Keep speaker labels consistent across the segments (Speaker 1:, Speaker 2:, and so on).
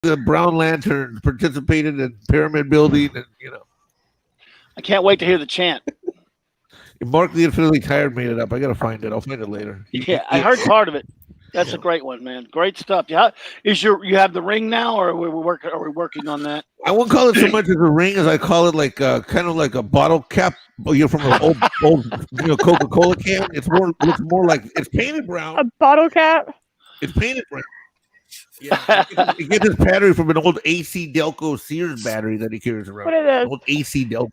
Speaker 1: the Brown Lantern participated in pyramid building, and
Speaker 2: I can't wait to hear the chant.
Speaker 1: Mark the Infinitely Tired made it up. I gotta find it. I'll find it later.
Speaker 2: Yeah, I heard part of it. That's a great one, man. Great stuff. Yeah, you have the ring now, or are we working on that?
Speaker 1: I won't call it so much as a ring as I call it like kind of like a bottle cap. From an old Coca-Cola can. Looks more like it's painted brown.
Speaker 3: A bottle cap.
Speaker 1: It's painted brown. Yeah, he gets his battery from an old AC Delco Sears battery that he carries around.
Speaker 3: What is it?
Speaker 1: Old AC Delco.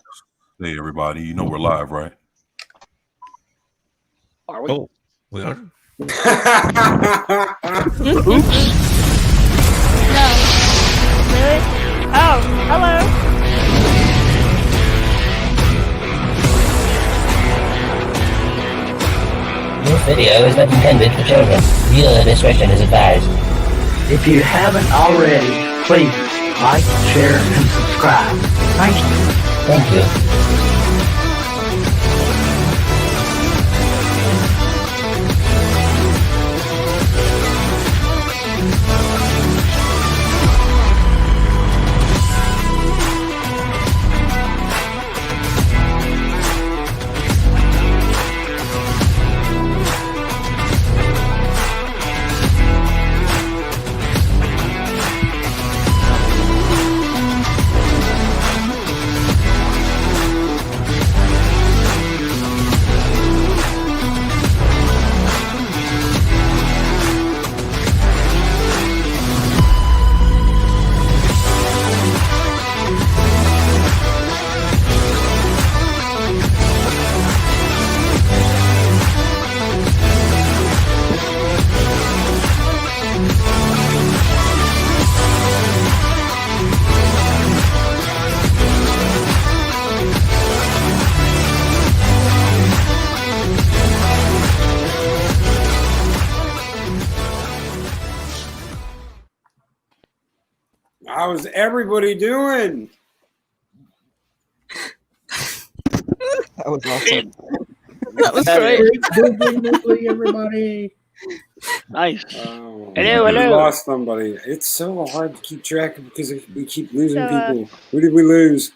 Speaker 4: Hey everybody, you know we're live, right?
Speaker 2: Are we?
Speaker 1: Oh, we are.
Speaker 3: Oops.
Speaker 5: No.
Speaker 3: Really? Oh, hello.
Speaker 6: This video is not intended for children. Viewer discretion is advised.
Speaker 7: If you haven't already, please like, share, and subscribe. Thank you.
Speaker 6: Thank you.
Speaker 8: How's everybody doing?
Speaker 9: That was awesome.
Speaker 3: That was great.
Speaker 7: Everybody.
Speaker 2: Nice.
Speaker 8: Oh,
Speaker 2: Hello.
Speaker 8: we lost somebody. It's so hard to keep track of because we keep losing
Speaker 3: So,
Speaker 8: people. Who did we lose?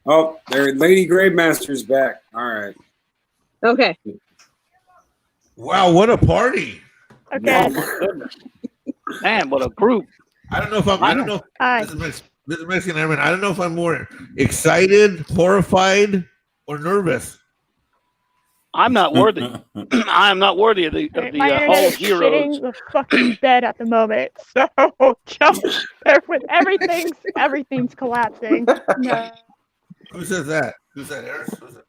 Speaker 8: Oh, there, Lady Gravemaster's back. All right.
Speaker 5: Okay.
Speaker 1: Wow, what a party!
Speaker 3: Okay.
Speaker 2: Man, what a group.
Speaker 1: I don't know if I'm. I don't know.
Speaker 3: Hi.
Speaker 1: This is Mexican Airman. I don't know if I'm more excited, horrified, or nervous.
Speaker 2: I'm not worthy. I am not worthy of the
Speaker 3: My
Speaker 2: Hall
Speaker 3: internet
Speaker 2: of
Speaker 3: is
Speaker 2: Heroes.
Speaker 3: shitting the fucking bed at the moment, so just bear with everything's collapsing. No.
Speaker 1: Who says that? Who's that, Eris? Who's that?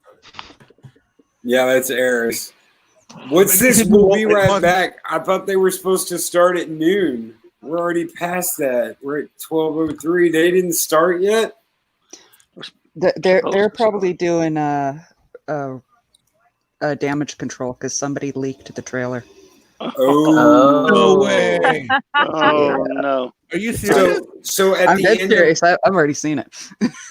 Speaker 8: Yeah, that's Eris. What's this? We'll be right back. I thought they were supposed to start at noon. We're already past that. We're at 12:03. They didn't start yet.
Speaker 9: They're probably doing damage control because somebody leaked the trailer.
Speaker 8: Oh,
Speaker 1: No way!
Speaker 2: Oh no!
Speaker 1: Are you serious?
Speaker 8: So at
Speaker 9: I'm
Speaker 8: the
Speaker 9: dead
Speaker 8: end,
Speaker 9: serious. I've already seen it.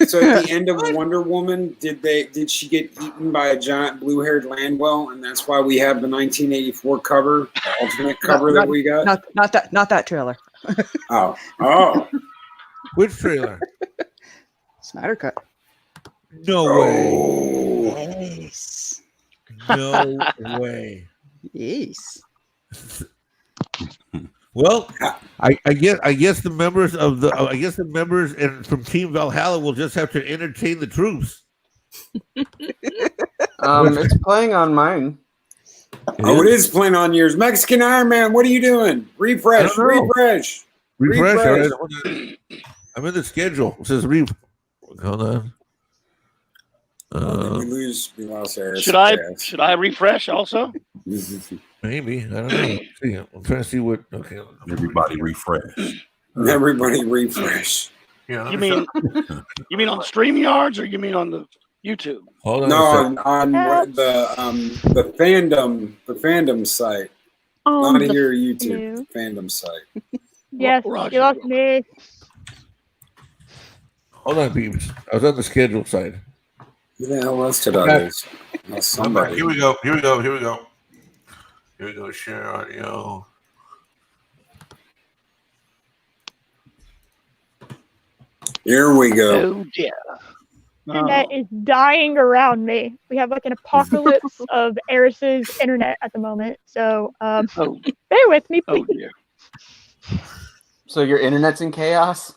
Speaker 8: so at the end of Wonder Woman, did she get eaten by a giant blue-haired Landwell, and that's why we have the 1984 cover, the alternate cover that we got?
Speaker 9: Not that trailer.
Speaker 8: Oh,
Speaker 1: Which trailer?
Speaker 9: Snyder Cut.
Speaker 1: No way!
Speaker 9: Yes.
Speaker 1: No way!
Speaker 9: Yes.
Speaker 1: Well, I guess the members and from Team Valhalla will just have to entertain the troops.
Speaker 10: It's playing on mine.
Speaker 8: it is playing on yours. Mexican Iron Man, what are you doing? Refresh.
Speaker 1: All right, hold on. I'm in the schedule. It says hold on.
Speaker 8: We lost Eris.
Speaker 2: Should I refresh also?
Speaker 1: Maybe. I don't know. See, I'm trying to see what. Okay.
Speaker 4: Everybody refresh.
Speaker 8: Everybody refresh.
Speaker 1: Yeah.
Speaker 2: You mean on StreamYards, or you mean on the YouTube?
Speaker 1: Hold on.
Speaker 8: No, on the fandom site. Not on your YouTube fandom site.
Speaker 3: Yes, you lost me.
Speaker 1: Hold on, peeps. I was on the schedule side.
Speaker 8: Who the hell else did I lose? Somebody.
Speaker 1: Here we go. Here we go. Share audio.
Speaker 8: Here we go.
Speaker 2: Oh dear.
Speaker 3: Internet is dying around me. We have like an apocalypse of Eris's internet at the moment. So
Speaker 2: Oh,
Speaker 3: bear with me,
Speaker 2: oh
Speaker 3: please.
Speaker 2: dear.
Speaker 10: So your internet's in chaos?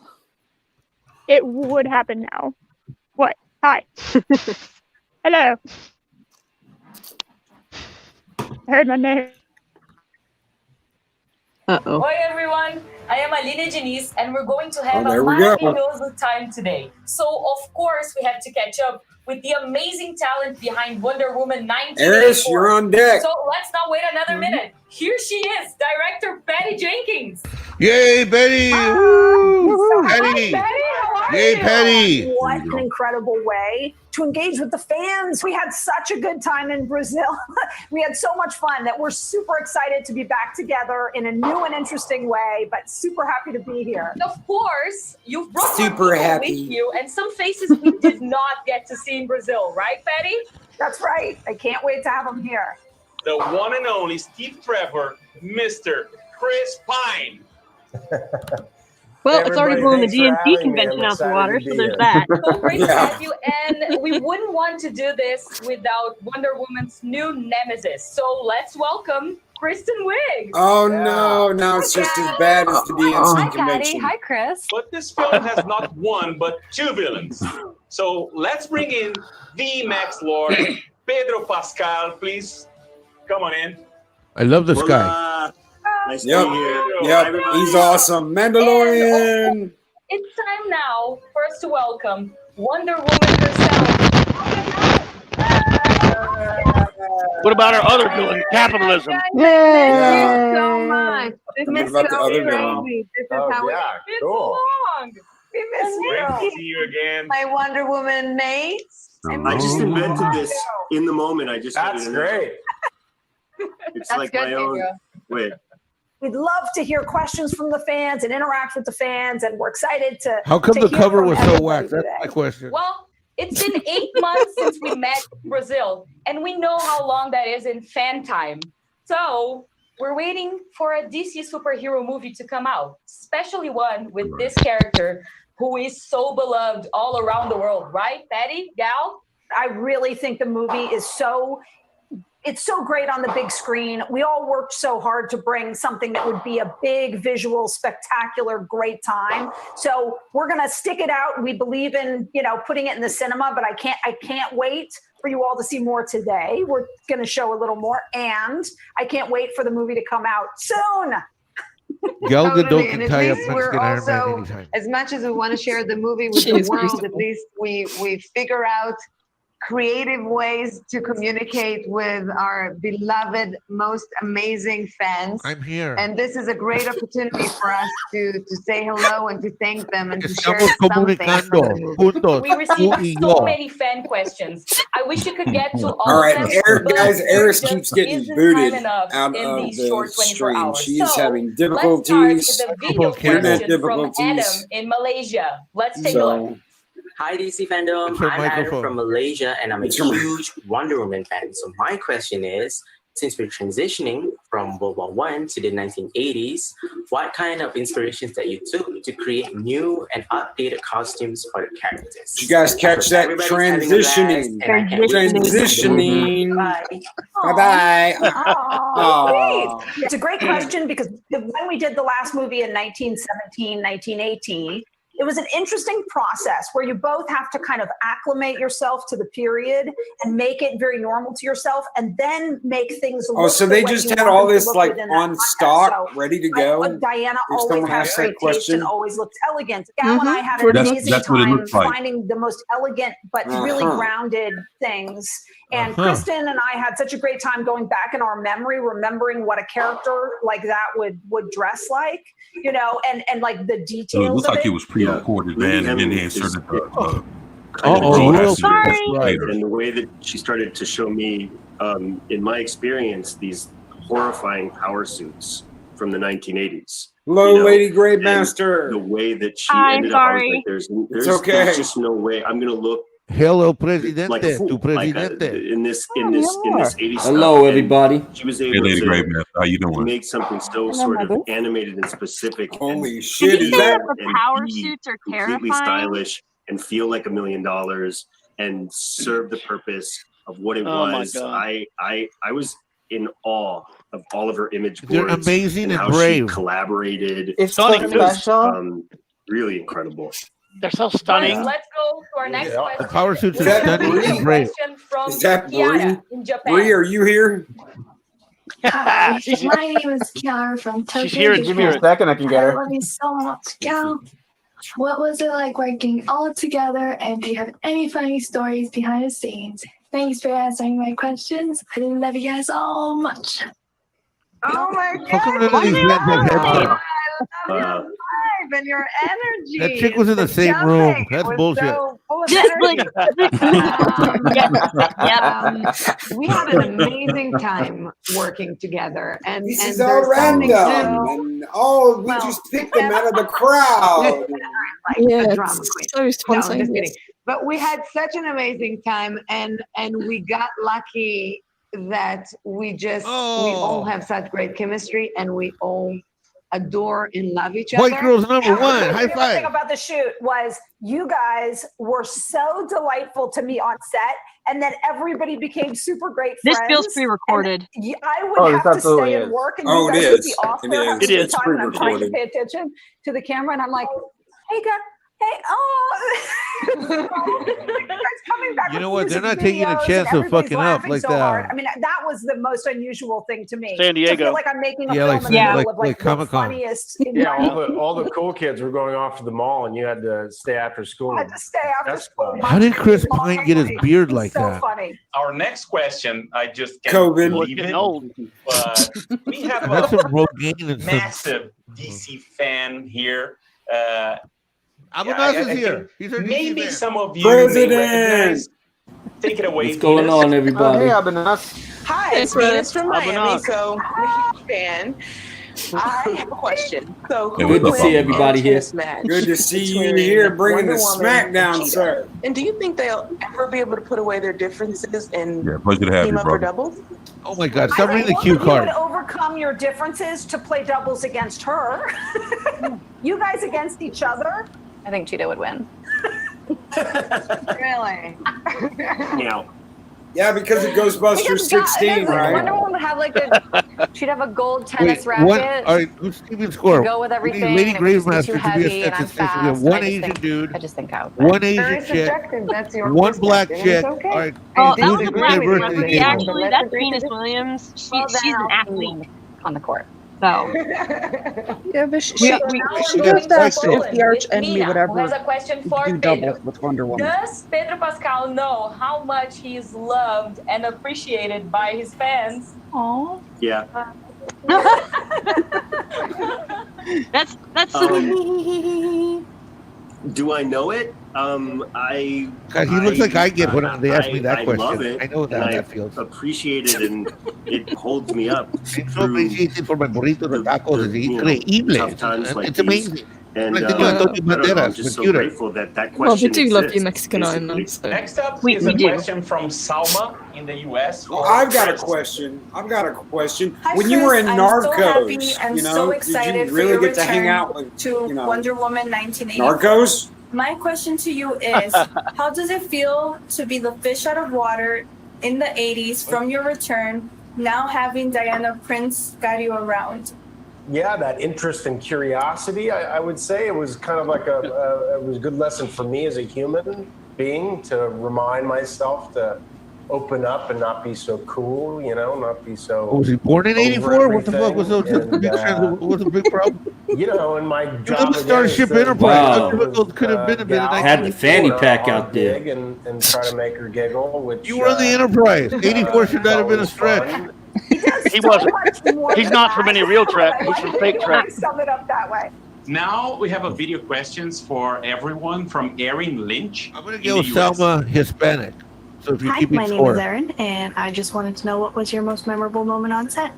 Speaker 3: It would happen now. What? Hi. Hello. I heard my name.
Speaker 5: Uh-oh.
Speaker 11: Hi everyone, I am Aline Janice and we're going to have
Speaker 8: there
Speaker 11: a
Speaker 8: we go.
Speaker 11: maravilhoso time today. So of course we have to catch up with the amazing talent behind Wonder Woman 1984.
Speaker 8: Eris, you're on deck.
Speaker 11: So let's not wait another minute. Here she is, director Patty Jenkins.
Speaker 1: Yay, Betty! Woo! Patty!
Speaker 11: Patty, how are
Speaker 1: Yay,
Speaker 11: you?
Speaker 1: Patty!
Speaker 12: What an incredible way to engage with the fans. We had such a good time in Brazil. We had so much fun that we're super excited to be back together in a new and interesting way, but super happy to be here.
Speaker 11: Of course, you've brought
Speaker 8: Super
Speaker 11: more people
Speaker 8: happy.
Speaker 11: with you and some faces we did not get to see in Brazil, right, Patty?
Speaker 12: That's right. I can't wait to have them here.
Speaker 13: The one and only Steve Trevor, Mr. Chris Pine.
Speaker 5: Well, it's already blown the DNC convention out the water, so there's that.
Speaker 11: So great to
Speaker 8: Yeah.
Speaker 11: have you, and we wouldn't want to do this without Wonder Woman's new nemesis. So let's welcome Kristen Wiig.
Speaker 8: Oh no, now it's just as bad as the DNC convention.
Speaker 11: Hi, Chris.
Speaker 13: But this film has not one, but two villains. So let's bring in the Max Lord, Pedro Pascal, please. Come on in.
Speaker 1: I love this guy.
Speaker 13: Nice
Speaker 8: Yep.
Speaker 13: to meet you.
Speaker 8: Yep, he's awesome. Mandalorian.
Speaker 11: It's time now for us to welcome Wonder Woman herself.
Speaker 2: What about our other villain, capitalism?
Speaker 8: Yeah.
Speaker 5: So much. This
Speaker 8: What
Speaker 5: is
Speaker 8: about the
Speaker 5: so
Speaker 8: other
Speaker 5: crazy.
Speaker 8: villain?
Speaker 5: This is how we
Speaker 11: It's long.
Speaker 5: we miss
Speaker 13: Great to
Speaker 5: you.
Speaker 13: see you again.
Speaker 5: My Wonder Woman mates.
Speaker 4: I just
Speaker 14: invented this in the moment. I just
Speaker 13: That's great.
Speaker 14: It's
Speaker 5: That's
Speaker 14: like
Speaker 5: good,
Speaker 14: my own.
Speaker 5: Pedro.
Speaker 14: Wait,
Speaker 12: We'd love to hear questions from the fans and interact with the fans, and we're excited to.
Speaker 1: How come
Speaker 12: to
Speaker 1: the
Speaker 12: hear
Speaker 1: cover
Speaker 12: from
Speaker 1: was so
Speaker 12: everybody
Speaker 1: whacked? That's
Speaker 12: today.
Speaker 1: my question.
Speaker 11: Well, it's been 8 months since we met in Brazil, and we know how long that is in fan time. So we're waiting for a DC superhero movie to come out, especially one with this character who is so beloved all around the world, right, Patty, Gal?
Speaker 12: I really think the movie is it's so great on the big screen. We all worked so hard to bring something that would be a big visual, spectacular, great time. So we're going to stick it out. We believe in, putting it in the cinema, but I can't wait for you all to see more today. We're going to show a little more, and I can't wait for the movie to come out soon.
Speaker 1: Gal
Speaker 5: Totally,
Speaker 1: Gadot
Speaker 5: and
Speaker 1: can
Speaker 5: at
Speaker 1: tie up
Speaker 5: least we're
Speaker 1: Mexican Iron Man
Speaker 5: also,
Speaker 1: anytime.
Speaker 5: as much as we want to share the movie with the
Speaker 9: Jeez,
Speaker 5: world,
Speaker 9: Crystal.
Speaker 5: at least we figure out creative ways to communicate with our beloved, most amazing fans.
Speaker 1: I'm here.
Speaker 5: And this is a great opportunity for us to say hello and to thank them and to share
Speaker 1: Estamos
Speaker 5: something from
Speaker 1: comunicando
Speaker 5: the movie.
Speaker 1: juntos.
Speaker 11: We received
Speaker 1: Tú y
Speaker 11: so
Speaker 1: yo.
Speaker 11: many fan questions. I wish you could get to all
Speaker 8: All right,
Speaker 11: of them. but
Speaker 8: guys,
Speaker 11: there
Speaker 8: Eris
Speaker 11: just
Speaker 8: keeps getting
Speaker 11: isn't
Speaker 8: booted
Speaker 11: time enough
Speaker 8: out
Speaker 11: in
Speaker 8: of
Speaker 11: these
Speaker 8: the
Speaker 11: short 24
Speaker 8: stream.
Speaker 11: hours.
Speaker 8: She's
Speaker 11: So,
Speaker 8: having
Speaker 11: let's start
Speaker 8: difficulties.
Speaker 11: with a video
Speaker 1: Internet
Speaker 11: question from Adam
Speaker 8: difficulties.
Speaker 11: in Malaysia. Let's take a look.
Speaker 8: So,
Speaker 14: hi DC Fandom.
Speaker 1: It's your
Speaker 14: I'm Adam
Speaker 1: microphone.
Speaker 14: from Malaysia, and I'm a
Speaker 8: It's your mic.
Speaker 14: huge Wonder Woman fan. So my question is, since we're transitioning from World War I to the 1980s, what kind of inspirations that you took to create new and updated costumes for the characters?
Speaker 8: did you guys catch that?
Speaker 14: Everybody's having a blast,
Speaker 8: Transitioning.
Speaker 14: and I can't wait to see the movie.
Speaker 8: Transitioning.
Speaker 14: Bye.
Speaker 8: Bye-bye.
Speaker 12: Oh, great. It's a great question because when we did the last movie in 1917, 1918, it was an interesting process where you both have to kind of acclimate yourself to the period and make it very normal to yourself, and then make things look
Speaker 8: Oh, so
Speaker 12: the
Speaker 8: they
Speaker 12: way
Speaker 8: just
Speaker 12: you
Speaker 8: had
Speaker 12: want
Speaker 8: all
Speaker 12: them to
Speaker 8: this
Speaker 12: look
Speaker 8: like
Speaker 12: within that
Speaker 8: on
Speaker 12: context.
Speaker 8: stock,
Speaker 12: So,
Speaker 8: ready to go.
Speaker 12: Diana
Speaker 8: If
Speaker 12: always
Speaker 8: someone
Speaker 12: had
Speaker 8: asks that
Speaker 12: great taste
Speaker 8: question.
Speaker 12: and always looked elegant. Gal and I had an
Speaker 4: That's-
Speaker 12: amazing
Speaker 4: that's what it
Speaker 12: time
Speaker 4: looks like.
Speaker 12: finding the most elegant but really grounded things. And Kristen and I had such a great time going back in our memory, remembering what a character like that would dress like, and like the
Speaker 4: It
Speaker 12: details
Speaker 4: looks
Speaker 12: of
Speaker 4: like
Speaker 12: it.
Speaker 4: it was pre-recorded, man, and then they inserted the
Speaker 14: And the way that she started to show me, in my experience, these horrifying power suits from the 1980s.
Speaker 8: Hello, Lady Grave
Speaker 14: and
Speaker 8: Master.
Speaker 14: The way that she
Speaker 3: Hi,
Speaker 14: ended up, I was
Speaker 3: sorry.
Speaker 14: like, there's
Speaker 8: okay.
Speaker 14: just no way I'm going to look
Speaker 1: Hello,
Speaker 15: like a
Speaker 1: presidente.
Speaker 15: fool.
Speaker 1: Tu presidente.
Speaker 15: In this 80s
Speaker 16: Hello,
Speaker 15: stuff. And
Speaker 16: everybody.
Speaker 15: she was
Speaker 4: Hey,
Speaker 15: able
Speaker 4: Lady
Speaker 15: to
Speaker 4: Greymaster, how you doing?
Speaker 15: make something so sort of animated and specific.
Speaker 8: Holy
Speaker 15: and
Speaker 8: shit! Is that
Speaker 15: and be completely stylish and feel like $1 million and serve the purpose of what it
Speaker 2: Oh my
Speaker 15: was?
Speaker 2: God.
Speaker 15: I was in awe of all of her image
Speaker 1: They're
Speaker 15: boards
Speaker 1: amazing
Speaker 15: and
Speaker 1: and
Speaker 15: how
Speaker 1: brave.
Speaker 15: she collaborated.
Speaker 10: It's
Speaker 2: Stunning.
Speaker 10: so
Speaker 15: It was
Speaker 10: special.
Speaker 15: really incredible.
Speaker 2: They're so stunning.
Speaker 11: Let's go to our next question.
Speaker 1: The power suits
Speaker 11: We
Speaker 1: are
Speaker 11: have a
Speaker 1: stunning
Speaker 11: video
Speaker 1: and brave.
Speaker 11: question from
Speaker 8: is that
Speaker 11: Kiara
Speaker 8: Bree?
Speaker 11: in Japan.
Speaker 8: Bree, are you here?
Speaker 17: Hi,
Speaker 2: She's-
Speaker 17: my name is Kiara from Tokyo.
Speaker 2: She's here in
Speaker 10: Give me a
Speaker 2: spirit.
Speaker 10: second, I can get
Speaker 17: I
Speaker 10: her.
Speaker 17: love you so much, Cal. What was it like working all together, and do you have any funny stories behind the scenes? Thanks for answering my questions. I love you guys all much.
Speaker 5: Oh my
Speaker 1: How come
Speaker 5: God.
Speaker 1: none of these guys have headsets?
Speaker 5: I love your vibe and your energy.
Speaker 1: That chick was in the same
Speaker 5: jumping,
Speaker 1: room.
Speaker 5: it
Speaker 1: That's
Speaker 5: was
Speaker 1: bullshit.
Speaker 5: So full of
Speaker 3: Just
Speaker 5: energy.
Speaker 3: Yep.
Speaker 5: We had an amazing time working together, and
Speaker 8: This
Speaker 5: and
Speaker 8: is all
Speaker 5: there's something
Speaker 8: random,
Speaker 5: so
Speaker 8: and all we just picked them out of the crowd.
Speaker 5: like a drama queen.
Speaker 17: so
Speaker 5: No, I'm just
Speaker 17: spontaneous.
Speaker 5: kidding. But we had such an amazing time, and we got lucky that we all have such great chemistry, and we all adore and love each other.
Speaker 1: White girl's number one.
Speaker 12: My
Speaker 1: High
Speaker 12: favorite thing
Speaker 1: five.
Speaker 12: about the shoot was you guys were so delightful to me on set, and then everybody became super great friends.
Speaker 18: This feels pre-recorded.
Speaker 12: I would
Speaker 10: Oh,
Speaker 12: have
Speaker 10: this
Speaker 12: to
Speaker 10: absolutely
Speaker 12: stay and
Speaker 10: is.
Speaker 12: work, and
Speaker 8: Oh,
Speaker 12: you
Speaker 8: it
Speaker 12: guys would be
Speaker 8: is.
Speaker 12: off
Speaker 8: It
Speaker 12: there
Speaker 8: is.
Speaker 12: having
Speaker 2: It
Speaker 12: a good
Speaker 2: is
Speaker 12: time, and I'm trying to
Speaker 8: pre-recorded.
Speaker 12: pay attention to the camera, and I'm like, hey, guys. Hey, oh, coming back.
Speaker 1: You
Speaker 12: with
Speaker 1: know what? They're
Speaker 12: music
Speaker 1: not taking a
Speaker 12: videos,
Speaker 1: chance
Speaker 12: and
Speaker 1: of
Speaker 12: everybody's
Speaker 1: fucking up
Speaker 12: laughing
Speaker 1: like
Speaker 12: so hard.
Speaker 1: that.
Speaker 12: I mean, that was the most unusual thing to me.
Speaker 2: San
Speaker 12: To
Speaker 2: Diego.
Speaker 12: feel like I'm making a
Speaker 1: Yeah,
Speaker 12: film
Speaker 1: like
Speaker 12: in the middle
Speaker 1: like
Speaker 12: of like the
Speaker 1: Comic-Con.
Speaker 12: funniest
Speaker 19: Yeah,
Speaker 12: environment.
Speaker 19: all the cool kids were going off to the mall, and you had to stay after school.
Speaker 12: I had to stay after
Speaker 19: That's
Speaker 12: school.
Speaker 19: fun.
Speaker 1: How did Chris Pine get his beard like
Speaker 12: So
Speaker 1: that?
Speaker 12: funny.
Speaker 13: Our next question, I just can't
Speaker 8: COVID.
Speaker 2: Well, it's
Speaker 13: believe
Speaker 2: getting
Speaker 13: it,
Speaker 2: old.
Speaker 13: but we have
Speaker 1: And that's some
Speaker 13: a
Speaker 1: Rogaine and some.
Speaker 13: massive DC fan here.
Speaker 1: Abunas
Speaker 13: I
Speaker 1: is
Speaker 13: think
Speaker 1: here. He's our DC
Speaker 13: maybe
Speaker 1: fan.
Speaker 13: some of you
Speaker 8: President!
Speaker 13: may recognize. Take it away.
Speaker 16: What's going
Speaker 13: Venus.
Speaker 16: on,
Speaker 10: Oh,
Speaker 16: everybody?
Speaker 10: hey, Abenas.
Speaker 18: Hi, it's Venus from Miami,
Speaker 2: Abenas.
Speaker 18: so I'm a huge fan. I have a question. So,
Speaker 4: Hey,
Speaker 18: who
Speaker 4: what's
Speaker 18: would
Speaker 4: up,
Speaker 18: win
Speaker 16: everybody
Speaker 18: in
Speaker 16: here?
Speaker 18: this match
Speaker 8: Good to see you
Speaker 18: between
Speaker 8: here, bringing the
Speaker 18: Wonder Woman
Speaker 8: smackdown,
Speaker 18: and Cheetah?
Speaker 8: sir.
Speaker 18: And do you think they'll ever be able to put away their differences and
Speaker 4: Yeah, pleasure to have
Speaker 18: team
Speaker 4: you,
Speaker 18: up for
Speaker 4: brother.
Speaker 18: doubles?
Speaker 1: Oh my God!
Speaker 12: I
Speaker 1: Stop
Speaker 12: think
Speaker 1: reading the
Speaker 12: both
Speaker 1: cue
Speaker 12: of you would
Speaker 1: card.
Speaker 12: overcome your differences to play doubles against her. You guys against each other.
Speaker 11: I think Cheetah would win.
Speaker 5: Really?
Speaker 15: Now,
Speaker 8: Yeah, because of Ghostbusters 16,
Speaker 11: Wonder
Speaker 8: right?
Speaker 11: Woman would have like a, she'd have a gold tennis
Speaker 1: Wait, one.
Speaker 11: racket.
Speaker 1: All right, who's keeping score?
Speaker 11: Go with
Speaker 1: We need
Speaker 11: everything.
Speaker 1: Lady
Speaker 11: It would just be
Speaker 1: Gravemaster
Speaker 11: too
Speaker 1: to be
Speaker 11: heavy,
Speaker 1: a
Speaker 11: and I'm
Speaker 1: statistic. We have
Speaker 11: fast.
Speaker 1: one
Speaker 11: I just
Speaker 1: Asian
Speaker 11: think,
Speaker 1: dude,
Speaker 11: I just think out.
Speaker 1: one
Speaker 5: Very
Speaker 1: Asian chick,
Speaker 5: subjective. That's your
Speaker 1: one black
Speaker 5: perspective,
Speaker 1: chick.
Speaker 5: and it's okay.
Speaker 1: All right,
Speaker 18: Oh,
Speaker 5: I
Speaker 18: that was a
Speaker 5: disagree
Speaker 18: black
Speaker 5: with you,
Speaker 1: celebrity,
Speaker 18: celebrity.
Speaker 5: but
Speaker 18: Actually,
Speaker 5: let's
Speaker 18: that's
Speaker 5: agree to
Speaker 18: Venus
Speaker 5: disagree.
Speaker 18: Williams.
Speaker 11: Well, then
Speaker 18: She's an
Speaker 11: I'll
Speaker 18: athlete.
Speaker 11: win on the court.
Speaker 18: So,
Speaker 9: Yeah, but
Speaker 12: So
Speaker 9: she,
Speaker 12: now
Speaker 1: she
Speaker 12: we're
Speaker 1: got
Speaker 12: moving to
Speaker 1: spiked though.
Speaker 12: Poland
Speaker 9: if the arch
Speaker 12: with
Speaker 9: enemy
Speaker 12: Mina,
Speaker 9: would
Speaker 11: Who has
Speaker 9: ever
Speaker 11: a question for
Speaker 9: do
Speaker 11: Pedro?
Speaker 9: doubles with Wonder Woman.
Speaker 11: Does Pedro Pascal know how much he is loved and appreciated by his fans?
Speaker 18: oh,
Speaker 15: yeah.
Speaker 18: that's
Speaker 15: Do I know it? I.
Speaker 1: God, he looks like I get when they ask me that
Speaker 15: I
Speaker 1: question.
Speaker 15: love it.
Speaker 1: I know
Speaker 15: and
Speaker 1: how
Speaker 15: I
Speaker 1: that feels.
Speaker 15: appreciate it, and it holds me up.
Speaker 1: I'm so
Speaker 15: through
Speaker 1: appreciated for my burritos and tacos. Es
Speaker 15: you know,
Speaker 1: increíble.
Speaker 15: tough times like
Speaker 1: It's
Speaker 15: these.
Speaker 1: amazing.
Speaker 15: And
Speaker 1: Like
Speaker 15: I
Speaker 1: the new Antonio
Speaker 15: don't know, I'm
Speaker 1: Banderas
Speaker 15: just
Speaker 1: with
Speaker 15: so
Speaker 1: Cuter.
Speaker 15: grateful that that
Speaker 18: well, we
Speaker 15: question
Speaker 18: do love you
Speaker 15: exists,
Speaker 18: Mexican
Speaker 15: basically.
Speaker 18: islands. So.
Speaker 13: Next up
Speaker 18: We
Speaker 13: is a
Speaker 18: do.
Speaker 13: question from Salma in the U.S.
Speaker 8: Well,
Speaker 13: for
Speaker 8: I've got a
Speaker 13: Chris.
Speaker 8: question.
Speaker 12: Hi,
Speaker 8: When you were in
Speaker 12: Chris. I'm so happy
Speaker 8: Narcos,
Speaker 12: and
Speaker 8: you
Speaker 12: so
Speaker 8: know,
Speaker 12: excited
Speaker 8: did you
Speaker 12: for
Speaker 8: really
Speaker 12: your
Speaker 8: get to hang
Speaker 12: return
Speaker 8: out with,
Speaker 12: to
Speaker 8: you know,
Speaker 12: Wonder Woman 1980.
Speaker 8: Narcos?
Speaker 17: My question to you is, how does it feel to be the fish out of water in the 80s from your return, now having Diana Prince got you around?
Speaker 19: Yeah, that interest and curiosity, I would say it was kind of like it was a good lesson for me as a human being to remind myself to open up and not be so cool, you know, not be so.
Speaker 1: Was he born in
Speaker 19: over
Speaker 1: '84? What the fuck was
Speaker 19: everything,
Speaker 1: the big
Speaker 19: and,
Speaker 1: what's the big problem?
Speaker 19: You know, in my
Speaker 1: You
Speaker 19: job
Speaker 1: live in Starship
Speaker 19: again,
Speaker 1: Enterprise.
Speaker 16: Wow.
Speaker 1: How difficult could have been a bit of
Speaker 16: Had the fanny pack out there.
Speaker 19: and try to make her giggle, which
Speaker 1: You were on the Enterprise. 84 should not have been a stretch.
Speaker 19: fun.
Speaker 2: He wasn't. He's not from any real track. He's from fake track.
Speaker 12: Sum it up that way.
Speaker 13: Now we have a video questions for everyone from Erin Lynch.
Speaker 1: I'm gonna go Selma Hispanic. So if you
Speaker 17: Hi,
Speaker 1: keep
Speaker 17: my
Speaker 1: it
Speaker 17: name
Speaker 1: score.
Speaker 17: is Erin, and I just wanted to know what was your most memorable moment on set.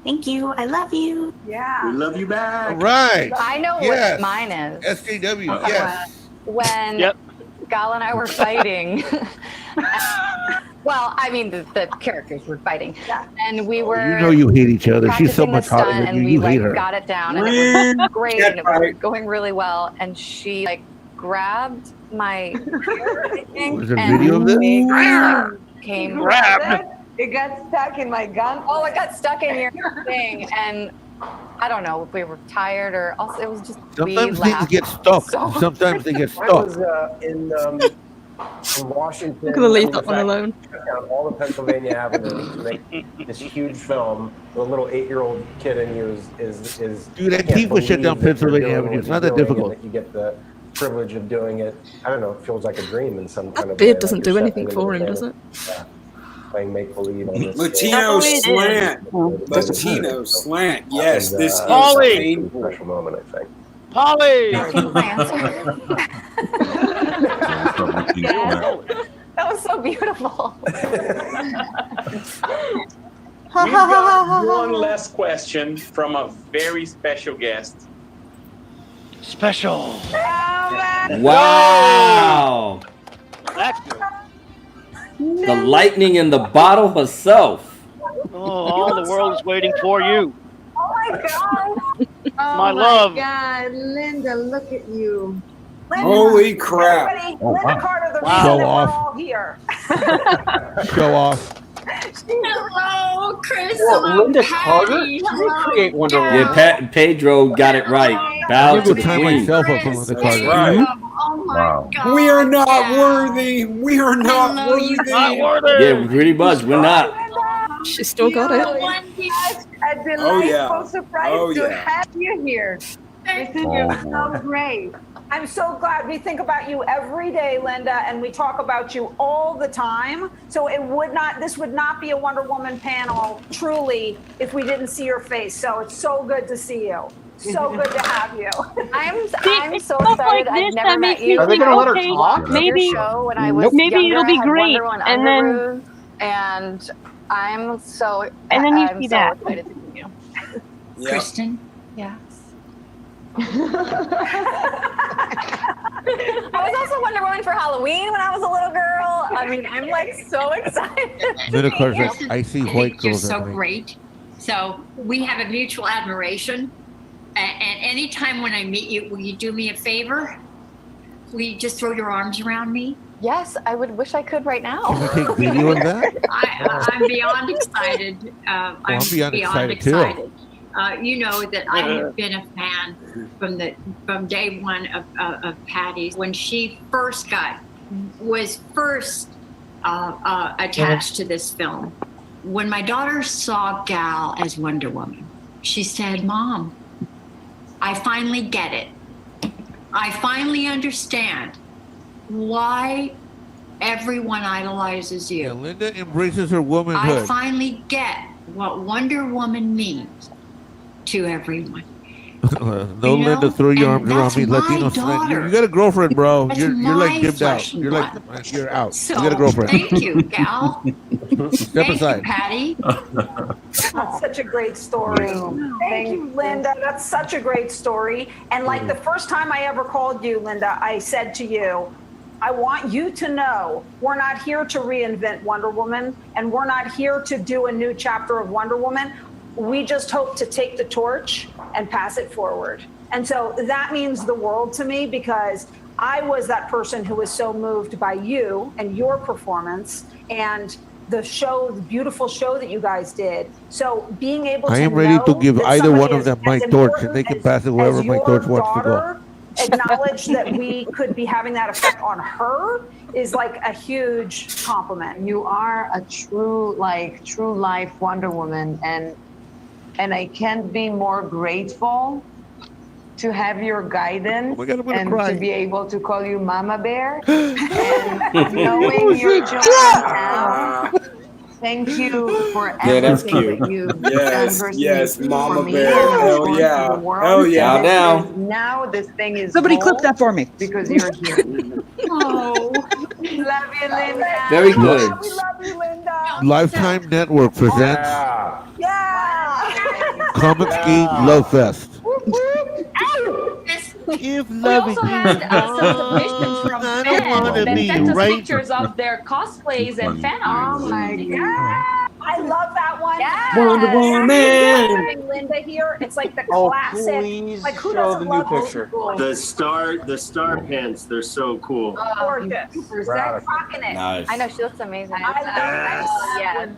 Speaker 17: Thank you. I love you.
Speaker 12: Yeah.
Speaker 15: We love you back.
Speaker 1: All right.
Speaker 11: I know
Speaker 1: Yes.
Speaker 11: what mine is.
Speaker 1: SJW. Yes.
Speaker 11: When
Speaker 2: Yep.
Speaker 20: Gal and I were fighting. Well, I mean, the characters were fighting, and we were.
Speaker 1: You know you hate each other. She's so
Speaker 20: practicing
Speaker 1: much
Speaker 20: the
Speaker 1: hotter
Speaker 20: stunt,
Speaker 1: than
Speaker 20: and
Speaker 1: you.
Speaker 20: we
Speaker 1: You hate
Speaker 20: like
Speaker 1: her.
Speaker 20: got it down, and it was great, and it was going really well. And she like grabbed my hair, I think,
Speaker 1: Was there
Speaker 20: and
Speaker 1: video of this?
Speaker 20: it just, like, came
Speaker 5: Grabbed it. It got stuck in my gun.
Speaker 20: Oh, it got stuck in your thing, and I don't know if we were tired or also it was just
Speaker 1: Sometimes
Speaker 20: we
Speaker 1: things
Speaker 20: laughed
Speaker 1: get stuck.
Speaker 20: so
Speaker 1: Sometimes they get
Speaker 19: I
Speaker 1: stuck.
Speaker 19: was in Washington.
Speaker 9: I'm gonna leave
Speaker 19: we
Speaker 9: that one alone.
Speaker 19: shut down all the Pennsylvania Avenue to make this huge film. The little 8-year-old kid in you is
Speaker 1: Dude,
Speaker 19: can't
Speaker 1: Antifa shut down
Speaker 19: believe that you're
Speaker 1: Pennsylvania
Speaker 19: doing
Speaker 1: Avenue.
Speaker 19: what
Speaker 1: It's
Speaker 19: you're
Speaker 1: not that
Speaker 19: doing and
Speaker 1: difficult.
Speaker 19: that you get the privilege of doing it. I don't know. It feels like a dream in some kind of
Speaker 9: Beard
Speaker 19: way.
Speaker 9: doesn't
Speaker 19: like
Speaker 9: do
Speaker 19: you're
Speaker 9: anything
Speaker 19: stepping
Speaker 9: for
Speaker 19: into
Speaker 9: him,
Speaker 19: the
Speaker 9: does it?
Speaker 19: yeah, playing make believe on this.
Speaker 8: Latino slant. Latino slant. Yes, this is
Speaker 2: Polly.
Speaker 8: painful.
Speaker 19: Special moment, I think.
Speaker 2: Polly.
Speaker 20: That was so beautiful.
Speaker 13: We've got one last question from a very special guest.
Speaker 2: Special.
Speaker 16: Wow.
Speaker 2: That's good.
Speaker 16: The lightning in the bottle herself.
Speaker 2: Oh, all the world is waiting for you.
Speaker 5: Oh my God.
Speaker 2: My love.
Speaker 5: God, Linda, look at you.
Speaker 12: Linda,
Speaker 8: Holy crap.
Speaker 12: everybody,
Speaker 1: Oh,
Speaker 12: Linda
Speaker 1: wow.
Speaker 12: Carter, the
Speaker 1: Wow.
Speaker 12: reason
Speaker 1: Show
Speaker 12: that
Speaker 1: off.
Speaker 12: we're all here.
Speaker 1: Show off.
Speaker 17: Hello, Chris.
Speaker 10: Well,
Speaker 17: Hello,
Speaker 10: Linda
Speaker 17: Patty.
Speaker 10: Carter? She didn't
Speaker 17: Hello,
Speaker 10: create Wonder
Speaker 17: Gal.
Speaker 10: Woman.
Speaker 16: Yeah, Pedro got it right. Bow
Speaker 1: I'm
Speaker 16: to
Speaker 1: gonna
Speaker 16: the
Speaker 1: go tie
Speaker 16: queen.
Speaker 1: myself up from the
Speaker 17: Chris,
Speaker 1: Carter.
Speaker 8: Right.
Speaker 17: Oh my
Speaker 4: Wow.
Speaker 17: God.
Speaker 8: We are not
Speaker 17: Gal.
Speaker 8: worthy. We are not
Speaker 17: Hello, you
Speaker 8: worthy.
Speaker 2: Not worthy.
Speaker 16: Yeah, pretty much. We're not.
Speaker 9: She still got it.
Speaker 17: Wendy.
Speaker 5: A delightful
Speaker 8: Oh, yeah.
Speaker 5: surprise
Speaker 8: Oh,
Speaker 5: to
Speaker 8: yeah.
Speaker 5: have you here. This is
Speaker 4: Oh,
Speaker 5: so
Speaker 4: boy.
Speaker 5: great.
Speaker 12: I'm so glad we think about you every day, Linda, and we talk about you all the time. So this would not be a Wonder Woman panel, truly, if we didn't see your face. So it's so good to see you. So good to have you.
Speaker 20: I'm
Speaker 3: it's
Speaker 20: so
Speaker 3: stuff
Speaker 20: excited.
Speaker 3: like
Speaker 20: I've
Speaker 3: this
Speaker 20: never
Speaker 3: that
Speaker 20: met
Speaker 3: makes me
Speaker 20: you.
Speaker 10: Are they
Speaker 3: think,
Speaker 10: gonna let her
Speaker 3: okay,
Speaker 10: talk?
Speaker 3: maybe
Speaker 20: Your show when I was
Speaker 3: maybe
Speaker 20: younger,
Speaker 3: it'll be
Speaker 20: I had
Speaker 3: great,
Speaker 20: Wonder Woman
Speaker 3: and then
Speaker 20: Underoos, and I'm so
Speaker 3: and then you
Speaker 20: I'm
Speaker 3: see
Speaker 20: so
Speaker 3: that.
Speaker 20: excited to meet you.
Speaker 8: Yep.
Speaker 17: Kristen.
Speaker 20: Yes. I was also Wonder Woman for Halloween when I was a little girl. I mean, I'm like so excited.
Speaker 1: Linda Carter's like, I see
Speaker 17: I
Speaker 1: white
Speaker 17: think you're
Speaker 1: girls
Speaker 17: so
Speaker 1: at night.
Speaker 17: great. So we have a mutual admiration. And anytime when I meet you, will you do me a favor? Will you just throw your arms around me?
Speaker 20: Yes, I would wish I could right now.
Speaker 1: Can we take video of that?
Speaker 17: I'm beyond excited. I'm
Speaker 1: beyond
Speaker 17: beyond
Speaker 1: excited, too.
Speaker 17: excited. You know that I have been a fan from day one of Patty's. When she was first attached to this film, when my daughter saw Gal as Wonder Woman, she said, "Mom, I finally get it. I finally understand why everyone idolizes you.
Speaker 1: Yeah, Linda embraces her
Speaker 17: I
Speaker 1: womanhood.
Speaker 17: finally get what Wonder Woman means to everyone."
Speaker 1: No,
Speaker 17: You know,
Speaker 1: Linda, throw your
Speaker 17: and
Speaker 1: arms around me.
Speaker 17: that's my
Speaker 1: Latino slang.
Speaker 17: daughter.
Speaker 1: You got a girlfriend, bro.
Speaker 17: That's
Speaker 1: You're like
Speaker 17: my
Speaker 1: dipped out.
Speaker 17: flesh and
Speaker 1: You're like you're out.
Speaker 17: So
Speaker 1: you got a girlfriend.
Speaker 17: thank you, Gal.
Speaker 1: Step
Speaker 17: Thank
Speaker 1: aside.
Speaker 17: you, Patty.
Speaker 12: That's such a great story. Thank you, Linda. That's such a great story. And like the first time I ever called you, Linda, I said to you, I want you to know we're not here to reinvent Wonder Woman, and we're not here to do a new chapter of Wonder Woman. We just hope to take the torch and pass it forward. And so that means the world to me, because I was that person who was so moved by you and your performance and the show, the beautiful show that you guys did. So being able to
Speaker 1: I am ready to
Speaker 12: know
Speaker 1: give
Speaker 12: that
Speaker 1: either one
Speaker 12: somebody
Speaker 1: of them
Speaker 12: as
Speaker 1: my torch, and they can pass it wherever
Speaker 12: as
Speaker 1: my
Speaker 12: your
Speaker 1: torch wants to go.
Speaker 12: daughter acknowledge that we could be having that effect on her is like a huge compliment.
Speaker 5: You are a true life Wonder Woman, and I can't be more grateful to have your guidance
Speaker 1: Oh my God, I'm gonna
Speaker 5: and
Speaker 1: cry.
Speaker 5: to be able to call you Mama Bear and knowing your children now. Thank you for
Speaker 8: Yeah, that's
Speaker 5: everything
Speaker 8: cute.
Speaker 5: that you've
Speaker 8: Yes,
Speaker 5: done
Speaker 8: yes,
Speaker 5: personally
Speaker 8: Mama
Speaker 5: for me
Speaker 8: Bear.
Speaker 5: and has
Speaker 8: Hell
Speaker 5: gone to
Speaker 8: yeah.
Speaker 5: the world.
Speaker 8: Hell yeah.
Speaker 5: And
Speaker 16: Now.
Speaker 5: now this thing is
Speaker 9: Somebody clip
Speaker 5: whole
Speaker 9: that for me.
Speaker 5: because you're here.
Speaker 17: Oh,
Speaker 5: Love you, Linda.
Speaker 16: Very good.
Speaker 12: We love you, Linda.
Speaker 1: Lifetime Network presents
Speaker 12: Yeah.
Speaker 1: Comic Ski Love Fest.
Speaker 17: this
Speaker 1: If
Speaker 11: We
Speaker 1: loving
Speaker 11: also
Speaker 1: you
Speaker 11: had
Speaker 1: is
Speaker 11: some submissions from
Speaker 1: I don't
Speaker 11: fans
Speaker 1: wanna
Speaker 11: that
Speaker 1: be
Speaker 11: sent us
Speaker 1: right.
Speaker 11: pictures of their cosplays and fan art.
Speaker 12: Oh my god! I love that one.
Speaker 8: Wonder Woman.
Speaker 12: Having Linda here, it's like the
Speaker 8: Oh,
Speaker 12: classic.
Speaker 8: please
Speaker 12: Like who
Speaker 8: show
Speaker 12: doesn't
Speaker 8: the new
Speaker 12: love
Speaker 8: picture.
Speaker 15: The star pants, they're so cool.
Speaker 12: gorgeous? Super
Speaker 19: Radical.
Speaker 12: rocking it.
Speaker 16: Nice.
Speaker 20: I know she looks amazing.
Speaker 12: I love
Speaker 20: Oh, yes.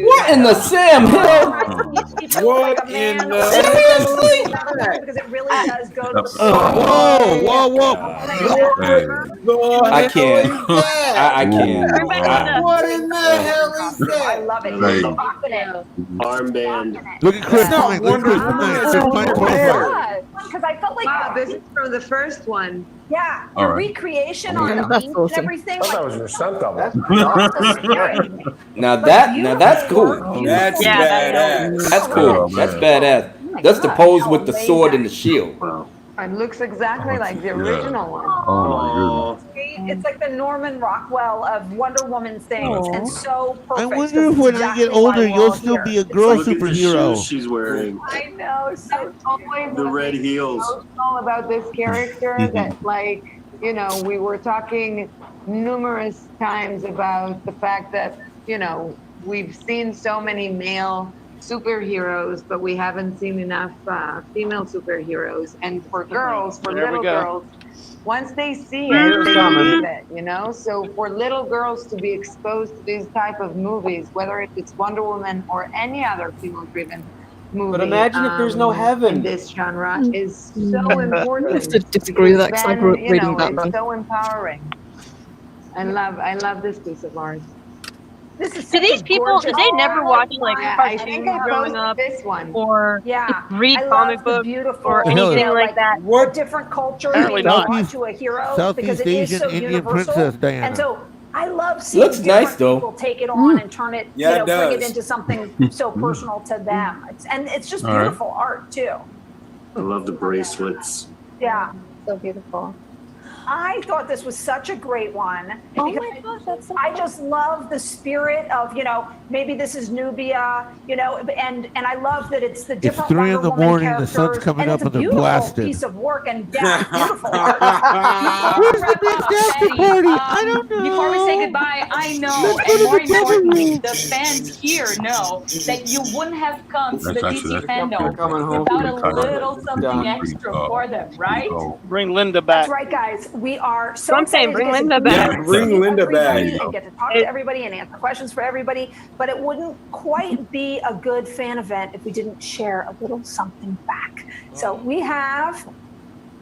Speaker 16: What in the Sam Hill?
Speaker 8: What in the
Speaker 16: Seriously?
Speaker 12: because it really does go to the
Speaker 1: Whoa.
Speaker 16: I can't. I can't.
Speaker 8: What in the hell is that?
Speaker 12: I love it.
Speaker 4: Hey.
Speaker 12: He's rocking it.
Speaker 15: Armband.
Speaker 1: Look at Chris
Speaker 8: It's not
Speaker 1: Pine. Look at Chris
Speaker 8: Wonder Woman,
Speaker 1: Pine.
Speaker 8: it's
Speaker 1: Chris
Speaker 8: Wonder
Speaker 1: Pine
Speaker 8: Man.
Speaker 1: qualified.
Speaker 12: Because I felt like
Speaker 5: Wow, this is from the first one.
Speaker 12: yeah,
Speaker 4: All
Speaker 12: the
Speaker 4: right.
Speaker 12: recreation
Speaker 9: Oh,
Speaker 12: on the
Speaker 9: that's
Speaker 12: beach
Speaker 9: awesome.
Speaker 12: and everything.
Speaker 19: I thought that
Speaker 12: Like,
Speaker 19: was your stunt double.
Speaker 16: Now that's cool.
Speaker 8: That's badass.
Speaker 16: That's cool. That's badass. That's the pose with the sword and the shield.
Speaker 5: It looks exactly like the original one.
Speaker 4: Oh
Speaker 12: it's like the Norman Rockwell of Wonder Woman things, and so
Speaker 1: I
Speaker 12: perfect.
Speaker 1: wonder if when I get older, you'll still be a girl
Speaker 15: Look at the shoes
Speaker 1: superhero.
Speaker 15: she's wearing.
Speaker 12: I know. So
Speaker 5: Always
Speaker 15: The red heels.
Speaker 5: emotional about this character that, like, you know, we were talking numerous times about the fact that, you know, we've seen so many male superheroes, but we haven't seen enough female superheroes. And for girls, for
Speaker 2: There we
Speaker 5: little
Speaker 2: go.
Speaker 5: girls, once they see it, they believe it, you know? So for little girls to be exposed to these type of movies, whether it's Wonder Woman or any other female-driven movie,
Speaker 10: But imagine if there's no heaven.
Speaker 5: in this genre is so important.
Speaker 9: I have to disagree with that because I
Speaker 5: Then,
Speaker 9: grew up
Speaker 5: you
Speaker 9: reading
Speaker 5: know,
Speaker 9: Batman.
Speaker 5: it's so empowering. I love this piece of art.
Speaker 12: this is
Speaker 3: Do these people, did they never watch like
Speaker 5: Yeah, I
Speaker 3: cartoons
Speaker 5: think I
Speaker 3: growing
Speaker 5: posted
Speaker 3: up
Speaker 5: this one.
Speaker 3: or
Speaker 12: Yeah,
Speaker 3: read
Speaker 12: I
Speaker 3: comic
Speaker 12: love the
Speaker 3: books
Speaker 12: beautiful,
Speaker 3: or anything like that?
Speaker 8: What?
Speaker 12: different cultures
Speaker 2: Apparently
Speaker 12: being
Speaker 2: not.
Speaker 12: brought to a hero because
Speaker 1: Southeast
Speaker 12: it is
Speaker 1: Asian
Speaker 12: so
Speaker 1: Indian
Speaker 12: universal.
Speaker 1: princess Diana.
Speaker 12: And so I love seeing
Speaker 16: Looks
Speaker 12: different
Speaker 16: nice, though.
Speaker 12: people take it on and turn it,
Speaker 8: Yeah,
Speaker 12: you
Speaker 8: it
Speaker 12: know, bring it
Speaker 8: does.
Speaker 12: into something so personal to them. It's just
Speaker 4: All right.
Speaker 12: beautiful art too.
Speaker 15: I love the bracelets.
Speaker 12: Yeah.
Speaker 20: So beautiful.
Speaker 12: I thought this was such a great one.
Speaker 20: Oh
Speaker 12: because
Speaker 20: my gosh, that's so
Speaker 12: I just love the spirit of, you know, maybe this is Nubia, you know, and I love that it's the different
Speaker 1: 3
Speaker 12: Wonder
Speaker 1: in the
Speaker 12: Woman
Speaker 1: morning, the sun's
Speaker 12: characters,
Speaker 1: coming
Speaker 12: and
Speaker 1: up
Speaker 12: it's a
Speaker 1: and they're
Speaker 12: beautiful
Speaker 1: blasted.
Speaker 12: piece of work and yeah, beautiful art.
Speaker 1: Where's the next after party? I don't know.
Speaker 11: Before we say goodbye, I know,
Speaker 1: Let's go
Speaker 11: and
Speaker 1: to
Speaker 11: more
Speaker 1: the bedroom.
Speaker 11: importantly, the fans here know that you wouldn't have come to the
Speaker 4: That's
Speaker 11: DC
Speaker 4: actually-
Speaker 11: fandom
Speaker 10: Coming home.
Speaker 11: without a little something
Speaker 10: Done.
Speaker 11: extra for them, right?
Speaker 2: Bring Linda
Speaker 12: That's
Speaker 2: back.
Speaker 12: right, guys. We are so
Speaker 3: I'm saying,
Speaker 12: excited
Speaker 3: bring
Speaker 12: to get to
Speaker 3: Linda
Speaker 12: do
Speaker 3: back.
Speaker 12: this
Speaker 8: Yeah, bring
Speaker 12: with
Speaker 8: Linda back.
Speaker 12: everybody and get to talk to everybody and answer questions for everybody. But it wouldn't quite be a good fan event if we didn't share a little something back. So we have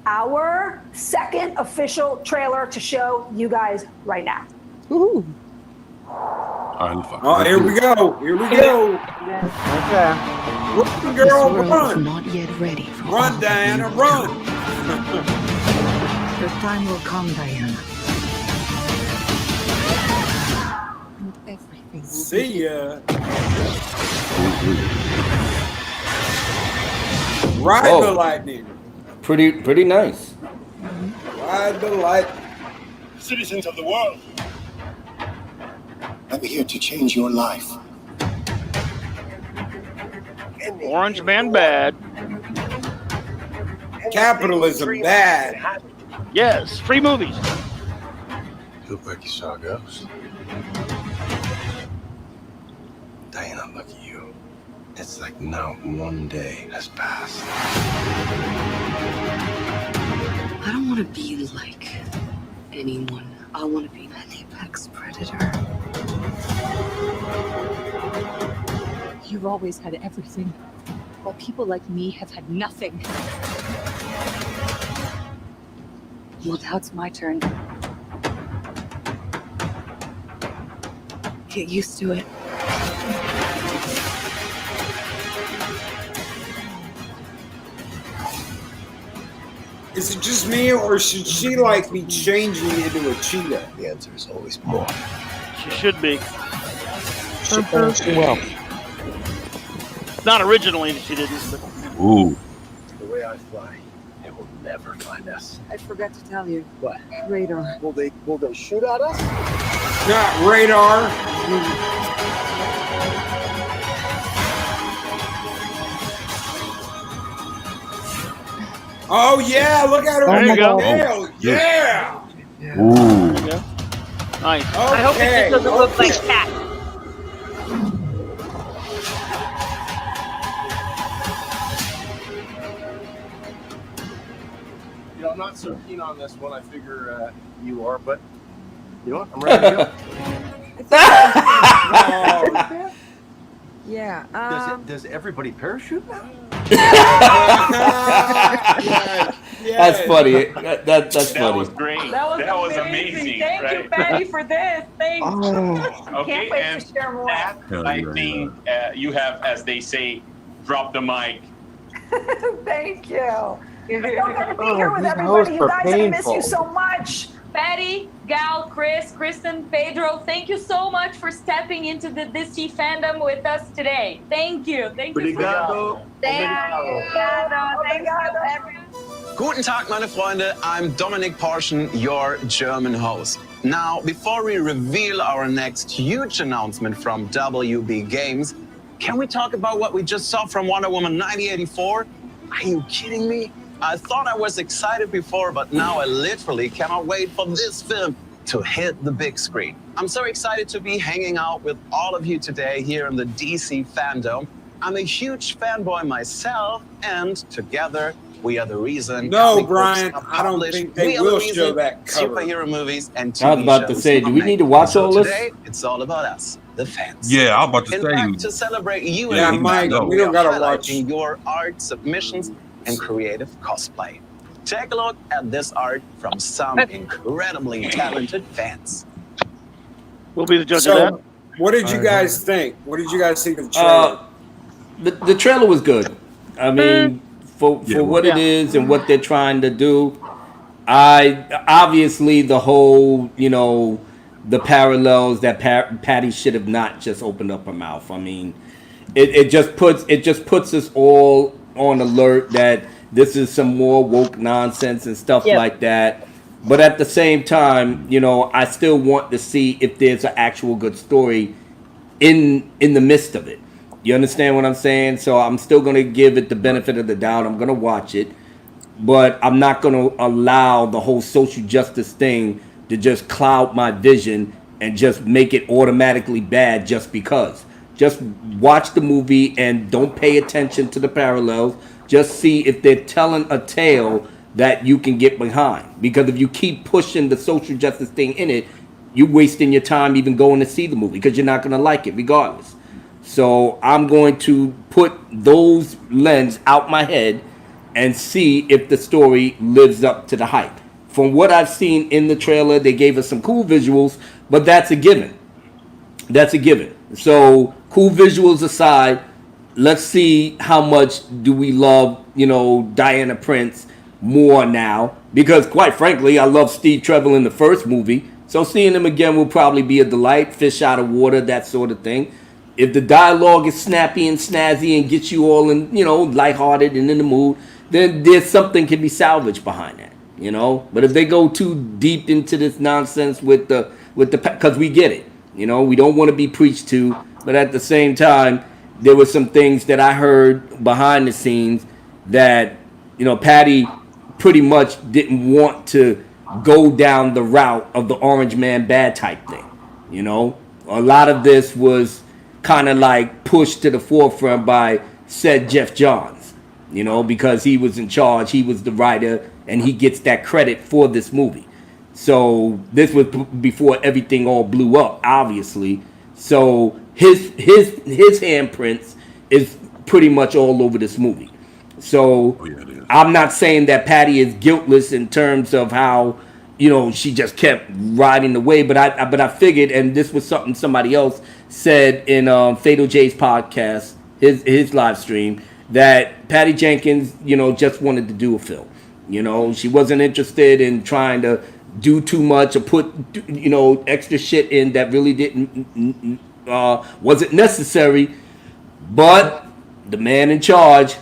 Speaker 12: our second official trailer to show you guys right now.
Speaker 9: Ooh.
Speaker 8: Oh, here we go. Here we go.
Speaker 10: Okay.
Speaker 8: Run, girl, run.
Speaker 21: Not yet ready for
Speaker 8: Run, Diana, run.
Speaker 21: The time will come, Diana. Everything will
Speaker 8: See ya. Ride
Speaker 16: Whoa.
Speaker 8: the lightning.
Speaker 16: Pretty nice.
Speaker 8: Ride the light.
Speaker 22: Citizens of the world, I'm here to change your life.
Speaker 2: Orange Man bad.
Speaker 8: Capitalism bad.
Speaker 2: Yes, free movies.
Speaker 22: Look like you saw a ghost. Diana, look at you. It's like not one day has passed.
Speaker 21: I don't want to be like anyone. I want to be an apex predator.
Speaker 9: You've always had everything, while people like me have had nothing. Well, now it's my turn. Get used to it.
Speaker 8: Is it just me, or should she like be changing into a cheetah?
Speaker 22: The answer is always more.
Speaker 2: She should be.
Speaker 1: Well,
Speaker 2: Not originally, she didn't. But
Speaker 4: Ooh.
Speaker 22: The way I fly, they will never find us.
Speaker 21: I forgot to tell you.
Speaker 22: What?
Speaker 21: Radar.
Speaker 22: Will they shoot at us?
Speaker 8: Not radar. Oh yeah, look at her.
Speaker 2: There you go.
Speaker 8: Nail. Yeah.
Speaker 2: There you go. Nice.
Speaker 12: I hope it just doesn't look like cat.
Speaker 19: You know, I'm not so keen on this one. I figure you are, but you know what? I'm ready to go.
Speaker 21: Yeah.
Speaker 19: Does everybody parachute now?
Speaker 16: That's funny. That's
Speaker 13: That
Speaker 16: funny.
Speaker 13: was great.
Speaker 11: That was
Speaker 13: amazing.
Speaker 11: Thank
Speaker 13: right?
Speaker 11: you, Patty, for this. Thanks.
Speaker 13: Okay,
Speaker 12: Can't wait
Speaker 13: and
Speaker 12: to share more.
Speaker 13: Pat, I think you have, as they say, dropped the mic.
Speaker 12: Thank you. I'm gonna be
Speaker 10: Oh,
Speaker 12: here with
Speaker 10: these
Speaker 12: everybody.
Speaker 10: hosts
Speaker 12: You
Speaker 10: are
Speaker 12: guys, I miss you
Speaker 10: painful.
Speaker 12: so much.
Speaker 11: Patty, Gal, Chris, Kristen, Pedro, thank you so much for stepping into the DC fandom with us today. Thank you. Thank you.
Speaker 15: Obrigado.
Speaker 11: Thank you. Thank you, everyone.
Speaker 6: Guten Tag, meine Freunde. I'm Dominic Porschen, your German host. Now, before we reveal our next huge announcement from WB Games, can we talk about what we just saw from Wonder Woman 1984? Are you kidding me? I thought I was excited before, but now I literally cannot wait for this film to hit the big screen. I'm so excited to be hanging out with all of you today here in the DC Fandom. I'm a huge fanboy myself, and together we are the reason.
Speaker 8: No,
Speaker 6: comic books
Speaker 8: Brian,
Speaker 6: are
Speaker 8: I don't
Speaker 6: published.
Speaker 8: think they
Speaker 6: We are the
Speaker 8: will
Speaker 6: reason
Speaker 8: show that cover.
Speaker 6: superhero movies and TV
Speaker 16: I was about to
Speaker 6: shows
Speaker 16: say,
Speaker 6: are
Speaker 16: do we
Speaker 6: made.
Speaker 16: need to watch
Speaker 6: So
Speaker 16: all this?
Speaker 6: today, it's all about us, the fans.
Speaker 4: Yeah, I was about to
Speaker 6: In
Speaker 4: say.
Speaker 6: fact, to celebrate you
Speaker 4: Yeah,
Speaker 6: and
Speaker 4: Mike,
Speaker 6: fandom,
Speaker 4: we
Speaker 8: don't
Speaker 6: are
Speaker 8: gotta watch.
Speaker 6: highlighting your art submissions and creative cosplay. Take a look at this art from some incredibly talented fans.
Speaker 2: We'll be the judge of that.
Speaker 8: So, what did you guys think? What did you guys think of the trailer?
Speaker 16: The trailer was good. I mean, for what it is and what they're trying to do, I obviously the whole the parallels that Patty should have not just opened up her mouth. I mean, it just puts us all on alert that this is some more woke nonsense and stuff like that. But at the same time, I still want to see if there's an actual good story in the midst of it. You understand what I'm saying? So I'm still going to give it the benefit of the doubt. I'm going to watch it, but I'm not going to allow the whole social justice thing to just cloud my vision and just make it automatically bad just because. Just watch the movie and don't pay attention to the parallels. Just see if they're telling a tale that you can get behind. Because if you keep pushing the social justice thing in it, you're wasting your time even going to see the movie because you're not going to like it regardless. So I'm going to put those lens out my head and see if the story lives up to the hype. From what I've seen in the trailer, they gave us some cool visuals, but that's a given. That's a given. So cool visuals aside, let's see how much do we love, Diana Prince more now. Because quite frankly, I love Steve Trevor in the first movie. So seeing him again will probably be a delight, fish out of water, that sort of thing. If the dialogue is snappy and snazzy and gets you all in, lighthearted and in the mood, then there's something can be salvaged behind that, But if they go too deep into this nonsense with the, because we get it, we don't want to be preached to, but at the same time, there were some things that I heard behind the scenes that, Patty pretty much didn't want to go down the route of the Orange Man bad type thing, A lot of this was kind of like pushed to the forefront by said Jeff Johns, because he was in charge, he was the writer, and he gets that credit for this movie. So this was before everything all blew up, obviously. So his handprints is pretty much all over this movie. So I'm not saying that Patty is guiltless in terms of how she just kept riding the wave, but I figured, and this was something somebody else said in Fatal J's podcast, his live stream, that Patty Jenkins, just wanted to do a film. She wasn't interested in trying to do too much or put, extra shit in that really wasn't necessary. But the man in charge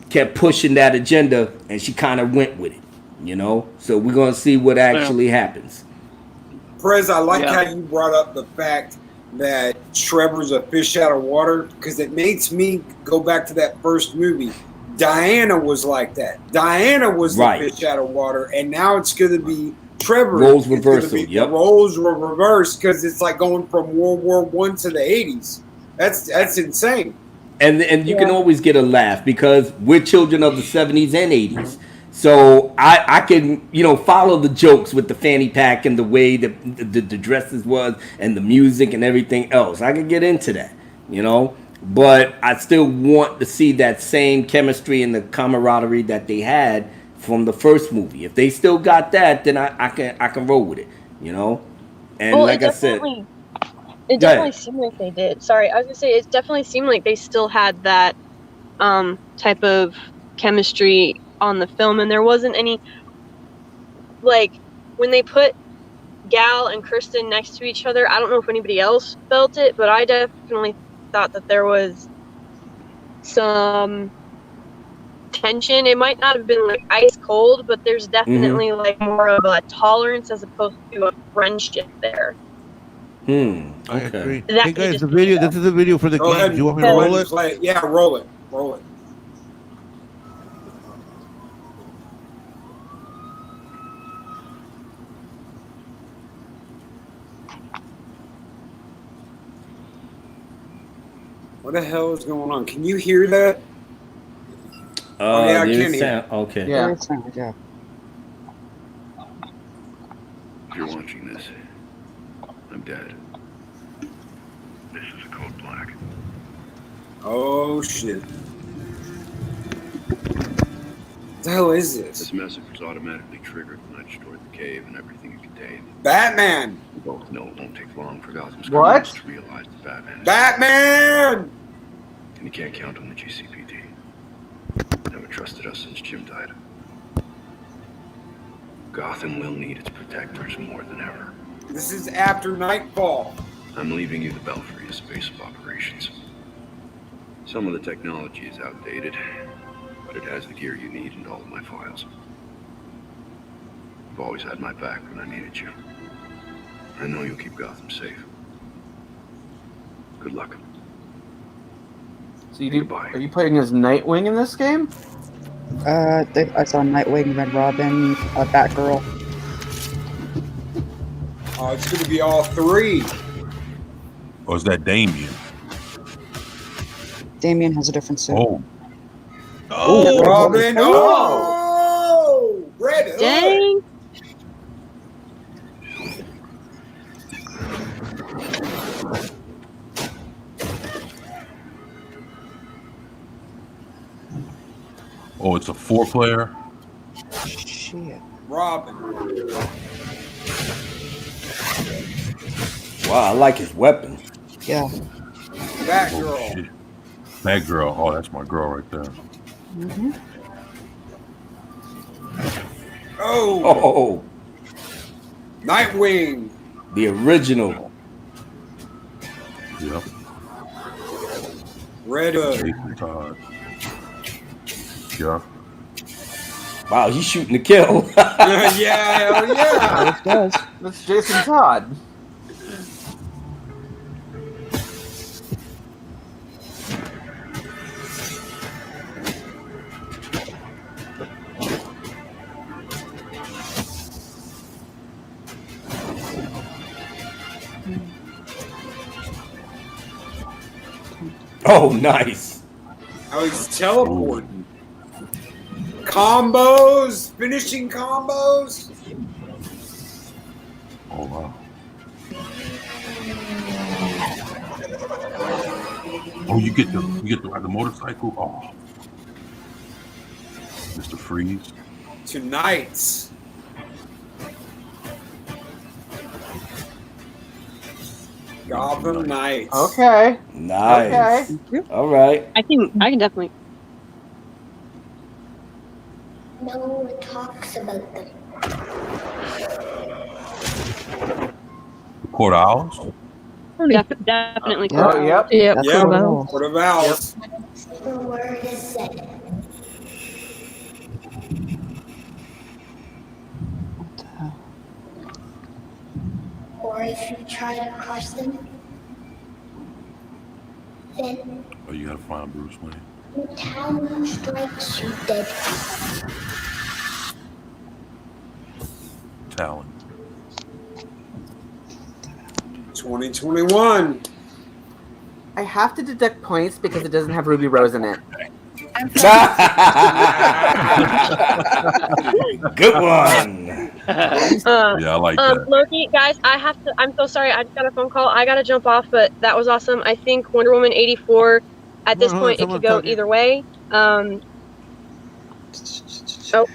Speaker 16: kept pushing that agenda, and she kind of went with it. So we're gonna see what actually happens.
Speaker 8: Prez, I like how you brought up the fact that Trevor's a fish out of water, because it makes me go back to that first movie, Diana was like that. Diana was the
Speaker 16: Right.
Speaker 8: fish out of water, and now it's going to be Trevor.
Speaker 16: Roles
Speaker 8: It's gonna
Speaker 16: reversal,
Speaker 8: be-
Speaker 16: yep.
Speaker 8: The roles were reversed because it's like going from World War I to the 80s. That's insane.
Speaker 16: And you can always get a laugh because we're children of the 70s and 80s. So I can, follow the jokes with the fanny pack and the way the dresses was and the music and everything else. I can get into that, But I still want to see that same chemistry and the camaraderie that they had from the first movie. If they still got that, then I can roll with it, And
Speaker 7: Well,
Speaker 16: like I said,
Speaker 7: it
Speaker 16: Go
Speaker 7: definitely
Speaker 16: ahead.
Speaker 7: seemed like they did. Sorry, I was gonna say it definitely seemed like they still had that type of chemistry on the film, and there wasn't any like when they put Gal and Kristen next to each other. I don't know if anybody else felt it, but I definitely thought that there was some tension. It might not have been like ice cold, but there's definitely like more of a tolerance as opposed to a friendship there.
Speaker 1: I agree.
Speaker 7: That
Speaker 1: Hey
Speaker 7: could
Speaker 1: guys,
Speaker 7: just
Speaker 1: the
Speaker 7: be
Speaker 1: video.
Speaker 7: though.
Speaker 1: This is the video for the
Speaker 8: Go
Speaker 1: game.
Speaker 8: ahead.
Speaker 1: Do you want me to
Speaker 8: Go ahead
Speaker 1: roll
Speaker 8: and
Speaker 1: it?
Speaker 8: play it. Yeah, roll it. Roll it. What the hell is going on? Can you hear that? Oh, yeah, I
Speaker 16: there's
Speaker 8: can hear.
Speaker 16: sound. Okay.
Speaker 10: Yeah.
Speaker 21: Yeah.
Speaker 22: If you're watching this, I'm dead. This is a code black.
Speaker 8: Oh, shit. What the hell is this?
Speaker 22: This message was automatically triggered when I destroyed the cave and everything it contained.
Speaker 8: Batman!
Speaker 22: We both know it won't take long for Gotham's
Speaker 10: What?
Speaker 22: criminals to realize that Batman is
Speaker 8: Batman!
Speaker 22: and you can't count on the GCPD. Never trusted us since Jim died. Gotham will need its protectors more than ever.
Speaker 8: This is after nightfall.
Speaker 22: I'm leaving you the Belfry as base of operations. Some of the technology is outdated, but it has the gear you need and all of my files. You've always had my back when I needed you. I know you'll keep Gotham safe. Good luck.
Speaker 10: So are you playing as Nightwing in this game?
Speaker 21: I saw Nightwing, Red Robin, Batgirl.
Speaker 8: Oh, it's going to be all three.
Speaker 4: Or is that Damien?
Speaker 21: Damien has a different suit.
Speaker 8: Oh, Robin! Oh, Red Hood.
Speaker 7: Dang.
Speaker 4: Oh, it's a 4-player?
Speaker 21: Shit.
Speaker 8: Robin.
Speaker 16: Wow, I like his weapon.
Speaker 21: Yeah.
Speaker 8: Batgirl.
Speaker 4: Oh, shit. That girl. Oh, that's my girl right there.
Speaker 21: Mm-hmm.
Speaker 8: Oh. Nightwing.
Speaker 16: The original.
Speaker 4: Yep.
Speaker 8: Red Hood.
Speaker 4: Jason Todd. Yeah.
Speaker 16: Wow, he's shooting to kill.
Speaker 8: Yeah, hell yeah.
Speaker 21: It does.
Speaker 10: That's Jason Todd.
Speaker 16: Oh, nice.
Speaker 8: Oh, he's teleporting. Combos, finishing combos.
Speaker 4: Oh, wow. Oh, you get to ride the motorcycle? Oh. Mr. Freeze.
Speaker 8: Tonight. Gotham Knights.
Speaker 10: Okay.
Speaker 16: Nice.
Speaker 10: Okay.
Speaker 16: All right.
Speaker 7: I can definitely.
Speaker 14: No one talks about them.
Speaker 4: Court of Owls?
Speaker 7: Definitely.
Speaker 10: Oh, yep.
Speaker 7: Yep.
Speaker 8: Yeah,
Speaker 7: Court of Owls.
Speaker 8: Court of Owls.
Speaker 14: The word is said. Or if you try to cross them, then
Speaker 4: Oh, you gotta find Bruce Wayne.
Speaker 14: The town strikes you dead.
Speaker 4: Talon.
Speaker 8: 2021.
Speaker 10: I have to deduct points because it doesn't have Ruby Rose in it.
Speaker 16: Good one.
Speaker 4: Yeah, I like that.
Speaker 7: Loki, guys, I'm so sorry. I just got a phone call. I got to jump off, but that was awesome. I think Wonder Woman 84, at this point, it could go either way. Oh,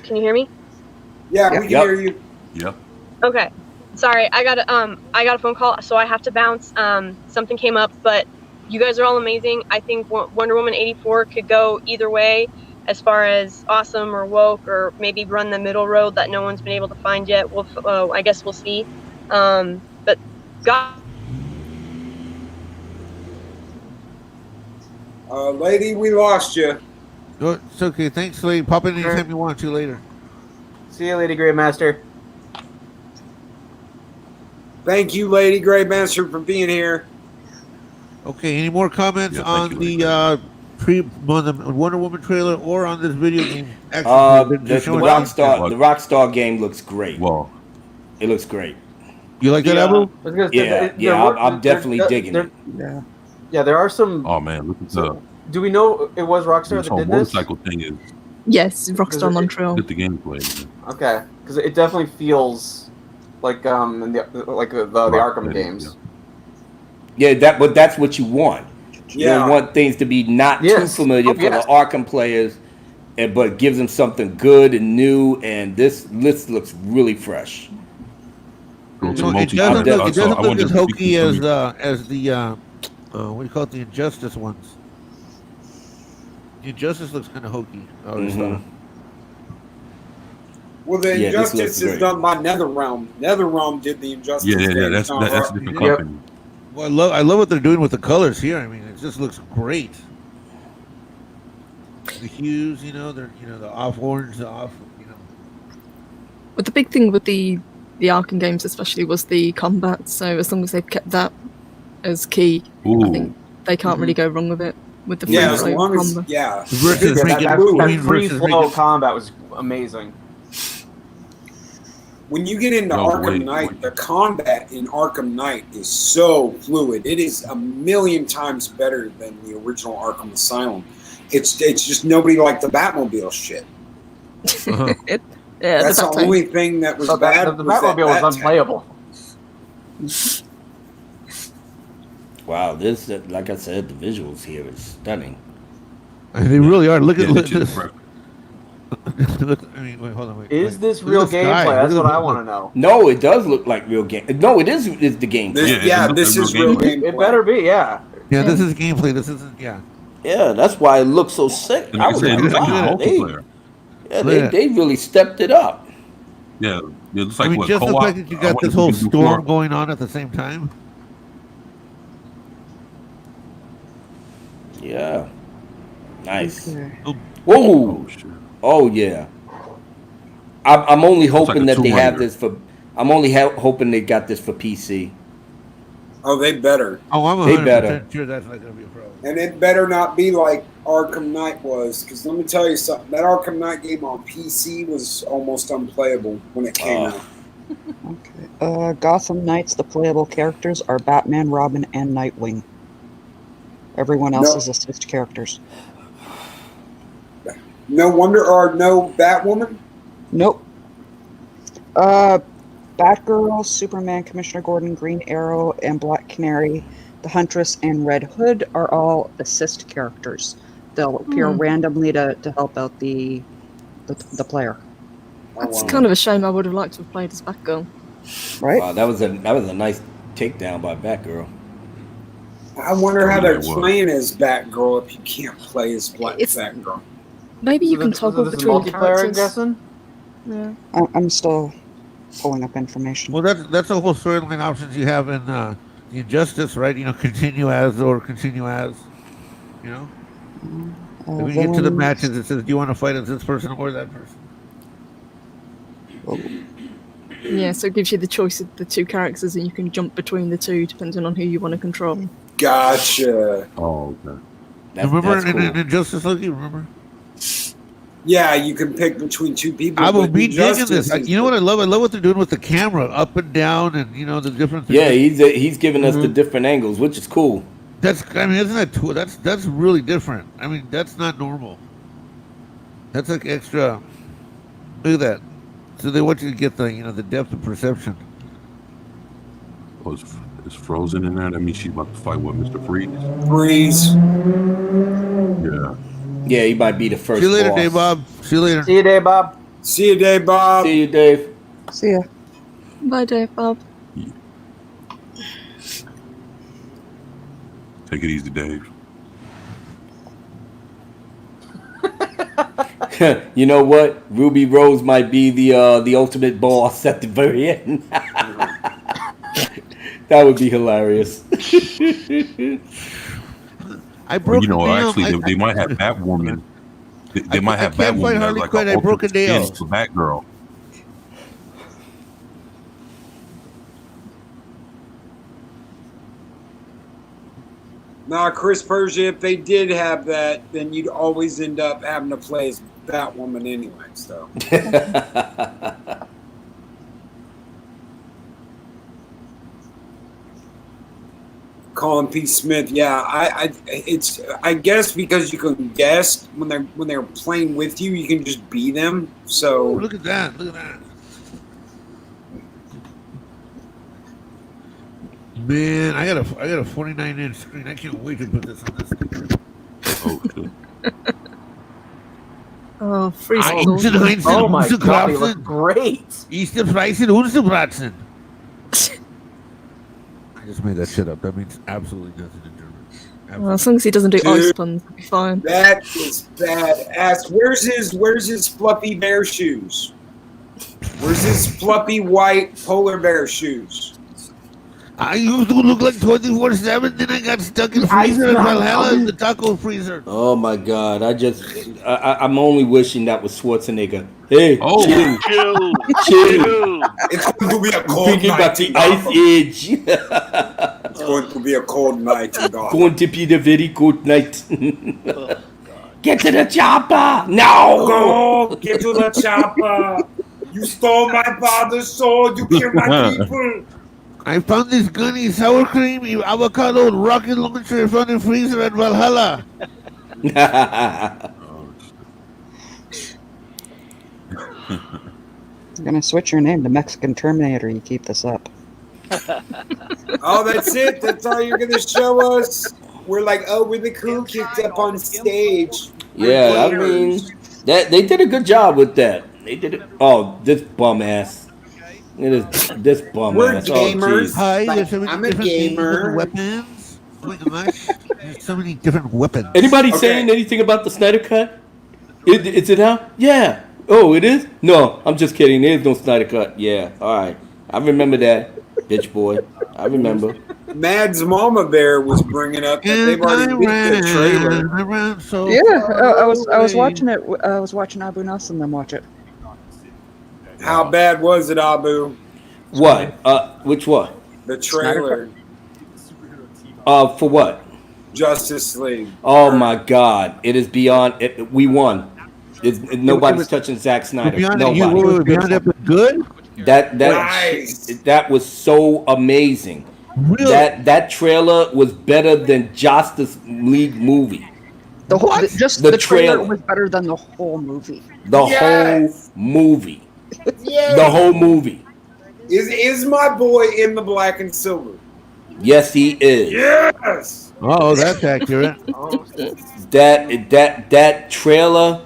Speaker 7: can you hear me?
Speaker 8: Yeah, we can hear you.
Speaker 4: Yep.
Speaker 7: Okay. Sorry, I got a phone call, so I have to bounce. Something came up, but you guys are all amazing. I think Wonder Woman 84 could go either way as far as awesome or woke, or maybe run the middle road that no one's been able to find yet. I guess we'll see. But God.
Speaker 8: Lady, we lost you.
Speaker 1: Oh, it's okay. Thanks, Lady. Pop in anytime you want to later.
Speaker 10: See you, Lady Greymaster.
Speaker 8: Thank you, Lady Greymaster, for being here.
Speaker 1: Okay, any more comments on the Wonder Woman trailer or on this video game?
Speaker 16: The Rockstar game looks great.
Speaker 4: Well,
Speaker 16: it looks great.
Speaker 1: You like that, Abu?
Speaker 16: I'm definitely digging it.
Speaker 10: Yeah, there are some.
Speaker 4: Oh man, look at the.
Speaker 10: Do we know it was Rockstar
Speaker 4: This
Speaker 10: that
Speaker 4: whole
Speaker 10: did this?
Speaker 4: motorcycle thing is.
Speaker 9: Yes, Rockstar Montreal.
Speaker 4: Get the gameplay.
Speaker 10: Okay, because it definitely feels like the Arkham games.
Speaker 16: Yeah, but that's what you want. You
Speaker 10: Yeah.
Speaker 16: don't want things to be not too familiar for the Arkham players, but gives them something good and new. And this list looks really fresh.
Speaker 1: It doesn't look as hokey as the what do you call it, the Injustice ones. The Injustice looks kind of hokey.
Speaker 8: Well, the
Speaker 16: Yeah, this looks
Speaker 8: Injustice is
Speaker 16: great.
Speaker 8: done by NetherRealm. NetherRealm did the Injustice.
Speaker 4: Yeah, that's
Speaker 8: games.
Speaker 4: a different company.
Speaker 1: Well, I love what they're doing with the colors here. I mean, it just looks great. The hues, they're the off orange, the off,
Speaker 9: But the big thing with the Arkham games, especially, was the combat. So as long as they've kept that as key, I think they can't really go wrong with it. With the
Speaker 8: Yeah, as
Speaker 9: free
Speaker 8: long as
Speaker 9: combat.
Speaker 10: that free flow combat was amazing.
Speaker 8: When you get into Arkham Knight, the combat in Arkham Knight is so fluid. It is a million times better than the original Arkham Asylum. It's just nobody liked the Batmobile shit. That's the only thing that was bad.
Speaker 10: The Batmobile was unplayable.
Speaker 16: Wow, this, like I said, the visuals here is stunning.
Speaker 1: They really are. Look at this. I mean, wait, hold on. Wait,
Speaker 10: Is this real gameplay? That's what I want to know.
Speaker 16: No, it does look like real game. No, it is the gameplay.
Speaker 8: This is real gameplay.
Speaker 10: It better be, yeah.
Speaker 1: Yeah, this is gameplay. This isn't, yeah.
Speaker 16: Yeah, that's why it looks so sick. I was like, wow, they really stepped it up.
Speaker 4: Yeah, it looks
Speaker 1: I
Speaker 4: like
Speaker 1: mean,
Speaker 4: what
Speaker 1: just the
Speaker 4: co-op.
Speaker 1: fact that you got this whole storm going on at the same time.
Speaker 16: Yeah. Nice. Whoa. Oh yeah. I'm only hoping
Speaker 8: like a
Speaker 16: that they have
Speaker 8: two-hander.
Speaker 16: this for. I'm only hoping they got this for PC.
Speaker 8: Oh, they better.
Speaker 1: Oh, I'm
Speaker 16: They
Speaker 1: 100%
Speaker 16: better.
Speaker 1: sure that's not going to be a problem.
Speaker 8: And it better not be like Arkham Knight was, because let me tell you something. That Arkham Knight game on PC was almost unplayable when it came out.
Speaker 17: Gotham Knights, the playable characters are Batman, Robin, and Nightwing. Everyone else is assist characters.
Speaker 8: No Wonder or no Batwoman?
Speaker 17: Nope. Batgirl, Superman, Commissioner Gordon, Green Arrow, and Black Canary, the Huntress, and Red Hood are all assist characters. They'll appear randomly to help out the player.
Speaker 9: That's kind of a shame. I would have liked to have played as Batgirl.
Speaker 17: Right?
Speaker 16: Wow, that was a nice takedown by Batgirl.
Speaker 8: I wonder how
Speaker 16: Yeah,
Speaker 8: they're
Speaker 16: it was.
Speaker 8: playing as Batgirl if you can't play as Batgirl.
Speaker 9: Maybe you can toggle
Speaker 10: this is
Speaker 9: between
Speaker 10: multiplayer, I'm
Speaker 9: characters.
Speaker 10: guessing?
Speaker 9: Yeah.
Speaker 17: I'm still pulling up information.
Speaker 1: Well, that's the whole storyline options you have in the Injustice, right? Continue as or continue as, When you get to the matches, it says, do you want to fight as this person or that person?
Speaker 9: Yeah, so it gives you the choice of the two characters, and you can jump between the two depending on who you want to control.
Speaker 8: Gotcha.
Speaker 4: Oh, okay.
Speaker 1: Remember
Speaker 16: that's cool.
Speaker 1: in Justice League? Remember?
Speaker 8: Yeah, you can pick between two people.
Speaker 1: I will
Speaker 8: but
Speaker 1: be digging
Speaker 8: Injustice
Speaker 1: this.
Speaker 8: is-
Speaker 1: You know what I love? I love what they're doing with the camera, up and down, and the different.
Speaker 16: Yeah, he's giving us the different angles, which is cool.
Speaker 1: Isn't that cool? That's really different. I mean, that's not normal. That's like extra. Look at that. So they want you to get the depth of perception.
Speaker 4: Oh, it's Frozen in there. That means she's about to fight with Mr. Freeze.
Speaker 8: Freeze.
Speaker 4: Yeah.
Speaker 16: Yeah, he might be the first.
Speaker 1: See you later,
Speaker 16: boss.
Speaker 1: Dave Bob. See you later.
Speaker 10: See you, Dave Bob.
Speaker 8: See you, Dave Bob.
Speaker 16: See you, Dave.
Speaker 17: See ya.
Speaker 9: Bye, Dave Bob.
Speaker 4: Take it easy, Dave.
Speaker 16: You know what? Ruby Rose might be the ultimate boss at the very end. That would be hilarious.
Speaker 1: I broke.
Speaker 4: Actually, they might have Batwoman. They might have Batwoman as like
Speaker 1: Quinn. I broke a nail.
Speaker 4: for Batgirl.
Speaker 8: Nah, Chris Persia, if they did have that, then you'd always end up having to play as Batwoman anyway, so. Colin P. Smith, yeah, I guess because you can guess when they're playing with you, you can just be them. So
Speaker 1: look at that! Look at that! Man, I got a 49-inch screen. I can't wait to put this on this thing.
Speaker 4: Oh shit!
Speaker 9: Oh, freeze!
Speaker 10: Oh my God, they look great.
Speaker 1: Easter Freisen, Unsebratzen. I just made that shit up. That means absolutely nothing in German.
Speaker 9: Well, as long as he doesn't do ice puns, it'll be fine.
Speaker 8: that is badass. Where's his fluffy bear shoes? Where's his fluffy white polar bear shoes?
Speaker 1: I used to look like 24/7, then I got stuck in freezer in Valhalla in the taco freezer.
Speaker 16: Oh my God! I'm only wishing that was Schwarzenegger. Hey, chill.
Speaker 8: It's going to be a cold
Speaker 16: Thinking
Speaker 8: night.
Speaker 16: about the ice age.
Speaker 8: It's going to be a cold night in Gotham.
Speaker 16: Going to be the very good night. Get to the chopper! No!
Speaker 8: Go! Get to the chopper! You stole my father's sword! You killed my people!
Speaker 1: I found this gunny sour cream, avocado, rocket launcher from the freezer at Valhalla.
Speaker 17: I'm gonna switch your name to Mexican Terminator. You keep this up.
Speaker 8: Oh, that's it? That's all you're going to show us? We're like, oh, we're the cool kids up on stage.
Speaker 16: Yeah, I mean, they did a good job with that. They did it. Oh, this bum ass. It is this bum
Speaker 8: We're
Speaker 16: ass.
Speaker 8: gamers.
Speaker 16: Oh,
Speaker 1: Hi, there's so many
Speaker 8: I'm a
Speaker 1: different
Speaker 8: gamer.
Speaker 1: weapons. Oh my gosh, there's so many different weapons.
Speaker 16: Anybody saying anything about the Snyder Cut? Is it out? Yeah. Oh, it is? No, I'm just kidding. There's no Snyder Cut. Yeah, all right. I remember that, bitch boy. I remember.
Speaker 8: Mad's Mama Bear was bringing up that they've already leaked the trailer.
Speaker 17: I was watching it. I was watching Abu Nassim then watch it.
Speaker 8: How bad was it, Abu?
Speaker 16: What? Which one?
Speaker 8: The trailer.
Speaker 16: For what?
Speaker 8: Justice League.
Speaker 16: Oh my God! It is beyond. We won. Nobody's touching Zack Snyder. Nobody.
Speaker 1: Beyond it was good.
Speaker 16: That was so amazing.
Speaker 1: Really?
Speaker 16: That trailer was better than Justice League movie.
Speaker 17: The trailer was better than the whole movie.
Speaker 16: Whole movie.
Speaker 8: Yes.
Speaker 16: The whole movie.
Speaker 8: Is my boy in the black and silver?
Speaker 16: Yes, he is.
Speaker 8: Yes.
Speaker 1: Oh, that's accurate.
Speaker 16: That trailer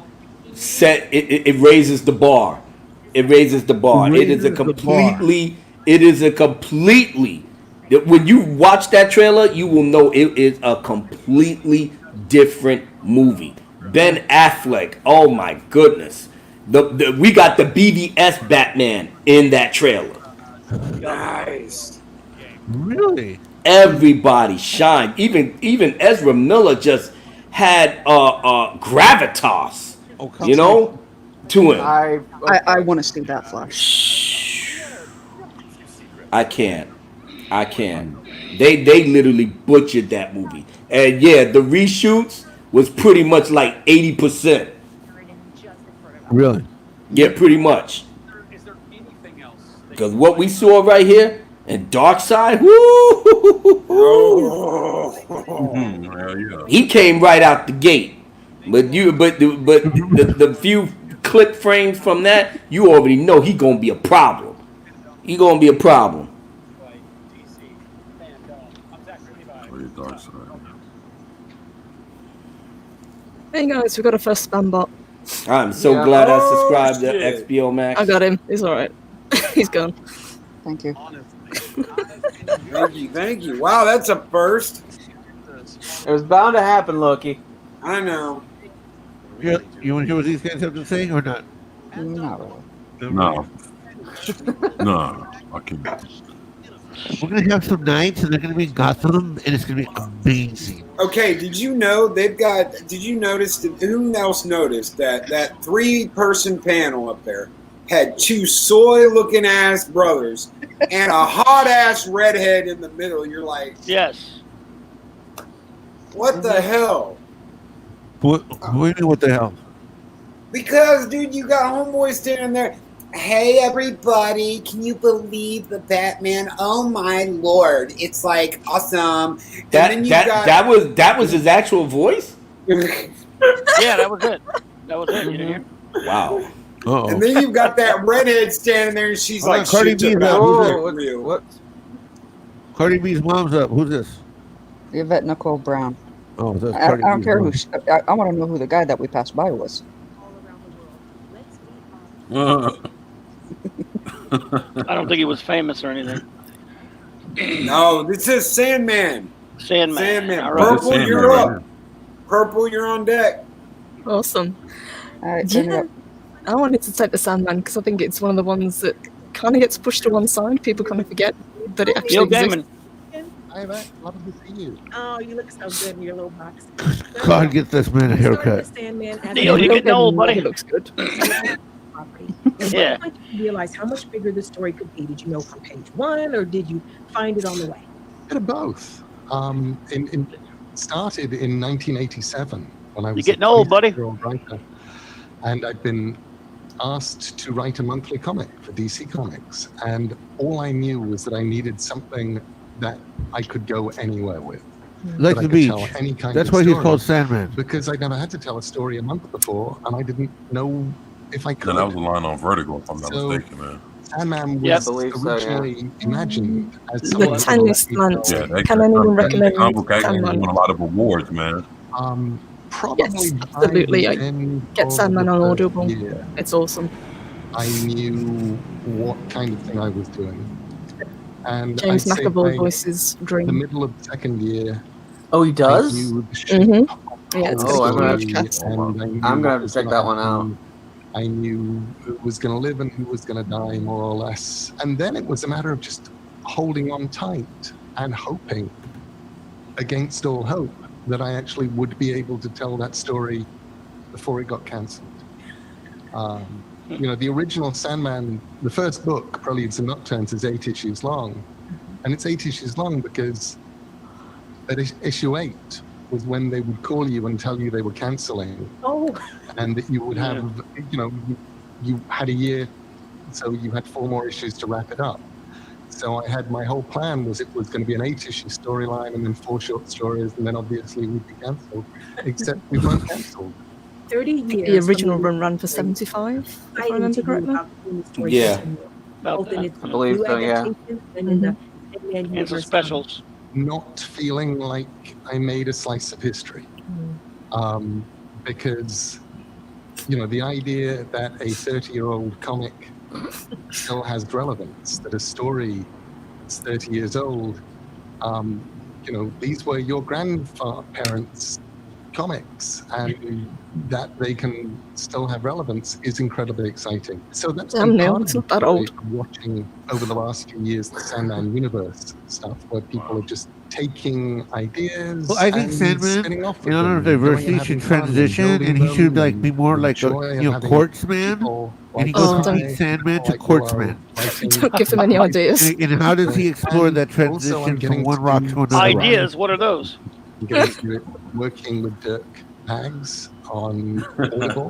Speaker 16: set it raises the bar. It raises the bar. It is a completely. When you watch that trailer, you will know it is a completely different movie. Ben Affleck. Oh my goodness. We got the BVS Batman in that trailer.
Speaker 8: Nice.
Speaker 1: Really?
Speaker 16: Everybody shined. Even Ezra Miller just had gravitas. To him.
Speaker 17: I want to see that Flash.
Speaker 16: I can't. They literally butchered that movie. And yeah, the reshoots was pretty much like 80%.
Speaker 1: Really?
Speaker 16: Yeah, pretty much. Because what we saw right here in Dark Side, he came right out the gate. But the few clip frames from that, you already know he gonna be a problem. He gonna be a problem.
Speaker 9: Hey guys, we got a first spam bot.
Speaker 16: I'm so glad I subscribed to XBO Max.
Speaker 9: I got him. He's alright. He's gone.
Speaker 17: Thank you.
Speaker 8: Thank you. Wow, that's a first.
Speaker 10: It was bound to happen, Loki.
Speaker 8: I know.
Speaker 1: You want to hear what these guys have to say or not?
Speaker 17: No.
Speaker 4: No. No, I can't.
Speaker 1: We're gonna have some nights, and they're gonna be in Gotham, and it's gonna be amazing.
Speaker 8: Okay, did you know they've got? Did you notice? Who else noticed that 3-person panel up there had 2 soy-looking ass brothers and a hot ass redhead in the middle? You're like,
Speaker 2: yes.
Speaker 8: What the hell?
Speaker 1: What do you mean? What the hell?
Speaker 8: Because, dude, you got homeboy standing there. Hey, everybody, can you believe the Batman? Oh, my Lord. It's, like, awesome.
Speaker 16: That was his actual voice?
Speaker 2: Yeah, that was it. That was it. You didn't hear?
Speaker 16: Wow.
Speaker 1: Uh-oh.
Speaker 8: And then you've got that redhead standing there, and she's like,
Speaker 1: Cardi
Speaker 8: shit,
Speaker 1: B's up.
Speaker 8: Batman,
Speaker 1: Who's
Speaker 8: real.
Speaker 10: What?
Speaker 1: Cardi B's mom's up. Who's this?
Speaker 17: Yvette Nicole Brown.
Speaker 1: Oh, that's
Speaker 17: I
Speaker 1: Cardi
Speaker 17: don't
Speaker 1: B's
Speaker 17: care
Speaker 1: mom.
Speaker 17: who. I want to know who the guy that we passed by was.
Speaker 2: I don't think he was famous or anything.
Speaker 8: No, this is Sandman.
Speaker 2: Sandman. All right.
Speaker 8: Purple, you're up. Purple, you're on deck.
Speaker 9: Awesome.
Speaker 17: All right,
Speaker 9: Yeah, I wanted to take the Sandman because I think it's one of the ones that kind of gets pushed to one side. People kind of forget that it actually exists.
Speaker 5: Hi, Matt. Lovely to see you. Oh, you look so good in your little box.
Speaker 1: God, get this man a haircut.
Speaker 2: Neil, you're getting old, buddy.
Speaker 9: He looks good.
Speaker 2: Yeah.
Speaker 5: When did you realize how much bigger the story could be? Did you know from page 1, or did you find it on the way?
Speaker 18: Bit of both. Started in 1987 when I was
Speaker 2: You're getting old, buddy.
Speaker 18: writer, and I'd been asked to write a monthly comic for DC Comics, and all I knew was that I needed something that I could go anywhere with.
Speaker 1: Like
Speaker 18: that I
Speaker 1: the
Speaker 18: could
Speaker 1: beach.
Speaker 18: tell any kind
Speaker 1: That's
Speaker 18: of
Speaker 1: why he's
Speaker 18: story,
Speaker 1: called Sandman.
Speaker 18: because I'd never had to tell a story a month before, and I didn't know if I could.
Speaker 4: Yeah, that was a line on Vertigo, if I'm not mistaken, man.
Speaker 18: Sandman
Speaker 2: Yeah, I
Speaker 18: was
Speaker 10: believe so,
Speaker 18: originally imagined as
Speaker 9: The
Speaker 18: someone
Speaker 9: tiniest slant.
Speaker 4: Yeah, that
Speaker 9: Can anyone recommend
Speaker 4: comic actually
Speaker 9: Sandman?
Speaker 4: won a lot of awards, man.
Speaker 18: Probably
Speaker 9: Yes,
Speaker 18: by
Speaker 9: absolutely.
Speaker 18: the end
Speaker 9: Get
Speaker 18: of
Speaker 9: Sandman
Speaker 18: the
Speaker 9: on
Speaker 18: third
Speaker 9: Audible.
Speaker 18: year,
Speaker 9: It's awesome.
Speaker 18: I knew what kind of thing I was doing. And
Speaker 9: James
Speaker 18: I'd say
Speaker 9: McAvoy
Speaker 18: by
Speaker 9: voices
Speaker 18: the
Speaker 9: Dream.
Speaker 18: middle of the second year,
Speaker 10: Oh, he
Speaker 18: I
Speaker 10: does?
Speaker 18: knew the shape of
Speaker 9: Yeah, it's
Speaker 18: the
Speaker 10: Oh, I'm gonna have
Speaker 18: story,
Speaker 10: to-
Speaker 18: and I knew
Speaker 10: I'm gonna
Speaker 18: what
Speaker 10: have to
Speaker 18: was
Speaker 10: check
Speaker 18: gonna
Speaker 10: that one
Speaker 18: happen. I knew who was going to live and who was going to die, more or less. And then it was a matter of just holding on tight and hoping, against all hope, that I actually would be able to tell that story before it got cancelled. The original Sandman, the first book, Preludes and Nocturnes, is 8 issues long. And it's 8 issues long because at issue 8 was when they would call you and tell you they were cancelling.
Speaker 5: Oh.
Speaker 18: And that you would have, you had a year, so you had 4 more issues to wrap it up. So I had, my whole plan was it was going to be an 8-issue storyline and then 4 short stories, and then obviously we'd be cancelled, except we weren't cancelled.
Speaker 5: 30 years.
Speaker 9: The original run ran for 75, if I remember correctly.
Speaker 16: Yeah.
Speaker 5: Both in its
Speaker 10: I believe
Speaker 5: new
Speaker 10: so, yeah.
Speaker 5: adaptations and in the Batman
Speaker 2: And some
Speaker 5: universe.
Speaker 2: specials.
Speaker 18: Not feeling like I made a slice of history. Because, the idea that a 30-year-old comic still has relevance, that a story that's 30 years old, these were your grandparents' comics, and that they can still have relevance is incredibly exciting. So that's
Speaker 9: Damn,
Speaker 18: been
Speaker 9: Neil,
Speaker 18: part
Speaker 9: it's
Speaker 18: of
Speaker 9: not that
Speaker 18: the
Speaker 9: old.
Speaker 18: joy of watching over the last few years the Sandman universe stuff, where people are just taking ideas.
Speaker 1: Well, I think
Speaker 18: and
Speaker 1: Sandman,
Speaker 18: spinning off
Speaker 1: in
Speaker 18: with
Speaker 1: honor
Speaker 18: them
Speaker 1: of
Speaker 18: and going
Speaker 1: diversity,
Speaker 18: and
Speaker 1: should
Speaker 18: having fun and
Speaker 1: transition, and he
Speaker 18: building
Speaker 1: should
Speaker 18: them
Speaker 1: be more
Speaker 18: and
Speaker 1: like
Speaker 18: the joy of
Speaker 1: a
Speaker 18: having
Speaker 1: quartzman,
Speaker 18: people
Speaker 1: and he
Speaker 18: like
Speaker 1: goes from
Speaker 18: I,
Speaker 1: being Sandman to
Speaker 18: like you are
Speaker 1: quartzman.
Speaker 18: writing-
Speaker 9: Don't give them any ideas.
Speaker 1: And how does he explore that
Speaker 18: also I'm
Speaker 1: transition
Speaker 18: getting
Speaker 1: from one
Speaker 18: to
Speaker 1: rock to another?
Speaker 2: Ideas? What are those?
Speaker 18: I'm getting to it, working with Dirk tags on Audible.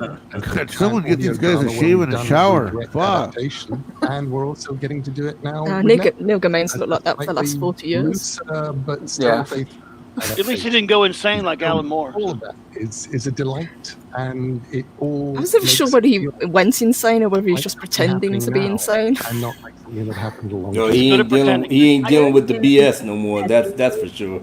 Speaker 1: God, someone get these guys a shave and a shower. Fuck.
Speaker 18: And we're also getting to do it now.
Speaker 9: Neil Gaiman's looked like that for the last 40 years.
Speaker 18: But still faithful.
Speaker 2: At least he didn't go insane like Alan Moore.
Speaker 18: All of that is a delight, and it all.
Speaker 9: I was never sure whether he went insane or whether he's just pretending to be insane.
Speaker 18: And not like something that happened a long
Speaker 16: No,
Speaker 18: time.
Speaker 16: he ain't dealing with the BS no more. That's for sure.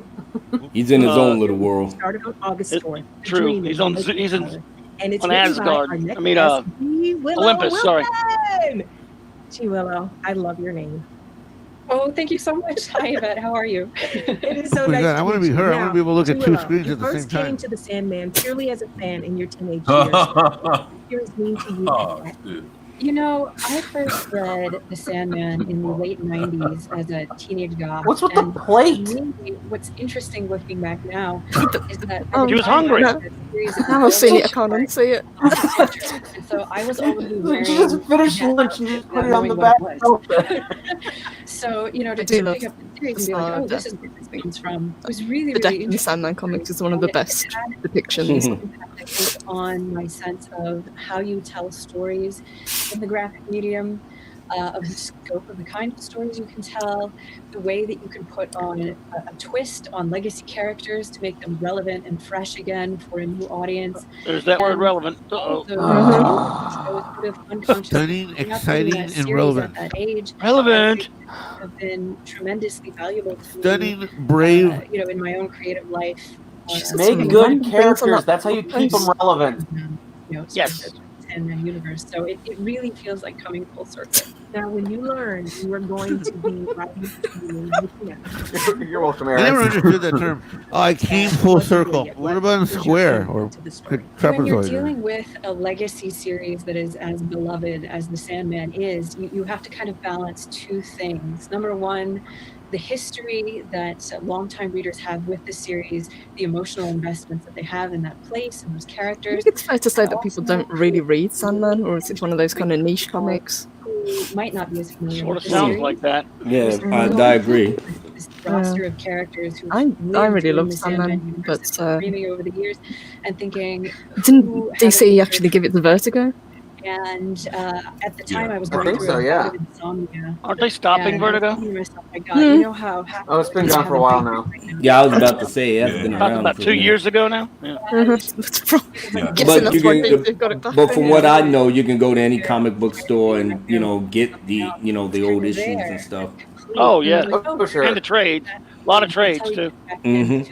Speaker 16: He's in his own little world.
Speaker 5: Started on August 4th.
Speaker 2: True. He's on
Speaker 5: And it's
Speaker 2: on
Speaker 5: written by
Speaker 2: Asgard.
Speaker 5: our next
Speaker 2: I mean,
Speaker 5: guest, G. Willow
Speaker 2: Olympus. Sorry.
Speaker 5: Wilson. G. Willow, I love your name.
Speaker 3: Oh, thank you so much. Hi, Yvette. How are you?
Speaker 5: It is so
Speaker 1: Oh my
Speaker 5: nice
Speaker 1: God,
Speaker 5: to
Speaker 1: I want to
Speaker 5: meet
Speaker 1: be
Speaker 5: you.
Speaker 1: her. I want to be able to look
Speaker 5: G.
Speaker 1: at two
Speaker 5: Willow,
Speaker 1: screens
Speaker 5: you
Speaker 1: at the same
Speaker 5: first came
Speaker 1: time.
Speaker 5: to the Sandman purely as a fan in your teenage years. What years mean to you?
Speaker 4: Oh,
Speaker 3: You know, I first read The Sandman in the late 90s as a teenage goth.
Speaker 10: What's with the
Speaker 3: and
Speaker 10: plate?
Speaker 3: to me, what's interesting looking back now is that
Speaker 9: Oh,
Speaker 2: She was hungry.
Speaker 9: Now I've seen it, I can't unsee it.
Speaker 3: And so I was already wearing.
Speaker 10: She just finished lunch and just put it on the back.
Speaker 3: So, you know, to
Speaker 9: do love
Speaker 3: pick up the series and be like, oh, this is where this comes from. It was really,
Speaker 9: The
Speaker 3: really
Speaker 9: Death in the
Speaker 3: interesting.
Speaker 9: Sandman comics is one of the best
Speaker 3: It had
Speaker 9: depictions.
Speaker 3: impact, I think, on my sense of how you tell stories in the graphic medium, of the scope of the kind of stories you can tell, the way that you can put on a twist on legacy characters to make them relevant and fresh again for a new audience.
Speaker 2: There's that word relevant. Uh-oh.
Speaker 1: Stunning, exciting, and relevant.
Speaker 3: At that age,
Speaker 2: Relevant.
Speaker 3: have been tremendously valuable to me.
Speaker 1: Stunning, brave.
Speaker 3: You know, in my own creative life.
Speaker 10: Make good characters. That's how you keep them relevant.
Speaker 3: You know,
Speaker 2: Yes.
Speaker 3: Sandman universe. So it really feels like coming full circle.
Speaker 5: Now, when you learn you are going to be writing,
Speaker 10: You're welcome,
Speaker 1: I
Speaker 10: Aaron.
Speaker 1: never understood that term. Oh, I came full circle. What about in square or
Speaker 3: When you're
Speaker 1: trapezoid?
Speaker 3: dealing with a legacy series that is as beloved as The Sandman is, you have to kind of balance two things. Number one, the history that longtime readers have with the series, the emotional investments that they have in that place and those
Speaker 9: I
Speaker 3: characters.
Speaker 9: think it's fair to say that people don't really read Sandman, or is it one of those kind of niche comics?
Speaker 3: Who might not be as familiar
Speaker 2: Sort
Speaker 3: with
Speaker 2: of
Speaker 3: the
Speaker 2: sounds
Speaker 3: series.
Speaker 2: like that.
Speaker 16: Yeah, I agree.
Speaker 3: This roster of characters who
Speaker 9: I really love
Speaker 3: the Sandman
Speaker 9: Sandman,
Speaker 3: universe
Speaker 9: but
Speaker 3: and dreaming over the years and thinking,
Speaker 9: didn't
Speaker 3: who
Speaker 9: DC actually give it the Vertigo?
Speaker 3: and at the time I was
Speaker 10: I
Speaker 3: going
Speaker 10: think
Speaker 3: through
Speaker 10: so,
Speaker 3: a
Speaker 10: yeah.
Speaker 3: bit of insomnia.
Speaker 2: Aren't they stopping
Speaker 3: And I was
Speaker 2: Vertigo?
Speaker 3: thinking to myself, my God, you know how
Speaker 10: Oh, it's been gone for a while now.
Speaker 16: Yeah, I was about to say it has been
Speaker 2: About,
Speaker 16: around
Speaker 2: about
Speaker 16: for a
Speaker 2: 2
Speaker 16: minute.
Speaker 2: years ago now. Yeah.
Speaker 9: Guessing
Speaker 16: But
Speaker 9: that's
Speaker 16: you
Speaker 9: why DC
Speaker 16: can,
Speaker 9: got it back
Speaker 16: but
Speaker 9: then.
Speaker 16: from what I know, you can go to any comic book store and get the the old issues and stuff.
Speaker 2: Oh yeah.
Speaker 10: Oh, sure.
Speaker 2: And the trades. A lot of trades too.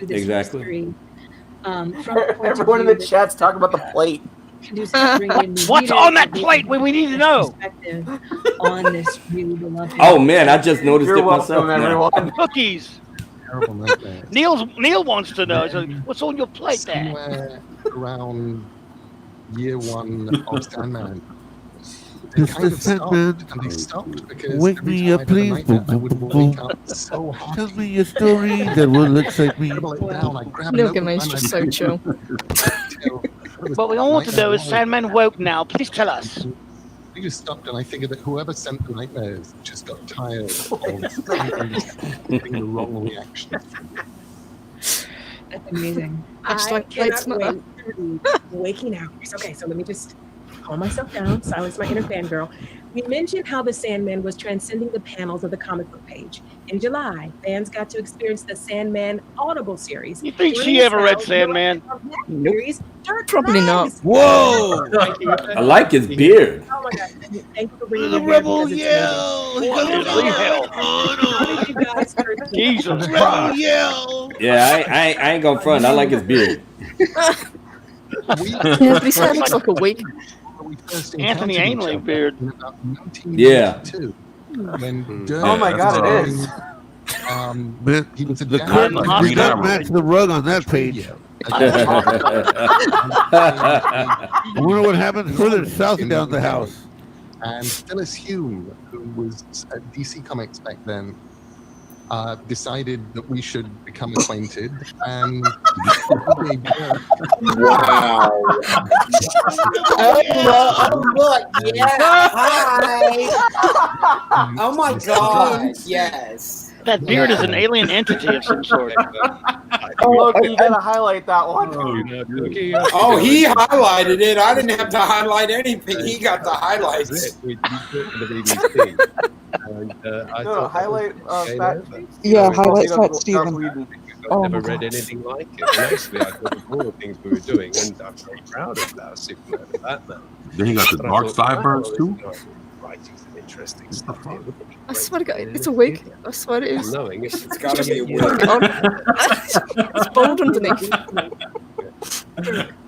Speaker 16: Exactly.
Speaker 3: From the point of
Speaker 10: Everyone in the
Speaker 3: view
Speaker 10: chat's talking about the plate.
Speaker 3: conducive to bringing in new
Speaker 2: What's
Speaker 3: readers
Speaker 2: on that
Speaker 3: and
Speaker 2: plate? We need to know.
Speaker 3: perspective on this really beloved.
Speaker 16: Oh man, I just noticed
Speaker 10: You're
Speaker 16: it myself.
Speaker 10: welcome,
Speaker 16: Now.
Speaker 10: everyone.
Speaker 2: Cookies.
Speaker 18: Terrible nightmare.
Speaker 2: Neil wants to know. So, what's on your plate there?
Speaker 18: Somewhere around year one of Sandman. They
Speaker 1: Just
Speaker 18: kind
Speaker 1: the
Speaker 18: of stopped,
Speaker 1: Sandman.
Speaker 18: and they stopped because
Speaker 1: Wake
Speaker 18: every
Speaker 1: me
Speaker 18: time
Speaker 1: up,
Speaker 18: I had a
Speaker 1: please.
Speaker 18: nightmare, I would wake up so hot.
Speaker 1: Tell me a story that will excite me.
Speaker 18: Scribble it down, I'd grab a
Speaker 9: Neil
Speaker 18: notebook
Speaker 9: Gaiman's
Speaker 18: and
Speaker 9: just
Speaker 18: I'd
Speaker 9: so chill.
Speaker 2: What we all want to know is Sandman woke now. Please tell us.
Speaker 18: We just stopped, and I figured that whoever sent the nightmares just got tired of getting the wrong reaction.
Speaker 3: That's amazing.
Speaker 5: I cannot wait for the waking hours. Okay, so let me just calm myself down, silence my inner fangirl. We mentioned how the Sandman was transcending the panels of the comic book page. In July, fans got to experience the Sandman Audible series.
Speaker 2: You think she ever read Sandman?
Speaker 9: Probably not.
Speaker 1: Whoa!
Speaker 16: I like his beard.
Speaker 5: Oh my God! Thank you for bringing
Speaker 1: The
Speaker 5: it
Speaker 1: rebel
Speaker 5: here
Speaker 1: yell!
Speaker 2: Holy hell.
Speaker 5: because you guys heard the
Speaker 2: Jesus
Speaker 1: Rebel
Speaker 2: Christ.
Speaker 1: yell!
Speaker 16: Yeah, I ain't gonna front. I like his beard.
Speaker 9: Yeah, but he sounds like a weak.
Speaker 2: Anthony Ainley beard.
Speaker 16: Yeah.
Speaker 18: When
Speaker 10: Oh my God, it is.
Speaker 1: Man,
Speaker 18: he was a
Speaker 1: the
Speaker 18: dad.
Speaker 1: curtains
Speaker 2: Hot
Speaker 1: did not
Speaker 2: dog.
Speaker 1: match the rug on that page. I wonder what happened further south down the house.
Speaker 18: And Phyllis Hume, who was at DC Comics back then, decided that we should become acquainted. And
Speaker 8: wow. Oh, look. Yeah. Hi. Oh, my God. Yes.
Speaker 2: That beard is an alien entity of some sort.
Speaker 10: Loki, you gotta highlight that one.
Speaker 8: Oh, he highlighted it. I didn't have to highlight anything. He got the highlights.
Speaker 18: We talked to the BBC. And, I thought
Speaker 10: highlight Fat
Speaker 17: Yeah, highlight Fat Steven.
Speaker 18: I've never read anything like it. And actually, I thought of all the things we were doing, and I'm very proud of our Superman and Batman.
Speaker 4: Then he got the dark sideburns too.
Speaker 18: Writing some interesting stuff here.
Speaker 9: I swear to God, it's a wig. I swear it is.
Speaker 18: Knowing it's
Speaker 8: got to be a wig.
Speaker 9: It's bold underneath.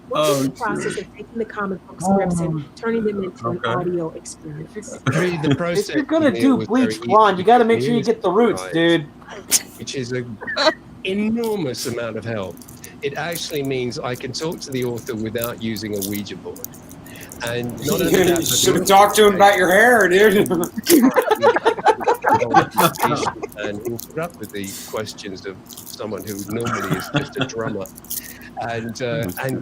Speaker 5: What was the process of taking the comic book strips and turning them into an audio experience?
Speaker 10: If you're gonna do Bleach Blonde, you gotta make sure you get the roots, dude.
Speaker 18: Which is an enormous amount of help. It actually means I can talk to the author without using a Ouija board. And not only that,
Speaker 8: You should have talked to him about your hair, dude.
Speaker 18: And he'll put up with the questions of someone who normally is just a drummer, and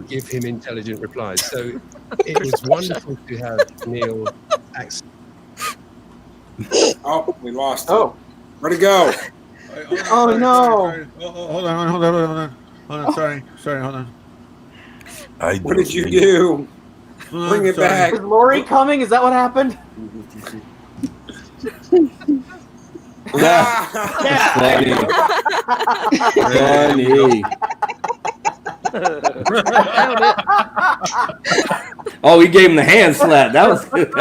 Speaker 18: give him intelligent replies. So it was wonderful to have Neil accent.
Speaker 8: Oh, we lost him. Where'd it go?
Speaker 10: Oh no!
Speaker 1: Hold on. Sorry, hold on.
Speaker 8: What did you do? Bring it back.
Speaker 10: Is Lori coming? Is that what happened?
Speaker 16: Funny. Oh, he gave him the hand slap. That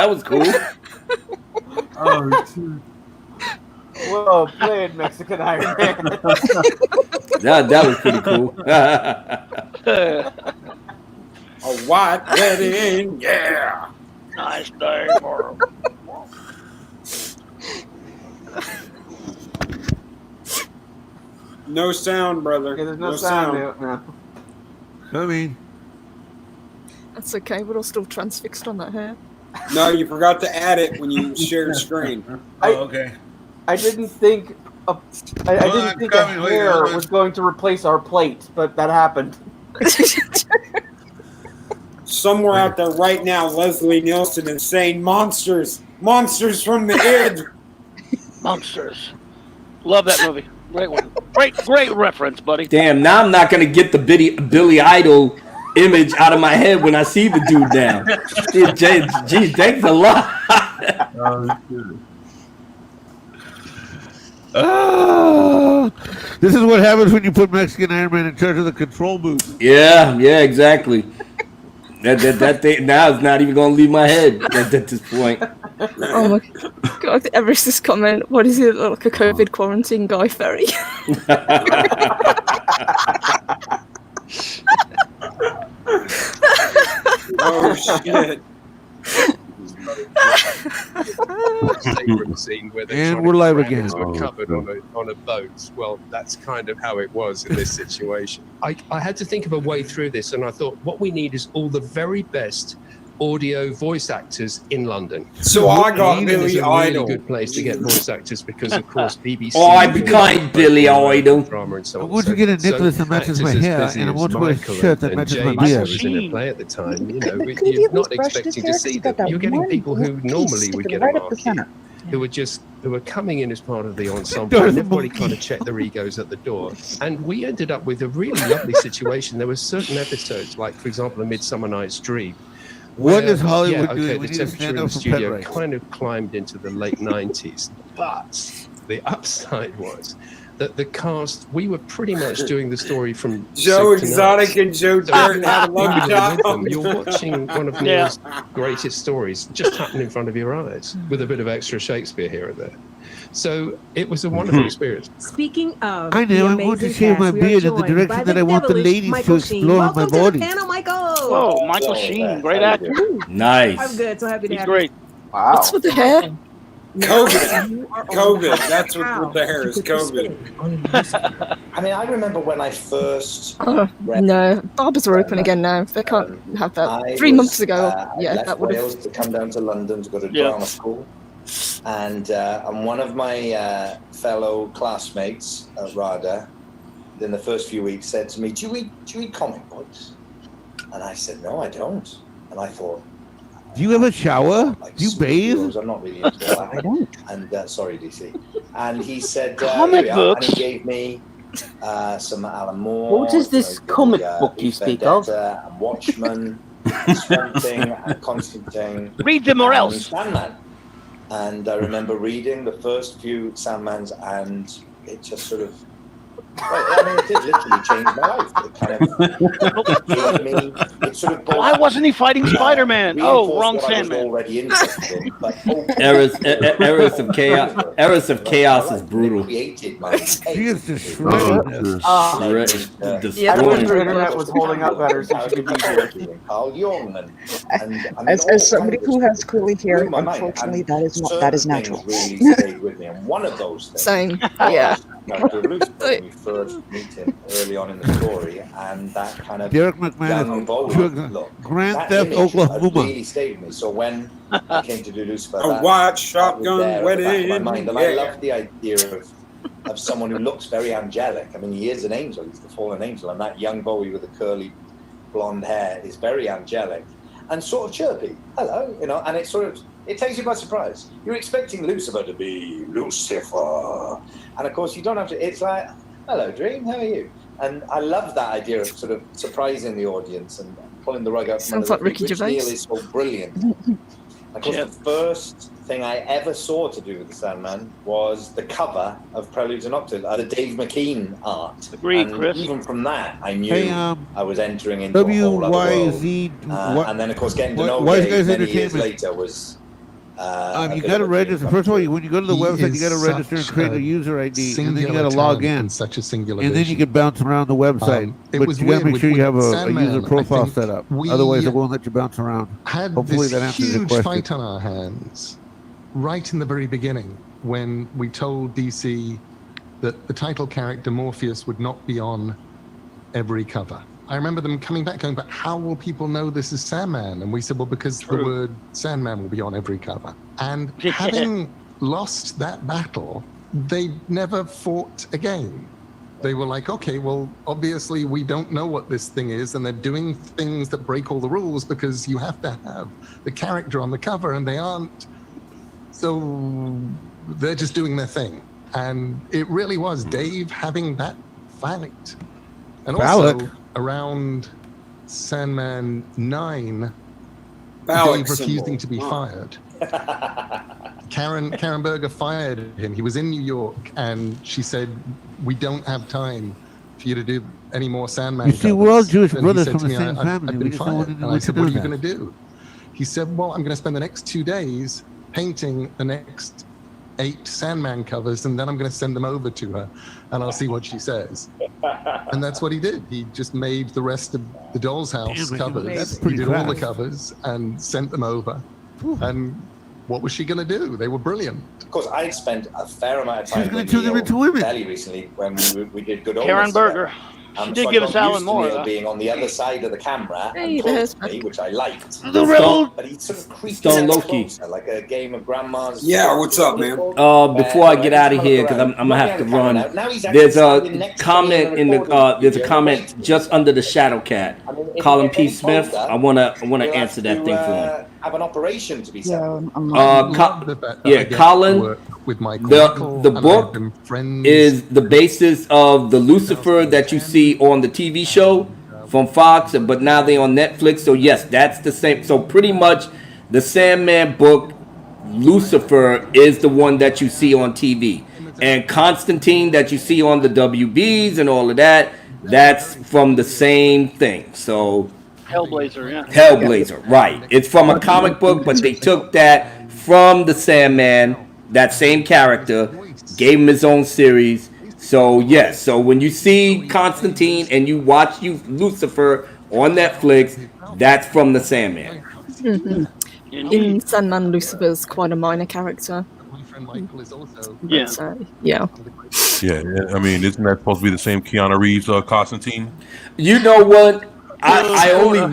Speaker 16: was cool.
Speaker 4: Oh, shit.
Speaker 10: Well played, Mexican Iron Man.
Speaker 16: That was pretty cool.
Speaker 8: A white wedding, yeah.
Speaker 2: Nice day, Moro.
Speaker 8: No sound, brother.
Speaker 10: Yeah, there's no sound. No.
Speaker 1: I mean,
Speaker 9: That's okay. We're all still transfixed on that hair.
Speaker 8: No, you forgot to add it when you shared screen.
Speaker 1: okay.
Speaker 10: I didn't think a hair was going to replace our plate, but that happened.
Speaker 8: Somewhere out there right now, Leslie Nielsen is saying monsters. Monsters from the id.
Speaker 2: Monsters. Love that movie. Great one. Great reference, buddy.
Speaker 16: Damn, now I'm not gonna get the Billy Idol image out of my head when I see the dude now. Gee, thanks a lot.
Speaker 1: This is what happens when you put Mexican Iron Man in charge of the control booth.
Speaker 16: Yeah, exactly. That thing now is not even gonna leave my head at this point.
Speaker 9: Oh my God! Ever is this comment? What is it, like a COVID quarantine Guy Ferry?
Speaker 8: Oh shit!
Speaker 18: Favorite scene where
Speaker 1: And we're live again.
Speaker 18: Were covered on a boat. Well, that's kind of how it was in this situation. I had to think of a way through this, and I thought what we need is all the very best audio voice actors in London.
Speaker 8: So I got
Speaker 18: England is
Speaker 8: Billy
Speaker 18: a really
Speaker 8: Idol.
Speaker 18: good place to get voice actors because, of course, BBC.
Speaker 16: Oh, I became Billy Idol.
Speaker 18: Drama and so on.
Speaker 1: I want to get a necklace that matches my
Speaker 18: actors as
Speaker 1: hair,
Speaker 18: busy
Speaker 1: and I
Speaker 18: as
Speaker 1: want to wear a
Speaker 18: Michael
Speaker 1: shirt that
Speaker 18: and
Speaker 1: matches my
Speaker 18: James
Speaker 1: beard.
Speaker 18: was in a play at the time. You know,
Speaker 17: Couldn't he
Speaker 18: you're
Speaker 17: at
Speaker 18: not
Speaker 17: least brushed his
Speaker 18: expecting to
Speaker 17: hair 'cause
Speaker 18: see
Speaker 17: he's got
Speaker 18: them.
Speaker 17: that
Speaker 18: You're getting
Speaker 17: one
Speaker 18: people who
Speaker 17: piece
Speaker 18: normally would
Speaker 17: sticking
Speaker 18: get
Speaker 17: right
Speaker 18: a
Speaker 17: up the
Speaker 18: marquee,
Speaker 17: center.
Speaker 18: who were coming in as part of the ensemble, and everybody kind of checked their egos at the door. And we ended up with a really lovely situation. There were certain episodes, like for example, A Midsummer Night's Dream.
Speaker 1: What is Hollywood doing?
Speaker 18: The
Speaker 1: We need to
Speaker 18: temperature
Speaker 1: stand
Speaker 18: in the
Speaker 1: up for
Speaker 18: studio
Speaker 1: pet rights.
Speaker 18: kind of climbed into the late 90s, but the upside was that the cast, we were pretty much doing the story from
Speaker 8: Joe
Speaker 18: soup to
Speaker 8: Exotic
Speaker 18: nuts.
Speaker 8: and Joe
Speaker 18: So
Speaker 8: Dirt had a love
Speaker 18: when you're
Speaker 8: child.
Speaker 18: with them, you're watching one of Neil's greatest stories just happen in front of your eyes with a bit of extra Shakespeare here and there. So it was a wonderful experience.
Speaker 5: Speaking of,
Speaker 1: I know, I want to shave my beard in the direction that I want the ladies to explore on my body.
Speaker 5: Michael.
Speaker 2: Whoa, Michael Sheen, great actor.
Speaker 16: Nice.
Speaker 5: I'm good. So happy to
Speaker 2: He's
Speaker 5: have
Speaker 2: great.
Speaker 10: Wow.
Speaker 9: What's with the hair?
Speaker 8: COVID. That's what the hair is. COVID.
Speaker 19: I mean, I remember when I first.
Speaker 9: Oh, no, barbers are open again now. They can't have that. 3 months ago,
Speaker 19: I
Speaker 9: yeah,
Speaker 19: left
Speaker 9: that would
Speaker 19: Wales
Speaker 9: have.
Speaker 19: to come down to London to go to drama school. And one of my fellow classmates at RADA, in the first few weeks, said to me, "Do you read comic books?" And I said, "No, I don't." And I thought,
Speaker 1: do you have a shower? Do you bathe?
Speaker 19: I'm not really into that. I don't. And sorry, DC. And he said,
Speaker 2: Comic books?
Speaker 19: and he gave me some Alan Moore.
Speaker 10: What is this comic book you speak of?
Speaker 19: And Watchmen, and Swamp Thing, and Constantine.
Speaker 2: Read them or
Speaker 19: and
Speaker 2: else.
Speaker 19: Sandman. And I remember reading the first few Sandmans, and it just sort of, I mean, it did literally change my life. It kind of gave me, it sort of
Speaker 2: Why wasn't he fighting Spider-Man? Oh, wrong
Speaker 19: what I was
Speaker 2: Sandman.
Speaker 19: already interested in, but
Speaker 16: Eras of Chaos. Eras of Chaos is brutal.
Speaker 19: created my
Speaker 1: He is just
Speaker 10: I wish your internet was holding up better so you could be here.
Speaker 19: Carl Jung and
Speaker 17: As somebody who has curly hair, unfortunately, that is natural.
Speaker 19: really stayed with me, and one of those things.
Speaker 9: Same. Yeah.
Speaker 19: When we first meet him early on in the story, and that kind of
Speaker 1: Derek McMahon
Speaker 19: young
Speaker 1: is
Speaker 19: Bowie look,
Speaker 1: Grand
Speaker 19: that
Speaker 1: Theft
Speaker 19: image
Speaker 1: Oklahoma.
Speaker 19: really stayed with me. So when I came to do Lucifer,
Speaker 8: A white shotgun
Speaker 19: that was there at the back of my
Speaker 8: wedding.
Speaker 19: mind, and I love the idea of someone who looks very angelic. I mean, he is an angel; he's the fallen angel, and that young Bowie with the curly blonde hair is very angelic and sort of chirpy. Hello, and it takes you by surprise. You're expecting Lucifer to be Lucifer, and of course you don't have to. It's like, hello, Dream, how are you? And I love that idea of sort of surprising the audience and pulling the rug out from
Speaker 9: Sounds
Speaker 19: under
Speaker 9: like
Speaker 19: their feet,
Speaker 9: Ricky
Speaker 19: which
Speaker 9: Gervais.
Speaker 19: Neil is so brilliant. Of course, the first thing I ever saw to do with the Sandman was the cover of Preludes and Nocturnes, the Dave McKean art.
Speaker 2: Agreed,
Speaker 19: and
Speaker 2: Chris.
Speaker 19: even from that, I knew
Speaker 1: Hey,
Speaker 19: I was entering into a whole other world.
Speaker 1: WYZ.
Speaker 19: And then, of course, getting to know
Speaker 1: Wise
Speaker 19: Dave
Speaker 1: Guys
Speaker 19: many years
Speaker 1: Entertainment.
Speaker 19: later was.
Speaker 1: You got to register. First of all, when you go to the
Speaker 18: He
Speaker 1: website, you
Speaker 18: is
Speaker 1: got to register and
Speaker 18: such
Speaker 1: create
Speaker 18: a
Speaker 1: a user ID, and then you
Speaker 18: singular
Speaker 1: got to log
Speaker 18: talent
Speaker 1: in.
Speaker 18: and such a singular
Speaker 1: And then you
Speaker 18: vision.
Speaker 1: can bounce around the website.
Speaker 18: It
Speaker 1: But
Speaker 18: was
Speaker 1: you got to
Speaker 18: weird
Speaker 1: make
Speaker 18: with-
Speaker 1: sure you
Speaker 18: with
Speaker 1: have a
Speaker 18: Sandman,
Speaker 1: user
Speaker 18: I
Speaker 1: profile
Speaker 18: think
Speaker 1: set up.
Speaker 18: we
Speaker 1: Otherwise, it won't let you bounce around.
Speaker 18: Had
Speaker 1: Hopefully,
Speaker 18: this
Speaker 1: that answers your
Speaker 18: huge
Speaker 1: question.
Speaker 18: fight on our hands right in the very beginning when we told DC that the title character Morpheus would not be on every cover. I remember them coming back going, but how will people know this is Sandman? And we said, well, because the word Sandman will be on every cover. And having lost that battle, they never fought again. They were like, okay, well, obviously we don't know what this thing is, and they're doing things that break all the rules because you have to have the character on the cover, and they aren't. So they're just doing their thing. And it really was Dave having that fight. And also,
Speaker 1: Valak.
Speaker 18: around Sandman 9,
Speaker 8: Valak
Speaker 18: Dave refusing
Speaker 8: symbol.
Speaker 18: to be
Speaker 8: Huh.
Speaker 18: fired. Karen Berger fired him. He was in New York, and she said, "We don't have time for you to do any more Sandman."
Speaker 1: You see, we're all
Speaker 18: covers."
Speaker 1: Jewish
Speaker 18: And he
Speaker 1: brothers
Speaker 18: said
Speaker 1: from
Speaker 18: to
Speaker 1: the
Speaker 18: me,
Speaker 1: same
Speaker 18: I've
Speaker 1: family.
Speaker 18: been
Speaker 1: We just don't
Speaker 18: fired.
Speaker 1: want
Speaker 18: And I
Speaker 1: anyone to
Speaker 18: said,
Speaker 1: know
Speaker 18: "What are you
Speaker 1: that."
Speaker 18: going to do?" He said, "Well, I'm going to spend the next 2 days painting the next 8 Sandman covers, and then I'm going to send them over to her, and I'll see what she says." And that's what he did. He just made the rest of the Doll's House
Speaker 1: Damn,
Speaker 18: covers.
Speaker 1: that's
Speaker 18: He
Speaker 1: pretty
Speaker 18: did all the
Speaker 1: fast.
Speaker 18: covers and sent them over. And what was she going to do? They were brilliant.
Speaker 19: Of course, I'd spent a fair amount of
Speaker 1: She's
Speaker 19: time
Speaker 1: gonna
Speaker 19: with
Speaker 1: turn them
Speaker 19: Neil
Speaker 1: into women.
Speaker 19: fairly recently when we did Good Omens.
Speaker 2: Karen Berger.
Speaker 19: together.
Speaker 2: She did
Speaker 19: so I
Speaker 2: give
Speaker 19: got
Speaker 2: us Alan
Speaker 19: used to
Speaker 2: Moore,
Speaker 19: Neil
Speaker 2: though.
Speaker 19: being on the other side of the camera
Speaker 9: Hey,
Speaker 19: and talking
Speaker 9: there's
Speaker 19: to me, which I liked.
Speaker 2: The rebel.
Speaker 19: But he sort of creeped
Speaker 16: Stone
Speaker 19: in
Speaker 16: Loki.
Speaker 19: closer, like a game of grandma's.
Speaker 8: Yeah, what's up, man?
Speaker 16: Before I get out of here, because I'm gonna have to run. There's a comment in the there's a comment just under the Shadow Cat. Colin P. Smith. I wanna answer that thing for him.
Speaker 19: Have an operation to be set.
Speaker 16: Colin.
Speaker 18: With Michael
Speaker 16: The book is the basis of the Lucifer that you see on the TV show from Fox, but now they're on Netflix. So yes, that's the same. So pretty much the Sandman book, Lucifer, is the one that you see on TV, and Constantine that you see on the WBs and all of that. That's from the same thing. So
Speaker 2: Hellblazer, yeah.
Speaker 16: Hellblazer, right? It's from a comic book, but they took that from the Sandman, that same character, gave him his own series. So yes, so when you see Constantine and you watch Lucifer on Netflix, that's from the Sandman.
Speaker 9: Mhm. In Sandman, Lucifer's quite a minor character.
Speaker 2: Yeah.
Speaker 9: Yeah.
Speaker 4: Yeah, I mean, isn't that supposed to be the same Keanu Reeves Constantine?
Speaker 16: You know what? I only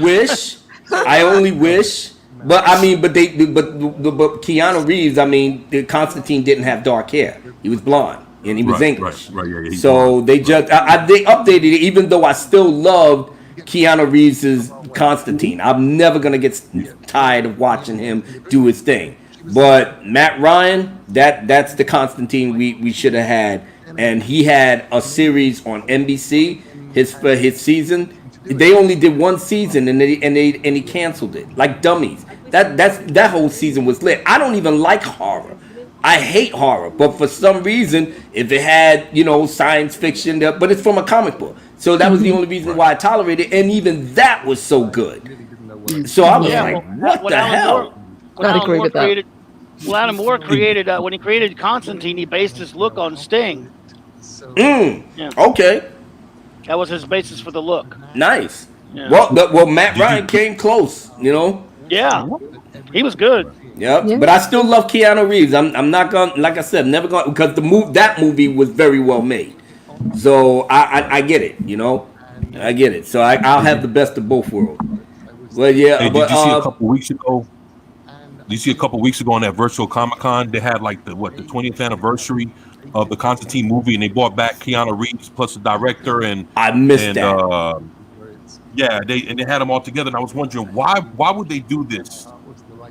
Speaker 16: wish But I mean, but Keanu Reeves, I mean, Constantine didn't have dark hair. He was blonde and he was English.
Speaker 4: Right, yeah.
Speaker 16: So they just they updated it, even though I still loved Keanu Reeves' Constantine. I'm never gonna get tired of watching him do his thing. But Matt Ryan, that's the Constantine we should have had, and he had a series on NBC. His season, they only did one season, and he canceled it like dummies. That whole season was lit. I don't even like horror. I hate horror, but for some reason, if it had science fiction, but it's from a comic book, so that was the only reason why I tolerated it, and even that was so good. So I was like, what the hell?
Speaker 2: Alan Moore created when he created Constantine, he based his look on Sting.
Speaker 16: Okay.
Speaker 2: That was his basis for the look.
Speaker 16: Nice.
Speaker 2: Yeah.
Speaker 16: Well, Matt Ryan came close,
Speaker 2: Yeah, he was good.
Speaker 16: Yep. But I still love Keanu Reeves. I'm not gonna, like I said, never gonna, because that movie was very well made. So I get it, I get it. So I'll have the best of both worlds. Well, yeah.
Speaker 4: Hey, did you see a couple weeks ago? You see a couple weeks ago on that virtual Comic-Con, they had like the 20th anniversary of the Constantine movie, and they brought back Keanu Reeves plus the director, and
Speaker 16: I missed that.
Speaker 4: Yeah, they had them all together, and I was wondering why would they do this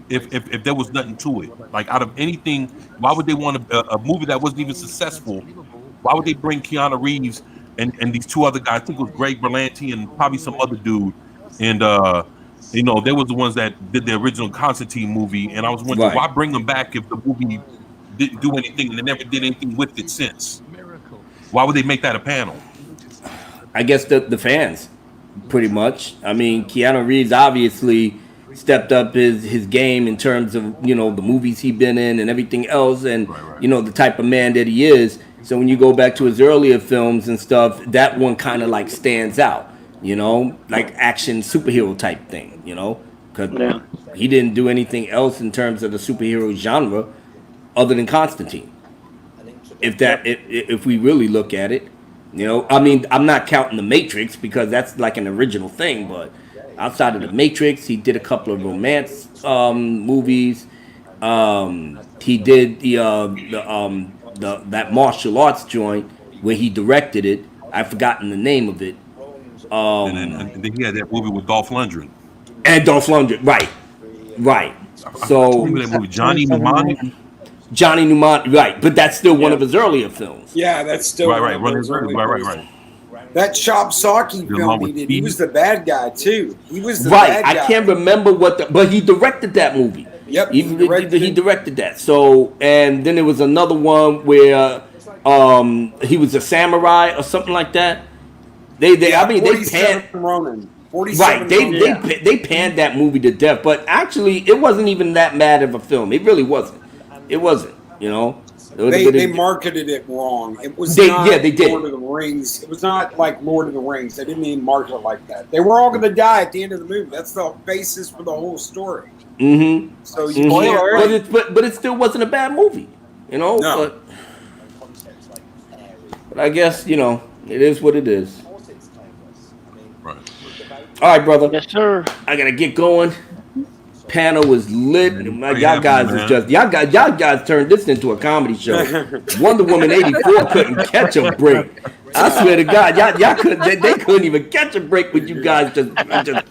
Speaker 4: if there was nothing to it? Like, out of anything, why would they want a movie that wasn't even successful? Why would they bring Keanu Reeves and these two other guys? I think it was Greg Berlanti and probably some other dude, and they were the ones that did the original Constantine movie, and I was wondering why bring them back if the movie didn't do anything and they never did anything with it since. Why would they make that a panel?
Speaker 16: I guess the fans, pretty much. I mean, Keanu Reeves obviously stepped up his game in terms of the movies he's been in and everything else, and the type of man that he is. So when you go back to his earlier films and stuff, that one kind of like stands out. Like action superhero type thing, because he didn't do anything else in terms of the superhero genre other than Constantine. If we really look at it, I mean, I'm not counting the Matrix because that's like an original thing, but outside of the Matrix, he did a couple of romance movies. He did that martial arts joint where he directed it. I've forgotten the name of it.
Speaker 4: And then he had that movie with Dolph Lundgren.
Speaker 16: And Dolph Lundgren, right. So
Speaker 4: that movie, Johnny Mnemonic.
Speaker 16: Johnny Mnemonic, right? But that's still one of his earlier films.
Speaker 8: Yeah, that's still
Speaker 4: right.
Speaker 8: That Chop Socky film he did. He was the bad guy too. He was the
Speaker 16: right.
Speaker 8: bad guy.
Speaker 16: I can't remember but he directed that movie.
Speaker 8: Yep,
Speaker 16: he directed that. So, and then there was another one where he was a samurai or something like that. They panned
Speaker 8: Ronin.
Speaker 16: Right, they panned that movie to death, but actually it wasn't even that bad of a film. It really wasn't. It wasn't,
Speaker 8: They marketed it wrong. It was
Speaker 16: they did.
Speaker 8: Lord of the Rings. It was not like Lord of the Rings. They didn't even market it like that. They were all going to die at the end of the movie. That's the basis for the whole story.
Speaker 16: Mm-hmm.
Speaker 8: So you can't,
Speaker 16: but it still wasn't a bad movie,
Speaker 8: No.
Speaker 16: But I guess it is what it is.
Speaker 4: Right.
Speaker 16: All right, brother.
Speaker 2: Yes, sir.
Speaker 16: I gotta get going. Panel was lit. Y'all guys turned this into a comedy show. Wonder Woman 84 couldn't catch a break. I swear to God, y'all they couldn't even catch a break with you guys just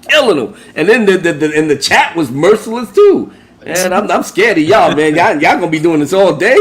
Speaker 16: killing them. And then the chat was merciless too. And I'm scared of y'all, man. Y'all gonna be doing this all day.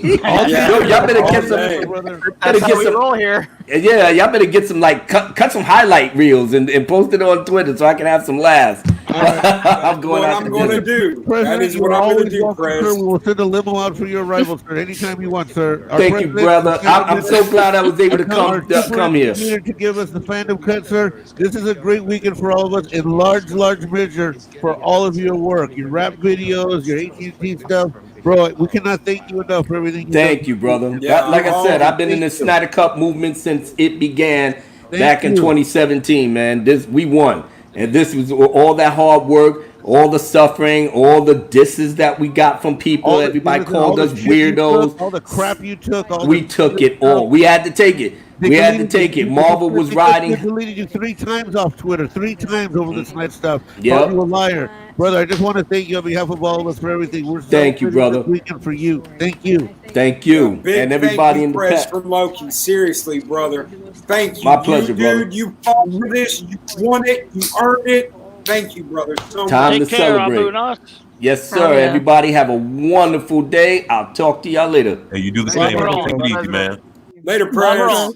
Speaker 16: Y'all better get some.
Speaker 10: Roll here.
Speaker 16: Yeah, y'all better get some cut some highlight reels and post it on Twitter so I can have some laughs. I'm going
Speaker 8: to do. That is what I'm going to do, Chris.
Speaker 1: We will send a limo out for your arrival, sir, anytime you want, sir.
Speaker 16: Thank you, brother. I'm so glad I was able to come here.
Speaker 1: To give us the Fandom cut, sir. This is a great weekend for all of us, in large measure for all of your work, your rap videos, your AT&T stuff. Bro, we cannot thank you enough for everything.
Speaker 16: Thank you, brother. Like I said, I've been in the Snyder Cup movement since it began back in 2017, man. We won. And this was all that hard work, all the suffering, all the disses that we got from people. Everybody called us weirdos.
Speaker 1: All the crap you took.
Speaker 16: We took it all. We had to take it. We had to take it. Marvel was riding.
Speaker 1: They deleted you 3 times off Twitter, 3 times over this night stuff.
Speaker 16: Yep.
Speaker 1: Called you a liar, brother. I just want to thank you on behalf of all of us for everything. We're
Speaker 16: Thank you,
Speaker 1: celebrating
Speaker 16: brother.
Speaker 1: this weekend for you. Thank you.
Speaker 16: Thank you,
Speaker 8: Big
Speaker 16: and everybody
Speaker 8: thank
Speaker 16: in
Speaker 8: you,
Speaker 16: the
Speaker 8: Press,
Speaker 16: chat.
Speaker 8: for Loki. Seriously, brother. Thank you.
Speaker 16: My pleasure, brother.
Speaker 8: Dude, you fought for this. You won it. You earned it. Thank you, brother. So
Speaker 16: Time
Speaker 8: much.
Speaker 16: to celebrate. Yes, sir.
Speaker 8: yeah.
Speaker 16: Everybody have a wonderful day. I'll talk to y'all later.
Speaker 4: Hey, you do the same. Take it easy, man.
Speaker 8: Later,
Speaker 10: Love her
Speaker 8: Press.
Speaker 10: all.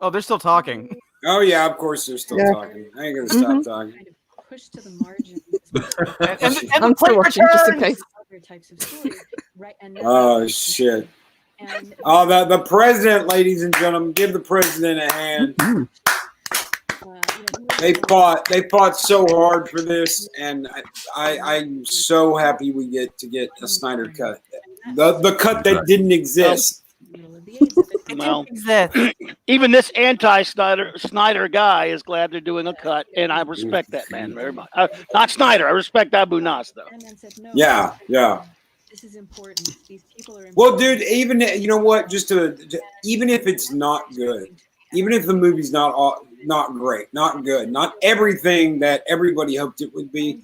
Speaker 10: Oh, they're still talking.
Speaker 8: Oh yeah, of course they're still talking. I ain't gonna stop talking.
Speaker 3: Pushed to the margin.
Speaker 10: And
Speaker 9: I'm still watching just in case.
Speaker 3: Other types of stories, right? And
Speaker 8: Oh shit. Oh, the president, ladies and gentlemen, give the president a hand. They fought so hard for this, and I'm so happy we get a Snyder cut. The cut that didn't exist.
Speaker 2: Well, even this anti-Snyder guy is glad they're doing a cut, and I respect that man very much. Not Snyder, I respect Abu Nas though.
Speaker 8: Yeah.
Speaker 3: This is important. These people are.
Speaker 8: Well, dude, even you know what? Even if it's not good, even if the movie's not great, not good, not everything that everybody hoped it would be,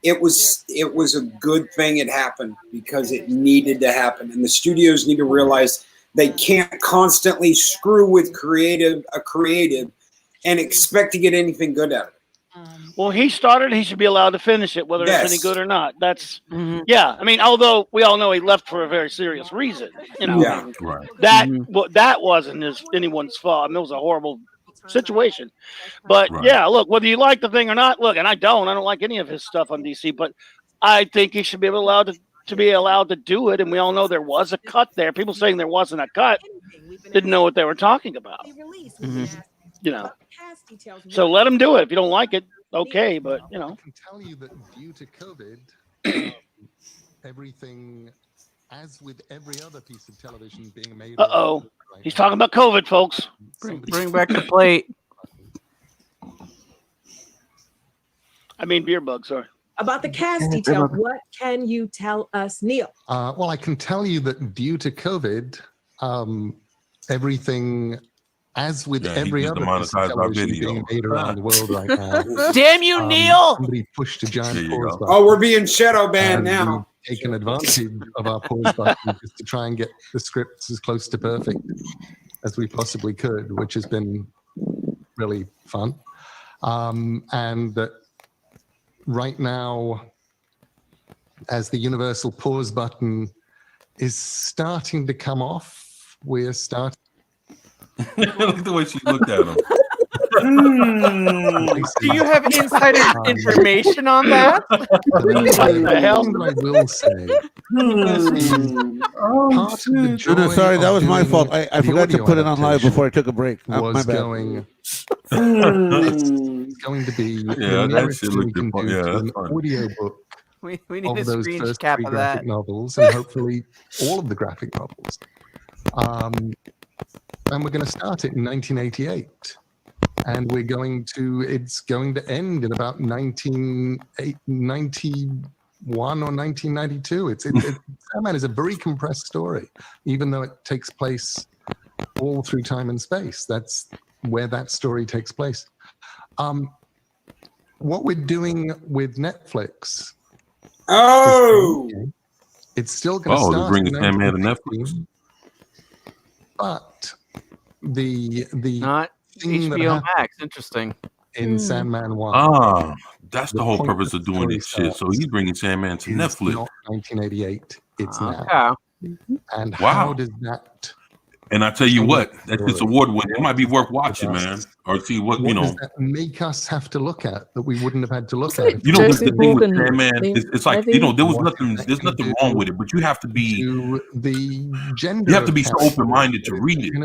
Speaker 8: it was a good thing it happened because it needed to happen, and the studios need to realize they can't constantly screw with a creative and expect to get anything good out of it.
Speaker 2: Well, he started. He should be allowed to finish it, whether it's any good or not. That's yeah. I mean, although we all know he left for a very serious reason. You know,
Speaker 8: Yeah.
Speaker 4: Right.
Speaker 2: that wasn't anyone's fault. I mean, it was a horrible situation. But yeah, look, whether you like the thing or not, look, and I don't like any of his stuff on DC, but I think he should be allowed to be allowed to do it. And we all know there was a cut there. People saying there wasn't a cut didn't know what they were talking about. You know, so let him do it. If you don't like it, okay, but you know.
Speaker 18: I can tell you that due to COVID, everything, as with every other piece of television being made.
Speaker 2: He's talking about COVID, folks.
Speaker 10: Bring back the plate.
Speaker 18: I
Speaker 2: mean, beer bug. Sorry.
Speaker 5: About the cast detail, what can you tell us, Neil?
Speaker 18: Well, I can tell you that due to COVID, everything, as with every other piece of television being made around the world right now.
Speaker 10: Damn you, Neil!
Speaker 18: Somebody pushed a giant pause button.
Speaker 8: Oh, we're being shadow banned now.
Speaker 18: We've taken advantage of our pause button just to try and get the scripts as close to perfect as we possibly could, which has been really fun. And right now, as the universal pause button is starting to come off, we're starting.
Speaker 4: Look at the way she looked at him.
Speaker 10: Do you have insider information on that?
Speaker 18: The hell? I will say. Part of the joy
Speaker 1: Sorry, that was my
Speaker 18: doing
Speaker 1: fault. I forgot to put it on live before I took a break. My
Speaker 18: was
Speaker 1: bad.
Speaker 18: going. It's going to be the nearest thing we can do to an audio book
Speaker 10: We need
Speaker 18: of
Speaker 10: a
Speaker 18: those
Speaker 10: screen
Speaker 18: first
Speaker 10: cap
Speaker 18: 3
Speaker 10: of
Speaker 18: graphic
Speaker 10: that.
Speaker 18: novels, and hopefully all of the graphic novels. And we're going to start it in 1988. And it's going to end in about 1991 or 1992. Sandman is a very compressed story, even though it takes place all through time and space. That's where that story takes place. What we're doing with Netflix. It's still going to start.
Speaker 4: They're bringing Sandman to Netflix.
Speaker 18: But the
Speaker 10: not
Speaker 18: thing that
Speaker 10: HBO
Speaker 18: happened
Speaker 10: Max. Interesting.
Speaker 18: in Sandman 1.
Speaker 4: That's the whole purpose of doing this shit. So he's bringing Sandman to Netflix.
Speaker 18: Not 1988. It's now.
Speaker 10: Yeah.
Speaker 18: And
Speaker 4: Wow.
Speaker 18: how does that?
Speaker 4: And I tell you what, it's award winning. It might be worth watching, man, or see what you know.
Speaker 18: Does that make us have to look at that we wouldn't have had to look at?
Speaker 4: You know, the thing with Sandman, it's like you know, there's nothing wrong with it, but you have to be
Speaker 18: the gender.
Speaker 4: You have to be so open minded to read it, and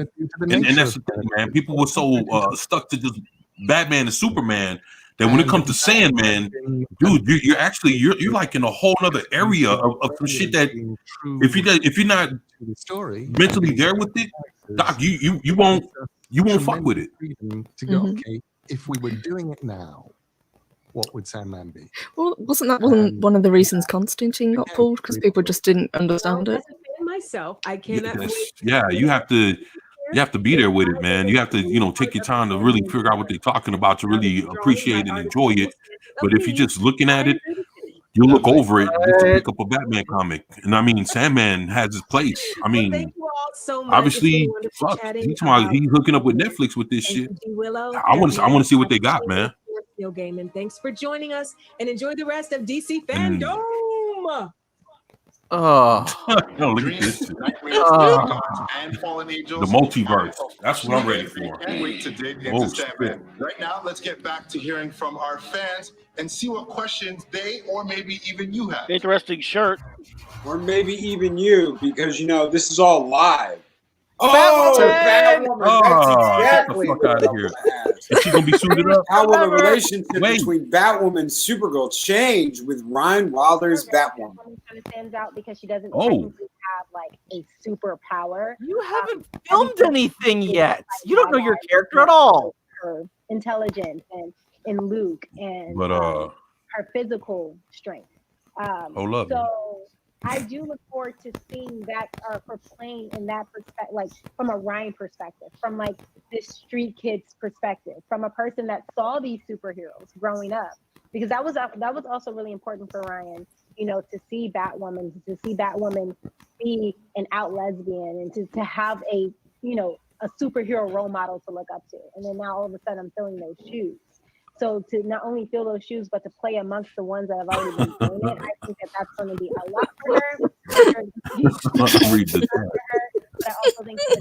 Speaker 4: that's the thing, man. People were so stuck to just Batman and Superman that when it comes to Sandman, dude, you're like in a whole other area of some shit that if you're not mentally there with it, Doc, you won't fuck with it.
Speaker 18: To go, okay, if we were doing it now, what would Sandman be?
Speaker 9: Well, wasn't one of the reasons Constantine got pulled because people just didn't understand it?
Speaker 5: Myself, I cannot.
Speaker 4: Yeah, you have to. You have to be there with it, man. You have to, take your time to really figure out what they're talking about, to really appreciate and enjoy it. But if you're just looking at it, you look over it just to pick up a Batman comic. And I mean, Sandman has his place. I mean,
Speaker 5: thank you all so much.
Speaker 4: obviously, fuck, he's hooking up with Netflix with this shit. I want to see what they got, man.
Speaker 5: Neil Gaiman, thanks for joining us, and enjoy the rest of DC Fandom.
Speaker 4: Oh, look at this shit. The multiverse. That's what I'm ready for.
Speaker 13: Can't wait to dig into Sandman. Right now, let's get back to hearing from our fans and see what questions they or maybe even you have.
Speaker 2: Interesting shirt.
Speaker 8: Or maybe even you, because this is all live.
Speaker 4: Batwoman!
Speaker 8: That's exactly
Speaker 4: get the fuck out of here. Is she gonna be suited up?
Speaker 8: How will the relationship between Batwoman and Supergirl change with Ryan Wilder's Batwoman?
Speaker 20: Kind of stands out because she doesn't
Speaker 4: Oh.
Speaker 20: technically have like a superpower.
Speaker 10: You haven't filmed anything yet. You don't know your character at all.
Speaker 20: Her intelligence and in Luke and
Speaker 4: But
Speaker 20: her physical strength.
Speaker 4: Hold up.
Speaker 20: So I do look forward to seeing that for playing in that perspective, like from a Ryan perspective, from like this street kid's perspective, from a person that saw these superheroes growing up, because that was also really important for Ryan, to see Batwoman be an out lesbian and to have a superhero role model to look up to, and then now all of a sudden I'm filling those shoes. So to not only fill those shoes, but to play amongst the ones that have already been doing it, I think that's going to be a lot for her.
Speaker 4: Read this.
Speaker 20: But I also think it's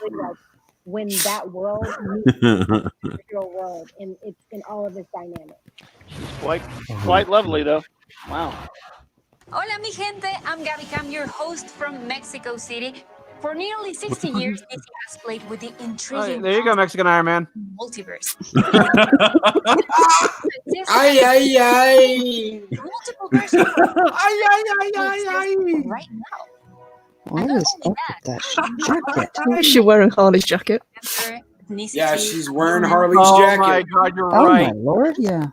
Speaker 20: really like when that world meets the superhero world, and it's in all of its dynamics.
Speaker 2: Quite lovely though. Wow.
Speaker 23: Hola, mi gente. I'm Gabby Cam, your host from Mexico City. For nearly 60 years, DC has played with the intriguing
Speaker 10: There you go, Mexican Iron Man.
Speaker 23: multiverse.
Speaker 8: Ay, ay, ay.
Speaker 23: Multiple versions right now.
Speaker 17: What is up with that jacket?
Speaker 9: Why is she wearing Harley's jacket?
Speaker 8: Yeah, she's wearing Harley's jacket.
Speaker 10: Oh my God, you're
Speaker 17: Oh
Speaker 10: right.
Speaker 17: my lord, yeah.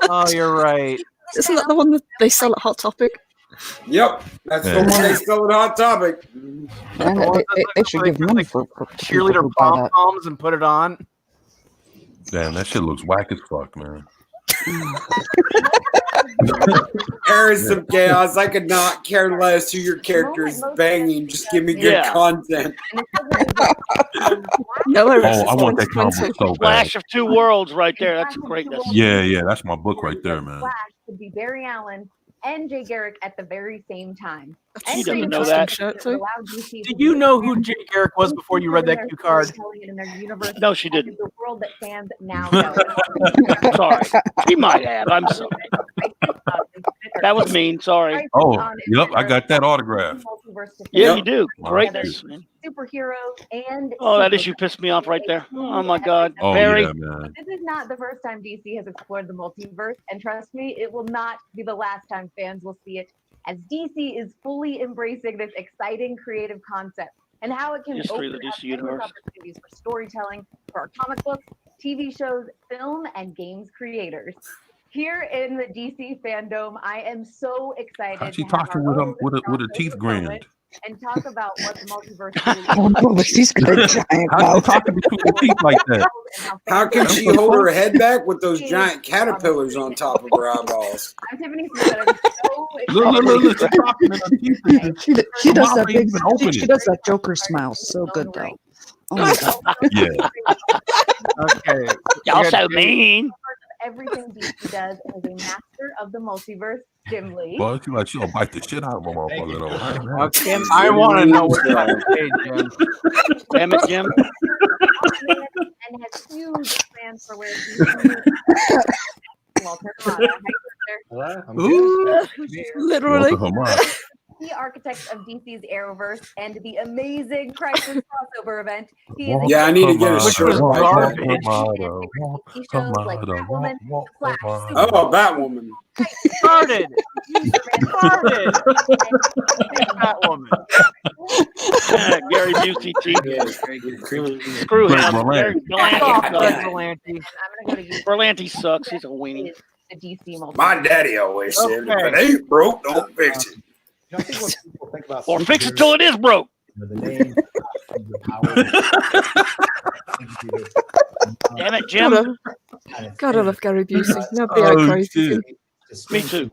Speaker 10: Oh, you're right.
Speaker 9: Isn't that the one that they sell at Hot Topic?
Speaker 8: Yep, that's the one they sell at Hot Topic.
Speaker 17: Man, they should give money for
Speaker 10: cheerleader
Speaker 17: people who buy
Speaker 10: pom
Speaker 17: that.
Speaker 10: poms and put it on.
Speaker 4: Damn, that shit looks whack as fuck, man.
Speaker 8: There is some chaos. I could not care less who your character is banging. Just give me good content.
Speaker 9: No,
Speaker 4: I want that comic book so bad.
Speaker 2: Flash of Two Worlds right there. That's great.
Speaker 4: Yeah, that's my book right there, man.
Speaker 24: Flash could be Barry Allen and Jay Garrick at the very same time.
Speaker 2: She doesn't know that.
Speaker 10: Did you know who Jay Garrick was before you read that cue card?
Speaker 2: No, she didn't.
Speaker 24: The world that fans now know.
Speaker 2: Sorry. She might have. I'm sorry. That was mean. Sorry.
Speaker 4: Oh, yep, I got that autograph.
Speaker 2: Yeah, you do.
Speaker 4: I
Speaker 2: Great.
Speaker 4: like this.
Speaker 24: Superhero and
Speaker 2: Oh, that issue pissed me off right there. Oh my God.
Speaker 4: Oh,
Speaker 2: Barry.
Speaker 4: yeah, man.
Speaker 24: This is not the first time DC has explored the multiverse, and trust me, it will not be the last time fans will see it, as DC is fully embracing this exciting creative concept and how it can
Speaker 2: History of
Speaker 24: open
Speaker 2: the
Speaker 24: up
Speaker 2: DC
Speaker 24: endless
Speaker 2: universe.
Speaker 24: opportunities for storytelling for our comic books, TV shows, film, and games creators. Here in the DC Fandom, I am so excited
Speaker 4: How's she
Speaker 24: to have
Speaker 4: talking
Speaker 24: our
Speaker 4: with
Speaker 24: own
Speaker 4: with a teeth grind?
Speaker 24: and talk about what the multiverse
Speaker 17: Oh no, she's got a giant
Speaker 4: How's she
Speaker 17: mouth.
Speaker 4: talking between the teeth like that?
Speaker 8: How can she hold her head back with those giant caterpillars on top of her eyeballs?
Speaker 24: I'm Tiffany Smith, and I'm so
Speaker 4: Look, she's talking in her teeth.
Speaker 17: She does
Speaker 4: mouth
Speaker 17: that
Speaker 4: ain't
Speaker 17: big.
Speaker 4: even open
Speaker 17: She
Speaker 4: it.
Speaker 17: does that Joker smile so good though. Oh my god.
Speaker 4: Yeah.
Speaker 10: Okay.
Speaker 2: Y'all so mean.
Speaker 24: everything DC does as a master of the multiverse, Jim Lee.
Speaker 4: Well, she like she'll bite the shit out of a motherfucker though.
Speaker 10: Okay, I want to know what's on the page, Jim.
Speaker 2: Damn it, Jim.
Speaker 24: And has huge plans for where DC Walter
Speaker 9: Literally.
Speaker 24: Key architect of DC's Arrowverse and the amazing Crisis crossover event. He is
Speaker 8: Yeah, I need to get a shirt.
Speaker 24: Oh,
Speaker 8: Batwoman.
Speaker 10: Started. Batwoman.
Speaker 2: Gary Busey, TV. Screw him. Berlanti sucks. He's a weenie.
Speaker 24: The DC multiverse.
Speaker 8: My daddy always said, if it ain't broke, don't fix it.
Speaker 2: Or fix it till it is broke.
Speaker 6: the name, the power.
Speaker 2: Damn it, Jim.
Speaker 9: God, I love Gary Busey. Nobody out crazy.
Speaker 6: shit.
Speaker 2: Me too.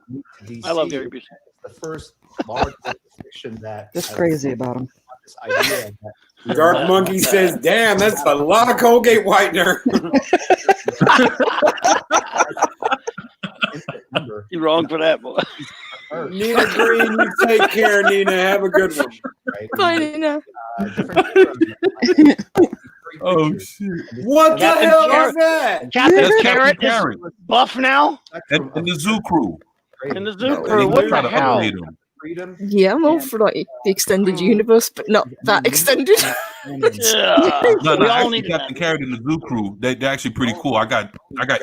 Speaker 2: I love Gary Busey.
Speaker 6: It's the first large work of fiction that
Speaker 17: That's crazy about him.
Speaker 6: this idea that
Speaker 8: Dark Monkey says, "Damn, that's a lot of Colgate whitener."
Speaker 2: You're wrong for that, boy.
Speaker 8: Nina Green, you take care, Nina. Have a good one.
Speaker 9: Bye, Nina.
Speaker 4: Oh shit!
Speaker 8: What the
Speaker 2: Captain
Speaker 8: hell
Speaker 2: Carrot-
Speaker 8: is that?
Speaker 2: Captain
Speaker 4: That's
Speaker 2: Carrot
Speaker 4: Captain
Speaker 2: is
Speaker 4: Carrot.
Speaker 2: buff now.
Speaker 4: And the Zoo Crew.
Speaker 2: In the Zoo
Speaker 4: And
Speaker 2: Crew.
Speaker 4: they
Speaker 2: What
Speaker 4: try
Speaker 2: the
Speaker 4: to
Speaker 2: hell?
Speaker 4: upgrade him.
Speaker 9: Yeah, I'm all for like the extended universe, but not that extended.
Speaker 2: Yeah.
Speaker 4: No,
Speaker 2: We all
Speaker 4: actually,
Speaker 2: need
Speaker 4: Captain Carrot and the Zoo Crew, they're actually pretty cool. I got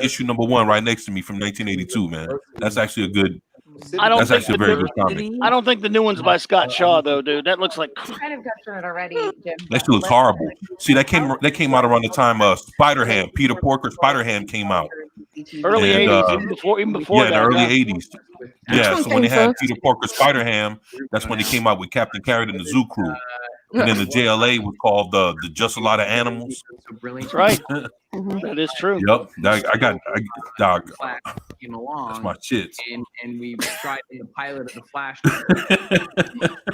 Speaker 4: issue number 1 right next to me from 1982, man. That's actually a good.
Speaker 2: I don't
Speaker 4: That's
Speaker 2: think
Speaker 4: actually a
Speaker 2: the
Speaker 4: very
Speaker 2: new-
Speaker 4: good comic.
Speaker 2: I don't think the new one's by Scott Shaw though, dude. That looks like
Speaker 24: You kind of touched on it already, Jim.
Speaker 4: That shit looks horrible. See, that came out around the time Spider-Ham, Peter Porker Spider-Ham came out.
Speaker 2: early
Speaker 4: And,
Speaker 2: '80s, even before
Speaker 4: yeah, in
Speaker 2: that.
Speaker 4: the early '80s. Yeah,
Speaker 9: one
Speaker 4: so when they
Speaker 9: came
Speaker 4: had
Speaker 9: first?
Speaker 4: Peter Porker Spider-Ham, that's when they came out with Captain Carrot and the Zoo Crew. And then the JLA was called the Just a Lot of Animals.
Speaker 2: That's right. That is true.
Speaker 4: Yep, dog.
Speaker 11: Came along,
Speaker 4: That's my shit.
Speaker 11: and we tried the pilot of the Flash.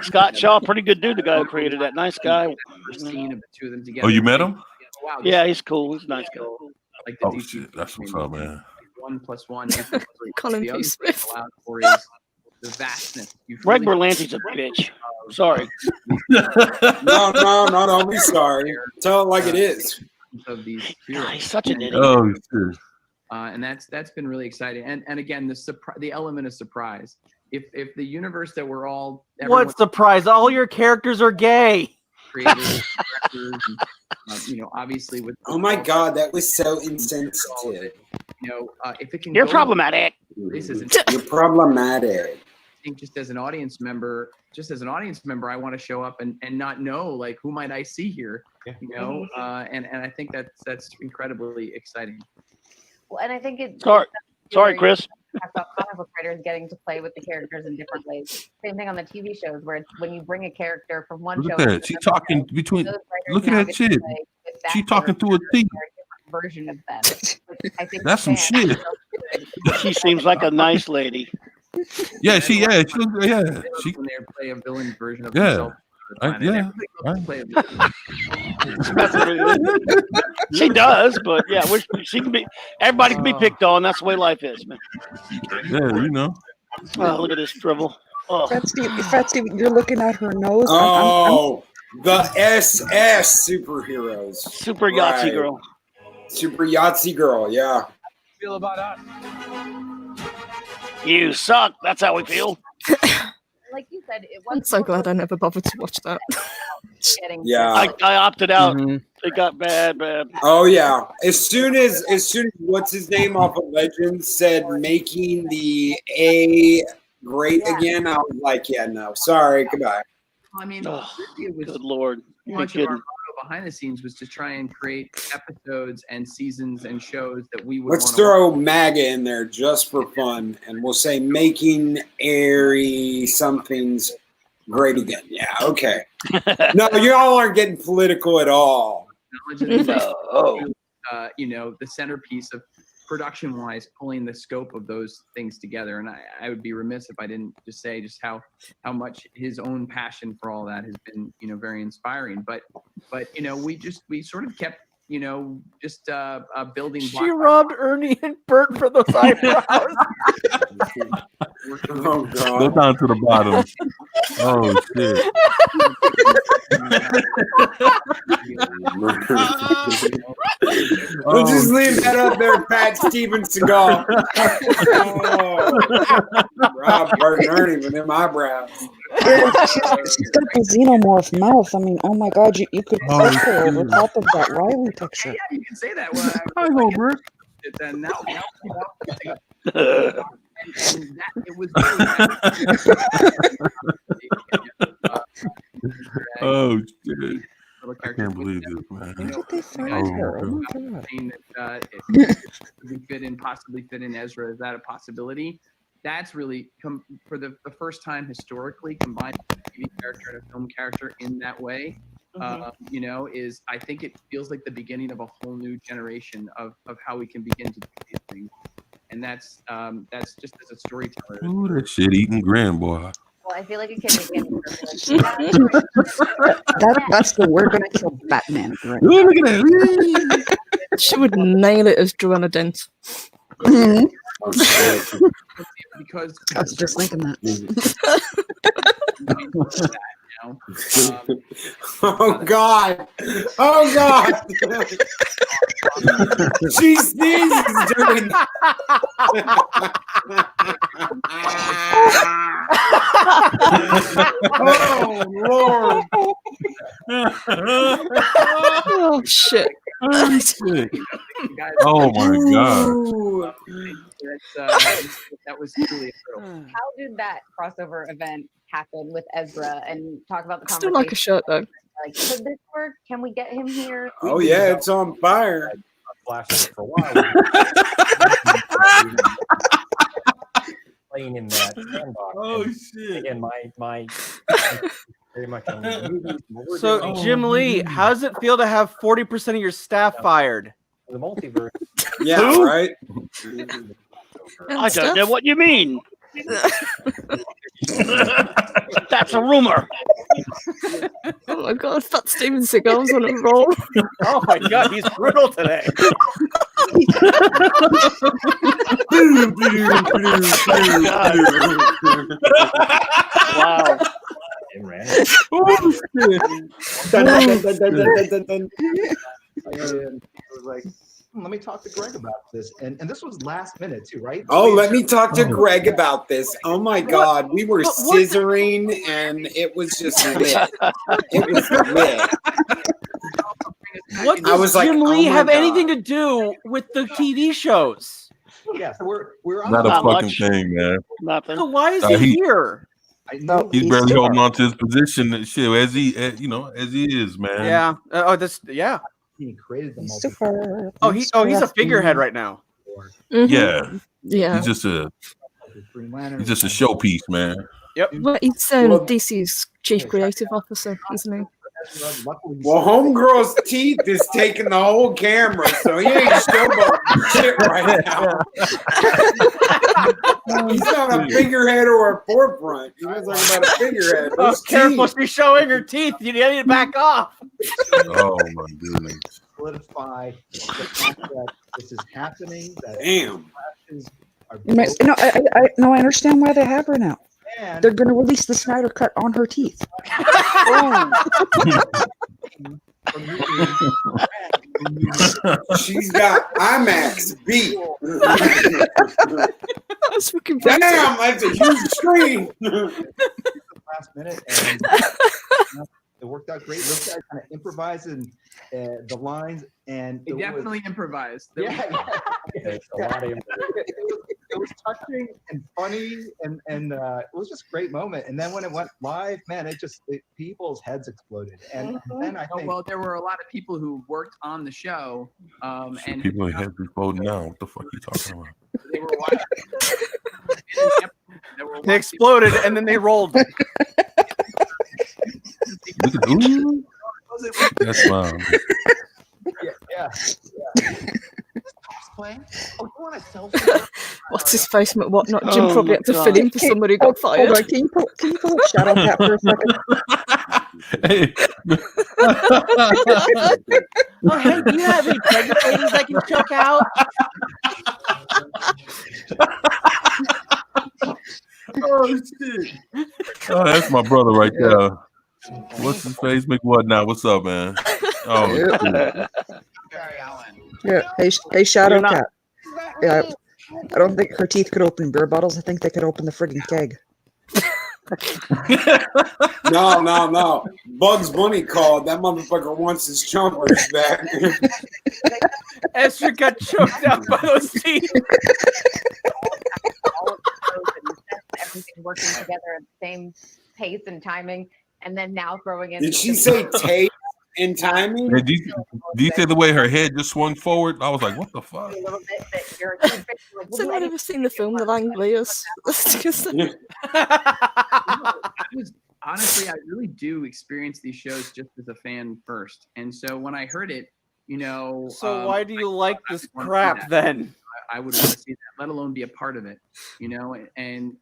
Speaker 2: Scott Shaw, pretty good dude. The guy who created that, nice guy.
Speaker 11: Scene of the two of them together.
Speaker 4: Oh, you met him?
Speaker 11: Wow,
Speaker 2: Yeah, he's cool. He's a nice guy.
Speaker 11: like the
Speaker 4: Oh
Speaker 11: DC
Speaker 4: shit, that's what's up, man.
Speaker 11: 1 + 1 equals 3.
Speaker 9: Colin
Speaker 11: The other
Speaker 9: P.
Speaker 11: thing it allows for is the vastness. You
Speaker 2: Greg
Speaker 11: really-
Speaker 2: Berlanti's a bitch. Sorry.
Speaker 8: No, don't be sorry. Tell it like it is.
Speaker 11: Of these
Speaker 2: God,
Speaker 11: heroes.
Speaker 2: he's such an idiot.
Speaker 4: Oh shit.
Speaker 11: And that's been really exciting. And again, the element of surprise. If the universe that we're all
Speaker 10: What surprise? All your characters are gay.
Speaker 11: creators, directors, and, obviously with
Speaker 8: Oh my God, that was so insensitive.
Speaker 11: If it can,
Speaker 2: You're
Speaker 11: go
Speaker 2: problematic.
Speaker 11: places,
Speaker 8: You're problematic.
Speaker 11: I think just as an audience member, I want to show up and not know like who might I see here, and I think that's incredibly exciting.
Speaker 24: Well, and I think it's
Speaker 2: Sorry, Chris.
Speaker 24: About comic book writers getting to play with the characters in different ways. Same thing on the TV shows, where it's when you bring a character from one
Speaker 4: Look
Speaker 24: show.
Speaker 4: at that. She talking between. Look at that shit. She talking through a teeth.
Speaker 24: Version of them. Which I think
Speaker 4: That's some shit.
Speaker 2: She seems like a nice lady.
Speaker 4: Yeah, she. She.
Speaker 11: When they play a villain version of
Speaker 4: Yeah.
Speaker 11: themselves.
Speaker 2: She does, but yeah, she can be. Everybody can be picked on. That's the way life is, man.
Speaker 4: Yeah,
Speaker 2: Oh, look at this dribble. Oh.
Speaker 17: Fat Steve, you're looking at her nose.
Speaker 8: Oh, the SS superheroes.
Speaker 2: Super Yahtzee girl.
Speaker 8: Super Yahtzee girl, yeah.
Speaker 11: Feel about us?
Speaker 2: You suck. That's how we feel.
Speaker 24: Like you said, it
Speaker 9: I'm so glad I never bothered to watch that.
Speaker 8: Yeah.
Speaker 2: I opted out. It got bad.
Speaker 8: Oh yeah. As soon as what's his name off of Legends said making the A great again, I was like, yeah, no, sorry, goodbye.
Speaker 11: I mean, it was
Speaker 2: good lord.
Speaker 11: Much of our motto behind the scenes was to try and create episodes and seasons and shows that we would.
Speaker 8: Let's
Speaker 11: want
Speaker 8: throw MAGA in there just for fun, and we'll say making airy something's great again. Yeah, okay. No, you all aren't getting political at all.
Speaker 11: the centerpiece of production-wise, pulling the scope of those things together. And I would be remiss if I didn't just say just how much his own passion for all that has been, very inspiring. But we sort of kept, just building.
Speaker 10: She robbed Ernie and Bert for those eyebrows.
Speaker 8: Oh God!
Speaker 4: Go down to the bottom. Oh shit!
Speaker 8: We'll just leave that up there, Pat Stevens Seagal. Rob Bert and Ernie with them eyebrows.
Speaker 17: She's got the xenomorph mouth. I mean, oh my God, you could put her over top of that Riley picture.
Speaker 11: Yeah, you can say that.
Speaker 4: Hi, Holbert.
Speaker 11: And now and that, it was really
Speaker 4: Oh shit! I can't believe this, man.
Speaker 17: They found her. Oh my God.
Speaker 11: Possibly fit in Ezra. Is that a possibility? that's really for the first time historically combined a TV character and a film character in that way. You know, I think it feels like the beginning of a whole new generation of how we can begin to do these things, and that's just as a storyteller.
Speaker 4: Ooh, that shit eating grin, boy.
Speaker 24: Well, I feel like a kid was getting
Speaker 17: That's the we're gonna kill Batman grin.
Speaker 4: Ooh, look at that.
Speaker 9: She would nail it as Joanna Dent.
Speaker 11: Because
Speaker 17: I was just thinking that.
Speaker 8: Oh God! Oh God! She sneezes during. Oh Lord!
Speaker 9: Oh shit!
Speaker 4: Oh, shit. Oh my God!
Speaker 11: That was truly a thrill.
Speaker 24: How did that crossover event happen with Ezra? And talk about the
Speaker 9: I still
Speaker 24: conversation.
Speaker 9: like a shirt though.
Speaker 24: Like, could this work? Can we get him here?
Speaker 8: Oh yeah, it's on fire.
Speaker 6: Flashing for a while. Playing in that sandbox.
Speaker 4: Oh
Speaker 6: And
Speaker 4: shit!
Speaker 6: again, my very much on the movies.
Speaker 10: So Jim Lee, how does it feel to have 40% of your staff fired?
Speaker 6: The multiverse.
Speaker 8: Yeah,
Speaker 2: Who?
Speaker 8: right.
Speaker 2: I don't know what you mean. That's a rumor.
Speaker 9: Oh my god, Fat Steven Seagal's on a roll.
Speaker 10: Oh my god, he's brutal today.
Speaker 2: Wow.
Speaker 6: Oh, shit. Dun, dun, dun, dun, dun, dun, dun. And I was like, let me talk to Greg about this. And this was last minute too, right?
Speaker 8: Oh, let me talk to Greg about this. Oh my God, we were scissoring and it was just lit. It was lit.
Speaker 10: What
Speaker 8: I
Speaker 10: does
Speaker 8: was like,
Speaker 10: Jim
Speaker 8: oh
Speaker 10: Lee
Speaker 8: my
Speaker 10: have
Speaker 8: God.
Speaker 10: anything to do with the TV shows?
Speaker 6: Yeah, so we're on
Speaker 4: Not a
Speaker 2: Not
Speaker 4: fucking
Speaker 2: much.
Speaker 4: thing, man.
Speaker 2: Nothing.
Speaker 10: So why is
Speaker 4: he-
Speaker 10: he here?
Speaker 6: I know
Speaker 4: He's barely holding on to his position and shit as he is, man.
Speaker 10: Yeah. Yeah.
Speaker 6: He created the multiverse.
Speaker 17: Super.
Speaker 10: Oh, he's a figurehead right now.
Speaker 4: Yeah.
Speaker 9: Yeah.
Speaker 4: He's just a showpiece, man.
Speaker 10: Yep.
Speaker 9: Well, he's
Speaker 8: Well-
Speaker 9: DC's chief creative officer, isn't he?
Speaker 8: Well, homegirl's teeth is taking the whole camera, so he ain't showboating shit right now. He's not a figurehead or a forefront. He was talking about a figurehead.
Speaker 10: Oh,
Speaker 8: Those
Speaker 10: careful,
Speaker 8: teeth.
Speaker 10: she's showing her teeth. You need to back off.
Speaker 4: Oh my goodness.
Speaker 6: Solidify the fact that this is happening. That
Speaker 8: Damn.
Speaker 6: flashes are
Speaker 17: No, I understand why they have her now.
Speaker 6: And
Speaker 17: They're going to release the Snyder Cut on her teeth.
Speaker 8: She's got IMAX beat.
Speaker 9: That's fucking
Speaker 8: Damn, that's a huge screen.
Speaker 6: last minute, and it worked out great. Those guys kind of improvised and the lines, and
Speaker 11: They definitely improvised. There
Speaker 6: Yeah,
Speaker 11: was-
Speaker 6: it's a lot of it was touching and funny, and it was just a great moment. And then when it went live, man, people's heads exploded. And then I
Speaker 11: Oh,
Speaker 6: think,
Speaker 11: well, there were a lot of people who worked on the show, and
Speaker 4: People ain't had to vote now. What the fuck you talking about?
Speaker 11: they were watching. There were
Speaker 10: They exploded and then they rolled.
Speaker 4: Look at ooh. That's wild.
Speaker 6: yeah.
Speaker 24: Cosplay? Oh, you want a selfie?
Speaker 9: What's his face? Whatnot? Jim
Speaker 2: Oh
Speaker 9: probably
Speaker 2: my
Speaker 9: had to
Speaker 2: God.
Speaker 9: fill in for somebody who got fired.
Speaker 17: Hold on, can you pull up Shadow Cat for a second?
Speaker 4: Hey.
Speaker 10: Oh, hey, do you have any pregnant ladies I can choke out?
Speaker 4: Oh shit! Oh, that's my brother right there. What's his face? McWhat now? What's up, man? Oh,
Speaker 17: Yep.
Speaker 4: shit.
Speaker 17: Yeah. Hey, Shadow
Speaker 2: You're not-
Speaker 17: Cat. Yeah, I don't think her teeth could open beer bottles. I think they could open the friggin' keg.
Speaker 8: No. Bugs Bunny called. That motherfucker wants his chompers back.
Speaker 10: Esther got choked out by those teeth.
Speaker 24: All of the shows and everything working together at the same pace and timing, and then now throwing in.
Speaker 8: Did she say tape? in timing.
Speaker 4: And do you see the way her head just swung forward? I was like, what the fuck?
Speaker 24: A little bit that you're a kid, like,
Speaker 9: Has
Speaker 24: we'll do
Speaker 9: anyone ever seen the film The Langoliers?
Speaker 11: Honestly, I really do experience these shows just as a fan first, and so when I heard it,
Speaker 10: So why do you like this
Speaker 11: wanna see
Speaker 10: crap
Speaker 11: that.
Speaker 10: then?
Speaker 11: I would want to see that, let alone be a part of it, and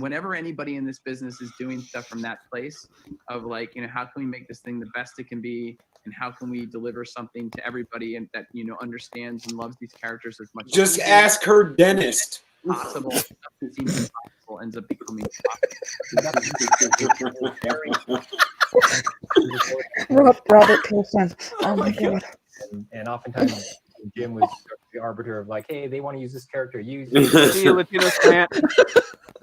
Speaker 11: whenever anybody in this business is doing stuff from that place of like, how can we make this thing the best it can be, and how can we deliver something to everybody and that understands and loves these characters as much.
Speaker 8: Just ask her dentist.
Speaker 11: Possible stuff that seems impossible ends up becoming
Speaker 17: Robert Pilson. Oh my god.
Speaker 12: And oftentimes Jim was the arbiter of like, hey, they want to use this character. Use
Speaker 10: See you, Latino slant.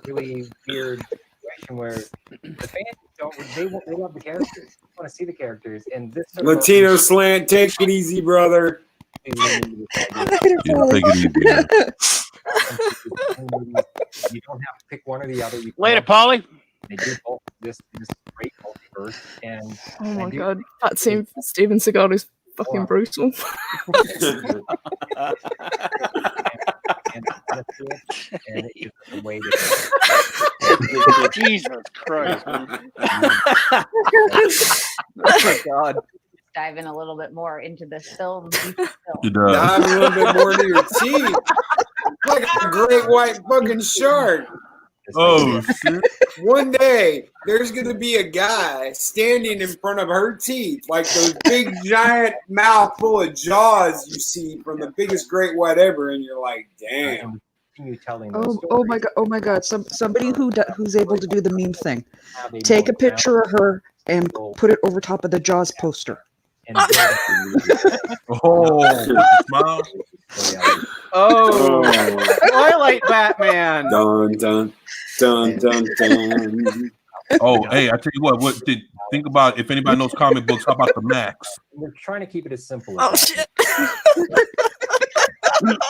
Speaker 12: really weird situation where the fans don't. They love the characters. They want to see the characers. And this sort of
Speaker 8: Latino slant. Take it easy, brother.
Speaker 4: Yeah, take it easy. Man.
Speaker 12: You don't have to pick one or the other.
Speaker 2: Later, Polly.
Speaker 12: They do both this great multiverse, and
Speaker 9: Oh my god, that scene for Steven Seagal is fucking brutal.
Speaker 12: and it gives us a way to
Speaker 2: Jesus Christ, man.
Speaker 10: Oh god.
Speaker 24: dive in a little bit more into this film.
Speaker 4: It does.
Speaker 8: Dive a little bit more into your teeth. Like a great white fucking shark.
Speaker 4: Oh shit!
Speaker 8: One day there's gonna be a guy standing in front of her teeth, like those big giant mouth full of jaws you see from the biggest great white ever, and you're like, damn.
Speaker 17: Oh my god! Somebody who's able to do the meme thing. Take a picture of her and put it over top of the Jaws poster.
Speaker 10: Oh, Twilight Batman.
Speaker 8: Dun dun dun dun dun.
Speaker 4: Oh, hey, I tell you what. Think about if anybody knows comic books. How about the Max?
Speaker 12: We're trying to keep it as simple as
Speaker 9: shit.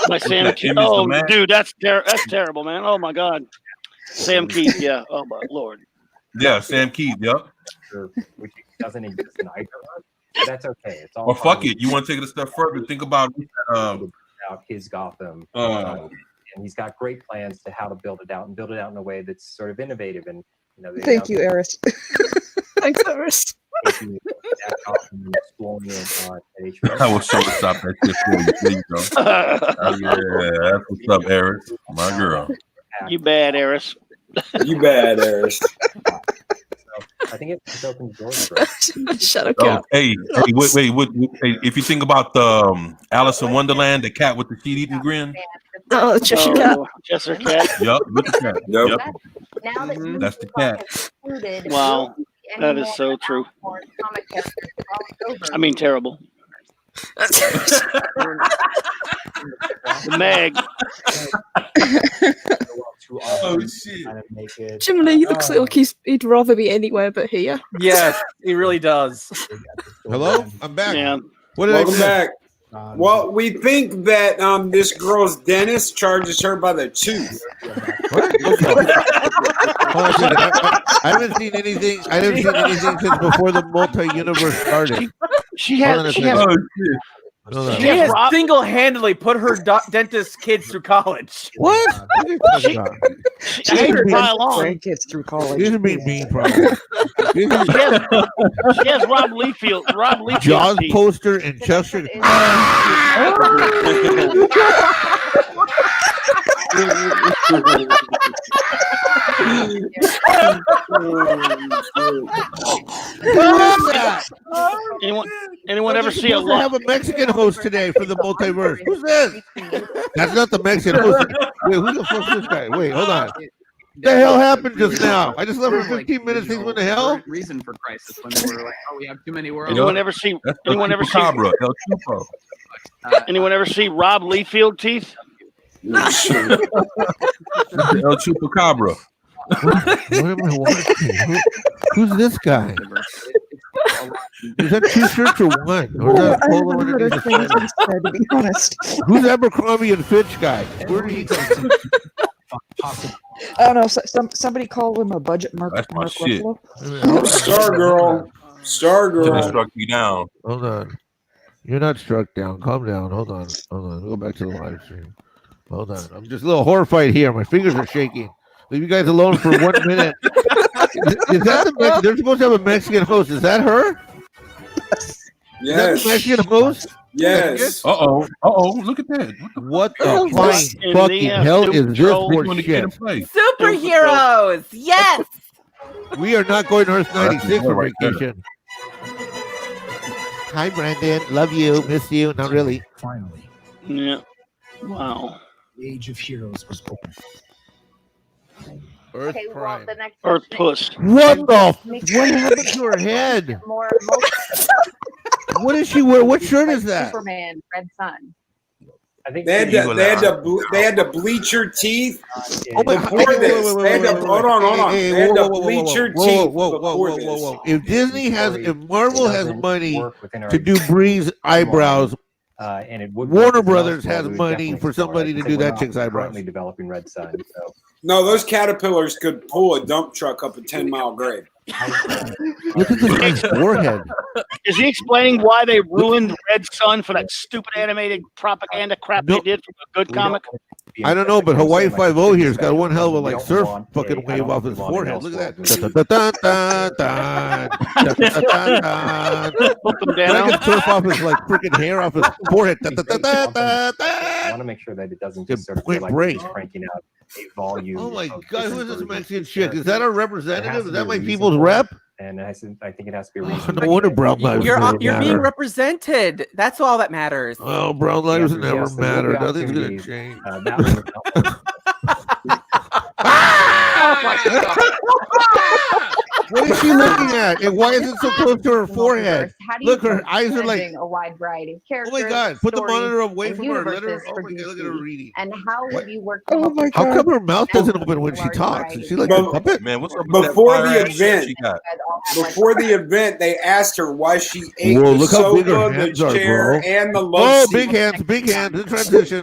Speaker 2: My Sam Keith. Oh, dude, that's terrible, man. Oh my God, Sam Keith. Yeah. Oh my Lord.
Speaker 4: Yeah, Sam Keith. Yep.
Speaker 12: which doesn't exist in either. That's okay. It's all.
Speaker 4: Or fuck it. You want to take it a step further? Think about
Speaker 12: his Gotham, and he's got great plans to how to build it out in a way that's sort of innovative and
Speaker 17: Thank you, Eris.
Speaker 9: Thanks, Eris.
Speaker 4: I will so stop that shit for you. There you go. Yeah, that's what's up, Eris. My girl.
Speaker 2: You bad, Eris.
Speaker 8: You bad, Eris.
Speaker 12: I think it's open doors.
Speaker 9: Shut up.
Speaker 4: Oh, hey, wait. Hey, if you think about the Alice in Wonderland, the cat with the sheet-eating grin.
Speaker 9: Oh, Cheshire Cat.
Speaker 2: Cheshire Cat.
Speaker 4: Yup, with the cat. Yep.
Speaker 24: Now that
Speaker 4: That's the cat.
Speaker 2: Wow, that is so true. I mean, terrible. The Meg.
Speaker 12: Oh shit!
Speaker 9: Jiminy, he looks like he'd rather be anywhere but here.
Speaker 10: Yes, he really does.
Speaker 1: Hello, I'm back.
Speaker 2: Yeah.
Speaker 1: What did
Speaker 8: Welcome
Speaker 1: I miss?
Speaker 8: back. Well, we think that this girl's dentist charges her by the tooth.
Speaker 1: I haven't seen anything. I haven't seen anything since before the multi-universe started.
Speaker 2: She has
Speaker 10: single-handedly put her dentist kids through college.
Speaker 1: What?
Speaker 2: I hate to pile on.
Speaker 17: Grandkids through college.
Speaker 1: These are being mean, probably.
Speaker 2: She has Rob Liefeld.
Speaker 1: Jaws poster and Chester.
Speaker 2: Anyone ever see a
Speaker 1: lot? Have a Mexican host today for the multiverse. Who's this? That's not the Mexican host. Wait, who the fuck is this guy? Wait, hold on. What the hell happened just now? I just left for 15 minutes. Things went to hell.
Speaker 11: Reason for crisis when they were like, "Oh, we have too many worlds."
Speaker 2: Anyone ever see? Anyone ever see?
Speaker 4: El Chupo.
Speaker 2: Anyone ever see Rob Liefeld teeth?
Speaker 4: El Chupacabra.
Speaker 1: Who's this guy? Is that two shirts or one? Or is that a polo underneath the shirt?
Speaker 17: To be honest.
Speaker 1: Who's Abercrombie and Fitch guy? Where did he come from?
Speaker 17: I don't know. Somebody called him a budget mark.
Speaker 4: That's my shit.
Speaker 8: Star girl.
Speaker 4: Should struck me down.
Speaker 1: Hold on. You're not struck down. Calm down. Hold on. Go back to the live stream. Hold on. I'm just a little horrified here. My fingers are shaking. Leave you guys alone for 1 minute. Is that the they're supposed to have a Mexican host? Is that her? Is that the Mexican host?
Speaker 8: Yes.
Speaker 4: Uh oh. Look at that.
Speaker 1: What the flying fucking hell is this for shit?
Speaker 14: Superheroes. Yes.
Speaker 1: We are not going to Earth 96 for vacation. Hi, Brandon. Love you. Miss you. Not really.
Speaker 15: Finally.
Speaker 2: Yeah. Wow.
Speaker 15: The Age of Heroes was born.
Speaker 1: Earth
Speaker 20: Okay, well,
Speaker 1: Prime.
Speaker 20: the next
Speaker 2: Earth
Speaker 20: question
Speaker 2: puss.
Speaker 1: What the? What happened to her head?
Speaker 20: more
Speaker 1: What is she wearing? What shirt is that?
Speaker 24: Superman, Red Sun.
Speaker 12: I think
Speaker 8: They had to bleach her teeth
Speaker 1: Oh my
Speaker 8: before this. They had to hold on. They had to bleach her teeth before this.
Speaker 1: If Disney has, if Marvel has money to do Bree's eyebrows,
Speaker 12: and it would
Speaker 1: Warner Brothers has money for somebody to do that chick's eyebrows.
Speaker 12: Currently developing Red Sun. So
Speaker 8: No, those caterpillars could pull a dump truck up a 10-mile grade.
Speaker 1: Look at this guy's forehead.
Speaker 2: Is he explaining why they ruined Red Sun for that stupid animated propaganda crap they did from a good comic?
Speaker 1: I don't know, but Hawaii 5-0 here's got one hell of a like surf fucking wave off his forehead. Look at that.
Speaker 2: Look him
Speaker 1: I
Speaker 2: down.
Speaker 1: can surf off his like freaking hair off his forehead.
Speaker 12: I want to make sure that it doesn't just sort of feel like
Speaker 1: break.
Speaker 12: he's cranking out a volume.
Speaker 1: Oh my
Speaker 12: of
Speaker 1: God, who is
Speaker 12: different
Speaker 1: this
Speaker 12: versions
Speaker 1: Mexican
Speaker 12: of
Speaker 1: chick? Is that our representative? Is that my
Speaker 12: reason
Speaker 1: people's
Speaker 12: for it,
Speaker 1: rep?
Speaker 12: And I think it has to be reasonable.
Speaker 1: No wonder brown lives
Speaker 14: You're
Speaker 1: never
Speaker 14: being
Speaker 1: matter.
Speaker 14: represented. That's all that matters.
Speaker 1: Oh, brown lives never
Speaker 12: yes, there
Speaker 1: matter.
Speaker 12: will be
Speaker 1: Nothing's gonna
Speaker 12: opportunities.
Speaker 1: change.
Speaker 12: That was
Speaker 1: What is she looking at? And why is it so close to her forehead?
Speaker 24: How do you
Speaker 1: Look, her eyes are like.
Speaker 24: managing a wide variety of
Speaker 1: Oh
Speaker 24: characters?
Speaker 1: my God! Put the
Speaker 24: stories,
Speaker 1: monitor away
Speaker 24: and
Speaker 1: from her. Let her.
Speaker 24: universes
Speaker 1: Oh
Speaker 24: for
Speaker 1: my God! Look at her
Speaker 24: DC?
Speaker 1: reading.
Speaker 24: And how would you work?
Speaker 1: Oh my God! How come her mouth doesn't open when she talks? Is she like a puppet?
Speaker 4: Man, what's up with that
Speaker 8: Before
Speaker 4: fire
Speaker 8: the
Speaker 4: ass shirt
Speaker 8: event,
Speaker 4: she got?
Speaker 8: Before the event, they asked her why she ate
Speaker 1: Whoa!
Speaker 8: the
Speaker 1: Look how big her
Speaker 8: sofa, the
Speaker 1: hands are,
Speaker 8: chair,
Speaker 1: bro.
Speaker 8: and the love
Speaker 1: Oh,
Speaker 8: seat.
Speaker 1: big hands! Big hands! In transition.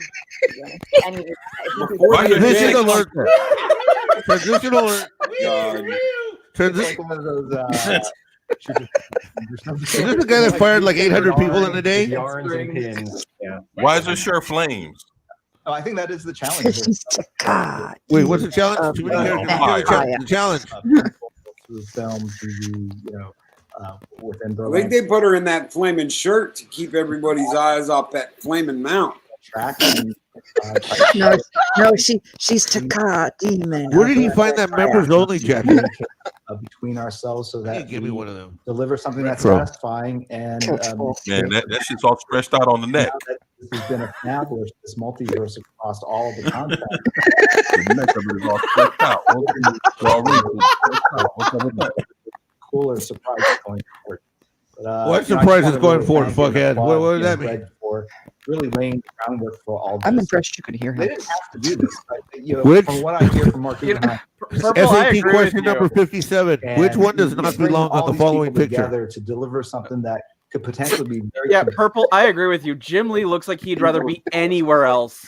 Speaker 8: Before the
Speaker 1: Transition
Speaker 8: event,
Speaker 1: alert! Transition alert!
Speaker 8: God.
Speaker 1: Transition.
Speaker 6: One of those.
Speaker 1: Is this the guy that fired like 800 people in a day?
Speaker 12: yarns and pins. Yeah.
Speaker 4: Why is her shirt flames?
Speaker 6: Oh, I think that is the challenge.
Speaker 1: Wait, what's the challenge? Too many characters. The challenge.
Speaker 6: Through film, through within
Speaker 8: I
Speaker 6: Berlin.
Speaker 8: think they put her in that flaming shirt to keep everybody's eyes off that flaming mount.
Speaker 17: No, she's Taka demon.
Speaker 1: Where did he find that members only jacket?
Speaker 6: Between ourselves, so that
Speaker 1: Give me one of them.
Speaker 6: deliver something that's
Speaker 1: Retro.
Speaker 6: satisfying and
Speaker 4: Man, that shit's all stretched out on the neck.
Speaker 6: now that this has been established, this multiverse across all of the content.
Speaker 4: The neck of it is all stretched out.
Speaker 6: Cooler surprise going forward. But,
Speaker 1: What
Speaker 6: you know, I
Speaker 1: surprise
Speaker 6: just
Speaker 1: is
Speaker 6: wanna
Speaker 1: going
Speaker 6: really
Speaker 1: forward,
Speaker 6: thank and
Speaker 1: fuckhead?
Speaker 6: applaud,
Speaker 1: What does that
Speaker 6: Greg,
Speaker 1: mean?
Speaker 6: For really laying the groundwork for all this.
Speaker 17: I'm impressed you could hear
Speaker 6: They
Speaker 17: him.
Speaker 6: didn't have to do this. But,
Speaker 1: Which-
Speaker 6: from what I hear from Mark Guggenheim,
Speaker 1: SAT question number 57. Which one does not
Speaker 6: bring
Speaker 1: belong
Speaker 6: all
Speaker 1: on the
Speaker 6: these
Speaker 1: following
Speaker 6: people
Speaker 1: picture?
Speaker 6: together to deliver something that could potentially be very
Speaker 10: Yeah, Purple, I agree with you. Jim Lee looks like he'd rather be anywhere else.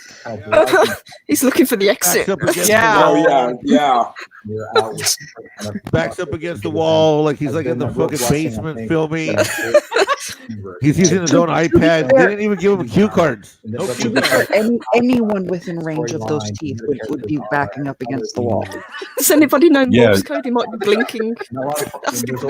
Speaker 9: He's looking for the exit.
Speaker 1: Backs up against
Speaker 10: Yeah.
Speaker 1: the wall.
Speaker 8: Oh, yeah.
Speaker 6: You're out with kind of-
Speaker 1: Backs up against the wall like he's like in the fucking basement filming. He's using his own iPad. They didn't even give him cue cards. No cue cards.
Speaker 17: Anyone within range of those teeth would be backing up against the wall.
Speaker 9: Does anybody know
Speaker 4: Yeah.
Speaker 9: Morse code? He might be blinking.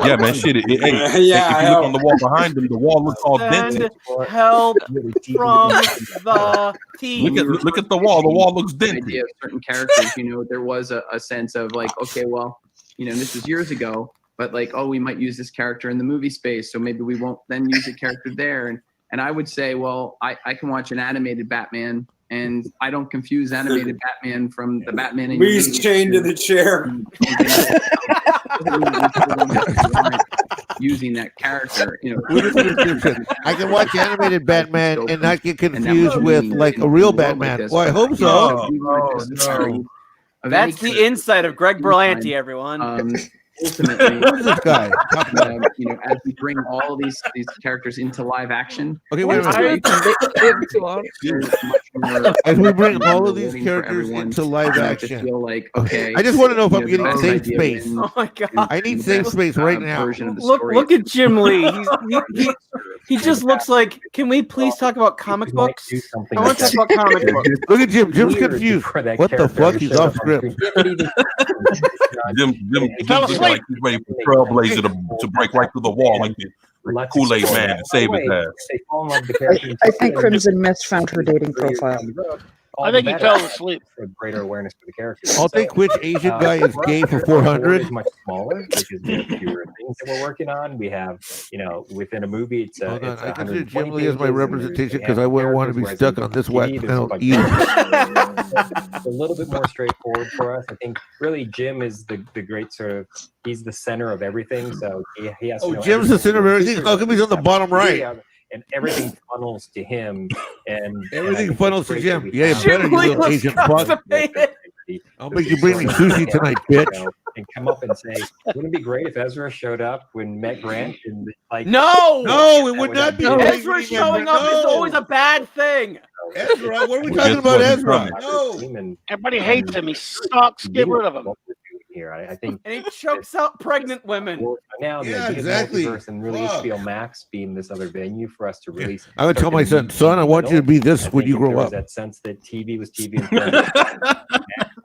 Speaker 4: Yeah, man, shit. Hey,
Speaker 8: Yeah,
Speaker 4: if you
Speaker 8: I
Speaker 4: look on the wall behind him, the wall looks all
Speaker 10: Send
Speaker 4: dented.
Speaker 10: help from the team.
Speaker 4: Look at the wall. The wall looks dented.
Speaker 11: Idea of certain characters, there was a sense of like, okay, well, this was years ago, but like, oh, we might use this character in the movie space, so maybe we won't then use a character there. And I would say, well, I can watch an animated Batman, and I don't confuse animated Batman from the Batman. in
Speaker 8: He's chained to the chair.
Speaker 11: Using that character,
Speaker 1: What is the description? I can watch animated Batman and not get confused with like a real Batman. Well, I hope so.
Speaker 10: That's the insight of Greg Berlanti, everyone.
Speaker 11: ultimately,
Speaker 1: Who's this guy?
Speaker 11: you know, as we bring all these characters into live action,
Speaker 1: Okay, wait a minute. As we bring all of these characters into live action,
Speaker 11: feel like, okay,
Speaker 1: I just want to know if I'm
Speaker 11: you
Speaker 1: getting
Speaker 11: know, this
Speaker 1: safe
Speaker 11: idea
Speaker 1: space.
Speaker 11: wins
Speaker 7: Oh my god!
Speaker 1: I need safe space right now.
Speaker 11: version of the
Speaker 7: Look,
Speaker 11: story.
Speaker 7: look at Jim Lee. He just looks like. Can we please talk about comic books? I want to talk about comic books.
Speaker 1: Look at Jim. Jim's
Speaker 12: Weird
Speaker 1: confused.
Speaker 12: for that
Speaker 1: What the
Speaker 12: character
Speaker 1: fuck?
Speaker 12: to
Speaker 1: He's
Speaker 12: show
Speaker 1: off
Speaker 12: up on
Speaker 1: script.
Speaker 12: screen. Yeah, but even-
Speaker 4: Jim looks like he's ready for Trailblazer to break right through the wall like the Kool-Aid man and save his ass.
Speaker 12: They fall in love with the character.
Speaker 17: I think Crimson Mist found her dating profile.
Speaker 2: I think he fell asleep.
Speaker 12: For greater awareness for the character.
Speaker 1: I'll think which Asian guy is gay for
Speaker 12: our board
Speaker 1: 400.
Speaker 12: is much smaller because we have fewer things that we're working on. We have, you know, within a movie, it's
Speaker 1: Hold on.
Speaker 12: it's
Speaker 1: I consider
Speaker 12: 120
Speaker 1: Jim Lee as my
Speaker 12: pages, and
Speaker 1: representation
Speaker 12: there's
Speaker 1: because I wouldn't want to be
Speaker 12: characters,
Speaker 1: stuck
Speaker 12: whereas
Speaker 1: on this
Speaker 12: in
Speaker 1: whack
Speaker 12: TV, there's
Speaker 1: panel
Speaker 12: like
Speaker 1: either.
Speaker 12: It's a little bit more straightforward for us. I think really Jim is the great sort of, he's the center of everything. So he has to
Speaker 1: Oh,
Speaker 12: know
Speaker 1: Jim's the center of everything? How come he's on the bottom right?
Speaker 12: And everything funnels to him, and
Speaker 1: Everything
Speaker 12: and
Speaker 1: funnels to
Speaker 12: it's great
Speaker 1: Jim.
Speaker 12: that we
Speaker 1: Yeah, you
Speaker 12: have
Speaker 1: better,
Speaker 12: him.
Speaker 1: you little Asian fuck. I'll make you bring me sushi tonight, bitch.
Speaker 12: And come up and say, wouldn't it be great if Ezra showed up when Met Grant and like
Speaker 7: No,
Speaker 1: No, it would not be.
Speaker 7: Ezra showing up is always a bad thing.
Speaker 1: Ezra, what are we talking about, Ezra? No.
Speaker 2: Everybody hates him. He sucks. Get rid of him.
Speaker 12: Here, I think,
Speaker 7: and he chokes out pregnant women.
Speaker 12: Now the
Speaker 1: Yeah,
Speaker 12: idea of
Speaker 1: exactly.
Speaker 12: multiverse and really
Speaker 1: Fuck.
Speaker 12: HBO Max being this other venue for us to release.
Speaker 1: I would tell my son, son, I want you to be this when you grow up.
Speaker 12: That sense that TV was TV and film.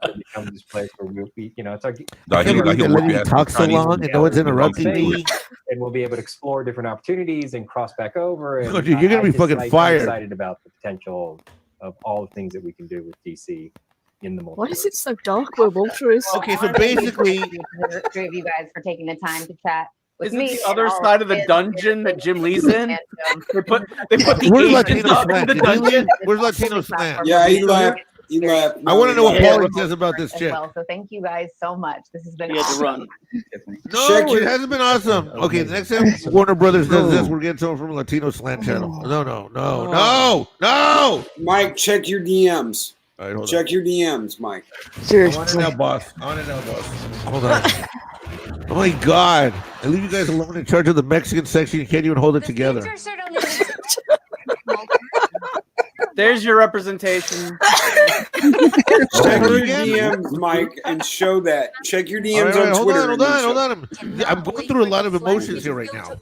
Speaker 12: It becomes this place where we, you know, it's like
Speaker 1: I can't believe they're letting me talk so long and no one's interrupting me.
Speaker 12: and we'll be able to explore different opportunities and cross back over. And
Speaker 1: Oh, dude, you're gonna be fucking
Speaker 12: I'm
Speaker 1: fired.
Speaker 12: excited about the potential of all the things that we can do with DC in the multiverse.
Speaker 9: Why is it so dark where Walter is?
Speaker 1: Okay, so basically,
Speaker 24: three of you guys for taking the time to chat with
Speaker 7: Isn't
Speaker 24: me.
Speaker 7: the
Speaker 24: and
Speaker 7: other
Speaker 24: all
Speaker 7: side of the
Speaker 24: fans
Speaker 7: dungeon that Jim Lee's in?
Speaker 24: And,
Speaker 7: They put the
Speaker 1: Where's
Speaker 7: agents
Speaker 1: Latino
Speaker 7: up in
Speaker 1: Slant?
Speaker 7: the
Speaker 1: Did he leave?
Speaker 7: dungeon.
Speaker 1: Where's Latino Slant?
Speaker 8: Yeah, he left. He left.
Speaker 1: I want to know what
Speaker 24: Yeah.
Speaker 1: Paulie says about this
Speaker 24: as
Speaker 1: chick.
Speaker 24: well. So thank you guys so much. This has been
Speaker 2: He had to
Speaker 24: awesome.
Speaker 2: run.
Speaker 1: No,
Speaker 8: Check your-
Speaker 1: it hasn't been awesome. Okay, the next time Warner Brothers does this, we're getting someone from Latino Slant channel. No.
Speaker 8: Mike, check your DMs.
Speaker 1: All right, hold
Speaker 8: Check your DMs, Mike.
Speaker 1: I want it now, boss. Hold on. Oh my God! I leave you guys alone in charge of the Mexican section. You can't even hold it together.
Speaker 7: There's your representation.
Speaker 8: Check your DMs, Mike, and show that. Check your DMs
Speaker 1: All right,
Speaker 8: on Twitter.
Speaker 1: hold on. I'm going through a lot of emotions here right now.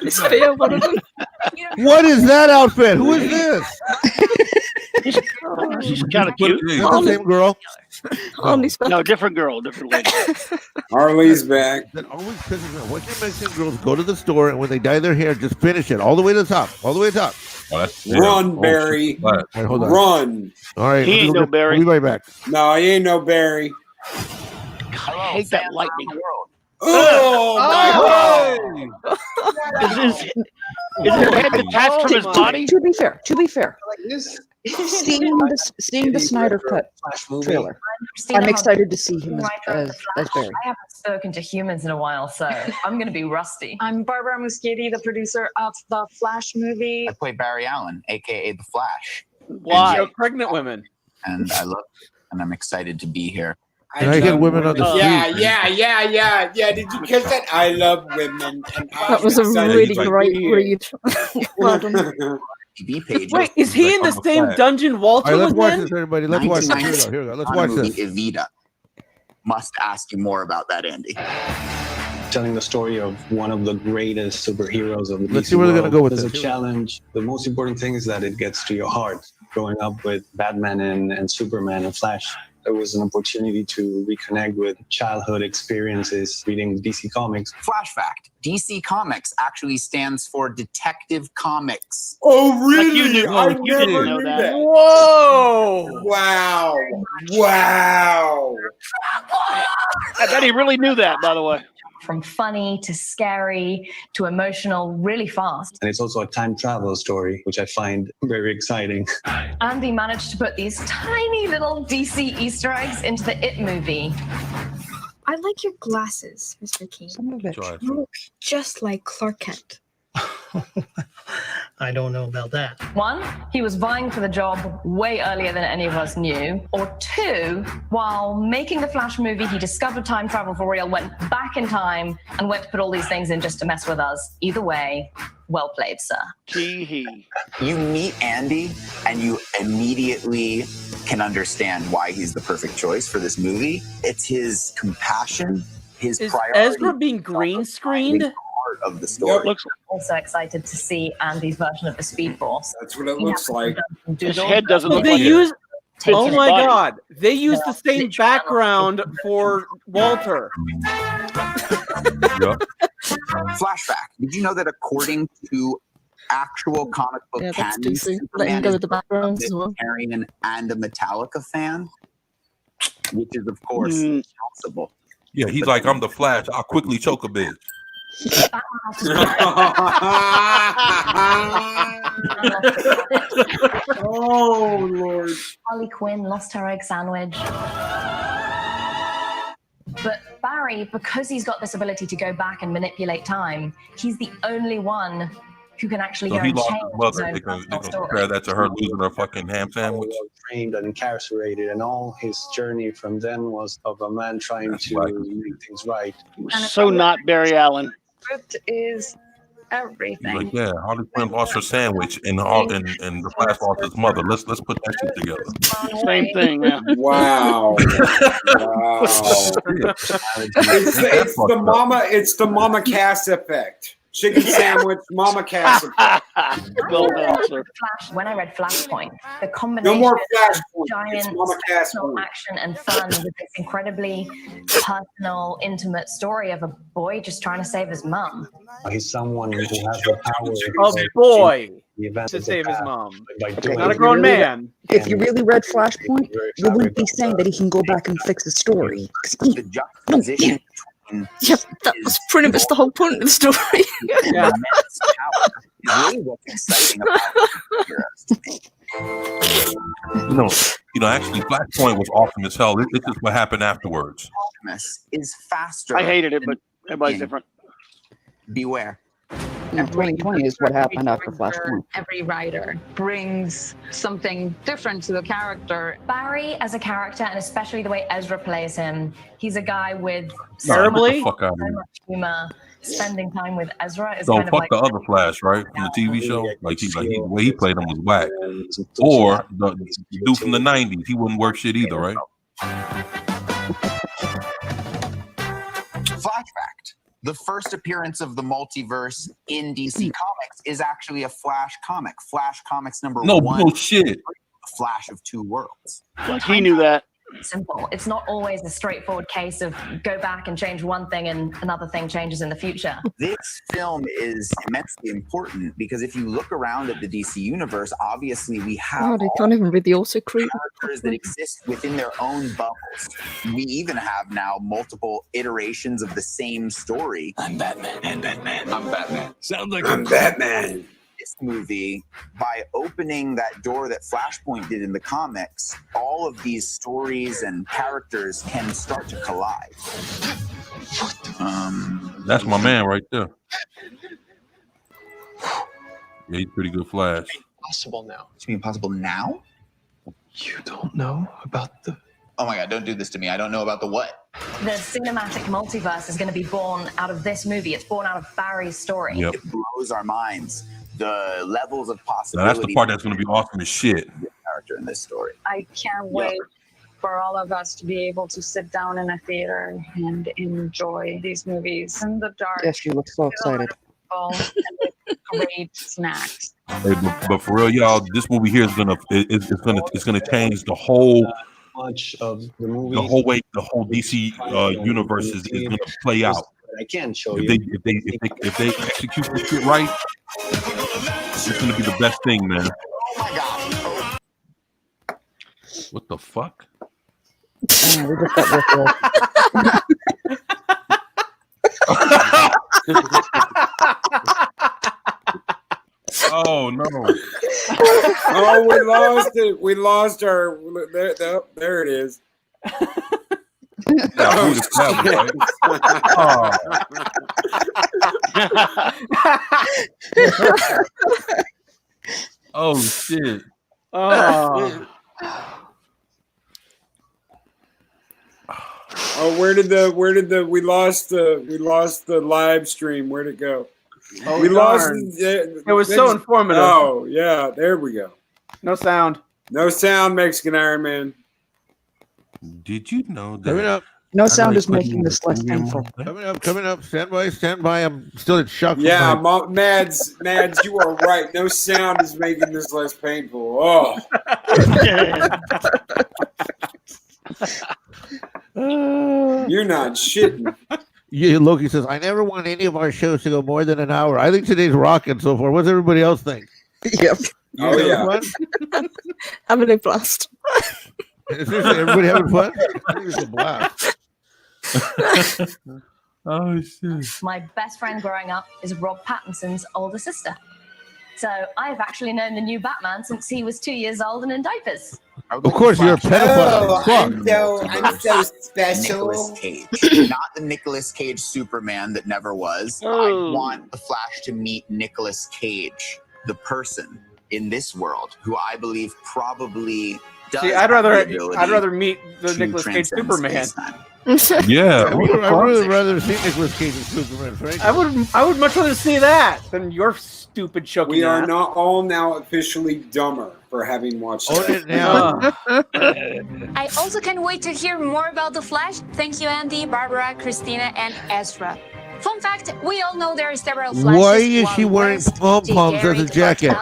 Speaker 9: Is Theo one of them?
Speaker 1: What is that outfit? Who is this?
Speaker 2: She's kind of cute.
Speaker 1: Is that the same girl?
Speaker 2: No, different girl, different lady.
Speaker 8: Harley's back.
Speaker 1: That always pisses me off. Why can't Mexican girls go to the store and when they dye their hair, just finish it all the way to the top, all the way to the top?
Speaker 4: Oh, that's
Speaker 8: Run, Barry.
Speaker 1: All right, hold on.
Speaker 8: Run.
Speaker 1: All right,
Speaker 2: He
Speaker 1: let me
Speaker 2: ain't
Speaker 1: go
Speaker 2: no
Speaker 1: get-
Speaker 2: Barry.
Speaker 1: I'll be right back.
Speaker 8: No, he ain't no Barry.
Speaker 2: I hate that lightning.
Speaker 8: Oh, my God.
Speaker 2: Is his head detached from his body?
Speaker 17: To be fair,
Speaker 6: Like this.
Speaker 17: seeing the Snyder Cut trailer, I'm excited to see him as Barry.
Speaker 19: I haven't spoken to humans in a while, so I'm going to be rusty.
Speaker 21: I'm Barbara Muschietti, the producer of the Flash movie.
Speaker 22: I play Barry Allen, aka the Flash.
Speaker 2: Why?
Speaker 7: Show pregnant women.
Speaker 22: And I love it, and I'm excited to be here.
Speaker 1: And I get women on the street.
Speaker 8: Yeah. Did you catch that? I love women. And
Speaker 9: That was a really great read. Well done.
Speaker 22: TV page.
Speaker 7: Wait, is he in the same dungeon Walter
Speaker 1: All right, let's
Speaker 7: was
Speaker 1: watch
Speaker 7: in?
Speaker 1: this, everybody. Let's watch this. Here we go. Let's watch this.
Speaker 22: Evita. Must ask you more about that, Andy.
Speaker 25: Telling the story of one of the greatest superheroes of the
Speaker 1: Let's
Speaker 25: DC
Speaker 1: see where they're gonna
Speaker 25: world.
Speaker 1: go with
Speaker 25: There's
Speaker 1: this.
Speaker 25: a challenge. The most important thing is that it gets to your heart. Growing up with Batman and Superman and Flash, it was an opportunity to reconnect with childhood experiences reading DC Comics.
Speaker 22: Flash fact: DC Comics actually stands for Detective Comics.
Speaker 8: Oh, really?
Speaker 2: Like you knew,
Speaker 8: I
Speaker 2: you didn't
Speaker 8: never
Speaker 2: know
Speaker 8: knew
Speaker 2: that.
Speaker 7: Whoa!
Speaker 8: Wow.
Speaker 2: I bet he really knew that, by the way.
Speaker 19: From funny to scary to emotional really fast.
Speaker 25: And it's also a time travel story, which I find very exciting.
Speaker 19: Andy managed to put these tiny little DC Easter eggs into the It movie.
Speaker 26: I like your glasses, Mr. King.
Speaker 17: Some of it.
Speaker 26: You look just like Clark Kent.
Speaker 3: I don't know about that.
Speaker 19: One, he was vying for the job way earlier than any of us knew. Or two, while making the Flash movie, he discovered time travel for real, went back in time, and went to put all these things in just to mess with us. Either way, well played, sir.
Speaker 22: You meet Andy, and you immediately can understand why he's the perfect choice for this movie. It's his compassion, his
Speaker 7: Is
Speaker 22: priority.
Speaker 7: Ezra being green screened?
Speaker 22: Part of the story.
Speaker 19: Also excited to see Andy's version of the Speed Force.
Speaker 8: That's what it looks like.
Speaker 2: His head doesn't
Speaker 7: Well,
Speaker 2: look
Speaker 7: they
Speaker 2: like
Speaker 7: use.
Speaker 2: Fits
Speaker 7: Oh
Speaker 2: his
Speaker 7: my
Speaker 2: body.
Speaker 7: God! They use the same background for Walter.
Speaker 22: Flashback. Did you know that according to actual comic book
Speaker 9: Yeah, that's
Speaker 22: canon,
Speaker 9: DC. Let him
Speaker 22: Superman
Speaker 9: go
Speaker 22: is
Speaker 9: with the backgrounds as well.
Speaker 22: a Vegetarian and a Metallica fan, which is of course impossible.
Speaker 4: Yeah, he's like, I'm the Flash. I'll quickly choke a bitch.
Speaker 8: Oh Lord!
Speaker 19: Harley Quinn lost her egg sandwich. But Barry, because he's got this ability to go back and manipulate time, he's the only one who can actually
Speaker 4: So
Speaker 19: go
Speaker 4: he
Speaker 19: and
Speaker 4: lost
Speaker 19: change
Speaker 4: his
Speaker 19: his
Speaker 4: mother.
Speaker 19: own
Speaker 4: They can
Speaker 19: personal story.
Speaker 4: compare that to her losing her fucking ham sandwich.
Speaker 25: Trained and incarcerated, and all his journey from then was of a man trying to make things right.
Speaker 2: So not Barry Allen.
Speaker 21: Script is everything.
Speaker 4: He's like, yeah, Harley Quinn lost her sandwich, and the Flash lost his mother. Let's put that shit together.
Speaker 2: Same thing, yeah.
Speaker 8: Wow. Wow. It's the mama cast effect. Chicken sandwich, mama cast effect.
Speaker 2: Well done, sir.
Speaker 19: Flash, when I read Flashpoint, the combination
Speaker 8: No more
Speaker 19: of
Speaker 8: Flashpoint. It's
Speaker 19: giant
Speaker 8: Mama Cast
Speaker 19: spectacle
Speaker 8: Point.
Speaker 19: action and fun with this incredibly personal, intimate story of a boy just trying to save his mum.
Speaker 25: He's someone who has the power
Speaker 7: A boy
Speaker 25: the events
Speaker 7: to
Speaker 25: of the
Speaker 7: save his
Speaker 25: past
Speaker 7: mom.
Speaker 25: by
Speaker 17: Okay,
Speaker 25: doing
Speaker 7: Not a
Speaker 17: if
Speaker 7: grown
Speaker 17: you really-
Speaker 7: man.
Speaker 17: If you really read Flashpoint, you wouldn't be saying that he can go back and fix the story. 'Cause
Speaker 22: The juxtaposition between
Speaker 9: Yeah, that was pretty much the whole point of the story.
Speaker 7: Yeah.
Speaker 22: immense power is really what's exciting about heroes to me.
Speaker 4: Actually, Flashpoint was awesome as hell. It's just what happened afterwards.
Speaker 22: Optimus is faster.
Speaker 2: I hated it,
Speaker 22: than
Speaker 2: but everybody's
Speaker 22: thinking.
Speaker 2: different.
Speaker 22: Beware.
Speaker 17: in 2020 is what happened after Flashpoint.
Speaker 21: Every writer brings something different to the character.
Speaker 19: Barry, as a character, and especially the way Ezra plays him, he's a guy with so
Speaker 4: Terribly?
Speaker 19: much,
Speaker 4: Fuck out of
Speaker 19: so
Speaker 4: here.
Speaker 19: much humor. Spending time with Ezra is
Speaker 4: So
Speaker 19: kind of
Speaker 4: fuck
Speaker 19: like
Speaker 4: the other Flash, right, from the TV show. Like the way he played him was whack. Or the dude from the '90s, he wouldn't work shit either, right?
Speaker 22: Flashback. The first appearance of the multiverse in DC Comics is actually a Flash comic. Flash Comics number
Speaker 4: No
Speaker 22: 1.
Speaker 4: bullshit.
Speaker 22: Flash of Two Worlds.
Speaker 2: Like he knew that.
Speaker 19: simple. It's not always a straightforward case of go back and change one thing and another thing changes in the future.
Speaker 22: This film is immensely important because if you look around at the DC universe, obviously we have
Speaker 9: God, I can't even read the autocrete.
Speaker 22: characters that exist within their own bubbles. We even have now multiple iterations of the same story. I'm Batman. And Batman. I'm Batman.
Speaker 8: Sounds like I'm Batman.
Speaker 22: This movie, by opening that door that Flashpoint did in the comics, all of these stories and characters can start to collide.
Speaker 4: That's my man right there. Yeah, he's pretty good Flash.
Speaker 25: Possible now.
Speaker 22: It's impossible now?
Speaker 25: You don't know about the.
Speaker 22: Oh my God, don't do this to me. I don't know about the what.
Speaker 19: The cinematic multiverse is going to be born out of this movie. It's born out of Barry's story.
Speaker 22: It blows our minds. The levels of
Speaker 4: Now,
Speaker 22: possibility.
Speaker 4: that's the part that's going to be awesome as shit.
Speaker 22: Character in this story.
Speaker 21: I can't wait for all of us to be able to sit down in a theater and enjoy these movies in the dark.
Speaker 17: Yes, you look so excited.
Speaker 21: And with great snacks.
Speaker 4: Hey, but for real, y'all, this movie here is it's gonna change the whole
Speaker 25: Much of the movie.
Speaker 4: the whole way the whole DC universe is gonna play out.
Speaker 25: I can't show
Speaker 4: If
Speaker 25: you.
Speaker 4: they execute this shit right, it's gonna be the best thing, man. What the fuck?
Speaker 17: Oh, we just got
Speaker 4: Oh no!
Speaker 8: Oh, we lost it. We lost our. There it is.
Speaker 4: Yeah, who the crap, right? Oh shit.
Speaker 10: Oh.
Speaker 8: Oh, where did we lost the live stream? Where'd it go?
Speaker 10: Oh,
Speaker 8: we lost.
Speaker 10: darn. It was so informative.
Speaker 8: Oh yeah, there we go.
Speaker 10: No sound.
Speaker 8: No sound, Mexican Iron Man.
Speaker 4: Did you know
Speaker 1: Coming
Speaker 4: that?
Speaker 1: up.
Speaker 17: No sound is making this less painful.
Speaker 1: Coming up. Stand by. I'm still in shock.
Speaker 8: Yeah, Mads, you are right. No sound is making this less painful. Oh. You're not shitting.
Speaker 1: Yeah, Loki says, I never want any of our shows to go more than an hour. I think today's rocking so far. What's everybody else think?
Speaker 17: Yep.
Speaker 8: Oh, yeah.
Speaker 1: Fun?
Speaker 9: Having a blast.
Speaker 1: Seriously, everybody having fun? I think it's a blast.
Speaker 4: Oh, shit.
Speaker 19: My best friend growing up is Rob Pattinson's older sister. So I've actually known the new Batman since he was 2 years old and in diapers.
Speaker 1: Of course, you're a pedophile.
Speaker 22: I'm
Speaker 8: so
Speaker 22: special. Nicolas Cage, not the Nicolas Cage Superman that never was. I want the Flash to meet Nicolas Cage, the person in this world who I believe probably does.
Speaker 10: See, I'd rather meet the Nicolas Cage Superman.
Speaker 4: Yeah,
Speaker 1: I would really rather see Nicolas Cage as Superman, frankly.
Speaker 10: I would much rather see that than your stupid choking
Speaker 8: We are
Speaker 10: ass.
Speaker 8: not all now officially dumber for having watched
Speaker 1: Own
Speaker 8: that.
Speaker 1: it now.
Speaker 3: I also can't wait to hear more about The Flash. Thank you, Andy, Barbara, Christina, and Ezra. Fun fact, we all know there are several Flashes.
Speaker 1: Why is she wearing pom-poms as a jacket?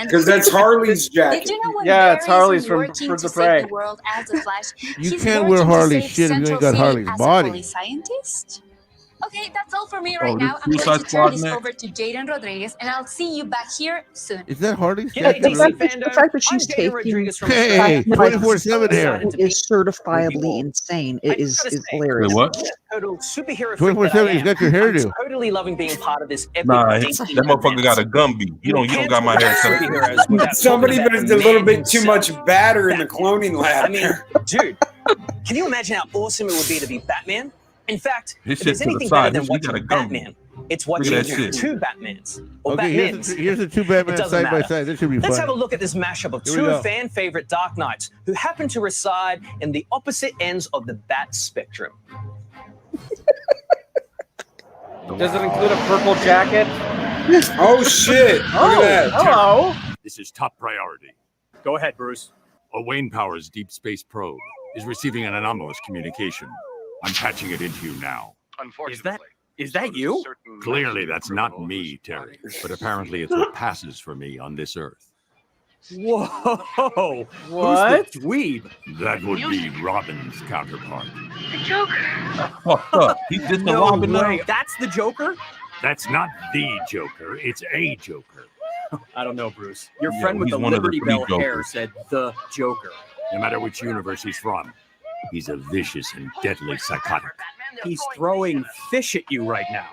Speaker 8: Because that's Harley's jacket.
Speaker 3: Did you know when
Speaker 10: Yeah, it's
Speaker 3: Barry
Speaker 10: Harley's
Speaker 3: isn't
Speaker 10: from
Speaker 3: working
Speaker 10: Birds
Speaker 3: to
Speaker 10: of
Speaker 3: save
Speaker 10: Prey.
Speaker 3: the world as the Flash?
Speaker 1: You
Speaker 3: He's
Speaker 1: can't
Speaker 3: working
Speaker 1: wear
Speaker 3: to
Speaker 1: Harley's
Speaker 3: save
Speaker 1: shit if you ain't
Speaker 3: Central
Speaker 1: got
Speaker 3: City
Speaker 1: Harley's
Speaker 3: as
Speaker 1: body.
Speaker 3: a police scientist. Okay, that's all for me right
Speaker 4: Oh,
Speaker 3: now.
Speaker 4: this
Speaker 3: I'm going
Speaker 4: Suicide
Speaker 3: to turn
Speaker 4: Squad
Speaker 3: this
Speaker 4: next?
Speaker 3: over to Jaden Rodriguez, and I'll see you back here soon.
Speaker 1: Is that Harley's
Speaker 17: The
Speaker 1: jacket?
Speaker 17: fact that she's taking
Speaker 1: Hey, 24/7 hair.
Speaker 17: is certifiably insane. It is hilarious.
Speaker 4: Wait, what?
Speaker 5: Total superhero
Speaker 1: 24/7, he's got your hairdo.
Speaker 5: I'm totally loving being part of this epic
Speaker 4: Nah,
Speaker 5: DC
Speaker 4: that motherfucker got a Gumby. You don't got my hair cut.
Speaker 8: Somebody put a little bit too much batter in the cloning lab.
Speaker 5: I mean, dude, can you imagine how awesome it would be to be Batman? In fact,
Speaker 4: His
Speaker 5: if there's
Speaker 4: shit to the
Speaker 5: anything
Speaker 4: side.
Speaker 5: better than
Speaker 4: He got a
Speaker 5: watching
Speaker 4: Gumby.
Speaker 5: Batman, it's
Speaker 4: Look
Speaker 5: watching
Speaker 4: at that shit.
Speaker 5: two Batmans. Or
Speaker 1: Okay,
Speaker 5: Batmans.
Speaker 1: here's the two
Speaker 5: It
Speaker 1: Batman
Speaker 5: doesn't
Speaker 1: side by
Speaker 5: matter.
Speaker 1: side. This should be
Speaker 5: Let's
Speaker 1: fun.
Speaker 5: have a look at this mashup of
Speaker 1: Here we
Speaker 5: two
Speaker 1: go.
Speaker 5: fan favorite Dark Knights who happen to reside in the opposite ends of the Bat spectrum.
Speaker 10: Does it include a purple jacket?
Speaker 8: Oh shit! Look at that.
Speaker 10: Hello.
Speaker 13: This is top priority. Go ahead, Bruce. A Wayne Powers deep space probe is receiving an anomalous communication. I'm patching it into you now.
Speaker 5: Is that you?
Speaker 13: Clearly, that's not me, Terry, but apparently it's what passes for me on this Earth.
Speaker 5: Whoa!
Speaker 10: What?
Speaker 5: Who's the dweeb?
Speaker 13: That would be Robin's counterpart.
Speaker 3: The Joker.
Speaker 4: He did the
Speaker 5: No
Speaker 4: Robin now.
Speaker 5: way. That's the Joker?
Speaker 13: That's not the Joker, it's a Joker.
Speaker 5: I don't know, Bruce. Your
Speaker 4: Yeah,
Speaker 5: friend with
Speaker 4: he's
Speaker 5: the
Speaker 4: one of the
Speaker 5: Liberty
Speaker 4: three
Speaker 5: Bell hair
Speaker 4: Jokers.
Speaker 5: said the Joker.
Speaker 13: No matter which universe he's from, he's a vicious and deadly psychotic.
Speaker 5: He's throwing fish at you right now.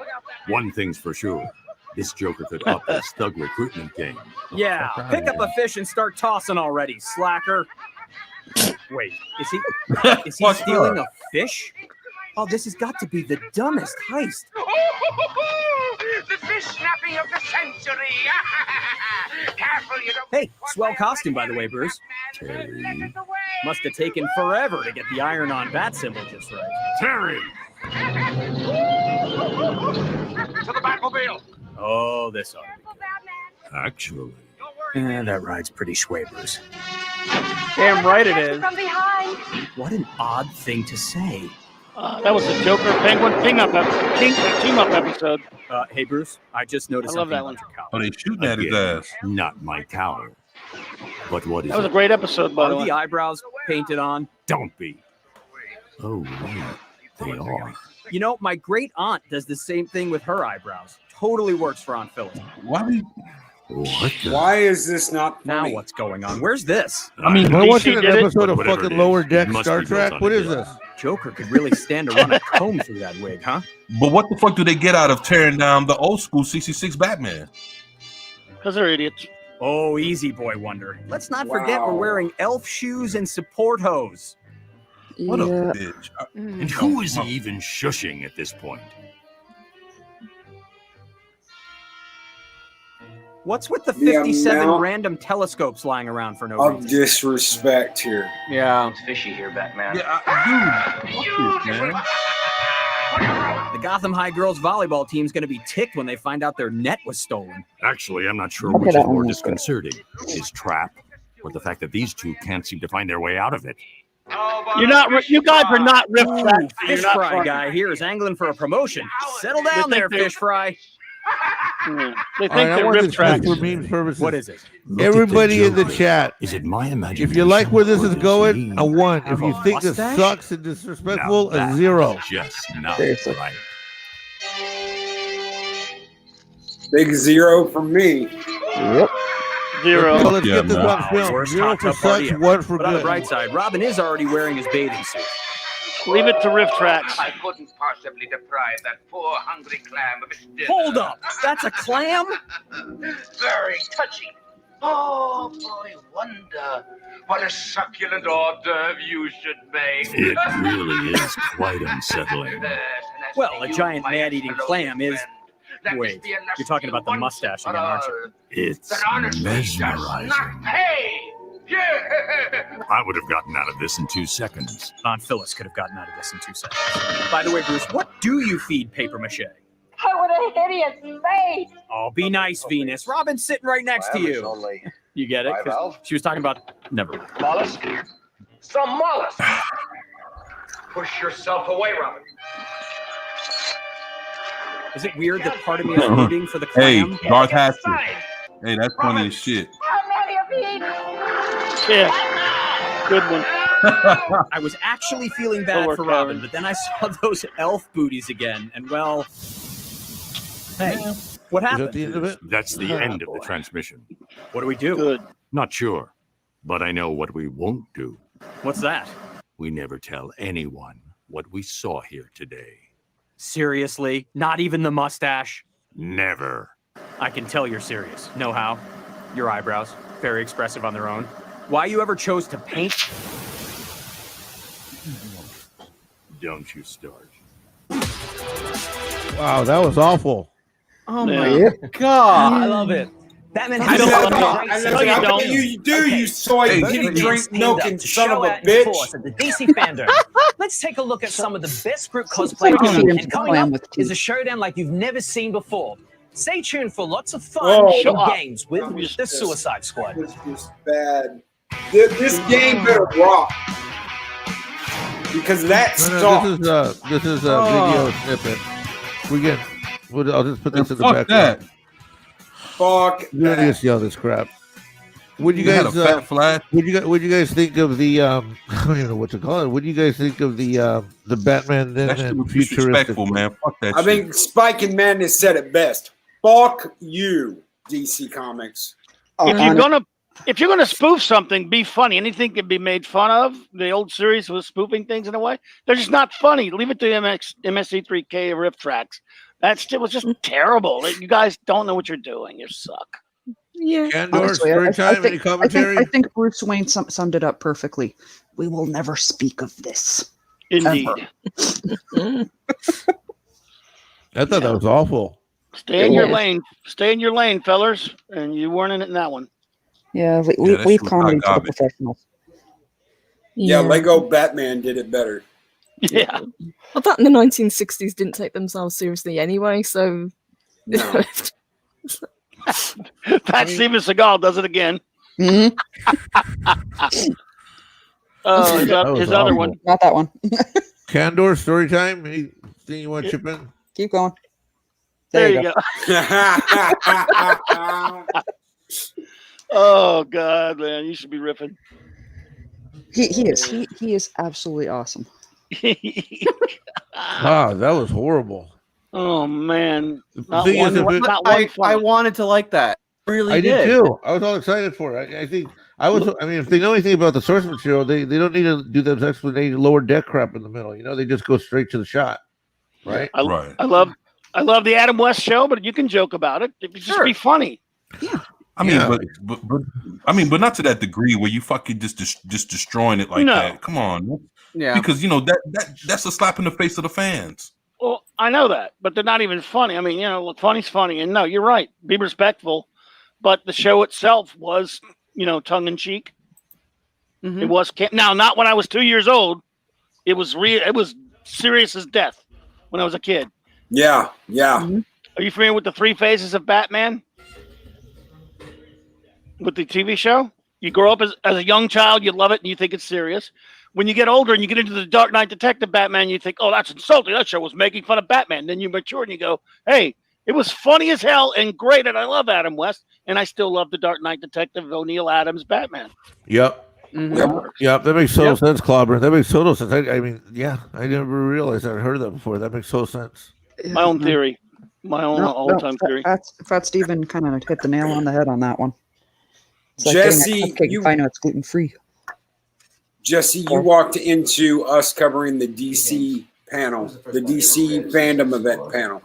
Speaker 13: One thing's for sure, this Joker could up his thug recruitment game.
Speaker 5: Yeah, pick up a fish and start tossing already, slacker. Wait, is he
Speaker 4: Fuck
Speaker 5: stealing
Speaker 4: up.
Speaker 5: a fish? Oh, this has got to be the dumbest heist.
Speaker 16: The fish snapping of the century. Careful, you don't.
Speaker 5: Hey, swell costume, by the way, Bruce.
Speaker 13: Terry.
Speaker 5: Must have taken forever to get the iron-on bat symbol just right.
Speaker 13: Terry!
Speaker 16: To the Batmobile.
Speaker 5: Oh, this ought to be
Speaker 13: Actually,
Speaker 5: good. That ride's pretty sway, Bruce.
Speaker 10: Damn right it is.
Speaker 19: From behind.
Speaker 5: What an odd thing to say.
Speaker 2: That was the Joker Penguin team up episode.
Speaker 5: Hey, Bruce, I just noticed
Speaker 2: I love
Speaker 5: something
Speaker 2: that
Speaker 5: about
Speaker 2: one.
Speaker 5: your cowl.
Speaker 4: Oh, they shooting at his
Speaker 13: Again,
Speaker 4: ass.
Speaker 13: not my cowl. But what is
Speaker 2: That was a
Speaker 13: it?
Speaker 2: great episode, by the
Speaker 5: Are
Speaker 2: way.
Speaker 5: the eyebrows painted on?
Speaker 13: Don't be. Oh, right. They are.
Speaker 5: You know, my great aunt does the same thing with her eyebrows. Totally works for Aunt Phyllis.
Speaker 13: What the?
Speaker 8: Why is this not
Speaker 5: Now
Speaker 8: funny?
Speaker 5: what's going on? Where's this?
Speaker 1: I mean, we're watching an
Speaker 2: did it,
Speaker 1: episode of
Speaker 13: whatever
Speaker 1: fucking
Speaker 13: it is,
Speaker 1: Lower
Speaker 13: it
Speaker 1: Deck
Speaker 13: must
Speaker 1: Star
Speaker 13: be built
Speaker 1: Trek.
Speaker 13: on
Speaker 1: What
Speaker 13: a
Speaker 1: is
Speaker 13: disc.
Speaker 1: this?
Speaker 5: Joker could really stand to run a comb through that wig, huh?
Speaker 4: But what the fuck do they get out of tearing down the old school 66 Batman?
Speaker 2: Because they're idiots.
Speaker 5: Oh, easy, boy wonder. Let's not forget we're wearing elf shoes and support hose.
Speaker 4: What a
Speaker 17: Yeah.
Speaker 4: bitch.
Speaker 13: And who is he even shushing at this point?
Speaker 5: What's with the
Speaker 8: The
Speaker 5: 57
Speaker 8: amount
Speaker 5: random telescopes lying around for no
Speaker 8: of
Speaker 5: reason?
Speaker 8: disrespect here.
Speaker 5: Yeah.
Speaker 11: It's fishy here, Batman.
Speaker 5: The Gotham High girls volleyball team's going to be ticked when they find out their net was stolen.
Speaker 13: Actually, I'm not sure
Speaker 17: Okay,
Speaker 13: which is
Speaker 17: that one
Speaker 13: more
Speaker 17: was good.
Speaker 13: disconcerting. His trap, or the fact that these two can't seem to find their way out of it.
Speaker 2: You guys are not riff tracks. You're
Speaker 5: Fish
Speaker 2: not
Speaker 5: fry
Speaker 2: funny.
Speaker 5: guy here is angling for a promotion. Settle
Speaker 2: They
Speaker 5: down
Speaker 2: think
Speaker 5: there,
Speaker 2: they-
Speaker 5: fish fry.
Speaker 2: They
Speaker 1: All
Speaker 2: think
Speaker 1: right, I
Speaker 2: they're
Speaker 1: want
Speaker 2: riff
Speaker 1: this
Speaker 2: tracks.
Speaker 1: for memes purposes.
Speaker 5: What is it?
Speaker 13: Look at
Speaker 1: Everybody in the
Speaker 13: Joker.
Speaker 1: chat,
Speaker 13: Is it my imagination?
Speaker 1: if you like where this
Speaker 13: or
Speaker 1: is
Speaker 13: does
Speaker 1: going,
Speaker 13: he
Speaker 1: a 1. If
Speaker 5: have
Speaker 1: you
Speaker 5: a
Speaker 1: think this
Speaker 5: mustache?
Speaker 1: sucks and disrespectful,
Speaker 13: Now
Speaker 1: a
Speaker 13: that's
Speaker 1: 0.
Speaker 13: Just not
Speaker 17: Seriously.
Speaker 13: right.
Speaker 8: Big 0 from me.
Speaker 17: Yep.
Speaker 2: 0.
Speaker 1: Okay, let's
Speaker 4: Yeah,
Speaker 1: get this
Speaker 4: man.
Speaker 1: on film.
Speaker 5: Worst
Speaker 1: 0
Speaker 5: hot
Speaker 1: for
Speaker 5: tub party
Speaker 1: such,
Speaker 5: ever.
Speaker 1: 1 for
Speaker 5: But on the
Speaker 1: good.
Speaker 5: bright side, Robin is already wearing his bathing suit.
Speaker 2: Leave it to riff tracks.
Speaker 16: I couldn't possibly deprive that poor hungry clam of its dinner.
Speaker 5: Hold up, that's a clam?
Speaker 16: Very touching. Oh, boy, wonder what a succulent hors d'oeuvre you should make.
Speaker 13: It really is quite unsettling.
Speaker 5: Well, a giant man-eating clam is... Wait, you're talking about the mustache again, aren't you?
Speaker 13: It's mesmerizing.
Speaker 16: Hey!
Speaker 13: I would have gotten out of this in 2 seconds.
Speaker 5: Aunt Phyllis could have gotten out of this in 2 seconds. By the way, Bruce, what do you feed paper mache?
Speaker 21: Oh, what a hideous face!
Speaker 5: Oh, be nice, Venus. Robin's sitting right next to you.
Speaker 11: Only
Speaker 5: You get it? 'Cause
Speaker 11: 5
Speaker 5: she was talking about... Never mind.
Speaker 16: Mollusk? Some mollusk. Push yourself away, Robin.
Speaker 5: Is it weird that part of me is rooting for the clam?
Speaker 4: Hey, Darth Hatcher. Hey, that's funny as shit.
Speaker 21: How many of these?
Speaker 2: Yeah. Good one.
Speaker 5: I was actually feeling bad
Speaker 2: Poor
Speaker 5: for Robin,
Speaker 2: Karen.
Speaker 5: but then I saw those elf booties again, and well... Hey, what
Speaker 1: Is that
Speaker 5: happened?
Speaker 1: the end of it?
Speaker 13: That's the end of the transmission.
Speaker 5: What do we do?
Speaker 2: Good.
Speaker 13: Not sure, but I know what we won't do.
Speaker 5: What's that?
Speaker 13: We never tell anyone what we saw here today.
Speaker 5: Seriously? Not even the mustache?
Speaker 13: Never.
Speaker 5: I can tell you're serious. Know how? Your eyebrows, very expressive on their own. Why you ever chose to paint?
Speaker 13: Don't you start.
Speaker 1: Wow, that was awful.
Speaker 7: Oh
Speaker 2: Yeah.
Speaker 7: my god!
Speaker 10: I love it.
Speaker 16: Batman
Speaker 8: I
Speaker 16: has
Speaker 8: know,
Speaker 2: No, you don't.
Speaker 8: you do, you soy
Speaker 4: Hey,
Speaker 8: kitty
Speaker 4: you
Speaker 8: drink milking
Speaker 16: to
Speaker 8: son of
Speaker 16: show
Speaker 8: a
Speaker 16: out in
Speaker 8: bitch.
Speaker 16: force at the DC Fandom. Let's take a look at some of the best group cosplay
Speaker 17: Feed him
Speaker 16: and
Speaker 17: to
Speaker 16: coming
Speaker 17: clam
Speaker 16: up
Speaker 17: with tea.
Speaker 16: is a showdown like you've never seen before. Stay tuned for lots of fun
Speaker 8: Oh,
Speaker 2: shut up.
Speaker 16: games with the Suicide Squad.
Speaker 8: This was bad. This game better rock. Because that
Speaker 1: No,
Speaker 8: sucked.
Speaker 1: this is a video snippet. I'll just put this in the
Speaker 4: Fuck
Speaker 1: background.
Speaker 4: that.
Speaker 8: Fuck
Speaker 1: We don't need to
Speaker 8: that.
Speaker 1: see all this crap. What do you
Speaker 4: They had
Speaker 1: guys?
Speaker 4: a fat flash.
Speaker 1: What do you guys think of the? I don't even know what to call it. What do you guys think of the Batman then
Speaker 4: That shit
Speaker 1: and
Speaker 4: was
Speaker 1: futuristic?
Speaker 4: disrespectful, man. Fuck that
Speaker 8: I
Speaker 4: shit.
Speaker 8: think Spike and Madness said it best. Fuck you, DC Comics.
Speaker 2: If you're gonna spoof something, be funny. Anything can be made fun of. The old series was spoofing things in a way. They're just not funny. Leave it to MSC3K riff tracks. That shit was just terrible. You guys don't know what you're doing. You suck.
Speaker 9: Yeah.
Speaker 1: Candor,
Speaker 17: Honestly,
Speaker 1: story time, any commentary?
Speaker 17: I think Bruce Wayne summed it up perfectly. We will never speak of this.
Speaker 2: Indeed.
Speaker 1: I thought that was awful.
Speaker 2: Stay in your lane. Stay in your lane, fellers. And you weren't in it in that one.
Speaker 17: Yeah,
Speaker 8: that
Speaker 17: leave
Speaker 8: shit was
Speaker 17: comedy to the
Speaker 8: garbage.
Speaker 17: professionals.
Speaker 8: Yeah, Lego Batman did it better.
Speaker 2: Yeah.
Speaker 9: Well, that in the 1960s didn't take themselves seriously anyway, so.
Speaker 2: Pat Steven Seagal does it again.
Speaker 17: Mm-hmm.
Speaker 2: Oh,
Speaker 1: That was
Speaker 2: his other
Speaker 1: awful.
Speaker 2: one.
Speaker 17: Not that one.
Speaker 1: Candor, story time. Anything you want to chip in?
Speaker 17: Keep going.
Speaker 2: There you go. Oh God, man, you should be riffing.
Speaker 17: He is absolutely awesome.
Speaker 1: Wow, that was horrible.
Speaker 2: Oh man, not
Speaker 1: thing
Speaker 2: one,
Speaker 1: is, if it-
Speaker 2: not one
Speaker 7: I
Speaker 2: funny.
Speaker 7: wanted to like that. Really
Speaker 1: I did too. I was all excited for it. I think I was. I mean, if they know anything about the source material, they don't need to do that explanation, lower deck crap in the middle. You know, they just go straight to the shot, right?
Speaker 2: I love the Adam West show, but you can joke about it. It just be funny.
Speaker 4: I mean,
Speaker 1: Yeah.
Speaker 4: but not to that degree where you fucking just destroying it like
Speaker 2: No.
Speaker 4: that. Come on,
Speaker 7: Yeah.
Speaker 4: because you know that's a slap in the face of the fans.
Speaker 2: Well, I know that, but they're not even funny. I mean, funny's funny, and no, you're right. Be respectful, but the show itself was, tongue in cheek.
Speaker 7: Mm-hmm.
Speaker 2: It was now not when I was 2 years old. It was real. It was serious as death when I was a kid.
Speaker 8: Yeah.
Speaker 2: Are you familiar with the 3 phases of Batman? With the TV show, you grow up as a young child, you love it, and you think it's serious. When you get older and you get into the Dark Knight Detective Batman, you think, oh, that's insulting. That show was making fun of Batman. Then you mature and you go, hey, it was funny as hell and great, and I love Adam West, and I still love the Dark Knight Detective O'Neil Adams Batman.
Speaker 1: Yep. Yep. That makes total sense, Clobber. That makes total sense. I mean, yeah, I never realized I'd heard that before. That makes total sense.
Speaker 2: My own theory. My own all-time theory.
Speaker 17: Fat Steven kind of hit the nail on the head on that one. It's like
Speaker 8: Jesse,
Speaker 17: you find out it's gluten free.
Speaker 8: Jesse, you walked into us covering the DC panel, the DC fandom event panel.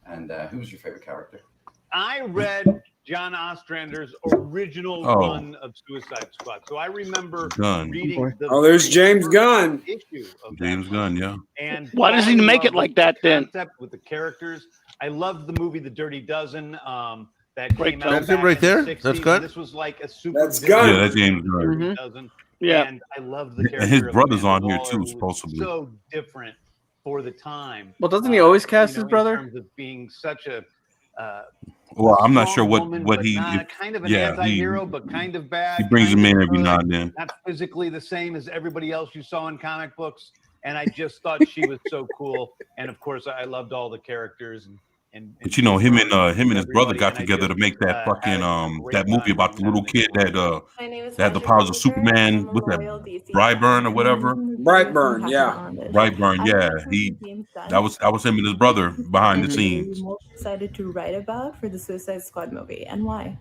Speaker 11: And who was your favorite character?
Speaker 14: I read John Ostrander's original run of Suicide Squad, so I remember reading.
Speaker 8: There's James Gunn.
Speaker 14: Issue of
Speaker 4: James Gunn, yeah.
Speaker 14: And
Speaker 2: why does he make it like that then?
Speaker 14: With the characters, I loved the movie The Dirty Dozen. That came out
Speaker 1: That's him right there. That's good.
Speaker 14: This was like a super.
Speaker 8: That's Gunn.
Speaker 4: Yeah, that's James Gunn.
Speaker 14: Dozen.
Speaker 2: Yeah,
Speaker 14: and I loved the character.
Speaker 4: And his
Speaker 14: of
Speaker 4: brother's
Speaker 14: Amanda
Speaker 4: on here
Speaker 14: Waller,
Speaker 4: too,
Speaker 14: who was
Speaker 4: supposedly.
Speaker 14: So different for the time.
Speaker 7: Well, doesn't he always cast his brother?
Speaker 14: In terms of being such a.
Speaker 4: Well, I'm not sure
Speaker 14: woman,
Speaker 4: what
Speaker 14: but
Speaker 4: he.
Speaker 14: not kind of an anti-hero, but kind of bad.
Speaker 4: He brings
Speaker 14: kind
Speaker 4: him in
Speaker 14: of
Speaker 4: every
Speaker 14: good,
Speaker 4: now and then.
Speaker 14: Not physically the same as everybody else you saw in comic books, and I just thought she was so cool. And of course, I loved all the characters and.
Speaker 4: But him and his brother got together to make that fucking that movie about the little kid that had the powers of Superman. What's that? Brightburn or whatever.
Speaker 8: Brightburn, yeah.
Speaker 4: Brightburn, yeah. That was him and his brother behind the scenes.
Speaker 15: Most excited to write about for the Suicide Squad movie, and why?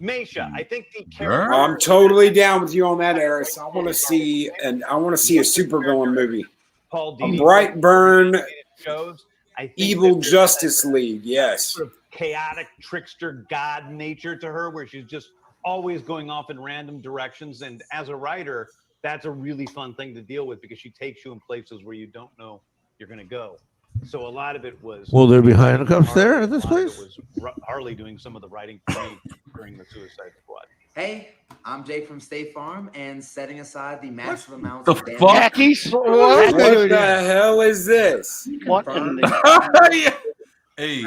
Speaker 14: Meisha, I think the character.
Speaker 8: I'm totally down with you on that, Eris. I want to see a supervillain movie.
Speaker 14: Paul
Speaker 8: A
Speaker 14: Dini.
Speaker 8: Brightburn
Speaker 14: Shows. I think
Speaker 8: Evil
Speaker 14: that there's
Speaker 8: Justice League, yes.
Speaker 14: Sort of chaotic trickster god nature to her, where she's just always going off in random directions. And as a writer, that's a really fun thing to deal with because she takes you in places where you don't know you're going to go. So a lot of it was.
Speaker 1: Well, they're behind the cuffs there at this place.
Speaker 14: It was Harley doing some of the writing for me during the Suicide Squad.
Speaker 11: Hey, I'm Jake from State Farm, and setting aside the massive amounts
Speaker 4: the
Speaker 11: of damage.
Speaker 2: Khakis?
Speaker 8: What the hell is this?
Speaker 2: What?
Speaker 4: Hey,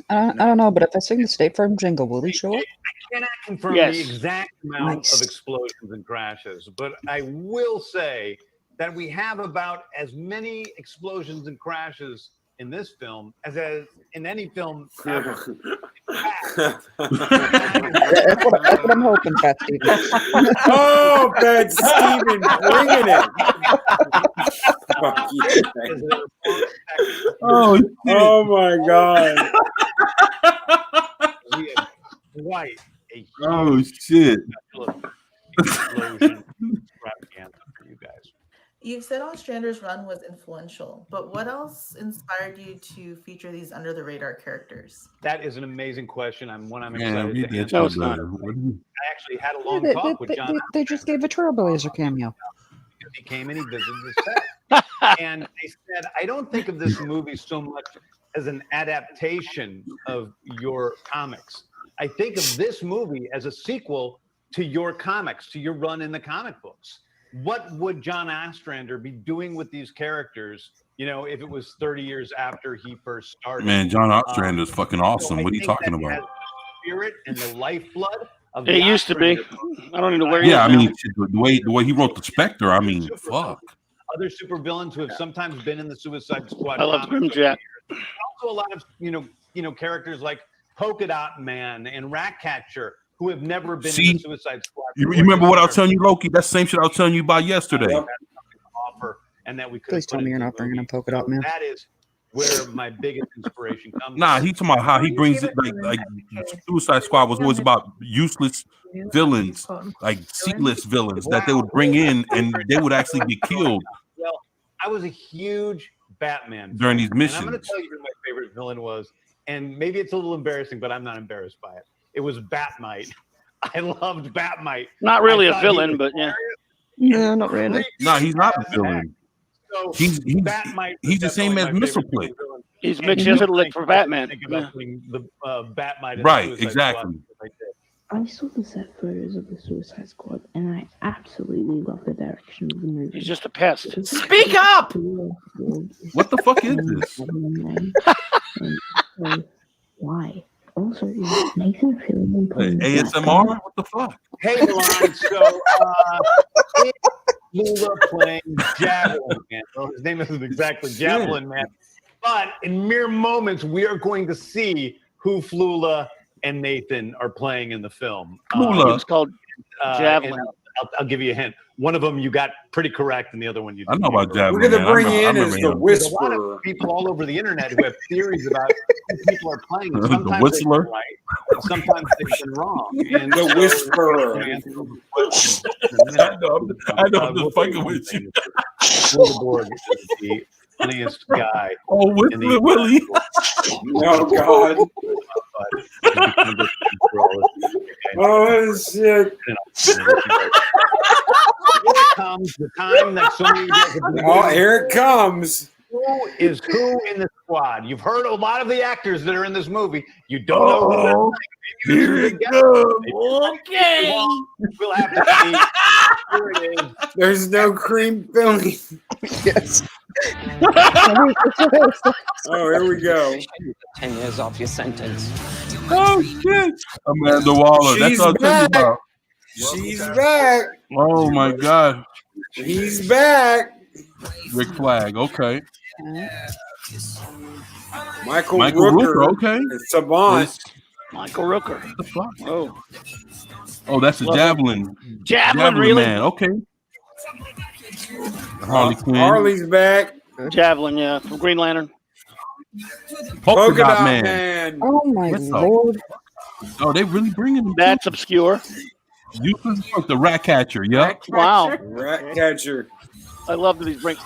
Speaker 17: I don't know, but if I sing the State Farm jingle, will he show up?
Speaker 14: I cannot confirm
Speaker 2: Yes.
Speaker 14: the exact amount of explosions and crashes, but I will say that we have about as many explosions and crashes in this film as in any film ever.
Speaker 17: That's what I'm hoping, Fat Steven.
Speaker 8: Oh, Fat Steven, bringing it. Fuck yeah. Oh my God.
Speaker 14: Quite a
Speaker 4: oh shit.
Speaker 14: explosion extravaganza for you guys.
Speaker 18: You've said Ostrander's run was influential, but what else inspired you to feature these under the radar characters?
Speaker 14: That is an amazing question. I'm excited to answer.
Speaker 4: No,
Speaker 14: I actually had a long
Speaker 17: Yeah,
Speaker 14: talk with John.
Speaker 17: they just gave a Trailblazer cameo.
Speaker 14: He came and he visited the set. And I said, I don't think of this movie so much as an adaptation of your comics. I think of this movie as a sequel to your comics, to your run in the comic books. What would John Ostrander be doing with these characters, if it was 30 years after he first started?
Speaker 4: Man, John Ostrander is fucking awesome.
Speaker 14: So
Speaker 4: What are you talking about?
Speaker 14: has the spirit and the lifeblood of
Speaker 2: It
Speaker 14: the
Speaker 2: used to be.
Speaker 14: Ostrander.
Speaker 2: I don't even know where he
Speaker 4: Yeah,
Speaker 2: is
Speaker 4: I mean,
Speaker 2: now.
Speaker 4: the way he wrote the Spectre, I mean, fuck.
Speaker 14: Other supervillains who have sometimes been in the Suicide Squad.
Speaker 2: I love
Speaker 14: comics
Speaker 2: Grimjack.
Speaker 14: Also, a lot of characters like Polka Dot Man and Ratcatcher who have never been in the Suicide Squad.
Speaker 4: You remember what I was telling you, Loki? That's the same shit I was telling you about yesterday.
Speaker 14: Offer, and that we could.
Speaker 17: Please tell me you're not bringing a polka dot man.
Speaker 14: That is where my biggest inspiration comes.
Speaker 4: Nah, he's talking about how he brings it like Suicide Squad was always about useless villains, like C-list villains that they would bring in and they would actually get killed
Speaker 14: Well, I was a huge Batman
Speaker 4: during
Speaker 14: fan,
Speaker 4: these
Speaker 14: and I'm going
Speaker 4: missions.
Speaker 14: to tell you who my favorite villain was, and maybe it's a little embarrassing, but I'm not embarrassed by it. It was Batmite. I loved Batmite.
Speaker 2: Not really
Speaker 14: I
Speaker 2: a
Speaker 14: thought
Speaker 2: villain,
Speaker 14: he was
Speaker 2: but yeah.
Speaker 17: No, not really.
Speaker 4: Nah, he's not a villain.
Speaker 14: So
Speaker 4: He's
Speaker 14: Batmite was
Speaker 4: the same as
Speaker 14: definitely my
Speaker 4: Missile
Speaker 14: favorite
Speaker 4: Plate.
Speaker 14: villain.
Speaker 2: He's Mitch Yeslick for Batman.
Speaker 14: Think about putting the Batmite in
Speaker 4: Right,
Speaker 14: Suicide
Speaker 4: exactly.
Speaker 14: Squad right there.
Speaker 6: I saw the set photos of the Suicide Squad, and I absolutely love the direction of the movie.
Speaker 2: He's just a pest.
Speaker 7: Speak up!
Speaker 4: What the fuck is this?
Speaker 6: So, why? Also, is Nathan Fillion playing
Speaker 4: ASMR? What the fuck?
Speaker 14: Hey, Milan. So, Lula playing Javelin Man. Well, his name isn't exactly Javelin Man, but in mere moments, we are going to see who Flula and Nathan are playing in the film.
Speaker 2: It's called Javelin.
Speaker 14: and I'll give you a hint. One of them you got pretty correct, and the other one you
Speaker 4: I
Speaker 14: didn't.
Speaker 4: know about Javelin.
Speaker 8: We're going to
Speaker 4: Man.
Speaker 8: bring
Speaker 4: I
Speaker 8: in
Speaker 4: remember
Speaker 8: as the
Speaker 4: him.
Speaker 14: There's a lot
Speaker 8: Whisperer.
Speaker 14: of people all over the internet who have theories about who people are playing.
Speaker 4: The
Speaker 14: Sometimes
Speaker 4: Whistler?
Speaker 14: they've been right, and sometimes they've been wrong. And
Speaker 8: The Whisperer.
Speaker 4: I know, I'm just fucking with you.
Speaker 14: Wildeborg is the funniest guy.
Speaker 4: Oh, Whistler Willie.
Speaker 8: Oh, God. Oh, shit.
Speaker 14: Here comes the time that so many guys have been
Speaker 8: Oh, here it comes.
Speaker 14: Who is who in the squad? You've heard a lot of the actors that are in this movie. You don't know who they're playing.
Speaker 4: Here it comes.
Speaker 14: Okay. We'll have to see. Here it is.
Speaker 8: There's no cream filling.
Speaker 17: Yes.
Speaker 8: Oh, here we go.
Speaker 12: 10 years off your sentence.
Speaker 4: Oh, shit. Amanda Waller.
Speaker 8: She's
Speaker 4: That's what I'm talking
Speaker 8: back.
Speaker 4: about.
Speaker 8: She's back.
Speaker 4: Oh, my God.
Speaker 8: He's back.
Speaker 4: Rick Flag. Okay.
Speaker 8: Michael
Speaker 4: Rooker.
Speaker 8: Rooker.
Speaker 4: Okay.
Speaker 8: It's Savant.
Speaker 2: Michael Rooker.
Speaker 4: What the fuck?
Speaker 2: Oh.
Speaker 4: Oh, that's a
Speaker 2: Love it.
Speaker 4: Javelin.
Speaker 2: Javelin, really?
Speaker 4: Man. Okay. Harley Quinn.
Speaker 8: Harley's back.
Speaker 2: Javelin, yeah, from Green Lantern.
Speaker 4: Polka Dot Man.
Speaker 17: Oh my
Speaker 4: What's up?
Speaker 17: lord.
Speaker 4: Oh, they really bringing me.
Speaker 2: That's obscure.
Speaker 4: Useless Work, the Rat Catcher. Yep.
Speaker 2: Wow.
Speaker 8: Rat Catcher.
Speaker 2: I love that he's bringing.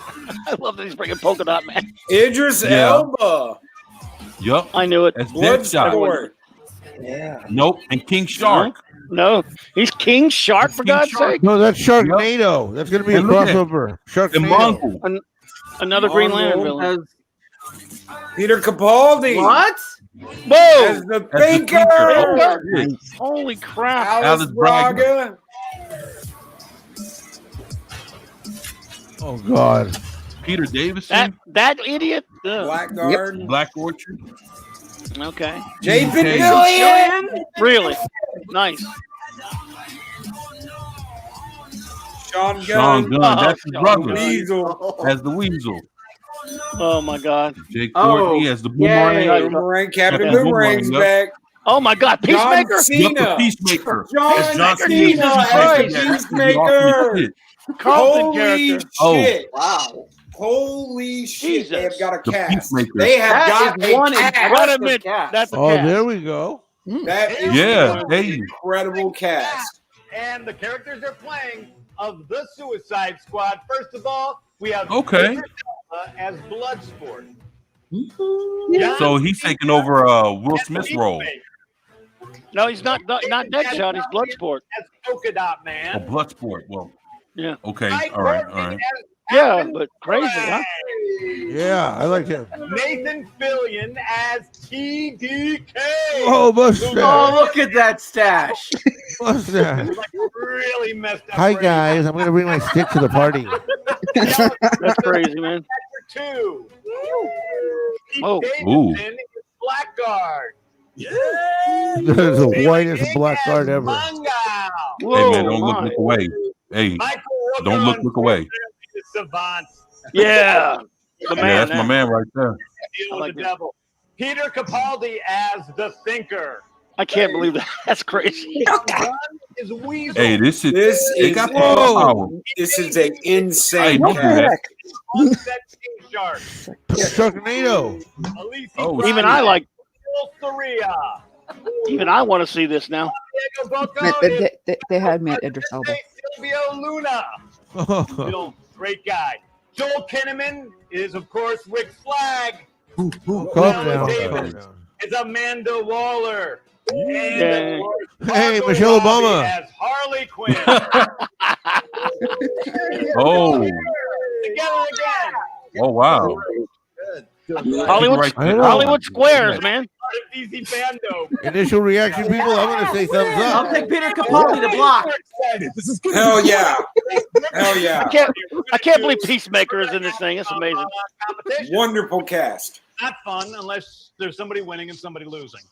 Speaker 2: I love that he's bringing Polka Dot Man.
Speaker 8: Idris
Speaker 4: Yeah.
Speaker 8: Elba.
Speaker 4: Yup.
Speaker 2: I knew it.
Speaker 4: That's Deadshot.
Speaker 8: Bloodsport.
Speaker 12: Yeah.
Speaker 4: Nope. And King Shark.
Speaker 2: No, he's King Shark for God's sake.
Speaker 1: No, that's Sharknado. That's going to be a
Speaker 4: And look at
Speaker 1: crossover.
Speaker 4: And
Speaker 1: Sharknado.
Speaker 4: Mongol.
Speaker 2: Another Green Lantern villain.
Speaker 8: Peter Capaldi.
Speaker 7: What?
Speaker 2: Whoa!
Speaker 8: As the
Speaker 4: As the
Speaker 8: Thinker.
Speaker 4: Oh, shit.
Speaker 2: Holy crap!
Speaker 8: Alice Braga.
Speaker 1: Oh, God.
Speaker 4: Peter Davison.
Speaker 2: That idiot. Ugh.
Speaker 8: Blackguard.
Speaker 4: Black Orchard.
Speaker 2: Okay.
Speaker 8: Jason
Speaker 4: Okay.
Speaker 8: Fillion.
Speaker 2: Really nice.
Speaker 8: Sean
Speaker 4: Sean
Speaker 8: Gunn.
Speaker 4: Gunn. That's his
Speaker 2: Sean
Speaker 4: brother.
Speaker 2: Gunn.
Speaker 8: Weasel.
Speaker 4: As the Weasel.
Speaker 2: Oh my God.
Speaker 4: Jake
Speaker 7: Oh,
Speaker 4: Courtney as the
Speaker 7: yay.
Speaker 4: Boomerang.
Speaker 8: Boomerang. Captain
Speaker 4: Captain
Speaker 8: Boomerang's
Speaker 4: Boomerang,
Speaker 8: back.
Speaker 2: Oh my God.
Speaker 8: John
Speaker 2: Peacemaker.
Speaker 8: Cena.
Speaker 4: Yup, the Peacemaker.
Speaker 8: John
Speaker 4: As John
Speaker 8: Cena
Speaker 4: Cena.
Speaker 8: as
Speaker 4: Peacemaker.
Speaker 8: Peacemaker.
Speaker 4: Shit.
Speaker 2: Carlton
Speaker 8: Holy
Speaker 2: character.
Speaker 8: shit.
Speaker 7: Wow.
Speaker 8: Holy shit. They have
Speaker 2: Jesus.
Speaker 8: got a
Speaker 4: The
Speaker 8: cast.
Speaker 4: Peacemaker.
Speaker 8: They have
Speaker 7: That
Speaker 8: got
Speaker 7: is one
Speaker 8: a cast.
Speaker 2: Wait a
Speaker 7: impressive
Speaker 2: minute.
Speaker 7: cast.
Speaker 2: That's a
Speaker 1: Oh,
Speaker 2: cast.
Speaker 1: there we go.
Speaker 8: That is
Speaker 4: Yeah,
Speaker 8: an
Speaker 4: hey.
Speaker 8: incredible cast.
Speaker 14: And the characters they're playing of the Suicide Squad. First of all, we have
Speaker 4: Okay.
Speaker 14: Idris Elba as Bloodsport.
Speaker 4: So he's taking over Will Smith's role.
Speaker 2: No, he's not Deadshot. He's Bloodsport.
Speaker 14: As Polka Dot
Speaker 4: Oh,
Speaker 14: Man.
Speaker 4: Bloodsport. Well,
Speaker 2: Yeah.
Speaker 4: okay.
Speaker 14: Mike
Speaker 4: All right.
Speaker 14: Courtney
Speaker 4: All right.
Speaker 14: as
Speaker 2: Yeah,
Speaker 14: Captain
Speaker 2: but crazy, huh?
Speaker 14: Boomerang.
Speaker 1: Yeah, I like him.
Speaker 14: Nathan Fillion as TDK.
Speaker 1: Oh, mustache.
Speaker 7: Oh, look at that stash.
Speaker 1: Mustache.
Speaker 14: Like really messed up.
Speaker 1: Hi,
Speaker 14: brain.
Speaker 1: guys. I'm going to bring my stick to the party.
Speaker 2: That's crazy, man.
Speaker 14: Two. Pete
Speaker 2: Oh.
Speaker 14: Davidson is Blackguard.
Speaker 1: There's the whitest blackguard ever.
Speaker 14: Manga.
Speaker 4: Hey, man, don't look away. Hey,
Speaker 14: Michael
Speaker 4: don't look away.
Speaker 14: Savant.
Speaker 2: Yeah. The man.
Speaker 4: Yeah, that's my man right there.
Speaker 14: Deal
Speaker 2: like
Speaker 14: with the
Speaker 2: this.
Speaker 14: devil. Peter Capaldi as the Thinker.
Speaker 2: I can't believe that. That's crazy.
Speaker 14: Gunn is Weasel.
Speaker 4: Hey, this shit.
Speaker 8: This
Speaker 4: They
Speaker 8: is
Speaker 4: got the power.
Speaker 8: this is a
Speaker 4: Hey,
Speaker 8: insane
Speaker 4: don't do
Speaker 8: cast.
Speaker 4: that.
Speaker 14: Onset King Shark.
Speaker 1: Sharknado.
Speaker 14: Elise
Speaker 4: Oh,
Speaker 2: Even I like.
Speaker 14: Saria.
Speaker 2: Even I want to see this now.
Speaker 14: Diego Bocco is
Speaker 17: They had me at Idris Elba.
Speaker 14: Silvio Luna. Bill, great guy. Joel Kinnaman is, of course, Rick Flag.
Speaker 1: Calm
Speaker 14: Viola
Speaker 1: down.
Speaker 14: Davis is Amanda Waller. And
Speaker 2: Yay.
Speaker 14: of course,
Speaker 1: Hey,
Speaker 14: Margot
Speaker 1: Michelle
Speaker 14: Robbie
Speaker 1: Obama.
Speaker 14: as Harley Quinn.
Speaker 4: Oh.
Speaker 14: Together again.
Speaker 4: Oh, wow.
Speaker 2: Hollywood Squares, man.
Speaker 10: DC Fandom.
Speaker 1: Initial reaction, people. I'm going to say thumbs up.
Speaker 7: I'll take Peter Capaldi to block.
Speaker 10: This is
Speaker 8: Hell yeah. Hell yeah.
Speaker 2: I can't believe Peacemaker is in this thing. It's amazing.
Speaker 8: Wonderful cast.
Speaker 14: Not fun unless there's somebody winning and somebody losing.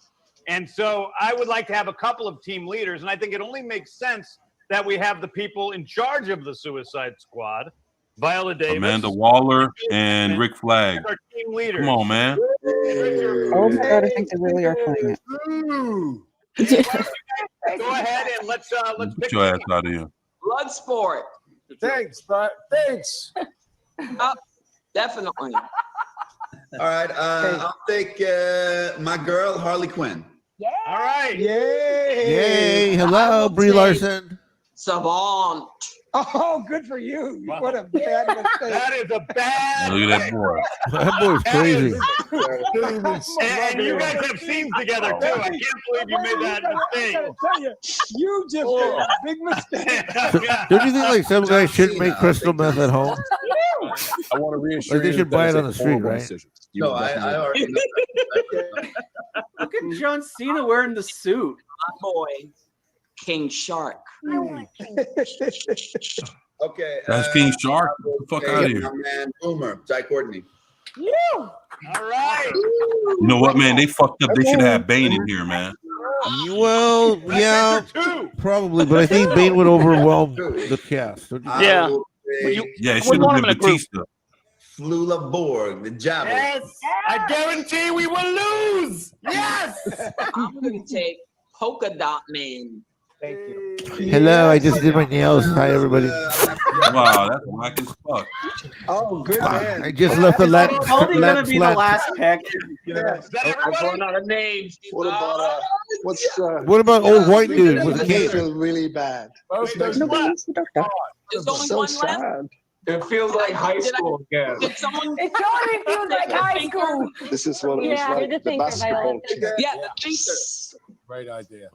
Speaker 14: And so I would like to have a couple of team leaders, and I think it only makes sense that we have the people in charge of the Suicide Squad, Viola Davis,
Speaker 4: Amanda Waller, and Rick Flag.
Speaker 14: our team leaders.
Speaker 4: Come on, man.
Speaker 17: Oh my god, I think they really are playing it.
Speaker 14: Go ahead and let's
Speaker 4: Get
Speaker 14: pick
Speaker 4: your ass out of here.
Speaker 20: Bloodsport.
Speaker 22: Thanks, but thanks.
Speaker 20: Definitely.
Speaker 22: All right, I'll take my girl Harley Quinn.
Speaker 14: All right.
Speaker 1: Yay! Hello, Brie Larson.
Speaker 20: Savant.
Speaker 22: Oh, good for you. What a bad mistake.
Speaker 14: That is a bad.
Speaker 4: Look at that boy.
Speaker 1: That boy's crazy.
Speaker 14: And you guys have scenes together too. I can't believe you made that mistake.
Speaker 22: Tell you, you just made a big mistake.
Speaker 1: Don't you think like some guys shouldn't make crystal meth at home?
Speaker 22: I want to reassure
Speaker 1: Like they should buy it on the street, right?
Speaker 22: No, I already know.
Speaker 7: Look at John Cena wearing the suit.
Speaker 20: My boy, King Shark.
Speaker 22: Okay.
Speaker 4: That's King Shark. Get the fuck out of here.
Speaker 22: My man, Boomer, Jai Courtney.
Speaker 14: All right.
Speaker 4: You know what, man? They fucked up. They should have Bane in here, man.
Speaker 1: Well, yeah, probably, but I think Bane would overwhelm the cast. Don't you think?
Speaker 2: Yeah.
Speaker 4: Yeah, it should have been Batista.
Speaker 22: Flula Borg, the Javelin.
Speaker 14: Yes. I guarantee we will lose. Yes.
Speaker 20: I'm going to take Polka Dot Man.
Speaker 22: Thank you.
Speaker 1: Hello, I just did my nails. Hi, everybody.
Speaker 4: Wow, that's whack as fuck.
Speaker 22: Oh, good man.
Speaker 1: I just left the Latin.
Speaker 7: Is Capaldi gonna be the last pick?
Speaker 20: I'm going out of names.
Speaker 22: What about
Speaker 1: What about old white dude with a cape?
Speaker 22: feel really bad.
Speaker 20: There's only
Speaker 22: So
Speaker 20: one
Speaker 22: sad.
Speaker 20: left.
Speaker 22: It feels like high school again.
Speaker 20: Did someone?
Speaker 21: It totally feels like high school.
Speaker 22: This is what it was
Speaker 21: Yeah,
Speaker 22: like.
Speaker 21: the
Speaker 22: The
Speaker 21: thinker,
Speaker 22: basketball
Speaker 21: Violet.
Speaker 22: team.
Speaker 20: Yeah, the thinker.
Speaker 22: Great idea.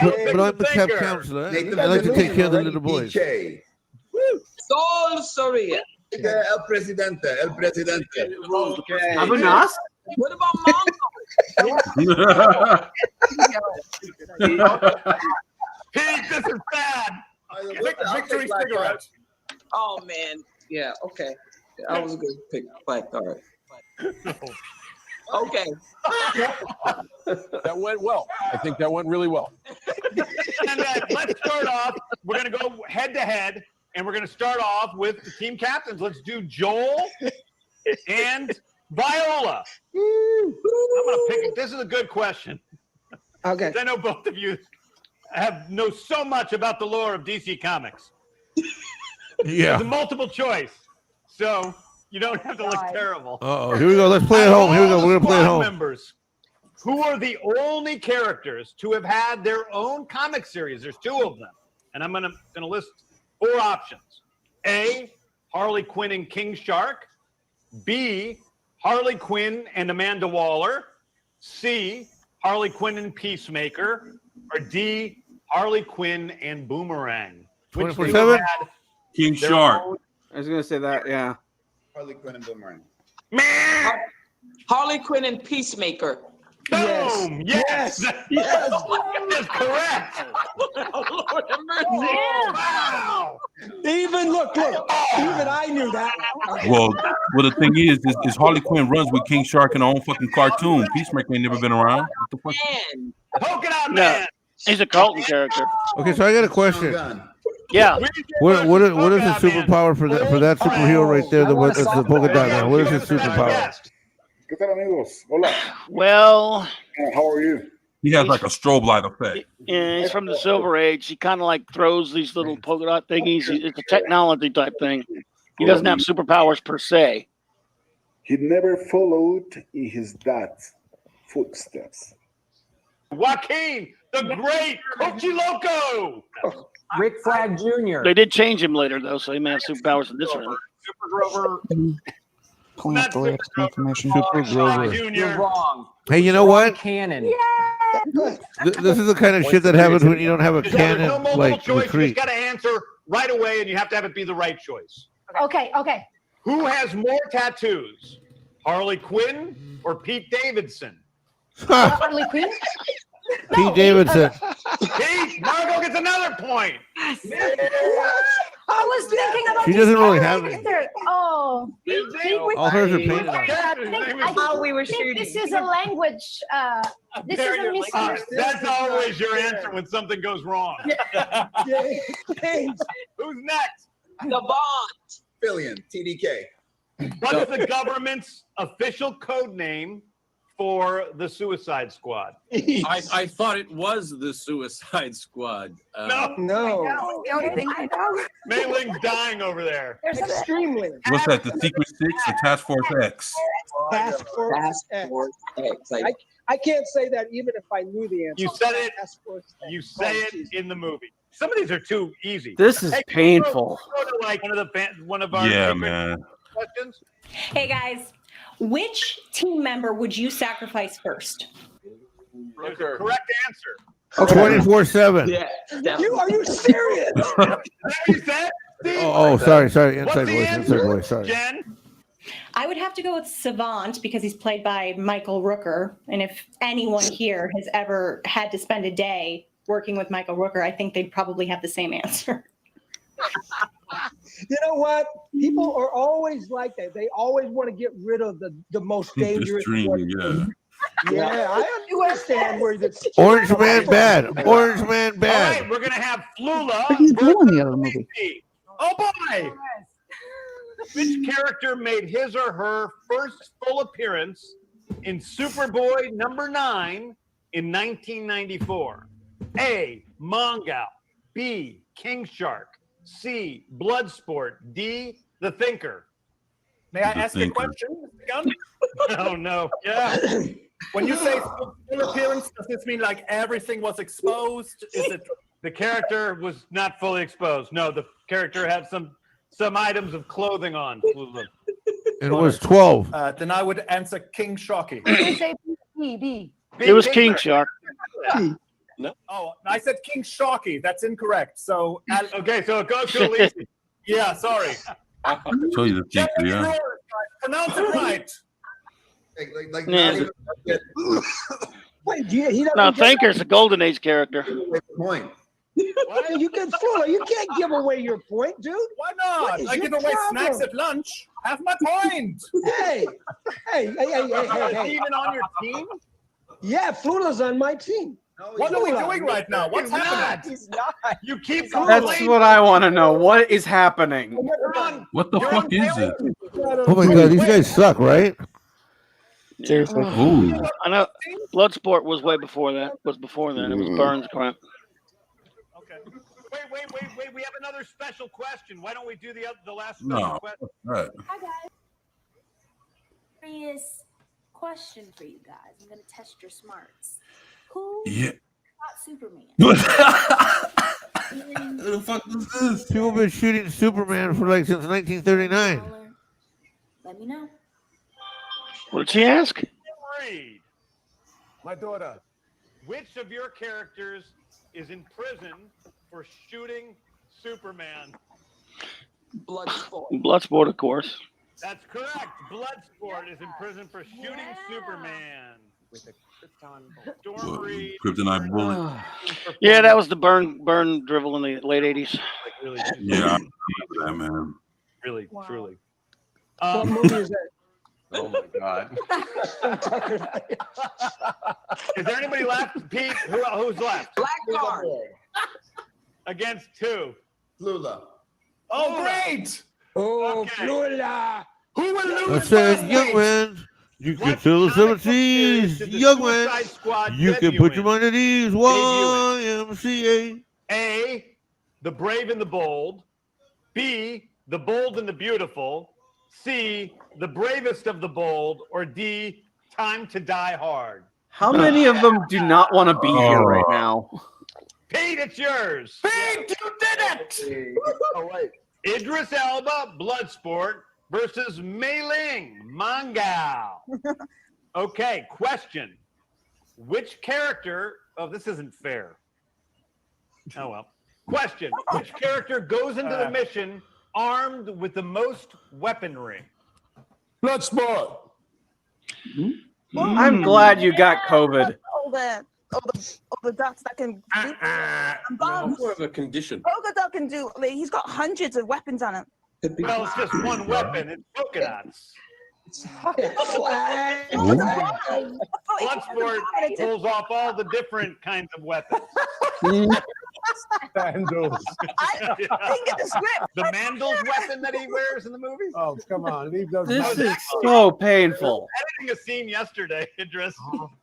Speaker 1: But I'm the camp counselor. I like to take care of the little boys.
Speaker 20: Sol Soria.
Speaker 22: El Presidente, El Presidente. Okay.
Speaker 7: Avanas?
Speaker 20: What about Mongo?
Speaker 14: Pete, this is bad.
Speaker 22: Victory cigarettes.
Speaker 20: Oh man. Yeah. Okay. I was a good pick. But all right. Okay.
Speaker 22: That went well. I think that went really well.
Speaker 14: And let's start off. We're going to go head to head, and we're going to start off with the team captains. Let's do Joel and Viola. I'm going to pick. This is a good question.
Speaker 22: Okay.
Speaker 14: I know both of you know so much about the lore of DC Comics.
Speaker 1: Yeah.
Speaker 14: It's a multiple choice, so you don't have to look terrible.
Speaker 1: Oh, here we go. Let's play at home. Here we go. We're gonna play at
Speaker 14: Squad
Speaker 1: home.
Speaker 14: members, who are the only characters to have had their own comic series? There's two of them, and I'm gonna list four options: A, Harley Quinn and King Shark; B, Harley Quinn and Amanda Waller; C, Harley Quinn and Peacemaker; or D, Harley Quinn and Boomerang. Which two
Speaker 1: 24/7?
Speaker 14: had
Speaker 4: King
Speaker 14: their
Speaker 4: Shark.
Speaker 14: own-
Speaker 7: I was gonna say that. Yeah.
Speaker 22: Harley Quinn and Boomerang.
Speaker 20: Harley Quinn and Peacemaker.
Speaker 14: Boom! Yes!
Speaker 22: Yes!
Speaker 14: That's correct!
Speaker 20: Lord have mercy.
Speaker 14: Wow!
Speaker 22: Even look, even I knew that.
Speaker 4: Well, the thing is Harley Quinn runs with King Shark in her own fucking cartoon. Peacemaker ain't never been around. What the fuck?
Speaker 20: Man.
Speaker 14: Poke it out,
Speaker 2: No,
Speaker 14: man!
Speaker 2: he's a Carlton character.
Speaker 1: Okay, so I got a question.
Speaker 2: Yeah.
Speaker 1: What is the superpower for that superhero right there? That's the polka dot man. What is his superpower?
Speaker 22: ¿Qué tal, amigos? Hola.
Speaker 2: Well,
Speaker 22: How are you?
Speaker 4: He has like a strobe light effect.
Speaker 2: yeah, he's from the Silver Age. He kind of like throws these little polka dot thingies. It's a technology type thing. He doesn't have superpowers per se.
Speaker 22: He never followed in his dad's footsteps.
Speaker 14: Joaquin, the great Coachy Loco!
Speaker 10: Rick Flag Jr.
Speaker 2: They did change him later though, so he may have superpowers in this one.
Speaker 14: Super Grover.
Speaker 17: Pulling up the latest information.
Speaker 1: Super Grover.
Speaker 10: You're wrong.
Speaker 1: Hey, you know what?
Speaker 10: Cannon.
Speaker 1: This is the kind of shit that happens when you don't have a
Speaker 14: There's no
Speaker 1: cannon
Speaker 14: multiple
Speaker 1: like
Speaker 14: choice. You
Speaker 1: retreat.
Speaker 14: just got to answer right away, and you have to have it be the right choice.
Speaker 21: Okay.
Speaker 14: Who has more tattoos? Harley Quinn or Pete Davidson?
Speaker 3: Harley Quinn?
Speaker 1: Pete Davidson.
Speaker 14: Pete, Margot gets another point.
Speaker 3: I was thinking about
Speaker 1: She
Speaker 3: this
Speaker 1: doesn't really
Speaker 3: character.
Speaker 1: have any.
Speaker 3: Oh,
Speaker 1: All hers are painted on.
Speaker 3: I think this is a language. This is a misunderstanding.
Speaker 14: That's always your answer when something goes wrong. Who's next?
Speaker 20: The Bond.
Speaker 22: Billion, TDK.
Speaker 14: What's the government's official code name for the Suicide Squad?
Speaker 19: I thought it was the Suicide Squad.
Speaker 14: No.
Speaker 3: The only thing I know.
Speaker 14: Mei Ling's dying over there.
Speaker 3: There's extremely.
Speaker 4: What's that? The Secret Six or Task Force X?
Speaker 20: Task Force X. I can't say that even if I knew the answer.
Speaker 14: You said it.
Speaker 20: Task Force X.
Speaker 14: You say it in the movie. Some of these are too easy.
Speaker 7: This is
Speaker 14: Hey,
Speaker 7: painful.
Speaker 14: Go to like one of our favorite
Speaker 4: man.
Speaker 14: questions.
Speaker 3: Hey guys, which team member would you sacrifice first?
Speaker 14: There's a correct answer.
Speaker 1: 24/7.
Speaker 20: Yeah. Are you serious?
Speaker 14: Is that what you said?
Speaker 1: Oh, sorry.
Speaker 14: What's
Speaker 1: Inside
Speaker 14: the
Speaker 1: voice.
Speaker 14: answer,
Speaker 1: Inside voice. Sorry.
Speaker 14: Jen?
Speaker 3: I would have to go with Savant because he's played by Michael Rooker. And if anyone here has ever had to spend a day working with Michael Rooker, I think they'd probably have the same answer.
Speaker 20: You know what? People are always like that. They always want to get rid of the most dangerous one. Yeah, I understand where the
Speaker 1: Orange Man bad. Orange Man
Speaker 14: All
Speaker 1: bad.
Speaker 14: right, we're gonna have Flula.
Speaker 17: What do you do in the other movie?
Speaker 14: Oh boy! Which character made his or her first full appearance in Superboy #9 in 1994? A. Mongal. B. King Shark. C. Bloodsport. D. The Thinker.
Speaker 13: May I ask a question, Mr. Gunn?
Speaker 14: Oh no. Yeah.
Speaker 13: When you say full appearance, does this mean like everything was exposed? Is it
Speaker 14: The character was not fully exposed. No, the character had some items of clothing on.
Speaker 1: It was 12.
Speaker 13: Then I would answer King Shocky.
Speaker 2: It was King Shark.
Speaker 13: No. Oh, I said King Shocky. That's incorrect. So
Speaker 14: okay, so it goes to Elise.
Speaker 13: Yeah, sorry.
Speaker 4: Show you the Thinker, yeah.
Speaker 13: Pronounce it right.
Speaker 22: Like
Speaker 2: Yeah.
Speaker 22: not even,
Speaker 20: Wait, he doesn't
Speaker 2: No,
Speaker 20: get
Speaker 2: Thinker's a Golden Age character.
Speaker 22: point.
Speaker 20: What? You can fool her. You can't give away your point, dude.
Speaker 13: Why
Speaker 20: What
Speaker 13: not?
Speaker 20: is
Speaker 13: I
Speaker 20: your
Speaker 13: give away
Speaker 20: problem?
Speaker 13: snacks at lunch. Have my point.
Speaker 20: Hey.
Speaker 14: Is he even on your team?
Speaker 20: Yeah, Flula's on my team.
Speaker 13: What are we doing right now? What's happening?
Speaker 20: He's not.
Speaker 14: You keep
Speaker 7: That's what I want to know. What is happening?
Speaker 4: What the fuck is it?
Speaker 1: Oh my god, these guys suck, right?
Speaker 2: Seriously.
Speaker 4: Ooh.
Speaker 2: I know Bloodsport was way before that. Was before then. It was Burns crap.
Speaker 14: Okay. Wait. We have another special question. Why don't we do the last special
Speaker 4: No.
Speaker 14: question?
Speaker 4: Right.
Speaker 23: Hi guys. Serious question for you guys. I'm gonna test your smarts. Who
Speaker 4: Yeah.
Speaker 23: shot Superman?
Speaker 4: Who the fuck is this?
Speaker 1: People have been shooting Superman for like since 1939.
Speaker 23: Let me know.
Speaker 2: What did she ask?
Speaker 14: Reed,
Speaker 13: My daughter.
Speaker 14: which of your characters is in prison for shooting Superman?
Speaker 20: Bloodsport.
Speaker 2: Bloodsport, of course.
Speaker 14: That's correct. Bloodsport is in prison for shooting Superman. With a Krypton Storm Reed.
Speaker 4: Kryptonite bullet.
Speaker 2: Yeah, that was the burn drivel in the late 80s.
Speaker 14: Like really,
Speaker 4: Yeah, I remember that, man.
Speaker 14: really, truly.
Speaker 20: What movie is that?
Speaker 14: Oh my God. Is there anybody left? Pete, who's left?
Speaker 20: Blackguard.
Speaker 14: Against two.
Speaker 22: Flula.
Speaker 13: Oh, great.
Speaker 20: Oh,
Speaker 14: Okay.
Speaker 20: Flula.
Speaker 14: Who will
Speaker 1: I
Speaker 14: lose
Speaker 1: said,
Speaker 14: first?
Speaker 1: young man, you can
Speaker 14: What
Speaker 1: feel the
Speaker 14: comic book series
Speaker 1: 70s.
Speaker 14: did the
Speaker 1: Young man,
Speaker 14: Suicide Squad
Speaker 1: you can
Speaker 14: debut
Speaker 1: put
Speaker 14: in?
Speaker 1: your mind at ease. YMCA.
Speaker 14: A, The Brave and the Bold. B, The Bold and the Beautiful. C, The Bravest of the Bold. Or D, Time to Die Hard.
Speaker 7: How many of them do not want to be here right now?
Speaker 14: Pete, it's yours.
Speaker 13: Pete, you did it.
Speaker 14: Oh, wait. Idris Elba, Bloodsport, versus Mei Ling, Mangal. Okay, question. Which character... Oh, this isn't fair. Oh, well. Question. Which character goes into the mission armed with the most weaponry?
Speaker 13: Bloodsport.
Speaker 7: I'm glad you got COVID.
Speaker 5: All the ducks that can do bombs.
Speaker 19: What of a condition?
Speaker 5: Polka dot can do. Like, he's got hundreds of weapons on him.
Speaker 14: Well, it's just one weapon. It's polka dots. Bloodsport pulls off all the different kinds of weapons.
Speaker 20: Mandals.
Speaker 5: I didn't get the script.
Speaker 14: The Mandals weapon that he wears in the movie?
Speaker 20: Oh, come on. Leave those
Speaker 7: This is so painful.
Speaker 14: Editing a scene yesterday, Idris,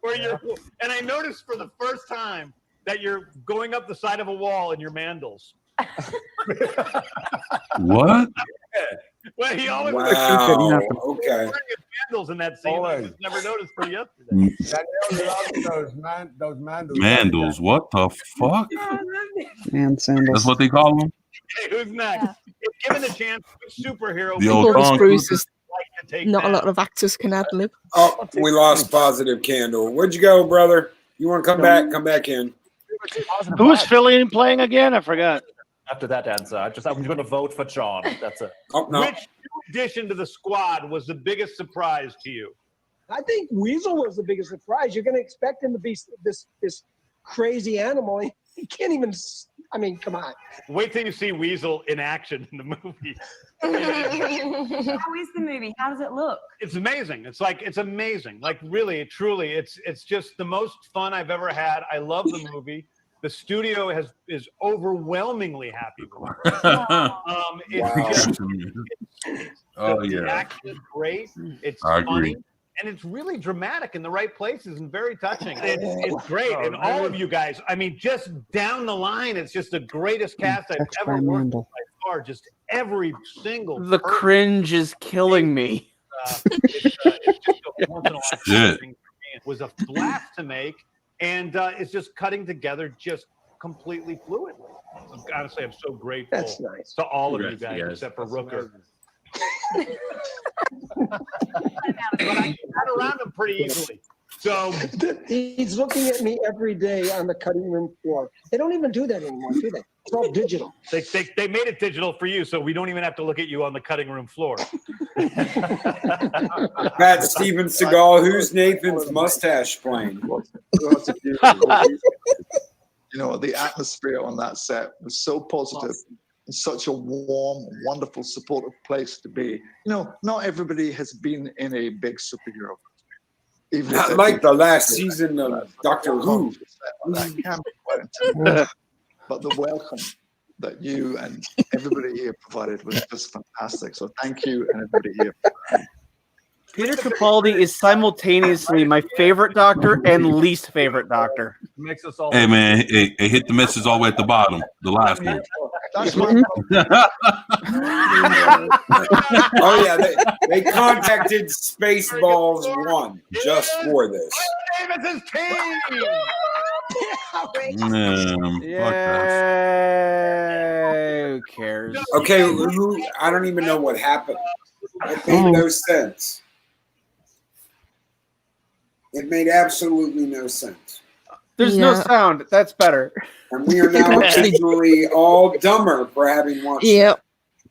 Speaker 14: where you're, and I noticed for the first time that you're going up the side of a wall in your Mandals.
Speaker 4: What?
Speaker 14: Well, he always
Speaker 8: Wow. Okay.
Speaker 14: wearing his Mandals in that scene. I just never noticed for yesterday.
Speaker 20: those mandals.
Speaker 4: Mandals, what the fuck?
Speaker 17: Man sandals.
Speaker 4: That's what they call them?
Speaker 14: Hey, who's next? If given the chance, which superhero
Speaker 4: The
Speaker 14: would
Speaker 4: old
Speaker 14: you
Speaker 4: Tom
Speaker 9: Bruce
Speaker 4: Cruise.
Speaker 9: is
Speaker 14: like to take
Speaker 9: not a
Speaker 14: down?
Speaker 9: lot of actors can ad lib.
Speaker 8: Oh, we lost Positive Candle. Where'd you go, brother? You want to come back? Come back in.
Speaker 2: Who's Philly playing again? I forgot.
Speaker 16: After that answer, I'm going to vote for John. That's it.
Speaker 8: Oh, no.
Speaker 14: Which new addition to the squad was the biggest surprise to you?
Speaker 20: I think Weasel was the biggest surprise. You're going to expect him to be this crazy animal. He can't even. I mean, come on.
Speaker 14: Wait till you see Weasel in action in the movie.
Speaker 21: How is the movie? How does it look?
Speaker 14: It's amazing. It's amazing. Like really, truly, it's just the most fun I've ever had. I love the movie. The studio is overwhelmingly happy with it. The action is great. It's
Speaker 4: I
Speaker 14: funny.
Speaker 4: agree.
Speaker 14: And it's really dramatic in the right places and very touching. It's great. And all of you guys, I mean, just down the line, it's just the greatest cast I've ever worked with by far. Just every single
Speaker 7: The cringe is killing me.
Speaker 14: it's just a once in a lifetime
Speaker 4: Shit.
Speaker 14: thing for me. It was a blast to make, and it's just cutting together just completely fluidly. So, honestly, I'm so grateful
Speaker 20: That's nice.
Speaker 14: to all of you
Speaker 19: Yes,
Speaker 14: guys,
Speaker 19: yes.
Speaker 14: except for Rooker. But I got around him pretty easily. So
Speaker 20: He's looking at me every day on the cutting room floor. They don't even do that anymore, do they? It's all digital.
Speaker 14: they made it digital for you, so we don't even have to look at you on the cutting room floor.
Speaker 8: Matt Steven Seagal, who's Nathan's mustache playing?
Speaker 24: You know, the atmosphere on that set was so positive. It's such a warm, wonderful, supportive place to be. You know, not everybody has been in a big superhero. Even
Speaker 8: Not like the last season of Doctor Who.
Speaker 24: That can be quite intimidating. But the welcome that you and everybody here provided was just fantastic. So thank you and everybody here.
Speaker 7: Peter Capaldi is simultaneously my favorite Doctor and least favorite Doctor.
Speaker 14: Makes us all.
Speaker 4: Hey, man, hey, hit the message all the way at the bottom. The last one.
Speaker 8: Oh yeah, they contacted Spaceballs 1 just for this.
Speaker 14: Davis's team.
Speaker 4: Man,
Speaker 7: Yeah, who cares?
Speaker 8: Okay, who? I don't even know what happened. It made no sense. It made absolutely no sense.
Speaker 7: There's no sound. That's better.
Speaker 8: And we are now actually all dumber for having watched it.
Speaker 9: Yep.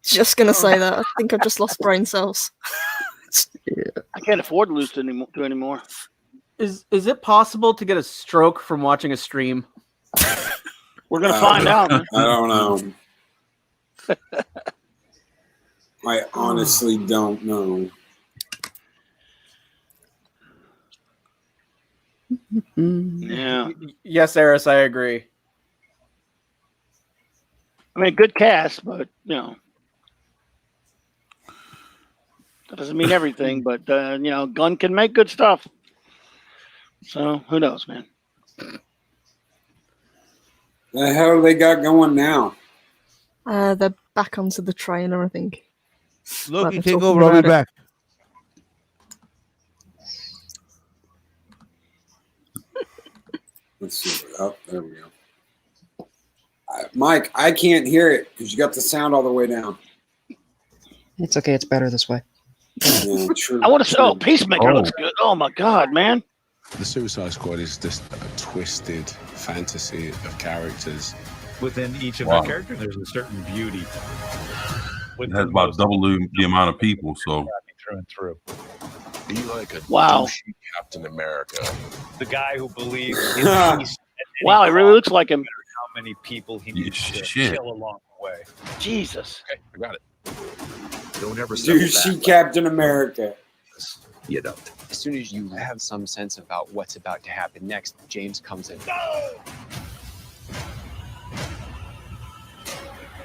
Speaker 9: Just gonna say that. I think I've just lost brain cells.
Speaker 2: I can't afford to lose to anymore.
Speaker 7: Is it possible to get a stroke from watching a stream?
Speaker 2: We're gonna find out. Man.
Speaker 8: I don't know. I honestly don't know.
Speaker 2: Yeah.
Speaker 7: Yes, Eris, I agree.
Speaker 2: I mean, good cast, but that doesn't mean everything. But Gunn can make good stuff. So who knows, man?
Speaker 8: The hell they got going now?
Speaker 9: They're back onto the trainer, I think.
Speaker 1: Loki,
Speaker 9: But
Speaker 1: take
Speaker 9: talking
Speaker 1: over. I'll be
Speaker 9: about it.
Speaker 1: back.
Speaker 8: Let's see. Oh, there we go. Mike, I can't hear it because you got the sound all the way down.
Speaker 17: It's okay. It's better this way.
Speaker 8: Yeah, true.
Speaker 2: I want to say, Peacemaker looks good. Oh my God, man!
Speaker 25: The Suicide Squad is just a twisted fantasy of characters.
Speaker 26: Within each of
Speaker 4: Wow.
Speaker 26: the characters, there's a certain beauty.
Speaker 4: It has about double the amount of people, so
Speaker 26: Through and through.
Speaker 6: Be like a
Speaker 2: Wow.
Speaker 6: douchey Captain America.
Speaker 14: The guy who believes in peace. at any
Speaker 2: Wow, it really
Speaker 14: cost,
Speaker 2: looks like him.
Speaker 14: no matter how many people he needs to
Speaker 4: shit.
Speaker 14: kill along the way.
Speaker 2: Jesus.
Speaker 6: Okay, I got it. Don't ever settle
Speaker 8: Douchey
Speaker 6: back.
Speaker 8: Captain America.
Speaker 6: You don't.
Speaker 10: As soon as you have some sense about what's about to happen next, James comes in.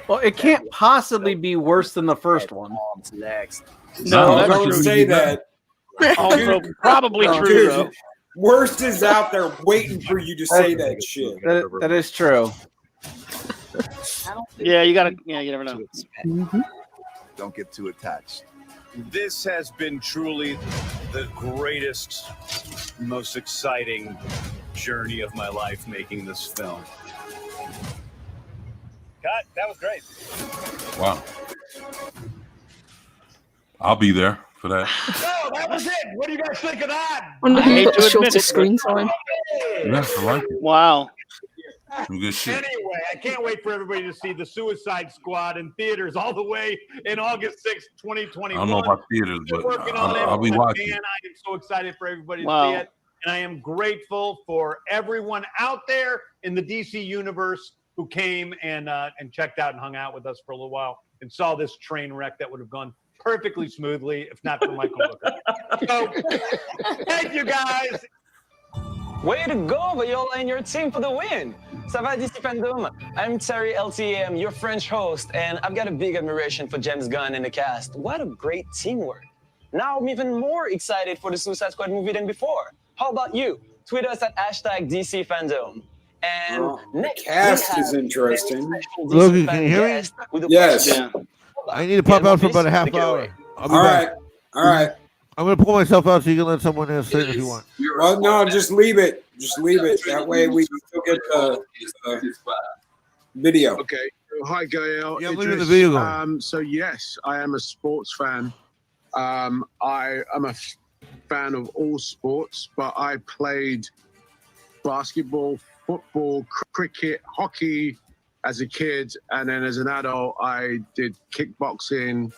Speaker 7: Well, it can't possibly be worse than the first one.
Speaker 10: Next.
Speaker 2: No, that's
Speaker 8: don't
Speaker 2: true.
Speaker 8: say that.
Speaker 2: Also, probably true,
Speaker 8: Dude,
Speaker 2: though.
Speaker 8: worst is out there waiting for you to say that shit.
Speaker 7: That is true.
Speaker 2: Yeah, you gotta. Yeah, you never know.
Speaker 13: Don't get too attached. This has been truly the greatest, most exciting journey of my life making this film.
Speaker 14: Cut. That was great.
Speaker 4: Wow. I'll be there for that.
Speaker 14: Oh, that was it. What do you guys think of that?
Speaker 9: Wonder
Speaker 2: I
Speaker 9: who
Speaker 2: hate
Speaker 9: got
Speaker 2: to
Speaker 9: the
Speaker 2: admit
Speaker 9: shortest
Speaker 2: it,
Speaker 9: screen time.
Speaker 4: Yeah, I like it.
Speaker 2: Wow.
Speaker 4: Some good shit.
Speaker 14: Anyway, I can't wait for everybody to see The Suicide Squad in theaters all the way in August 6th, 2021.
Speaker 4: I don't know about theaters, but
Speaker 14: We're working on it.
Speaker 4: I'll be watching.
Speaker 14: Man, I am so excited for everybody to
Speaker 2: Wow.
Speaker 14: see it. And I am grateful for everyone out there in the DC universe who came and checked out and hung out with us for a little while and saw this train wreck that would have gone perfectly smoothly if not for Michael Booker. So, thank you guys.
Speaker 10: Way to go, Viola and your team for the win. Ça va, DC Fandom? I'm Terry LTM, your French host, and I've got a big admiration for James Gunn and the cast. What a great teamwork. Now I'm even more excited for the Suicide Squad movie than before. How about you? Tweet us at #DC Fandom. And
Speaker 8: The
Speaker 10: next,
Speaker 8: cast
Speaker 10: we
Speaker 8: is
Speaker 10: have
Speaker 8: interesting.
Speaker 10: a special DC
Speaker 1: Logan,
Speaker 10: fan
Speaker 1: can you hear me?
Speaker 10: guest with a
Speaker 8: Yes.
Speaker 10: question.
Speaker 1: I need to pop out for about a half hour. I'll be
Speaker 8: All
Speaker 1: back.
Speaker 8: right. All right.
Speaker 1: I'm gonna pull myself out so you can let someone else say it if you want.
Speaker 8: Well, no, just leave it. Just leave it. That way we can still get the video.
Speaker 25: Okay. Hi, Gael.
Speaker 1: Yeah, I'm leaving the
Speaker 25: Idris.
Speaker 1: video going.
Speaker 25: So yes, I am a sports fan. I am a fan of all sports, but I played basketball, football, cricket, hockey as a kid, and then as an adult, I did kickboxing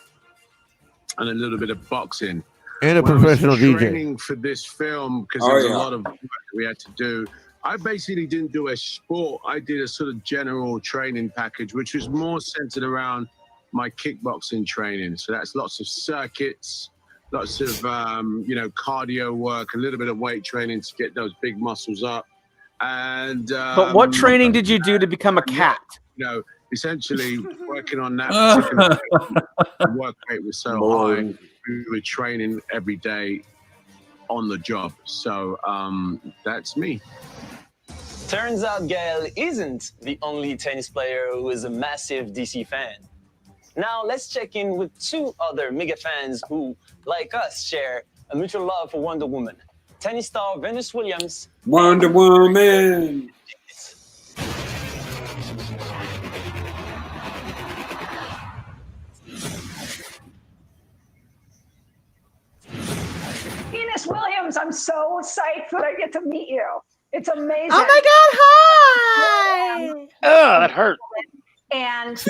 Speaker 25: and a little bit of boxing.
Speaker 1: And a
Speaker 25: When I was
Speaker 1: professional DJ.
Speaker 25: training for this film because
Speaker 8: Oh,
Speaker 25: there was
Speaker 8: yeah.
Speaker 25: a lot of work we had to do. I basically didn't do a sport. I did a sort of general training package, which was more centered around my kickboxing training. So that's lots of circuits, lots of cardio work, a little bit of weight training to get those big muscles up. And
Speaker 7: But what training did you do to become a cat?
Speaker 25: Essentially working on that particular work rate was so high. We were training every day on the job. So that's me.
Speaker 10: Turns out Gael isn't the only tennis player who is a massive DC fan. Now let's check in with two other mega fans who, like us, share a mutual love for Wonder Woman. Tennis star Venus Williams.
Speaker 8: Wonder Woman.
Speaker 11: Venus Williams, I'm so psyched that I get to meet you. It's amazing.
Speaker 23: Oh my God, hi!
Speaker 2: Oh, that hurt.
Speaker 11: And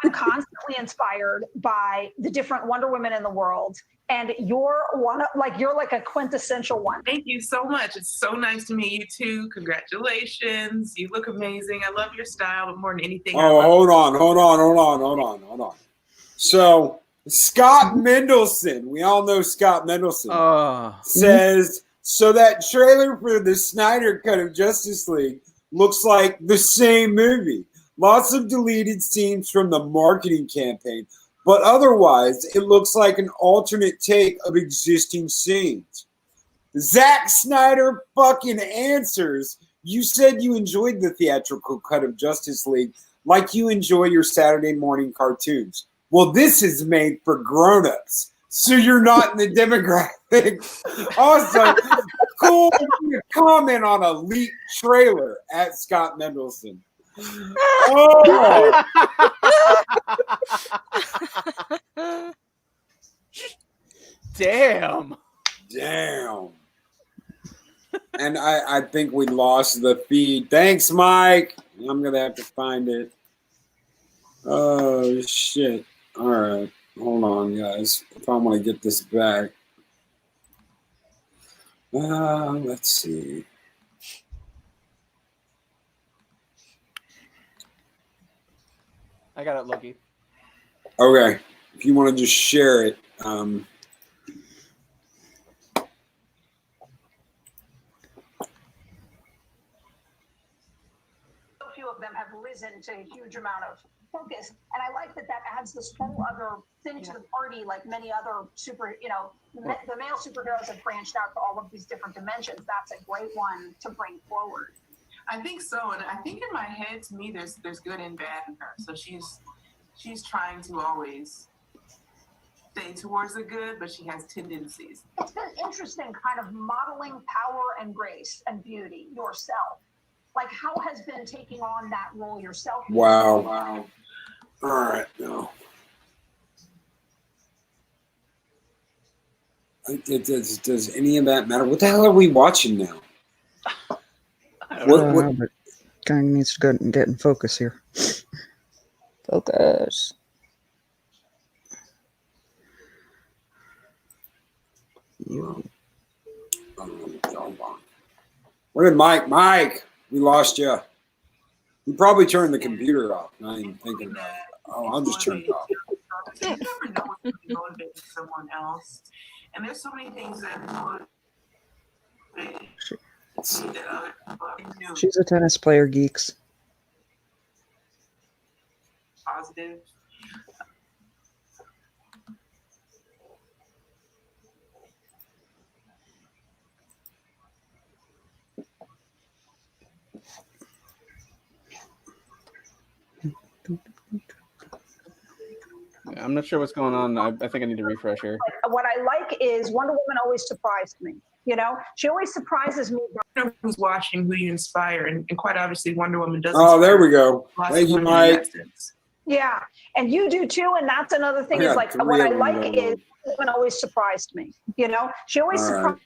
Speaker 11: I'm constantly inspired by the different Wonder Women in the world. And you're you're like a quintessential one.
Speaker 12: Thank you so much. It's so nice to meet you too. Congratulations. You look amazing. I love your style, but more than anything.
Speaker 8: Oh, hold on. So Scott Mendelson, we all know Scott Mendelson, says, so that trailer for the Snyder Cut of Justice League looks like the same movie. Lots of deleted scenes from the marketing campaign, but otherwise it looks like an alternate take of existing scenes. Zack Snyder fucking answers, you said you enjoyed the theatrical cut of Justice League like you enjoy your Saturday morning cartoons. Well, this is made for grown-ups, so you're not in the demographic. Also, cool comment on a leaked trailer at Scott Mendelson. Oh.
Speaker 7: Damn.
Speaker 8: And I think we lost the feed. Thanks, Mike. I'm going to have to find it. Oh, shit. All right. Hold on, guys. If I want to get this back. Let's see.
Speaker 7: I got it, Loki.
Speaker 8: Okay, if you want to just share it.
Speaker 11: So few of them have risen to a huge amount of focus, and I like that adds this whole other thing to the party. Like many other the male superheroes have branched out to all of these different dimensions. That's a great one to bring forward.
Speaker 12: I think so, and I think in my head, to me, there's good and bad in her. So she's trying to always stay towards the good, but she has tendencies.
Speaker 11: It's been interesting, kind of modeling power and grace and beauty yourself. Like, how has been taking on that role yourself?
Speaker 8: Wow. All right, no. Does any of that matter? What the hell are we watching now?
Speaker 17: But Gang needs to go and get in focus here. Focus.
Speaker 8: Where did Mike? Mike, we lost you. You probably turned the computer off. Not even thinking about it. Oh, I'll just turn it off.
Speaker 12: You never know what's motivating someone else, and there's so many things that motivate.
Speaker 17: She's a tennis player, geeks.
Speaker 12: Positive.
Speaker 7: Yeah, I'm not sure what's going on. I think I need to refresh here.
Speaker 11: What I like is Wonder Woman always surprised me. She always surprises me.
Speaker 12: Who's watching who you inspire, and quite obviously Wonder Woman does.
Speaker 8: Oh, there we go. Thank you, Mike.
Speaker 11: Yeah, and you do too, and that's another thing. Is like what I like is Wonder Woman always surprised me. She always surprised.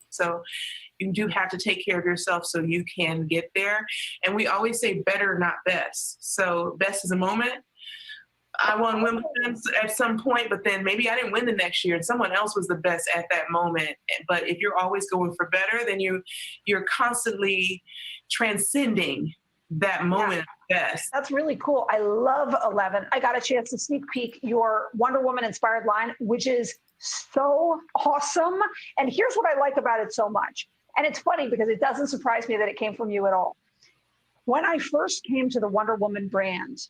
Speaker 12: So you do have to take care of yourself so you can get there. And we always say better, not best. So best is a moment. I won Wimbledon at some point, but then maybe I didn't win the next year and someone else was the best at that moment. But if you're always going for better, then you're constantly transcending that moment best.
Speaker 11: That's really cool. I love 11. I got a chance to sneak peek your Wonder Woman inspired line, which is so awesome. And here's what I like about it so much. And it's funny because it doesn't surprise me that it came from you at all. When I first came to the Wonder Woman brand,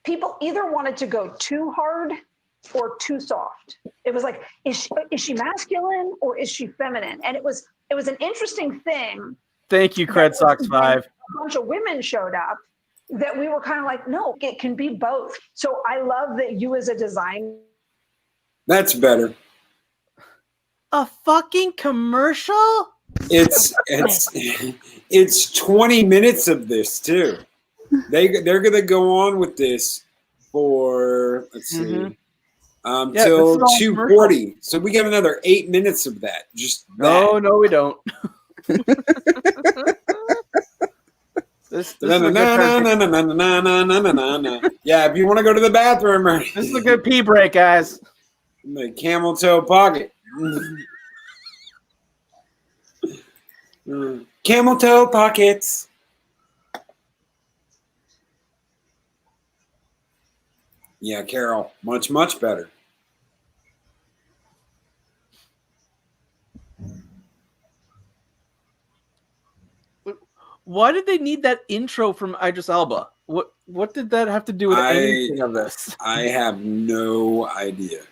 Speaker 11: people either wanted to go too hard or too soft. It was like, is she masculine or is she feminine? And it was an interesting thing.
Speaker 7: Thank you, Cred Sox 5.
Speaker 11: A bunch of women showed up that we were kind of like, no, it can be both. So I love that you as a designer.
Speaker 8: That's better.
Speaker 7: A fucking commercial?
Speaker 8: It's 20 minutes of this too. They're gonna go on with this for till 2:40. So we got another 8 minutes of that. Just
Speaker 7: no, we don't.
Speaker 8: Yeah, if you want to go to the bathroom,
Speaker 7: this is a good pee break, guys.
Speaker 8: The camel toe pocket. Camel toe pockets. Yeah, Carol, much better.
Speaker 7: Why did they need that intro from Idris Elba? What did that have to do with anything of this?
Speaker 8: I have no idea.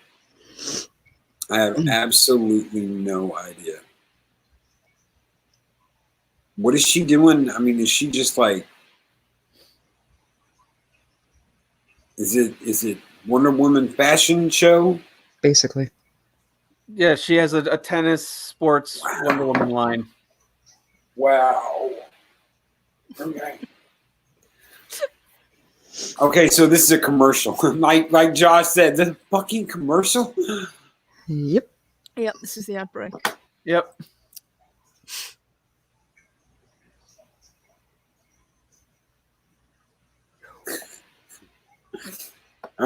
Speaker 8: I have absolutely no idea. What is she doing? I mean, is she just like? Is it Wonder Woman fashion show?
Speaker 17: Basically.
Speaker 7: Yeah, she has a tennis sports Wonder Woman line.
Speaker 8: Wow. Okay. Okay, so this is a commercial. like Josh said, this fucking commercial.
Speaker 17: Yep.
Speaker 9: Yep, this is the ad break.
Speaker 7: Yep.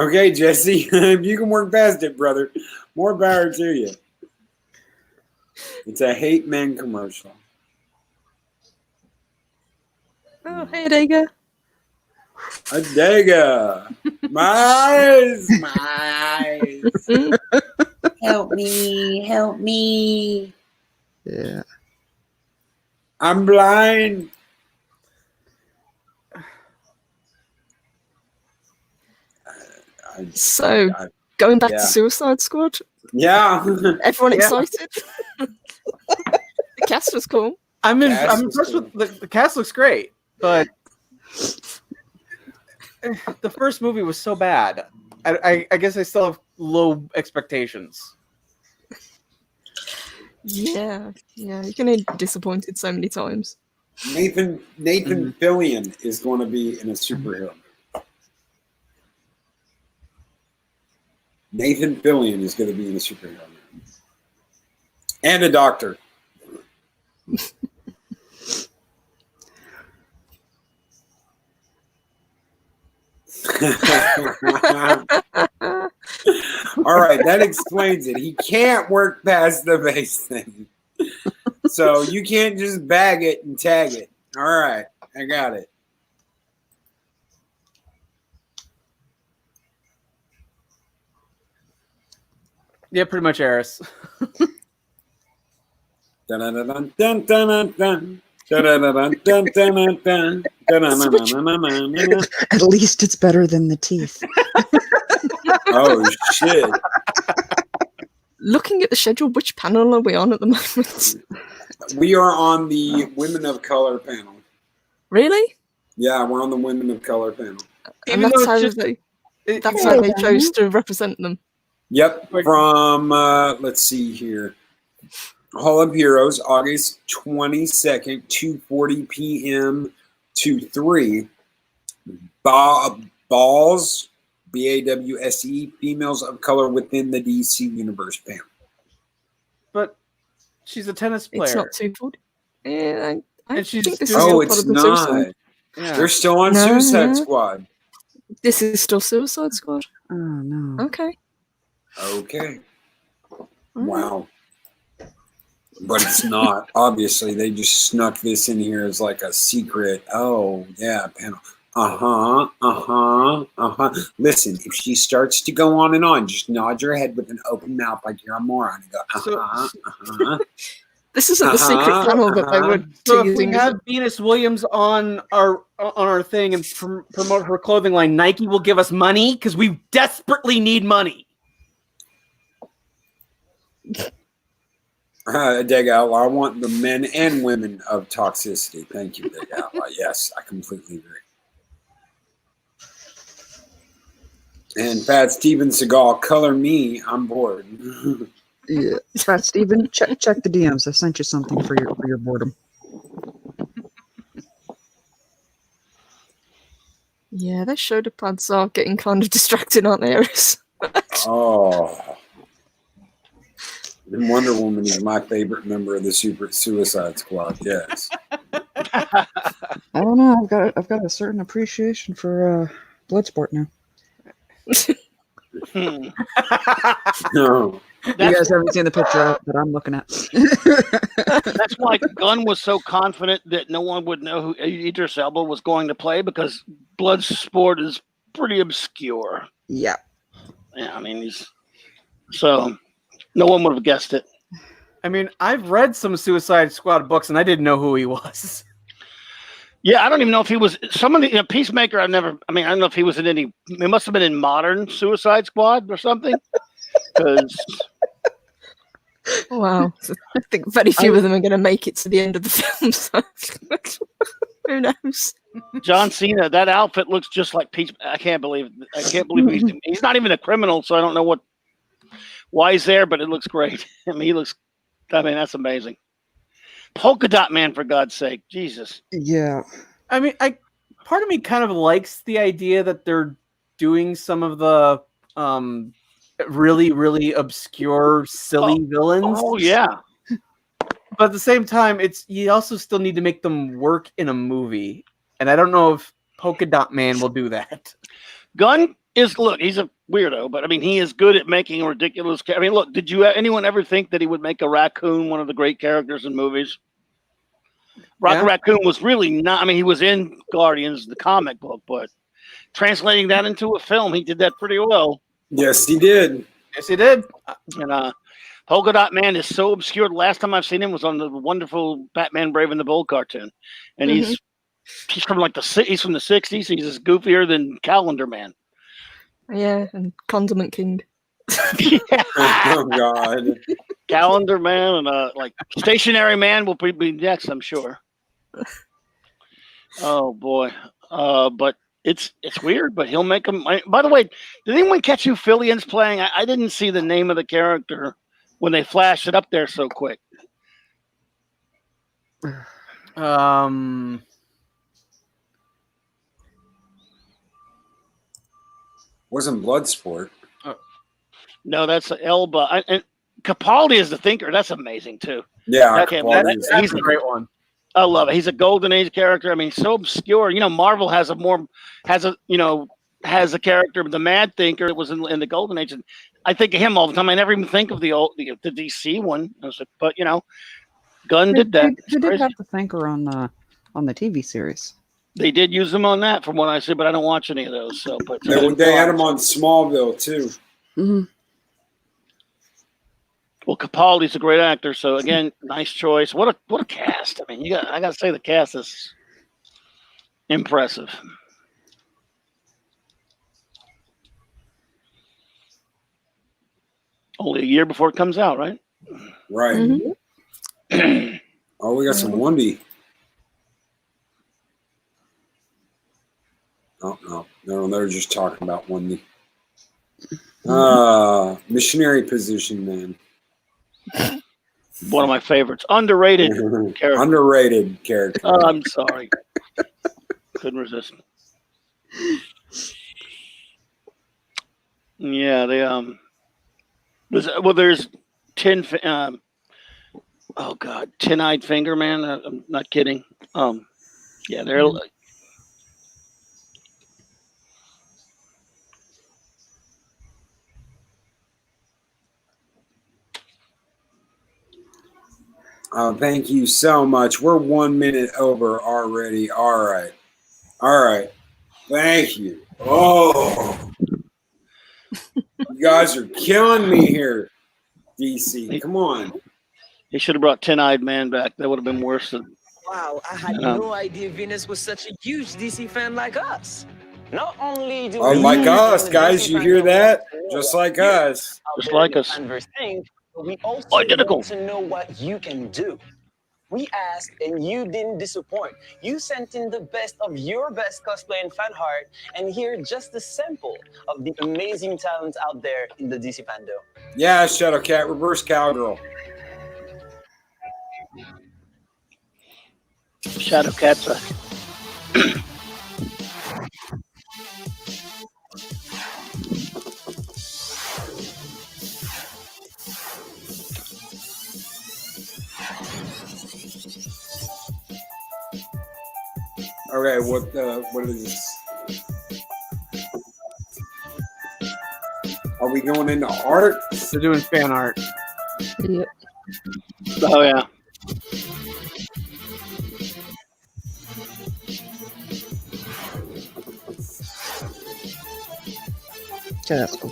Speaker 8: Okay, Jesse, if you can work past it, brother, more power to you. It's a hate men commercial.
Speaker 9: Oh, hey, Dega.
Speaker 8: A Dega. My eyes. Help me. Help me.
Speaker 17: Yeah.
Speaker 8: I'm blind.
Speaker 9: So, going back
Speaker 8: yeah.
Speaker 9: to Suicide Squad.
Speaker 8: Yeah.
Speaker 9: Everyone
Speaker 7: Yeah.
Speaker 9: excited? The cast was cool.
Speaker 7: I'm
Speaker 8: Cast was
Speaker 7: impressed
Speaker 8: cool.
Speaker 7: with the cast. Looks great, but the first movie was so bad. I guess I still have low expectations.
Speaker 9: Yeah, you can be disappointed so many times.
Speaker 8: Nathan Fillion is going to be in a superhero. Nathan Fillion is going to be in a superhero. And a doctor. All right, that explains it. He can't work past the base thing. So you can't just bag it and tag it. All right, I got it.
Speaker 7: Yeah, pretty much Eris.
Speaker 8: Dun dun dun dun dun dun. Dun-dun-dun-dun-dun-dun-dun. Dun-dun-dun-dun-dun-dun.
Speaker 17: At least it's better than the teeth.
Speaker 8: Oh shit.
Speaker 9: Looking at the schedule, which panel are we on at the moment?
Speaker 8: We are on the Women of Color panel.
Speaker 9: Really?
Speaker 8: Yeah, we're on the Women of Color panel.
Speaker 9: And that's how they chose to represent them.
Speaker 8: Yep, from let's see here. Hall of Heroes, August 22nd, 2:40 p.m. to 3. Balls, BAWSE, Females of Color Within the DC Universe panel.
Speaker 7: But she's a tennis player.
Speaker 9: It's not 240. Yeah, I
Speaker 7: And she's
Speaker 9: think this is
Speaker 8: Oh,
Speaker 9: still
Speaker 8: it's
Speaker 9: part of the
Speaker 8: not.
Speaker 9: Suicide.
Speaker 7: Yeah.
Speaker 8: They're still on
Speaker 9: No,
Speaker 8: Suicide
Speaker 9: yeah.
Speaker 8: Squad.
Speaker 9: This is still Suicide Squad.
Speaker 17: Oh no.
Speaker 9: Okay.
Speaker 8: Okay. Wow. But it's not. Obviously, they just snuck this in here as like a secret. Oh, yeah, panel. Listen, if she starts to go on and on, just nod your head with an open mouth like you're a moron and go,
Speaker 9: This isn't the secret panel that they were
Speaker 7: So if we
Speaker 9: teasing.
Speaker 7: have Venus Williams on our thing and promote her clothing line, Nike will give us money because we desperately need money.
Speaker 8: Dig Outlaw, I want the men and women of toxicity. Thank you, Dig Outlaw. Yes, I completely agree. And Fat Steven Seagal, color me. I'm bored.
Speaker 17: Yeah, Fat Steven, check the DMs. I sent you something for your boredom.
Speaker 9: Yeah, their shoulder pads are getting kind of distracting, aren't they, Eris?
Speaker 8: Oh. And Wonder Woman is my favorite member of the Suicide Squad. Yes.
Speaker 17: I don't know. I've got a certain appreciation for Bloodsport now.
Speaker 8: No.
Speaker 17: You guys haven't seen the picture that I'm looking at.
Speaker 2: That's why Gunn was so confident that no one would know who Idris Elba was going to play, because Bloodsport is pretty obscure.
Speaker 17: Yeah.
Speaker 2: Yeah, I mean, so no one would have guessed it.
Speaker 7: I mean, I've read some Suicide Squad books and I didn't know who he was.
Speaker 2: Yeah, I don't even know if he was some of the Peacemaker. I don't know if he was in any. It must have been in modern Suicide Squad or something. Because
Speaker 9: Wow. So I think very few of them are going to make it to the end of the film. So who knows?
Speaker 2: John Cena, that outfit looks just like Peach. I can't believe he's not even a criminal, so I don't know why he's there, but it looks great. That's amazing. Polka Dot Man, for God's sake. Jesus.
Speaker 17: Yeah.
Speaker 7: I mean, part of me kind of likes the idea that they're doing some of the really, really obscure, silly villains.
Speaker 2: Oh, yeah.
Speaker 7: But at the same time, you also still need to make them work in a movie. And I don't know if Polka Dot Man will do that.
Speaker 2: Gunn is look, he's a weirdo, but I mean, he is good at making ridiculous. I mean, look, did anyone ever think that he would make a raccoon one of the great characters in movies? Rocket Raccoon was really not. I mean, he was in Guardians, the comic book, but translating that into a film, he did that pretty well.
Speaker 8: Yes, he did.
Speaker 7: Yes, he did.
Speaker 2: And Polka Dot Man is so obscure. The last time I've seen him was on the wonderful Batman Brave and the Bold cartoon, and he's from he's from the '60s. He's as goofier than Calendar Man.
Speaker 9: Yeah, and Condiment King.
Speaker 8: Oh God.
Speaker 2: Calendar Man and like Stationary Man will be next, I'm sure. Oh boy, but it's weird, but he'll make them. By the way, did anyone catch who Fillian's playing? I didn't see the name of the character when they flashed it up there so quick.
Speaker 8: Wasn't Bloodsport.
Speaker 2: No, that's Elba. And Capaldi is the thinker. That's amazing too.
Speaker 8: Yeah,
Speaker 2: he's a great one. I love it. He's a golden age character. I mean, so obscure. You know, Marvel has a character, the Mad Thinker, that was in the golden age. And I think of him all the time. I never even think of the DC one. But you know, Gunn did that.
Speaker 17: They did have the Thinker on the TV series.
Speaker 2: They did use them on that, from what I see, but I don't watch any of those. So, but
Speaker 8: they had him on Smallville too.
Speaker 17: Mm-hmm.
Speaker 2: Well, Capaldi's a great actor, so again, nice choice. What a cast! I mean, I got to say the cast is impressive. Only a year before it comes out, right?
Speaker 8: Right.
Speaker 2: Mm-hmm.
Speaker 8: Oh, we got some Wundy. Oh no, they're just talking about Wundy. Missionary Position Man.
Speaker 2: One of my favorites. Underrated character.
Speaker 8: Underrated character.
Speaker 2: Oh, I'm sorry. Couldn't resist. Yeah, they there's Tin-Eyed Finger Man. I'm not kidding. Yeah, they're like.
Speaker 8: Oh, thank you so much. We're 1 minute over already. All right. Thank you. Oh, you guys are killing me here, DC. Come on.
Speaker 2: He should have brought Tin-Eyed Man back. That would have been worse than.
Speaker 10: Wow, I had no idea Venus was such a huge DC fan like us. Not only do we
Speaker 8: like us, guys, you hear that? Just like us.
Speaker 2: Just like us.
Speaker 10: But we also want to know what you can do. We asked and you didn't disappoint. You sent in the best of your best cosplay and fan art, and here just a sample of the amazing talents out there in the DC fandom.
Speaker 8: Yeah, Shadowcat, reverse cowgirl.
Speaker 2: Shadowcat's
Speaker 8: Okay, what is this? Are we going into art?
Speaker 7: They're doing fan art.
Speaker 9: Yep.
Speaker 2: Oh yeah.
Speaker 17: Okay, that's cool.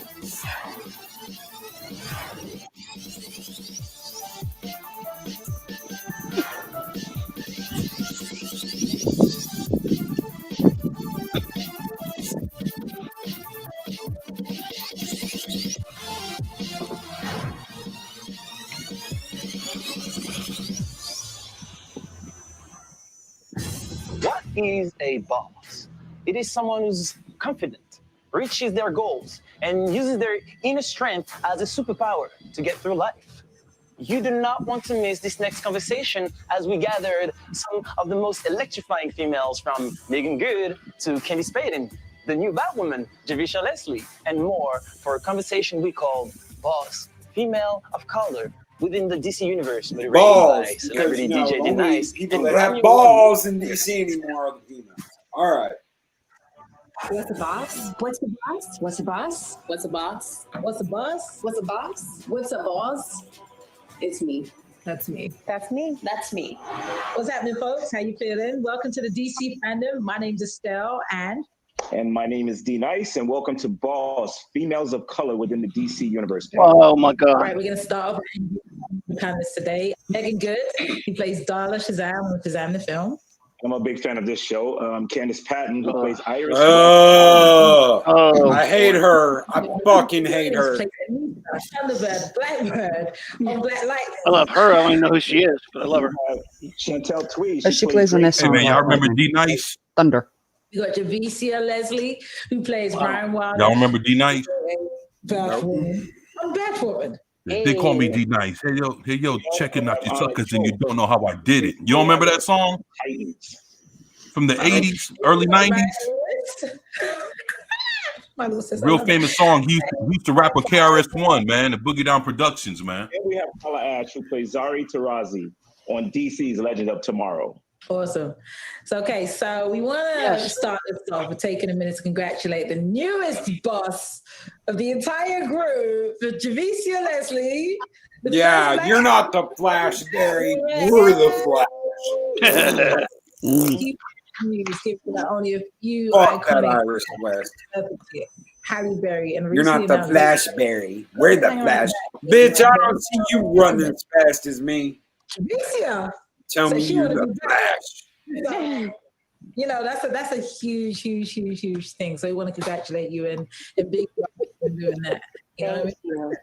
Speaker 10: What is a boss? It is someone who's confident, reaches their goals, and uses their inner strength as a superpower to get through life. You do not want to miss this next conversation as we gathered some of the most electrifying females from Megan Good to Candy Spadon, the new Batwoman, Javisha Leslie, and more for a conversation we called Boss, Female of Color, within the DC universe, moderated
Speaker 8: Balls,
Speaker 10: by celebrity
Speaker 8: because,
Speaker 10: DJ
Speaker 8: only
Speaker 10: D-Nice
Speaker 8: people
Speaker 10: and
Speaker 8: that have
Speaker 10: Grammy
Speaker 8: balls in DC anymore are the females. All right.
Speaker 3: What's a boss? What's a boss? What's a boss? What's a boss? What's a boss? What's a boss? What's a boss? It's me. That's me. That's me. That's me. What's happening, folks? How you feeling? Welcome to the DC Fandom. My name's Estelle, and
Speaker 5: my name is D Nice, and welcome to Boss, Females of Color within the DC Universe.
Speaker 2: Oh my God!
Speaker 3: All right, we're gonna start off with panelists today. Megan Good, he plays Darla Shazam with Shazam the film.
Speaker 5: I'm a big fan of this show. Candace Patton, who plays Iris.
Speaker 8: I hate her. I fucking hate her.
Speaker 3: Thunderbird, Blackbird, on Black Light.
Speaker 2: I love her. I don't even know who she is, but I love her.
Speaker 5: Chantel Tweed.
Speaker 17: She plays in this
Speaker 4: Hey
Speaker 17: song.
Speaker 4: man, y'all remember D Nice?
Speaker 17: Thunder.
Speaker 3: You got Javicia Leslie, who plays Brian Wilder.
Speaker 4: Y'all remember D Nice?
Speaker 3: Batwoman. I'm Batwoman.
Speaker 4: They call me D Nice. Hey yo, checking out your suckers and you don't know how I did it. You don't remember that song? From the 80s, early 90s? Real famous song. He used to rap with KRS-One, man, and Boogie Down Productions, man.
Speaker 5: And we have Paula Ash, who plays Zari Tarazi on DC's Legend of Tomorrow.
Speaker 3: Awesome. So we want to start this off with taking a minute to congratulate the newest boss of the entire group, Javicia Leslie.
Speaker 8: Yeah, you're not the Flash, Barry. We're the Flash.
Speaker 3: Only a few
Speaker 8: Fuck that Iris West.
Speaker 3: Halle Berry and
Speaker 8: you're not the Flash, Barry. We're the Flash. Bitch, I don't see you running as fast as me.
Speaker 3: Javicia.
Speaker 8: Tell me you're the Flash.
Speaker 3: You know, that's a huge thing. So we want to congratulate you and big for doing that. You know what I mean?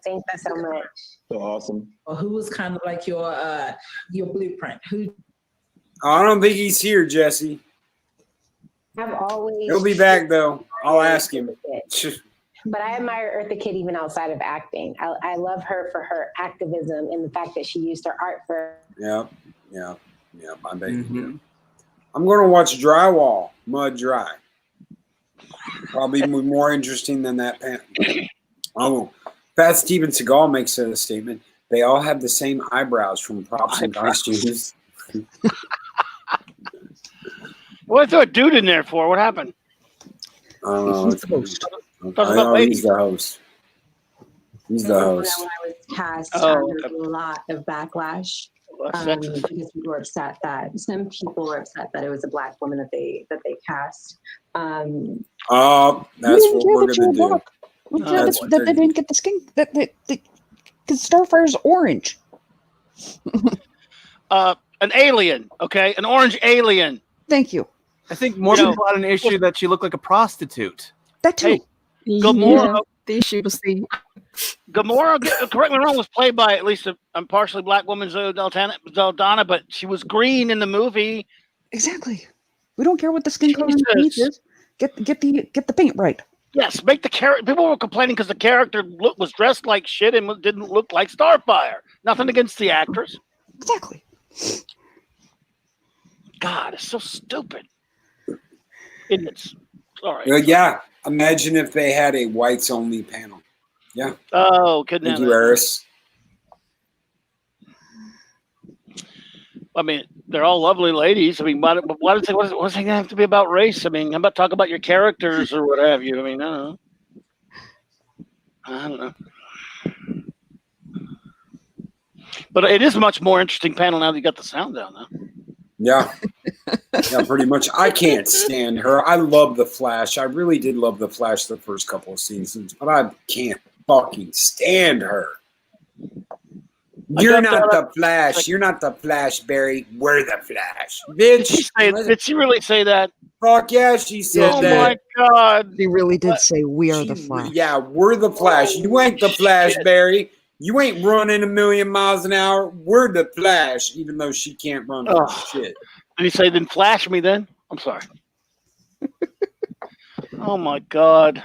Speaker 21: Thank you so much.
Speaker 5: So awesome.
Speaker 3: Well, who was kind of like your blueprint? Who?
Speaker 8: I don't think he's here, Jesse.
Speaker 21: I've always.
Speaker 8: He'll be back though. I'll ask him.
Speaker 21: But I admire Eartha Kitt even outside of acting. I love her for her activism and the fact that she used her art for.
Speaker 8: Yeah. I bet you do. I'm going to watch Drywall, Mud Dry. Probably more interesting than that panel. Oh, Pat Steven Seagal makes a statement. They all have the same eyebrows from props and costumes.
Speaker 2: What threw a dude in there for? What happened?
Speaker 8: I don't know. He's the host. He's the host. He's the host.
Speaker 21: When I was cast, there was a lot of backlash. Because people were upset that some people were upset that it was a Black woman that they cast.
Speaker 8: That's what we're gonna do.
Speaker 17: That they didn't get the skin. Because Starfire's orange.
Speaker 2: An alien, okay, an orange alien.
Speaker 17: Thank you.
Speaker 7: I think more people had an issue that she looked like a prostitute.
Speaker 17: That too.
Speaker 2: Hey, Gamora.
Speaker 9: The issue was the
Speaker 2: Gamora, correct me wrong, was played by at least a partially Black woman, Zoe Saldana, but she was green in the movie.
Speaker 17: Exactly. We don't care what the skin color is. Get the paint right.
Speaker 2: Yes, make the character. People were complaining because the character was dressed like shit and didn't look like Starfire. Nothing against the actress.
Speaker 17: Exactly.
Speaker 2: God, it's so stupid. Idiots. All right.
Speaker 8: Yeah. Imagine if they had a whites only panel. Yeah.
Speaker 2: Oh, couldn't
Speaker 8: Thank you, Eris.
Speaker 2: I mean, they're all lovely ladies. I mean, why does it have to be about race? I mean, how about talk about your characters or what have you? I mean, I don't know. But it is a much more interesting panel now that you got the sound down, though.
Speaker 8: Yeah. Yeah, pretty much. I can't stand her. I love the Flash. I really did love the Flash the first couple of seasons, but I can't fucking stand her. You're not the Flash. You're not the Flash, Barry. We're the Flash. Bitch.
Speaker 2: Did she really say that?
Speaker 8: Fuck yeah, she said that.
Speaker 2: Oh my God.
Speaker 17: He really did say we are the Flash.
Speaker 8: Yeah, we're the Flash. You ain't the Flash, Barry. You ain't running 1,000,000 miles an hour. We're the Flash, even though she can't run shit.
Speaker 2: Did he say, then flash me then? I'm sorry. Oh my God.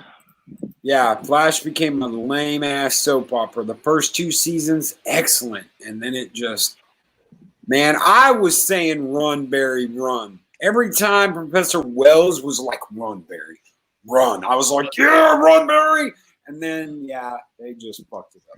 Speaker 8: Yeah, Flash became a lame-ass soap opera. The first 2 seasons, excellent. And then it just... Man, I was saying run, Barry, run. Every time Professor Wells was like, run, Barry, run. I was like, yeah, run, Barry. And then, yeah, they just fucked it up.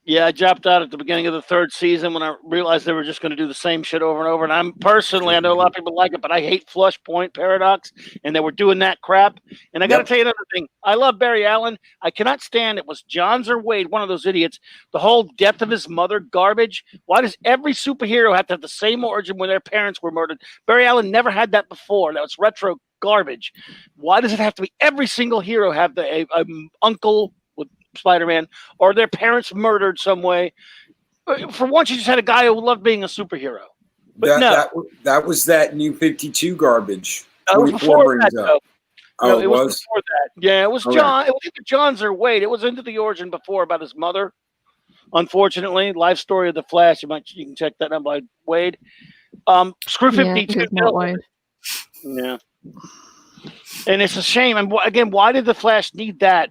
Speaker 2: Yeah, I dropped out at the beginning of the third season when I realized they were just going to do the same shit over and over. And I'm personally, I know a lot of people like it, but I hate Flush Point Paradox, and they were doing that crap. And I got to tell you another thing. I love Barry Allen. I cannot stand it was Johns or Wade, one of those idiots. The whole death of his mother garbage. Why does every superhero have to have the same origin when their parents were murdered? Barry Allen never had that before. That was retro garbage. Why does it have to be every single hero have a uncle with Spider-Man or their parents murdered some way? For once, you just had a guy who loved being a superhero. But
Speaker 8: that was that New 52 garbage.
Speaker 2: It was before that, though.
Speaker 8: Oh,
Speaker 2: No,
Speaker 8: it
Speaker 2: was
Speaker 8: was?
Speaker 2: before that. Yeah, it was
Speaker 8: Okay.
Speaker 2: John. It was either Johns or Wade. It was into the origin before about his mother. Unfortunately, life story of the Flash. You can check that out by Wade. Screw 52.
Speaker 9: it's not Wade.
Speaker 2: Yeah. And it's a shame. And again, why did the Flash need that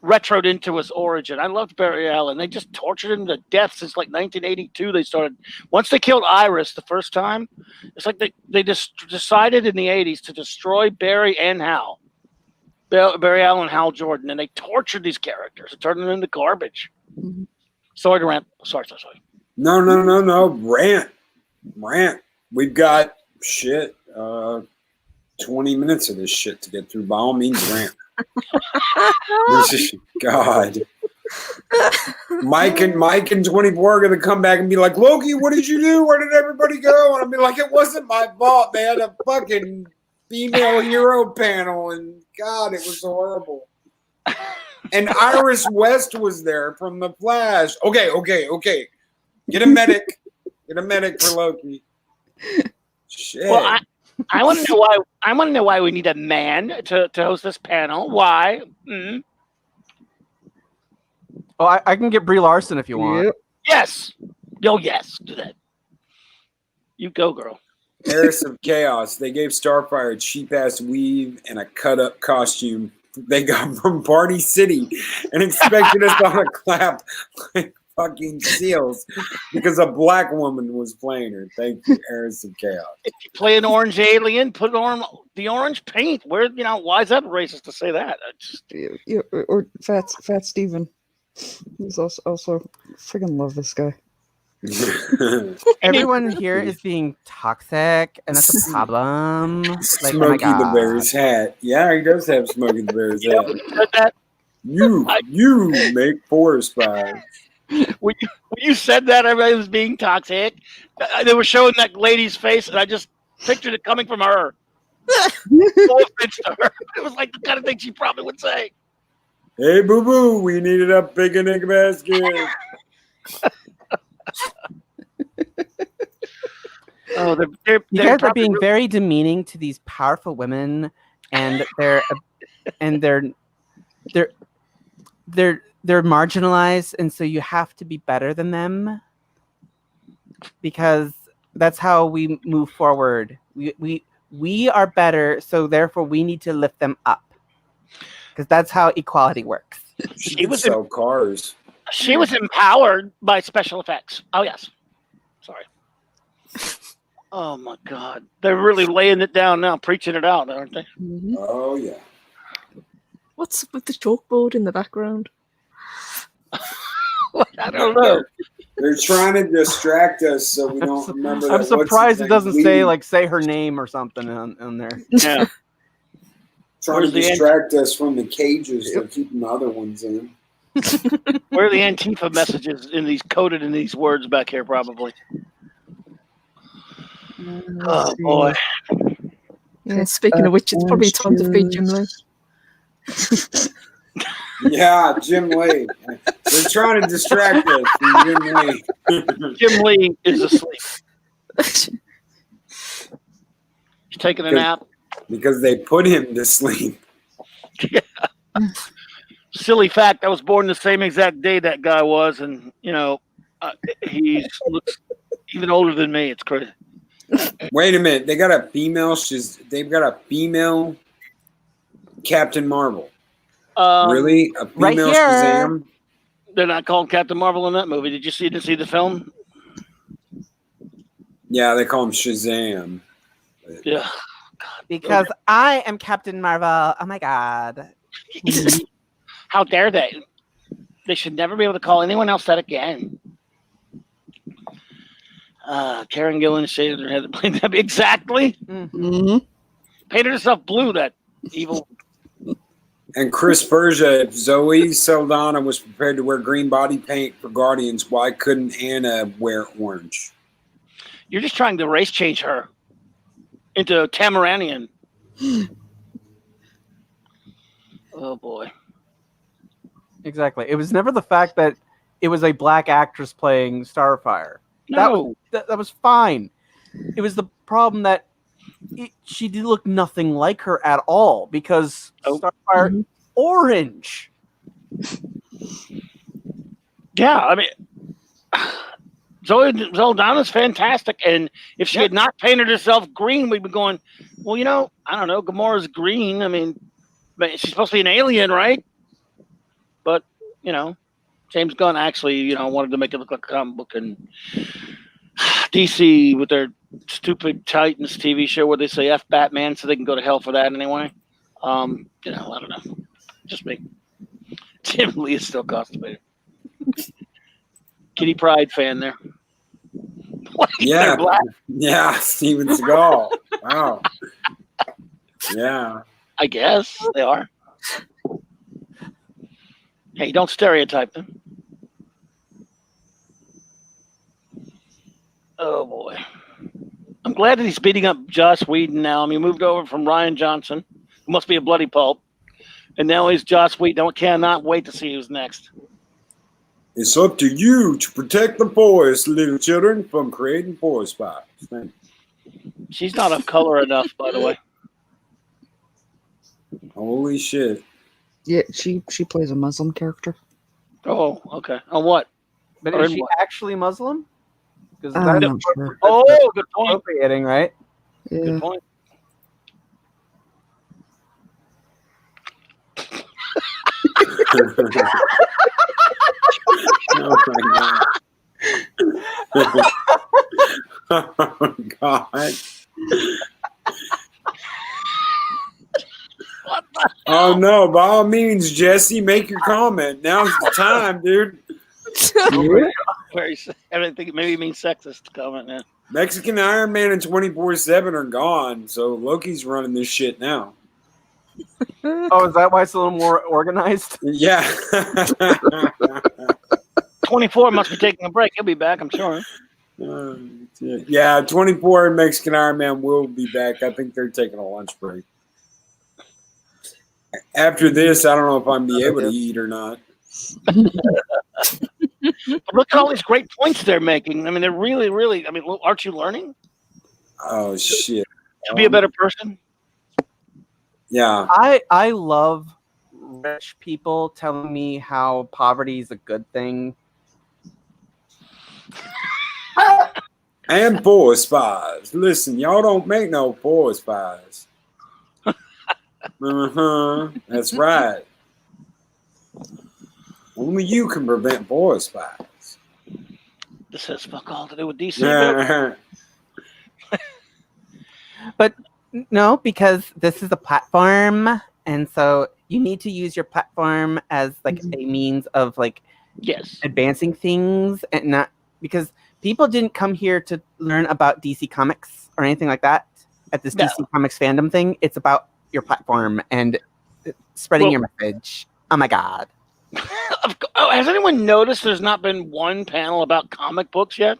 Speaker 2: retroed into his origin? I loved Barry Allen. They just tortured him to death since like 1982. They started once they killed Iris the first time. It's like they just decided in the 80s to destroy Barry and Hal. Barry Allen and Hal Jordan, and they tortured these characters and turned them into garbage.
Speaker 9: Mm-hmm.
Speaker 2: Sorry to rant. Sorry.
Speaker 8: No. Rant. We've got 20 minutes of this shit to get through. By all means, rant. God. Mike and 24 are gonna come back and be like, Loki, what did you do? Where did everybody go? And I'll be like, it wasn't my fault. They had a fucking female hero panel, and God, it was horrible. And Iris West was there from The Flash. Okay. Get a medic. Get a medic for Loki. Shit.
Speaker 2: Well, I want to know why. I want to know why we need a man to host this panel. Why? Mm-hmm.
Speaker 7: Oh, I can get Brie Larson if you want.
Speaker 2: Yep. Yes. Oh, yes. Do that. You go, girl.
Speaker 8: Heiress of Chaos. They gave Starfire a cheap-ass weave and a cut-up costume they got from Party City and expected us all to clap like fucking seals because a black woman was playing her. Thank you, Heiress of Chaos.
Speaker 2: If you play an orange alien, put on the orange paint. Why is that racist to say that?
Speaker 17: Or Fat Steven. He's also friggin' love this guy.
Speaker 7: Everyone here is being toxic, and that's a problem. Like,
Speaker 8: Smokey
Speaker 7: oh my God.
Speaker 8: the Bear's hat. Yeah, he does have Smokey the Bear's hat. You make forest fires.
Speaker 2: When you said that, everybody was being toxic. They were showing that lady's face, and I just pictured it coming from her. No offense to her. It was like the kind of thing she probably would say.
Speaker 8: Hey, boo-boo, we needed a picnic basket.
Speaker 2: Oh,
Speaker 7: you guys are being very demeaning to these powerful women, and they're marginalized, and so you have to be better than them because that's how we move forward. We are better, so therefore we need to lift them up because that's how equality works.
Speaker 8: She was sell cars.
Speaker 2: She was empowered by special effects. Oh yes, sorry. Oh my God, they're really laying it down now, preaching it out, aren't they?
Speaker 9: Mm-hmm.
Speaker 8: Oh yeah.
Speaker 9: What's with the chalkboard in the background?
Speaker 2: I don't know.
Speaker 8: They're trying to distract us so we don't remember.
Speaker 7: I'm surprised it doesn't say her name or something on there.
Speaker 2: Yeah.
Speaker 8: Trying to distract us from the cages they're keeping the other ones in.
Speaker 2: Where are the Antifa messages coded in these words back here? Probably. Oh boy.
Speaker 9: Yeah, speaking of which, it's probably time to feed Jim Lee.
Speaker 8: Yeah, Jim Lee. They're trying to distract us from Jim Lee.
Speaker 2: Jim Lee is asleep. He's taking a nap.
Speaker 8: Because they put him to sleep.
Speaker 2: Yeah. Silly fact, I was born the same exact day that guy was, and he looks even older than me. It's crazy.
Speaker 8: Wait a minute, they've got a female Captain Marvel. Really? A female
Speaker 2: right here.
Speaker 8: Shazam?
Speaker 2: They're not called Captain Marvel in that movie. Did you see the film?
Speaker 8: Yeah, they call him Shazam.
Speaker 2: Yeah.
Speaker 7: Because I am Captain Marvel. Oh my God.
Speaker 2: How dare they? They should never be able to call anyone else that again. Karen Gillan shaded her head to play that. Exactly.
Speaker 17: Mm-hmm.
Speaker 2: Painted herself blue, that evil.
Speaker 8: And Chris Berger, if Zoe Saldana was prepared to wear green body paint for Guardians, why couldn't Anna wear orange?
Speaker 2: You're just trying to race change her into Tamaranian. Oh, boy.
Speaker 7: Exactly. It was never the fact that it was a black actress playing Starfire.
Speaker 2: No.
Speaker 7: That was fine. It was the problem that she did look nothing like her at all because Starfire orange.
Speaker 2: Yeah, I mean, Zoe Saldana's fantastic, and if she had not painted herself green, we'd be going, well, I don't know, Gamora's green. I mean, but she's supposed to be an alien, right? But, James Gunn actually, wanted to make it look like a comic book, and DC with their stupid Titans TV show where they say F Batman so they can go to hell for that anyway. I don't know. Just me. Jim Lee is still constipated. Kitty Pryde fan there.
Speaker 8: Yeah. Yeah, Steven Seagal. Wow. Yeah.
Speaker 2: I guess they are. Hey, don't stereotype them. Oh, boy. I'm glad that he's beating up Joss Whedon now. I mean, he moved over from Ryan Johnson, who must be a bloody pulp. And now he's Joss Whedon. I cannot wait to see who's next.
Speaker 8: It's up to you to protect the boys, little children, from creating forest fires.
Speaker 2: She's not of color enough, by the way.
Speaker 8: Holy shit.
Speaker 17: Yeah, she plays a Muslim character.
Speaker 2: Oh, okay. On what?
Speaker 7: But
Speaker 2: Or
Speaker 7: is
Speaker 2: in
Speaker 7: she
Speaker 2: what?
Speaker 7: actually Muslim? Because
Speaker 17: I'm not sure.
Speaker 2: Oh, good point.
Speaker 7: Appropriating, right?
Speaker 17: Yeah.
Speaker 2: Good point.
Speaker 8: Oh my god. Oh god. Oh no, by all means, Jesse, make your comment. Now's the time, dude.
Speaker 2: I think maybe it means sexist comment now.
Speaker 8: Mexican Iron Man and 24/7 are gone, so Loki's running this shit now.
Speaker 7: Oh, is that why it's a little more organized?
Speaker 8: Yeah.
Speaker 2: 24 must be taking a break. He'll be back, I'm sure.
Speaker 8: Yeah, 24 and Mexican Iron Man will be back. I think they're taking a lunch break. After this, I don't know if I'm be able to eat or not.
Speaker 2: Look at all these great points they're making. I mean, they're really, really. I mean, aren't you learning
Speaker 8: Oh shit!
Speaker 2: to be a better person?
Speaker 8: Yeah.
Speaker 7: I love rich people telling me how poverty is a good thing.
Speaker 8: And forest fires. Listen, y'all don't make no forest fires. That's right. Only you can prevent forest fires.
Speaker 2: This has fuck all to do with DC.
Speaker 7: But no, because this is a platform, and so you need to use your platform as like a means of like advancing things, and not because people didn't come here to learn about DC Comics or anything like that at this DC Comics fandom thing. It's about your platform and spreading your message. Oh my god.
Speaker 2: Oh, has anyone noticed there's not been one panel about comic books yet?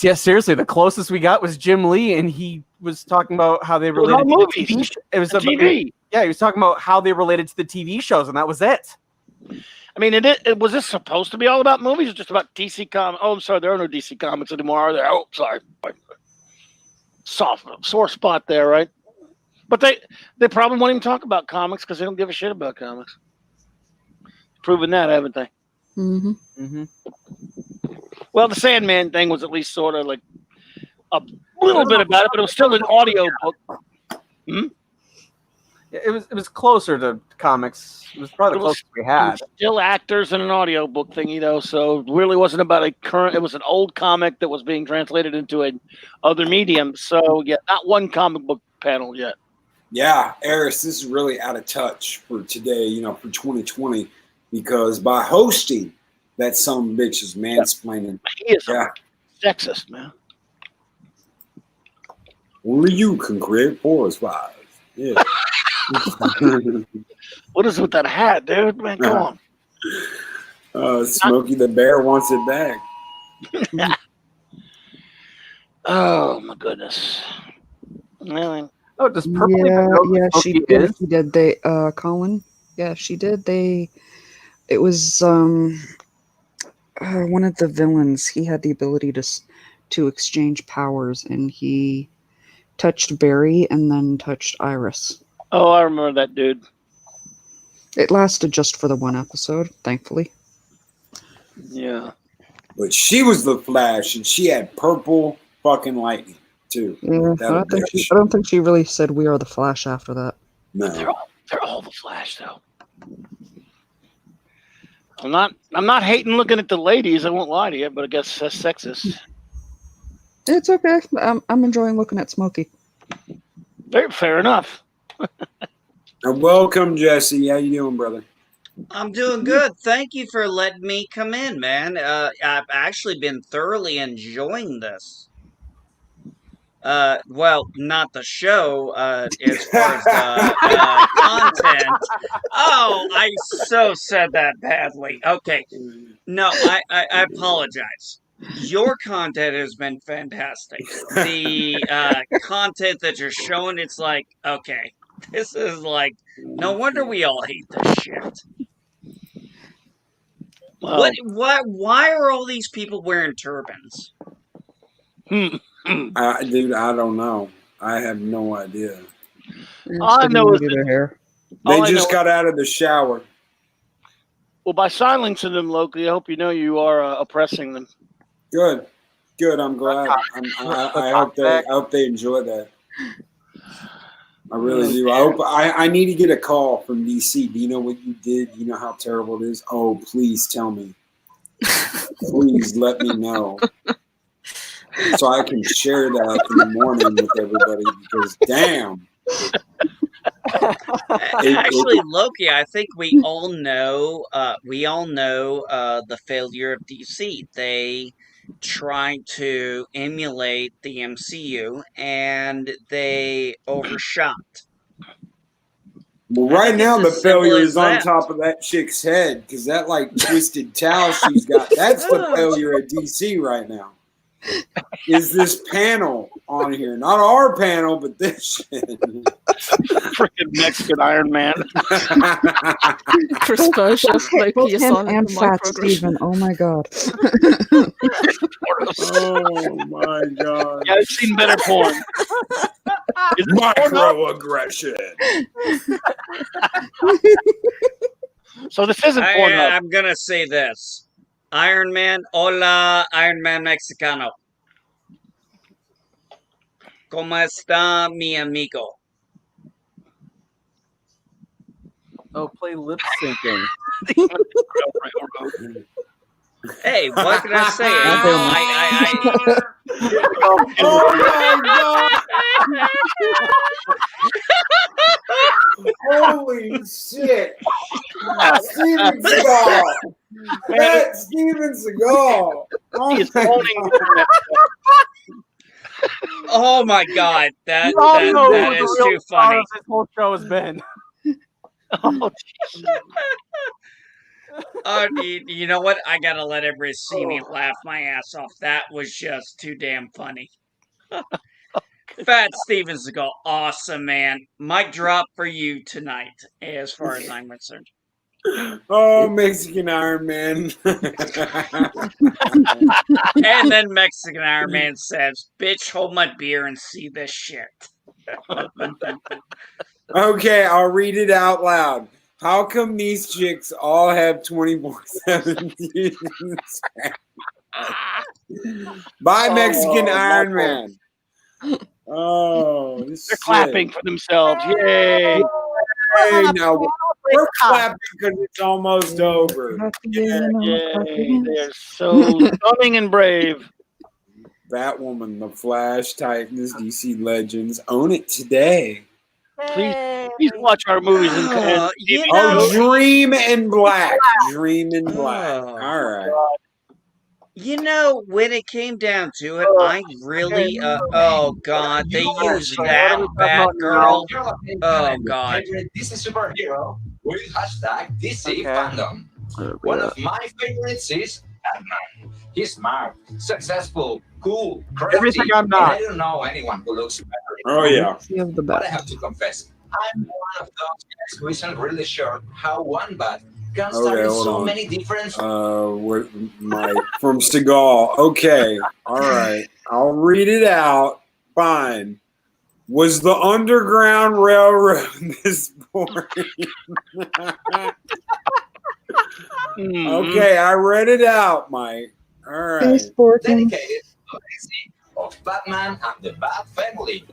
Speaker 7: Yeah, seriously, the closest we got was Jim Lee, and he was talking about how they related to the TV. It was
Speaker 2: TV.
Speaker 7: Yeah, he was talking about how they related to the TV shows, and that was it.
Speaker 2: I mean, was this supposed to be all about movies or just about DC Comics? Oh, I'm sorry, there are no DC Comics anymore, are there? Oh, sorry. Sore spot there, right? But they probably won't even talk about comics because they don't give a shit about comics. Proven that, haven't they?
Speaker 17: Mm-hmm.
Speaker 7: Mm-hmm.
Speaker 2: Well, the Sandman thing was at least sort of like a little bit about it, but it was still an audio book. Hmm?
Speaker 7: It was closer to comics. It was probably the closest we had.
Speaker 2: Still actors in an audio book thingy though, so it really wasn't about a current. It was an old comic that was being translated into an other medium. So yeah, not one comic book panel yet.
Speaker 8: Yeah, Eris, this is really out of touch for today, for 2020. because by hosting, that some bitch is mansplaining.
Speaker 2: He is sexist, man.
Speaker 8: Only you can create forest fires. Yeah.
Speaker 2: What is with that hat, dude? Man, come on.
Speaker 8: Smokey the Bear wants it back.
Speaker 2: Oh my goodness. Really?
Speaker 7: Oh, does Purple
Speaker 17: Yeah,
Speaker 7: even know who
Speaker 17: yeah,
Speaker 7: Smokey is?
Speaker 17: she did. They, Colin. Yeah, she did. It was one of the villains. He had the ability to exchange powers, and he touched Barry and then touched Iris.
Speaker 2: Oh, I remember that dude.
Speaker 17: It lasted just for the one episode, thankfully.
Speaker 2: Yeah.
Speaker 8: But she was the Flash, and she had purple fucking lightning too.
Speaker 17: Yeah, I don't think she really said "We are the Flash" after that.
Speaker 8: No,
Speaker 2: they're all the Flash, though. I'm not hating looking at the ladies. I won't lie to you, but I guess that's sexist.
Speaker 17: It's okay. I'm enjoying looking at Smokey.
Speaker 2: Very fair enough.
Speaker 8: Welcome, Jesse. How you doing, brother?
Speaker 15: I'm doing good. Thank you for letting me come in, man. I've actually been thoroughly enjoying this. Well, not the show, as far as the content. Oh, I so said that badly. Okay. No, I apologize. Your content has been fantastic. The content that you're showing, it's like, okay, this is like, no wonder we all hate this shit.
Speaker 2: Wow.
Speaker 15: Why are all these people wearing turbans?
Speaker 8: Dude, I don't know. I have no idea.
Speaker 2: All I know is
Speaker 17: their hair.
Speaker 8: They just got out of the shower.
Speaker 2: Well, by silencing them locally, I hope you know you are oppressing them.
Speaker 8: Good. I'm glad. I hope they enjoy that. I really do. I hope. I need to get a call from DC. Do you know what you did? You know how terrible it is? Oh, please tell me. Please let me know, so I can share that in the morning with everybody. Because damn.
Speaker 15: Actually, Loki, I think we all know the failure of DC. They tried to emulate the MCU and they overshot.
Speaker 8: Well, right now the failure is on top of that chick's head because that like twisted towel she's got. That's the failure at DC right now. Is this panel on here? Not our panel, but this shit.
Speaker 2: Freaking Mexican Iron Man.
Speaker 9: Chris Bosch, Loki,
Speaker 17: Him and Fat Steven. Oh my god.
Speaker 8: Oh my god.
Speaker 2: Yeah, I've seen better porn.
Speaker 8: Microaggression.
Speaker 2: So this isn't porn.
Speaker 15: I'm gonna say this. Iron Man, hola, Iron Man Mexicano. ¿Cómo está mi amigo?
Speaker 7: Oh, play lip syncing.
Speaker 15: Hey, what can I say?
Speaker 8: Oh my god! Holy shit! Steven Seagal! That's Steven Seagal!
Speaker 15: Oh my god, that is too funny.
Speaker 7: This whole show has been.
Speaker 15: You know what? I gotta let everybody see me laugh my ass off. That was just too damn funny. Fat Steven Seagal, awesome, man. Mic drop for you tonight, as far as I'm concerned.
Speaker 8: Oh, Mexican Iron Man.
Speaker 15: And then Mexican Iron Man says, bitch, hold my beer and see this shit.
Speaker 8: Okay, I'll read it out loud. How come these chicks all have 24/7 seasons? By Mexican Iron Man. Oh,
Speaker 2: they're clapping for themselves. Yay!
Speaker 8: Hey, now we're clapping because it's almost over.
Speaker 2: Yay! They're so stunning and brave.
Speaker 8: Batwoman, the Flash, Titans, DC Legends, own it today.
Speaker 2: Please watch our movies and
Speaker 15: you
Speaker 2: TV
Speaker 15: know,
Speaker 2: shows.
Speaker 8: Dream in Black. Dream in Black. All right.
Speaker 15: You know, when it came down to it, I really, oh god, they used that Batgirl. Oh god.
Speaker 16: DC superhero with hashtag DC Fandom. One of my favorites is Batman. He's smart, successful, cool, crafty,
Speaker 7: Everything I'm
Speaker 16: and
Speaker 7: not.
Speaker 16: I don't know anyone who looks better.
Speaker 8: Oh, yeah.
Speaker 16: But I have to confess, I'm one of those guys who isn't really sure how one bat can start in
Speaker 8: hold
Speaker 16: so
Speaker 8: on.
Speaker 16: many different.
Speaker 8: With my from Seagal. Okay, all right. I'll read it out. Fine. Was the Underground Railroad this boring? Okay, I read it out, Mike. All right.
Speaker 16: Dedicated to the legacy of Batman and the Bat Family.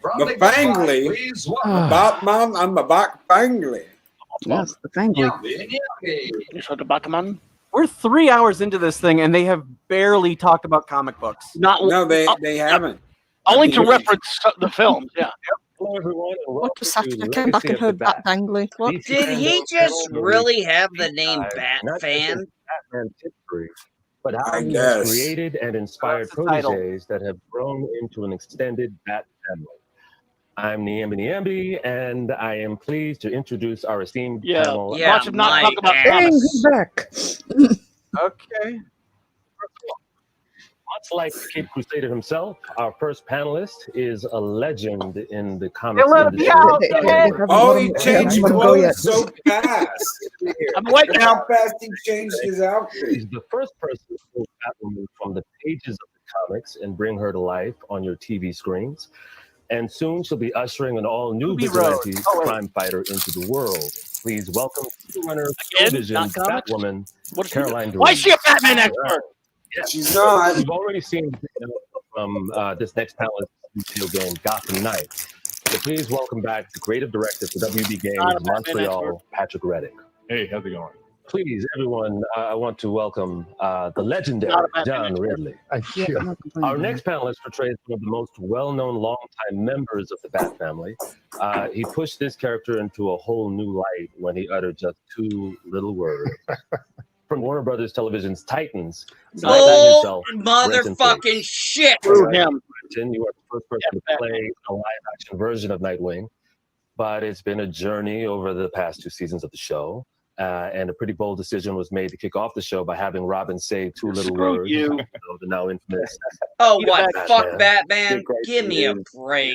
Speaker 16: From
Speaker 8: The
Speaker 16: good guy,
Speaker 8: Fangly.
Speaker 16: please welcome
Speaker 8: Batman and the Bat Fangly.
Speaker 17: Yes, the Fangly.
Speaker 2: The Batman.
Speaker 7: We're 3 hours into this thing, and they have barely talked about comic books.
Speaker 8: No, they haven't.
Speaker 2: Only to reference the films. Yeah.
Speaker 14: Hello, everyone. and
Speaker 9: What
Speaker 14: welcome
Speaker 9: just happened?
Speaker 14: to
Speaker 9: I came back
Speaker 14: Legacy
Speaker 9: and
Speaker 14: of the
Speaker 9: heard
Speaker 14: Bat.
Speaker 9: Bat Bangley. What?
Speaker 14: DC
Speaker 15: Did he
Speaker 14: Fandom
Speaker 15: just
Speaker 14: channel
Speaker 15: really
Speaker 14: release
Speaker 15: have the name
Speaker 14: dive,
Speaker 15: Bat
Speaker 14: not just
Speaker 15: Fan?
Speaker 14: in Batman's history, but how
Speaker 8: I
Speaker 14: he
Speaker 8: guess.
Speaker 14: has created and inspired
Speaker 7: That's the title.
Speaker 14: proteges that have grown into an extended Bat family. I'm Niambi, and I am pleased to introduce our esteemed panel.
Speaker 15: Yeah,
Speaker 2: Watch him not talk about
Speaker 17: Dang,
Speaker 2: comics.
Speaker 17: he's back.
Speaker 7: Okay.
Speaker 14: Much like Cape Crusader himself, our first panelist is a legend in the comics
Speaker 7: let me
Speaker 14: industry.
Speaker 7: out,
Speaker 8: Oh, he changed
Speaker 17: let him go yet.
Speaker 8: clothes so fast.
Speaker 2: I'm awake
Speaker 8: Look
Speaker 2: now.
Speaker 8: how fast he changed his outfit.
Speaker 14: He's the first person to pull Batwoman from the pages of the comics and bring her to life on your TV screens. And soon she'll be ushering an all-new
Speaker 7: Ruby
Speaker 14: vigilante
Speaker 7: Road. Oh, wait.
Speaker 14: crime fighter into the world. Please welcome winner of
Speaker 2: Again?
Speaker 14: television
Speaker 2: Not comics?
Speaker 14: Batwoman,
Speaker 2: What's
Speaker 14: Caroline
Speaker 2: Why is she a
Speaker 14: Durant.
Speaker 2: Batman expert?
Speaker 8: She's not.
Speaker 14: We've already seen from this next panelist video game, Gotham Knights. So please welcome back the creative director for WB Games
Speaker 2: Not a Batman
Speaker 14: Montreal,
Speaker 2: expert.
Speaker 14: Patrick Reddick.
Speaker 18: Hey, how's it going?
Speaker 14: Please, everyone, I want to welcome the legendary
Speaker 2: Not a Batman
Speaker 14: John
Speaker 2: expert.
Speaker 14: Ridley.
Speaker 17: Yeah.
Speaker 14: Our next panelist portrays one of the most well-known longtime members of the Bat family. He pushed this character into a whole new light when he uttered just 2 little words. From Warner Brothers Television's Titans,
Speaker 15: Bull motherfucking shit.
Speaker 2: Screw him.
Speaker 14: You are the first person to play a live-action version of Nightwing, but it's been a journey over the past 2 seasons of the show. And a pretty bold decision was made to kick off the show by having Robin say 2 little
Speaker 2: Screw
Speaker 14: words.
Speaker 2: you.
Speaker 14: The now infamous.
Speaker 15: Oh,
Speaker 2: Eat a
Speaker 15: what?
Speaker 2: Batman.
Speaker 15: Fuck Batman? Give me a break.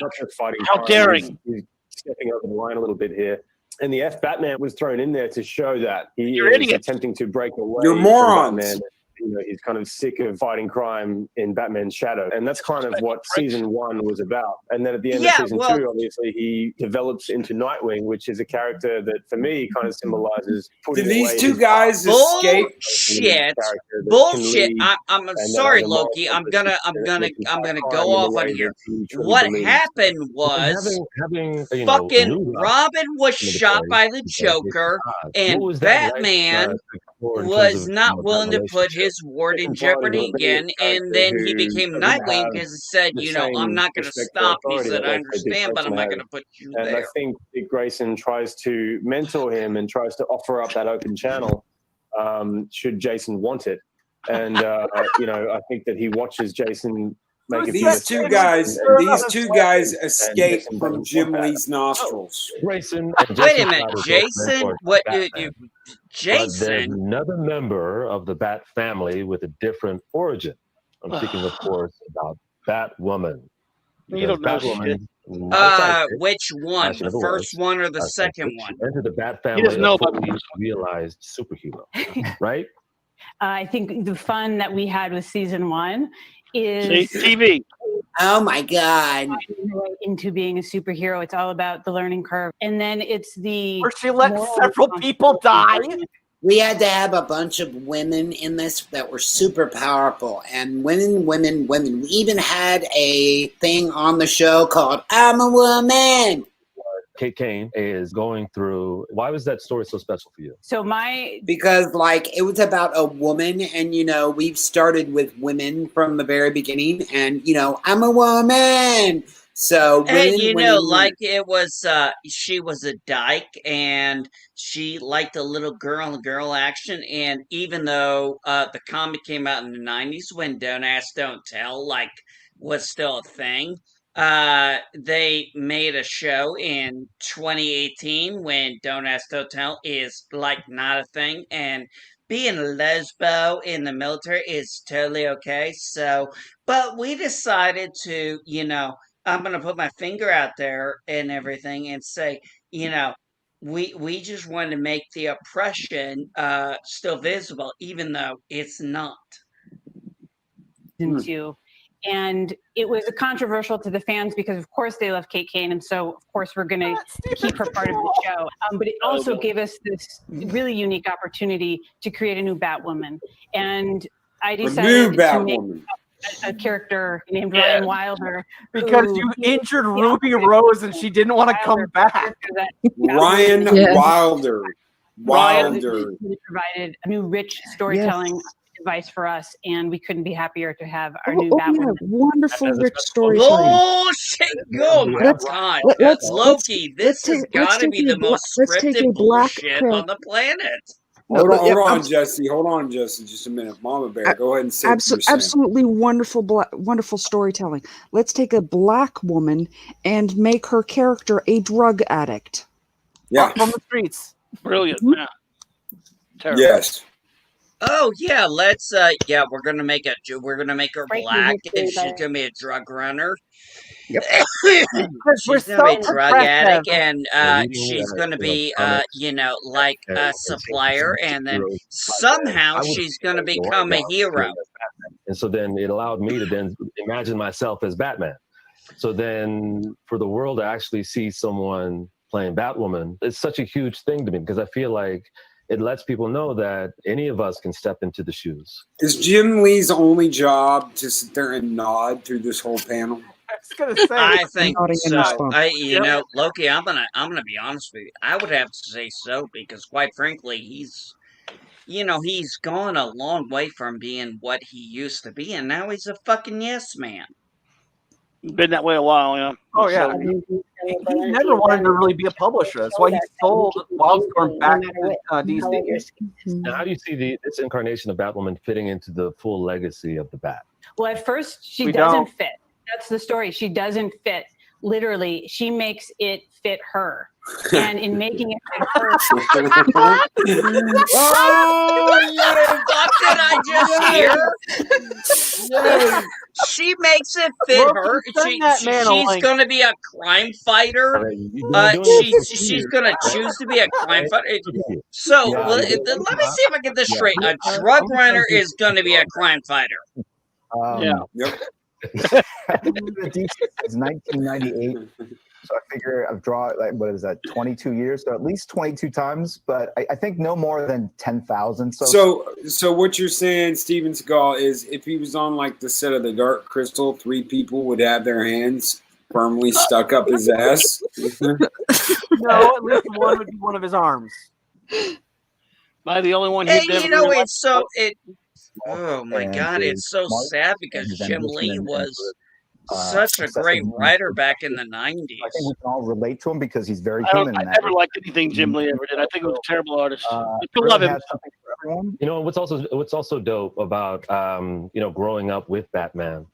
Speaker 2: How daring.
Speaker 18: He's stepping over the line a little bit here. And the F Batman was thrown in there to show that he
Speaker 2: You're
Speaker 18: is
Speaker 2: idiots.
Speaker 18: attempting to break away
Speaker 8: You're
Speaker 18: from
Speaker 8: morons.
Speaker 18: Batman. You know, he's kind of sick of fighting crime in Batman's shadow. And that's kind of what season 1 was about. And then at the end
Speaker 15: Yeah,
Speaker 18: of season
Speaker 15: well-
Speaker 18: 2, obviously, he develops into Nightwing, which is a character that, for me, kind of symbolizes putting
Speaker 8: Did these
Speaker 18: away
Speaker 8: 2
Speaker 18: his
Speaker 8: guys escape?
Speaker 15: Bullshit.
Speaker 18: character that
Speaker 15: Bullshit.
Speaker 18: can lead
Speaker 15: I'm
Speaker 18: and
Speaker 15: sorry,
Speaker 18: has a moral
Speaker 15: Loki. I'm
Speaker 18: purpose
Speaker 15: gonna
Speaker 18: and
Speaker 15: go off on here. What happened was fucking Robin was shot by the Joker, and Batman was not willing to put his ward in jeopardy again, and then he became Nightwing because he said, you know, I'm not going to stop. He said, I understand, but I'm not going to put you
Speaker 18: And I
Speaker 15: there.
Speaker 18: think Dick Grayson tries to mentor him and tries to offer up that open channel should Jason want it. And, you know, I think that he watches Jason make a few
Speaker 8: These 2 guys, escaped from Jim Lee's nostrils.
Speaker 14: Grayson.
Speaker 15: Wait a minute, Jason? What you
Speaker 14: But there's
Speaker 15: Jason?
Speaker 14: another member of the Bat family with a different origin. I'm speaking, of course, about Batwoman.
Speaker 2: You don't know shit.
Speaker 15: Which one? The first one or the second one?
Speaker 14: Entered the Bat
Speaker 2: He
Speaker 14: family,
Speaker 2: doesn't know
Speaker 14: a
Speaker 2: about
Speaker 14: fully realized superhero, right?
Speaker 19: I think the fun that we had with season 1 is
Speaker 2: TV.
Speaker 3: Oh my God.
Speaker 19: Into being a superhero. It's all about the learning curve. And then it's the
Speaker 7: Where she let
Speaker 19: moral
Speaker 7: several people die.
Speaker 3: We had to have a bunch of women in this that were super powerful, and women. We even had a thing on the show called I'm a Woman.
Speaker 18: Kate Kane is going through. Why was that story so special for you?
Speaker 19: So
Speaker 8: because like it was about a woman, and we've started with women from the very beginning, and I'm a woman. So
Speaker 15: And
Speaker 8: women,
Speaker 15: like it was, she was a dyke, and she liked a little girl action. And even though the comic came out in the '90s when Don't Ask, Don't Tell was still a thing, they made a show in 2018 when Don't Ask, Don't Tell is not a thing, and being a lesbo in the military is totally okay. So, but we decided to, I'm gonna put my finger out there and everything and say, we just want to make the oppression still visible, even though it's not.
Speaker 19: Into, and it was controversial to the fans because, of course, they love Kate Kane, and so of course we're going to keep her part of the show. But it also gave us this really unique opportunity to create a new Batwoman, and I decided to make a character named Ryan Wilder
Speaker 7: because you injured Ruby Rose and she didn't want to come back.
Speaker 8: Ryan Wilder.
Speaker 19: Ryan provided a new rich storytelling device for us, and we couldn't be happier to have our new Batwoman.
Speaker 17: Wonderful rich storytelling.
Speaker 15: Oh shit! Oh my god, Loki! This has got to be the most scripted bullshit on the planet.
Speaker 8: Hold on, Jesse. Hold on, Jesse. Just a minute, Mama Bear. Go ahead and say what you're saying.
Speaker 17: Absolutely wonderful storytelling. Let's take a black woman and make her character a drug addict.
Speaker 8: Yeah,
Speaker 7: on the streets.
Speaker 2: Brilliant. Yeah. Terrible.
Speaker 8: Yes.
Speaker 15: Oh yeah, let's we're gonna make her black, and she's gonna be a drug runner.
Speaker 7: Yep.
Speaker 15: She's gonna be a drug addict, and she's gonna be a supplier, and then somehow she's gonna become a hero.
Speaker 18: And so then it allowed me to then imagine myself as Batman. So then for the world to actually see someone playing Batwoman, it's such a huge thing to me because I feel like it lets people know that any of us can step into the shoes.
Speaker 8: Is Jim Lee's only job to sit there and nod through this whole panel?
Speaker 15: I think so. Loki, I'm gonna be honest with you. I would have to say so because, quite frankly, he's gone a long way from being what he used to be, and now he's a fucking yes man.
Speaker 2: Been that way a while, yeah.
Speaker 7: Oh yeah. He never wanted to really be a publisher. That's why he sold Wildstorm back to DC.
Speaker 18: Now, how do you see this incarnation of Batwoman fitting into the full legacy of the Bat?
Speaker 19: Well, at first she doesn't fit. That's the story. She doesn't fit. Literally, she makes it fit her. And in making it fit her,
Speaker 15: what did I just hear? She makes it fit her. She's going to be a crime fighter. She's going to choose to be a crime fighter. So let me see if I get this straight. A drug runner is going to be a crime fighter.
Speaker 8: Yep.
Speaker 6: I've been in the DC since 1998, so I figure I've drawn 22 years, so at least 22 times, but I think no more than 10,000.
Speaker 8: So what you're saying, Steven Seagal, is if he was on the set of The Dark Crystal, 3 people would have their hands firmly stuck up his ass.
Speaker 7: No, at least one would be one of his arms.
Speaker 2: Am I the only one?
Speaker 15: Oh my God, it's so sad because Jim Lee was such a great writer back in the 90s.
Speaker 6: I think we can all relate to him because he's very
Speaker 2: I
Speaker 6: human.
Speaker 2: never liked anything Jim Lee ever did. I think he was a terrible artist. I still love him.
Speaker 18: What's also dope about growing up with Batman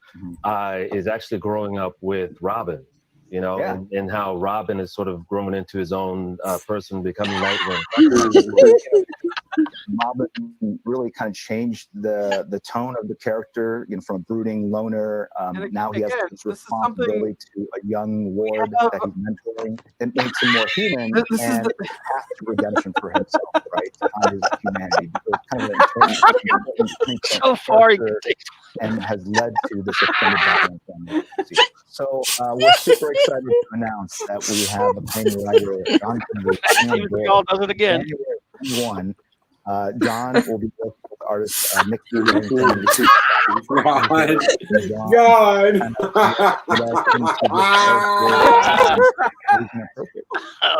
Speaker 18: is actually growing up with Robin. And how Robin is sort of grown into his own person, becoming Nightwing.
Speaker 6: Robin really kind of changed the tone of the character, from a brooding loner. Now he has this responsibility to a young ward that he's mentoring. It makes him more human and a path to redemption for himself, right? To find his humanity.
Speaker 2: So far,
Speaker 6: and has led to this extended Batman family. So we're super excited to announce that we have a painter writer, John
Speaker 2: Seagal does it again.
Speaker 6: January 21. John will be with artist Nick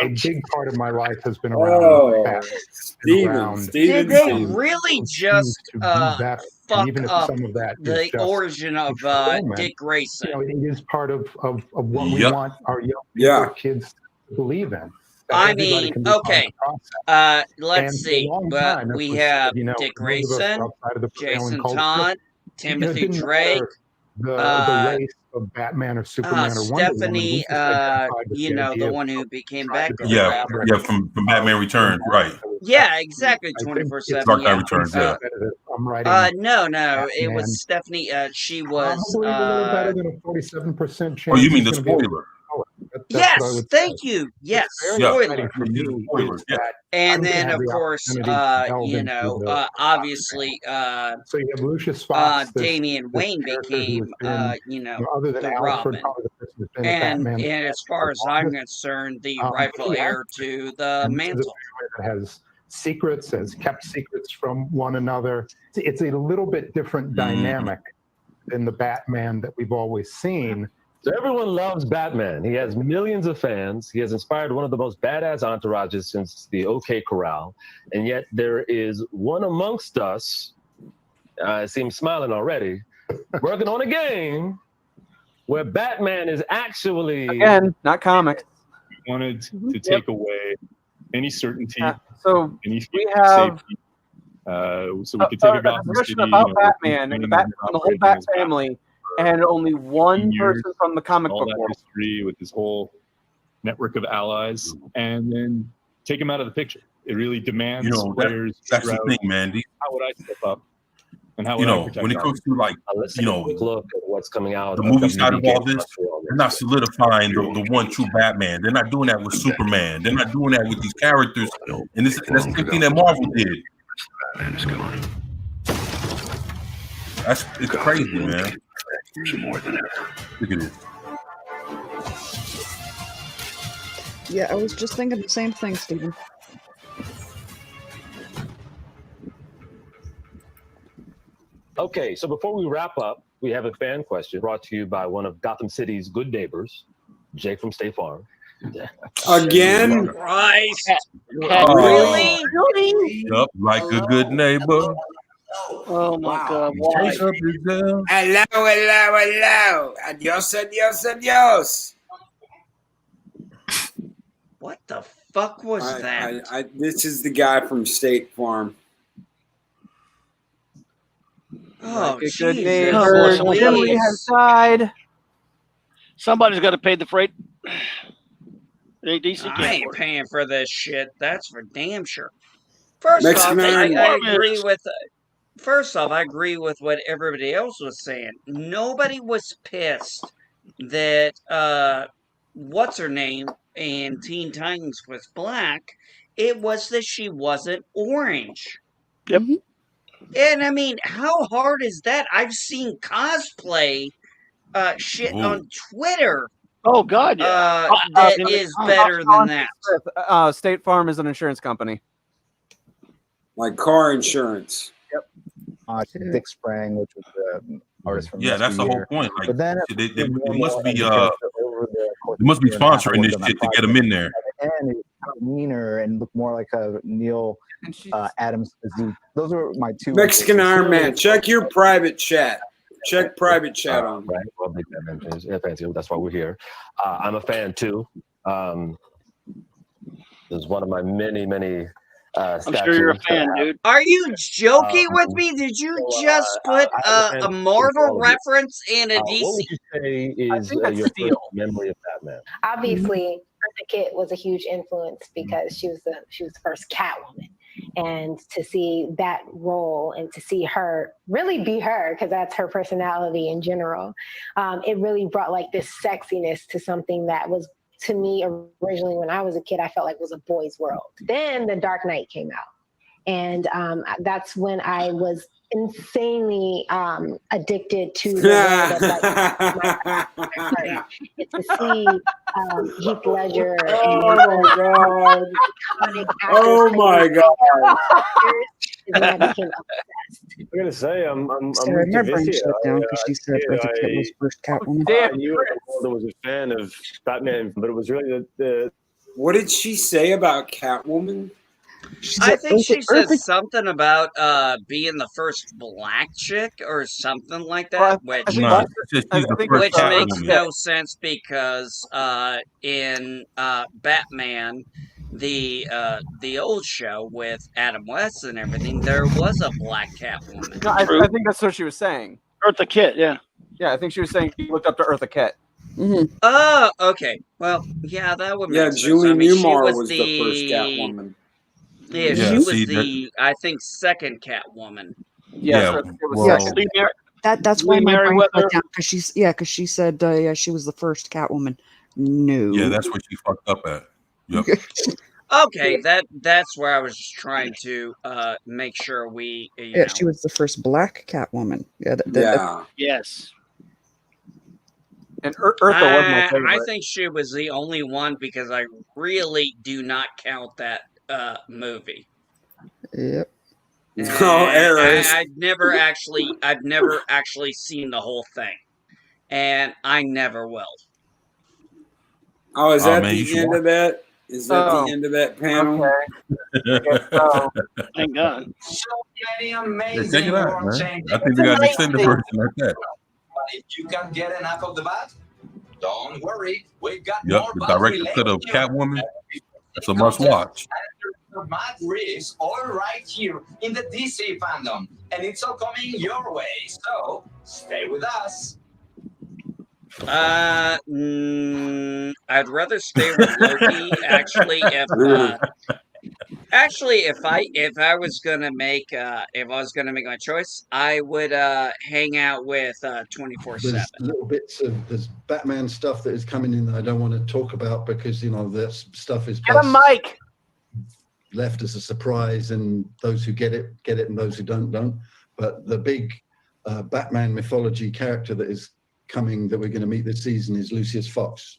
Speaker 1: a big part of my life has been around Batman.
Speaker 15: Did they really just fuck
Speaker 1: even if
Speaker 15: up
Speaker 1: some of that is
Speaker 15: the
Speaker 1: just
Speaker 15: origin of
Speaker 1: fulfillment,
Speaker 15: Dick Grayson?
Speaker 1: You know, it is part of what we
Speaker 4: Yep.
Speaker 1: want our young kids to believe in. That
Speaker 15: I
Speaker 1: everybody
Speaker 15: mean,
Speaker 1: can be part of
Speaker 15: okay.
Speaker 1: the process.
Speaker 15: Let's
Speaker 1: And for a
Speaker 15: see.
Speaker 1: long
Speaker 15: But
Speaker 1: time, it
Speaker 15: we
Speaker 1: was,
Speaker 15: have
Speaker 1: you know,
Speaker 15: Dick
Speaker 1: those of us
Speaker 15: Grayson,
Speaker 1: outside of the prevailing
Speaker 15: Jason
Speaker 1: culture,
Speaker 15: Todd,
Speaker 1: you know, it
Speaker 15: Timothy
Speaker 1: didn't
Speaker 15: Drake,
Speaker 1: matter the race of Batman or Superman or Wonder Woman. We
Speaker 15: Stephanie,
Speaker 1: just identified with
Speaker 15: you
Speaker 1: the
Speaker 15: know,
Speaker 1: idea
Speaker 15: the
Speaker 1: of
Speaker 15: one who became
Speaker 1: trying to
Speaker 15: Batgirl.
Speaker 1: be
Speaker 4: Yeah,
Speaker 1: fabric
Speaker 4: yeah, from Batman Returns, right?
Speaker 15: Yeah, exactly.
Speaker 1: I think
Speaker 15: 24/7.
Speaker 4: Dark Knight
Speaker 15: Yeah.
Speaker 4: Returns, yeah.
Speaker 1: I'm writing
Speaker 15: No, it
Speaker 1: Batman.
Speaker 15: was Stephanie. She was.
Speaker 1: Probably a little better than a 47% chance.
Speaker 4: Oh, you mean
Speaker 1: he's
Speaker 4: the
Speaker 1: gonna be able
Speaker 4: spoiler?
Speaker 1: That's
Speaker 15: Yes,
Speaker 1: what I would
Speaker 15: thank
Speaker 1: say.
Speaker 15: you. Yes,
Speaker 1: Very
Speaker 15: spoiler.
Speaker 1: exciting for me is that
Speaker 15: And
Speaker 1: I'm gonna
Speaker 15: then,
Speaker 1: have
Speaker 15: of
Speaker 1: the
Speaker 15: course,
Speaker 1: opportunity to delve
Speaker 15: you
Speaker 1: into
Speaker 15: know,
Speaker 1: the
Speaker 15: obviously,
Speaker 1: so you have Lucius Fox,
Speaker 15: Damian
Speaker 1: this
Speaker 15: Wayne
Speaker 1: character who
Speaker 15: became,
Speaker 1: has been,
Speaker 15: you know,
Speaker 1: other than
Speaker 15: the
Speaker 1: Alfred,
Speaker 15: Robin.
Speaker 1: probably the person who's been a
Speaker 15: And
Speaker 1: Batman
Speaker 15: as far as I'm concerned, the rightful
Speaker 1: he has
Speaker 15: heir to the
Speaker 1: and this is a
Speaker 15: mantle.
Speaker 1: family that has secrets, has kept secrets from one another. It's a little bit different dynamic than the Batman that we've always seen.
Speaker 18: So everyone loves Batman. He has millions of fans. He has inspired one of the most badass entourages since the OK Corral. And yet there is one amongst us, I see him smiling already, working on a game where Batman is actually...
Speaker 7: Again, not comics.
Speaker 13: Wanted to take away any certainty,
Speaker 7: so
Speaker 13: any
Speaker 7: we have
Speaker 13: safety. So we could take a Gotham
Speaker 7: discussion
Speaker 13: City,
Speaker 7: about
Speaker 13: you know,
Speaker 7: Batman and the whole Bat family, and only one person from the comic
Speaker 13: all
Speaker 7: book
Speaker 13: that
Speaker 7: world.
Speaker 13: history with his whole network of allies, and then take him out of the picture. It really demands
Speaker 4: You know,
Speaker 13: players.
Speaker 4: that's the
Speaker 13: figure out,
Speaker 4: thing, man.
Speaker 13: How would I step up? And how
Speaker 4: You
Speaker 13: would I
Speaker 4: know,
Speaker 13: protect
Speaker 4: when it
Speaker 13: our-
Speaker 4: comes to like, you know,
Speaker 18: look at what's coming out.
Speaker 4: the movie side of all this, they're not solidifying the one true Batman. They're not doing that with Superman. They're not doing that with these characters. And that's the same thing that Marvel did.
Speaker 20: Batman's gone.
Speaker 4: It's crazy, man.
Speaker 20: More than ever.
Speaker 4: Look at this.
Speaker 17: Yeah, I was just thinking the same thing, Stephen.
Speaker 18: Okay, so before we wrap up, we have a fan question brought to you by one of Gotham City's good neighbors, Jake from State Farm.
Speaker 8: Again?
Speaker 15: Christ.
Speaker 4: Oh.
Speaker 15: Really?
Speaker 4: Yup, like a good neighbor.
Speaker 2: Oh my God! Why?
Speaker 4: Chase up his girl.
Speaker 8: Hello, hello, hello. Adios, adios, adios.
Speaker 15: What the fuck was that?
Speaker 8: This is the guy from State Farm.
Speaker 15: Oh,
Speaker 7: Like a good
Speaker 15: Jesus.
Speaker 7: neighbor,
Speaker 15: Please.
Speaker 7: Jimmy has died.
Speaker 2: Somebody's got to pay the freight. DC
Speaker 15: I
Speaker 2: can't
Speaker 15: ain't
Speaker 2: afford it.
Speaker 15: paying for this shit. That's for damn sure. First
Speaker 8: Mexican
Speaker 15: off,
Speaker 8: Iron
Speaker 15: I
Speaker 8: Worm.
Speaker 15: agree with. First off, I agree with what everybody else was saying. Nobody was pissed that what's her name in Teen Titans was black. It was that she wasn't orange.
Speaker 2: Yep.
Speaker 15: And I mean, how hard is that? I've seen cosplay shit on Twitter.
Speaker 2: Oh God, yeah.
Speaker 15: That is better than that.
Speaker 7: State Farm is an insurance company.
Speaker 8: Like car insurance.
Speaker 6: Dick Sprang, which was the artist from
Speaker 4: Yeah, that's the whole
Speaker 6: year.
Speaker 4: point. Like,
Speaker 6: But then
Speaker 4: they
Speaker 6: more
Speaker 4: must be
Speaker 6: and the character over the course
Speaker 4: they must be
Speaker 6: of a year and a half, I
Speaker 4: sponsoring this
Speaker 6: worked on
Speaker 4: shit
Speaker 6: that
Speaker 4: to get them in there.
Speaker 6: At the end, it was kind of meaner and looked more like a Neil Adams physique. Those are my two.
Speaker 8: Mexican Iron Man. Check your private chat. Check private chat on.
Speaker 18: Right. Well, big Batman fans. Fancy. That's why we're here. I'm a fan too. This is one of my many.
Speaker 2: I'm sure you're a fan, dude.
Speaker 15: Are you joking with me? Did you just put a Marvel reference in a DC?
Speaker 18: What would you say is your first memory of Batman?
Speaker 21: Obviously, Eartha Kitt was a huge influence because she was the first Catwoman, and to see that role and to see her really be her, because that's her personality in general, it really brought like this sexiness to something that was, to me, originally when I was a kid, I felt like it was a boy's world. Then The Dark Knight came out. And that's when I was insanely addicted to the world of like to see Heath Ledger.
Speaker 8: Oh my God.
Speaker 21: And I became obsessed.
Speaker 18: I'm gonna say I'm
Speaker 17: Sarah,
Speaker 18: with
Speaker 17: my brain
Speaker 18: Vicia.
Speaker 17: shut down because she said Eartha Kitt was first Catwoman.
Speaker 18: I knew I was a fan of Batman, but it was really the
Speaker 8: What did she say about Catwoman?
Speaker 15: I think she said something about being the first black chick or something like that, which
Speaker 4: she's the first
Speaker 15: makes
Speaker 4: Catwoman.
Speaker 15: no sense because in Batman, the old show with Adam West and everything, there was a black Catwoman.
Speaker 7: No, I think that's what she was saying.
Speaker 2: Eartha Kitt, yeah.
Speaker 7: Yeah, I think she was saying she looked up to Eartha Kitt.
Speaker 15: Oh, okay. Well, yeah, that would make
Speaker 8: Yeah,
Speaker 15: sense.
Speaker 8: Julie
Speaker 15: I mean, she
Speaker 8: Newmar
Speaker 15: was
Speaker 8: was the first Catwoman.
Speaker 15: Yeah, she was I think, second Catwoman.
Speaker 17: That's why my brain went down because she said she was the first Catwoman. No.
Speaker 4: Yeah, that's where she fucked up at. Yep.
Speaker 15: Okay, that's where I was just trying to make sure we
Speaker 17: Yeah, she was the first black Catwoman. Yeah.
Speaker 15: Yes.
Speaker 7: And Eartha was my
Speaker 15: I
Speaker 7: favorite.
Speaker 15: think she was the only one because I really do not count that movie.
Speaker 17: Yep.
Speaker 15: I've never actually seen the whole thing, and I never will.
Speaker 8: Oh, is that
Speaker 4: man, you
Speaker 8: the
Speaker 4: should
Speaker 8: end of that? Is that the end of that panel?
Speaker 2: Thank God.
Speaker 16: So many
Speaker 4: Yeah,
Speaker 16: amazing
Speaker 4: check it out,
Speaker 16: world
Speaker 4: man.
Speaker 16: changing.
Speaker 4: I think we got an extended version like that.
Speaker 16: But if you can get enough of the bat, don't worry. We've got
Speaker 4: Yep,
Speaker 16: more
Speaker 4: the
Speaker 16: bats
Speaker 4: director
Speaker 16: related
Speaker 4: cut of
Speaker 16: to
Speaker 4: Catwoman. That's a must watch.
Speaker 16: Matt Reeves, all right here in the DC fandom, and it's all coming your way. So stay with us.
Speaker 15: I'd rather stay with Loki. If I was gonna make my choice, I would hang out with 24/7.
Speaker 12: There's little bits of there's Batman stuff that is coming in that I don't want to talk about because that stuff is
Speaker 7: Get a mic.
Speaker 12: left as a surprise, and those who get it, and those who don't. But the big Batman mythology character that is coming that we're going to meet this season is Lucius Fox.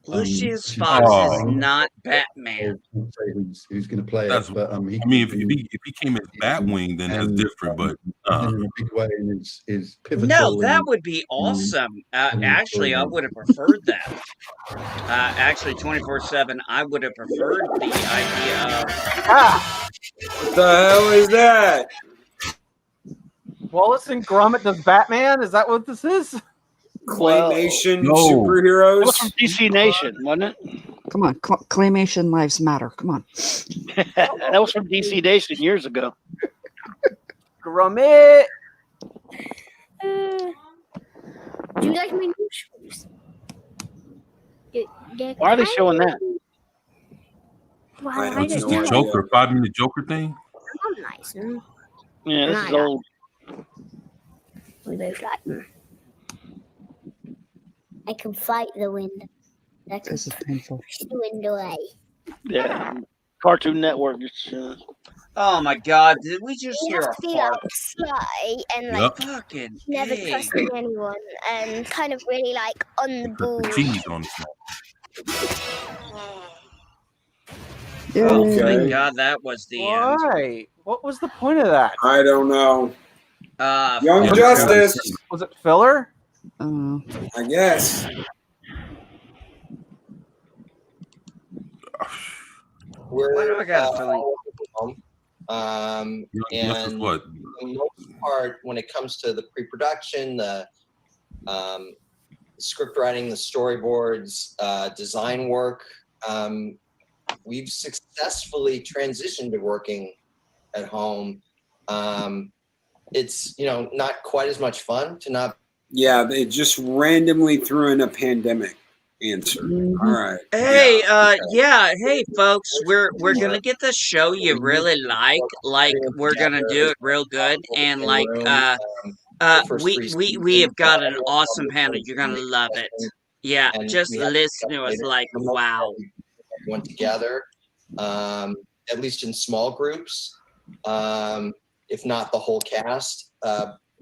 Speaker 15: Lucius Fox is not Batman.
Speaker 12: I won't say who's going to play
Speaker 4: That's,
Speaker 12: it, but
Speaker 4: if he came as Batwing, then that's different. But
Speaker 12: in a big way, and is pivotal.
Speaker 15: No, that
Speaker 12: in-
Speaker 15: would be awesome. Actually, I would have preferred that. Actually, 24/7, I would have preferred the idea of.
Speaker 8: What the hell is that?
Speaker 7: Wallace and Gromit does Batman? Is that what this is?
Speaker 8: Claymation
Speaker 2: That
Speaker 8: superheroes.
Speaker 2: was from DC Nation, wasn't it?
Speaker 17: Come on, claymation lives matter. Come on.
Speaker 2: That was from DC Nation years ago.
Speaker 7: Gromit.
Speaker 22: Do you like my new shoes?
Speaker 2: Why are they showing that?
Speaker 22: Well,
Speaker 4: what's this, the Joker 5-minute Joker thing?
Speaker 22: I'm nice.
Speaker 2: Yeah, this is old.
Speaker 22: We both like them. I can fight the wind. I can
Speaker 17: This is painful.
Speaker 22: push the wind away.
Speaker 2: Yeah, Cartoon Network.
Speaker 15: Oh my God! Did we just
Speaker 22: You
Speaker 15: hear
Speaker 22: have
Speaker 15: a
Speaker 22: to be
Speaker 15: fart?
Speaker 22: like sly and
Speaker 4: Yep.
Speaker 22: like
Speaker 15: Fucking
Speaker 22: never
Speaker 15: A.
Speaker 22: trusting anyone and kind of really like on the ball.
Speaker 4: Put the cheese on it.
Speaker 15: Oh, thank God that was the end.
Speaker 7: Why? What was the point of that?
Speaker 8: I don't know.
Speaker 15: Young
Speaker 8: Justice.
Speaker 7: Was it filler?
Speaker 8: I guess.
Speaker 23: We're
Speaker 15: do I got a feeling?
Speaker 23: all home. And
Speaker 4: what?
Speaker 23: for the most part, when it comes to the pre-production, the script writing, the storyboards, design work, we've successfully transitioned to working at home. It's not quite as much fun to not.
Speaker 8: Yeah, they just randomly threw in a pandemic answer. All right.
Speaker 15: Hey, hey, folks, we're gonna get the show you really like. Like, we're gonna do it real good, and like, we have got an awesome panel. You're gonna love it. Yeah, just listen to us. Like, wow.
Speaker 23: Everyone together, at least in small groups, if not the whole cast.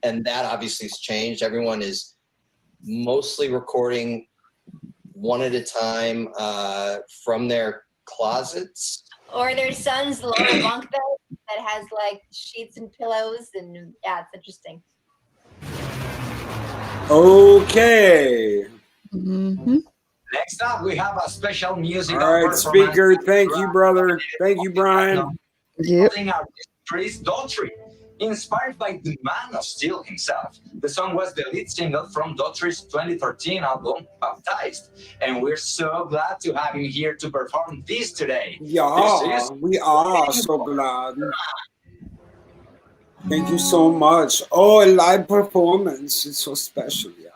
Speaker 23: And that obviously has changed. Everyone is mostly recording one at a time from their closets.
Speaker 24: Or their son's lower bunk bed that has like sheets and pillows, and yeah, it's interesting.
Speaker 8: Okay.
Speaker 23: Next
Speaker 16: Next up, we have a special musical
Speaker 8: All right,
Speaker 16: performance.
Speaker 8: speaker. Thank you, brother. Thank you, Brian.
Speaker 17: Yep.
Speaker 16: Chris Daughtry. Inspired by the Man of Steel himself, the song was the lead single from Daughtry's 2013 album, Baptized. And we're so glad to have him here to perform this today.
Speaker 8: Yeah,
Speaker 16: This is
Speaker 8: we are so glad. Thank you so much. Oh, a live performance. It's so special. Yeah.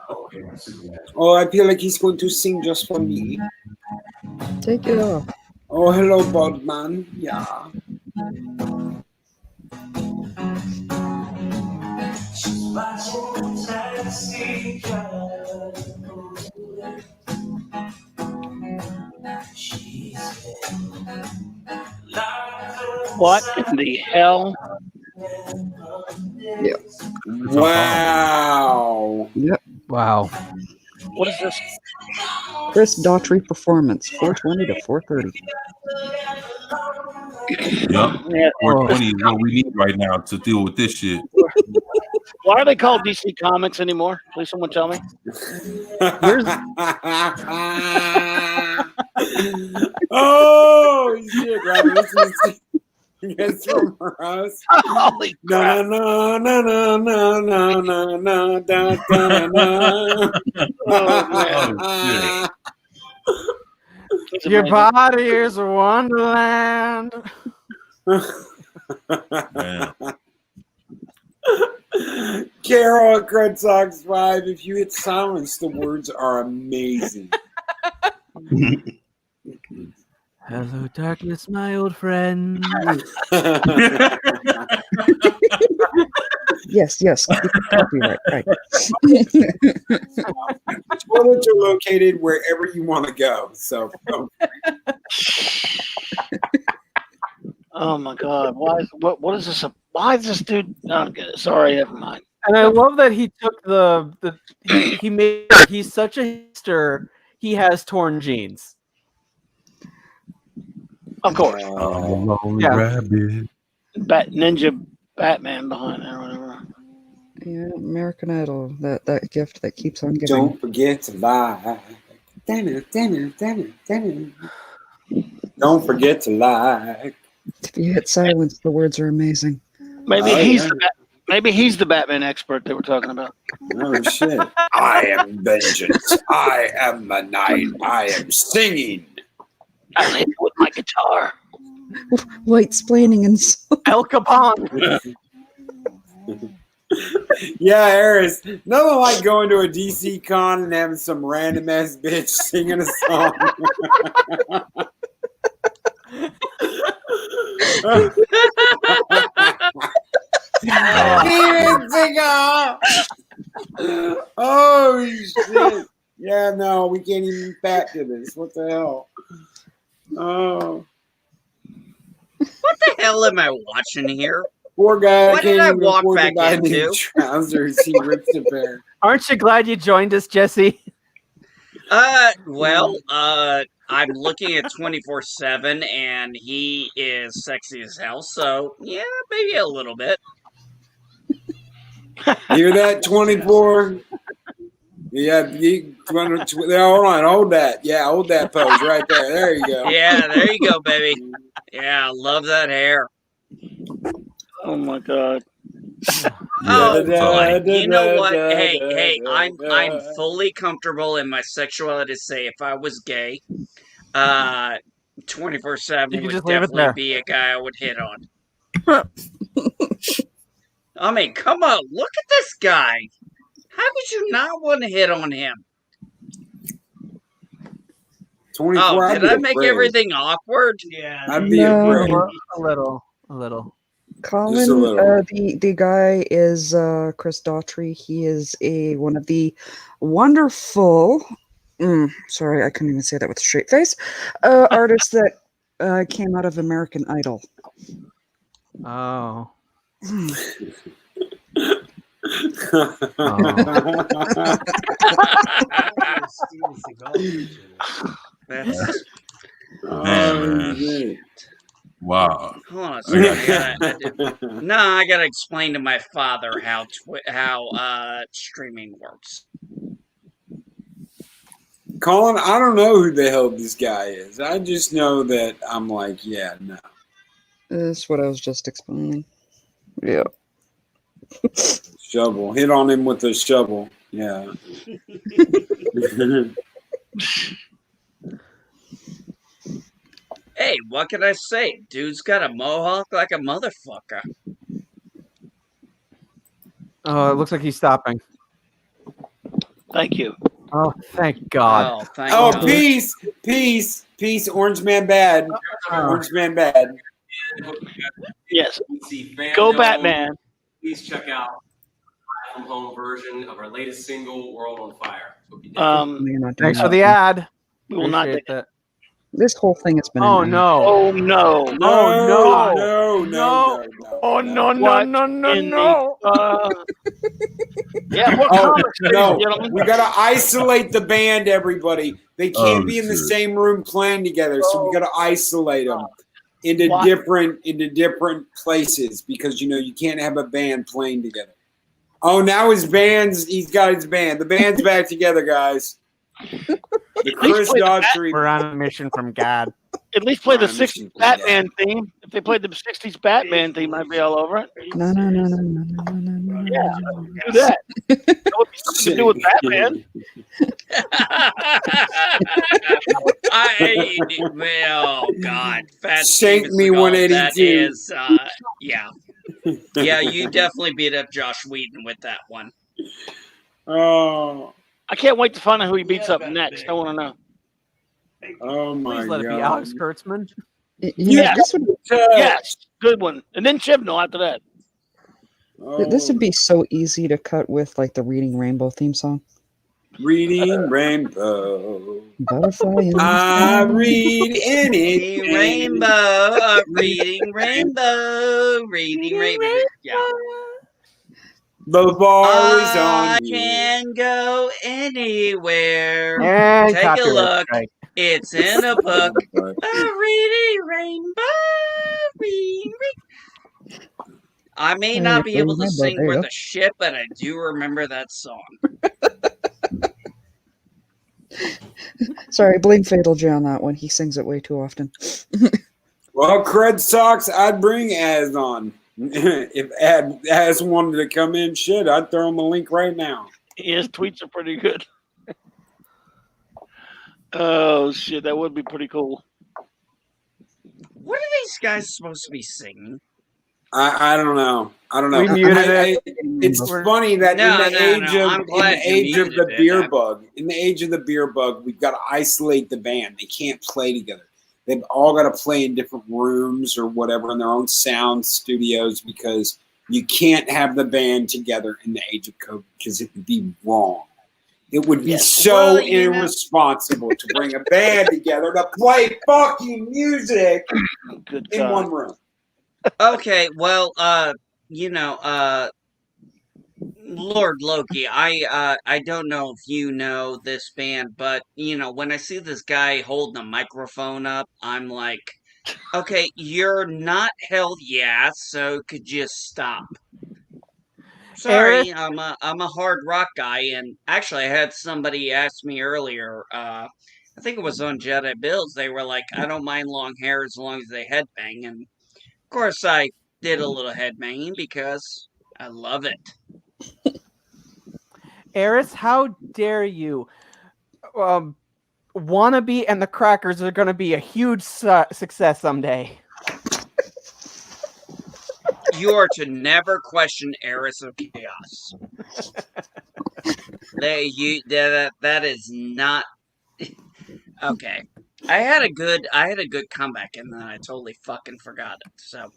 Speaker 8: Oh, I feel like he's going to sing just for me.
Speaker 17: Take it off.
Speaker 8: Oh, hello, Bodman. Yeah.
Speaker 2: What in the hell?
Speaker 17: Yep.
Speaker 8: Wow.
Speaker 17: Yep.
Speaker 7: Wow.
Speaker 2: What is this?
Speaker 17: Chris Daughtry performance, 420 to 430.
Speaker 4: Yep. 420 is what we need right now to deal with this shit.
Speaker 2: Why are they called DC Comics anymore? Please, someone tell me.
Speaker 8: Oh shit! Right, it's from us.
Speaker 2: Holy crap!
Speaker 8: No, no, no, no, no, no, no, da, da, no.
Speaker 2: Oh,
Speaker 7: Your body is a wonderland.
Speaker 8: Carol at Red Sox 5. If you hit silence, the words are amazing.
Speaker 7: Hello, darkness, my old friend.
Speaker 17: Yes. Copyright. Right.
Speaker 8: Toilets are located wherever you want to go. So.
Speaker 2: Oh my God! What is this? Why is this dude? Okay, sorry, never mind.
Speaker 7: And I love that he took he made he's such a hipster. He has torn jeans.
Speaker 2: Of course.
Speaker 4: Rabbit.
Speaker 2: Ninja Batman behind there, or whatever.
Speaker 17: Yeah, American Idol. That gift that keeps on giving.
Speaker 8: Don't forget to lie. Damn it. Don't forget to lie.
Speaker 17: If you hit silence, the words are amazing.
Speaker 2: Maybe he's the Batman expert that we're talking about.
Speaker 8: Oh shit! I am vengeance. I am the night. I am singing.
Speaker 2: I'll hit you with my guitar.
Speaker 17: White splaining and so.
Speaker 7: El Capone.
Speaker 8: Yeah, Eris. Nothing like going to a DC con and having some random ass bitch singing a song. Oh shit! Yeah, no, we can't even factor this. What the hell? Oh,
Speaker 15: What the hell am I watching here?
Speaker 8: poor guy.
Speaker 15: What did I
Speaker 8: even
Speaker 15: walk
Speaker 8: afford to
Speaker 15: back
Speaker 8: buy
Speaker 15: into?
Speaker 8: new trousers. He rips a pair.
Speaker 7: Aren't you glad you joined us, Jesse?
Speaker 15: Well, I'm looking at 24/7, and he is sexy as hell. So yeah, maybe a little bit.
Speaker 8: Hear that? 24. Yeah, hold on, hold that. Yeah, hold that pose right there. There you go.
Speaker 15: Yeah, there you go, baby. Yeah, I love that hair.
Speaker 2: Oh my God.
Speaker 15: Oh, fine. You know what? Hey, I'm fully comfortable in my sexuality to say if I was gay, 24/7
Speaker 7: You can
Speaker 15: would
Speaker 7: just leave it
Speaker 15: definitely
Speaker 7: there.
Speaker 15: be a guy I would hit on. I mean, come on, look at this guy. How could you not want to hit on him?
Speaker 8: 24.
Speaker 15: Oh,
Speaker 8: I'd
Speaker 15: did
Speaker 8: be
Speaker 15: I make
Speaker 8: afraid.
Speaker 15: everything awkward? Yeah.
Speaker 8: I'd be
Speaker 17: No.
Speaker 8: afraid.
Speaker 7: A little.
Speaker 17: Colin,
Speaker 8: Just a little.
Speaker 17: the guy is Chris Daughtry. He is one of the wonderful. Sorry, I couldn't even say that with a straight face. Artists that came out of American Idol.
Speaker 7: Oh.
Speaker 15: That's
Speaker 4: Man. Wow.
Speaker 15: Hold on a second. I gotta explain to my father how streaming works.
Speaker 8: Colin, I don't know who the hell this guy is. I just know that I'm like, yeah, no.
Speaker 17: That's what I was just explaining. Yeah.
Speaker 8: Shovel. Hit on him with a shovel. Yeah.
Speaker 15: Hey, what can I say? Dude's got a mohawk like a motherfucker.
Speaker 7: Oh, it looks like he's stopping.
Speaker 2: Thank you.
Speaker 7: Oh, thank God.
Speaker 15: Oh, thank
Speaker 8: Oh,
Speaker 15: God.
Speaker 8: peace. Orange man bad. Orange man bad.
Speaker 2: Yes. Go Batman.
Speaker 5: Please check out the from home version of our latest single, World on Fire.
Speaker 7: Thanks for the ad.
Speaker 2: We will not
Speaker 7: Appreciate
Speaker 2: take
Speaker 7: that.
Speaker 17: This whole thing has been.
Speaker 7: Oh
Speaker 17: an ad.
Speaker 7: no!
Speaker 2: Oh no!
Speaker 7: Oh no!
Speaker 8: No.
Speaker 7: Oh no!
Speaker 2: What
Speaker 7: No!
Speaker 2: in the, yeah, what
Speaker 8: Oh,
Speaker 2: comics, ladies
Speaker 8: no.
Speaker 2: and gentlemen?
Speaker 8: We got to isolate the band, everybody. They can't be in the same room playing together, so we got to isolate them into
Speaker 2: What?
Speaker 8: different places because you can't have a band playing together. Oh, now he's got his band. The band's back together, guys. The Chris Daughtry.
Speaker 7: We're on a mission from God.
Speaker 2: At least play the 60s Batman theme. If they played the 60s Batman theme, I'd be all over it.
Speaker 17: No.
Speaker 2: Yeah, do that. That would be something to do with Batman.
Speaker 15: Oh God, Fat
Speaker 8: Shake
Speaker 15: Steven
Speaker 8: me
Speaker 15: Seagal,
Speaker 8: 182.
Speaker 15: That is, yeah. Yeah, you definitely beat up Josh Whedon with that one.
Speaker 8: Oh.
Speaker 2: I can't wait to find out who he beats up next. I want to know.
Speaker 8: Oh my
Speaker 7: Please let it be
Speaker 8: God.
Speaker 7: Alex Kurtzman.
Speaker 2: Yes. Yes. Good one. And then Chibnall after that.
Speaker 17: This would be so easy to cut with like the Reading Rainbow theme song.
Speaker 8: Reading Rainbow.
Speaker 17: Butterfly in the
Speaker 8: I
Speaker 17: sky.
Speaker 8: read anything.
Speaker 15: Rainbow, reading rainbow, reading rainbow. Yeah.
Speaker 8: The bar is
Speaker 15: I
Speaker 8: on you.
Speaker 15: can go anywhere.
Speaker 7: And
Speaker 15: Take a
Speaker 7: copyright
Speaker 15: look.
Speaker 7: strike.
Speaker 15: It's in a book. A reading rainbow, reading. I may not be able to sing
Speaker 17: There you
Speaker 15: worth
Speaker 17: go.
Speaker 15: a shit, but I do remember that song.
Speaker 17: Sorry, blame Fatal J on that one. He sings it way too often.
Speaker 8: Well, Cred Socks, I'd bring Az on. If Az wanted to come in, shit, I'd throw him a link right now.
Speaker 2: His tweets are pretty good. Oh, shit. That would be pretty cool.
Speaker 15: What are these guys supposed to be singing?
Speaker 8: I don't know.
Speaker 7: We muted it.
Speaker 8: It's funny that in
Speaker 15: I'm glad
Speaker 8: the
Speaker 15: you
Speaker 8: age of
Speaker 15: muted
Speaker 8: the
Speaker 15: it.
Speaker 8: beer bug, we've got to isolate the band. They can't play together. They've all got to play in different rooms or whatever in their own sound studios because you can't have the band together in the age of COVID because it would be wrong. It would be so irresponsible to bring a band together to play fucking music in one room.
Speaker 15: Okay, well, Lord Loki, I don't know if you know this band, but when I see this guy holding a microphone up, I'm like, okay, you're not Hell Yeah, so could you stop? Sorry, I'm a hard rock guy, and actually I had somebody ask me earlier, I think it was on Jedi Bills, they were like, I don't mind long hair as long as they headbang, and of course I did a little headbanging because I love it.
Speaker 7: Eris, how dare you? Wannabe and the Crackers are going to be a huge success someday.
Speaker 15: You are to never question Eris of Chaos. That is not okay. I had a good comeback and then I totally fucking forgot it. So,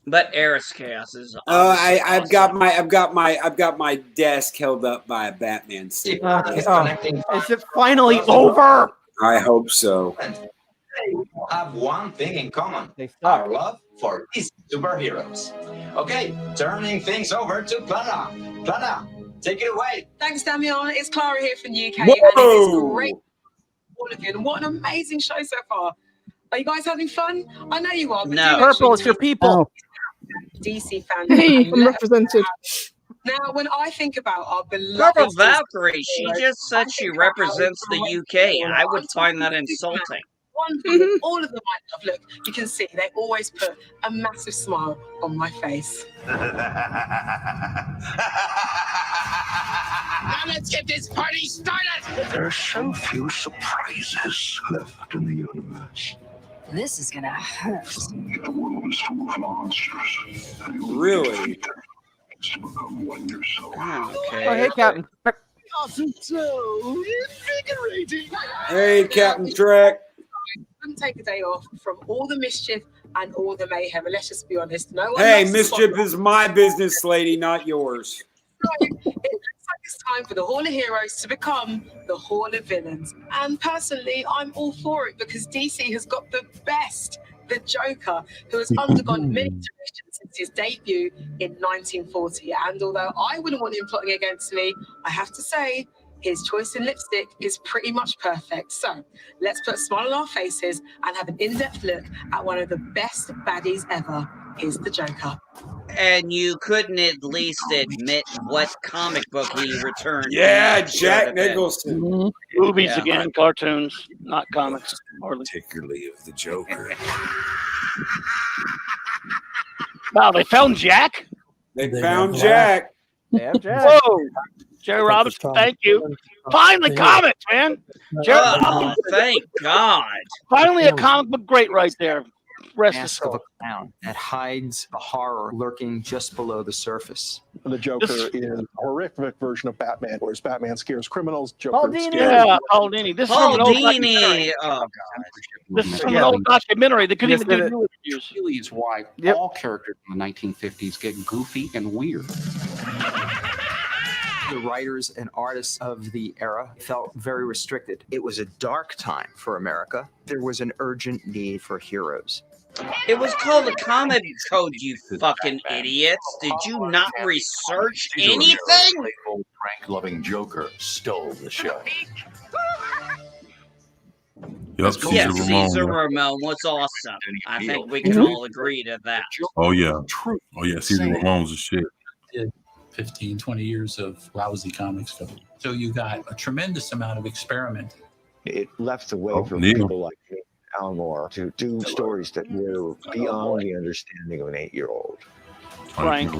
Speaker 15: but Eris Chaos is.
Speaker 8: I've got my desk held up by a Batman stick.
Speaker 7: Is it finally over?
Speaker 8: I hope so.
Speaker 16: They have one thing in common: our love for these superheroes. Okay, turning things over to Clara. Clara, take it away.
Speaker 3: Thanks, Damian. It's Clara here from the UK,
Speaker 8: Whoa!
Speaker 3: and it's great all of you. And what an amazing show so far. Are you guys having fun? I know you are. But
Speaker 15: No.
Speaker 7: Purple, it's your people.
Speaker 3: DC fan.
Speaker 17: Hey, I'm represented.
Speaker 3: Now, when I think about our beloved
Speaker 15: Purple Valkyrie, she just said she represents the UK. I would find that insulting.
Speaker 3: Wonderful. All of them I love. Look, you can see they always put a massive smile on my face.
Speaker 20: Now let's get this party started! There are so few surprises left in the universe.
Speaker 3: This is gonna hurt.
Speaker 20: The world is full of monsters.
Speaker 8: Really?
Speaker 20: To become one yourself.
Speaker 15: Okay.
Speaker 7: Oh, hey, Captain.
Speaker 20: Awesome, so invigorating.
Speaker 8: Hey, Captain Trek.
Speaker 3: Couldn't take a day off from all the mischief and all the mayhem. And let's just be honest, no one.
Speaker 8: Hey,
Speaker 3: loves the
Speaker 8: mischief
Speaker 3: spotlight.
Speaker 8: is my business, lady, not yours.
Speaker 3: It looks like it's time for the Hall of Heroes to become the Hall of Villains. And personally, I'm all for it because DC has got the best. The Joker, who has undergone many iterations since his debut in 1940. And although I wouldn't want him plotting against me, I have to say his choice in lipstick is pretty much perfect. So let's put a smile on our faces and have an in-depth look at one of the best baddies ever. Here's the Joker.
Speaker 15: And you couldn't at least admit what comic book he returned.
Speaker 8: Yeah,
Speaker 15: to
Speaker 8: Jack
Speaker 15: have been.
Speaker 8: Nicholson.
Speaker 2: Movies
Speaker 15: Yeah.
Speaker 2: again, cartoons, not comics. Hardly.
Speaker 20: Particularly of the Joker.
Speaker 2: Wow, they found Jack?
Speaker 8: They found Jack.
Speaker 7: They have Jack.
Speaker 2: Whoa! Jerry Robinson, thank you. Finally, comics, man. Jerry
Speaker 15: Oh,
Speaker 2: Robinson,
Speaker 15: thank God.
Speaker 2: finally a comic book great right there. Rest his
Speaker 9: Mask of
Speaker 2: soul.
Speaker 9: a clown that hides the horror lurking just below the surface.
Speaker 10: The Joker
Speaker 2: This-
Speaker 10: is a horrific version of Batman, whereas Batman scares criminals. Joker
Speaker 7: Baldini.
Speaker 10: scares
Speaker 2: Yeah, Paul Dini. This is from an old documentary.
Speaker 15: Dini. Oh, God.
Speaker 2: This is from an old documentary. They couldn't
Speaker 7: Yes,
Speaker 2: even do
Speaker 7: it-
Speaker 2: new interviews.
Speaker 11: Really is why
Speaker 7: Yep.
Speaker 11: all characters in the 1950s get goofy and weird.
Speaker 9: The writers and artists of the era felt very restricted. It was a dark time for America. There was an urgent need for heroes.
Speaker 15: It was called a comic code, you fucking idiots. Did you not research anything?
Speaker 20: Playful, prank-loving Joker stole the show.
Speaker 4: Yep,
Speaker 15: Yeah,
Speaker 4: Caesar Ramon.
Speaker 15: Caesar Ramon was awesome. I think we can all agree to that.
Speaker 4: Oh yeah. Oh yeah, Caesar Ramon's the shit.
Speaker 11: Did 15, 20 years of lousy comics. So you got a tremendous amount of experiment.
Speaker 14: It left the way
Speaker 4: Oh,
Speaker 14: for
Speaker 4: Neil.
Speaker 14: people like me, Alan Moore, to do stories that were beyond the understanding of an 8-year-old.
Speaker 2: Frank.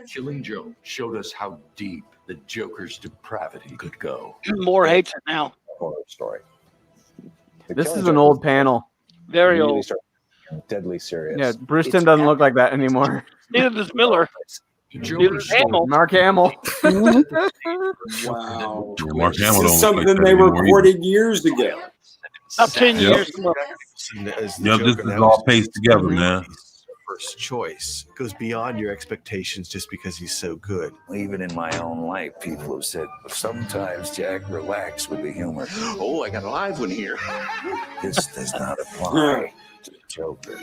Speaker 20: Killing Joke showed us how deep the Joker's depravity could go.
Speaker 2: Moore hates it now.
Speaker 14: Horror story. The
Speaker 7: This
Speaker 14: Killing
Speaker 7: is an
Speaker 14: Joke
Speaker 7: old panel.
Speaker 2: Very
Speaker 14: really
Speaker 2: old.
Speaker 14: started getting deadly serious.
Speaker 7: Yeah, Brewston
Speaker 14: It's
Speaker 7: doesn't look like that anymore.
Speaker 2: Neither does Miller. Neither does Hamill.
Speaker 7: Mark Hamill.
Speaker 8: Wow.
Speaker 4: Mark
Speaker 8: This
Speaker 4: Hamill
Speaker 8: is
Speaker 4: don't
Speaker 8: something
Speaker 4: like that
Speaker 8: they
Speaker 4: anymore either.
Speaker 8: recorded years ago.
Speaker 2: About 10
Speaker 4: Yep.
Speaker 2: years. More.
Speaker 4: Yeah, this is all paced together, man.
Speaker 25: First choice goes beyond your expectations just because he's so good.
Speaker 26: Even in my own life, people have said, sometimes, Jack, relax with the humor.
Speaker 20: Oh, I got a live one here.
Speaker 26: This does not apply to the Joker.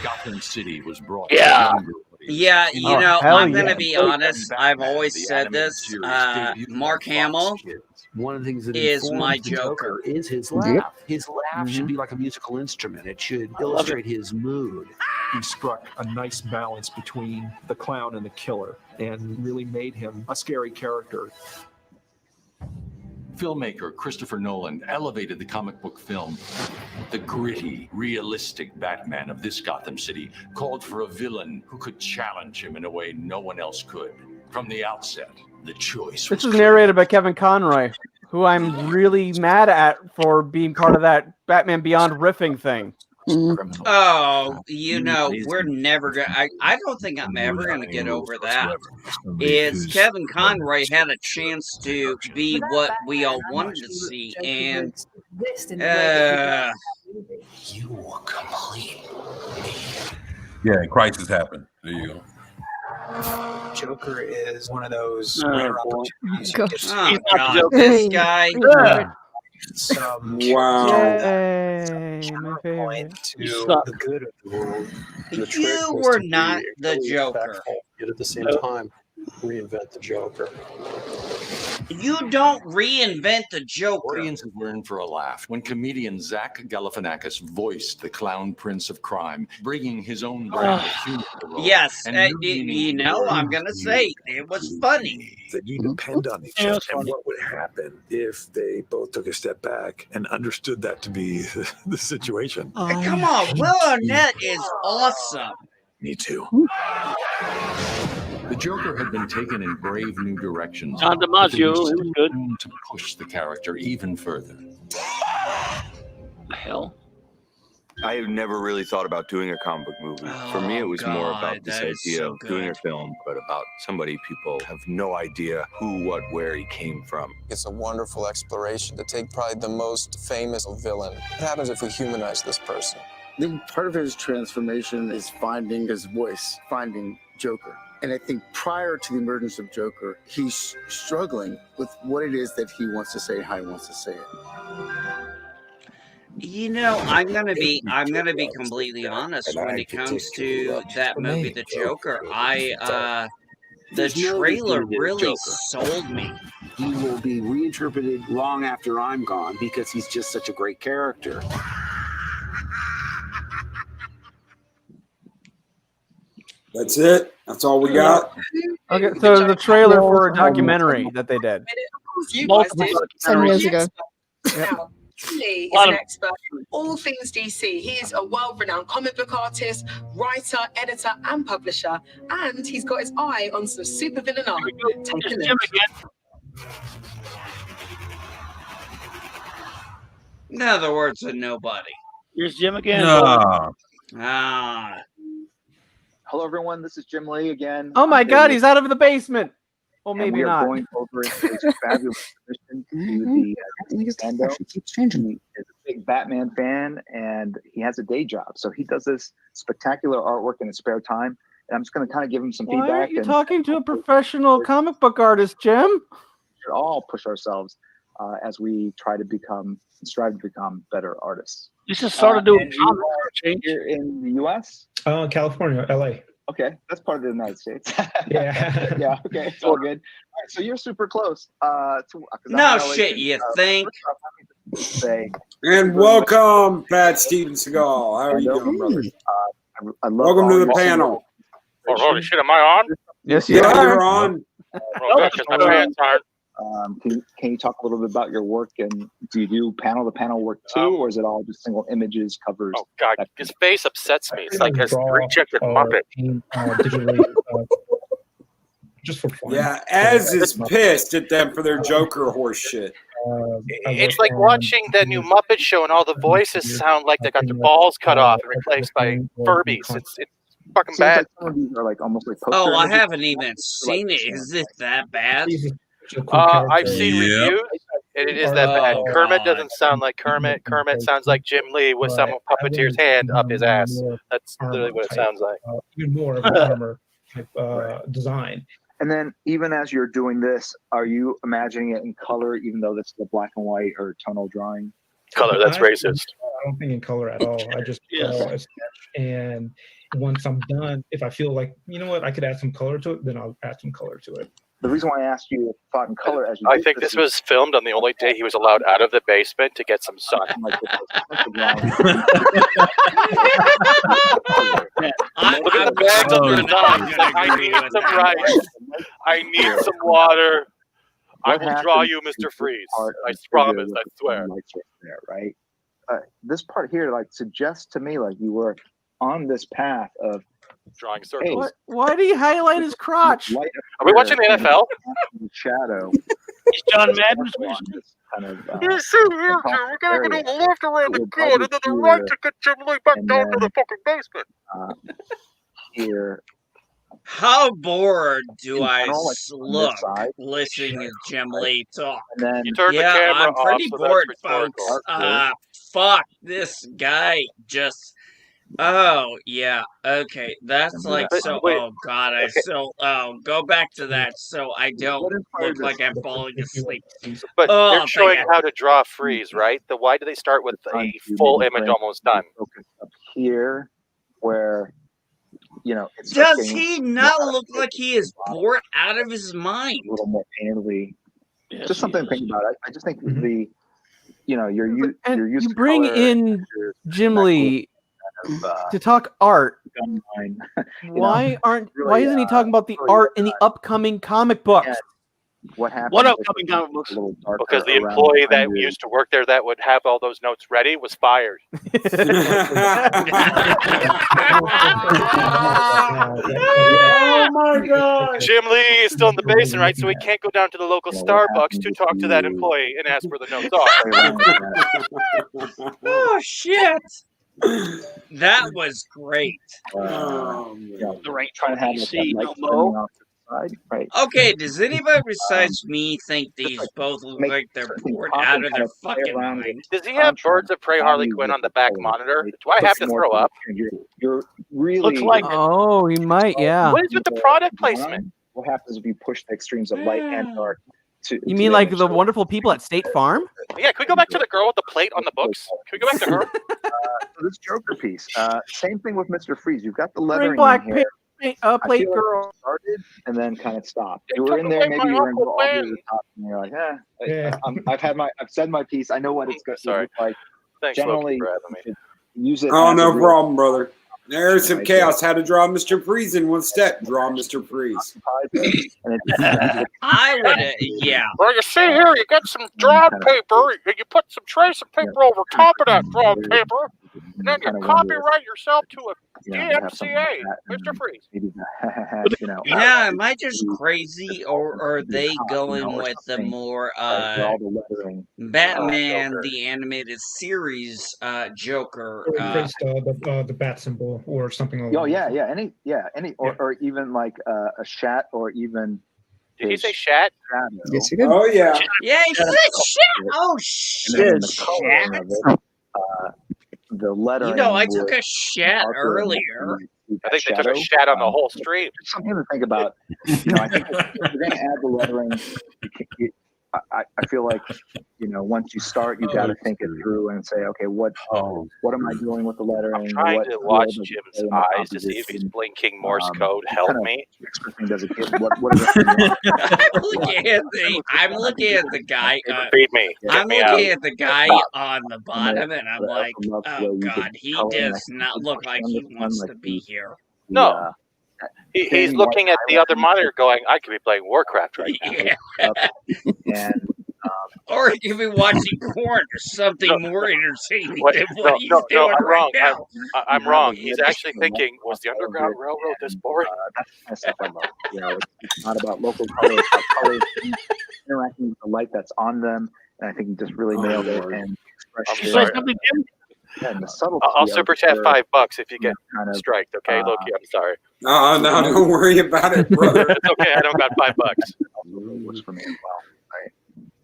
Speaker 20: Gotham City was brought
Speaker 2: Yeah.
Speaker 20: to younger
Speaker 15: Yeah, you
Speaker 7: Oh,
Speaker 15: know,
Speaker 7: hell
Speaker 15: I'm
Speaker 7: yeah.
Speaker 15: gonna be honest. I've always
Speaker 20: The
Speaker 15: said
Speaker 20: animated
Speaker 15: this.
Speaker 20: series debuted
Speaker 15: Mark
Speaker 20: on Fox
Speaker 15: Hamill
Speaker 20: Kids.
Speaker 11: One of the things that
Speaker 15: is
Speaker 11: informs
Speaker 15: my
Speaker 11: the
Speaker 15: Joker.
Speaker 11: is his laugh. His laugh should be like a musical instrument. It should illustrate his mood.
Speaker 10: He struck a nice balance between the clown and the killer and really made him a scary character.
Speaker 20: Filmmaker Christopher Nolan elevated the comic book film. The gritty, realistic Batman of this Gotham City called for a villain who could challenge him in a way no one else could. From the outset, the choice was
Speaker 7: This is narrated by Kevin Conroy, who I'm really mad at for being part of that Batman Beyond riffing thing.
Speaker 15: Oh, you know, we're never gonna. I don't think I'm ever gonna get over that. It's Kevin Conroy had a chance to be what we all wanted to see, and
Speaker 20: you were complete.
Speaker 4: Yeah, crisis happened. There you go.
Speaker 9: Joker is one of those
Speaker 2: Oh,
Speaker 9: rare
Speaker 2: boy.
Speaker 9: opportunities.
Speaker 15: oh
Speaker 9: It's
Speaker 15: God, this guy.
Speaker 9: some
Speaker 8: Wow.
Speaker 7: Yay, my favorite.
Speaker 9: point to the good of the world.
Speaker 8: The trick
Speaker 15: You
Speaker 8: was
Speaker 15: were
Speaker 8: to be
Speaker 15: not the
Speaker 8: really
Speaker 15: Joker.
Speaker 8: respectful, yet at the same time
Speaker 1: reinvent the Joker.
Speaker 15: You don't reinvent the Joker.
Speaker 20: Audiences were in for a laugh when comedian Zach Galifianakis voiced the Clown Prince of Crime, bringing his own brand of humor to the role.
Speaker 15: Yes,
Speaker 20: and
Speaker 15: you know, I'm going to say it was funny.
Speaker 1: That you depend on each other. And what would happen if they both took a step back and understood that to be the situation?
Speaker 15: Come on, Will Arnett is awesome.
Speaker 1: Me too.
Speaker 20: The Joker had been taken in brave new directions.
Speaker 2: John
Speaker 20: but
Speaker 2: DiMaggio,
Speaker 20: there was
Speaker 2: he was
Speaker 20: still
Speaker 2: good.
Speaker 20: room to push the character even further.
Speaker 2: Hell.
Speaker 6: I have never really thought about doing a comic book movie. For me, it was more about this
Speaker 15: that is
Speaker 6: idea
Speaker 15: so
Speaker 6: of doing a
Speaker 15: good.
Speaker 6: film, but about somebody people have no idea who, what, where he came from.
Speaker 13: It's a wonderful exploration to take probably the most famous villain. What happens if we humanize this person?
Speaker 18: I think part of his transformation is finding his voice, finding Joker. And I think prior to the emergence of Joker, he's struggling with what it is that he wants to say, how he wants to say it.
Speaker 15: You know, I'm gonna be completely honest when it comes to that movie, The Joker. The trailer really sold me.
Speaker 19: He will be reinterpreted long after I'm gone because he's just such a great character.
Speaker 8: That's it. That's all we got.
Speaker 21: Okay, so the trailer for a documentary that they did.
Speaker 3: You guys did
Speaker 21: 10 years ago.
Speaker 3: Now, Lee is an expert in all things DC. He is a world-renowned comic book artist, writer, editor, and publisher, and he's got his eye on some supervillain art. Take a look.
Speaker 15: In other words, a nobody.
Speaker 2: Here's Jim again.
Speaker 27: Hello, everyone. This is Jim Lee again.
Speaker 21: Oh my God, he's out of the basement. Well,
Speaker 27: And
Speaker 21: maybe
Speaker 27: we are
Speaker 21: not.
Speaker 27: going over his fabulous mission to the Fandom. He is a big Batman fan, and he has a day job. So he does this spectacular artwork in his spare time. And I'm just going to kind of give him some
Speaker 21: Why
Speaker 27: feedback.
Speaker 21: aren't you
Speaker 27: and
Speaker 21: talking to a professional comic book artist, Jim?
Speaker 27: we should all push ourselves as we try to strive to become better artists.
Speaker 2: You should start doing
Speaker 27: and you are here in the U.S.
Speaker 10: California, L.A.
Speaker 27: Okay, that's part of the United States.
Speaker 10: Yeah.
Speaker 27: Yeah. Okay, it's all good. All right, so you're super close.
Speaker 15: No shit, you think?
Speaker 27: Say,
Speaker 8: And welcome, Pat Steven Seagal. How are you doing, brother? Welcome to the panel.
Speaker 28: Oh, holy shit, am I on?
Speaker 21: Yes,
Speaker 8: you are. You're on.
Speaker 28: Oh, good, 'cause my pants aren't.
Speaker 27: Can you talk a little bit about your work, and do you do panel-to-panel work too, or is it all just single images, covers?
Speaker 28: Oh God, his face upsets me. It's like his rejected Muppet.
Speaker 10: Digitally, just for fun.
Speaker 8: Yeah, Az is pissed at them for their Joker horse shit.
Speaker 28: It's like watching the new Muppet Show and all the voices sound like they got their balls cut off and replaced by Furbies. It's fucking bad.
Speaker 27: Like some of these are like almost like
Speaker 15: Oh,
Speaker 27: poster
Speaker 15: I
Speaker 27: images.
Speaker 15: haven't even seen it. Is it that bad?
Speaker 28: I've seen reviews, and it is that bad. Kermit doesn't sound like Kermit. Kermit sounds like Jim Lee with some puppeteer's hand up his ass. That's literally what it sounds like.
Speaker 10: Even more of an armor type design.
Speaker 27: And then, even as you're doing this, are you imagining it in color, even though this is a black and white or tonal drawing?
Speaker 28: Color, that's racist.
Speaker 10: I don't think in color at all. I just a sketch, and once I'm done, if I feel like, you know what, I could add some color to it, then I'll add some color to it.
Speaker 27: The reason why I asked you if you thought in color as you
Speaker 28: I
Speaker 27: did
Speaker 28: think this
Speaker 27: is-
Speaker 28: was filmed on the only day he was allowed out of the basement to get some sun.
Speaker 27: Look
Speaker 28: at the bags under his eyes. I need some rice. I need some water. I will draw you, Mr. Freeze. I promise. I swear.
Speaker 27: There, right? This part here, like, suggests to me like you were on this path of
Speaker 28: drawing circles.
Speaker 21: Why do you highlight his crotch?
Speaker 28: Are we watching the NFL?
Speaker 27: Shadow.
Speaker 2: Is John Madden?
Speaker 27: Kind of,
Speaker 28: You see here, Jim, we gotta go to the left around the corner, and then the right to get Jim Lee back down to the fucking basement.
Speaker 27: Here.
Speaker 15: How bored do I
Speaker 27: general, like, on this
Speaker 15: look
Speaker 27: side.
Speaker 15: listening to Jim Lee talk?
Speaker 27: And then
Speaker 28: You turned the
Speaker 15: Yeah,
Speaker 28: camera
Speaker 15: I'm pretty
Speaker 28: off, so
Speaker 15: bored,
Speaker 28: that's
Speaker 15: folks.
Speaker 28: rhetorical.
Speaker 15: Fuck, this guy just. Oh yeah, okay. That's like
Speaker 28: But
Speaker 15: so.
Speaker 28: wait,
Speaker 15: Oh God, go back to that so I don't look like I'm falling asleep.
Speaker 28: But
Speaker 15: Oh,
Speaker 28: they're
Speaker 15: thank
Speaker 28: showing
Speaker 15: God.
Speaker 28: how to draw freeze, right? Why do they start with a full image almost done?
Speaker 27: Focus up here, where it starts
Speaker 15: Does
Speaker 27: getting
Speaker 15: he not look like he is bored out of his mind?
Speaker 27: a little more handily.
Speaker 2: Yes,
Speaker 27: Just something to think about. I just think the your use
Speaker 21: You bring in Jim Lee to talk art. Why isn't he talking about the art in the upcoming comic books?
Speaker 27: What happened?
Speaker 2: What upcoming comic books?
Speaker 5: Because the employee that used to work there that would have all those notes ready was fired.
Speaker 8: Oh my god!
Speaker 5: Jim Lee is still in the basement, right? So he can't go down to the local Starbucks to talk to that employee and ask where the notes are.
Speaker 15: Oh shit! That was great.
Speaker 2: There ain't
Speaker 27: trying to have
Speaker 2: DC
Speaker 27: that
Speaker 2: no
Speaker 27: light
Speaker 2: more.
Speaker 27: off to the side, right?
Speaker 15: Okay, does anybody besides me think these both look like they're bored out of their fucking mind?
Speaker 5: Does he have Birds of Prey Harley Quinn on the back monitor? Do I have to throw up?
Speaker 27: You're really
Speaker 2: Looks like it.
Speaker 21: Oh, he might, yeah.
Speaker 5: What is with the product placement?
Speaker 27: What happens if you push the extremes of light and dark?
Speaker 21: You mean like the wonderful people at State Farm?
Speaker 5: Yeah, can we go back to the girl with the plate on the books? Can we go back to her?
Speaker 27: This Joker piece. Same thing with Mr. Freeze. You've got the
Speaker 21: Bring
Speaker 27: lettering
Speaker 21: black
Speaker 27: in here.
Speaker 21: plate
Speaker 27: I
Speaker 21: plate
Speaker 27: feel like
Speaker 21: girl.
Speaker 27: it started and then kind of stopped. You
Speaker 5: took
Speaker 27: were in there,
Speaker 5: away
Speaker 27: maybe
Speaker 5: my
Speaker 27: you were in
Speaker 5: Uncle
Speaker 27: all the way to
Speaker 5: Ben.
Speaker 27: the top, and you're like,
Speaker 10: Yeah.
Speaker 27: I've said my piece. I know what it's going to
Speaker 5: Sorry.
Speaker 27: look like.
Speaker 5: Thanks,
Speaker 27: Generally,
Speaker 5: Loki, for having me.
Speaker 27: use it.
Speaker 8: Oh,
Speaker 27: as
Speaker 8: no
Speaker 27: a real-
Speaker 8: problem, brother. There's some chaos. How to draw Mr. Freeze in one step. Draw Mr. Freeze.
Speaker 15: I would, yeah.
Speaker 5: Well, you see here, you got some drawn paper, and you put some tracing paper over top of that drawn paper, and then you copyright yourself to a DMCA, Mr. Freeze.
Speaker 15: Now, am I just crazy, or are they going with the more Batman the Animated Series Joker?
Speaker 10: The bat symbol or something like
Speaker 27: Oh
Speaker 10: that.
Speaker 27: any or even like a Shat or even.
Speaker 5: Did he say Shat?
Speaker 27: Yes,
Speaker 8: he did. Oh, yeah.
Speaker 15: Yeah, he said shit. Oh shit, Shat.
Speaker 27: The lettering.
Speaker 15: You know, I took a shat earlier.
Speaker 5: I think they took a shat on the whole stream.
Speaker 27: Something to think about. I think if you're going to add the lettering, I feel like once you start, you got to think it through and say, okay, what am I doing with the lettering?
Speaker 5: I'm trying to watch Jim's eyes to see if he's blinking Morse code. Help me.
Speaker 27: Does it get, what is it?
Speaker 15: I'm looking at the guy.
Speaker 5: Feed me.
Speaker 15: I'm
Speaker 5: Get me
Speaker 15: looking
Speaker 5: out.
Speaker 15: at the guy on the bottom, and I'm like, oh god, he does not look like he wants to be here.
Speaker 5: No. He's looking at the other monitor going, I could be playing Warcraft right now.
Speaker 15: Yeah. Or he could be watching porn or something more entertaining than what he's doing
Speaker 5: I'm
Speaker 15: right
Speaker 5: wrong.
Speaker 15: now.
Speaker 5: I'm wrong. He's actually thinking, was the Underground Railroad this boring?
Speaker 27: That's stuff I love. It's not about local colors, it's about colors interacting with the light that's on them, and I think he just really nailed it. And
Speaker 5: I'm sorry.
Speaker 27: And the subtlety.
Speaker 5: I'll super chat $5 if you get striked, okay, Loki? I'm sorry.
Speaker 8: No, don't worry about it, brother.
Speaker 5: It's okay. I don't got $5.
Speaker 27: Works for me as well. Right.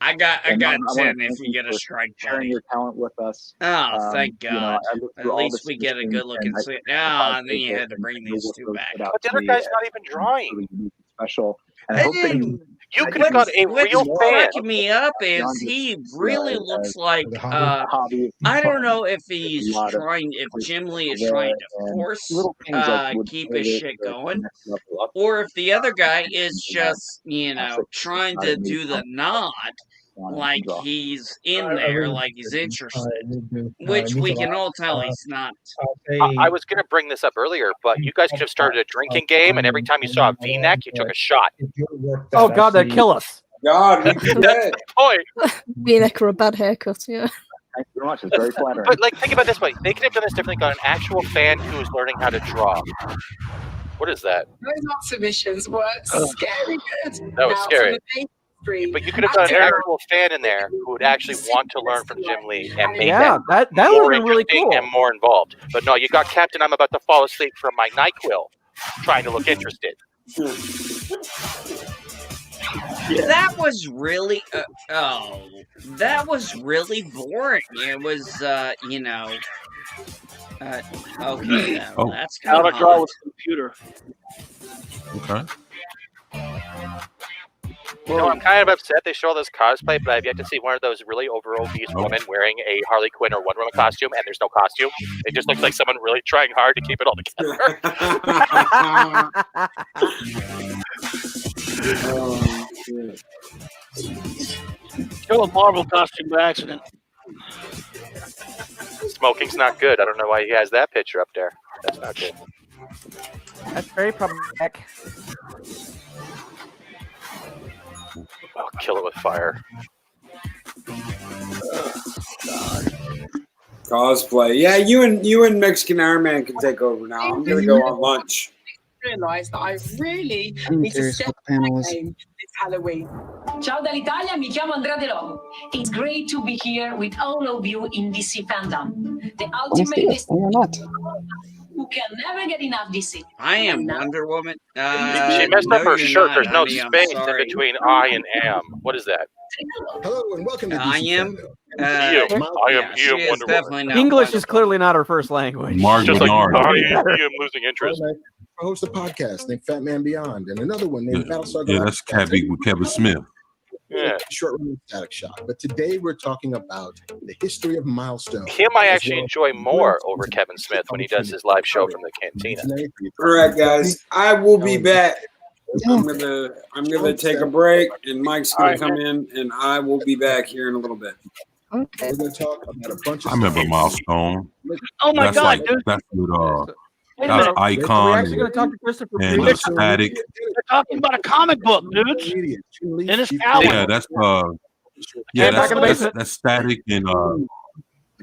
Speaker 15: I got
Speaker 27: And
Speaker 15: 10
Speaker 27: wanna
Speaker 15: if
Speaker 27: thank
Speaker 15: you get a
Speaker 27: for
Speaker 15: strike,
Speaker 27: sharing
Speaker 15: buddy.
Speaker 27: your talent with us.
Speaker 15: Oh, thank God.
Speaker 27: I looked
Speaker 15: At
Speaker 27: through all
Speaker 15: least
Speaker 27: the
Speaker 15: we get a
Speaker 27: systems
Speaker 15: good looking
Speaker 27: and
Speaker 15: scene.
Speaker 27: I-
Speaker 15: Ah, and then you had to bring these two back.
Speaker 5: But the other guy's not even drawing.
Speaker 27: Special. And I hope that
Speaker 5: You could have got a real
Speaker 15: What's
Speaker 5: fan.
Speaker 15: cracking me up is he really looks like I don't know if he's trying, if Jim Lee is trying to force keep his shit going, or if the other guy is just trying to do the nod like he's in there, like he's interested, which we can all tell he's not.
Speaker 5: I was going to bring this up earlier, but you guys could have started a drinking game, and every time you saw a V-neck, you took a shot.
Speaker 21: Oh God, that'd kill us.
Speaker 8: God,
Speaker 5: that's the point.
Speaker 12: V-neck or a bad haircut, yeah.
Speaker 27: Thank you very much. It's very flattering.
Speaker 5: But think about it this way: they could have done this differently. Got an actual fan who's learning how to draw. What is that?
Speaker 14: Those observations were scary good.
Speaker 5: That was
Speaker 14: Now,
Speaker 5: scary.
Speaker 14: from the mainstream,
Speaker 5: But you could have done an actual fan in there who would actually want to learn from Jim Lee and make
Speaker 21: that would
Speaker 5: more
Speaker 21: have been really
Speaker 5: interesting
Speaker 21: cool.
Speaker 5: and more involved. But no, you got Captain. I'm about to fall asleep from my NyQuil, trying to look interested.
Speaker 15: That was really, that was really boring. It was, okay, that's kind
Speaker 2: How
Speaker 15: of
Speaker 2: to draw with computer.
Speaker 4: Okay.
Speaker 28: You know, I'm kind of upset they show all this cosplay, but I've yet to see one of those really over obese women wearing a Harley Quinn or Wonder Woman costume, and there's no costume. It just looks like someone really trying hard to keep it all together.
Speaker 2: Show a Marvel costume by accident.
Speaker 28: Smoking's not good. I don't know why he has that picture up there. That's not good.
Speaker 7: That's very problematic.
Speaker 28: I'll kill it with fire.
Speaker 8: Cosplay. Yeah, you and Mexican Iron Man can take over now. I'm gonna go on lunch.
Speaker 14: Realized that I really need to step my game this Halloween.
Speaker 3: Ciao dall'Italia, mi chiamo Andrea De Logo. It's great to be here with all of you in DC Fandom, the ultimate destination who can never get enough DC.
Speaker 15: I am Wonder Woman.
Speaker 28: She messed up her shirt. There's no space in between I and am. What is that?
Speaker 11: Hello and welcome to DC
Speaker 15: I am.
Speaker 28: I am
Speaker 15: she is
Speaker 28: Wonder
Speaker 15: definitely
Speaker 28: Woman.
Speaker 15: not
Speaker 21: English
Speaker 15: Wonder
Speaker 21: is clearly not her first language.
Speaker 4: Mark
Speaker 28: Just like
Speaker 4: Bernard.
Speaker 28: I am losing interest.
Speaker 11: I host a podcast named Fat Man Beyond and another one named Battlestar
Speaker 4: Yeah,
Speaker 11: Galactica.
Speaker 4: that's Kevin with Kevin Smith.
Speaker 28: Yeah.
Speaker 11: Short run Static Shock. But today we're talking about the history of Milestone.
Speaker 28: Him I actually enjoy more over Kevin Smith when he does his live show from the cantina.
Speaker 8: All right, guys. I will be back. I'm gonna take a break, and Mike's gonna come in, and I will be back here in a little bit.
Speaker 11: Okay. We're going to talk about a bunch of
Speaker 4: I remember Milestone.
Speaker 2: Oh my
Speaker 4: That's
Speaker 2: God,
Speaker 4: like
Speaker 2: dude.
Speaker 4: that's with
Speaker 2: Wait a
Speaker 4: that's
Speaker 2: minute.
Speaker 4: Icon
Speaker 21: We're actually going to talk to Christopher
Speaker 4: and
Speaker 21: Priest.
Speaker 4: Static.
Speaker 2: They're talking about a comic book, dudes. Dennis Cowan.
Speaker 4: Yeah, that's that's Static and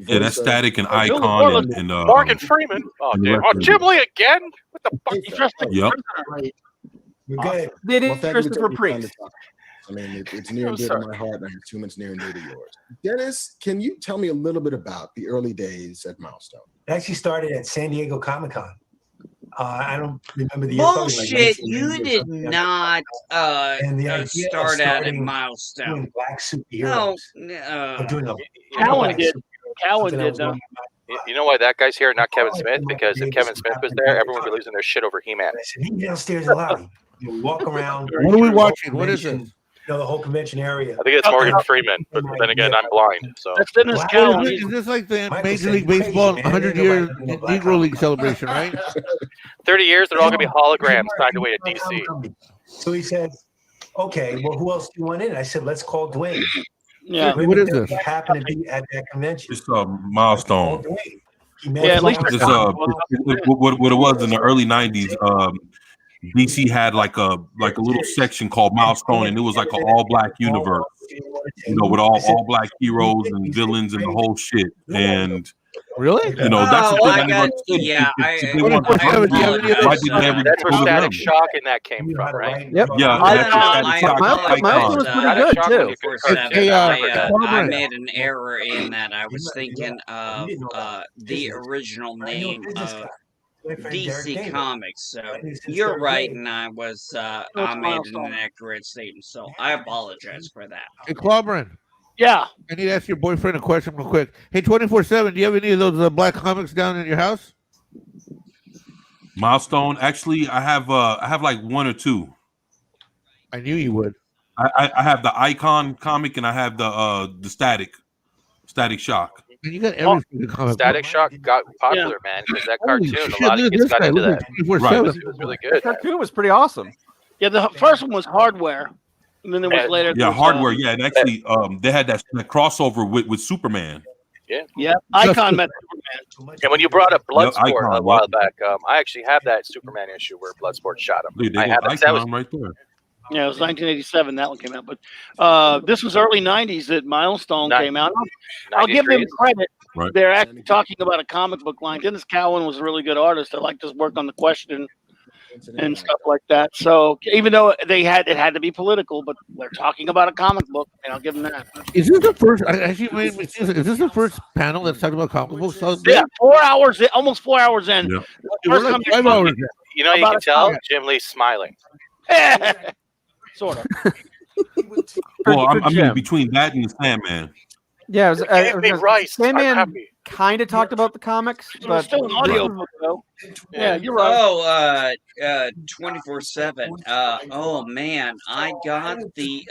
Speaker 4: yeah, that's Static and Icon and
Speaker 28: Morgan Freeman. Oh
Speaker 4: and the
Speaker 28: damn!
Speaker 4: rest
Speaker 28: Oh,
Speaker 4: of
Speaker 28: Jim Lee again? What the fuck?
Speaker 2: He's dressed like
Speaker 4: Yep.
Speaker 11: We're good.
Speaker 21: Did it,
Speaker 11: Well, thank you
Speaker 21: Christopher
Speaker 11: for taking time
Speaker 21: Priest?
Speaker 11: to talk. I mean, it's near and
Speaker 28: I'm
Speaker 11: dear to
Speaker 28: sorry.
Speaker 11: my heart, and I assume it's near and dear to yours. Dennis, can you tell me a little bit about the early days at Milestone?
Speaker 16: It actually started at San Diego Comic Con. I don't remember the year. probably like
Speaker 15: Bullshit! You
Speaker 16: 1990 or
Speaker 15: did
Speaker 16: something.
Speaker 15: not
Speaker 16: And the idea of
Speaker 15: start out at
Speaker 16: starting
Speaker 15: Milestone.
Speaker 16: doing black superheroes.
Speaker 15: No,
Speaker 16: Or doing a
Speaker 2: Cowan
Speaker 16: black
Speaker 2: did. Cowan
Speaker 16: something
Speaker 2: did,
Speaker 16: else
Speaker 2: though.
Speaker 16: on
Speaker 28: You know why that guy's here, not Kevin Smith? Because if Kevin Smith was there, everyone would be losing their shit over He-Man.
Speaker 16: I said, meet me downstairs in the lobby. You walk around.
Speaker 17: What are we
Speaker 16: the whole
Speaker 17: watching? What is
Speaker 16: convention,
Speaker 17: it?
Speaker 16: You know, the whole convention area.
Speaker 28: I think it's Morgan Freeman, but then again, I'm blind, so.
Speaker 2: That's Dennis
Speaker 16: Wow.
Speaker 2: Cowan.
Speaker 17: Is this like the
Speaker 16: Michael
Speaker 17: Major
Speaker 16: said,
Speaker 17: League
Speaker 16: "You
Speaker 17: Baseball
Speaker 16: crazy, man.
Speaker 17: 100
Speaker 16: Ain't
Speaker 17: year
Speaker 16: nobody doing a black
Speaker 17: Negro League
Speaker 16: comic."
Speaker 17: celebration, right?
Speaker 28: 30 years, they're all going to be holograms signed away at DC.
Speaker 16: So he said, okay, well, who else do you want in? I said, let's call Dwayne.
Speaker 2: Yeah.
Speaker 16: Dwayne
Speaker 17: What is
Speaker 16: McDuffie
Speaker 17: this?
Speaker 16: happened to be at that convention.
Speaker 4: It's Milestone.
Speaker 16: Dwayne. He met
Speaker 2: Yeah, at
Speaker 16: him
Speaker 2: least
Speaker 16: on
Speaker 4: It's
Speaker 16: stage.
Speaker 4: what it was in the early '90s. DC had like a little section called Milestone, and it was like an all black universe, with all black heroes and villains and the whole shit. And
Speaker 17: Really?
Speaker 4: that's the thing
Speaker 15: I
Speaker 4: I never
Speaker 15: got.
Speaker 4: understood.
Speaker 15: Yeah,
Speaker 4: If they wanted to
Speaker 17: I-
Speaker 4: cover
Speaker 17: I-
Speaker 4: it, why didn't they ever
Speaker 28: That's where
Speaker 4: cover
Speaker 28: Static
Speaker 4: them?
Speaker 28: Shock and that came from, right?
Speaker 21: Yep.
Speaker 4: Yeah,
Speaker 15: No,
Speaker 4: that's
Speaker 15: no,
Speaker 4: Static
Speaker 15: my
Speaker 4: Shock,
Speaker 15: apologies.
Speaker 21: Milestone was
Speaker 4: Icon.
Speaker 21: pretty
Speaker 28: Static
Speaker 21: good,
Speaker 28: Shock
Speaker 21: too.
Speaker 28: was a good
Speaker 15: Hey,
Speaker 28: cartoon.
Speaker 15: I
Speaker 17: Corbin.
Speaker 15: made an error in that. I was thinking of the original name of DC Comics. So you're right, and I made an inaccurate statement. So I apologize for that.
Speaker 17: Hey, Clobberin,
Speaker 2: Yeah.
Speaker 17: I need to ask your boyfriend a question real quick. Hey, 24/7, do you have any of those black comics down in your house?
Speaker 4: Milestone. Actually, I have like one or two.
Speaker 17: I knew you would.
Speaker 4: I have the Icon comic and I have the Static Shock.
Speaker 17: And you got every single comic.
Speaker 28: Static Shock got popular, man, because that
Speaker 17: Holy
Speaker 28: cartoon,
Speaker 17: shit,
Speaker 28: a lot
Speaker 17: look
Speaker 28: of
Speaker 17: at
Speaker 28: kids
Speaker 17: this
Speaker 28: got
Speaker 17: guy.
Speaker 28: into
Speaker 17: Look
Speaker 28: that.
Speaker 17: at 24/7.
Speaker 28: It was really
Speaker 21: The
Speaker 28: good.
Speaker 21: cartoon was pretty awesome.
Speaker 2: Yeah, the first one was Hardware. And then there was later.
Speaker 4: Yeah, Hardware. Yeah, and actually, they had that crossover with Superman.
Speaker 28: Yeah.
Speaker 2: Yeah. Icon met Superman.
Speaker 28: And when you brought up Bloodsport
Speaker 4: Icon,
Speaker 28: a while back, I actually have that Superman issue where Bloodsport shot him.
Speaker 4: Dude, they
Speaker 28: I
Speaker 4: got
Speaker 28: have it. That was
Speaker 4: Icon right there.
Speaker 2: Yeah, it was 1987 that one came out. But this was early 90s that Milestone came out. I'll give them
Speaker 28: 93.
Speaker 2: credit.
Speaker 4: Right.
Speaker 2: They're actually talking about a comic book line. Dennis Cowan was a really good artist. I liked his work on The Question and stuff like that. So even though it had to be political, but they're talking about a comic book, and I'll give them that.
Speaker 17: Is this the first? Actually, is this the first panel that's talking about comic books?
Speaker 2: Yeah, 4 hours, almost 4 hours in.
Speaker 4: Yeah.
Speaker 2: The first time they're
Speaker 17: 5 hours.
Speaker 2: talking
Speaker 28: You know, you
Speaker 2: about
Speaker 28: can
Speaker 2: a
Speaker 28: tell
Speaker 2: comic.
Speaker 28: Jim Lee's smiling.
Speaker 2: Sort of.
Speaker 4: Well, I mean,
Speaker 21: Jim.
Speaker 4: between that and the Sandman.
Speaker 21: Yeah,
Speaker 28: They gave me rice. I'm
Speaker 21: Sandman
Speaker 28: happy.
Speaker 21: kind of talked about the comics,
Speaker 2: It was
Speaker 21: but
Speaker 2: still an audio book, though. Yeah, you're right.
Speaker 15: Oh, 24/7. Oh man, I got the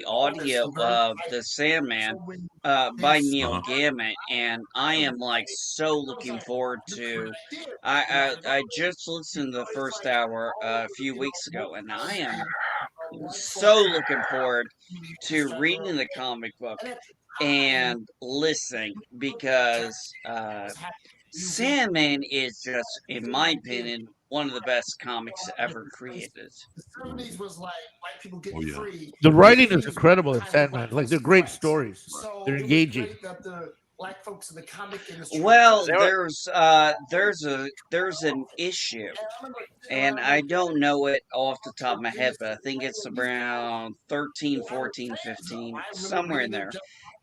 Speaker 15: audio of The Sandman by Neil Gaiman, and I am like so looking forward to. I just listened to the first hour a few weeks ago, and I am so looking forward to reading the comic book and listening because Sandman is just, in my opinion, one of the best comics ever created.
Speaker 4: Oh yeah.
Speaker 17: The writing is incredible in Sandman. Like they're great stories. They're engaging.
Speaker 15: Well, there's an issue, and I don't know it off the top of my head, but I think it's around 13, 14, 15, somewhere in there.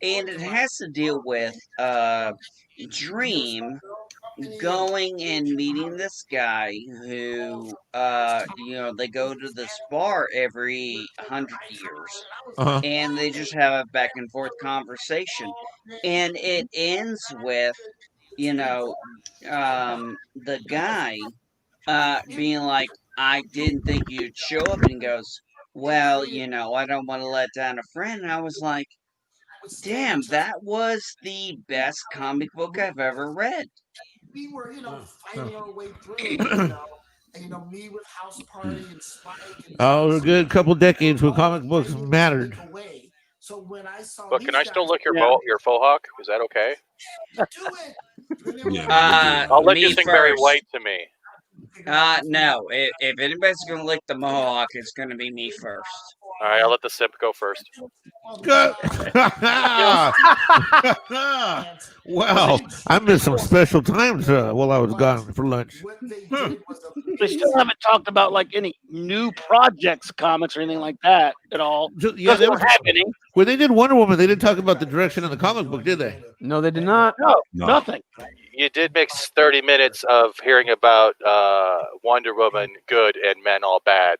Speaker 15: And it has to deal with Dream going and meeting this guy who they go to this bar every 100 years,
Speaker 17: Uh-huh.
Speaker 15: and they just have a back and forth conversation, and it ends with the guy being like, I didn't think you'd show up, and he goes, well, I don't want to let down a friend. And I was like, damn, that was the best comic book I've ever read.
Speaker 11: We were, fighting our way through, and me with House Party and Spike.
Speaker 17: Oh, we're a good couple decades when comic books mattered.
Speaker 11: So when I saw
Speaker 28: But can I still lick your faux hawk? Is that okay? I'll let you
Speaker 15: Me
Speaker 28: sing Barry
Speaker 15: first.
Speaker 28: White to me.
Speaker 15: No. If anybody's gonna lick the mohawk, it's gonna be me first.
Speaker 28: All right, I'll let the simp go first.
Speaker 17: Good. Wow, I missed some special times while I was gone for lunch.
Speaker 2: They still haven't talked about like any new projects, comics, or anything like that at all.
Speaker 17: Yeah,
Speaker 2: they don't have any.
Speaker 17: When they did Wonder Woman, they didn't talk about the direction of the comic book, did they?
Speaker 21: No, they did not.
Speaker 2: No, nothing.
Speaker 28: You did mix 30 minutes of hearing about Wonder Woman good and Men All Bad.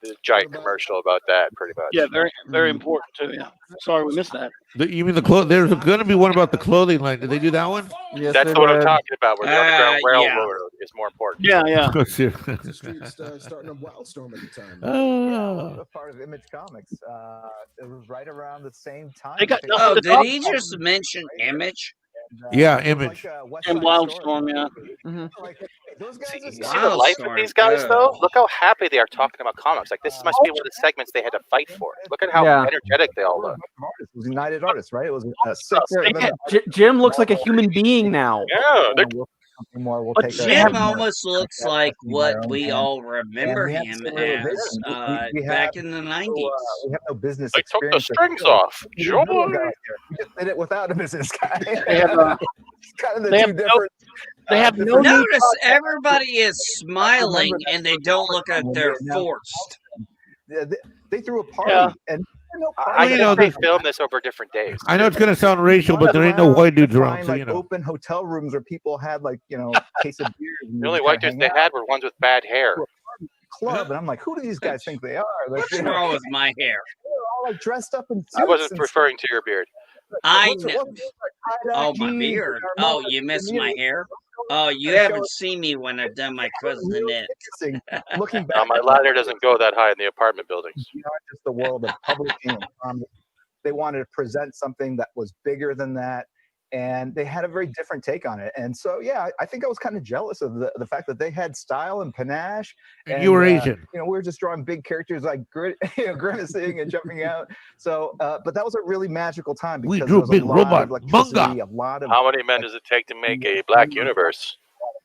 Speaker 28: The giant commercial about that, pretty much.
Speaker 2: Yeah, very, very important too. Yeah, sorry we missed that.
Speaker 17: You mean the clothes? There's going to be one about the clothing line. Did they do that one?
Speaker 21: Yes,
Speaker 28: That's what I'm talking about. Where the Underground Railroad is more important.
Speaker 2: Yeah, yeah.
Speaker 17: Oh, shit.
Speaker 11: The streets starting a wildstorm at the time.
Speaker 17: Oh.
Speaker 1: A part of Image Comics. It was right around the same time.
Speaker 2: They got
Speaker 15: Oh, did he just mention Image?
Speaker 17: Yeah, Image.
Speaker 2: And Wildstorm, yeah.
Speaker 21: Mm-hmm.
Speaker 28: See the life of these guys, though? Look how happy they are talking about comics. Like, this must be one of the segments they had to fight for. Look at how energetic they all look.
Speaker 1: It was United Artists, right? It was
Speaker 21: Jim looks like a human being now.
Speaker 28: Yeah,
Speaker 1: we'll
Speaker 15: But
Speaker 1: take
Speaker 15: Jim almost looks like what we all remember him as back in the 90s.
Speaker 1: We have no business
Speaker 28: They took the
Speaker 1: experience.
Speaker 28: strings off. Joy.
Speaker 1: We just did it without a business guy.
Speaker 2: They have,
Speaker 1: kind of the
Speaker 2: they
Speaker 1: two
Speaker 2: have no-
Speaker 1: different.
Speaker 2: They have no need.
Speaker 15: Notice everybody is smiling and they don't look like they're forced.
Speaker 1: They threw a party,
Speaker 2: Yeah.
Speaker 1: and
Speaker 28: I think they filmed this over different days.
Speaker 17: I know it's going to sound racial, but there ain't no white dudes around, so
Speaker 1: like
Speaker 17: you know.
Speaker 1: open hotel rooms where people had case of beer.
Speaker 28: The only white dudes they had were ones with bad hair.
Speaker 1: Club, and I'm like, who do these guys think they are? Like,
Speaker 15: What's wrong with my hair?
Speaker 1: They're all like dressed up in suits.
Speaker 28: I wasn't referring to your beard.
Speaker 15: I know. Oh, my beard. Oh, you missed my hair? Oh, you haven't seen me when I've done my cousin it.
Speaker 1: Looking back,
Speaker 28: My ladder doesn't go that high in the apartment buildings.
Speaker 1: Beyond just the world of publishing and comics, they wanted to present something that was bigger than that, and they had a very different take on it. And so, yeah, I think I was kind of jealous of the fact that they had style and panache.
Speaker 17: And you were Asian.
Speaker 1: We were just drawing big characters like grimacing and jumping out. So, but that was a really magical time because
Speaker 17: We drew
Speaker 1: there was
Speaker 17: big
Speaker 1: a lot
Speaker 17: robot
Speaker 1: of electricity,
Speaker 17: manga.
Speaker 1: a lot of
Speaker 28: How many men does it take to make a black universe?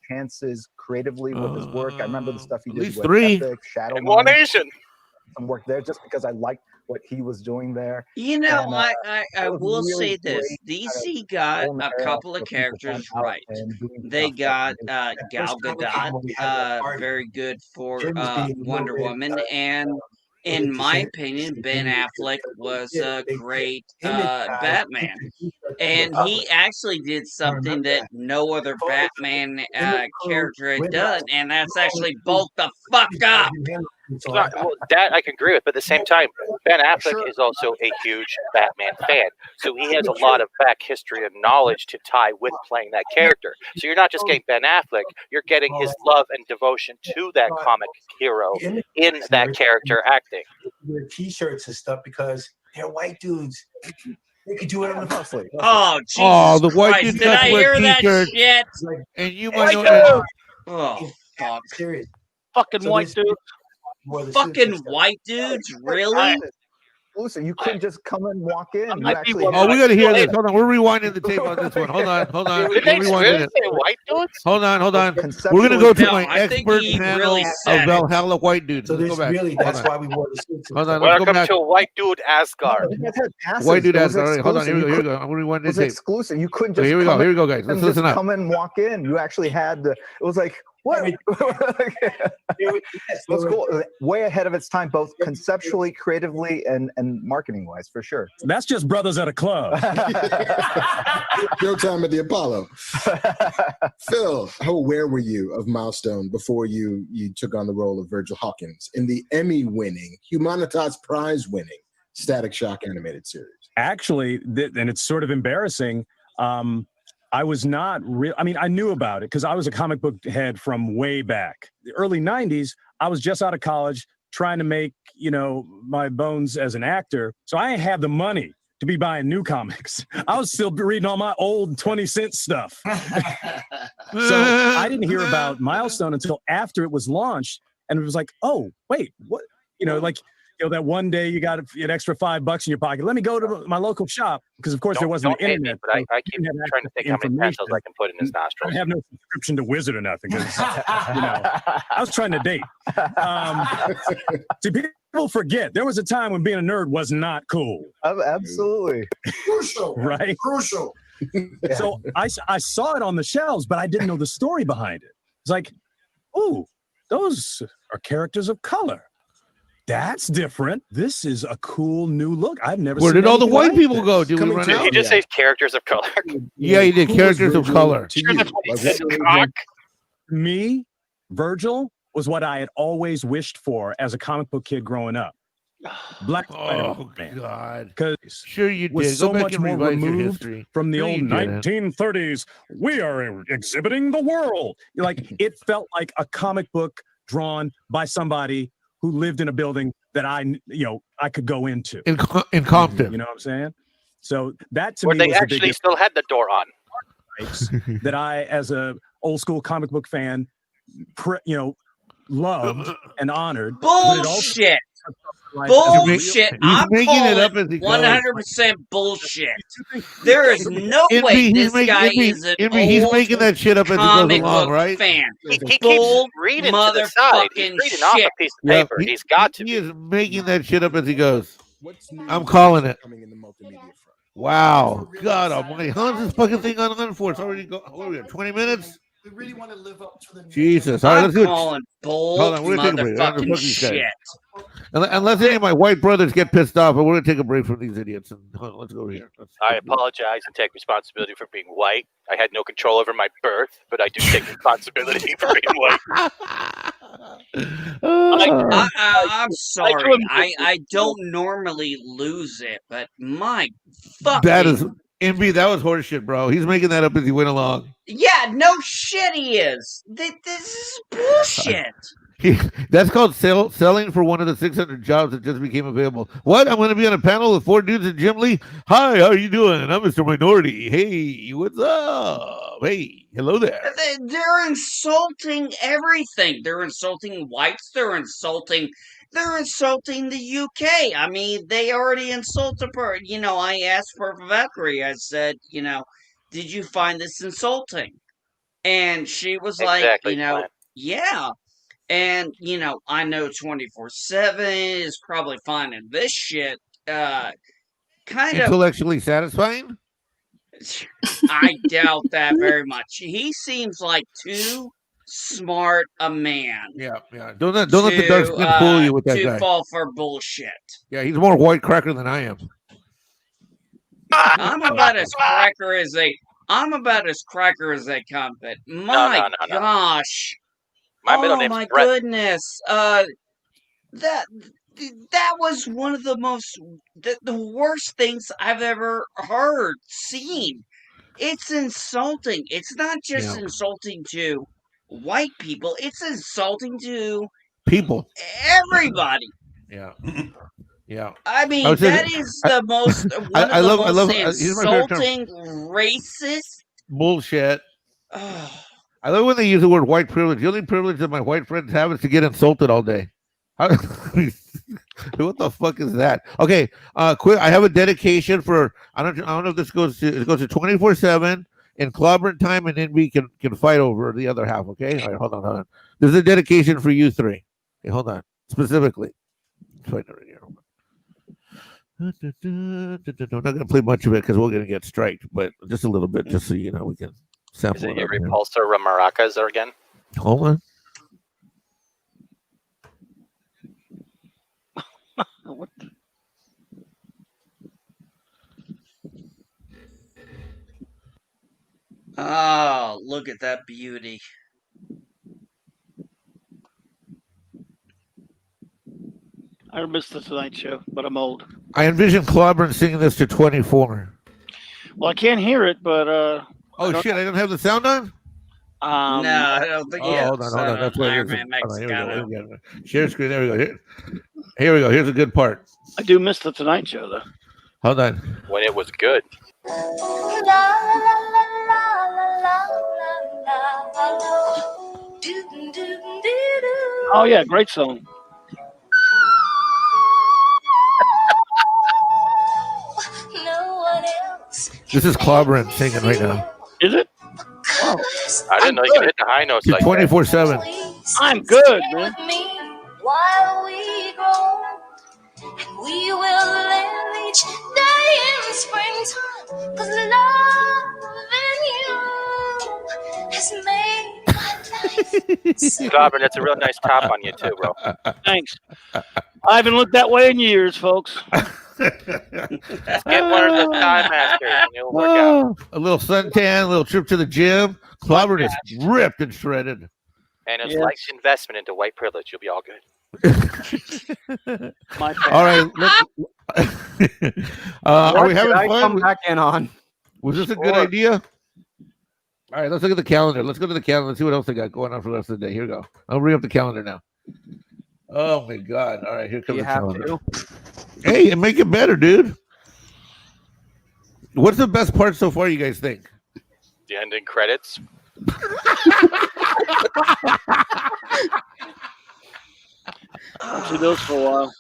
Speaker 1: chances creatively with his work. I remember the stuff he did
Speaker 17: least
Speaker 1: with
Speaker 17: 3.
Speaker 1: Epic, Shadow
Speaker 28: And one
Speaker 1: Man,
Speaker 28: Asian.
Speaker 1: some work there just because I liked what he was doing there.
Speaker 15: You know,
Speaker 1: And,
Speaker 15: I
Speaker 1: was
Speaker 15: will
Speaker 1: really
Speaker 15: say this.
Speaker 1: great
Speaker 15: DC got
Speaker 1: whole
Speaker 15: a couple of
Speaker 1: for people to
Speaker 15: characters
Speaker 1: come out
Speaker 15: right.
Speaker 1: and doing
Speaker 15: They
Speaker 1: stuff
Speaker 15: got
Speaker 1: that
Speaker 15: Gal Gadot, very good for Wonder Woman, and in my opinion, Ben Affleck was a great Batman. And he actually did something that no other Batman character had done, and that's actually bulk the fuck up.
Speaker 28: Well, that I can agree with, but at the same time, Ben Affleck is also a huge Batman fan, so he has a lot of back history and knowledge to tie with playing that character. So you're not just getting Ben Affleck; you're getting his love and devotion to that comic hero in that character acting.
Speaker 16: Wear T-shirts and stuff because they're white dudes. They could do it on the bus.
Speaker 15: Oh, Jesus
Speaker 17: Oh, the white
Speaker 15: Christ.
Speaker 17: dude
Speaker 15: Did I
Speaker 17: wear
Speaker 15: hear that
Speaker 17: t-shirts,
Speaker 15: shit?
Speaker 17: and you
Speaker 15: White
Speaker 17: might know.
Speaker 15: dude! Oh, fuck.
Speaker 16: Serious.
Speaker 2: Fucking white dude.
Speaker 15: Fucking white dudes? Really?
Speaker 1: Listen, you couldn't just come and walk in. You
Speaker 2: might be
Speaker 1: actually
Speaker 2: one
Speaker 17: Oh,
Speaker 1: had-
Speaker 17: we got to hear this. Hold on, we're rewinding the tape on this one. Hold on. We're
Speaker 28: Did they
Speaker 17: rewinding
Speaker 28: really
Speaker 17: it.
Speaker 28: say white dudes?
Speaker 17: Hold on. We're
Speaker 1: Conceptually-
Speaker 17: gonna go to
Speaker 15: No,
Speaker 17: my
Speaker 15: I think
Speaker 17: expert
Speaker 15: he
Speaker 17: panel
Speaker 15: really
Speaker 17: of
Speaker 15: said it.
Speaker 17: Valhalla white dudes.
Speaker 16: So
Speaker 17: Let's
Speaker 16: this
Speaker 17: go back.
Speaker 16: really,
Speaker 17: Hold
Speaker 16: that's
Speaker 17: on.
Speaker 16: why we wore the suits.
Speaker 17: Hold on. Let's go
Speaker 28: Welcome
Speaker 17: back.
Speaker 28: to White Dude Asgard.
Speaker 1: You guys had passes.
Speaker 17: White dude
Speaker 1: It
Speaker 17: ass.
Speaker 1: was
Speaker 17: All right, hold on.
Speaker 1: exclusive.
Speaker 17: Here we
Speaker 1: You
Speaker 17: go. I'm gonna rewind
Speaker 1: It
Speaker 17: the
Speaker 1: was
Speaker 17: tape.
Speaker 1: exclusive. You couldn't
Speaker 17: Okay,
Speaker 1: just
Speaker 17: here we
Speaker 1: come
Speaker 17: go. Here
Speaker 1: in
Speaker 17: we go, guys. Let's
Speaker 1: and
Speaker 17: listen
Speaker 1: just
Speaker 17: up.
Speaker 1: come and walk in. You actually had to. It was like what? That's cool. Way ahead of its time, both conceptually, creatively, and marketing wise, for sure.
Speaker 6: That's just brothers at a club.
Speaker 11: Your time at the Apollo. Phil, how aware were you of Milestone before you took on the role of Virgil Hawkins in the Emmy-winning, Humanitas Prize-winning Static Shock animated series?
Speaker 6: Actually, and it's sort of embarrassing. I was not real. I mean, I knew about it because I was a comic book head from way back. The early 90s, I was just out of college trying to make, my bones as an actor. So I didn't have the money to be buying new comics. I was still reading all my old 20-cent stuff. So I didn't hear about Milestone until after it was launched. And it was like, oh, wait, what? That one day you got an extra $5 in your pocket. Let me go to my local shop because, of course, there wasn't the internet.
Speaker 28: But I keep trying to think how many pencils I can put in his nostrils.
Speaker 6: I have no subscription to Wizard or nothing because, I was trying to date. See, people forget there was a time when being a nerd was not cool.
Speaker 1: Absolutely.
Speaker 16: Crucial.
Speaker 6: Right?
Speaker 16: Crucial.
Speaker 6: So I saw it on the shelves, but I didn't know the story behind it. It's like, oh, those are characters of color. That's different. This is a cool new look. I've never
Speaker 17: Where
Speaker 6: seen
Speaker 17: did all the
Speaker 6: anything
Speaker 17: white
Speaker 6: like
Speaker 17: people
Speaker 6: this.
Speaker 17: go? Did we run
Speaker 28: Did
Speaker 17: out?
Speaker 28: he just say characters of color?
Speaker 17: Yeah, he did.
Speaker 11: Who was
Speaker 17: Characters of
Speaker 11: Virgil
Speaker 17: color.
Speaker 11: to you? Was it-
Speaker 28: Cock.
Speaker 6: Me, Virgil, was what I had always wished for as a comic book kid growing up. Black
Speaker 17: Oh,
Speaker 6: man.
Speaker 17: God.
Speaker 6: Because
Speaker 17: Sure you
Speaker 6: was
Speaker 17: did.
Speaker 6: so
Speaker 17: Go back
Speaker 6: much
Speaker 17: and
Speaker 6: more
Speaker 17: revise your
Speaker 6: removed
Speaker 17: history.
Speaker 6: from the
Speaker 17: No,
Speaker 6: old
Speaker 17: you didn't.
Speaker 6: 1930s. We are exhibiting the world. Like it felt like a comic book drawn by somebody who lived in a building that I could go into
Speaker 17: In Compton.
Speaker 6: You know what I'm saying? So that to
Speaker 28: Where
Speaker 6: me
Speaker 28: they
Speaker 6: was the
Speaker 28: actually
Speaker 6: biggest
Speaker 28: still had the door on.
Speaker 6: that I, as a old school comic book fan, loved and honored. But it also-
Speaker 15: Bullshit.
Speaker 6: Like,
Speaker 15: Bullshit.
Speaker 17: He's
Speaker 15: I'm
Speaker 17: making it
Speaker 15: calling
Speaker 17: up as he goes.
Speaker 15: 100% bullshit. There is no
Speaker 17: Envy,
Speaker 15: way
Speaker 17: he's
Speaker 15: this
Speaker 17: making-
Speaker 15: guy
Speaker 17: Envy-
Speaker 15: is an
Speaker 17: Envy, he's
Speaker 15: old
Speaker 17: making that shit up as he goes
Speaker 15: comic
Speaker 17: along,
Speaker 15: book
Speaker 17: right?
Speaker 15: fan.
Speaker 28: He keeps
Speaker 15: Full
Speaker 28: reading to the side. He's
Speaker 15: motherfucking
Speaker 28: reading off
Speaker 15: shit.
Speaker 28: a piece of
Speaker 17: Yep,
Speaker 28: paper. He's got to.
Speaker 17: He is making that shit up as he goes.
Speaker 11: What's new
Speaker 17: I'm calling it.
Speaker 11: coming in the multimedia front?
Speaker 17: Wow. God almighty. How long is this fucking thing on for? It's already what are we at, 20 minutes?
Speaker 16: We really want to live up to the
Speaker 17: Jesus. All right,
Speaker 15: I'm
Speaker 17: let's do it.
Speaker 15: calling bull
Speaker 17: Hold on, we're gonna take a break. I'm gonna
Speaker 15: motherfucking
Speaker 17: fuck these guys.
Speaker 15: shit.
Speaker 17: Unless any of my white brothers get pissed off, but we're gonna take a break from these idiots. And hold on, let's go over here.
Speaker 28: I apologize and take responsibility for being white. I had no control over my birth, but I do take responsibility for being white.
Speaker 15: I'm sorry. I don't normally lose it, but my fucking
Speaker 17: That is Envy. That was horseshit, bro. He's making that up as he went along.
Speaker 15: yeah, no shit he is. This is bullshit.
Speaker 17: That's called selling for one of the 600 jobs that just became available. What? I'm going to be on a panel with 4 dudes and Jim Lee. Hi, how are you doing? I'm Mr. Minority. Hey, what's up? Hey, hello there.
Speaker 15: They're insulting everything. They're insulting whites. They're insulting the UK. I mean, they already insulted her. I asked for Valkyrie. I said, did you find this insulting? And she was
Speaker 28: Exactly,
Speaker 15: like,
Speaker 28: Glenn.
Speaker 15: yeah. And, I know 24/7 is probably finding this shit kind of.
Speaker 17: Intellectually satisfying?
Speaker 15: I doubt that very much. He seems like too smart a man.
Speaker 17: Yeah. Don't let the dark skin fool you with that
Speaker 15: to
Speaker 17: guy.
Speaker 15: fall for bullshit.
Speaker 17: Yeah, he's more white cracker than I am.
Speaker 15: I'm about as cracker as they come, but my
Speaker 28: No.
Speaker 15: gosh.
Speaker 28: My middle
Speaker 15: Oh
Speaker 28: name's
Speaker 15: my
Speaker 28: Brett.
Speaker 15: goodness. that was one of the worst things I've ever heard, seen. It's insulting. It's not just insulting to white people. It's insulting to
Speaker 17: people,
Speaker 15: everybody.
Speaker 17: Yeah. Yeah.
Speaker 15: I mean, that is the most one of the most
Speaker 17: here's my favorite term.
Speaker 15: insulting, racist
Speaker 17: Bullshit. I love when they use the word white privilege. The only privilege that my white friends have is to get insulted all day. What the fuck is that? Okay, quick. I have a dedication for I don't know if this goes to 24/7 in clobbering time, and then we can fight over the other half. Okay, all right, hold on. This is a dedication for you three. Okay, hold on. Specifically, right here. I'm not going to play much of it because we're going to get striked, but just a little bit, just so you know, we can sample
Speaker 28: Is it
Speaker 17: it.
Speaker 28: your repulsor maracas again?
Speaker 17: Hold on.
Speaker 15: Oh, look at that beauty.
Speaker 2: I missed the Tonight Show, but I'm old.
Speaker 17: I envision Clobbering singing this to 24.
Speaker 2: Well, I can't hear it, but
Speaker 17: oh shit! I don't have the sound on.
Speaker 15: No, I don't think.
Speaker 17: Hold on. That's what it is. Here we go. Share screen. There we go. Here we go. Here's a good part.
Speaker 2: I do miss the Tonight Show, though.
Speaker 17: Hold on.
Speaker 28: When it was good.
Speaker 2: Oh yeah, great song.
Speaker 17: This is Clobbering singing right now.
Speaker 2: Is it?
Speaker 28: Wow. I didn't know you could hit the high notes like
Speaker 17: 24/7.
Speaker 2: I'm good, man.
Speaker 3: While we grow, and we will live each day in springtime, 'cause loving you has made my life.
Speaker 28: Clobbering, that's a real nice top on you too, bro.
Speaker 2: Thanks. I haven't looked that way in years, folks.
Speaker 28: Just get one of those Time Masters and it'll work out.
Speaker 17: A little suntan, a little trip to the gym. Clobbering is ripped and shredded.
Speaker 28: And it's like investment into white privilege. You'll be all good.
Speaker 17: All right. Are we having fun?
Speaker 21: Come back in on.
Speaker 17: Was this a good idea? All right, let's look at the calendar. Let's go to the calendar. Let's see what else they got going on for the rest of the day. Here we go. I'll bring up the calendar now. Oh my God! All right, here comes the calendar. Hey, make it better, dude. What's the best part so far? You guys think?
Speaker 28: The ending credits.
Speaker 2: I'll see those for a while.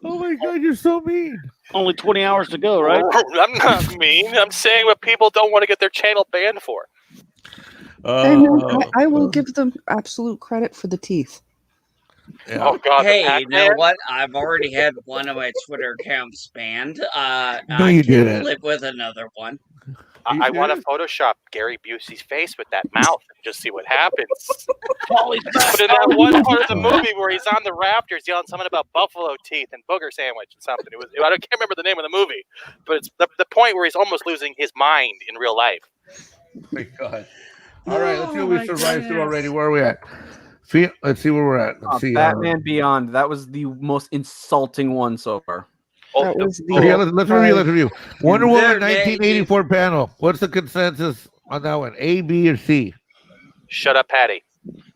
Speaker 17: Oh my God, you're so mean.
Speaker 2: Only 20 hours to go, right?
Speaker 28: I'm not mean. I'm saying what people don't want to get their channel banned for.
Speaker 9: I will give them absolute credit for the teeth.
Speaker 28: Yeah. Oh God!
Speaker 15: Hey, you know what? I've already had one of my Twitter accounts banned.
Speaker 17: No,
Speaker 15: I
Speaker 17: you
Speaker 15: can
Speaker 17: didn't.
Speaker 15: live with another one.
Speaker 28: I want to Photoshop Gary Busey's face with that mouth and just see what happens. But in that one part of the movie where he's on the rafters yelling something about buffalo teeth and booger sandwich and something, I can't remember the name of the movie, but it's the point where he's almost losing his mind in real life.
Speaker 17: Oh my God! All right, let's see what we survived through already. Where are we at? Let's see where we're at. Let's see.
Speaker 21: Batman Beyond. That was the most insulting one so far.
Speaker 17: Let's review. Wonder Woman 1984 panel. What's the consensus on that one? A, B, or C?
Speaker 28: Shut up, Patty.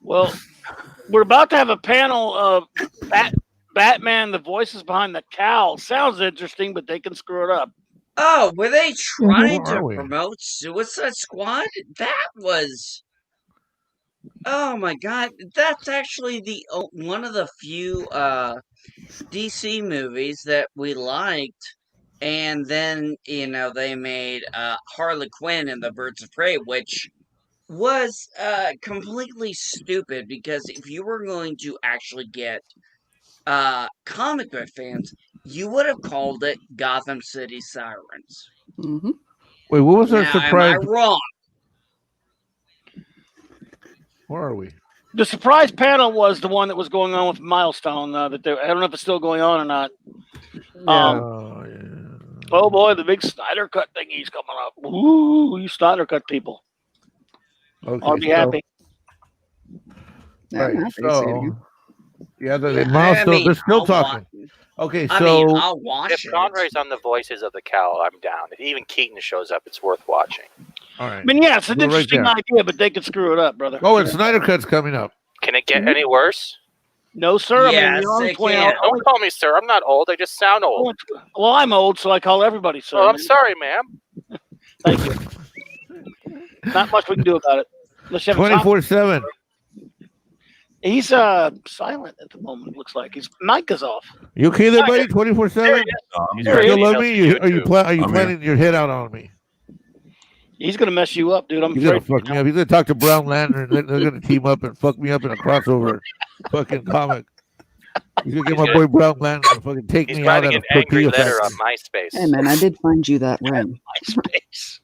Speaker 2: Well, we're about to have a panel of Batman, the voices behind the cowl. Sounds interesting, but they can screw it up.
Speaker 15: Oh, were they trying
Speaker 17: Where
Speaker 15: to
Speaker 17: are we?
Speaker 15: promote Suicide Squad? That was. Oh my God, that's actually one of the few DC movies that we liked, and then they made Harley Quinn and the Birds of Prey, which was completely stupid because if you were going to actually get comic book fans, you would have called it Gotham City Sirens.
Speaker 9: Mm-hmm.
Speaker 17: Wait, what was our
Speaker 15: Now,
Speaker 17: surprise?
Speaker 15: am I wrong?
Speaker 17: Where are we?
Speaker 2: The surprise panel was the one that was going on with Milestone. I don't know if it's still going on or not. Oh boy, the big Snyder Cut thing he's coming up. Ooh, you Snyder Cut people.
Speaker 17: Okay,
Speaker 2: I'll be happy.
Speaker 17: Right, so Yeah, the
Speaker 15: I
Speaker 17: milestone.
Speaker 15: mean,
Speaker 17: They're still
Speaker 15: I'll
Speaker 17: talking.
Speaker 15: wa-
Speaker 17: Okay,
Speaker 15: I mean,
Speaker 17: so
Speaker 15: I'll watch
Speaker 28: If
Speaker 15: it.
Speaker 28: Conroy's on the Voices of the Cow, I'm down. If even Keaton shows up, it's worth watching.
Speaker 17: all right.
Speaker 2: I mean, yeah, it's an
Speaker 17: We're right
Speaker 2: interesting
Speaker 17: there.
Speaker 2: idea, but they could screw it up, brother.
Speaker 17: Oh, and Snyder Cut's coming up.
Speaker 28: Can it get any worse?
Speaker 2: No, sir. I mean,
Speaker 15: Yes,
Speaker 2: you're only
Speaker 15: it
Speaker 2: 20
Speaker 15: can.
Speaker 28: Don't call me sir. I'm not old. I just sound old.
Speaker 2: Well, I'm old, so I call everybody sir.
Speaker 28: Oh, I'm
Speaker 2: man.
Speaker 28: sorry, ma'am.
Speaker 2: Thank you. Not much we can do about it. Unless you have a
Speaker 17: 24/7.
Speaker 2: He's silent at the moment. Looks like his mic is off.
Speaker 17: You okay there, buddy? 24/7. You still love me? Are you planning your head out on me?
Speaker 2: He's gonna mess you up, dude. I'm
Speaker 17: He's gonna
Speaker 2: afraid.
Speaker 17: fuck me up. He's gonna talk to Brown Lantern. They're gonna team up and fuck me up in a crossover fucking comic. He's gonna get my boy Brown Lantern and fucking take
Speaker 28: He's
Speaker 17: me out
Speaker 28: writing
Speaker 17: at
Speaker 28: an
Speaker 17: a
Speaker 28: angry
Speaker 17: tortilla
Speaker 28: letter on
Speaker 17: factory.
Speaker 28: MySpace.
Speaker 9: Hey man, I did find you that ring.
Speaker 2: MySpace.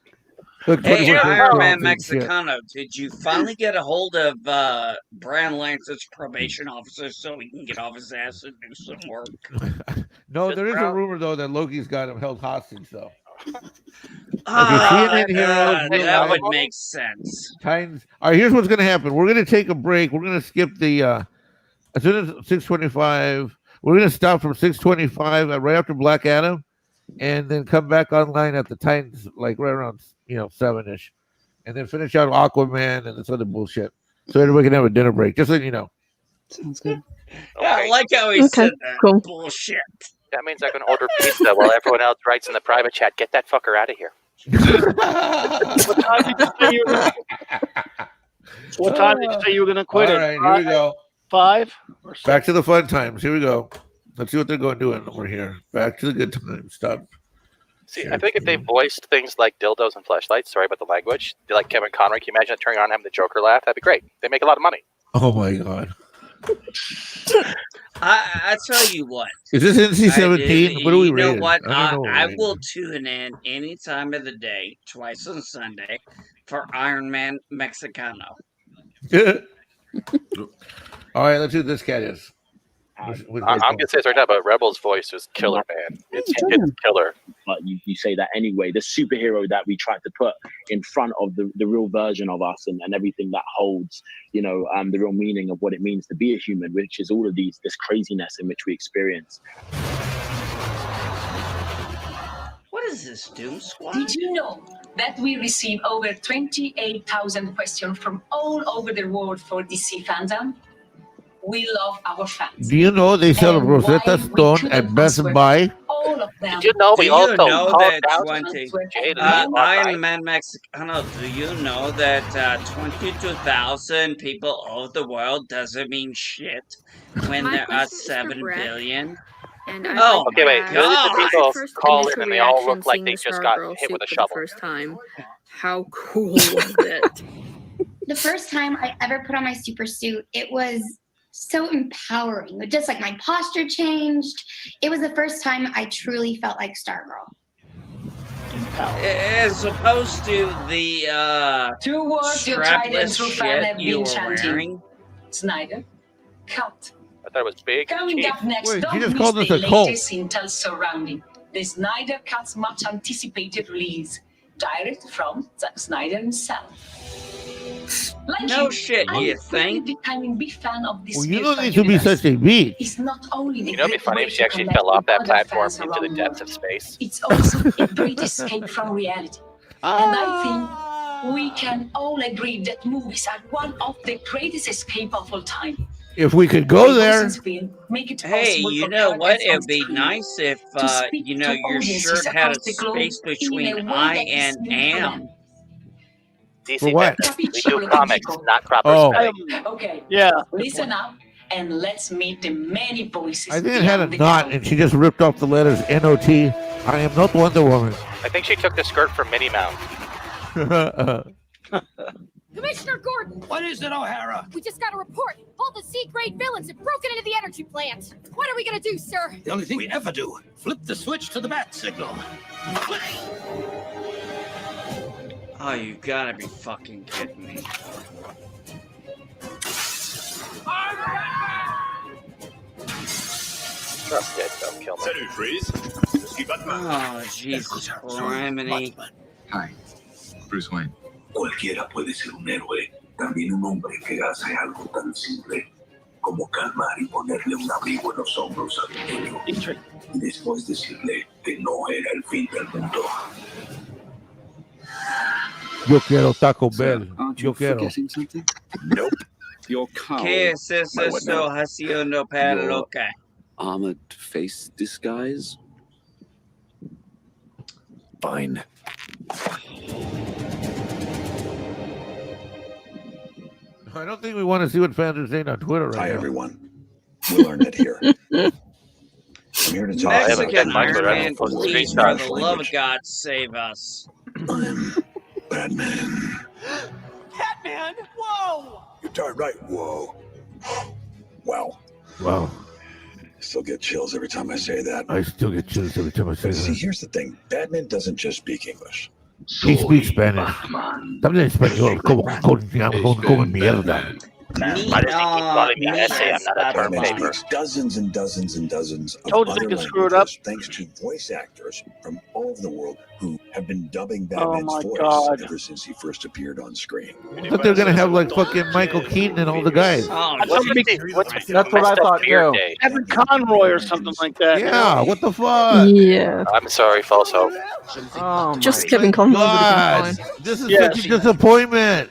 Speaker 17: Look,
Speaker 15: Hey,
Speaker 17: 24/7
Speaker 15: Iron Man
Speaker 17: shit.
Speaker 15: Mexicano, did you finally get a hold of Brand Lance's probation officer so he can get off his ass and do some work?
Speaker 17: No, there is a rumor though that Loki's got him held hostage though.
Speaker 15: That
Speaker 17: That
Speaker 15: would make sense.
Speaker 17: Titans. All right, here's what's going to happen. We're going to take a break. We're going to skip the as soon as 6:25. We're going to stop from 6:25 right after Black Adam, and then come back online at the Titans like right around 7ish, and then finish out Aquaman and this other bullshit. So everybody can have a dinner break. Just so you know.
Speaker 9: Sounds good.
Speaker 15: I like how he said that.
Speaker 9: Cool.
Speaker 15: Bullshit.
Speaker 28: That means I can order pizza while everyone else writes in the private chat, get that fucker out of here.
Speaker 2: What time did you say you were gonna? What time did you say you were gonna quit?
Speaker 17: All
Speaker 2: it?
Speaker 17: right, here we go.
Speaker 2: 5 or 6?
Speaker 17: Back to the fun times. Here we go. Let's see what they're going to do over here. Back to the good times. Stop.
Speaker 28: See, I think if they voiced things like dildos and fleshlights, sorry about the language, like Kevin Conroy, can you imagine turning on and having the Joker laugh? That'd be great. They make a lot of money.
Speaker 17: Oh my God.
Speaker 15: I tell you what.
Speaker 17: Is this NC-17? What are we
Speaker 15: You know
Speaker 17: rated?
Speaker 15: what?
Speaker 17: I don't know what
Speaker 15: I
Speaker 17: we're
Speaker 15: will tune in any time of the day, twice on Sunday, for Iron Man Mexicano.
Speaker 17: All right, let's see what this cat is.
Speaker 28: I'm going to say this right now, but Rebel's voice was killer, man. It's killer.
Speaker 13: But you say that anyway. The superhero that we tried to put in front of the real version of us and everything that holds, the real meaning of what it means to be a human, which is all of this craziness in which we experience.
Speaker 15: What is this, Doom Squad?
Speaker 3: Did you know that we receive over 28,000 questions from all over the world for DC Fandom? We love our fans.
Speaker 17: Do you know they sell
Speaker 3: And
Speaker 17: Rosetta
Speaker 3: why we
Speaker 17: Stone
Speaker 3: couldn't
Speaker 17: at Best
Speaker 3: answer
Speaker 17: Buy?
Speaker 3: all of them.
Speaker 28: Did you know we also called
Speaker 15: that
Speaker 28: out
Speaker 15: 20,
Speaker 28: Jaden
Speaker 15: Iron Man Mexicano, do you know that 22,000 people all over the world doesn't mean shit when there are 7 billion?
Speaker 18: And
Speaker 15: Oh,
Speaker 28: okay, wait.
Speaker 15: my
Speaker 28: Who did the
Speaker 15: God.
Speaker 28: people
Speaker 18: First
Speaker 28: call in
Speaker 18: initial
Speaker 28: and they all
Speaker 18: reaction
Speaker 28: look like
Speaker 18: seeing
Speaker 28: they
Speaker 18: the
Speaker 28: just got
Speaker 18: Stargirl
Speaker 28: hit with a
Speaker 18: suit for
Speaker 28: shovel?
Speaker 18: the first time. How cool was it?
Speaker 20: The first time I ever put on my super suit, it was so empowering. Just like my posture changed. It was the first time I truly felt like Stargirl.
Speaker 15: As opposed to the
Speaker 3: 2 words your tridents
Speaker 15: strapless
Speaker 3: through fan
Speaker 15: shit
Speaker 3: have
Speaker 15: you
Speaker 3: been
Speaker 15: were
Speaker 3: chanting.
Speaker 15: wearing.
Speaker 3: Snyder, cut.
Speaker 28: I thought it was big.
Speaker 3: Coming
Speaker 28: Chief.
Speaker 3: up next,
Speaker 17: Wait,
Speaker 3: don't
Speaker 17: you just
Speaker 3: miss
Speaker 17: called this
Speaker 3: the
Speaker 17: a cult.
Speaker 3: latest intel surrounding the Snyder Cut's much anticipated release, direct from Zack Snyder himself. Like
Speaker 15: No
Speaker 3: you,
Speaker 15: shit,
Speaker 3: I'm
Speaker 15: you
Speaker 3: really
Speaker 15: think?
Speaker 3: becoming a big fan of this
Speaker 17: Well, you
Speaker 3: virtual
Speaker 17: don't need to be
Speaker 3: universe.
Speaker 17: such a bitch.
Speaker 3: It's not only the
Speaker 28: You know, it'd be
Speaker 3: great
Speaker 28: funny
Speaker 3: way
Speaker 28: if she
Speaker 3: to
Speaker 28: actually
Speaker 3: connect
Speaker 28: fell off
Speaker 3: with
Speaker 28: that
Speaker 3: other
Speaker 28: platform
Speaker 3: fans
Speaker 28: into
Speaker 3: around
Speaker 28: the
Speaker 3: the
Speaker 28: depths
Speaker 3: world.
Speaker 28: of space.
Speaker 3: It's also a great escape from reality. And I think we can all agree that movies are one of the greatest escape of all time.
Speaker 17: If we could go there.
Speaker 3: Make it
Speaker 15: Hey,
Speaker 3: possible
Speaker 15: you
Speaker 3: for
Speaker 15: know what?
Speaker 3: characters on
Speaker 15: It'd be
Speaker 3: screen
Speaker 15: nice if,
Speaker 3: to speak
Speaker 15: your
Speaker 3: to audiences
Speaker 15: shirt had a
Speaker 3: across the globe
Speaker 15: space
Speaker 3: in a
Speaker 15: between
Speaker 3: way
Speaker 15: I
Speaker 3: that is
Speaker 15: and
Speaker 3: unique for
Speaker 15: am.
Speaker 3: them.
Speaker 28: DC
Speaker 17: For what?
Speaker 28: Fandom. We do comics, not proper
Speaker 17: Oh.
Speaker 28: spelling.
Speaker 3: Okay.
Speaker 2: Yeah.
Speaker 3: Listen up and let's meet the many voices.
Speaker 17: I think it had a
Speaker 3: beyond the
Speaker 17: knot,
Speaker 3: town.
Speaker 17: and she just ripped off the letters N-O-T. I am not Wonder Woman.
Speaker 28: I think she took the skirt from Minnie Mouse.
Speaker 22: Commissioner Gordon!
Speaker 23: What is it, O'Hara?
Speaker 22: We just got a report. All the C-grade villains have broken into the energy plant. What are we gonna do, sir?
Speaker 23: The only thing we ever do, flip the switch to the bat signal.
Speaker 15: Oh, you gotta be fucking kidding me.
Speaker 28: Trust dead, don't kill me.
Speaker 23: Salut, Freeze. Je suis Batman.
Speaker 15: Oh, Jesus Criminy.
Speaker 23: Hi, Bruce Wayne. Cualquiera puede ser un héroe, también un hombre que hace algo tan simple cómo calmar y ponerle un abrigo en los hombros al pequeño. Y después decirle que no era el fin del mundo.
Speaker 17: Yo quiero Taco Bell. Yo quiero.
Speaker 23: Nope. Your cowl.
Speaker 15: ¿Qué es esto haciendo para loca?
Speaker 23: Armored face disguise? Fine.
Speaker 17: I don't think we want to see what fans are saying on Twitter right
Speaker 23: Hi,
Speaker 17: now.
Speaker 23: everyone. We learned it here. I'm here to tell you
Speaker 15: Mexican
Speaker 23: about
Speaker 15: Iron Man,
Speaker 23: for the
Speaker 15: please,
Speaker 23: street
Speaker 15: for the
Speaker 23: language.
Speaker 15: love of God, save us.
Speaker 23: I'm Batman.
Speaker 22: Batman! Whoa!
Speaker 23: You're darn right. Whoa. Wow.
Speaker 17: Wow.
Speaker 23: Still get chills every time I say that.
Speaker 17: I still get chills every time I say
Speaker 23: But see,
Speaker 17: that.
Speaker 23: here's the thing. Batman doesn't just speak English.
Speaker 17: He speaks Spanish. También en español, como mierda.
Speaker 28: Why does he keep calling me essay? I'm not a term
Speaker 23: Batman
Speaker 28: paper.
Speaker 23: speaks dozens and dozens and dozens of
Speaker 2: Told you
Speaker 23: other
Speaker 2: they could screw it up.
Speaker 23: languages thanks to voice actors from all over the world who have been dubbing
Speaker 2: Oh
Speaker 23: Batman's
Speaker 2: my
Speaker 23: voice
Speaker 2: God.
Speaker 23: ever since he first appeared on screen.
Speaker 17: But they're gonna have like fucking Michael Keaton and all the guys.
Speaker 15: Oh,
Speaker 2: That's what I thought too.
Speaker 28: Day?
Speaker 2: Evan Conroy or something like that.
Speaker 17: Yeah, what the fuck?
Speaker 18: Yeah.
Speaker 28: I'm sorry, false hope.
Speaker 2: Oh
Speaker 18: Just
Speaker 2: my
Speaker 18: Kevin Conroy would
Speaker 17: God,
Speaker 18: have been fine.
Speaker 17: this is
Speaker 2: Yes.
Speaker 17: such a disappointment.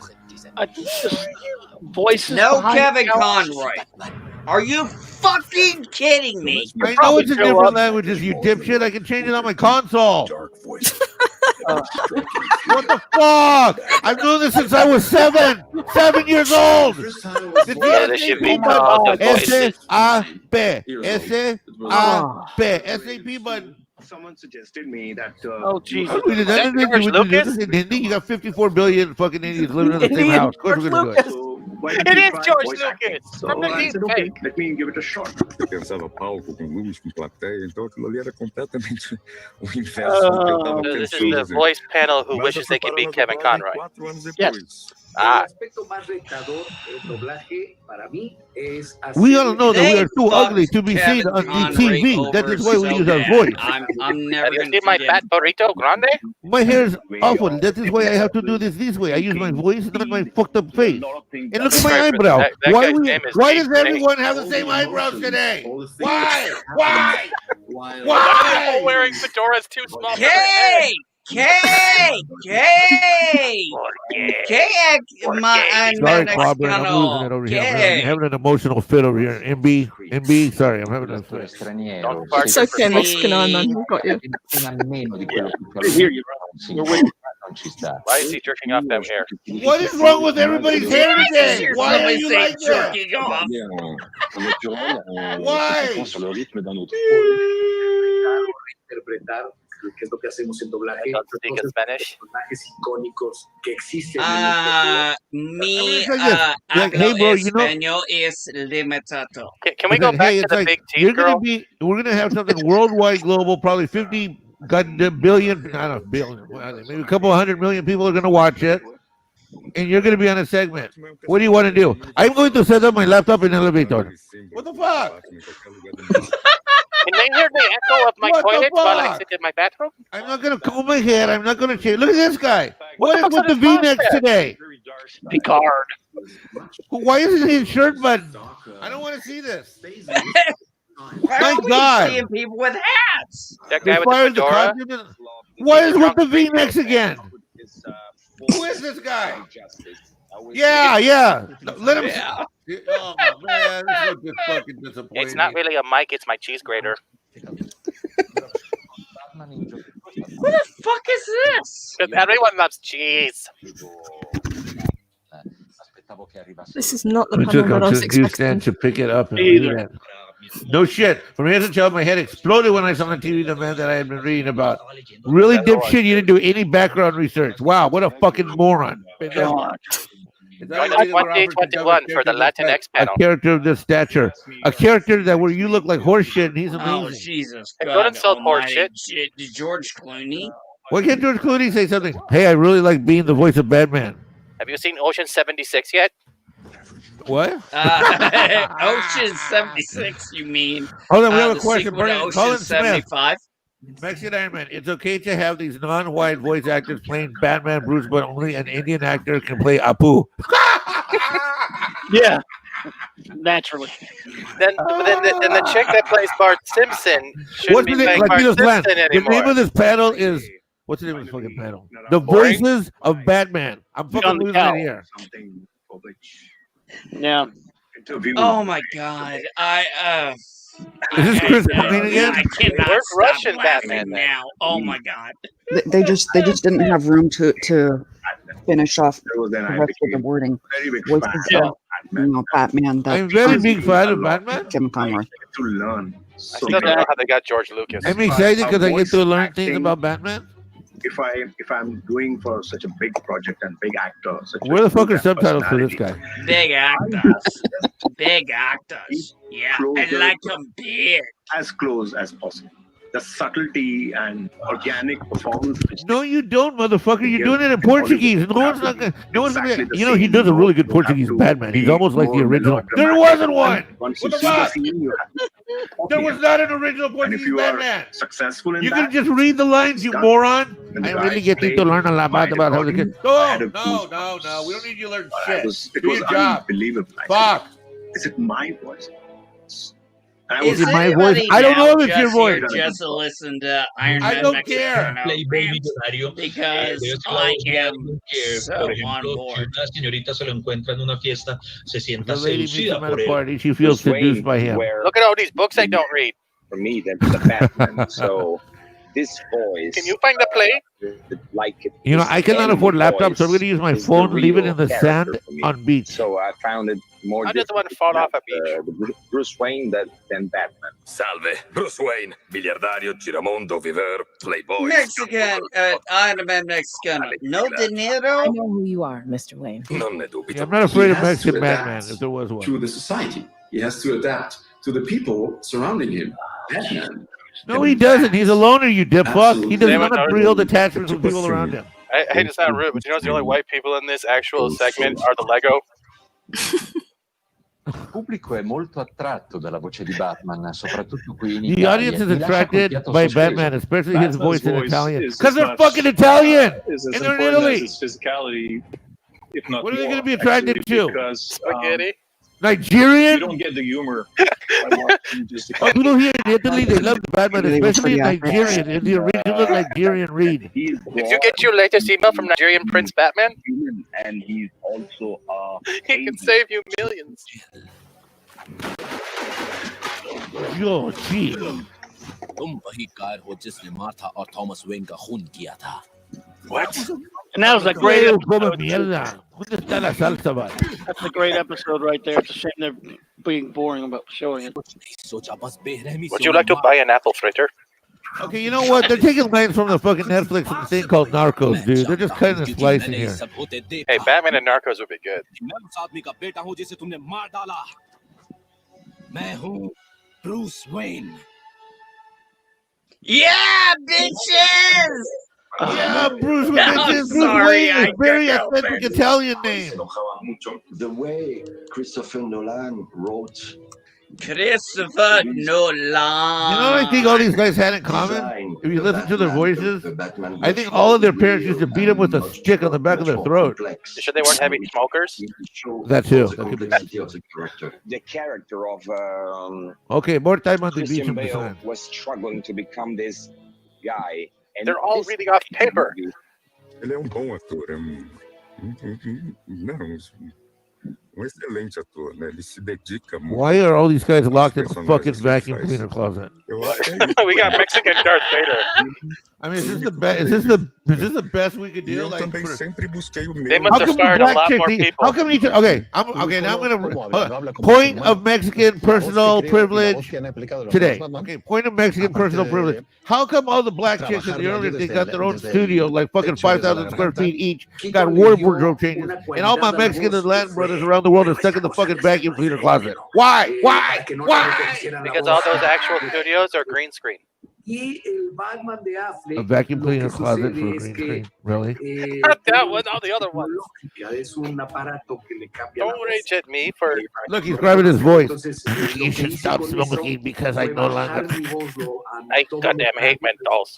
Speaker 2: just voices.
Speaker 15: No
Speaker 2: behind
Speaker 15: Kevin
Speaker 2: the couch.
Speaker 15: Conroy. Are you fucking kidding me?
Speaker 17: I know it's in different languages, you dipshit. I can change it on my console. What the fuck? I've known this since I was 7 years old.
Speaker 28: Yeah, this should be called the voices.
Speaker 17: S-A-P, S-A-P, S-A-P button.
Speaker 5: Someone suggested me that.
Speaker 2: Oh Jesus!
Speaker 17: We did this in Hindi. You got 54 billion fucking Indians living in the same house. Of course we're gonna do it.
Speaker 28: It is George Lucas from the
Speaker 5: I said,
Speaker 28: deep
Speaker 5: okay,
Speaker 28: fake.
Speaker 5: let me give it a shot.
Speaker 10: Eu pensava palco com luz, com plateia, então aquilo ali era completamente o inverso do que eu estava
Speaker 28: This is
Speaker 10: pensando.
Speaker 28: the voice panel who wishes they could be Kevin Conroy.
Speaker 10: 4 anos
Speaker 28: Yes.
Speaker 10: depois.
Speaker 28: Ah.
Speaker 17: We all know that we are too
Speaker 15: fucked
Speaker 17: ugly to be
Speaker 15: Kevin
Speaker 17: seen on the
Speaker 15: Conroy
Speaker 17: TV. That
Speaker 15: over
Speaker 17: is why we
Speaker 15: so
Speaker 17: use our
Speaker 15: bad.
Speaker 17: voice.
Speaker 15: I'm never
Speaker 28: Have you
Speaker 15: gonna
Speaker 28: seen my
Speaker 15: forgive
Speaker 28: fat burrito grande?
Speaker 17: My hair is awful. That is why I have to do this way. I use my voice, not my fucked up face. And look at my
Speaker 28: Sorry,
Speaker 17: eyebrow.
Speaker 28: that
Speaker 17: Why,
Speaker 28: guy's name is
Speaker 17: why
Speaker 28: James
Speaker 17: does everyone
Speaker 28: Nate.
Speaker 17: have the same eyebrows today? Why?
Speaker 28: Why are people wearing fedoras too small for their head?
Speaker 17: Sorry, Clobber, I'm losing it over here. I'm having an emotional fit over here. MB, sorry, I'm having a fit.
Speaker 18: It's okay, Mexican Iron Man. We've got you.
Speaker 28: Why is he jerking off them hair?
Speaker 17: What is wrong with everybody's hair today? Why are you like that? Why?
Speaker 5: ¿Qué es lo que hacemos en doblaje?
Speaker 28: Don't speak in Spanish.
Speaker 5: Personajes icónicos que existen.
Speaker 15: Mi
Speaker 17: Like, hey, bro, you know,
Speaker 15: español es limitado.
Speaker 28: Can we go back
Speaker 17: hey,
Speaker 28: to
Speaker 17: it's
Speaker 28: the
Speaker 17: like,
Speaker 28: big
Speaker 17: you're
Speaker 28: teeth
Speaker 17: gonna
Speaker 28: girl?
Speaker 17: we're gonna have something worldwide, global, probably 50 billion, I don't know, billion, maybe a couple 100 million people are gonna watch it, and you're gonna be on a segment. What do you want to do? I'm going to set up my laptop in the elevator. What the fuck?
Speaker 28: Can they hear the echo of my
Speaker 17: What the
Speaker 28: toilet while I
Speaker 17: fuck?
Speaker 28: sit in my bathroom?
Speaker 17: I'm not gonna comb my hair. I'm not gonna change. Look at this guy. What is with the V-necks today?
Speaker 2: Picard.
Speaker 17: Why isn't his shirt button? I don't want to see this.
Speaker 15: Why
Speaker 17: My
Speaker 15: are we
Speaker 17: God.
Speaker 15: seeing people with hats?
Speaker 28: That
Speaker 17: They
Speaker 28: guy with the
Speaker 17: fired the
Speaker 28: fedora?
Speaker 17: content. What is with the V-necks again? Who is this guy? Yeah. Let him.
Speaker 15: Yeah.
Speaker 17: Oh man, this is just fucking disappointing.
Speaker 28: It's not really a mic, it's my cheese grater.
Speaker 15: What the fuck is this?
Speaker 28: Because everyone loves cheese.
Speaker 18: This is not the
Speaker 17: I
Speaker 18: panel
Speaker 17: took
Speaker 18: that
Speaker 17: him
Speaker 18: I was
Speaker 17: to Houston
Speaker 18: expecting.
Speaker 17: to pick it up and
Speaker 2: Either.
Speaker 17: read it. No shit. From here to child, my head exploded when I saw on TV the man that I had been reading about. Really dipshit, you didn't do any background research. Wow, what a fucking moron.
Speaker 2: God.
Speaker 28: Join us 2021 for the Latinx
Speaker 17: A
Speaker 28: panel.
Speaker 17: character of this stature. A character that where you look like horse shit and he's
Speaker 15: Oh,
Speaker 17: amazing.
Speaker 15: Jesus
Speaker 28: I
Speaker 15: God
Speaker 28: couldn't sell horse
Speaker 15: almighty.
Speaker 28: shit.
Speaker 15: George Clooney?
Speaker 17: Why can't George Clooney say something? Hey, I really like being the voice of Batman.
Speaker 28: Have you seen Ocean 76 yet?
Speaker 17: What?
Speaker 15: Ocean 76, you mean?
Speaker 17: Hold on, we have a
Speaker 15: the
Speaker 17: question.
Speaker 15: sequel to
Speaker 17: Colin
Speaker 15: Ocean
Speaker 17: Smith.
Speaker 15: 75?
Speaker 17: Mexican Iron Man. It's okay to have these non-white voice actors playing Batman, Bruce, but only an Indian actor can play Apu.
Speaker 2: Yeah. Naturally.
Speaker 28: Then the chick that plays Bart Simpson shouldn't be playing Bart Simpson
Speaker 17: The
Speaker 28: anymore.
Speaker 17: name of this panel is what's the name of this fucking panel? The Voices of Batman. I'm fucking losing it here.
Speaker 2: Yeah.
Speaker 15: Oh my god.
Speaker 17: Is this Chris Pine again?
Speaker 15: I cannot
Speaker 28: Where's
Speaker 15: stop
Speaker 28: Russian
Speaker 15: laughing
Speaker 28: Batman then?
Speaker 15: now. Oh my god.
Speaker 9: They just didn't have room to finish off the rest of the wording. Voices of, Batman.
Speaker 17: I'm very big fan of Batman.
Speaker 9: Tim Conroy.
Speaker 28: I still don't know how they got George Lucas.
Speaker 17: I'm excited because I get to learn things about Batman.
Speaker 23: If I'm doing for such a big project and big actor,
Speaker 17: Where the fuck are subtitles for this guy?
Speaker 15: Big actors. Big actors. Yeah, I like them big.
Speaker 23: As close as possible. The subtlety and organic performance.
Speaker 17: No, you don't, motherfucker. You're doing it in Portuguese. No one's not gonna. No one's gonna. You know, he does a really good Portuguese Batman. He's almost like the original. There wasn't one. What the fuck? There was not an original Portuguese Batman.
Speaker 23: Successful in
Speaker 17: You can just read the lines, you moron. I really get you to learn a lot about how to get. No. We don't need you to learn shit.
Speaker 23: It
Speaker 17: Do
Speaker 23: was
Speaker 17: your job.
Speaker 23: unbelievable.
Speaker 17: Fuck.
Speaker 23: Is it my voice?
Speaker 15: Is
Speaker 17: it my
Speaker 15: anybody
Speaker 17: voice? I don't know if it's
Speaker 15: just
Speaker 17: your voice.
Speaker 15: here Just to listen to Iron Man
Speaker 17: I don't
Speaker 15: Mexican
Speaker 17: care.
Speaker 15: rant because I am so on board.
Speaker 7: Una señorita se lo encuentra en una fiesta, se sienta
Speaker 17: The lady meets
Speaker 7: seducida
Speaker 17: him at
Speaker 7: por
Speaker 17: a
Speaker 7: él.
Speaker 17: party. She feels seduced by him.
Speaker 28: Look at all these books I don't read.
Speaker 12: For me, than the Batman. So this voice.
Speaker 28: Can you find the play?
Speaker 12: Like
Speaker 17: You know, I cannot afford laptops, so I'm going to use my phone, leave it in the sand on beach.
Speaker 12: So I found it more.
Speaker 28: I just want to fall off a beach.
Speaker 12: The Bruce Wayne than Batman.
Speaker 23: Salve, Bruce Wayne, miliardario, giramondo, viver, playboy.
Speaker 15: Mexican, Iron Man Mexican. No dinero.
Speaker 3: I know who you are, Mr. Wayne.
Speaker 23: Non ne dubito.
Speaker 17: Yeah, I'm not afraid of
Speaker 23: He has to
Speaker 17: Mexican Batman,
Speaker 23: adapt
Speaker 17: if there was one.
Speaker 23: to the society. He has to adapt to the people surrounding him. Batman.
Speaker 17: No, he doesn't. He's a loner, you dip fuck. He doesn't
Speaker 28: Absolutely.
Speaker 17: want to build attachments with people around him.
Speaker 28: I hate to sound rude, but you know the only white people in this actual segment are the Lego.
Speaker 14: Il pubblico è molto attratto dalla voce di Batman, soprattutto qui in
Speaker 17: The
Speaker 14: Italia.
Speaker 17: audience is
Speaker 14: Mi lascia col
Speaker 17: attracted
Speaker 14: fiato
Speaker 17: by
Speaker 14: sospeso.
Speaker 17: Batman, especially his voice in Italian.
Speaker 19: is
Speaker 17: Because
Speaker 19: as
Speaker 17: they're
Speaker 19: much-
Speaker 17: fucking Italian!
Speaker 19: is as
Speaker 17: And they're in
Speaker 19: important
Speaker 17: Italy!
Speaker 19: as his physicality, if not
Speaker 17: What are they
Speaker 19: more,
Speaker 17: going to be attracted
Speaker 19: actually,
Speaker 17: to?
Speaker 19: Because
Speaker 28: Spaghetti.
Speaker 17: Nigerian?
Speaker 19: you don't get the humor. by watching just the
Speaker 17: People here in Italy, they love the Batman,
Speaker 9: They were
Speaker 17: especially in
Speaker 9: pretty
Speaker 17: Nigerian, in the original Nigerian read.
Speaker 28: Did you get your latest email from Nigerian Prince Batman?
Speaker 12: And he's also
Speaker 28: He can save you millions.
Speaker 17: Yo, gee.
Speaker 2: What? And that was a great
Speaker 17: Huevo come
Speaker 2: episode.
Speaker 17: mierda. ¿Dónde está la salsa, va?
Speaker 2: That's a great episode right there. It's a shame they're being boring about showing it.
Speaker 28: Would you like to buy an apple fritter?
Speaker 17: Okay, you know what? They're taking lines from the fucking Netflix thing called Narcos, dude. They're just kind of slicing here.
Speaker 28: Hey, Batman and Narcos would be good.
Speaker 23: Bruce Wayne.
Speaker 15: Yeah, bitches!
Speaker 17: Yeah, Bruce Wayne.
Speaker 15: I'm
Speaker 17: Bruce
Speaker 15: sorry,
Speaker 17: Wayne
Speaker 15: I
Speaker 17: is very
Speaker 15: got
Speaker 17: authentic
Speaker 15: offended.
Speaker 17: Italian name.
Speaker 23: The way Christopher Nolan wrote.
Speaker 15: Christopher Nolan.
Speaker 17: You know what I think all these guys had in common? If you listen to their voices, I think all of their parents used to beat them with a stick on the back of their throat.
Speaker 28: You sure they weren't heavy smokers?
Speaker 17: That too. That could be.
Speaker 12: the character of
Speaker 17: Okay, more time on the beach
Speaker 12: Christian
Speaker 17: in the
Speaker 12: Bale
Speaker 17: sand.
Speaker 12: was struggling to become this guy. And
Speaker 28: They're all
Speaker 12: this
Speaker 28: reading off paper.
Speaker 10: Ele é bom ator, não, excelente ator, né? Ele se dedica muito.
Speaker 17: Why are all these guys locked in the fucking vacuum cleaner closet?
Speaker 28: We got Mexican Darth Vader.
Speaker 17: I mean, is this the best? Is this the best we could do?
Speaker 10: Eu
Speaker 17: Like,
Speaker 10: também sempre busquei o
Speaker 28: They
Speaker 10: meu.
Speaker 28: must have fired a lot more people.
Speaker 17: How come you? Okay, okay. Now I'm gonna point of Mexican personal privilege today. Okay, point of Mexican personal privilege. How come all the black chicks in the earlier thing got their own studio, like fucking 5,000 square feet each, got wardrobe changes, and all my Mexican and Latin brothers around the world are stuck in the fucking vacuum cleaner closet? Why? Why? Why?
Speaker 28: Because all those actual studios are green screen.
Speaker 17: A vacuum cleaner closet for a green screen? Really?
Speaker 28: Not that one, all the other ones. Don't rage at me for.
Speaker 17: Look, he's grabbing his voice. You should stop smoking because I no longer.
Speaker 28: I goddamn hate menthols.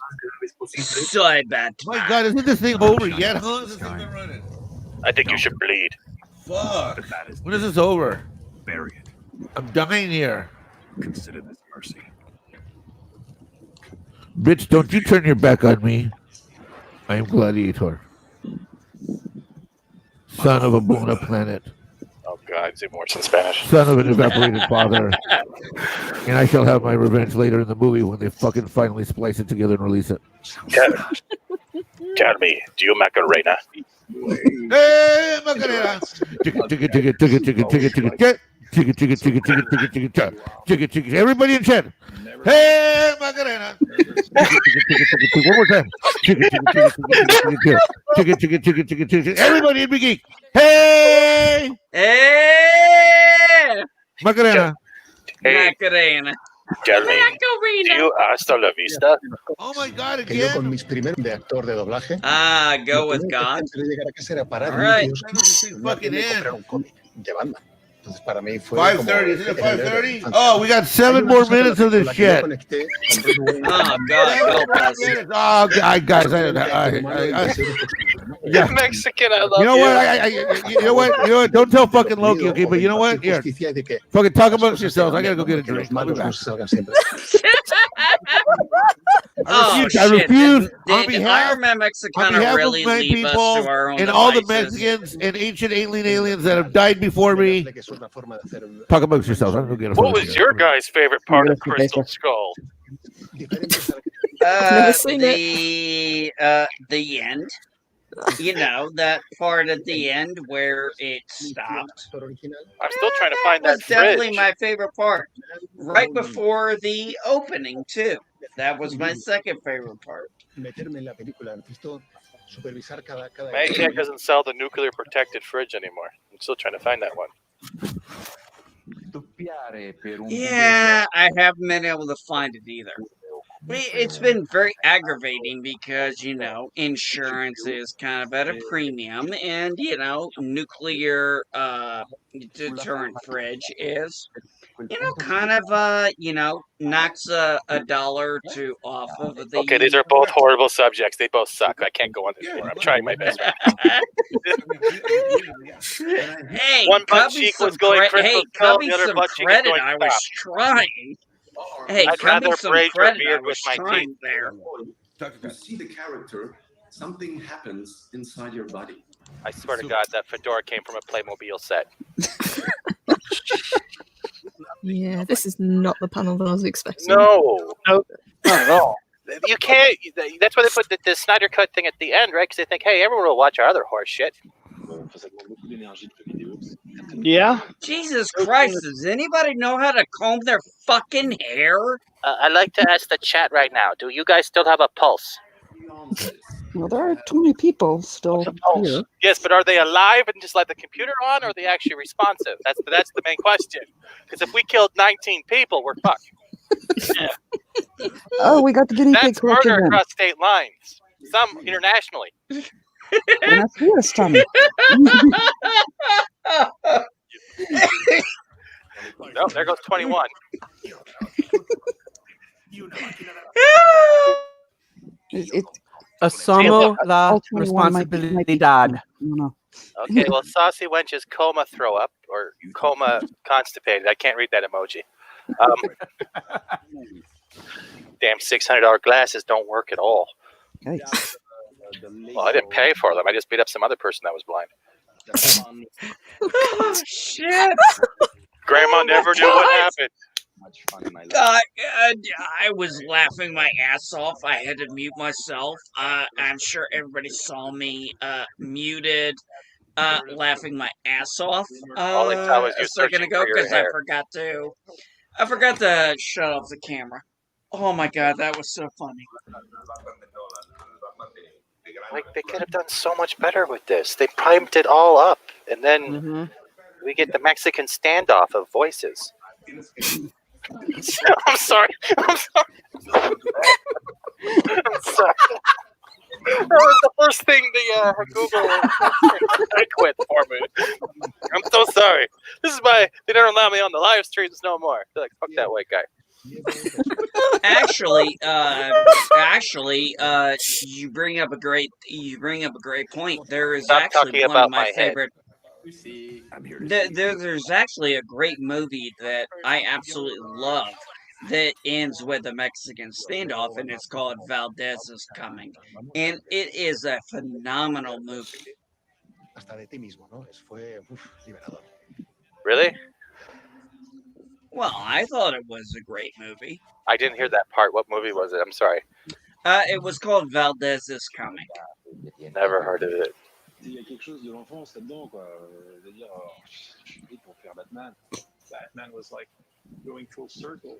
Speaker 15: So bad.
Speaker 17: My God, isn't this thing over yet, huh? This thing's been running.
Speaker 28: I think you should bleed.
Speaker 17: Fuck. When is this over?
Speaker 1: Bury it.
Speaker 17: I'm dying here.
Speaker 1: Consider this mercy.
Speaker 17: Bitch, don't you turn your back on me. I am Gladiator. Son of a blown up planet.
Speaker 28: Oh God, say more in Spanish.
Speaker 17: Son of an evaporated father. And I shall have my revenge later in the movie when they fucking finally splice it together and release it.
Speaker 28: Tell me, do you Macarena?
Speaker 17: Hey, Macarena! Everybody in chat. Hey, Macarena! One more time. Everybody in Big Geek. Hey!
Speaker 15: Hey!
Speaker 17: Macarena.
Speaker 28: Hey,
Speaker 15: Macarena.
Speaker 28: tell me, do you hasta la vista?
Speaker 17: Oh my God,
Speaker 5: Que yo con mis primeros de actor de doblaje.
Speaker 15: Ah, go with God.
Speaker 5: Antes de llegar a casa era parar
Speaker 15: All
Speaker 5: en
Speaker 15: right.
Speaker 5: un kiosco,
Speaker 17: Fucking in.
Speaker 5: comprar un cómic de banda. Entonces para mí fue
Speaker 17: 5:30, isn't it 5:30? Oh, we got 7 more minutes of this shit.
Speaker 15: Oh God, help us.
Speaker 17: Oh, guys, yeah.
Speaker 28: Mexican, I love
Speaker 17: You know what? You know what? You know what? Don't tell fucking Loki, okay? But you know what? Here, fucking talk amongst yourselves. I gotta go get a drink. I'll be back.
Speaker 15: Oh,
Speaker 17: I refuse.
Speaker 15: Did Iron Man Mexicana really
Speaker 17: my
Speaker 15: leave us
Speaker 17: people
Speaker 15: to our own
Speaker 17: and all the
Speaker 15: devices?
Speaker 17: Mexicans and ancient alien aliens that have died before me. Talk amongst yourselves. I'm gonna get a
Speaker 28: What was your guys' favorite part of Crystal Skull?
Speaker 15: The end. You know, that part at the end where it stopped.
Speaker 28: I'm still trying to find that
Speaker 15: That's definitely
Speaker 28: fridge.
Speaker 15: my favorite part. Right before the opening, too. That was my second favorite part.
Speaker 28: Maniac doesn't sell the nuclear protected fridge anymore. I'm still trying to find that one.
Speaker 15: Yeah, I haven't been able to find it either. It's been very aggravating because, you know, insurance is kind of at a premium and, you know, nuclear deterrent fridge is, you know, kind of, you know, knocks a dollar or two off of the...
Speaker 28: Okay, these are both horrible subjects. They both suck. I can't go on this more. I'm trying my best.
Speaker 15: Hey,
Speaker 28: one
Speaker 15: cut
Speaker 28: butt
Speaker 15: me
Speaker 28: cheek
Speaker 15: some
Speaker 28: was going
Speaker 15: credit.
Speaker 28: Crystal
Speaker 15: Hey,
Speaker 28: Skull,
Speaker 15: cut me
Speaker 28: the other
Speaker 15: some
Speaker 28: butt cheek is
Speaker 15: credit.
Speaker 28: going
Speaker 15: I was
Speaker 28: Stop.
Speaker 15: trying. Hey,
Speaker 28: I'd
Speaker 15: cut me
Speaker 28: rather
Speaker 15: some
Speaker 28: braid your
Speaker 15: credit. I
Speaker 28: beard
Speaker 15: was
Speaker 28: with my
Speaker 15: trying
Speaker 28: teeth.
Speaker 15: there.
Speaker 23: To see the character, something happens inside your body.
Speaker 28: I swear to God, that fedora came from a Playmobil set.
Speaker 18: Yeah, this is not the panel that I was expecting.
Speaker 28: No.
Speaker 2: Nope. Not at all.
Speaker 28: You can't. That's why they put the Snyder Cut thing at the end, right? Because they think, hey, everyone will watch our other horse shit.
Speaker 2: Yeah.
Speaker 15: Jesus Christ, does anybody know how to comb their fucking hair?
Speaker 28: I'd like to ask the chat right now, do you guys still have a pulse?
Speaker 9: Well, there are 20 people still here.
Speaker 28: Yes, but are they alive and just let the computer on, or are they actually responsive? That's the main question. Because if we killed 19 people, we're fucked. Yeah.
Speaker 9: Oh, we got the guinea pig
Speaker 28: That's
Speaker 9: collection.
Speaker 28: murder across state lines. Some internationally.
Speaker 9: And that's US, Tommy.
Speaker 28: No, there goes 21.
Speaker 21: Asumo la
Speaker 9: all 21 might be
Speaker 21: responsabilidad.
Speaker 9: No.
Speaker 28: Okay, well, Saucy Wench's coma throw up, or coma constipated. I can't read that emoji. Damn $600 glasses don't work at all.
Speaker 9: Yikes.
Speaker 28: Well, I didn't pay for them. I just beat up some other person that was blind.
Speaker 15: Oh, shit.
Speaker 28: Grandma never knew what happened.
Speaker 15: God, I was laughing my ass off. I had to mute myself. I'm sure everybody saw me muted, laughing my ass off
Speaker 28: All I saw was you
Speaker 15: a second
Speaker 28: searching
Speaker 15: ago
Speaker 28: for your
Speaker 15: because
Speaker 28: hair.
Speaker 15: I forgot to shut off the camera. Oh my God, that was so funny.
Speaker 28: Like, they could have done so much better with this. They primed it all up, and then we get the Mexican standoff of voices. I'm sorry. I'm sorry. That was the first thing the Google I quit for me. I'm so sorry. This is why they don't allow me on the live streams no more. They're like, fuck that white guy.
Speaker 15: Actually, you bring up a great point. There is
Speaker 28: Stop
Speaker 15: actually
Speaker 28: talking
Speaker 15: one
Speaker 28: about
Speaker 15: of my
Speaker 28: my head.
Speaker 15: favorite. There's actually a great movie that I absolutely love that ends with a Mexican standoff, and it's called Valdez is Coming. And it is a phenomenal movie.
Speaker 28: Really?
Speaker 15: Well, I thought it was a great movie.
Speaker 28: I didn't hear that part. What movie was it? I'm sorry.
Speaker 15: It was called Valdez is Coming.
Speaker 28: Never heard of it.
Speaker 19: Il y a quelque chose de l'enfance là-dedans, quoi. De dire, je suis né pour faire Batman. Batman was like going full circle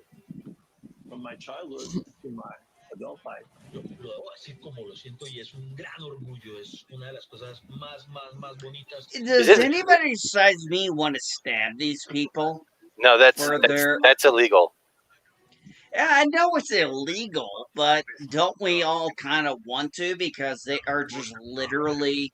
Speaker 19: from my childhood to my adult life.
Speaker 7: Yo lo debo decir como lo siento y es un gran orgullo. Es una de las cosas más bonitas.
Speaker 15: Does anybody besides me want to stab these people?
Speaker 28: No, that's illegal.
Speaker 15: Yeah, I know it's illegal, but don't we all kind of want to because they are just literally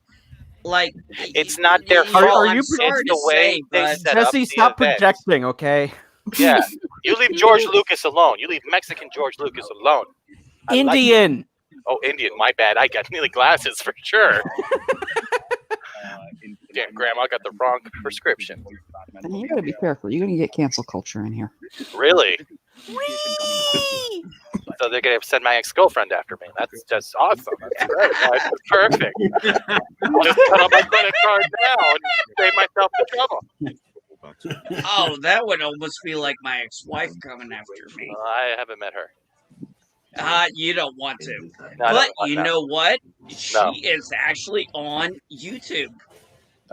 Speaker 15: like
Speaker 28: it's not their fault.
Speaker 21: Are you
Speaker 28: it's the way they set
Speaker 21: Jesse,
Speaker 28: up
Speaker 21: stop
Speaker 28: the event.
Speaker 21: projecting, okay?
Speaker 28: Yeah, you leave George Lucas alone. You leave Mexican George Lucas alone.
Speaker 21: Indian.
Speaker 28: Indian. My bad. I got nearly glasses for sure. Damn, Grandma got the wrong prescription.
Speaker 9: And you gotta be careful. You're gonna get cancel culture in here.
Speaker 28: Really? So they're gonna send my ex-girlfriend after me. That's just awesome. That's great. That's perfect. I'll just cut off my credit card now and save myself the trouble.
Speaker 15: Oh, that would almost be like my ex-wife coming after me.
Speaker 28: I haven't met her.
Speaker 15: You don't want to.
Speaker 28: No,
Speaker 15: but
Speaker 28: no.
Speaker 15: know what?
Speaker 28: No.
Speaker 15: She is actually on YouTube.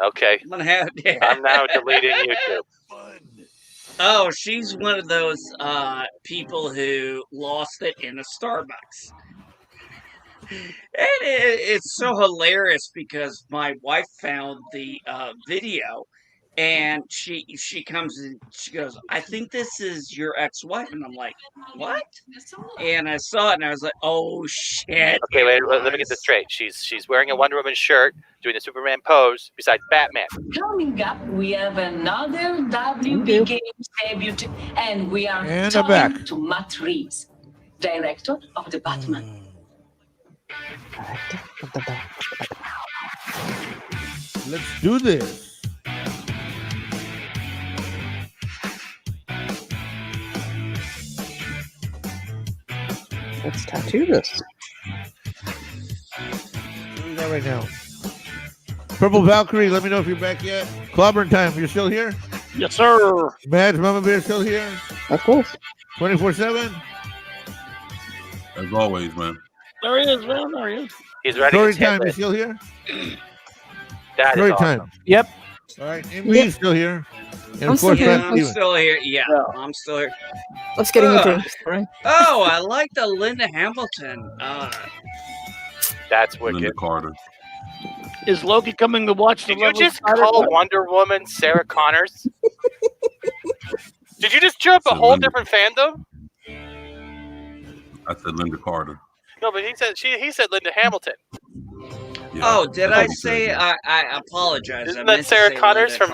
Speaker 28: Okay. I'm now deleting YouTube.
Speaker 15: Oh, she's one of those people who lost it in a Starbucks. And it's so hilarious because my wife found the video and she comes and she goes, I think this is your ex-wife. And I'm like, what? And I saw it and I was like, oh, shit.
Speaker 28: Okay, wait, let me get this straight. She's wearing a Wonder Woman shirt, doing the Superman pose beside Batman.
Speaker 3: Coming up, we have another WB Games debut, and we are
Speaker 17: And
Speaker 3: talking
Speaker 17: back.
Speaker 3: to Matt Reeves, director of the Batman.
Speaker 17: Let's do this.
Speaker 9: Let's tattoo this.
Speaker 17: Doing that right now. Purple Valkyrie, let me know if you're back yet. Clobbering time, you're still here?
Speaker 2: Yes, sir.
Speaker 17: Mads, Mama Bear still here?
Speaker 9: Of course.
Speaker 17: 24/7?
Speaker 1: As always, man.
Speaker 2: There he is, man. There he is.
Speaker 28: He's ready.
Speaker 17: Story time, you still here?
Speaker 28: That
Speaker 17: Story
Speaker 28: is awesome.
Speaker 17: time.
Speaker 21: Yep.
Speaker 17: All right, MB's still here. And
Speaker 21: I'm
Speaker 17: of
Speaker 21: still
Speaker 17: course,
Speaker 21: here.
Speaker 17: Fat
Speaker 15: I'm
Speaker 17: Steven.
Speaker 15: still here. Yeah, I'm still here.
Speaker 18: Let's get into it. Right?
Speaker 15: Oh, I like the Linda Hamilton.
Speaker 28: That's wicked.
Speaker 1: Linda Carter.
Speaker 2: Is Loki coming to watch the
Speaker 28: Did you
Speaker 2: Lovely
Speaker 28: just
Speaker 2: Spider?
Speaker 28: call Wonder Woman Sarah Connors? Did you just jump a whole different fandom?
Speaker 1: I said Linda Carter.
Speaker 28: No, but he said Linda Hamilton.
Speaker 1: Yeah.
Speaker 15: Oh, did I
Speaker 1: thought you
Speaker 15: say?
Speaker 1: said that.
Speaker 15: I apologize.
Speaker 28: Isn't
Speaker 15: I
Speaker 28: that
Speaker 15: meant
Speaker 28: Sarah
Speaker 15: to say
Speaker 28: Connors
Speaker 15: Linda
Speaker 28: from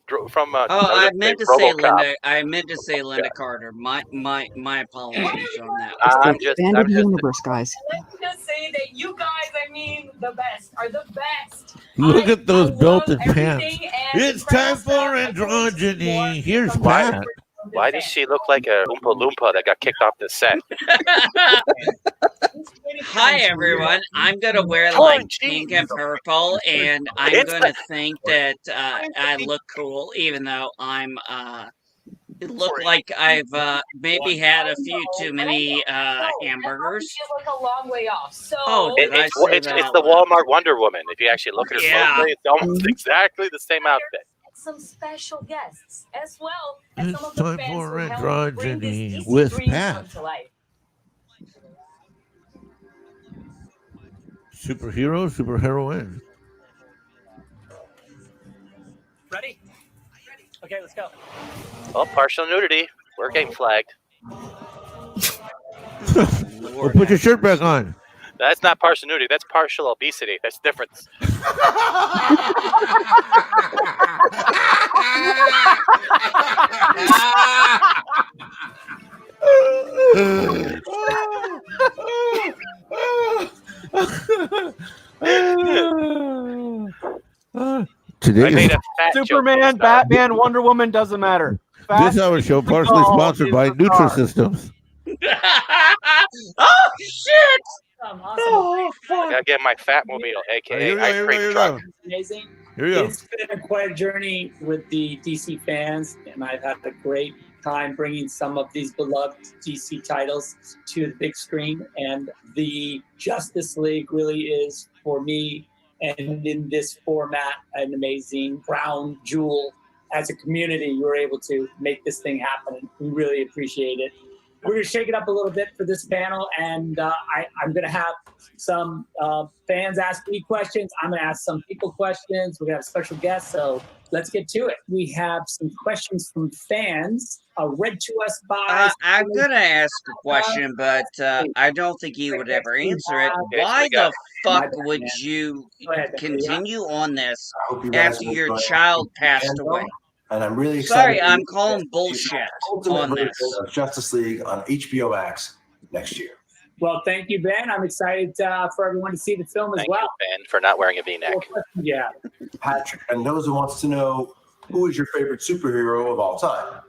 Speaker 15: Carter.
Speaker 28: from
Speaker 15: Oh, I meant to say
Speaker 28: RoboCop.
Speaker 15: Linda. I meant to say Linda Carter. My apologies on that.
Speaker 28: I'm
Speaker 9: It's the expanded universe, guys.
Speaker 3: Let's just say that you guys, I mean, the best, are the best.
Speaker 17: Look at those belted pants.
Speaker 3: Everything and
Speaker 17: It's time for androgyny. Here's
Speaker 28: Why?
Speaker 17: Pat.
Speaker 28: Why does she look like a Oompa Loompa that got kicked off the set?
Speaker 15: Hi everyone. I'm gonna wear like pink and purple, and I'm gonna think that I look cool, even though I'm it look like I've maybe had a few too many hamburgers.
Speaker 3: She's like a long way off. So
Speaker 28: It's the Walmart Wonder Woman. If you actually look at her
Speaker 15: Yeah.
Speaker 28: closely, it's almost exactly the same outfit.
Speaker 3: some special guests as well as
Speaker 17: It's
Speaker 3: some of the
Speaker 17: time
Speaker 3: fans
Speaker 17: for
Speaker 3: who helped bring this
Speaker 17: androgyny
Speaker 3: DC
Speaker 17: with
Speaker 3: dream
Speaker 17: Pat.
Speaker 3: come to life.
Speaker 17: Superhero, superheroine.
Speaker 4: Ready? Okay, let's go.
Speaker 28: Oh, partial nudity. We're getting flagged.
Speaker 17: Well, put your shirt back on.
Speaker 28: That's not partial nudity. That's partial obesity. That's the difference.
Speaker 17: Today,
Speaker 28: I made a fat joke.
Speaker 21: Superman, Batman, Wonder Woman doesn't matter.
Speaker 17: this hour show partially sponsored by Nutrisystems.
Speaker 15: Oh shit!
Speaker 3: Oh,
Speaker 28: I gotta get my fat mobile, aka
Speaker 17: Here we go,
Speaker 28: ice
Speaker 17: here we
Speaker 28: cream
Speaker 17: go, here we
Speaker 28: truck.
Speaker 17: go.
Speaker 4: Amazing.
Speaker 17: Here we go.
Speaker 4: It's been quite a journey with the DC fans, and I've had a great time bringing some of these beloved DC titles to the big screen. And the Justice League really is, for me, and in this format, an amazing crown jewel. As a community, you were able to make this thing happen, and we really appreciate it. We're going to shake it up a little bit for this panel, and I'm going to have some fans ask me questions. I'm going to ask some people questions. We're going to have special guests, so let's get to it. We have some questions from fans read to us by...
Speaker 15: I'm going to ask a question, but I don't think you would ever answer it. Why the fuck would you continue on this after your child passed away?
Speaker 23: And I'm really excited.
Speaker 15: Sorry, I'm calling bullshit on this.
Speaker 23: Justice League on HBO Max next year.
Speaker 4: Well, thank you, Ben. I'm excited for everyone to see the film as well.
Speaker 28: Thank you, Ben, for not wearing a V-neck.
Speaker 4: Yeah.
Speaker 23: Patrick, and those who wants to know, who is your favorite superhero of all time?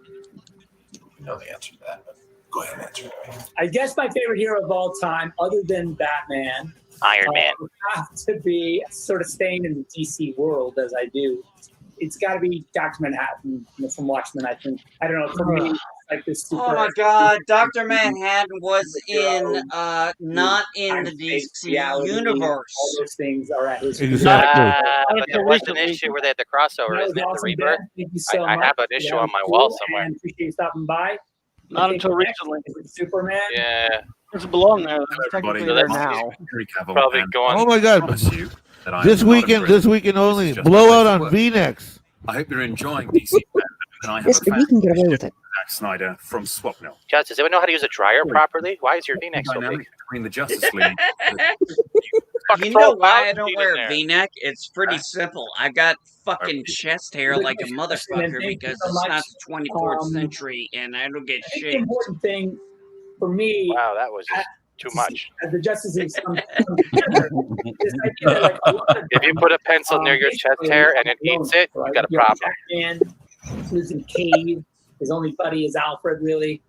Speaker 23: You know the answer to that, but go ahead and answer it.
Speaker 4: I guess my favorite hero of all time, other than Batman,
Speaker 28: Iron Man,
Speaker 4: would have to be, sort of staying in the DC world as I do. It's got to be Dr. Manhattan from Watchmen, I think. I don't know, for me, like this super...
Speaker 15: Oh my god, Dr. Manhattan was in, not in the DC universe.
Speaker 4: All those things are at his...
Speaker 28: But there was an issue where they had the crossover, isn't it? The
Speaker 4: Awesome,
Speaker 28: Rebirth?
Speaker 4: Ben. Thank you so
Speaker 28: I
Speaker 4: much.
Speaker 28: have an issue
Speaker 4: Yeah,
Speaker 28: on my
Speaker 4: cool,
Speaker 28: wall somewhere.
Speaker 4: And appreciate you stopping by.
Speaker 2: Not until recently.
Speaker 4: Superman.
Speaker 28: Yeah.
Speaker 2: Doesn't belong there.
Speaker 28: Everybody,
Speaker 2: Technically there now.
Speaker 28: Probably going.
Speaker 17: Oh my God! This weekend only. Blowout on V-necks.
Speaker 6: I hope you're enjoying DC. And I have
Speaker 9: Yes,
Speaker 6: a
Speaker 9: but you can get away with it.
Speaker 6: Zack Snyder from Swapnil.
Speaker 28: Judge, does anyone know how to use a dryer properly? Why is your V-neck so
Speaker 6: Dynamic
Speaker 28: big?
Speaker 6: between the Justice League.
Speaker 15: You know why I don't wear a V-neck? It's pretty simple. I got fucking chest hair like a motherfucker because it's not the 24th century and I don't get
Speaker 4: I think
Speaker 15: shit.
Speaker 4: the important thing for me...
Speaker 28: Wow, that was just too much.
Speaker 4: As the Justice League comes together, this idea that, like, a lot of
Speaker 28: If you put a pencil near your chest hair and it eats it, you got a problem.
Speaker 4: Batman, who's in cave. His only buddy is Alfred, really.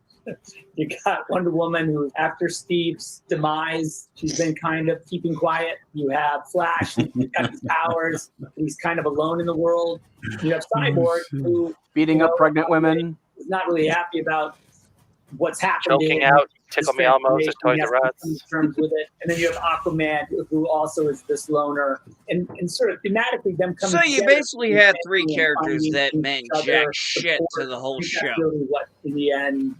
Speaker 4: You got Wonder Woman, who, after Steve's demise, she's been kind of keeping quiet. You have Flash, who's got his powers. He's kind of alone in the world. You have Cyborg, who...
Speaker 21: Beating up pregnant women.
Speaker 4: Is not really happy about what's happened.
Speaker 28: Choking out Tickle Me Elmos at Toys R Us.
Speaker 4: Terms with it. And then you have Aquaman, who also is this loner. And sort of thematically, them coming
Speaker 15: So you
Speaker 4: together
Speaker 15: basically had three
Speaker 4: and
Speaker 15: characters
Speaker 4: finding
Speaker 15: that
Speaker 4: each
Speaker 15: meant
Speaker 4: other
Speaker 15: jack shit
Speaker 4: support.
Speaker 15: to the whole
Speaker 4: I think
Speaker 15: show.
Speaker 4: that's really what, in the end,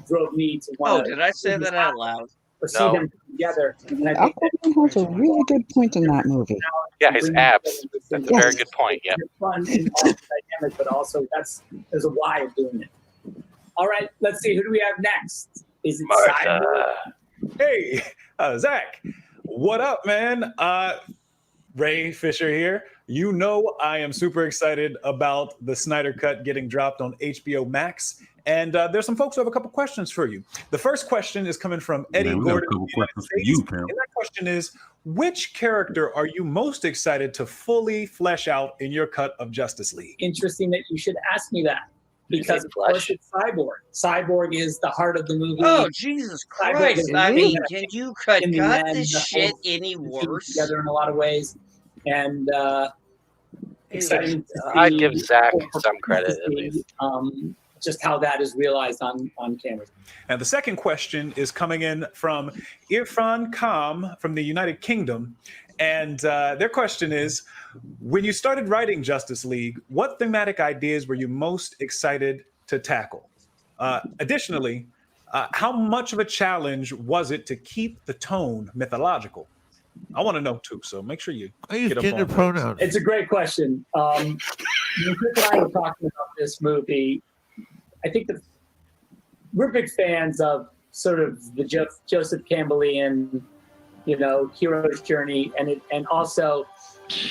Speaker 4: drove me to
Speaker 15: Oh,
Speaker 4: want to...
Speaker 15: did I say that out loud?
Speaker 4: Or see them together. And I think
Speaker 9: Aquaman has a really good point in that movie.
Speaker 28: Yeah, his abs. That's a very good point. Yeah.
Speaker 4: it's fun and dynamic, but also there's a why of doing it. All right, let's see. Who do we have next? Is it Cyborg?
Speaker 8: Hey, Zach. What up, man? Ray Fisher here. You know I am super excited about the Snyder Cut getting dropped on HBO Max. And there's some folks who have a couple questions for you. The first question is coming from Eddie
Speaker 1: Man, we got a
Speaker 8: Gordon.
Speaker 1: couple questions for you, Pam.
Speaker 8: And that question is, which character are you most excited to fully flesh out in your cut of Justice League?
Speaker 4: Interesting that you should ask me that. Because of course it's Cyborg. Cyborg is the heart of the movie.
Speaker 15: Oh, Jesus
Speaker 4: Cyborg
Speaker 15: Christ.
Speaker 4: is
Speaker 15: I mean,
Speaker 4: the-
Speaker 15: can you cut
Speaker 4: in the end,
Speaker 15: this
Speaker 4: the
Speaker 15: shit
Speaker 4: whole
Speaker 15: any
Speaker 4: team
Speaker 15: worse?
Speaker 4: Together in a lot of ways. And exciting to
Speaker 28: I'd
Speaker 4: see
Speaker 28: give Zach
Speaker 4: for
Speaker 28: some credit at
Speaker 4: Justice
Speaker 28: least.
Speaker 4: League, just how that is realized on camera.
Speaker 8: And the second question is coming in from Irfan Kam from the United Kingdom. And their question is, when you started writing Justice League, what thematic ideas were you most excited to tackle? Additionally, how much of a challenge was it to keep the tone mythological? I want to know too, so make sure you get up
Speaker 17: gender
Speaker 8: on that.
Speaker 17: pronouns.
Speaker 4: It's a great question. When Chris and I were talking about this movie, I think we're big fans of sort of the Joseph Campbellian, hero's journey, and also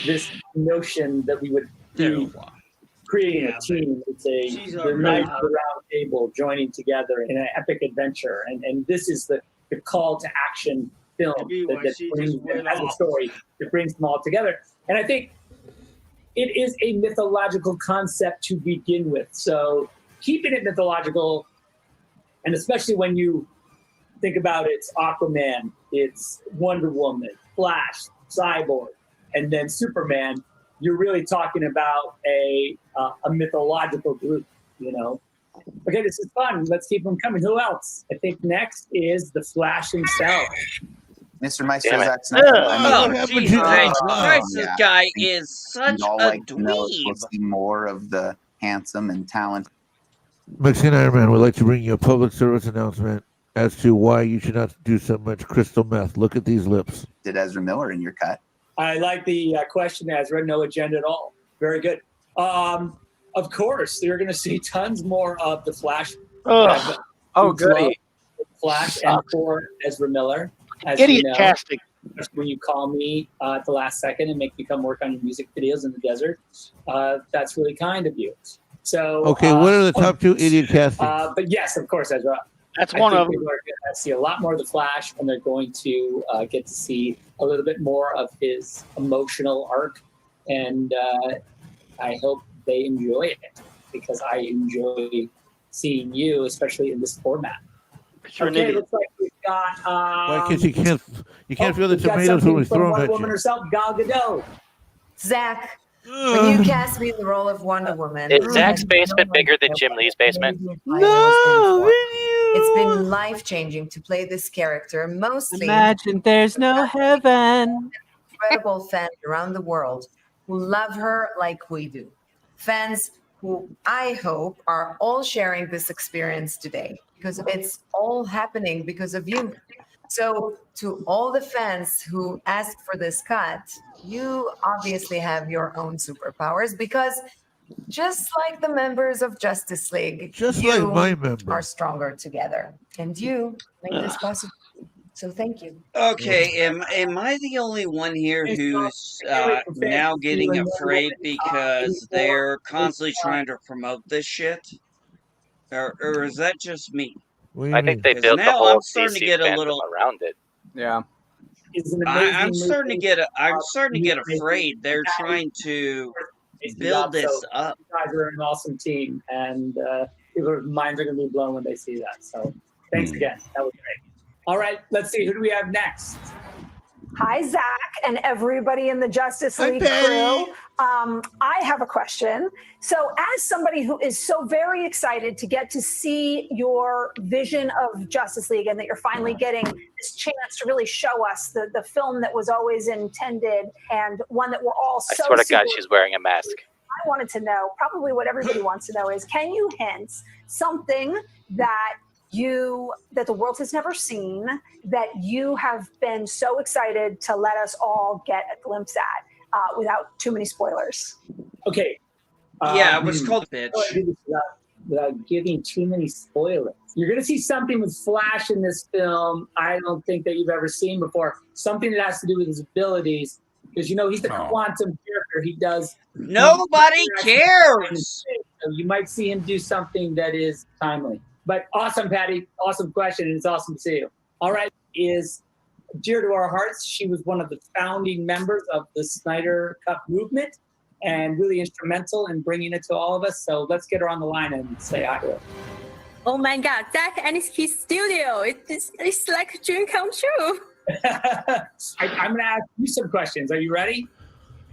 Speaker 4: this notion that we would be creating a team. It's the knights of the round table joining together in an epic adventure, and this is the call to action film that brings them as a story that brings them all together. And I think it is a mythological concept to begin with. So keeping it mythological, and especially when you think about it's Aquaman, it's Wonder Woman, Flash, Cyborg, and then Superman, you're really talking about a mythological group, you know. Okay, this is fun. Let's keep them coming. Who else? I think next is the Flash himself.
Speaker 11: Mr. Meister
Speaker 15: Damn it.
Speaker 11: Zack Snyder.
Speaker 15: Oh, Jesus Christ, this guy is such
Speaker 11: You'd all
Speaker 15: a
Speaker 11: like to know if we'll
Speaker 15: dweeb.
Speaker 11: see more of the handsome and talented
Speaker 17: Mexican Iron Man would like to bring you a public service announcement as to why you should not do so much crystal meth. Look at these lips.
Speaker 11: Did Ezra Miller in your cut?
Speaker 4: I like the question, Ezra. No agenda at all. Very good. Of course, you're going to see tons more of the Flash.
Speaker 21: Oh, goody.
Speaker 4: Flash and for Ezra Miller. As
Speaker 2: Idiot
Speaker 4: you know,
Speaker 2: casting.
Speaker 4: when you call me at the last second and make me come work on your music videos in the desert, that's really kind of you. So
Speaker 17: Okay, what are the top two idiot castings?
Speaker 4: But yes, of course, Ezra.
Speaker 2: That's
Speaker 4: I
Speaker 2: one
Speaker 4: think
Speaker 2: of them.
Speaker 4: people are going to see a lot more of the Flash, and they're going to get to see a little bit more of his emotional arc. And I hope they enjoy it, because I enjoy seeing you, especially in this format.
Speaker 2: You're an
Speaker 4: Okay,
Speaker 2: idiot.
Speaker 4: looks like we've got.
Speaker 17: Why? Because you can't feel the
Speaker 4: we've got
Speaker 17: tomatoes when we
Speaker 4: something from
Speaker 17: throw them
Speaker 4: Wonder
Speaker 17: at
Speaker 4: Woman
Speaker 17: you.
Speaker 4: herself, Gal Gadot.
Speaker 3: Zach, when you cast me in the role of Wonder Woman,
Speaker 28: Is Zach's basement bigger than Jim Lee's basement?
Speaker 3: No, it's been life-changing to play this character, mostly
Speaker 21: Imagine there's no heaven.
Speaker 3: incredible fans around the world who love her like we do. Fans who I hope are all sharing this experience today, because it's all happening because of you. So to all the fans who asked for this cut, you obviously have your own superpowers, because just like the members of Justice League,
Speaker 17: Just
Speaker 3: you
Speaker 17: like my member.
Speaker 3: are stronger together. And you make this possible. So thank you.
Speaker 15: Okay, am I the only one here who's now getting afraid because they're constantly trying to promote this shit? Or is that just me?
Speaker 17: What do you
Speaker 28: I
Speaker 17: mean?
Speaker 28: think they
Speaker 15: 'Cause
Speaker 28: built the
Speaker 15: now
Speaker 28: whole
Speaker 15: I'm starting to
Speaker 28: DC
Speaker 15: get a
Speaker 28: fandom
Speaker 15: little.
Speaker 28: around it.
Speaker 21: Yeah.
Speaker 4: Is an
Speaker 15: I'm
Speaker 4: amazing
Speaker 15: starting to
Speaker 4: movie.
Speaker 15: get. I'm starting to get afraid. They're trying to build this
Speaker 4: So
Speaker 15: up.
Speaker 4: You guys are an awesome team, and people's minds are going to be blown when they see that. So thanks again. That was great. All right, let's see. Who do we have next?
Speaker 13: Hi, Zach, and everybody in the Justice
Speaker 17: Hi,
Speaker 13: League
Speaker 17: Patty.
Speaker 13: crew. I have a question. So, as somebody who is so very excited to get to see your vision of Justice League, and that you're finally getting this chance to really show us the film that was always intended, and one that we're all
Speaker 28: I
Speaker 13: so
Speaker 28: swear to God,
Speaker 13: super-
Speaker 28: she's wearing a mask.
Speaker 13: I wanted to know, probably what everybody wants to know is, can you hint something that the world has never seen, that you have been so excited to let us all get a glimpse at, without too many spoilers?
Speaker 4: Okay.
Speaker 15: Yeah, it was called bitch.
Speaker 4: Without giving too many spoilers. You're going to see something with Flash in this film I don't think that you've ever seen before. Something that has to do with his abilities. Because, you know, he's the quantum character. He does.
Speaker 15: Nobody cares.
Speaker 4: So you might see him do something that is timely. But awesome, Patty. Awesome question. And it's awesome to see you. All right. Is dear to our hearts. She was one of the founding members of the Snyder Cut movement and really instrumental in bringing it to all of us. So let's get her on the line and say hi to her.
Speaker 16: Oh my God, Zach and his studio. It's like a dream come true.
Speaker 4: I'm going to ask you some questions. Are you ready?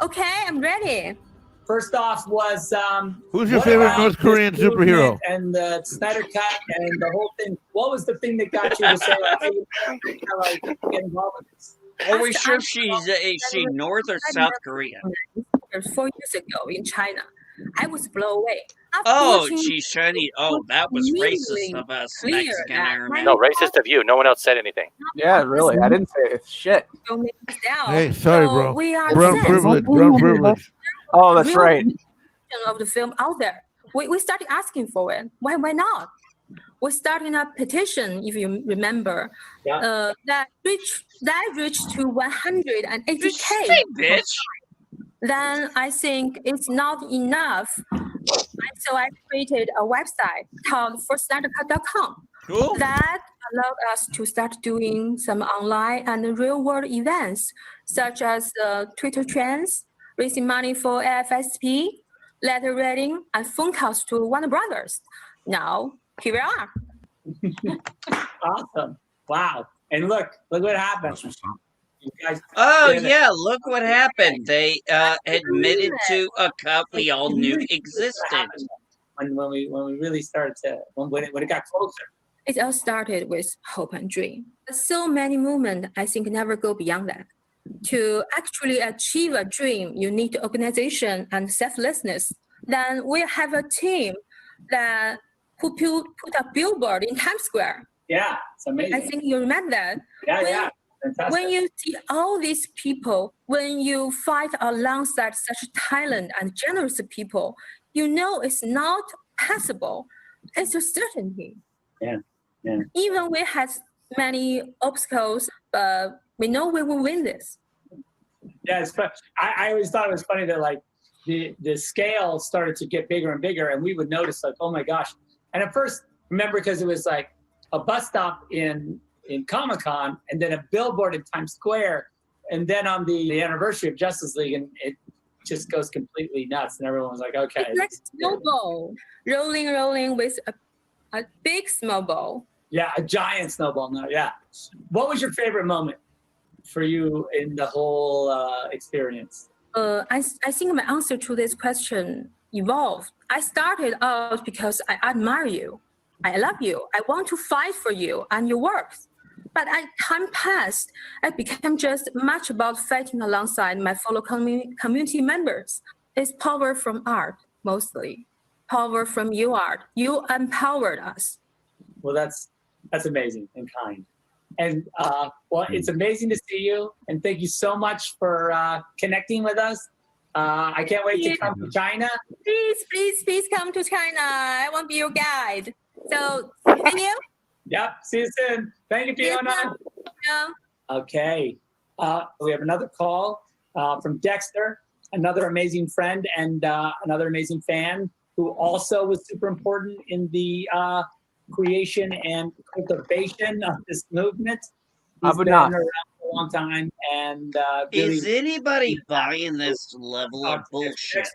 Speaker 16: Okay, I'm ready.
Speaker 4: First off was
Speaker 17: Who's your
Speaker 4: what
Speaker 17: favorite
Speaker 4: about
Speaker 17: North Korean
Speaker 4: this movement
Speaker 17: superhero?
Speaker 4: and the Snyder Cut and the whole thing? What was the thing that got you to say, like, get involved with this?
Speaker 15: Are we sure she's she North or South Korean?
Speaker 16: 4 years ago in China, I was blown away.
Speaker 15: Oh, she's Chinese. Oh, that was racist of us, Mexican Iron Man.
Speaker 28: No, racist of you. No one else said anything.
Speaker 21: Yeah, really. I didn't say shit.
Speaker 17: Hey, sorry, bro.
Speaker 16: We are
Speaker 17: Brown
Speaker 16: obsessed.
Speaker 17: privilege. Brown privilege.
Speaker 21: Oh, that's
Speaker 16: Real
Speaker 21: right.
Speaker 16: of the film out there. We started asking for it. Why not? We started a petition, if you remember, that reached to 180K.
Speaker 15: Bitch.
Speaker 16: Then I think it's not enough. So I created a website called forsnydercut.com.
Speaker 15: Cool.
Speaker 16: That allowed us to start doing some online and real-world events, such as Twitter trends, raising money for AFSP, letter writing, and phone calls to Warner Brothers. Now, here we are.
Speaker 4: Awesome. Wow. And look what happened. You guys
Speaker 15: Oh
Speaker 4: did it.
Speaker 15: yeah, look what happened. They admitted to a cut we all knew existed.
Speaker 4: When we really started to when it got closer.
Speaker 16: It all started with hope and dream. So many movements, I think, never go beyond that. To actually achieve a dream, you need organization and selflessness. Then we have a team that who put a billboard in Times Square.
Speaker 4: Yeah, it's amazing.
Speaker 16: I think you remember that.
Speaker 4: Yeah. Fantastic.
Speaker 16: When you see all these people, when you fight alongside such talented and generous people, you know it's not possible. It's a certainty.
Speaker 4: Yeah.
Speaker 16: Even we had many obstacles, but we know we will win this.
Speaker 4: Yeah, I always thought it was funny that like the scale started to get bigger and bigger, and we would notice like, oh my gosh. And at first, remember, because it was like a bus stop in Comic-Con, and then a billboard in Times Square, and then on the anniversary of Justice League, and it just goes completely nuts, and everyone was like, okay.
Speaker 16: It's like snowball, rolling with a big snowball.
Speaker 4: Yeah, a giant snowball. No, yeah. What was your favorite moment for you in the whole experience?
Speaker 16: I think my answer to this question evolved. I started out because I admire you. I love you. I want to fight for you and your work. But as time passed, I became just much about fighting alongside my fellow community members. It's power from art, mostly. Power from your art. You empowered us.
Speaker 4: Well, that's amazing and kind. And well, it's amazing to see you. And thank you so much for connecting with us. I can't wait to come to China.
Speaker 16: Please come to China. I want to be your guide. So, see you.
Speaker 4: Yep. See you soon. Thank you, Fiona.
Speaker 16: Yeah.
Speaker 4: Okay. We have another call from Dexter, another amazing friend and another amazing fan who also was super important in the creation and cultivation of this movement. He's been around for a long time, and
Speaker 15: is anybody buying this level of bullshit?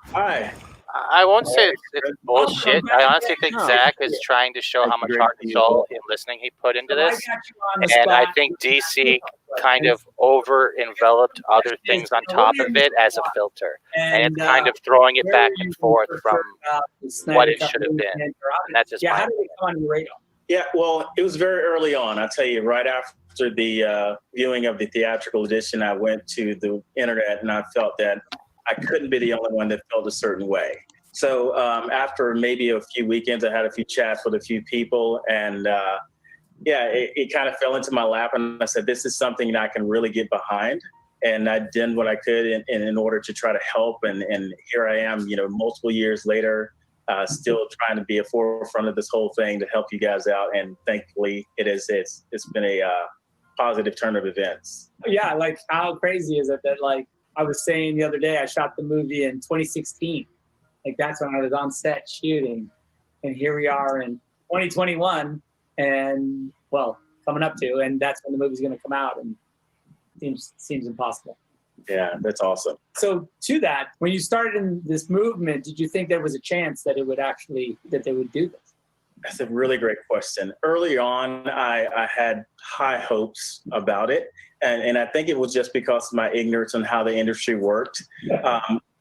Speaker 23: Hi.
Speaker 28: I won't say it's bullshit. I honestly think Zach is trying to show how much heart and soul and listening he put into this. And I think DC kind of over-enveloped other things on top of it as a filter. And it's kind of throwing it back and forth from what it should have been. And that's just
Speaker 4: how did it come on your radar?
Speaker 12: Yeah, well, it was very early on. I'll tell you, right after the viewing of the theatrical edition, I went to the internet and I felt that I couldn't be the only one that felt a certain way. So after maybe a few weekends, I had a few chats with a few people, and it kind of fell into my lap. And I said, this is something that I can really get behind. And I did what I could in order to try to help. And here I am, multiple years later, still trying to be a forefront of this whole thing to help you guys out. And thankfully, it's been a positive turn of events.
Speaker 4: Yeah, like how crazy is it that like I was saying the other day, I shot the movie in 2016. Like that's when I was on set shooting. And here we are in 2021 and well, coming up to, and that's when the movie's going to come out, and seems impossible.
Speaker 12: Yeah, that's awesome.
Speaker 4: So to that, when you started in this movement, did you think there was a chance that that they would do this?
Speaker 12: That's a really great question. Early on, I had high hopes about it. And I think it was just because of my ignorance on how the industry worked.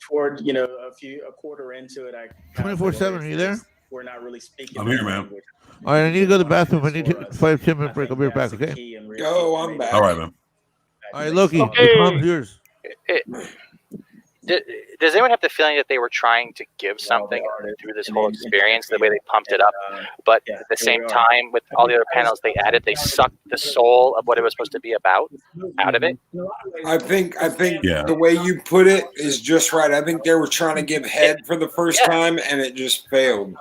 Speaker 12: Toward, a quarter into it,
Speaker 17: 24/7, are you there?
Speaker 12: We're not really speaking.
Speaker 1: I'm here, man.
Speaker 17: All right, I need to go to the bathroom. I need to 5-10 minute break. I'll be right back, okay?
Speaker 23: Oh, I'm back.
Speaker 1: All right, man.
Speaker 17: All right, Loki, the palm's yours.
Speaker 28: Does anyone have the feeling that they were trying to give something through this whole experience, the way they pumped it up? But at the same time, with all the other panels they added, they sucked the soul of what it was supposed to be about out of it?
Speaker 23: I think the way you put it is just right. I think they were trying to give head for the first time, and it just failed.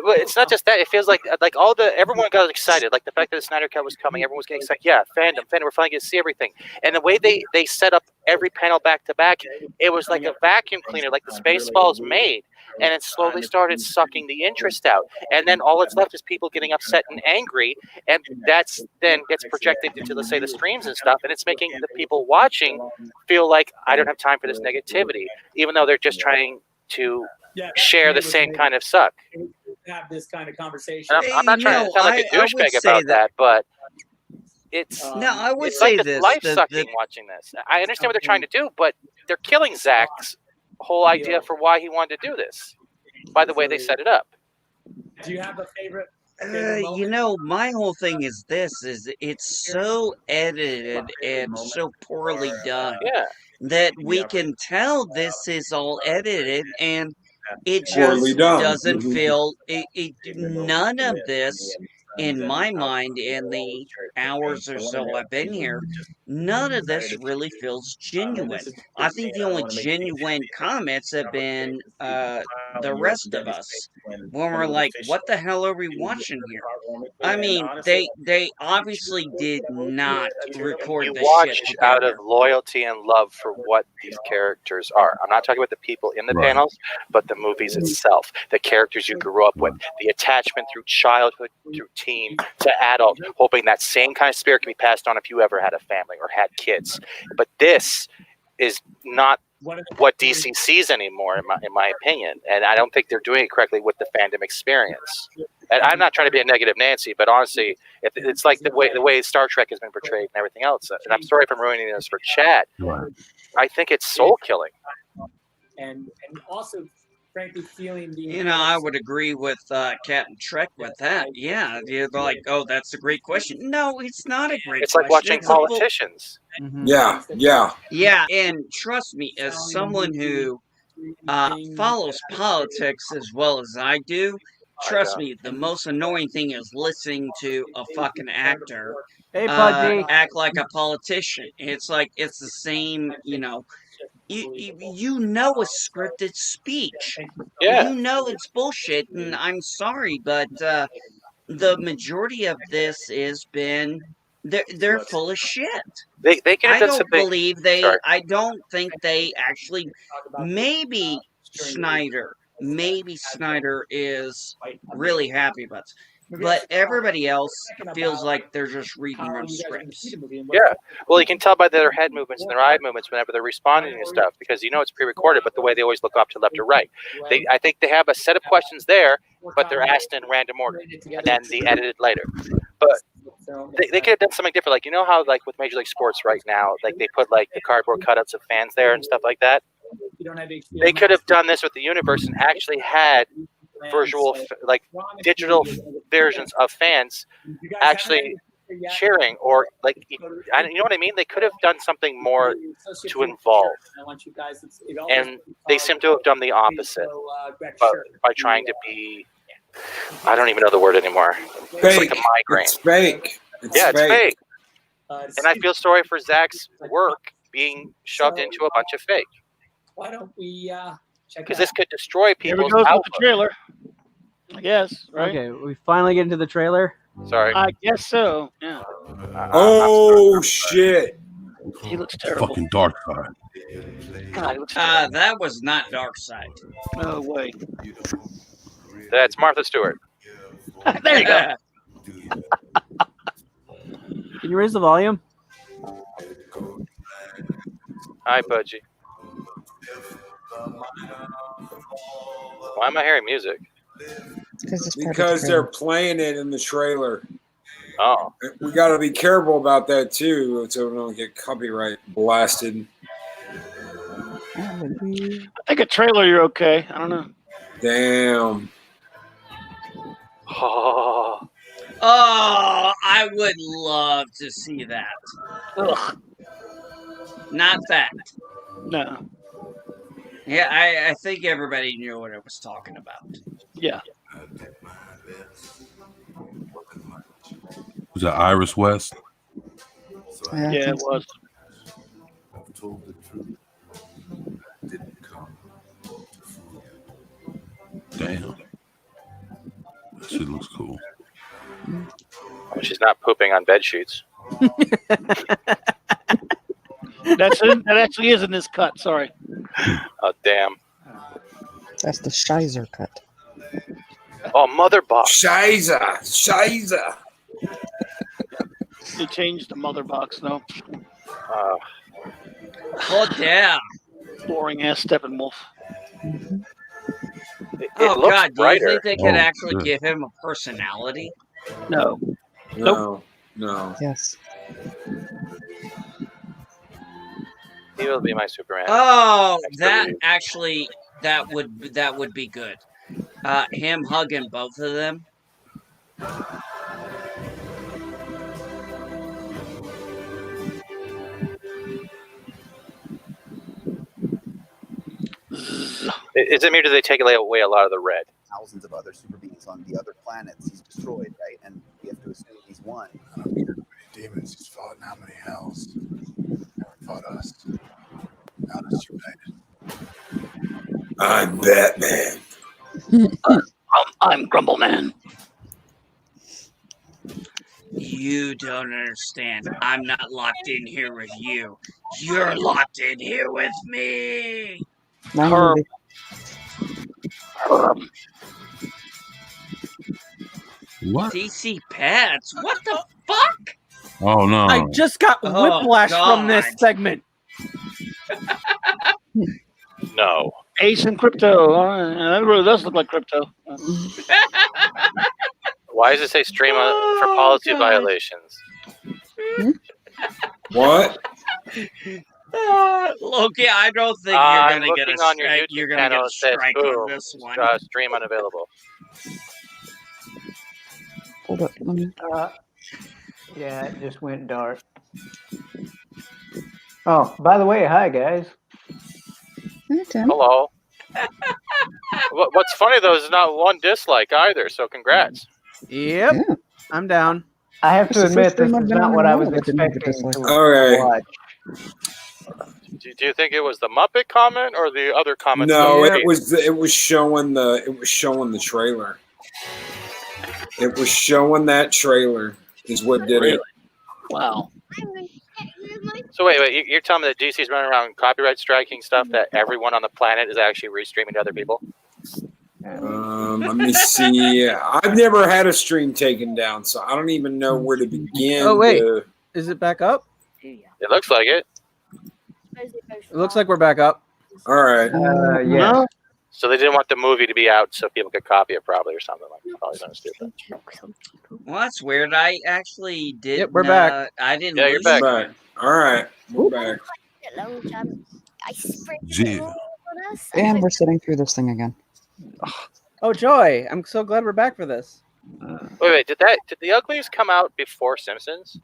Speaker 28: Well, it's not just that. It feels like everyone got excited. Like the fact that the Snyder Cut was coming, everyone was getting excited. Yeah, fandom, we're finally going to see everything. And the way they set up every panel back to back, it was like a vacuum cleaner, like the Spaceballs made, and it slowly started sucking the interest out. And then all that's left is people getting upset and angry, and that's then gets projected into, let's say, the streams and stuff, and it's making the people watching feel like I don't have time for this negativity, even though they're just trying to share the same kind of suck.
Speaker 4: Have this kind of conversation.
Speaker 28: And I'm not trying to sound like a douchebag about that, but it's
Speaker 15: I would
Speaker 28: it's
Speaker 15: say
Speaker 28: like
Speaker 15: this,
Speaker 28: life sucking watching this. I understand what they're trying to do, but they're killing Zach's whole idea for why he wanted to do this by the way they set it up.
Speaker 4: Do you have a favorite?
Speaker 15: My whole thing is it's so edited and so poorly done that we can tell this is all edited, and it
Speaker 10: Poorly
Speaker 15: just
Speaker 10: done.
Speaker 15: doesn't feel none of this, in my mind, in the hours or so I've been here, none of this really feels genuine. I think the only genuine comments have been the rest of us, when we're like, what the hell are we watching here? I mean, they obviously did not record
Speaker 28: You
Speaker 15: the
Speaker 28: watch
Speaker 15: shit
Speaker 28: out
Speaker 15: together.
Speaker 28: of loyalty and love for what these characters are. I'm not talking about the people in the panels, but the movies itself, the characters you grew up with, the attachment through childhood, through teen to adult, hoping that same kind of spirit can be passed on if you ever had a family or had kids. But this is not what DC sees anymore, in my opinion, and I don't think they're doing it correctly with the fandom experience. And I'm not trying to be a negative Nancy, but honestly, it's like the way Star Trek has been portrayed and everything else. And I'm sorry if I'm ruining this for Chad. I think it's soul killing.
Speaker 4: And also, frankly, feeling the.
Speaker 15: I would agree with Captain Trek with that. Yeah, they're like, oh, that's a great question. No, it's not a great question.
Speaker 28: It's like watching politicians.
Speaker 10: Yeah.
Speaker 15: Yeah, and trust me, as someone who follows politics as well as I do, trust me, the most annoying thing is listening to a fucking actor act like a politician. It's like, it's the same, you know it's scripted speech.
Speaker 28: Yeah.
Speaker 15: You know it's bullshit, and I'm sorry, but the majority of this has been they're full of shit.
Speaker 28: They could have
Speaker 15: I
Speaker 28: done
Speaker 15: don't
Speaker 28: something.
Speaker 15: believe they.
Speaker 28: Sorry.
Speaker 15: I don't think they actually. Maybe Snyder is really happy about this. But everybody else feels like they're just reading their scripts.
Speaker 28: Yeah. Well, you can tell by their head movements and their eye movements whenever they're responding to stuff, because it's pre-recorded, but the way they always look off to left or right. I think they have a set of questions there, but they're asked in random order, and then they edited later. But they could have done something different. Like, how like with Major League Sports right now, like they put like the cardboard cutouts of fans there and stuff like that. They could have done this with the universe and actually had digital versions of fans actually cheering, or like, you know what I mean? They could have done something more to involve, and they seem to have done the opposite, but by trying to be, I don't even know the word anymore.
Speaker 10: Fake.
Speaker 28: It's like a migraine.
Speaker 10: It's fake.
Speaker 28: It's fake. And I feel sorry for Zach's work being shoved into a bunch of fake.
Speaker 4: Why don't we check?
Speaker 28: Because this could destroy
Speaker 2: Here we
Speaker 28: people's
Speaker 2: go with
Speaker 28: outlook.
Speaker 2: the trailer. I guess, right?
Speaker 21: Okay, we finally get into the trailer.
Speaker 28: Sorry.
Speaker 2: I guess so. Yeah.
Speaker 10: Oh shit!
Speaker 2: He looks terrible.
Speaker 1: Fucking dark side.
Speaker 2: God, he looks
Speaker 15: That was not Darkseid.
Speaker 2: no way.
Speaker 28: That's Martha Stewart.
Speaker 2: There you go.
Speaker 21: Can you raise the volume?
Speaker 28: Hi, Pudgy. Why am I hearing music?
Speaker 10: Because they're playing it in the trailer.
Speaker 28: Oh.
Speaker 10: We got to be careful about that too, so we don't get copyright blasted.
Speaker 2: I think a trailer, you're okay. I don't know.
Speaker 10: Damn.
Speaker 28: Oh.
Speaker 15: Oh, I would love to see that.
Speaker 2: Ugh.
Speaker 15: Not that.
Speaker 2: No.
Speaker 15: Yeah, I think everybody knew what I was talking about.
Speaker 2: Yeah.
Speaker 1: Was that Iris West?
Speaker 2: Yeah, it was.
Speaker 1: Damn. That shit looks cool.
Speaker 28: She's not pooping on bed sheets.
Speaker 2: That actually is in this cut. Sorry.
Speaker 28: Oh damn.
Speaker 9: That's the Shizer cut.
Speaker 28: Oh, mother box.
Speaker 10: Shiza.
Speaker 2: They changed the mother box though.
Speaker 15: Oh damn.
Speaker 2: Boring ass Steppenwolf.
Speaker 15: Oh
Speaker 28: looks
Speaker 15: God, do you
Speaker 28: brighter.
Speaker 15: think they could
Speaker 1: Oh,
Speaker 15: actually
Speaker 1: good.
Speaker 15: give him a personality?
Speaker 2: No.
Speaker 10: No. No.
Speaker 9: Yes.
Speaker 28: He will be my Superman.
Speaker 15: Oh,
Speaker 28: Next
Speaker 15: that
Speaker 28: release.
Speaker 15: actually that would be good. Him hugging both of them.
Speaker 28: Is it me or do they take away a lot of the red?
Speaker 11: Thousands of other super beings on the other planets he's destroyed, right? And we have to assume he's won.
Speaker 23: Demons he's fought in how many hells? Never fought us. Not us united.
Speaker 10: I'm Batman.
Speaker 2: I'm Grumble Man.
Speaker 15: You don't understand. I'm not locked in here with you. You're locked in here with me.
Speaker 2: Herb.
Speaker 1: What?
Speaker 15: DC Pets? What the fuck?
Speaker 1: Oh no!
Speaker 21: I just got
Speaker 15: Oh,
Speaker 21: whiplash from this
Speaker 15: God.
Speaker 21: segment.
Speaker 28: No.
Speaker 2: Ace and Crypto. That really does look like Crypto.
Speaker 28: Why does it say stream for policy violations?
Speaker 10: What?
Speaker 15: Loki, I don't think
Speaker 28: I'm
Speaker 15: you're gonna get a
Speaker 28: looking on your
Speaker 15: strike.
Speaker 28: YouTube
Speaker 15: You're gonna
Speaker 28: channel.
Speaker 15: get a
Speaker 28: It says
Speaker 15: strike
Speaker 28: boom.
Speaker 15: on this one.
Speaker 28: Stream unavailable.
Speaker 9: Hold up. Let me...
Speaker 21: Yeah, it just went dark. Oh, by the way, hi guys.
Speaker 9: Hey, Tim.
Speaker 28: Hello. What's funny though is not one dislike either. So congrats.
Speaker 21: Yep,
Speaker 9: Yeah.
Speaker 21: I'm down. I have
Speaker 9: It's
Speaker 21: to
Speaker 9: the
Speaker 21: admit,
Speaker 9: first
Speaker 21: this
Speaker 9: time I've
Speaker 21: is
Speaker 9: been
Speaker 21: not
Speaker 9: on
Speaker 21: what
Speaker 9: a
Speaker 21: I
Speaker 9: roll
Speaker 21: was
Speaker 9: that didn't have a
Speaker 21: expecting
Speaker 9: dislike.
Speaker 21: to
Speaker 10: Okay.
Speaker 21: watch.
Speaker 28: Do you think it was the Muppet comment or the other comments?
Speaker 10: No,
Speaker 28: from
Speaker 10: it was showing the trailer. It was showing that trailer is what did it.
Speaker 2: Wow.
Speaker 28: So wait, you're telling me that DC's running around copyright striking stuff that everyone on the planet is actually restreaming to other people?
Speaker 10: Let me see. I've never had a stream taken down, so I don't even know where to begin.
Speaker 21: Oh wait, is it back up?
Speaker 28: It looks like it.
Speaker 21: It looks like we're back up.
Speaker 10: All right.
Speaker 21: Yeah.
Speaker 28: So they didn't want the movie to be out so people could copy it probably or something like that. Probably something stupid.
Speaker 15: Well, that's weird. I actually did.
Speaker 21: Yep, we're back.
Speaker 15: I didn't.
Speaker 28: Yeah, you're
Speaker 15: lose
Speaker 28: back.
Speaker 15: it.
Speaker 10: All right, we're back.
Speaker 1: Gee.
Speaker 9: And we're sitting through this thing again.
Speaker 21: Oh joy! I'm so glad we're back for this.
Speaker 28: Wait, did the Uglies come out before Simpsons?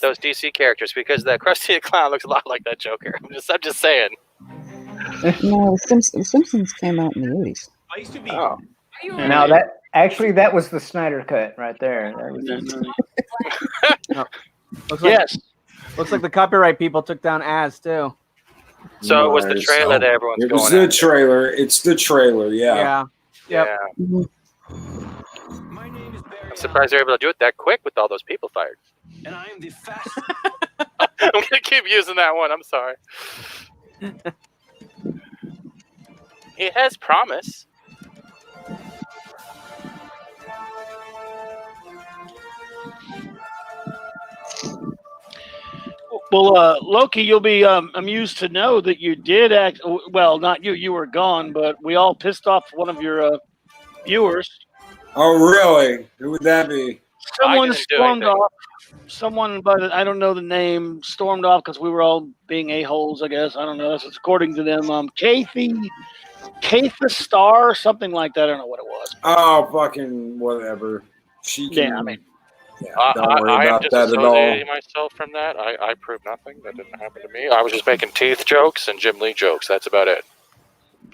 Speaker 28: Those DC characters, because the Krusty the Clown looks a lot like that Joker. I'm just saying.
Speaker 9: No, the Simpsons came out in the 80s.
Speaker 8: I used to be.
Speaker 21: Oh. Now that was the Snyder cut right there. Oh. Looks like the copyright people took down As too.
Speaker 28: So it was the trailer that everyone's
Speaker 10: It was
Speaker 28: going
Speaker 10: the
Speaker 28: at.
Speaker 10: trailer. It's the trailer. Yeah.
Speaker 21: Yeah.
Speaker 28: I'm surprised they're able to do it that quick with all those people fired.
Speaker 7: And I am the fastest.
Speaker 28: I'm gonna keep using that one. I'm sorry. It has promise.
Speaker 2: Well, Loki, you'll be amused to know that you did act. Well, not you. You were gone, but we all pissed off one of your viewers.
Speaker 10: Oh, really? Who would that be?
Speaker 2: Someone stormed off. Someone, but I don't know the name, stormed off because we were all being a-holes, I guess. I don't know. That's according to them. Kathy Star, something like that. I don't know what it was.
Speaker 10: Oh, fucking whatever. She can.
Speaker 2: Yeah, I mean.
Speaker 10: Yeah, don't worry
Speaker 28: I am
Speaker 10: about that at all.
Speaker 28: disassociating myself from that. I proved nothing. That didn't happen to me. I was just making teeth jokes and Jim Lee jokes. That's about it.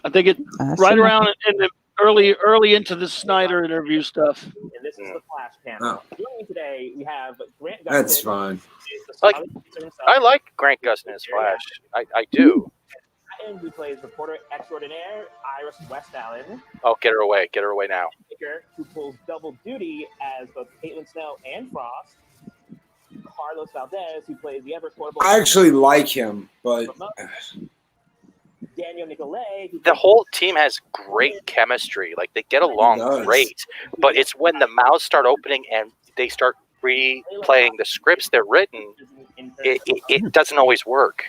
Speaker 2: I think it right around in the early into the Snyder interview stuff.
Speaker 5: And this is the Flash panel. Joining me today, we have Grant Gustin.
Speaker 10: That's fine.
Speaker 28: I like Grant Gustin as Flash. I do.
Speaker 5: And who plays reporter extraordinaire Iris West Allen.
Speaker 28: Oh, get her away. Get her away now.
Speaker 5: Who pulls double duty as both Caitlin Snow and Frost. Carlos Valdez, who plays the ever quotable.
Speaker 10: I actually like him, but
Speaker 5: Daniel Nicolay.
Speaker 28: The whole team has great chemistry. Like, they get along great. But it's when the mouths start opening and they start replaying the scripts they're written, it doesn't always work.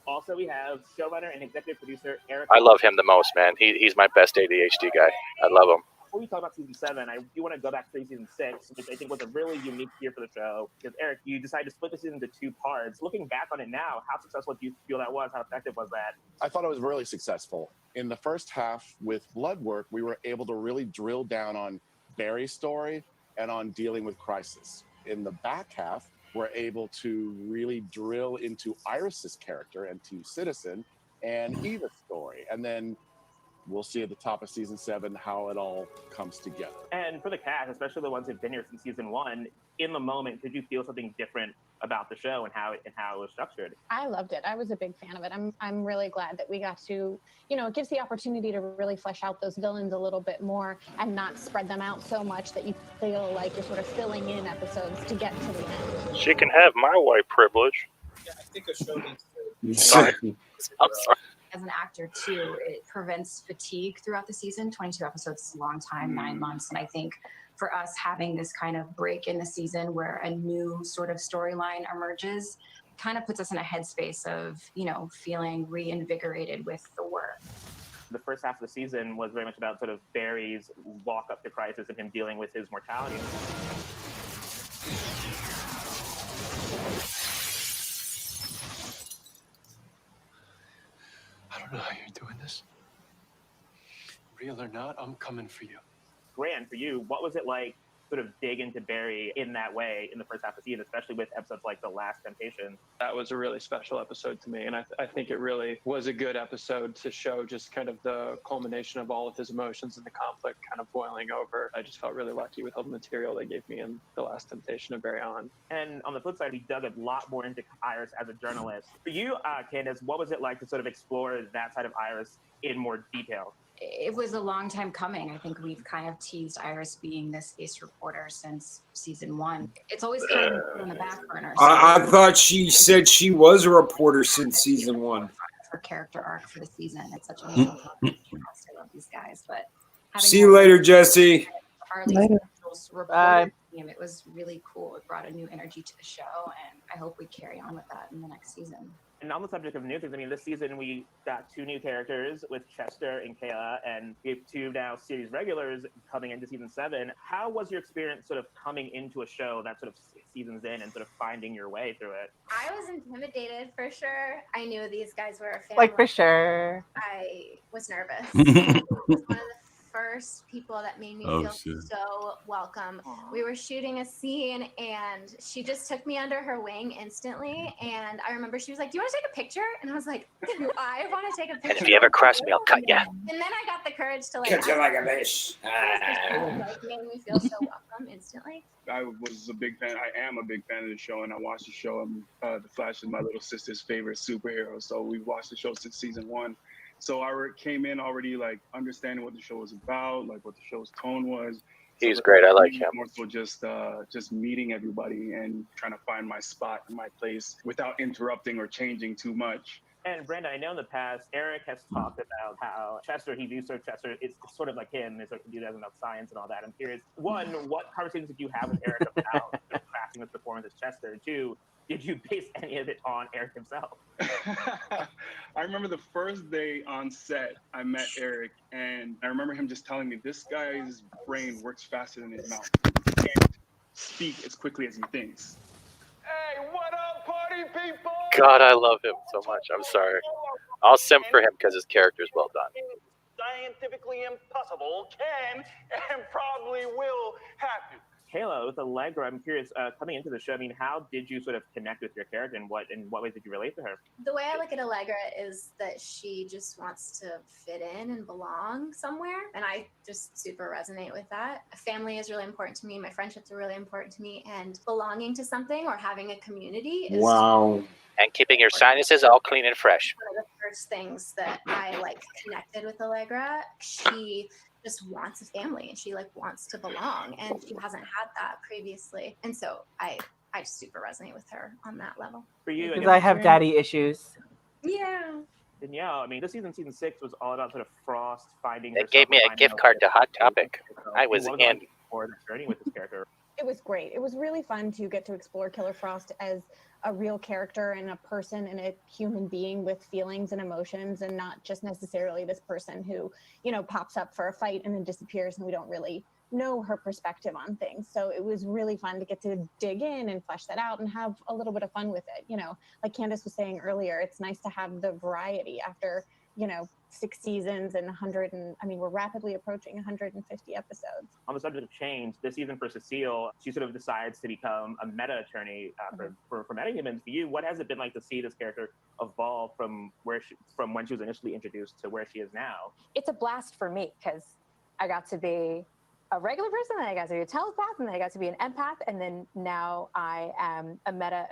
Speaker 5: Also, we have showrunner and executive producer Eric.
Speaker 28: I love him the most, man. He's my best ADHD guy. I love him.
Speaker 5: Before we talk about season 7, I do want to go back to season 6, which I think was a really unique year for the show. Because Eric, you decided to split the season into 2 parts. Looking back on it now, how successful do you feel that was? How effective was that?
Speaker 14: I thought it was really successful. In the first half with Bloodwork, we were able to really drill down on Barry's story and on dealing with crisis. In the back half, we're able to really drill into Iris's character and to Citizen and Eva's story. And then we'll see at the top of season 7 how it all comes together.
Speaker 5: And for the cast, especially the ones who've been here since season 1, in the moment, did you feel something different about the show and how it was structured?
Speaker 19: I loved it. I was a big fan of it. I'm really glad that we got to, it gives the opportunity to really flesh out those villains a little bit more and not spread them out so much that you feel like you're sort of filling in episodes to get to the end.
Speaker 28: She can have my white privilege.
Speaker 20: Yeah, I think a show needs to.
Speaker 28: Sorry. I'm sorry.
Speaker 22: As an actor, too, it prevents fatigue throughout the season. 22 episodes is a long time, 9 months. And I think for us having this kind of break in the season where a new sort of storyline emerges kind of puts us in a headspace of, feeling reinvigorated with the work.
Speaker 5: The first half of the season was very much about sort of Barry's walk up to crisis and him dealing with his mortality.
Speaker 24: I don't know how you're doing this. Real or not, I'm coming for you.
Speaker 5: Grant, for you, what was it like sort of dig into Barry in that way in the first half of the season, especially with episodes like The Last Temptation?
Speaker 21: That was a really special episode to me, and I think it really was a good episode to show just kind of the culmination of all of his emotions and the conflict kind of boiling over. I just felt really lucky with all the material they gave me in The Last Temptation and Barry on.
Speaker 5: And on the flip side, we dug a lot more into Iris as a journalist. For you, Candace, what was it like to sort of explore that side of Iris in more detail?
Speaker 22: It was a long time coming. I think we've kind of teased Iris being this ace reporter since season 1. It's always kind of put on the back burner. So
Speaker 10: I thought she said she was a reporter since season 1.
Speaker 22: her character arc for the season. It's such a amazing cast. I love these guys. But
Speaker 10: See you later, Jesse.
Speaker 22: Later. Bye. It was really cool. It brought a new energy to the show, and I hope we carry on with that in the next season.
Speaker 5: And on the subject of new things, I mean, this season we got 2 new characters with Chester and Kayla, and we have 2 now series regulars coming into season 7. How was your experience sort of coming into a show that sort of seasons in and sort of finding your way through it?
Speaker 25: I was intimidated for sure. I knew these guys were a family.
Speaker 21: Like, for sure.
Speaker 25: I was nervous. It was one of the first people that made me feel so welcome. We were shooting a scene and she just took me under her wing instantly, and I remember she was like, "Do you want to take a picture?" And I was like, "Do I want to take a picture?"
Speaker 28: And if you ever cross me, I'll cut you.
Speaker 25: And then I got the courage to
Speaker 10: Cut you like a fish.
Speaker 25: like made me feel so welcome instantly.
Speaker 26: I was a big fan. I am a big fan of the show, and I watched the show. The Flash is my little sister's favorite superhero, so we've watched the show since season 1. So I came in already like understanding what the show was about, like what the show's tone was.
Speaker 28: He's great. I like him.
Speaker 26: More so just meeting everybody and trying to find my spot and my place without interrupting or changing too much.
Speaker 5: And Brenda, I know in the past, Eric has talked about how Chester, he views Chester, it's sort of like him, it's like he doesn't know science and all that. I'm curious, 1, what conversations did you have with Eric about crafting this performance as Chester? And 2, did you base any of it on Eric himself?
Speaker 26: I remember the first day on set, I met Eric, and I remember him just telling me, this guy's brain works faster than his mouth. He can't speak as quickly as he thinks.
Speaker 27: Hey, what up, party people?
Speaker 28: God, I love him so much. I'm sorry. I'll simp for him because his character is well done.
Speaker 27: Scientifically impossible can and probably will happen.
Speaker 5: Kayla, with Allegra, I'm curious, coming into the show, I mean, how did you sort of connect with your character, and in what ways did you relate to her?
Speaker 25: The way I look at Allegra is that she just wants to fit in and belong somewhere, and I just super resonate with that. Family is really important to me. My friendships are really important to me, and belonging to something or having a community is
Speaker 28: And keeping your sinuses all clean and fresh.
Speaker 25: one of the first things that I connected with Allegra. She just wants a family, and she wants to belong, and she hasn't had that previously, and so I I super resonate with her on that level.
Speaker 5: For you,
Speaker 3: Because I have daddy issues.
Speaker 25: Yeah.
Speaker 5: Danielle, I mean, this season 6 was all about sort of Frost finding.
Speaker 28: They gave me a gift card to Hot Topic. I was in.
Speaker 5: For the journey with this character.
Speaker 19: It was great. It was really fun to get to explore Killer Frost as a real character and a person and a human being with feelings and emotions, and not just necessarily this person who, you know, pops up for a fight and then disappears and we don't really know her perspective on things. So it was really fun to get to dig in and flesh that out and have a little bit of fun with it. You know, like Candace was saying earlier, it's nice to have the variety after, you know, 6 seasons and we're rapidly approaching 150 episodes.
Speaker 5: On the subject of change, this season for Cecile, she sort of decides to become a meta attorney for metahumans. For you, what has it been like to see this character evolve from when she was initially introduced to where she is now?
Speaker 4: It's a blast for me because I got to be a regular person, then I got to be a telepath, and then I got to be an empath, and then now I am a meta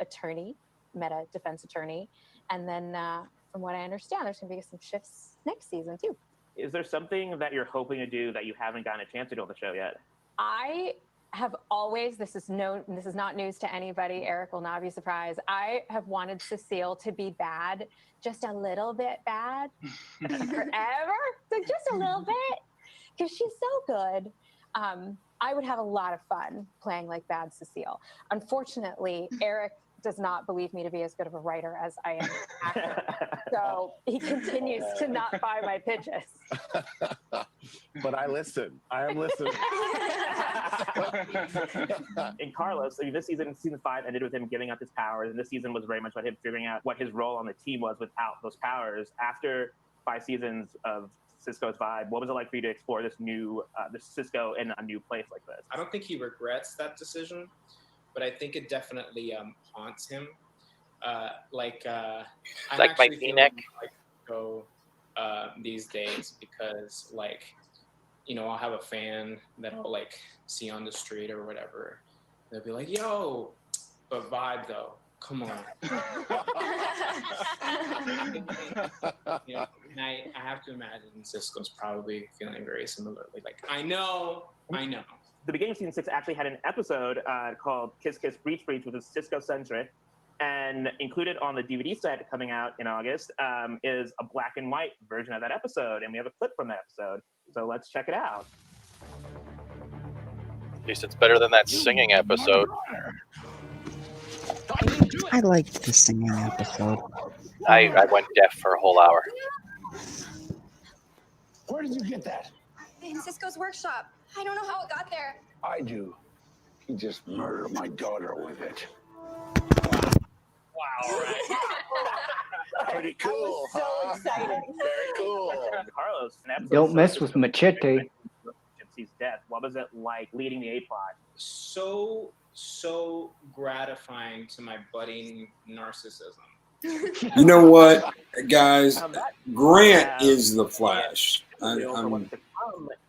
Speaker 4: defense attorney, and then from what I understand, there's going to be some shifts next season too.
Speaker 5: Is there something that you're hoping to do that you haven't gotten a chance to do on the show yet?
Speaker 4: I have always, this is not news to anybody, Eric will not be surprised, I have wanted Cecile to be bad, just a little bit bad, forever, so just a little bit, because she's so good. I would have a lot of fun playing like bad Cecile. Unfortunately, Eric does not believe me to be as good of a writer as I am an actor. So he continues to not buy my pitches.
Speaker 14: But I listen. I am listening.
Speaker 5: And Carlos, I mean, this season 5 ended with him giving up his powers, and this season was very much about him figuring out what his role on the team was without those powers. After 5 seasons of Cisco's vibe, what was it like for you to explore this new this Cisco in a new place like this?
Speaker 20: I don't think he regrets that decision, but I think it definitely haunts him. Like
Speaker 28: my V-neck.
Speaker 20: Go these days because, like, you know, I'll have a fan that I'll like see on the street or whatever. They'll be like, "Yo, but vibe though, come on." You know, and I have to imagine Cisco's probably feeling very similarly. Like, I know.
Speaker 5: The beginning of season 6 actually had an episode called Kiss Kiss Breach Breach, which is Cisco-centric, and included on the DVD set coming out in August is a black and white version of that episode, and we have a clip from that episode. So let's check it out.
Speaker 28: At least it's better than that singing episode.
Speaker 9: I liked the singing episode.
Speaker 28: I went deaf for a whole hour.
Speaker 6: Where did you get that?
Speaker 25: In Cisco's workshop. I don't know how it got there.
Speaker 6: I do. He just murdered my daughter with it.
Speaker 5: Wow, right.
Speaker 14: Pretty cool.
Speaker 4: So exciting.
Speaker 14: Very cool.
Speaker 5: Carlos, an episode
Speaker 3: Don't mess with Machete.
Speaker 5: Gypsy's death. What was it like leading the A-plot?
Speaker 20: So gratifying to my budding narcissism.
Speaker 10: You know what, guys? Grant is the Flash.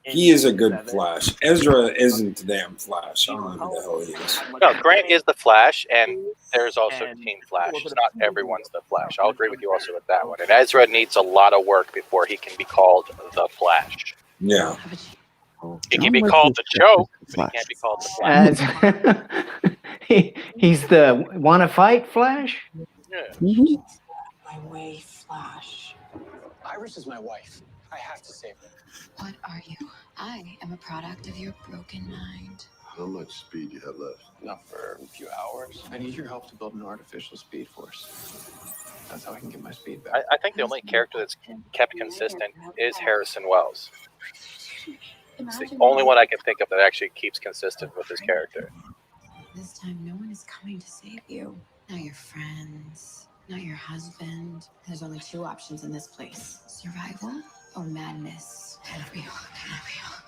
Speaker 10: He is a good Flash. Ezra isn't the damn Flash. I don't know who the hell he is.
Speaker 28: No, Grant is the Flash, and there's also Team Flash. Not everyone's the Flash. I'll agree with you also with that one. And Ezra needs a lot of work before he can be called the Flash.
Speaker 10: Yeah.
Speaker 28: He can be called the Joke, but he can't be called the Flash.
Speaker 3: He's the wanna fight Flash?
Speaker 28: Yeah.
Speaker 6: My way, Flash. Iris is my wife. I have to save her.
Speaker 12: What are you? I am a product of your broken mind.
Speaker 23: How much speed do you have left?
Speaker 24: Enough for a few hours. I need your help to build an artificial speed force. That's how I can get my speed back.
Speaker 28: I think the only character that's kept consistent is Harrison Wells. It's the only one I can think of that actually keeps consistent with his character.
Speaker 12: This time, no one is coming to save you. Not your friends, not your husband. There's only 2 options in this place: survival or madness. Unreal.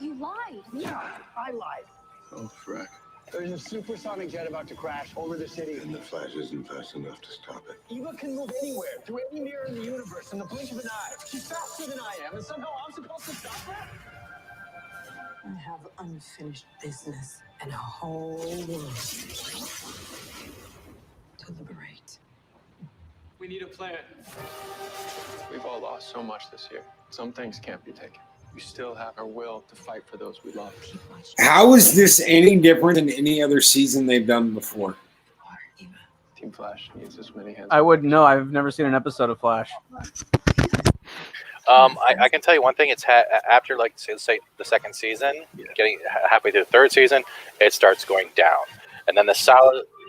Speaker 25: You lied.
Speaker 6: Yeah, I lied.
Speaker 23: Oh, frack.
Speaker 6: There's a supersonic jet about to crash over the city.
Speaker 23: And the Flash isn't fast enough to stop it.
Speaker 6: Eva can move anywhere, through any mirror in the universe, in the blink of an eye. She's faster than I am, and somehow I'm supposed to stop her? I have unfinished business and a whole world to liberate.
Speaker 24: We need a plan. We've all lost so much this year. Some things can't be taken. We still have our will to fight for those we love.
Speaker 10: How is this any different than any other season they've done before?
Speaker 21: Team Flash needs as many hands.
Speaker 3: I wouldn't know. I've never seen an episode of Flash.
Speaker 28: I can tell you one thing. It's after, like, say the second season, getting halfway through the third season, it starts going down, and then the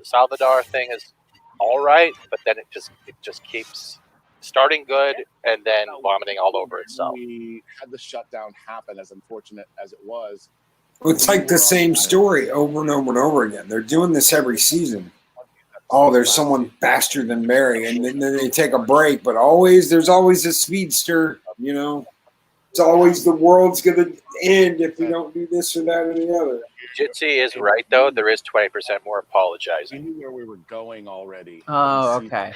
Speaker 28: Salvador thing is all right, but then it just keeps starting good and then vomiting all over itself.
Speaker 14: We had the shutdown happen, as unfortunate as it was.
Speaker 10: It's like the same story over and over and over again. They're doing this every season. Oh, there's someone faster than Mary, and then they take a break, but there's always a speedster, you know. It's always the world's going to end if we don't do this or that or the other.
Speaker 28: Jitsi is right, though. There is 20% more apologizing.
Speaker 14: We knew where we were going already.
Speaker 3: Oh, okay.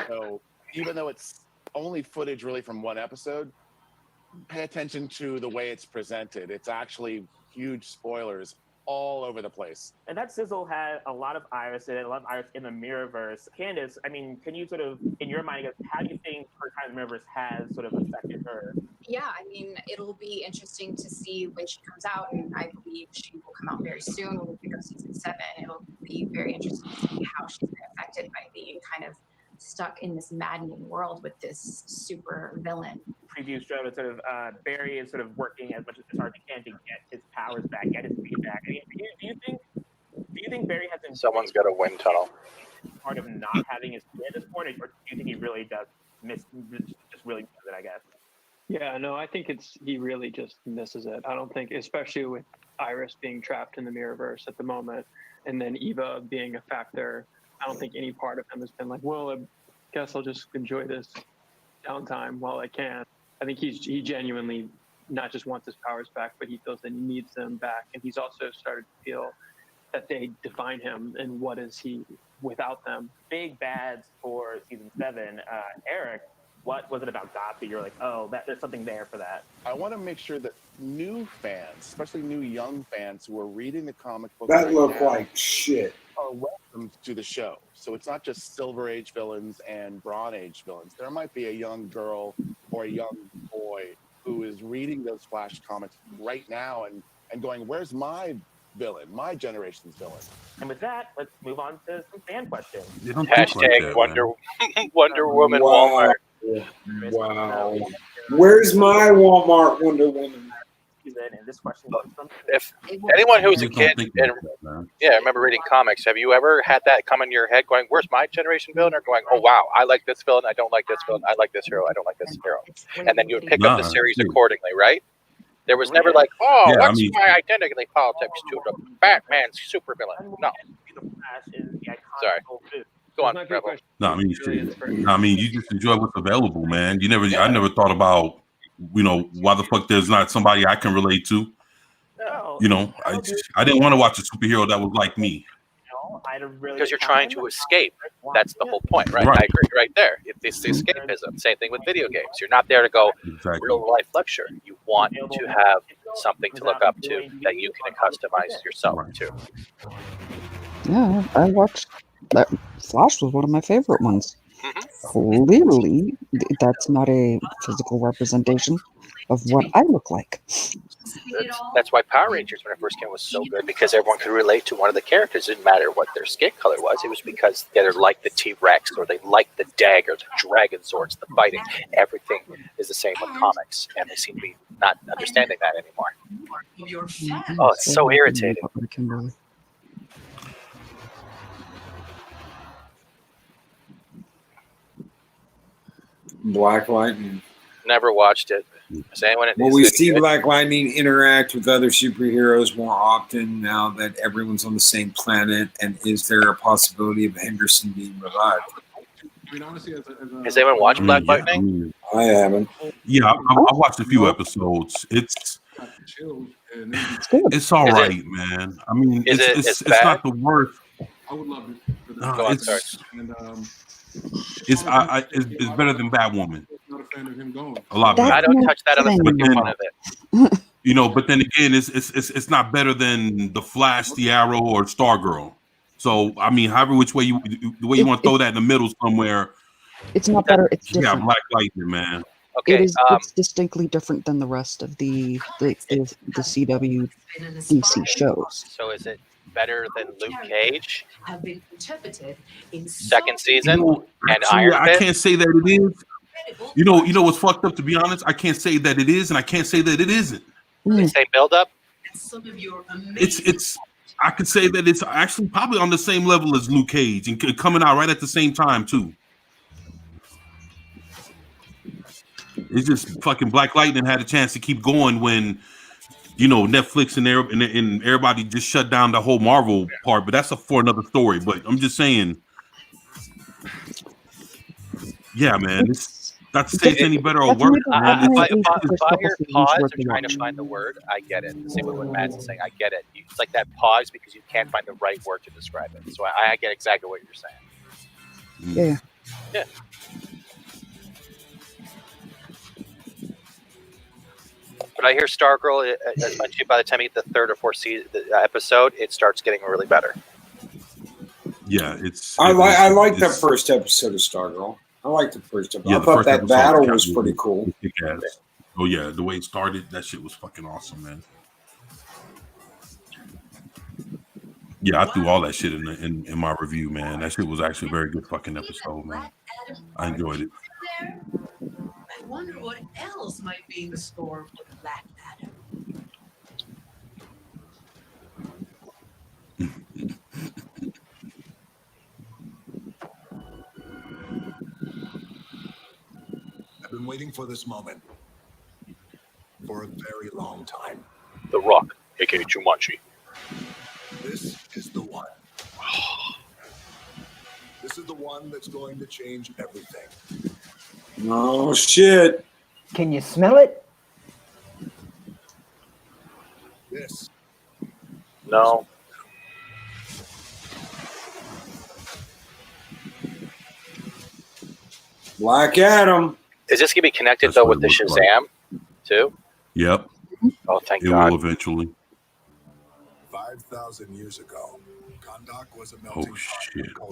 Speaker 14: So even though it's only footage really from one episode, pay attention to the way it's presented. It's actually huge spoilers all over the place.
Speaker 5: And that sizzle had a lot of Iris in it, a lot of Iris in the Mirrorverse. Candace, I mean, can you sort of, in your mind, how do you think her time in the Mirrorverse has sort of affected her?
Speaker 22: Yeah, I mean, it'll be interesting to see when she comes out, and I believe she will come out very soon when we pick up season 7. It'll be very interesting to see how she's been affected by being kind of stuck in this maddening world with this super villain.
Speaker 5: Preview showed that sort of Barry is sort of working as much as hard as he can to get his powers back, get his speed back. I mean, do you think Barry has been
Speaker 28: Someone's got a wind tunnel.
Speaker 5: part of not having his speed at this point, or do you think he really does really does it, I guess?
Speaker 21: Yeah, no, I think he really just misses it. I don't think, especially with Iris being trapped in the Mirrorverse at the moment, and then Eva being a factor, I don't think any part of him has been like, well, I guess I'll just enjoy this downtime while I can. I think he genuinely not just wants his powers back, but he feels that he needs them back. And he's also started to feel that they define him and what is he without them.
Speaker 5: Big bads for season 7. Eric, what was it about Goth that you're like, oh, there's something there for that?
Speaker 14: I want to make sure that new fans, especially new young fans who are reading the comic book
Speaker 10: That
Speaker 14: right
Speaker 10: looked
Speaker 14: now,
Speaker 10: like shit.
Speaker 14: are welcome to the show. So it's not just Silver Age villains and Bronze Age villains. There might be a young girl or a young boy who is reading those Flash comics right now and going, where's my villain, my generation's villain?
Speaker 5: And with that, let's move on to some fan questions.
Speaker 28: Hashtag Wonder Woman
Speaker 10: Wow.
Speaker 28: Walmart.
Speaker 10: Wow. Where's my Walmart Wonder Woman?
Speaker 5: And this question comes from
Speaker 28: If anyone who's a kid, I remember reading comics. Have you ever had that come in your head, going, "Where's my generation villain?" Or going, "Oh wow, I like this villain. I don't like this villain. I like this hero. I don't like this hero." And then you would pick up the series accordingly, right? There was never like, "Oh, what's my identity politics to the Batman supervillain?" No. Sorry. Go on, Rebel.
Speaker 1: No, I mean, you just enjoy what's available, man. I never thought about, why the fuck there's not somebody I can relate to. I didn't want to watch a superhero that was like me.
Speaker 28: Because you're trying to escape. That's the whole point, right? I agree right there. It's the escapism. Same thing with video games. You're not there to go real life lecture. You want to have something to look up to that you can customize yourself to.
Speaker 9: Yeah, I watched that. Flash was one of my favorite ones. Clearly, that's not a physical representation of what I look like.
Speaker 28: That's why Power Rangers, when it first came, was so good, because everyone could relate to one of the characters. It didn't matter what their skin color was. It was because they either liked the T-Rex, or they liked the dagger, the dragon swords, the fighting. Everything is the same with comics, and they seem to be not understanding that anymore. Oh, it's so irritating.
Speaker 10: Black Lightning.
Speaker 28: Never watched it.
Speaker 10: Will we see Black Lightning interact with other superheroes more often now that everyone's on the same planet? And is there a possibility of Henderson being revived?
Speaker 28: Has anyone watched Black Lightning?
Speaker 10: I haven't.
Speaker 1: Yeah, I watched a few episodes. It's all right, man. I mean, it's not the worst.
Speaker 26: I would love it.
Speaker 1: It's better than Batwoman.
Speaker 26: Not a fan of him going.
Speaker 1: A lot better.
Speaker 28: I don't touch that unless we make fun of it.
Speaker 1: But then again, it's not better than the Flash, the Arrow, or Stargirl. So I mean, however which way you want to throw that in the middle somewhere.
Speaker 9: It's not better. It's different.
Speaker 1: Yeah, Black Lightning, man.
Speaker 28: Okay,
Speaker 9: it's distinctly different than the rest of the CW DC shows.
Speaker 28: So is it better than Luke Cage.
Speaker 6: Have been interpreted in
Speaker 28: Second season and
Speaker 1: Actually,
Speaker 28: Iron
Speaker 1: I
Speaker 28: Fist.
Speaker 1: can't say that it is. You know what's fucked up, to be honest? I can't say that it is, and I can't say that it isn't.
Speaker 28: The same build up.
Speaker 6: some of your amazing.
Speaker 1: It's I could say that it's actually probably on the same level as Luke Cage and coming out right at the same time too. It's just fucking Black Lightning had a chance to keep going when, you know, Netflix and everybody just shut down the whole Marvel part, but that's for another story. But I'm just saying, yeah, man, it's not to say it's any better or worse. Man.
Speaker 28: If you're pause or trying to find the word, I get it. The same way what Matt's saying, I get it. It's like that pause because you can't find the right word to describe it. So I get exactly what you're saying.
Speaker 9: Yeah.
Speaker 28: Yeah. But I hear Stargirl, as mentioned, by the time you get the third or fourth episode, it starts getting really better.
Speaker 1: Yeah,
Speaker 10: I like that first episode of Stargirl. I like the first episode.
Speaker 1: Yeah,
Speaker 10: I thought that battle was pretty cool.
Speaker 1: Oh yeah, the way it started, that shit was fucking awesome, man. Yeah, I threw all that shit in my review, man. That shit was actually a very good fucking episode, man. I enjoyed it.
Speaker 6: I wonder what else might be in the store for Black Adam.
Speaker 23: I've been waiting for this moment for a very long time.
Speaker 28: The Rock, aka Jumanji.
Speaker 23: This is the one. This is the one that's going to change everything.
Speaker 10: Oh shit!
Speaker 7: Can you smell it?
Speaker 23: This.
Speaker 28: No.
Speaker 10: Black Adam.
Speaker 28: Is this gonna be connected though with the Shazam too?
Speaker 1: Yep.
Speaker 28: Oh, thank
Speaker 1: it
Speaker 28: God.
Speaker 1: will eventually.
Speaker 23: 5,000 years ago, Kahndaq was a melting pot.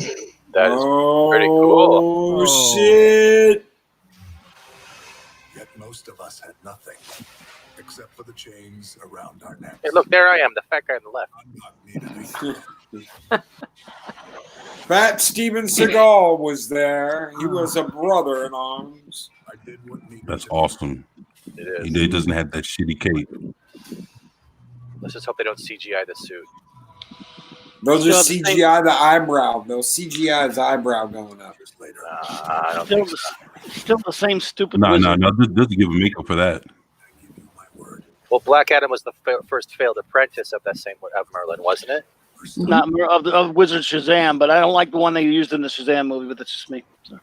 Speaker 28: That is pretty cool.
Speaker 10: Oh shit!
Speaker 23: Yet most of us had nothing except for the chains around our necks.
Speaker 28: Hey, look, there I am, the fat guy on the left.
Speaker 10: Fat Steven Seagal was there. He was a brother in arms.
Speaker 1: That's awesome.
Speaker 28: It is.
Speaker 1: He doesn't have that shitty cape.
Speaker 28: Let's just hope they don't CGI the suit.
Speaker 10: They'll just CGI the eyebrow. They'll CGI his eyebrow going up.
Speaker 28: I don't think so.
Speaker 2: Still the same stupid.
Speaker 1: No.
Speaker 2: wizard.
Speaker 1: Doesn't give a makeup for that.
Speaker 28: Well, Black Adam was the first failed apprentice of that same of Merlin, wasn't it?
Speaker 2: Not of Wizard Shazam, but I don't like the one they used in the Shazam movie. But that's just me. So.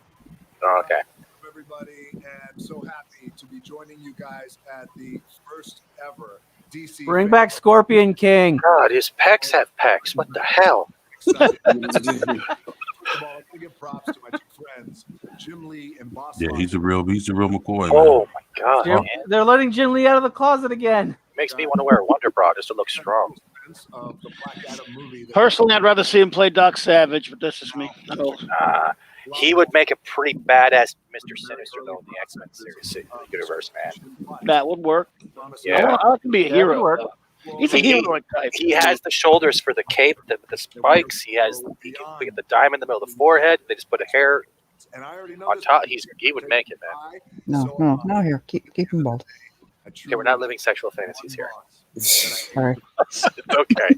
Speaker 28: Oh, okay.
Speaker 23: Everybody, and so happy to be joining you guys at the first ever DC.
Speaker 3: Bring back Scorpion King.
Speaker 28: God, his pecs have pecs. What the hell?
Speaker 23: Give props to my two friends, Jim Lee and Boss.
Speaker 1: Yeah, he's a real McCoy.
Speaker 28: Oh my God!
Speaker 3: Jim, they're letting Jim Lee out of the closet again.
Speaker 28: Makes me want to wear a Wonder Bra just to look strong.
Speaker 2: Personally, I'd rather see him play Doc Savage, but that's just me.
Speaker 28: He would make a pretty badass Mr. Sinister though in the X-Men series universe, man.
Speaker 2: That would work.
Speaker 28: Yeah,
Speaker 2: I can be a hero. He's a hero type.
Speaker 28: He has the shoulders for the cape, the spikes. He can get the diamond in the middle of the forehead. They just put a hair on top. He would make it, man.
Speaker 9: No, here, keep him bald.
Speaker 28: Okay, we're not living sexual fantasies here.
Speaker 9: All right.
Speaker 28: It's okay.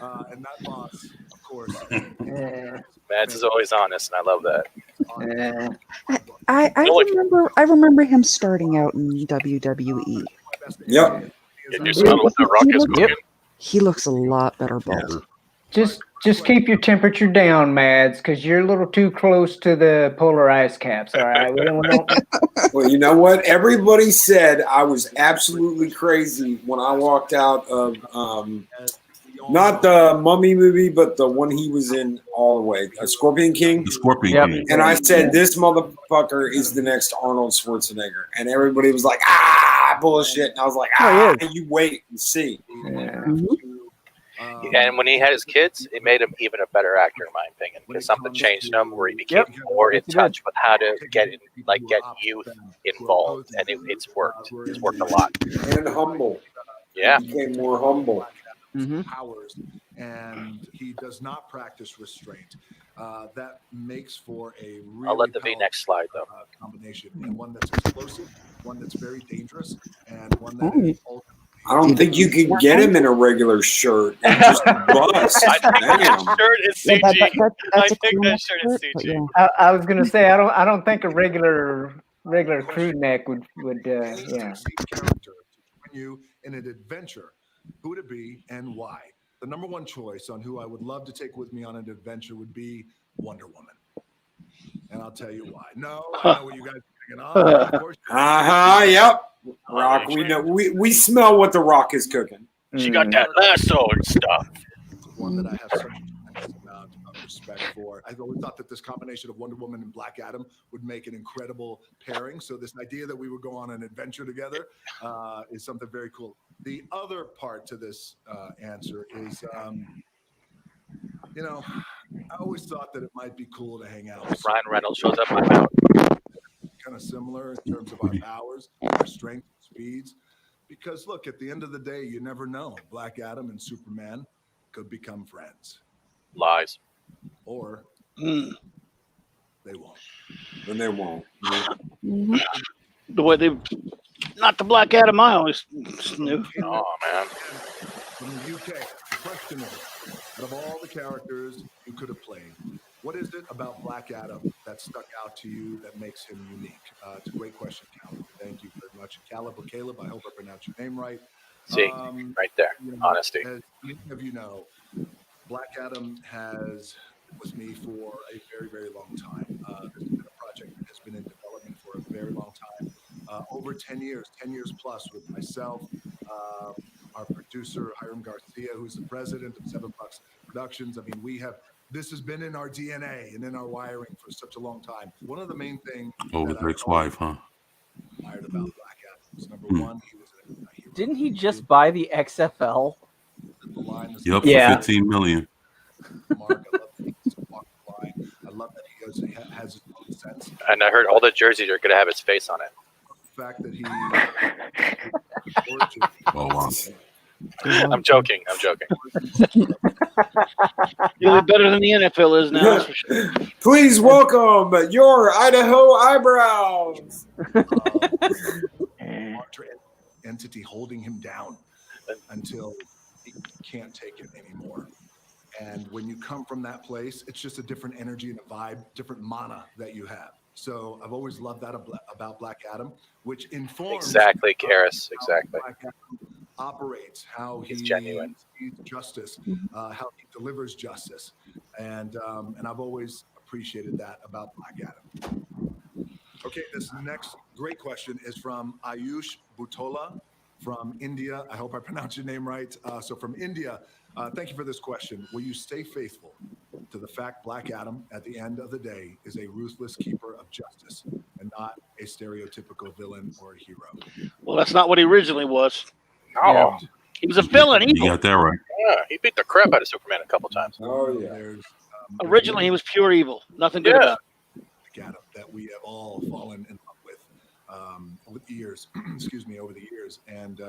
Speaker 23: And that boss, of course.
Speaker 28: Mads is always honest, and I love that.
Speaker 9: I remember him starting out in WWE.
Speaker 10: Yep.
Speaker 28: You smell what the Rock is cooking.
Speaker 9: He looks a lot better bald.
Speaker 7: Just keep your temperature down, Mads, because you're a little too close to the polar ice caps. All right.
Speaker 10: Well, you know what? Everybody said I was absolutely crazy when I walked out of not the Mummy movie, but the one he was in all the way, Scorpion King.
Speaker 1: The Scorpion King.
Speaker 10: And I said, this motherfucker is the next Arnold Schwarzenegger. And everybody was like, bullshit. And I was like, you wait and see.
Speaker 7: Yeah.
Speaker 28: And when he had his kids, it made him even a better actor, in my opinion. Because something changed him where he became more in touch with how to get youth involved, and it's worked. It's worked a lot.
Speaker 10: And humble.
Speaker 28: Yeah.
Speaker 10: He became more humble.
Speaker 8: powers, and he does not practice restraint. That makes for a really
Speaker 28: I'll let the V next slide though.
Speaker 8: combination, and one that's explosive, one that's very dangerous, and one that is ultimately.
Speaker 10: I don't think you could get him in a regular shirt and just bust.
Speaker 28: I think
Speaker 10: Damn.
Speaker 28: that shirt is
Speaker 9: Yeah,
Speaker 28: CG.
Speaker 9: that's
Speaker 28: I
Speaker 9: a
Speaker 28: think
Speaker 9: cool
Speaker 28: that shirt is
Speaker 9: shirt, but
Speaker 28: CG.
Speaker 9: yeah.
Speaker 7: I was gonna say I don't think a regular crew neck would yeah.
Speaker 8: Character to join you in an adventure, who would it be and why? The number one choice on who I would love to take with me on an adventure would be Wonder Woman, and I'll tell you why. No, I know what you guys are thinking. Of course.
Speaker 10: Yep. Rock. We know. We smell what the Rock is cooking.
Speaker 28: She got that lasso and stuff.
Speaker 8: One that I have such a tremendous amount of respect for. I've always thought that this combination of Wonder Woman and Black Adam would make an incredible pairing. So this idea that we would go on an adventure together is something very cool. The other part to this answer is, I always thought that it might be cool to hang out with
Speaker 28: Ryan Reynolds shows up my mouth.
Speaker 8: kind of similar in terms of our powers, our strength, speeds. Because look, at the end of the day, you never know. Black Adam and Superman could become friends.
Speaker 28: Lies.
Speaker 8: Or they won't.
Speaker 10: Then they won't.
Speaker 2: The way they, not the Black Adam I always knew.
Speaker 28: Oh man.
Speaker 8: From the UK, the question is, out of all the characters you could have played, what is it about Black Adam that stuck out to you that makes him unique? It's a great question, Caleb. Thank you very much. Caleb, I hope I pronounced your name right.
Speaker 28: See, right there. Honesty.
Speaker 8: As many of you know, Black Adam has been with me for a very, very long time. This has been a project that has been in development for a very long time. Over 10 years plus with myself, our producer, Hiram Garcia, who's the president of $7 Productions. I mean, this has been in our DNA and in our wiring for such a long time. One of the main things
Speaker 1: His ex-wife, huh?
Speaker 8: admired about Black Adam was number one, he was a hero.
Speaker 3: Didn't he just buy the XFL?
Speaker 1: Yep, for $15 million.
Speaker 8: Mark, I love that he doesn't walk the line. I love that he has his own sense.
Speaker 28: And I heard all the jerseys are gonna have his face on it.
Speaker 8: The fact that he.
Speaker 1: Oh wow.
Speaker 28: I'm joking.
Speaker 2: You're better than the NFL is now. That's for sure.
Speaker 10: Please welcome your Idaho eyebrows.
Speaker 8: Larger entity holding him down until he can't take it anymore. And when you come from that place, it's just a different energy and a vibe, different mana that you have. So I've always loved that about Black Adam, which informs
Speaker 28: Exactly, Karis. Exactly.
Speaker 8: Black Adam operates, how
Speaker 28: He's
Speaker 8: he
Speaker 28: genuine.
Speaker 8: sees justice, how he delivers justice, and I've always appreciated that about Black Adam. Okay, this next great question is from Ayush Butola from India. I hope I pronounced your name right. So from India, thank you for this question. Will you stay faithful to the fact Black Adam, at the end of the day, is a ruthless keeper of justice and not a stereotypical villain or a hero?
Speaker 2: Well, that's not what he originally was.
Speaker 28: Oh.
Speaker 2: He was a villain.
Speaker 1: You got that right.
Speaker 28: Yeah, he beat the crap out of Superman a couple times.
Speaker 10: Oh yeah.
Speaker 2: Originally, he was pure evil. Nothing good about it.
Speaker 8: Black Adam that we have all fallen in love with over the years. Over the years. And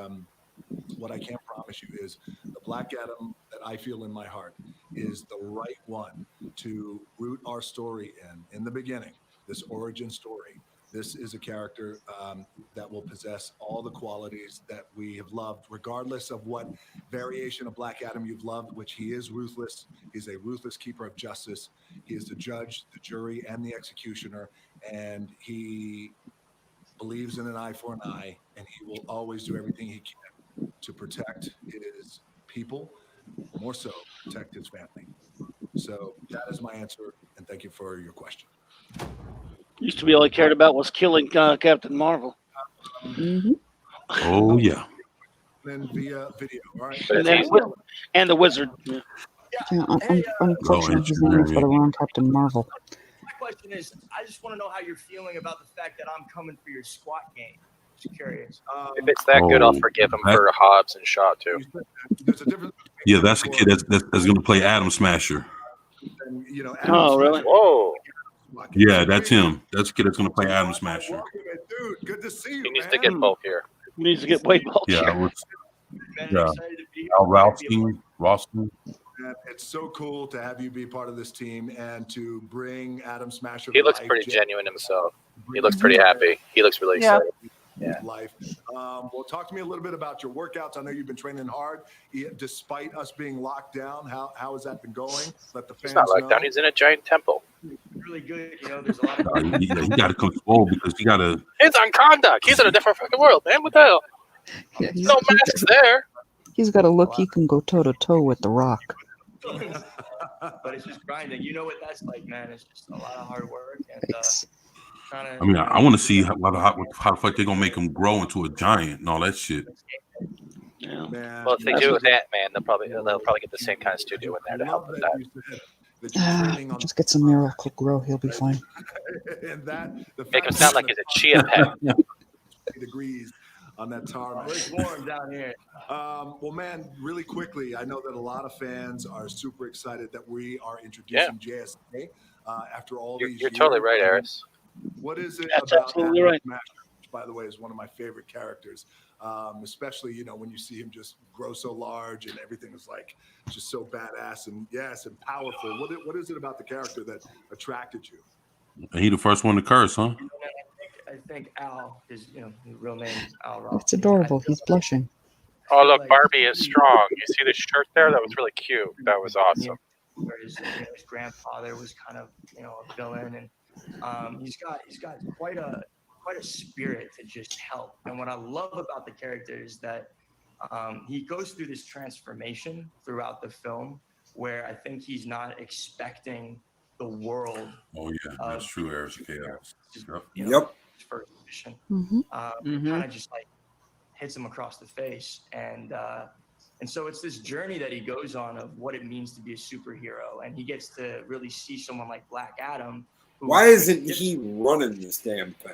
Speaker 8: what I can promise you is the Black Adam that I feel in my heart is the right one to root our story in the beginning, this origin story. This is a character that will possess all the qualities that we have loved, regardless of what variation of Black Adam you've loved, which he is ruthless. He's a ruthless keeper of justice. He is the judge, the jury, and the executioner. And he believes in an eye for an eye, and he will always do everything he can to protect his people, more so protect his family. So that is my answer, and thank you for your question.
Speaker 2: Used to be all he cared about was killing Captain Marvel.
Speaker 1: Oh yeah.
Speaker 8: Then via video, all right?
Speaker 2: And the Wizard. Yeah.
Speaker 9: Unfortunately, his name's got around Captain Marvel.
Speaker 11: My question is, I just want to know how you're feeling about the fact that I'm coming for your squat game. Just curious.
Speaker 28: If it's that good, I'll forgive him for Hobbs and Shaw too.
Speaker 1: Yeah, that's the kid that's going to play Adam Smasher.
Speaker 2: Oh, really?
Speaker 28: Whoa.
Speaker 1: Yeah, that's him. That's the kid that's going to play Adam Smasher.
Speaker 8: Dude, good to see you.
Speaker 28: He needs to get bulkier.
Speaker 2: He needs to get way bulkier.
Speaker 1: Yeah,
Speaker 11: Man, I'm excited to be here.
Speaker 1: Al Ralston.
Speaker 8: And it's so cool to have you be part of this team and to bring Adam Smasher.
Speaker 28: He
Speaker 8: to
Speaker 28: looks
Speaker 8: life.
Speaker 28: pretty genuine himself. He looks pretty happy. He looks really excited.
Speaker 8: Yeah. Life. Well, talk to me a little bit about your workouts. I know you've been training hard, despite us being locked down. How has that been going? Let the fans
Speaker 28: He's not locked down. He's in a giant temple.
Speaker 11: Really good. You know, there's a lot of.
Speaker 1: He got to control because he got to.
Speaker 28: He's on conduct. He's in a different fucking world, man. What the hell? No masks there.
Speaker 9: He's got a look he can go toe to toe with The Rock.
Speaker 11: But it's just grinding. You know what that's like, man. It's just a lot of hard work. And,
Speaker 1: I mean, I want to see how the fuck they're gonna make him grow into a giant and all that shit.
Speaker 28: Yeah. Well, if they do it with Ant-Man, they'll probably get the same kind of studio in there to help with that.
Speaker 9: Just get some Miracle Grow, he'll be fine.
Speaker 8: And that
Speaker 28: Make him sound like he's a chia pet.
Speaker 8: Degrees on that tar.
Speaker 11: It's warm down here.
Speaker 8: Well, man, really quickly, I know that a lot of fans are super excited that we are introducing JSA after all these years.
Speaker 28: You're totally right, Aris.
Speaker 8: What is it
Speaker 2: That's
Speaker 8: about
Speaker 2: absolutely
Speaker 8: Adam
Speaker 2: right.
Speaker 8: Smasher, which, by the way, is one of my favorite characters, especially, you know, when you see him just grow so large and everything is like just so badass and and powerful. What is it about the character that attracted you?
Speaker 1: And he the first one to curse, huh?
Speaker 11: I think Al is, you know, his real name is Al Ross.
Speaker 9: It's adorable. He's blushing.
Speaker 28: Oh, look, Barbie is strong. You see the shirt there? That was really cute. That was awesome.
Speaker 11: Where his grandfather was kind of, you know, a villain, and he's got quite a spirit to just help. And what I love about the character is that he goes through this transformation throughout the film, where I think he's not expecting the world.
Speaker 1: Oh yeah, that's true, Aris.
Speaker 8: Yep.
Speaker 11: First mission,
Speaker 9: Mm-hmm.
Speaker 11: kind of just like hits him across the face, and so it's this journey that he goes on of what it means to be a superhero, and he gets to really see someone like Black Adam.
Speaker 10: Why isn't he running this damn thing?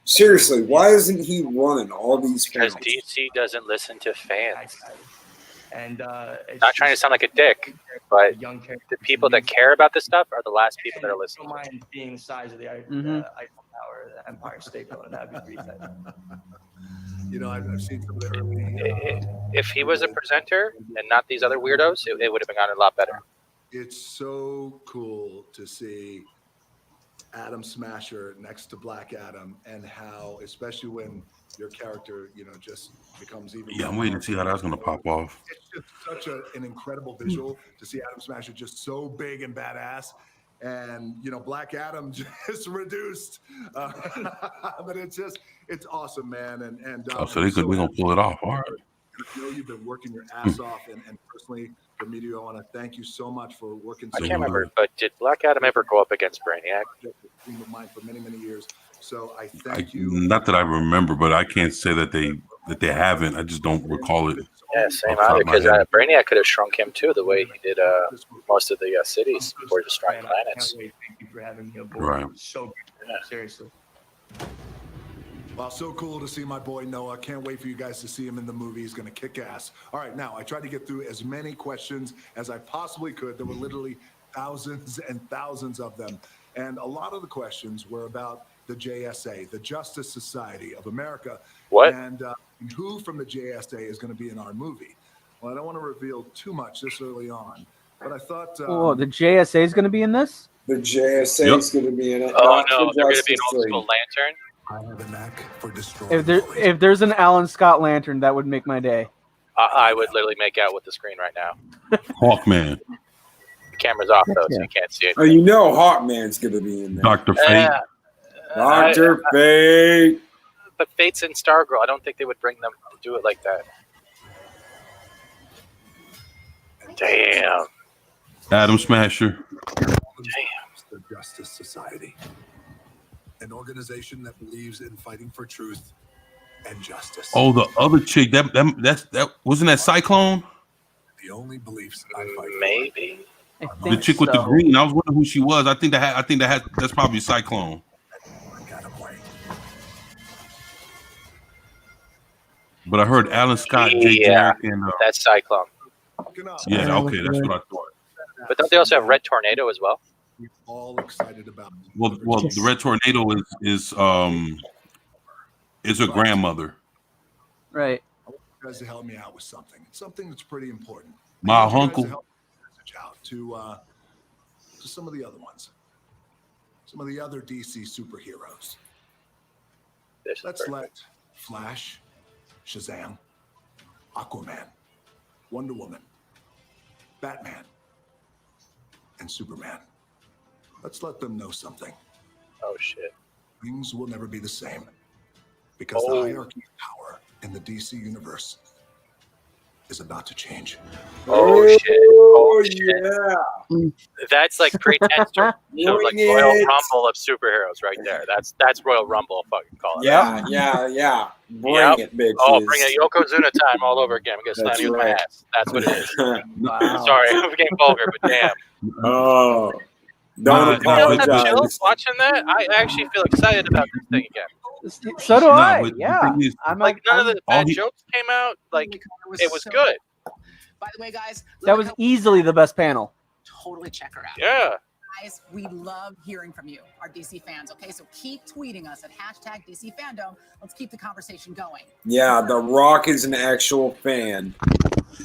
Speaker 10: Seriously, why isn't he running all these
Speaker 28: Because
Speaker 10: films?
Speaker 28: DC doesn't listen to fans.
Speaker 11: And
Speaker 28: Not trying to sound like a dick, but the people that care about this stuff are the last people that are listening.
Speaker 11: I don't mind being the size of the Eiffel Tower, the Empire State Building. That'd be pretty tight.
Speaker 8: You know, I've seen some of the early.
Speaker 28: If he was a presenter and not these other weirdos, it would have gone a lot better.
Speaker 8: It's so cool to see Adam Smasher next to Black Adam, and how, especially when your character, you know, just becomes even.
Speaker 1: Yeah, I'm waiting to see how that's gonna pop off.
Speaker 8: It's just such an incredible visual to see Adam Smasher just so big and badass, and you know, Black Adam just reduced. But it's awesome, man. And
Speaker 1: So we're gonna pull it off. All right.
Speaker 8: I know you've been working your ass off, and personally, for me, I want to thank you so much for working.
Speaker 28: I
Speaker 8: So
Speaker 28: can't remember,
Speaker 8: hard.
Speaker 28: but did Black Adam ever go up against Brainiac?
Speaker 8: Team of mine for many, many years. So I thank you.
Speaker 1: Not that I remember, but I can't say that they haven't. I just don't recall it.
Speaker 28: Yeah, same
Speaker 1: Off the top
Speaker 28: either,
Speaker 1: of my
Speaker 28: because
Speaker 1: head.
Speaker 28: Brainiac could have shrunk him too, the way he did most of the cities before destroying
Speaker 11: Man, I
Speaker 28: planets.
Speaker 11: can't wait. Thank you for having me aboard.
Speaker 1: Right.
Speaker 11: So good. Seriously.
Speaker 8: Well, so cool to see my boy Noah. Can't wait for you guys to see him in the movie. He's going to kick ass. All right, now I tried to get through as many questions as I possibly could. There were literally thousands and thousands of them. And a lot of the questions were about the JSA, the Justice Society of America.
Speaker 28: What?
Speaker 8: And who from the JSA is going to be in our movie. Well, I don't want to reveal too much this early on, but I thought...
Speaker 3: Oh, the JSA is going to be in this?
Speaker 10: The JSA is going to be in it.
Speaker 28: Oh
Speaker 10: not
Speaker 28: no,
Speaker 10: the
Speaker 28: they're going to be an
Speaker 10: Justice
Speaker 28: old
Speaker 10: League.
Speaker 28: school lantern.
Speaker 8: I have a knack for destroying.
Speaker 3: If there's an Alan Scott lantern, that would make my day.
Speaker 28: I would literally make out with the screen right now.
Speaker 1: Hawkman,
Speaker 28: The camera's off though, so you can't see it.
Speaker 10: Oh, you know Hawkman's going to be in there.
Speaker 1: Dr. Fate.
Speaker 28: Yeah.
Speaker 10: Dr. Fate.
Speaker 28: But Fate's in Stargirl. I don't think they would bring them to do it like that. Damn.
Speaker 1: Adam Smasher.
Speaker 8: The Justice Society, an organization that believes in fighting for truth and justice.
Speaker 1: Oh, the other chick. That wasn't that Cyclone?
Speaker 8: The only beliefs I fight
Speaker 28: Maybe.
Speaker 1: The chick with the green. I was wondering who she was. I think that's probably Cyclone. But I heard Alan Scott, Jake
Speaker 28: Yeah,
Speaker 1: Garrick, and
Speaker 28: that's Cyclone.
Speaker 1: yeah, okay, that's what I thought.
Speaker 28: But don't they also have Red Tornado as well?
Speaker 8: all excited about.
Speaker 1: Well, the Red Tornado is her grandmother.
Speaker 3: Right.
Speaker 8: guys to help me out with something that's pretty important.
Speaker 1: My
Speaker 8: I need you guys
Speaker 1: uncle.
Speaker 8: to help me message out to some of the other ones, some of the other DC superheroes. Let's let Flash, Shazam, Aquaman, Wonder Woman, Batman, and Superman. Let's let them know something.
Speaker 28: Oh shit.
Speaker 8: Things will never be the same because the hierarchy of power in the DC universe is about to change.
Speaker 28: Oh shit. Oh shit.
Speaker 10: Yeah.
Speaker 28: That's like pretense to like
Speaker 10: Bring
Speaker 28: Royal
Speaker 10: it.
Speaker 28: Rumble of superheroes right there. That's Royal Rumble, I'll fucking call it.
Speaker 10: Yeah. Bring
Speaker 28: Yep.
Speaker 10: it, bitches.
Speaker 28: Oh, bring it Yokozuna time all over again. I'm gonna slam
Speaker 10: That's
Speaker 28: you with
Speaker 10: right.
Speaker 28: my ass. That's what it is.
Speaker 3: Wow.
Speaker 28: Sorry, I'm getting vulgar, but damn.
Speaker 10: Oh,
Speaker 28: You
Speaker 10: don't
Speaker 28: know that
Speaker 10: apologize.
Speaker 28: chill watching that? I actually feel excited about this thing again.
Speaker 3: So do
Speaker 1: Nah,
Speaker 3: I.
Speaker 1: but the
Speaker 3: Yeah.
Speaker 1: thing is,
Speaker 3: I'm
Speaker 28: Like none of the
Speaker 1: all
Speaker 28: bad
Speaker 1: he-
Speaker 28: jokes came out. Like it was good.
Speaker 4: By the way, guys,
Speaker 3: that was easily the best panel.
Speaker 4: totally check her out.
Speaker 28: Yeah.
Speaker 4: Guys, we love hearing from you, our DC fans. Okay, so keep tweeting us at #DC Fandom. Let's keep the conversation going.
Speaker 10: Yeah, The Rock is an actual fan.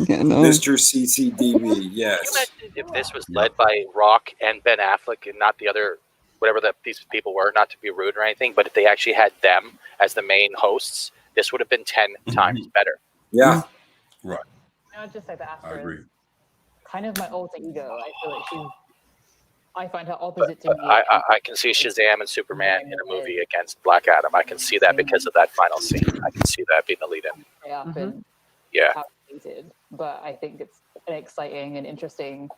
Speaker 9: Yeah, no.
Speaker 10: Mr. CCDB, yes.
Speaker 28: Can you imagine if this was led by Rock and Ben Affleck and not the other, whatever these people were, not to be rude or anything, but if they actually had them as the main hosts, this would have been 10 times better.
Speaker 10: Yeah.
Speaker 1: Right.
Speaker 13: I would just say that
Speaker 1: I
Speaker 13: Astra
Speaker 1: agree.
Speaker 13: is kind of my alter ego. I feel like I find her opposite to me.
Speaker 28: I can see Shazam and Superman in a movie against Black Adam. I can see that because of that final scene. I can see that being the lead-in.
Speaker 13: Up and
Speaker 28: Yeah.
Speaker 13: how hated, but I think it's an exciting and interesting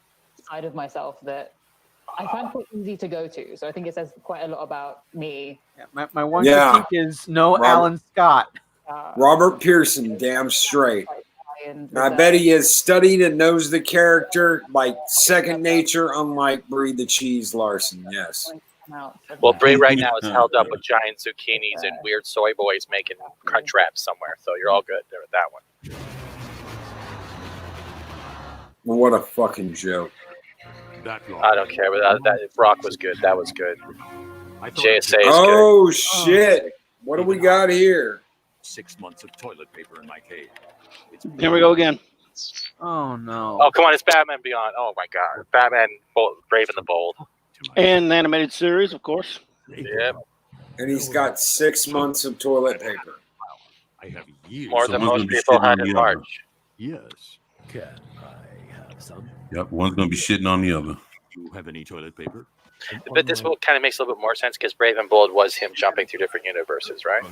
Speaker 13: side of myself that I find quite easy to go to. So I think it says quite a lot about me.
Speaker 3: My one
Speaker 10: Yeah.
Speaker 3: critique is no
Speaker 10: Robert-
Speaker 3: Alan Scott.
Speaker 10: Robert Pearson, damn straight.
Speaker 13: And
Speaker 10: I bet he has studied and knows the character like second nature, unlike Brie the Cheese Larson. Yes.
Speaker 28: Well, Bray right now is held up with giant zucchinis and weird soy boys making crunch wraps somewhere. So you're all good there with that one.
Speaker 10: What a fucking joke.
Speaker 28: I don't care. But that Rock was good. That was good. JSA is good.
Speaker 10: Oh shit! What do we got here?
Speaker 15: 6 months of toilet paper in my cave.
Speaker 2: Here we go again.
Speaker 3: Oh no.
Speaker 28: Oh, come on. It's Batman Beyond. Oh, my God. Batman Brave and the Bold.
Speaker 2: And the animated series, of course.
Speaker 28: Yep.
Speaker 10: And he's got 6 months of toilet paper.
Speaker 15: I have years.
Speaker 28: More than most people had in March.
Speaker 15: Yes. Can I have some?
Speaker 1: Yep, one's gonna be shitting on the other.
Speaker 15: Do you have any toilet paper?
Speaker 28: But this kind of makes a little bit more sense because Brave and Bold was him jumping through different universes, right?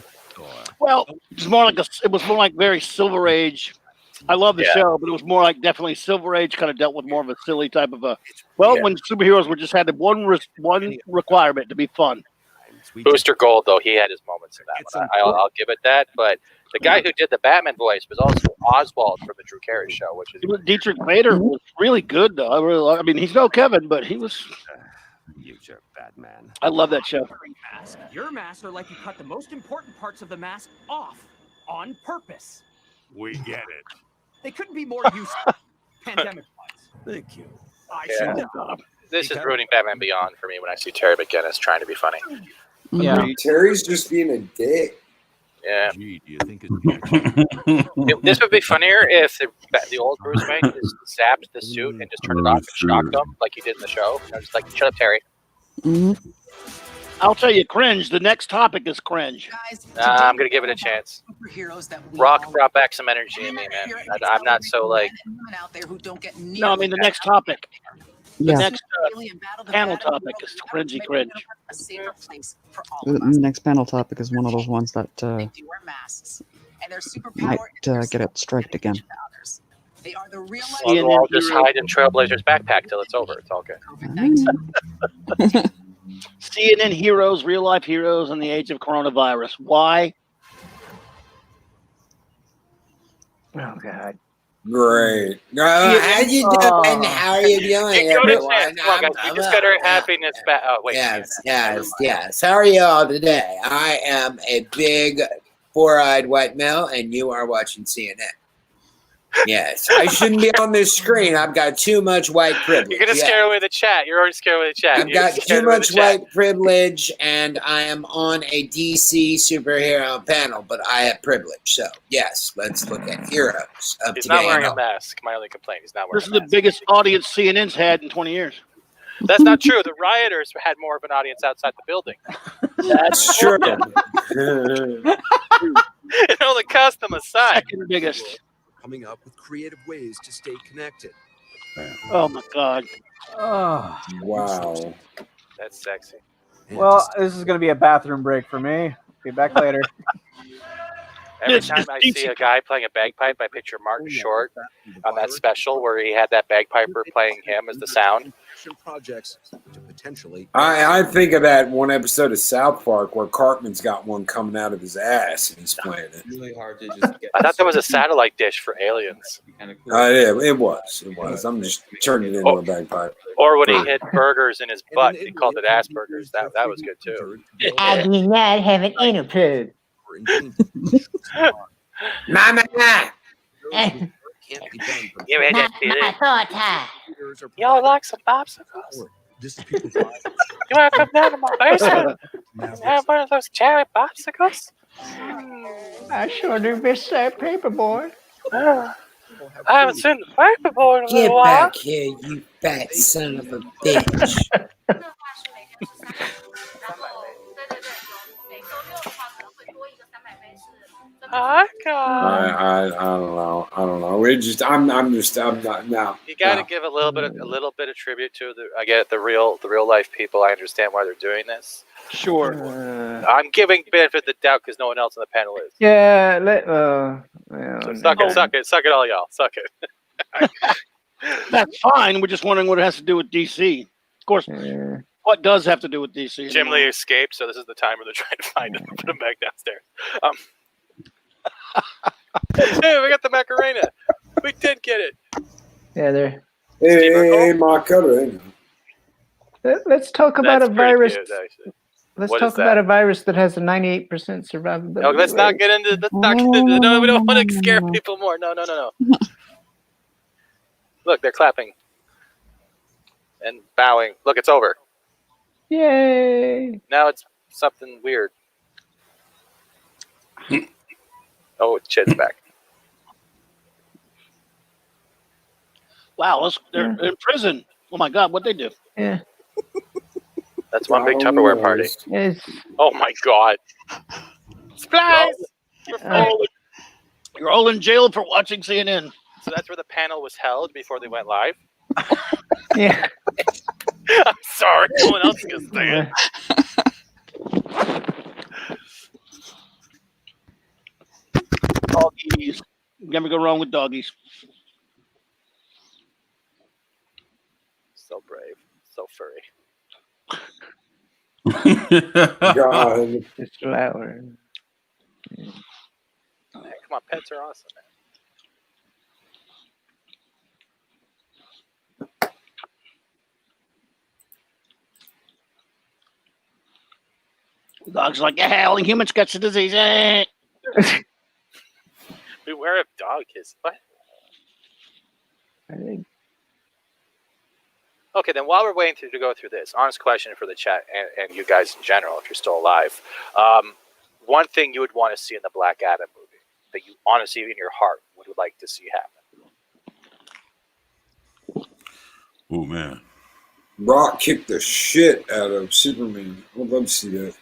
Speaker 2: Well, it was more like very Silver Age. I love the show, but it was more like definitely Silver Age kind of dealt with more of a silly type of a. Well, when superheroes were just had the one requirement to be fun.
Speaker 28: Booster Gold, though, he had his moments in that one. I'll give it that. But the guy who did the Batman voice was also Oswald from the Drew Carey Show, which is
Speaker 2: Dietrich Bader was really good, though. I mean, he's no Kevin, but he was.
Speaker 15: You jerk, Batman.
Speaker 2: I love that show.
Speaker 16: Your masks are like you cut the most important parts of the mask off on purpose.
Speaker 15: We get it.
Speaker 16: They couldn't be more useful, pandemic-wise.
Speaker 15: Thank you.
Speaker 16: I
Speaker 28: Yeah.
Speaker 16: should have.
Speaker 28: This is ruining Batman Beyond for me when I see Terry McGinnis trying to be funny.
Speaker 10: Yeah. Terry's just being a dick.
Speaker 28: Yeah.
Speaker 15: Gee, do you think it's
Speaker 28: This would be funnier if the old Bruce Wayne just zapped the suit and just turned it off and shocked him like he did in the show. You know, just like, shut up, Terry.
Speaker 2: I'll tell you, cringe. The next topic is cringe.
Speaker 28: I'm going to give it a chance. Rock brought back some energy in me, man. I'm not so like.
Speaker 2: No, I mean the next topic. The
Speaker 9: Yeah.
Speaker 2: next panel topic is cringy cringe.
Speaker 4: A safer place for all
Speaker 9: The
Speaker 4: of us.
Speaker 9: next panel topic is one of those ones that
Speaker 4: They wear masks, and their superpower
Speaker 9: might
Speaker 4: is
Speaker 9: get it striked again.
Speaker 4: others. They are the real
Speaker 28: Well, we'll all just hide in Trailblazer's backpack till it's over. It's all good.
Speaker 2: CNN heroes, real life heroes in the age of coronavirus. Why?
Speaker 3: Oh God.
Speaker 10: Great. How you doing? How are you doing,
Speaker 28: Hey, go to
Speaker 10: everyone?
Speaker 28: chance. Come on, guys. We just got our happiness back. Oh, wait.
Speaker 10: Yes. How are you all today? I am a big four-eyed white male, and you are watching CNN. Yes, I shouldn't be on this screen. I've got too much white privilege.
Speaker 28: You're gonna scare away the chat. You're already scared away the chat.
Speaker 10: I've got too much white privilege, and I am on a DC superhero panel, but I have privilege. So, yes, let's look at heroes of
Speaker 28: He's
Speaker 10: today.
Speaker 28: not wearing a mask. My only complaint. He's not wearing
Speaker 2: This is the biggest audience CNN's had in 20 years.
Speaker 28: That's not true. The rioters had more of an audience outside the building.
Speaker 10: That's true.
Speaker 28: It only cost them a sign.
Speaker 2: Second biggest.
Speaker 12: Coming up with creative ways to stay connected.
Speaker 2: Oh my God.
Speaker 3: Oh.
Speaker 10: Wow.
Speaker 28: That's sexy.
Speaker 3: Well, this is going to be a bathroom break for me. Be back later.
Speaker 28: Every time I see a guy playing a bagpipe, I picture Martin Short on that special where he had that bagpiper playing him as the sound.
Speaker 12: Projects to potentially.
Speaker 10: I think of that one episode of South Park where Cartman's got one coming out of his ass and he's playing it.
Speaker 17: Really hard to just get.
Speaker 28: I thought that was a satellite dish for aliens.
Speaker 17: Kind of cool.
Speaker 10: Yeah, it was. I'm just turning it into a bagpipe.
Speaker 28: Or when he hit burgers in his butt, he called it Asperger's. That was good too.
Speaker 7: I do not have an inner plug.
Speaker 10: Mama!
Speaker 28: You made that feeling. Y'all like some popsicles? You want to come down to my basement and have one of those cherry popsicles?
Speaker 7: I sure do miss that paperboard.
Speaker 28: I haven't seen the paperboard in a
Speaker 10: Get
Speaker 28: little while.
Speaker 10: back here, you fat son of a bitch.
Speaker 28: Hi, guys.
Speaker 10: I don't know. I'm not now.
Speaker 28: You got to give a little bit of tribute to the real life people. I understand why they're doing this.
Speaker 2: Sure.
Speaker 28: I'm giving benefit of the doubt because no one else on the panel is.
Speaker 7: Yeah,
Speaker 28: So suck it, all y'all. Suck it.
Speaker 2: That's fine. We're just wondering what it has to do with DC. Of course, what does have to do with DC?
Speaker 28: Jim Lee escaped, so this is the time where they're trying to find him and put him back downstairs. Hey, we got the Macarena. We did get it.
Speaker 7: Yeah, there.
Speaker 10: Hey, my cutter.
Speaker 7: Let's talk about
Speaker 28: That's
Speaker 7: a
Speaker 28: pretty
Speaker 7: virus.
Speaker 28: cute, actually.
Speaker 7: Let's
Speaker 28: What
Speaker 7: talk
Speaker 28: is that?
Speaker 7: about a virus that has a 98% survivability.
Speaker 28: No, let's not get into. No, we don't want to scare people more. No. Look, they're clapping and bowing. Look, it's over.
Speaker 7: Yay!
Speaker 28: Now it's something weird. Oh, Chid's back.
Speaker 2: Wow, they're in prison. Oh my God, what'd they do?
Speaker 7: Yeah.
Speaker 28: That's one big Tupperware party.
Speaker 7: Yes.
Speaker 28: Oh my God. Splash!
Speaker 2: You're all in jail for watching CNN.
Speaker 28: So that's where the panel was held before they went live.
Speaker 7: Yeah.
Speaker 28: I'm sorry, no one else can say it.
Speaker 2: Doggies. Never go wrong with doggies.
Speaker 28: So brave, so furry.
Speaker 10: God.
Speaker 7: It's flower.
Speaker 28: Hey, come on, pets are awesome,
Speaker 2: Dog's like, yeah, only humans catch the disease. Eh.
Speaker 28: Beware of dog kiss. What?
Speaker 7: I think.
Speaker 28: Okay, then while we're waiting to go through this, honest question for the chat and you guys in general, if you're still alive. One thing you would want to see in the Black Adam movie that you honestly in your heart would like to see happen.
Speaker 1: Oh man.
Speaker 10: Brock kicked the shit out of Superman. I'd love to see that.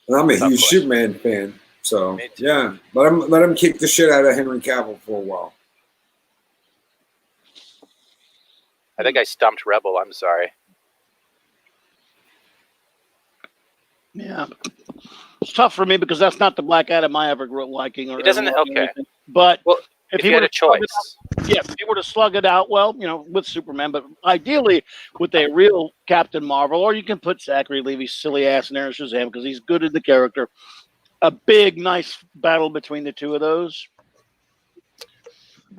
Speaker 10: And I'm a huge Superman fan, so yeah. Let him kick the shit out of Henry Cavill for a while.
Speaker 28: I think I stumped Rebel. I'm sorry.
Speaker 2: Yeah. It's tough for me because that's not the Black Adam I ever grew up liking. Or
Speaker 28: It doesn't.
Speaker 2: ever loved or
Speaker 28: Okay.
Speaker 2: anything. But
Speaker 28: Well,
Speaker 2: if
Speaker 28: if
Speaker 2: he
Speaker 28: you had
Speaker 2: were
Speaker 28: a
Speaker 2: to slug it
Speaker 28: choice.
Speaker 2: out, yeah, if he were to slug it out, well, with Superman, but ideally with a real Captain Marvel, or you can put Zachary Levi's silly ass in there as Shazam because he's good at the character. A big, nice battle between the two of those,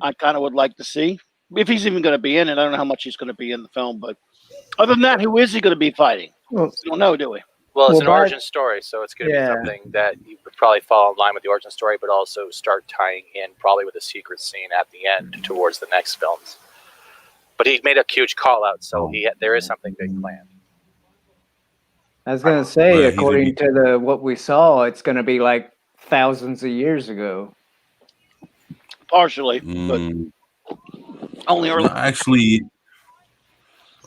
Speaker 2: I kind of would like to see. If he's even going to be in it, I don't know how much he's going to be in the film, but other than that, who is he going to be fighting?
Speaker 7: Well,
Speaker 2: We don't know, do we?
Speaker 28: Well, it's
Speaker 7: Well,
Speaker 28: an
Speaker 7: by-
Speaker 28: origin story, so it's going to
Speaker 7: Yeah.
Speaker 28: be something that you would probably fall in line with the origin story, but also start tying in probably with a secret scene at the end towards the next films. But he made a huge call out, so there is something big planned.
Speaker 7: I was gonna say,
Speaker 1: Right, he's gonna
Speaker 7: according to what we saw, it's gonna be like thousands of years ago.
Speaker 2: Partially, but only early.
Speaker 1: No, actually,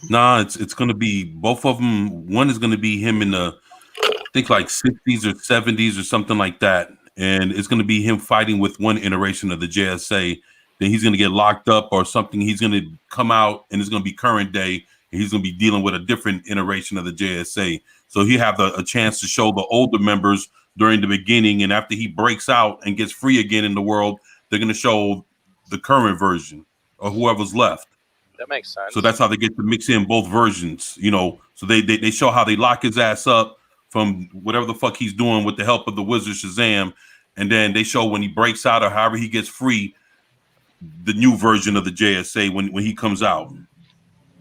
Speaker 1: nah, it's gonna be both of them. One is gonna be him in the, I think like 60s or 70s or something like that, and it's gonna be him fighting with one iteration of the JSA. Then he's gonna get locked up or something. He's gonna come out, and it's gonna be current day, and he's gonna be dealing with a different iteration of the JSA. So he have a chance to show the older members during the beginning, and after he breaks out and gets free again in the world, they're gonna show the current version or whoever's left.
Speaker 28: That makes sense.
Speaker 1: So that's how they get to mix in both versions, you know. So they show how they lock his ass up from whatever the fuck he's doing with the help of the wizard Shazam, and then they show when he breaks out or however he gets free, the new version of the JSA when he comes out. And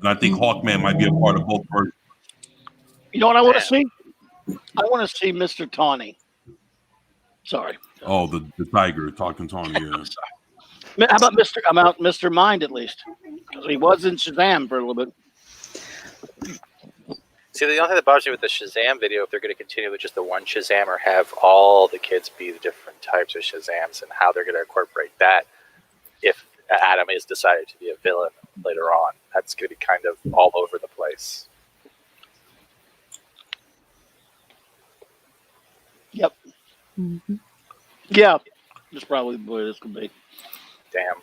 Speaker 1: I think Hawkman might be a part of both versions.
Speaker 2: You know what I want to see? I want to see Mr. Tawny. Sorry.
Speaker 1: Oh, the tiger talking Tawny. Yeah.
Speaker 2: How about Mr. Mind at least? Because he was in Shazam for a little bit.
Speaker 28: See, the only thing that bothers me with the Shazam video, if they're going to continue with just the one Shazam or have all the kids be the different types of Shazams and how they're going to incorporate that, if Adam is decided to be a villain later on, that's going to be kind of all over the place.
Speaker 2: Yep. Yeah. That's probably the way this could be.
Speaker 28: Damn.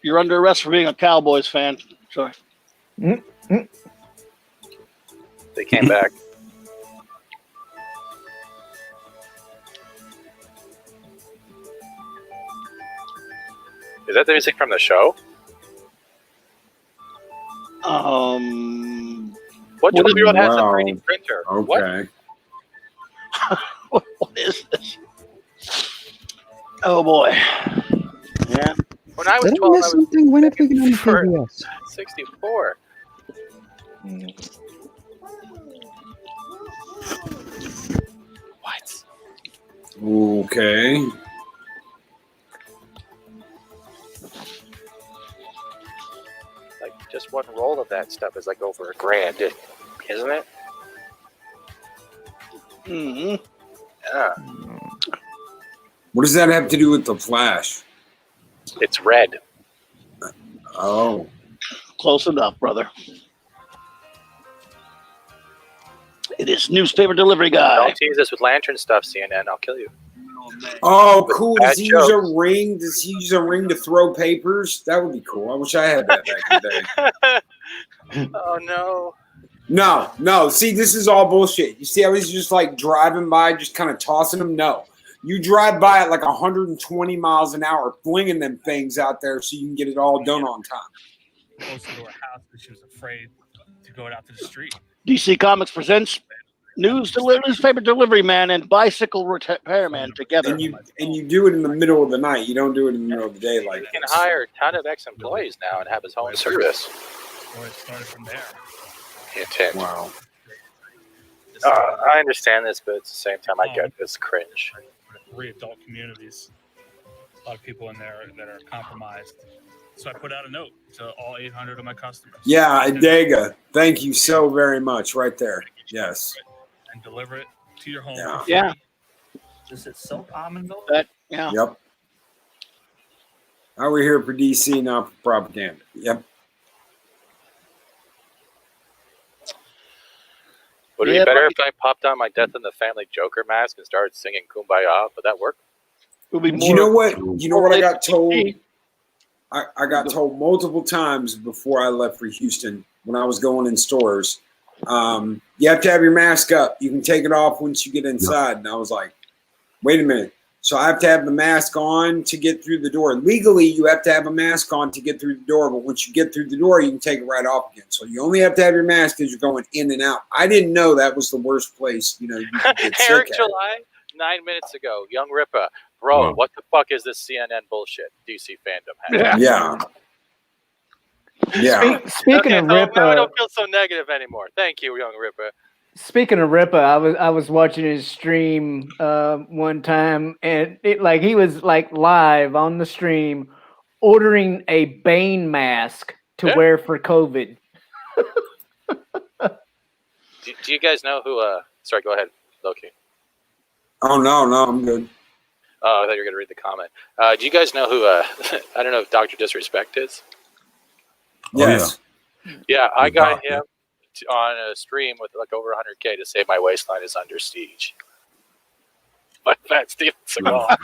Speaker 2: You're under arrest for being a Cowboys fan. Sorry.
Speaker 28: They came back. Is that the music from the show? What delivery road has a 3D printer?
Speaker 10: Okay.
Speaker 2: What is this? Oh boy. Yeah.
Speaker 28: When I was
Speaker 9: Did I
Speaker 28: 12,
Speaker 9: miss something? When did we get on the PBS?
Speaker 28: 64. What?
Speaker 10: Okay.
Speaker 28: Like, just one roll of that stuff is like over $1,000, isn't it?
Speaker 2: Mm-hmm.
Speaker 28: Yeah.
Speaker 10: What does that have to do with the Flash?
Speaker 28: It's red.
Speaker 10: Oh.
Speaker 2: Close enough, brother. It is newspaper delivery guy.
Speaker 28: Don't tease us with lantern stuff, CNN. I'll kill you.
Speaker 10: Oh, cool. Does
Speaker 28: Bad
Speaker 10: he use a
Speaker 28: jokes.
Speaker 10: ring? Does he use a ring to throw papers? That would be cool. I wish I had that back in the day.
Speaker 28: Oh, no.
Speaker 10: No. See, this is all bullshit. You see how he's just like driving by, just kind of tossing them? No. You drive by at like 120 miles an hour, flinging them things out there so you can get it all done on time.
Speaker 17: Close to her house because she was afraid to go out to the street.
Speaker 2: DC Comics presents newspaper delivery man and bicycle repairman together.
Speaker 10: And you do it in the middle of the night. You don't do it in the middle of the day like
Speaker 28: He can
Speaker 10: this.
Speaker 28: hire a ton of ex-employees now and have his own service.
Speaker 17: Or it started from there.
Speaker 28: Intent.
Speaker 10: Wow.
Speaker 28: I understand this, but at the same time, I get this cringe.
Speaker 17: 3 adult communities. A lot of people in there that are compromised. So I put out a note to all 800 of my customers.
Speaker 10: Yeah, Dega. Thank you so very much. Right there. Yes.
Speaker 17: And deliver it to your home.
Speaker 2: Yeah.
Speaker 11: Is it so common though?
Speaker 2: Yeah.
Speaker 10: Yep. Now we're here for DC, not for propaganda. Yep.
Speaker 28: Would it be better if I popped on my Death in the Family Joker mask and started singing Kumbaya? Would that work?
Speaker 10: You know what? You know what I got told? I got told multiple times before I left for Houston when I was going in stores. You have to have your mask up. You can take it off once you get inside. And I was like, wait a minute. So I have to have the mask on to get through the door. Legally, you have to have a mask on to get through the door. But once you get through the door, you can take it right off again. So you only have to have your mask because you're going in and out. I didn't know that was the worst place. You could get sick
Speaker 28: Eric
Speaker 10: at.
Speaker 28: July, 9 minutes ago, Young Rippa. Bro, what the fuck is this CNN bullshit DC fandom has?
Speaker 10: Yeah. Yeah.
Speaker 7: Speaking
Speaker 28: okay,
Speaker 7: of
Speaker 28: so
Speaker 7: Ripa,
Speaker 28: now I don't feel so negative anymore. Thank you, young Ripper.
Speaker 7: Speaking of Ripa, I was watching his stream one time, and he was like live on the stream ordering a Bane mask to wear for COVID.
Speaker 28: Do you guys know who? Sorry, go ahead, Loki.
Speaker 10: Oh no, I'm good.
Speaker 28: Oh, I thought you were gonna read the comment. Do you guys know who? I don't know if Dr. Disrespect is.
Speaker 10: Yes.
Speaker 28: Yeah, I got him on a stream with like over 100K to say my waistline is under siege. But that's Steven Seagal.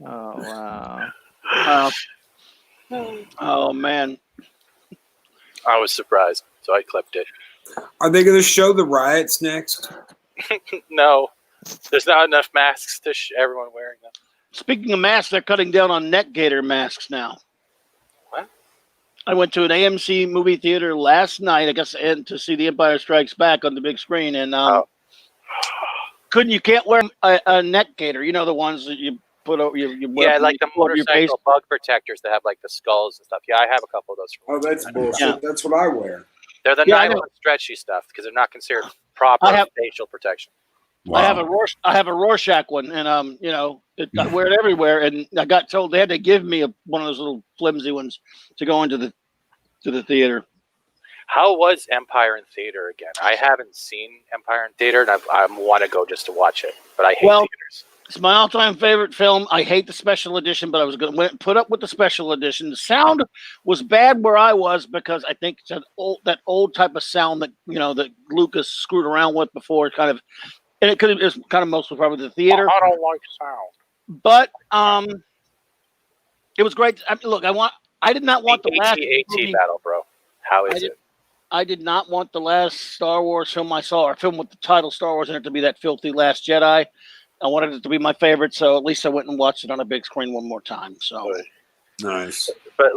Speaker 7: Oh wow.
Speaker 2: Oh man.
Speaker 28: I was surprised, so I clipped it.
Speaker 10: Are they going to show the riots next?
Speaker 28: No, there's not enough masks to everyone wearing them.
Speaker 2: Speaking of masks, they're cutting down on neck gaiter masks now.
Speaker 28: What?
Speaker 2: I went to an AMC movie theater last night, I guess, and to see The Empire Strikes Back on the big screen, and you can't wear a neck gaiter. You know, the ones that you put over you wear.
Speaker 28: Yeah, like the
Speaker 2: over your face.
Speaker 28: motorcycle bug protectors that have like the skulls and stuff. Yeah, I have a couple of those.
Speaker 10: Oh, that's bullshit.
Speaker 2: Yeah.
Speaker 10: That's what I wear.
Speaker 28: They're the
Speaker 2: Yeah, I
Speaker 28: nylon
Speaker 2: know.
Speaker 28: stretchy stuff because they're not considered proper facial protection.
Speaker 2: I have a Rorschach one, and I wear it everywhere. And I got told they had to give me one of those little flimsy ones to go into the theater.
Speaker 28: How was Empire in theater again? I haven't seen Empire in theater, and I want to go just to watch it, but I hate theaters.
Speaker 2: It's my all-time favorite film. I hate the special edition, but I was going to put up with the special edition. The sound was bad where I was because I think it's that old type of sound that that Lucas screwed around with before. It was kind of mostly probably the theater.
Speaker 28: I don't like sound,
Speaker 2: but it was great. Look, I did not want the last
Speaker 28: AT battle, bro. How is it?
Speaker 2: I did not want the last Star Wars film I saw, or film with the title Star Wars in it, to be that filthy Last Jedi. I wanted it to be my favorite, so at least I went and watched it on a big screen one more time. So
Speaker 10: nice.
Speaker 28: But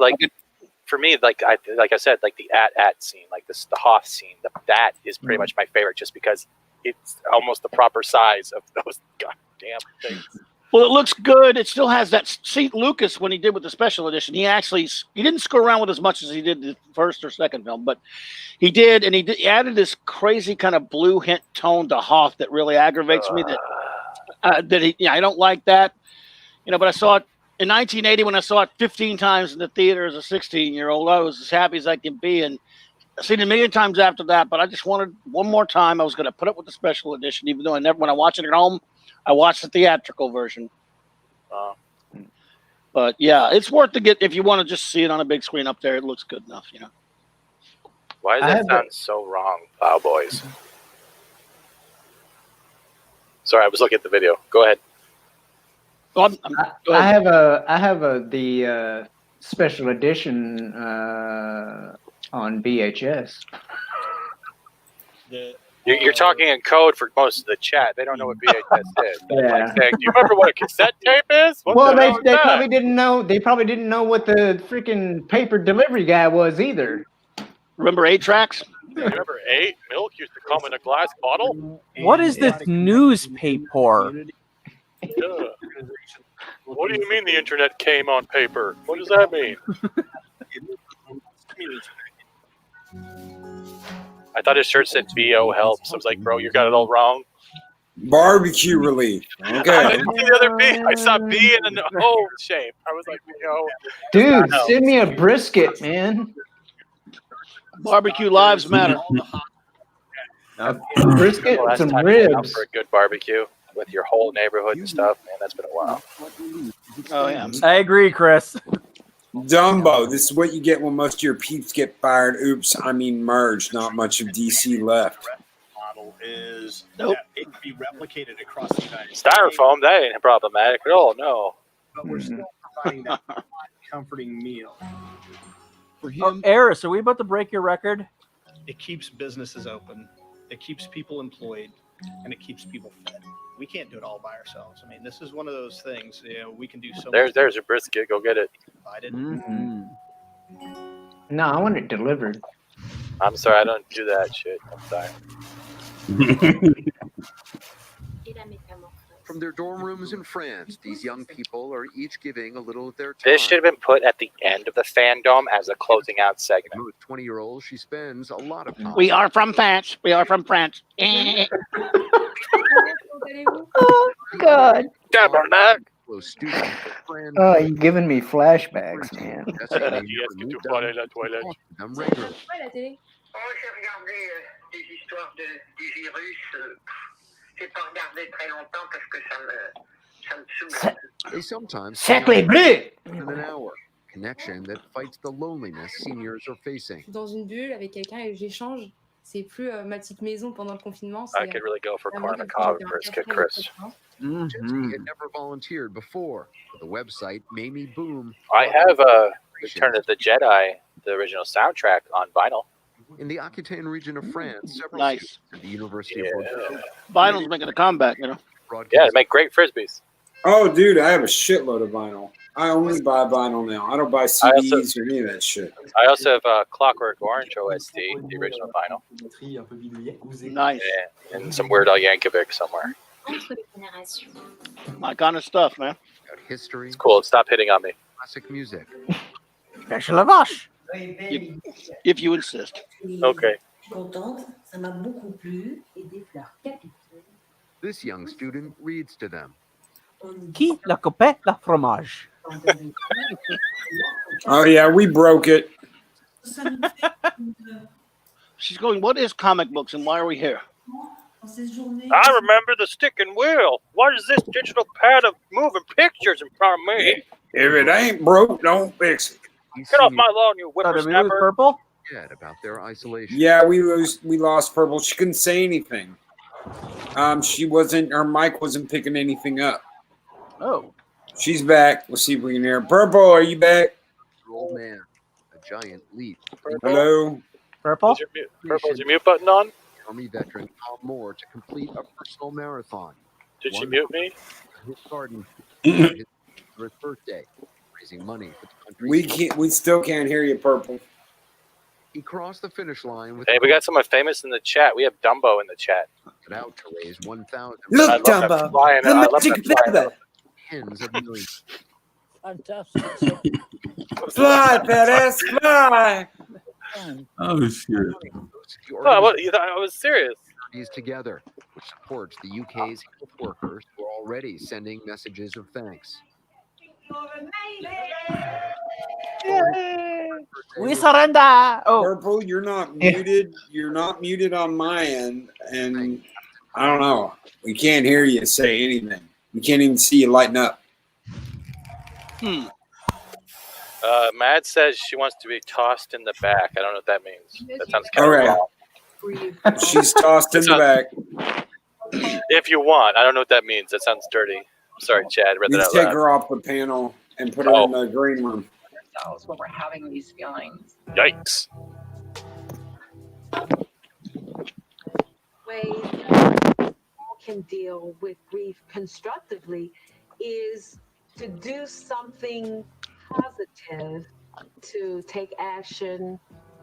Speaker 28: for me, like I said, like the at scene, like the Hoth scene, that is pretty much my favorite, just because it's almost the proper size of those goddamn things.
Speaker 2: Well, it looks good. It still has that. See, Lucas, when he did with the special edition, he didn't screw around with as much as he did the first or second film, but he did, and he added this crazy kind of blue hint tone to Hoth that really aggravates me. I don't like that, But I saw it in 1980 when I saw it 15 times in the theater as a 16-year-old. I was as happy as I can be, and I've seen it a million times after that. But I just wanted one more time. I was going to put up with the special edition, even though when I watch it at home, I watch the theatrical version. But yeah, it's worth to get if you want to just see it on a big screen up there. It looks good enough,
Speaker 28: Why does that sound so wrong, Plowboys? Sorry, I was looking at the video. Go ahead.
Speaker 2: Go ahead.
Speaker 7: I have the special edition on VHS.
Speaker 28: You're talking in code for most of the chat. They don't know what VHS is.
Speaker 7: Yeah.
Speaker 28: Like saying, do you remember what a cassette tape is? What the hell is
Speaker 7: They
Speaker 28: that?
Speaker 7: probably didn't know. They probably didn't know what the freaking paper delivery guy was either.
Speaker 2: Remember 8-tracks?
Speaker 28: You remember milk used to come in a glass bottle?
Speaker 3: What is this newspaper?
Speaker 28: Yeah. What do you mean the internet came on paper? What does that mean? I thought his shirt said BO helps. I was like, bro, you got it all wrong.
Speaker 10: Barbecue relief. Okay.
Speaker 28: I didn't see the other B. I saw B in an O shape. I was like, BO.
Speaker 7: Dude, send me a brisket, man.
Speaker 2: Barbecue lives matter.
Speaker 7: Brisket,
Speaker 28: Last
Speaker 7: some
Speaker 28: time you went out
Speaker 7: ribs.
Speaker 28: for a good barbecue with your whole neighborhood and stuff, man, that's been a while.
Speaker 2: Oh yeah,
Speaker 3: I agree, Chris.
Speaker 10: Dumbo, this is what you get when most of your peeps get fired. Oops, I mean merged. Not much of DC left.
Speaker 18: Model is that it can be replicated across the United States.
Speaker 28: Styrofoam, that ain't problematic at all, no.
Speaker 18: But we're still providing that comforting meal. For him,
Speaker 3: Oh, Eris, are we about to break your record?
Speaker 18: it keeps businesses open, it keeps people employed, and it keeps people fed. We can't do it all by ourselves. I mean, this is one of those things. We can do so much.
Speaker 28: There's your brisket. Go get it.
Speaker 18: Provided.
Speaker 7: No, I want it delivered.
Speaker 28: I'm sorry, I don't do that shit. I'm sorry.
Speaker 12: From their dorm rooms in France, these young people are each giving a little of their time.
Speaker 28: This should have been put at the end of the Fandom as a closing out segment.
Speaker 12: Most 20-year-olds, she spends a lot of time.
Speaker 2: We are from France. We are from France.
Speaker 7: Oh God.
Speaker 12: Close student, friend,
Speaker 7: Oh, you're giving me flashbacks, man.
Speaker 12: Jesse may never meet them, but talk to them regularly. They sometimes
Speaker 7: Sacré bleu!
Speaker 12: in an hour. Connection that fights the loneliness seniors are facing.
Speaker 14: Dans une bulle avec quelqu'un et j'échange. C'est plus ma petite maison pendant le confinement.
Speaker 28: I could really go for corn on the cob and brisket, Chris.
Speaker 12: Jesse had never volunteered before. For the website, Mamie Boom.
Speaker 28: I have Return of the Jedi, the original soundtrack, on vinyl.
Speaker 12: In the Aquitaine region of France, several
Speaker 2: Nice.
Speaker 12: students at the University of Bordeaux.
Speaker 2: Vinyl's making a comeback, you know.
Speaker 28: Yeah, they make great frisbees.
Speaker 10: Oh, dude, I have a shitload of vinyl. I only buy vinyl now. I don't buy CDs or any of that shit.
Speaker 28: I also have Clockwork Orange OST, the original vinyl.
Speaker 2: Nice.
Speaker 28: Yeah, and some Weird Al Yankovic somewhere.
Speaker 2: My kind of stuff, man.
Speaker 12: History.
Speaker 28: It's cool. Stop hitting on me.
Speaker 12: Classic music.
Speaker 2: Special lavash. If you insist.
Speaker 28: Okay.
Speaker 12: This young student reads to them.
Speaker 3: Qui la coupait la fromage?
Speaker 10: Oh yeah, we broke it.
Speaker 2: She's going, what is comic books and why are we here?
Speaker 28: I remember the stick and wheel. What is this digital pad of moving pictures in front of me?
Speaker 10: If it ain't broke, don't fix it.
Speaker 28: Get off my lawn, you whippersnapper.
Speaker 3: Purple?
Speaker 12: Yet about their isolation.
Speaker 10: Yeah, we lost Purple. She couldn't say anything. Her mic wasn't picking anything up.
Speaker 3: Oh.
Speaker 10: She's back. Let's see if we can hear her. Purple, are you back?
Speaker 12: Old man, a giant leap.
Speaker 10: Hello?
Speaker 3: Purple?
Speaker 28: Is your mute button on?
Speaker 12: Army veteran Tom Moore to complete a personal marathon.
Speaker 28: Did she mute me?
Speaker 12: His garden for his birthday, raising money for the country.
Speaker 10: We still can't hear you, Purple.
Speaker 12: He crossed the finish line with.
Speaker 28: Hey, we got someone famous in the chat. We have Dumbo in the chat.
Speaker 12: Out to raise 1,000.
Speaker 10: Look, Dumbo, the magic feather.
Speaker 12: Tens of millions.
Speaker 19: Fantastic.
Speaker 10: Fly, badass, fly.
Speaker 1: Oh shit!
Speaker 28: Oh, I was serious.
Speaker 12: Together, which supports the UK's health workers who are already sending messages of thanks.
Speaker 3: We surrender. Oh,
Speaker 10: Purple, you're not muted. You're not muted on my end, and I don't know. We can't hear you say anything. We can't even see you lighten up.
Speaker 28: Mad says she wants to be tossed in the back. I don't know what that means. That sounds kind
Speaker 10: All
Speaker 28: of
Speaker 10: right.
Speaker 28: wrong.
Speaker 10: She's tossed in the back.
Speaker 28: If you want, I don't know what that means. That sounds dirty. I'm sorry, Chad. Read
Speaker 10: You
Speaker 28: that out
Speaker 10: take
Speaker 28: loud.
Speaker 10: her off the panel and put her in the green room.
Speaker 20: When we're having these feelings.
Speaker 28: Yikes.
Speaker 21: Ways that all can deal with grief constructively is to do something positive, to take action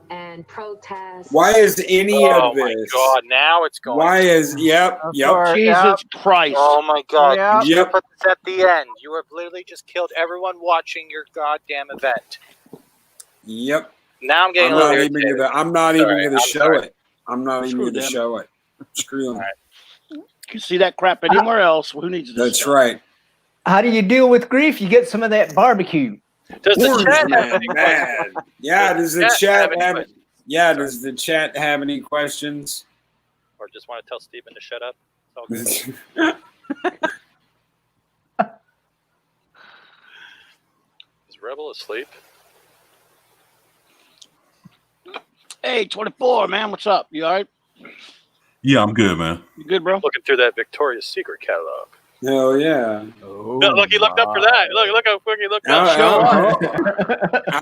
Speaker 21: and protest.
Speaker 10: Why is any
Speaker 28: Oh
Speaker 10: of
Speaker 28: my
Speaker 10: this?
Speaker 28: God! Now it's going.
Speaker 10: Why is yep.
Speaker 2: Jesus Christ.
Speaker 28: Oh my God!
Speaker 10: Yeah.
Speaker 28: You should have
Speaker 10: Yep.
Speaker 28: put this at the end. You have literally just killed everyone watching your goddamn event.
Speaker 10: Yep.
Speaker 28: Now I'm getting
Speaker 10: I'm
Speaker 28: a little
Speaker 10: not even
Speaker 28: irritated.
Speaker 10: gonna. I'm not even
Speaker 28: Sorry,
Speaker 10: gonna
Speaker 28: I'm
Speaker 10: show
Speaker 28: sorry.
Speaker 10: it. I'm not even
Speaker 2: Screw
Speaker 10: gonna
Speaker 2: them.
Speaker 10: show it. Screw them.
Speaker 2: You can see that crap anywhere else. Who needs this?
Speaker 10: That's
Speaker 2: stuff?
Speaker 10: right.
Speaker 7: How do you deal with grief? You get some of that barbecue.
Speaker 28: Does the
Speaker 10: Orange
Speaker 28: chat have
Speaker 10: man,
Speaker 28: any questions?
Speaker 10: mad. Yeah. Does the
Speaker 28: Chat
Speaker 10: chat
Speaker 28: have any
Speaker 10: have?
Speaker 28: questions?
Speaker 10: Yeah. Does the chat have any questions?
Speaker 28: Or just want to tell Steven to shut up? It's all good. Is Rebel asleep?
Speaker 2: Hey, 24, man. What's up? You all right?
Speaker 1: Yeah, I'm good, man.
Speaker 2: You good, bro?
Speaker 28: Looking through that Victoria's Secret catalog.
Speaker 10: Hell yeah.
Speaker 28: Look, he looked up for that. Look how quick he looked up.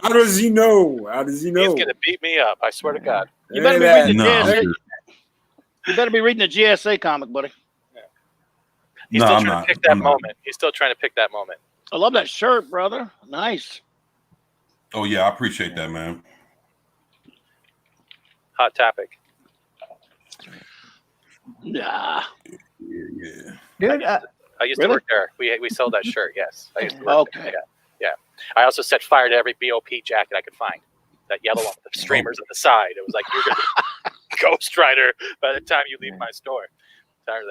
Speaker 10: How does he know? How does he know?
Speaker 28: He's gonna beat me up. I swear to God.
Speaker 2: You better be
Speaker 10: Hey,
Speaker 2: reading the
Speaker 1: No, I'm
Speaker 2: GSA.
Speaker 1: good.
Speaker 2: You better be reading the GSA comic, buddy.
Speaker 28: He's
Speaker 1: No,
Speaker 28: still
Speaker 1: I'm
Speaker 28: trying
Speaker 1: not.
Speaker 28: to pick that
Speaker 1: I'm not.
Speaker 28: moment. He's still trying to pick that moment.
Speaker 2: I love that shirt, brother. Nice.
Speaker 1: Oh yeah, I appreciate that, man.
Speaker 28: Hot topic.
Speaker 2: Nah.
Speaker 1: Yeah.
Speaker 7: Dude,
Speaker 28: I used
Speaker 2: Really?
Speaker 28: to work there. We sold that shirt. Yes, I used to work there. Yeah. I also set fire to every BOP jacket I could find. That yellow one with the streamers on the side. It was like you're gonna be Ghost Rider by the time you leave my store. Tired of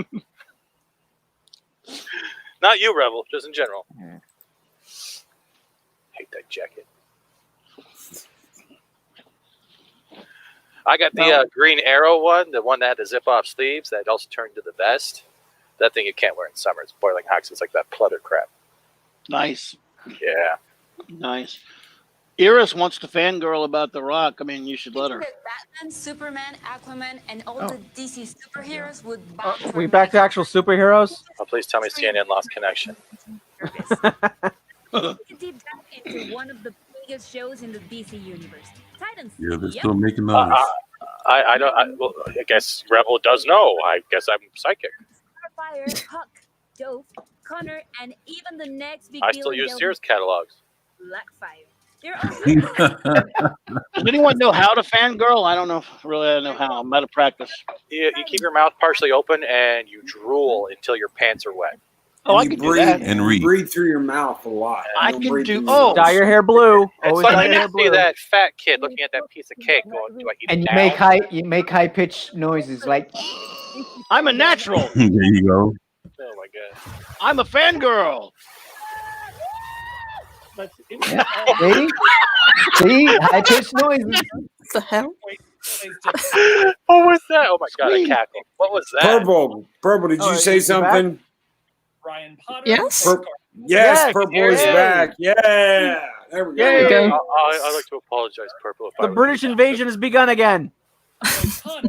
Speaker 28: that. Not you, Rebel. Just in general. Hate that jacket. I got the Green Arrow one, the one that had the zip-off sleeves that also turned to the vest. That thing you can't wear in summer. It's boiling hot. It's like that pleather crap.
Speaker 2: Nice.
Speaker 28: Yeah.
Speaker 2: Nice. Iris wants to fangirl about The Rock. I mean, you should let her.
Speaker 5: Batman, Superman, Aquaman, and all the DC superheroes would
Speaker 3: We back to actual superheroes?
Speaker 28: Oh, please tell me CNN lost connection.
Speaker 5: Take a deep dive into one of the biggest shows in the DC universe. Titans.
Speaker 1: Yeah, they're still making those.
Speaker 28: I don't. Well, I guess Rebel does know. I guess I'm psychic.
Speaker 5: Starfire, Huck, Dove, Connor, and even the next big
Speaker 28: I
Speaker 5: deal
Speaker 28: still
Speaker 5: in
Speaker 28: use
Speaker 5: Delta,
Speaker 28: Sears catalogs.
Speaker 5: Blackfire. There are
Speaker 2: Does anyone know how to fangirl? I don't know. Really, I don't know how. I'm out of practice.
Speaker 28: You keep your mouth partially open and you drool until your pants are wet.
Speaker 2: Oh, I
Speaker 10: You
Speaker 2: can do
Speaker 10: breathe
Speaker 2: that.
Speaker 1: And read.
Speaker 10: Breathe through your mouth a lot.
Speaker 2: I
Speaker 10: Don't
Speaker 2: can
Speaker 10: breathe
Speaker 2: do.
Speaker 10: through your
Speaker 2: Oh,
Speaker 10: nose.
Speaker 3: Dye your hair blue.
Speaker 28: It's
Speaker 3: Always
Speaker 28: like
Speaker 3: dye
Speaker 28: you
Speaker 3: your hair
Speaker 28: see
Speaker 3: blue.
Speaker 28: that fat kid looking at that piece of cake going, do I eat
Speaker 7: And
Speaker 28: it
Speaker 7: you
Speaker 28: now?
Speaker 7: make high pitched noises like.
Speaker 2: I'm a natural.
Speaker 1: There you go.
Speaker 28: Oh my god.
Speaker 2: I'm a fangirl.
Speaker 7: See, high pitched noises.
Speaker 9: What the hell?
Speaker 28: What was that? Oh my god, I cackled. What was that?
Speaker 10: Purple, did you say something?
Speaker 17: Ryan Potter.
Speaker 9: Yes.
Speaker 10: Yes, Purple is back. Yeah. There we go.
Speaker 3: There you go.
Speaker 28: I'd like to apologize, Purple. If
Speaker 3: The British invasion has begun again.
Speaker 17: Connor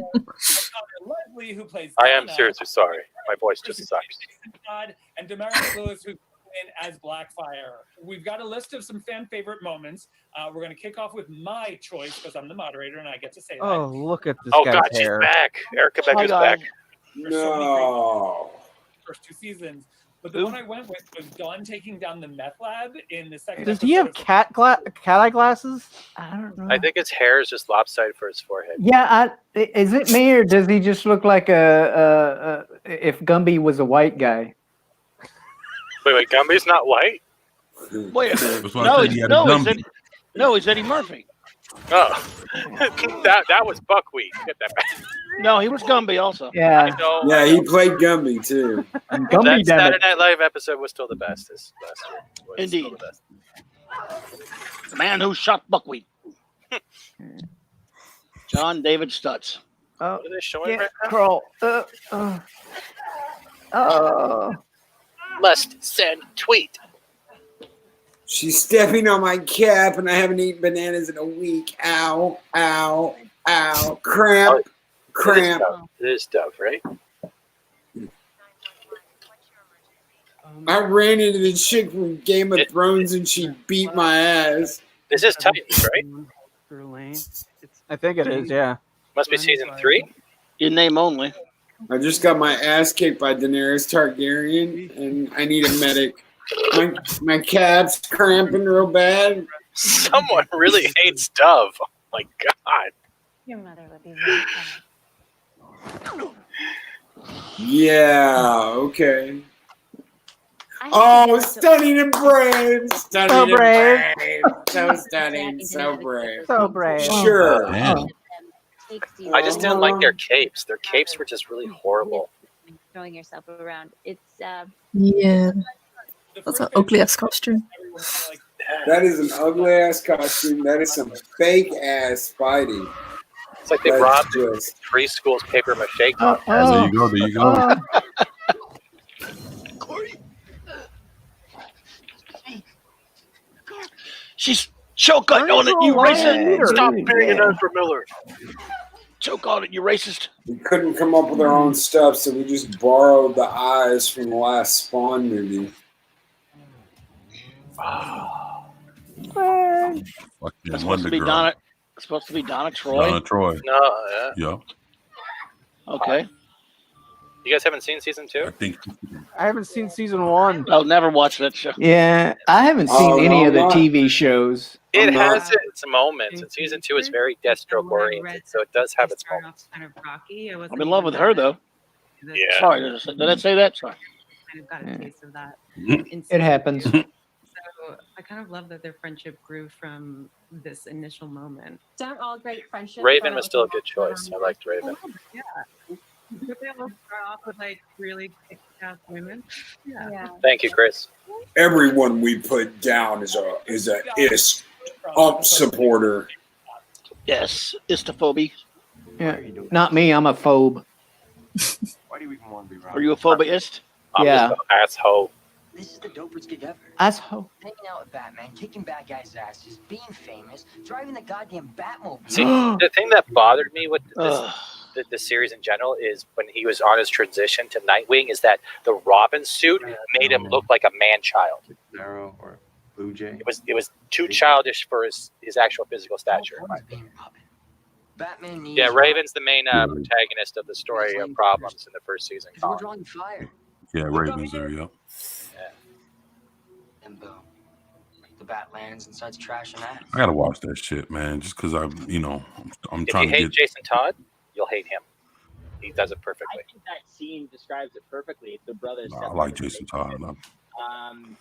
Speaker 17: Leslie, who plays
Speaker 28: I am
Speaker 17: Donna,
Speaker 28: seriously sorry. My voice just sucks.
Speaker 17: God, and Damaris Lewis, who's in as Blackfire. We've got a list of some fan favorite moments. We're going to kick off with my choice because I'm the moderator and I get to say that.
Speaker 3: Oh, look at this
Speaker 28: Oh
Speaker 3: guy's
Speaker 28: god, she's
Speaker 3: hair.
Speaker 28: back. Erica Beck is back.
Speaker 17: There's so many great
Speaker 10: No.
Speaker 17: first two seasons. But the one I went with was Dawn taking down the meth lab in the second
Speaker 3: Does
Speaker 17: episode.
Speaker 3: he have cat eye glasses?
Speaker 7: I don't know.
Speaker 28: I think his hair is just lopsided for his forehead.
Speaker 7: Yeah, is it me or does he just look like if Gumby was a white guy?
Speaker 28: Wait, Gumby's not white?
Speaker 2: Wait,
Speaker 1: That's why I
Speaker 2: no,
Speaker 1: said
Speaker 2: he's,
Speaker 1: he had a
Speaker 2: no,
Speaker 1: Gumby.
Speaker 2: he's Eddie Murphy.
Speaker 28: Oh, that was Buckwheat. Get that back.
Speaker 2: No, he was Gumby also.
Speaker 7: Yeah.
Speaker 28: I know.
Speaker 10: Yeah, he played Gumby too.
Speaker 7: Gumby,
Speaker 28: That
Speaker 7: damn
Speaker 28: Saturday
Speaker 7: it.
Speaker 28: Night Live episode was still the best. This last year was
Speaker 2: Indeed.
Speaker 28: still the best.
Speaker 2: The man who shot Buckwheat. John David Stutz.
Speaker 7: Oh,
Speaker 28: What are they showing
Speaker 7: yeah,
Speaker 28: right now?
Speaker 7: crawl. Oh.
Speaker 28: Must send tweet.
Speaker 10: She's stepping on my cap, and I haven't eaten bananas in a week. Ow, ow, ow. Cramp, cramp.
Speaker 28: It is Dove, right?
Speaker 10: I ran into the chick from Game of Thrones, and she beat my ass.
Speaker 28: This is Titans, right?
Speaker 3: I think it is, yeah.
Speaker 28: Must be season 3.
Speaker 2: In name only.
Speaker 10: I just got my ass kicked by Daenerys Targaryen, and I need a medic. My calf's cramping real bad.
Speaker 28: Someone really hates Dove. Oh my god.
Speaker 5: Your mother would be very proud.
Speaker 10: Yeah, okay. Oh, stunning and brave. Stunning
Speaker 3: So
Speaker 10: and
Speaker 3: brave.
Speaker 10: brave. So stunning, so brave.
Speaker 3: So brave.
Speaker 10: Sure.
Speaker 1: Man.
Speaker 28: I just didn't like their capes. Their capes were just really horrible.
Speaker 5: Throwing yourself around. It's
Speaker 9: Yeah. That's an ugly ass costume.
Speaker 10: That is an ugly ass costume. That is some fake ass Spidey.
Speaker 28: It's like they
Speaker 10: That's
Speaker 28: robbed
Speaker 10: just-
Speaker 28: three schools paper mache.
Speaker 1: There you go. There you go.
Speaker 2: She's choke on it, you racist.
Speaker 28: Stop banging on for Miller.
Speaker 2: Choke on it, you racist.
Speaker 10: We couldn't come up with our own stuff, so we just borrowed the eyes from the last Spawn movie.
Speaker 1: Fucking
Speaker 2: It's supposed
Speaker 1: Wonder
Speaker 2: to be
Speaker 1: Girl.
Speaker 2: Donna. It's supposed to be Donna Troy.
Speaker 1: Donna Troy.
Speaker 28: No, yeah.
Speaker 1: Yeah.
Speaker 2: Okay.
Speaker 28: You guys haven't seen season 2?
Speaker 1: I think.
Speaker 3: I haven't seen season 1.
Speaker 2: I'll never watch that show.
Speaker 7: Yeah, I haven't seen any of the TV shows.
Speaker 28: It has its moments, and season 2 is very Deathstroke oriented, so it does have its moments.
Speaker 2: I'm in love with her though.
Speaker 28: Yeah.
Speaker 2: Sorry, did I say that? Sorry.
Speaker 6: kind of got a taste of that.
Speaker 7: It happens.
Speaker 6: So I kind of love that their friendship grew from this initial moment.
Speaker 5: Aren't all great friendships?
Speaker 28: Raven was still a good choice. I liked Raven.
Speaker 6: Yeah. Did they all start off with like really kick-ass women? Yeah.
Speaker 28: Thank you, Chris.
Speaker 10: Everyone we put down is a ist up supporter.
Speaker 2: Yes, istophobia.
Speaker 7: Yeah. Not me. I'm a phobe.
Speaker 15: Why do you even want to be around?
Speaker 2: Are you a phobiist?
Speaker 28: I'm
Speaker 7: Yeah.
Speaker 28: just an asshole.
Speaker 19: This is the dopest gig ever.
Speaker 7: Asshole.
Speaker 19: Hanging out with Batman, kicking bad guys' asses, being famous, driving the goddamn Batmobile.
Speaker 28: See, the thing that bothered me with the series in general is when he was on his transition to Nightwing is that the Robin suit made him look like a man-child.
Speaker 15: Arrow or Blue Jay?
Speaker 28: It was too childish for his actual physical stature.
Speaker 19: Batman needs
Speaker 28: Yeah, Raven's the main protagonist of the story of problems in the first season.
Speaker 19: We're drawing fire.
Speaker 1: Yeah, Raven's there, yep.
Speaker 19: And boom. The bat lands and starts trashing ass.
Speaker 1: I gotta watch that shit, man. Just because I'm
Speaker 28: If
Speaker 1: trying
Speaker 28: you
Speaker 1: to
Speaker 28: hate
Speaker 1: get.
Speaker 28: Jason Todd, you'll hate him. He does it perfectly.
Speaker 22: I think that scene describes it perfectly. The brothers.
Speaker 1: I like Jason Todd.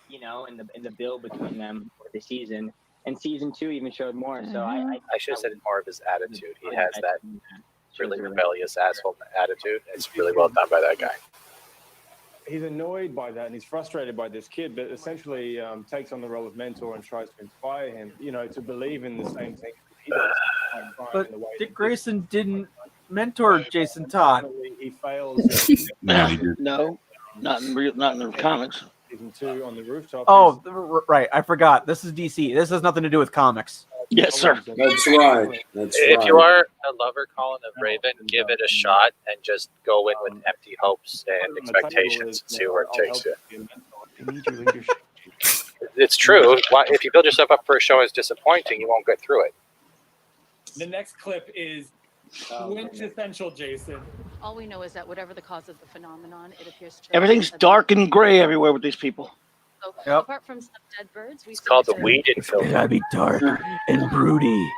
Speaker 22: You know, in the build between them for the season, and season 2 even showed more. So I
Speaker 28: should have said more of his attitude. He has that really rebellious asshole attitude. It's really well done by that guy.
Speaker 23: He's annoyed by that and he's frustrated by this kid, but essentially takes on the role of mentor and tries to inspire him, you know, to believe in the same thing he does.
Speaker 3: But Dick Grayson didn't mentor Jason Todd.
Speaker 23: He fails.
Speaker 2: No, not in the comics.
Speaker 23: Season 2 on the rooftop.
Speaker 3: Oh, right. I forgot. This is DC. This has nothing to do with comics.
Speaker 2: Yes, sir.
Speaker 10: That's right.
Speaker 28: If you are a lover, Colin, of Raven, give it a shot and just go in with empty hopes and expectations and see where it takes you. It's true. If you build yourself up for a show as disappointing, you won't get through it.
Speaker 17: The next clip is quintessential Jason.
Speaker 24: All we know is that whatever the cause of the phenomenon, it appears to
Speaker 2: Everything's dark and gray everywhere with these people.
Speaker 24: So, apart from some dead birds, we
Speaker 28: It's called the Whedon film.
Speaker 3: It gotta be dark and broody.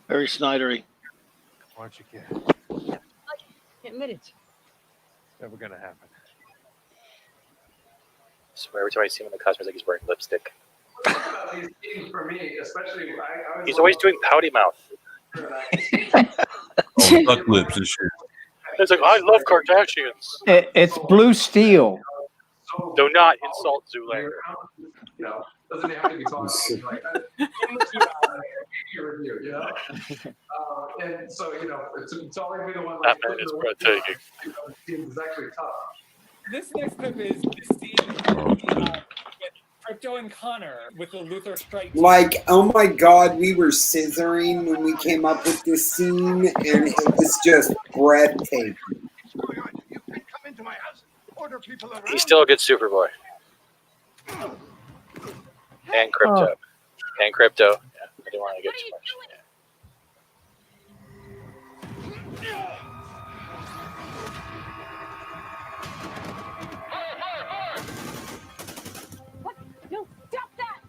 Speaker 2: Very Snydery.
Speaker 15: Why don't you get?
Speaker 24: Admit it.
Speaker 15: Never gonna happen.
Speaker 28: So every time I see him in the costume, it's like he's wearing lipstick.
Speaker 25: For me, especially,
Speaker 28: He's always doing pouty mouth.
Speaker 1: Duck lips and shit.
Speaker 28: It's like, I love Kardashians.
Speaker 7: It's Blue Steel.
Speaker 28: Do not insult Zoolander.
Speaker 25: No, doesn't have to be talking like your review, you know. And so it's always been the one.
Speaker 28: That man is breathtaking.
Speaker 25: It's actually tough.
Speaker 17: This next clip is the scene with Crypto and Connor with the Luther strike.
Speaker 10: Like, oh my God, we were scissoring when we came up with this scene, and it was just breathtaking.
Speaker 28: He's still a good Superboy. And Crypto. And Crypto. Yeah, I didn't want to get too much.
Speaker 24: No, stop that!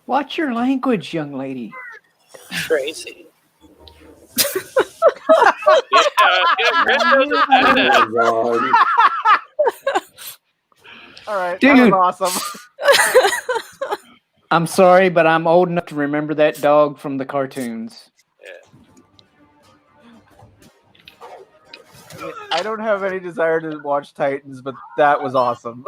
Speaker 7: Watch your language, young lady.
Speaker 28: Crazy.
Speaker 3: All right,
Speaker 7: Dude.
Speaker 3: that was awesome.
Speaker 7: I'm sorry, but I'm old enough to remember that dog from the cartoons.
Speaker 3: I don't have any desire to watch Titans, but that was awesome.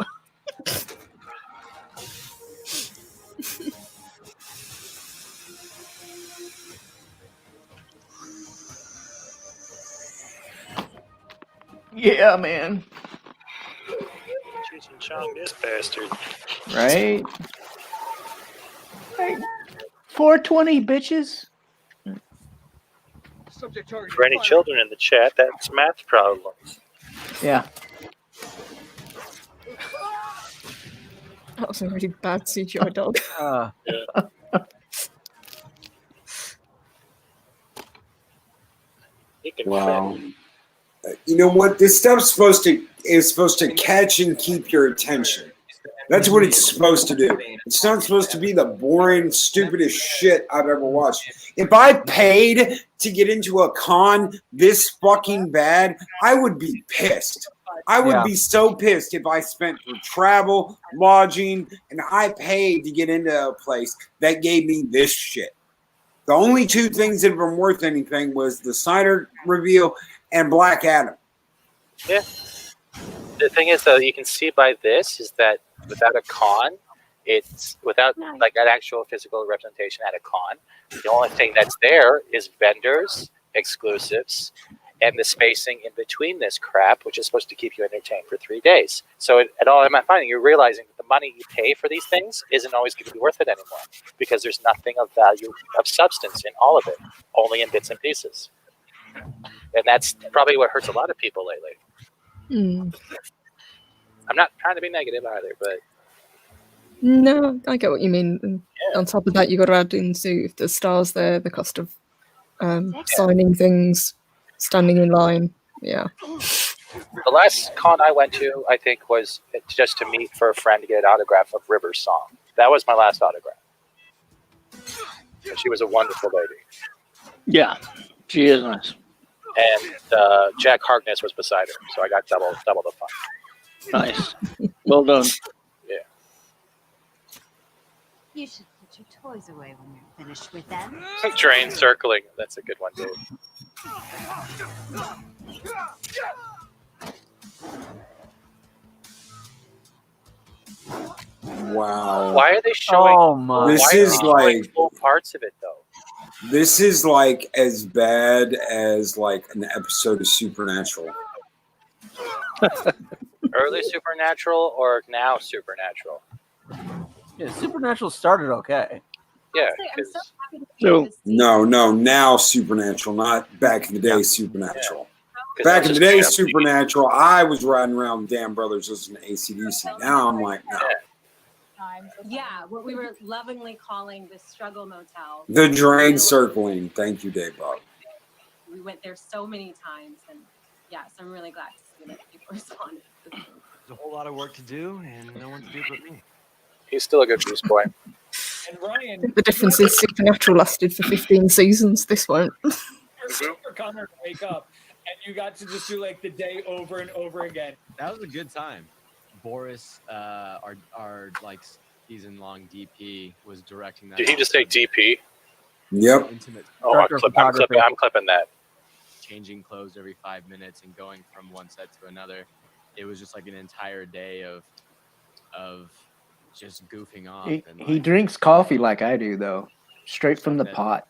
Speaker 7: Yeah, man.
Speaker 28: Cheech and Chong, this bastard.
Speaker 7: Right? Hey, 420, bitches.
Speaker 28: For any children in the chat, that's math problems.
Speaker 7: Yeah.
Speaker 26: That was a really bad CGI dog.
Speaker 28: He
Speaker 10: Wow. You know what? This stuff's supposed to catch and keep your attention. That's what it's supposed to do. It's not supposed to be the boring, stupidest shit I've ever watched. If I paid to get into a con this fucking bad, I would be pissed. I would be so pissed if I spent for travel, lodging, and I paid to get into a place that gave me this shit. The only two things that were worth anything was the Snyder reveal and Black Adam.
Speaker 28: Yeah. The thing is, though, you can see by this is that without a con, it's without like an actual physical representation at a con. The only thing that's there is vendors, exclusives, and the spacing in between this crap, which is supposed to keep you entertained for 3 days. So at all I'm finding, you're realizing that the money you pay for these things isn't always going to be worth it anymore because there's nothing of value, of substance in all of it, only in bits and pieces. And that's probably what hurts a lot of people lately. I'm not trying to be negative either, but
Speaker 26: No, I get what you mean. And on top of that, you got to add into if the stars there, the cost of signing things, standing in line. Yeah.
Speaker 28: the last con I went to, I think, was just to meet for a friend to get an autograph of River's song. That was my last autograph. And she was a wonderful lady.
Speaker 2: Yeah, she is nice.
Speaker 28: And Jack Harkness was beside her, so I got double the fun.
Speaker 2: Nice. Well done.
Speaker 28: Yeah.
Speaker 4: You should put your toys away when you're finished with them.
Speaker 28: Train circling. That's a good one, dude.
Speaker 10: Wow.
Speaker 28: Why are they showing?
Speaker 3: Oh my!
Speaker 10: This is like
Speaker 28: full parts of it, though.
Speaker 10: This is like as bad as like an episode of Supernatural.
Speaker 28: Early Supernatural or now Supernatural?
Speaker 3: Yeah, Supernatural started okay.
Speaker 28: Yeah.
Speaker 10: No, now Supernatural, not back in the day Supernatural. Back in the day Supernatural, I was riding around with Dan Brothers listening to AC/DC. Now I'm like, no.
Speaker 8: Yeah, what we were lovingly calling the struggle motel.
Speaker 10: The drain circling. Thank you, Dave Bob.
Speaker 8: We went there so many times, and yeah, so I'm really glad to see that people responded.
Speaker 15: There's a whole lot of work to do, and no one to do it but me.
Speaker 28: He's still a good Bruce boy.
Speaker 17: And Ryan,
Speaker 26: The difference is Supernatural lasted for 15 seasons. This won't.
Speaker 17: for Connor to wake up, and you got to just do like the day over and over again.
Speaker 15: That was a good time. Boris, our like season-long DP, was directing that.
Speaker 28: Did he just say DP?
Speaker 10: Yep.
Speaker 15: Intimate.
Speaker 28: Oh, I'm clipping that.
Speaker 15: Changing clothes every 5 minutes and going from one set to another. It was just like an entire day of just goofing off.
Speaker 7: He drinks coffee like I do, though, straight from the pot.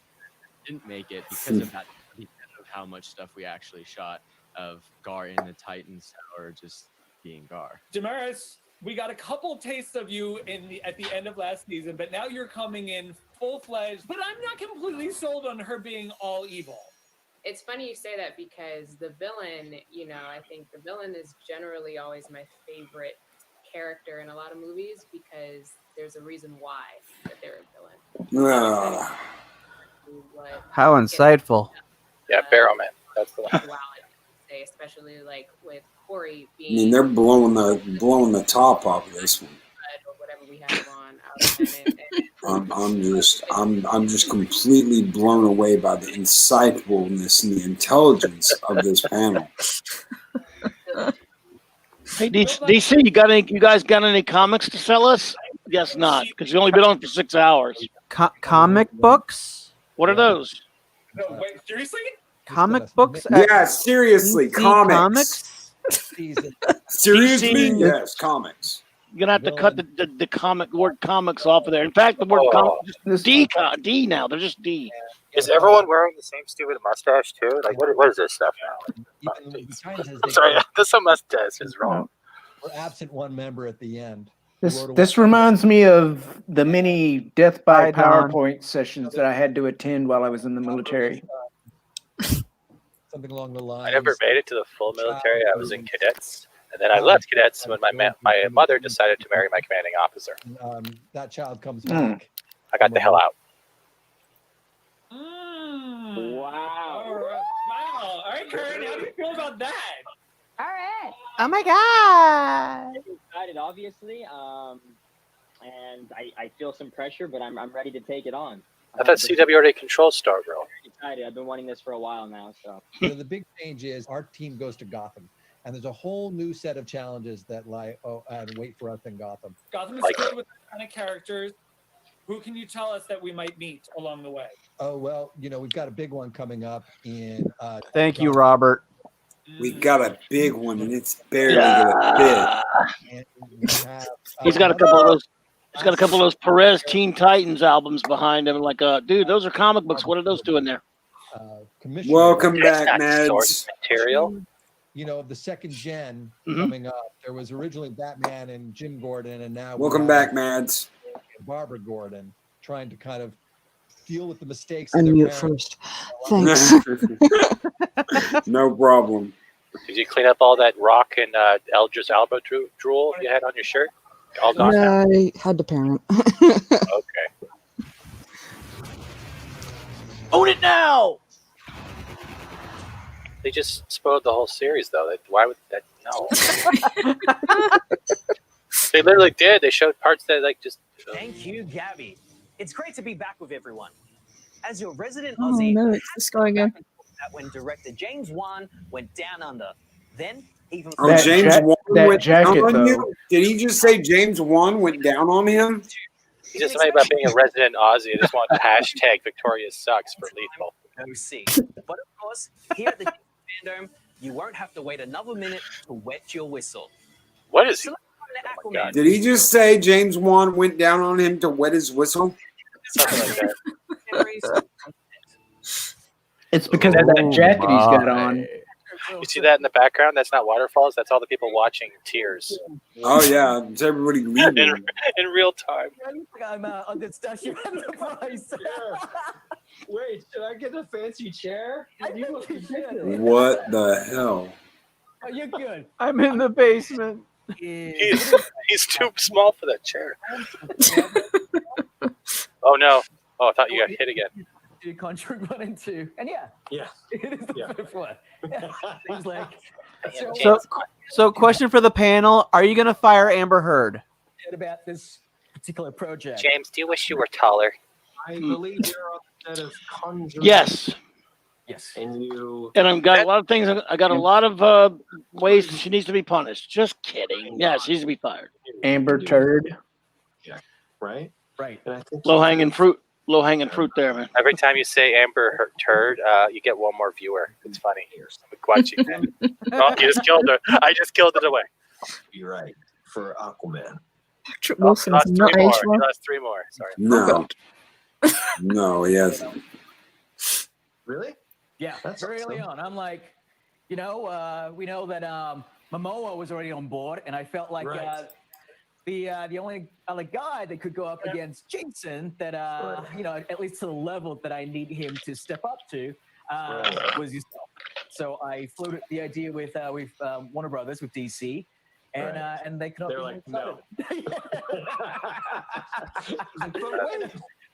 Speaker 15: Didn't make it because of that, because of how much stuff we actually shot of Gar in the Titan Tower just being Gar.
Speaker 17: Damaris, we got a couple tastes of you at the end of last season, but now you're coming in full-fledged. But I'm not completely sold on her being all evil.
Speaker 11: It's funny you say that because the villain, I think the villain is generally always my favorite character in a lot of movies because there's a reason why that they're a villain.
Speaker 3: How insightful.
Speaker 28: Yeah, Barrowman. That's the one.
Speaker 11: Wow, I say, especially like with Corey
Speaker 10: I
Speaker 11: being
Speaker 10: mean, they're blowing the top off of this one.
Speaker 11: or whatever we have on.
Speaker 10: I'm just completely blown away by the insightfulness and the intelligence of this panel.
Speaker 2: Hey, DC, you guys got any comics to sell us? Guess not, because you only been on for 6 hours.
Speaker 3: Comic books?
Speaker 2: What are those?
Speaker 17: No, wait, seriously?
Speaker 3: Comic books?
Speaker 10: Yeah, seriously,
Speaker 3: DC
Speaker 10: comics. Seriously,
Speaker 2: DC,
Speaker 10: yes, comics.
Speaker 2: You're gonna have to cut the word comics off of there. In fact, the word comics is D now. They're just D.
Speaker 28: Is everyone wearing the same stupid mustache too? Like, what is this stuff now? I'm sorry, this mustache is wrong.
Speaker 13: We're absent one member at the end.
Speaker 7: This reminds me of the many death by PowerPoint sessions that I had to attend while I was in the military.
Speaker 13: Something along the lines.
Speaker 28: I never made it to the full military. I was in cadets, and then I left cadets when my mother decided to marry my commanding officer.
Speaker 13: That child comes back.
Speaker 28: I got the hell out.
Speaker 17: Wow. All right, Karen, how do you feel about that?
Speaker 22: All right.
Speaker 9: Oh my god!
Speaker 22: I'm excited, obviously, and I feel some pressure, but I'm ready to take it on.
Speaker 28: I thought CW already controls Stargirl.
Speaker 22: Excited. I've been wanting this for a while now, so.
Speaker 13: The big change is our team goes to Gotham, and there's a whole new set of challenges that lie and wait for us in Gotham.
Speaker 17: Gotham is filled with that kind of characters. Who can you tell us that we might meet along the way?
Speaker 13: Oh well, we've got a big one coming up in.
Speaker 3: Thank you, Robert.
Speaker 10: We got a big one, and it's barely gonna fit.
Speaker 2: He's got a couple of those. He's got a couple of those Perez Teen Titans albums behind him. Like, dude, those are comic books. What are those doing there?
Speaker 10: Welcome back, Mads.
Speaker 28: Material.
Speaker 13: The second gen coming up. There was originally Batman and Jim Gordon, and now
Speaker 10: Welcome back, Mads.
Speaker 13: Barbara Gordon trying to kind of deal with the mistakes.
Speaker 12: Unmute first. Thanks.
Speaker 10: No problem.
Speaker 28: Did you clean up all that rock and Eldris Alba drool you had on your shirt? All gone now?
Speaker 12: I had to parent.
Speaker 28: Okay.
Speaker 2: Own it now!
Speaker 28: They just spoiled the whole series, though. Why would that? No. They literally did. They showed parts that just.
Speaker 14: Thank you, Gabby. It's great to be back with everyone. As your resident
Speaker 26: Oh
Speaker 14: Aussie,
Speaker 26: no, it's this guy again.
Speaker 14: that when director James Wan went down under, then even
Speaker 10: James Wan went down on you? Did he just say James Wan went down on him?
Speaker 28: He's just something about being a resident Aussie. I just want to hashtag Victoria sucks for Lethal.
Speaker 14: OC. But of course, here at the Fandom, you won't have to wait another minute to wet your whistle.
Speaker 28: What is he?
Speaker 14: Oh my God.
Speaker 10: Did he just say James Wan went down on him to wet his whistle?
Speaker 28: Something like that.
Speaker 7: It's because of that jacket he's got on.
Speaker 28: You see that in the background? That's not waterfalls. That's all the people watching tears.
Speaker 10: Oh yeah, it's everybody leaving.
Speaker 28: in real time.
Speaker 14: I'm on the Statue Enterprise.
Speaker 16: Wait, should I get a fancy chair?
Speaker 10: What the hell?
Speaker 14: Oh, you're good.
Speaker 3: I'm in the basement.
Speaker 28: He's too small for that chair. Oh no! Oh, I thought you got hit again.
Speaker 14: Conjuring 1 and 2, and yeah, it is the fifth one. Seems like
Speaker 3: So, question for the panel: are you going to fire Amber Heard?
Speaker 14: About this particular project.
Speaker 28: James, do you wish you were taller?
Speaker 16: I believe you're on the set of Conjuring.
Speaker 2: Yes.
Speaker 14: Yes.
Speaker 2: And I've got a lot of things. I got a lot of ways she needs to be punished. Just kidding. Yeah, she needs to be fired.
Speaker 7: Amber Turd.
Speaker 16: Yeah. Right.
Speaker 14: Right.
Speaker 16: And I think
Speaker 2: Low hanging fruit there, man.
Speaker 28: Every time you say Amber Turd, you get one more viewer. It's funny. I'm watching that. Oh, you just killed her. I just killed it away.
Speaker 16: You're right. For Aquaman.
Speaker 26: Patrick
Speaker 28: Oh,
Speaker 26: Wilson's
Speaker 28: lost
Speaker 26: not
Speaker 28: three more.
Speaker 26: aged well.
Speaker 28: You lost 3 more. Sorry.
Speaker 10: No. No, he hasn't.
Speaker 16: Really?
Speaker 14: Yeah,
Speaker 16: That's
Speaker 14: very early
Speaker 16: awesome.
Speaker 14: on. I'm like, we know that Momoa was already on board, and I felt like
Speaker 16: Right.
Speaker 14: the only other guy that could go up against Jason that at least to the level that I need him to step up to was yourself. So I floated the idea with Warner Brothers, with DC, and they could.
Speaker 16: They're like, no.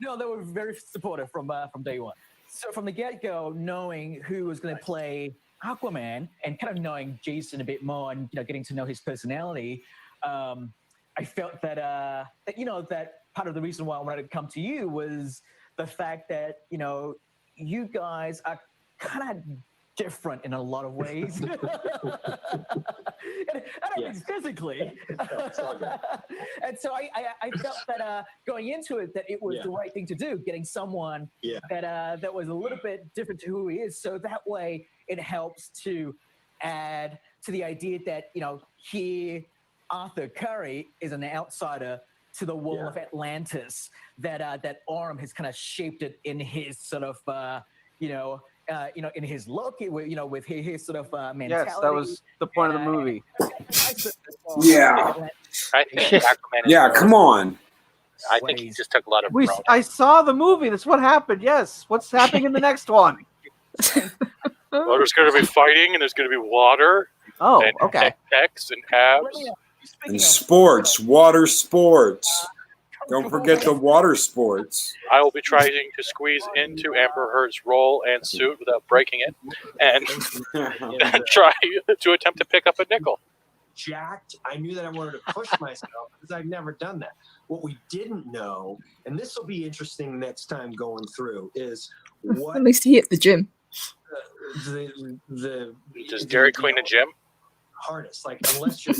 Speaker 14: No, they were very supportive from day one. So from the get-go, knowing who was going to play Aquaman and kind of knowing Jason a bit more and getting to know his personality, I felt that that part of the reason why I wanted to come to you was the fact that you guys are kind of different in a lot of ways. I don't mean physically. And so I felt that going into it, that it was the right thing to do, getting someone that was a little bit different to who he is. So that way it helps to add to the idea that, here Arthur Curry is an outsider to the wall of Atlantis, that Orm has kind of shaped it in his sort of, in his look, with his sort of mentality.
Speaker 3: Yes, that was the point of the movie.
Speaker 10: Yeah.
Speaker 28: I think Aquaman is
Speaker 10: Yeah, come on.
Speaker 28: I think he just took a lot of.
Speaker 3: I saw the movie. That's what happened. Yes. What's happening in the next one?
Speaker 28: Well, there's going to be fighting, and there's going to be water.
Speaker 3: Oh,
Speaker 28: and
Speaker 3: okay.
Speaker 28: pecs and abs.
Speaker 10: And sports, water sports. Don't forget the water sports.
Speaker 28: I will be trying to squeeze into Amber Heard's role and suit without breaking it, and try to attempt to pick up a nickel.
Speaker 5: Jacked. I knew that I wanted to push myself because I've never done that. What we didn't know, and this will be interesting next time going through, is what
Speaker 26: At least he hit the gym.
Speaker 28: Does Dairy Queen a gym?
Speaker 5: Harness, like unless you're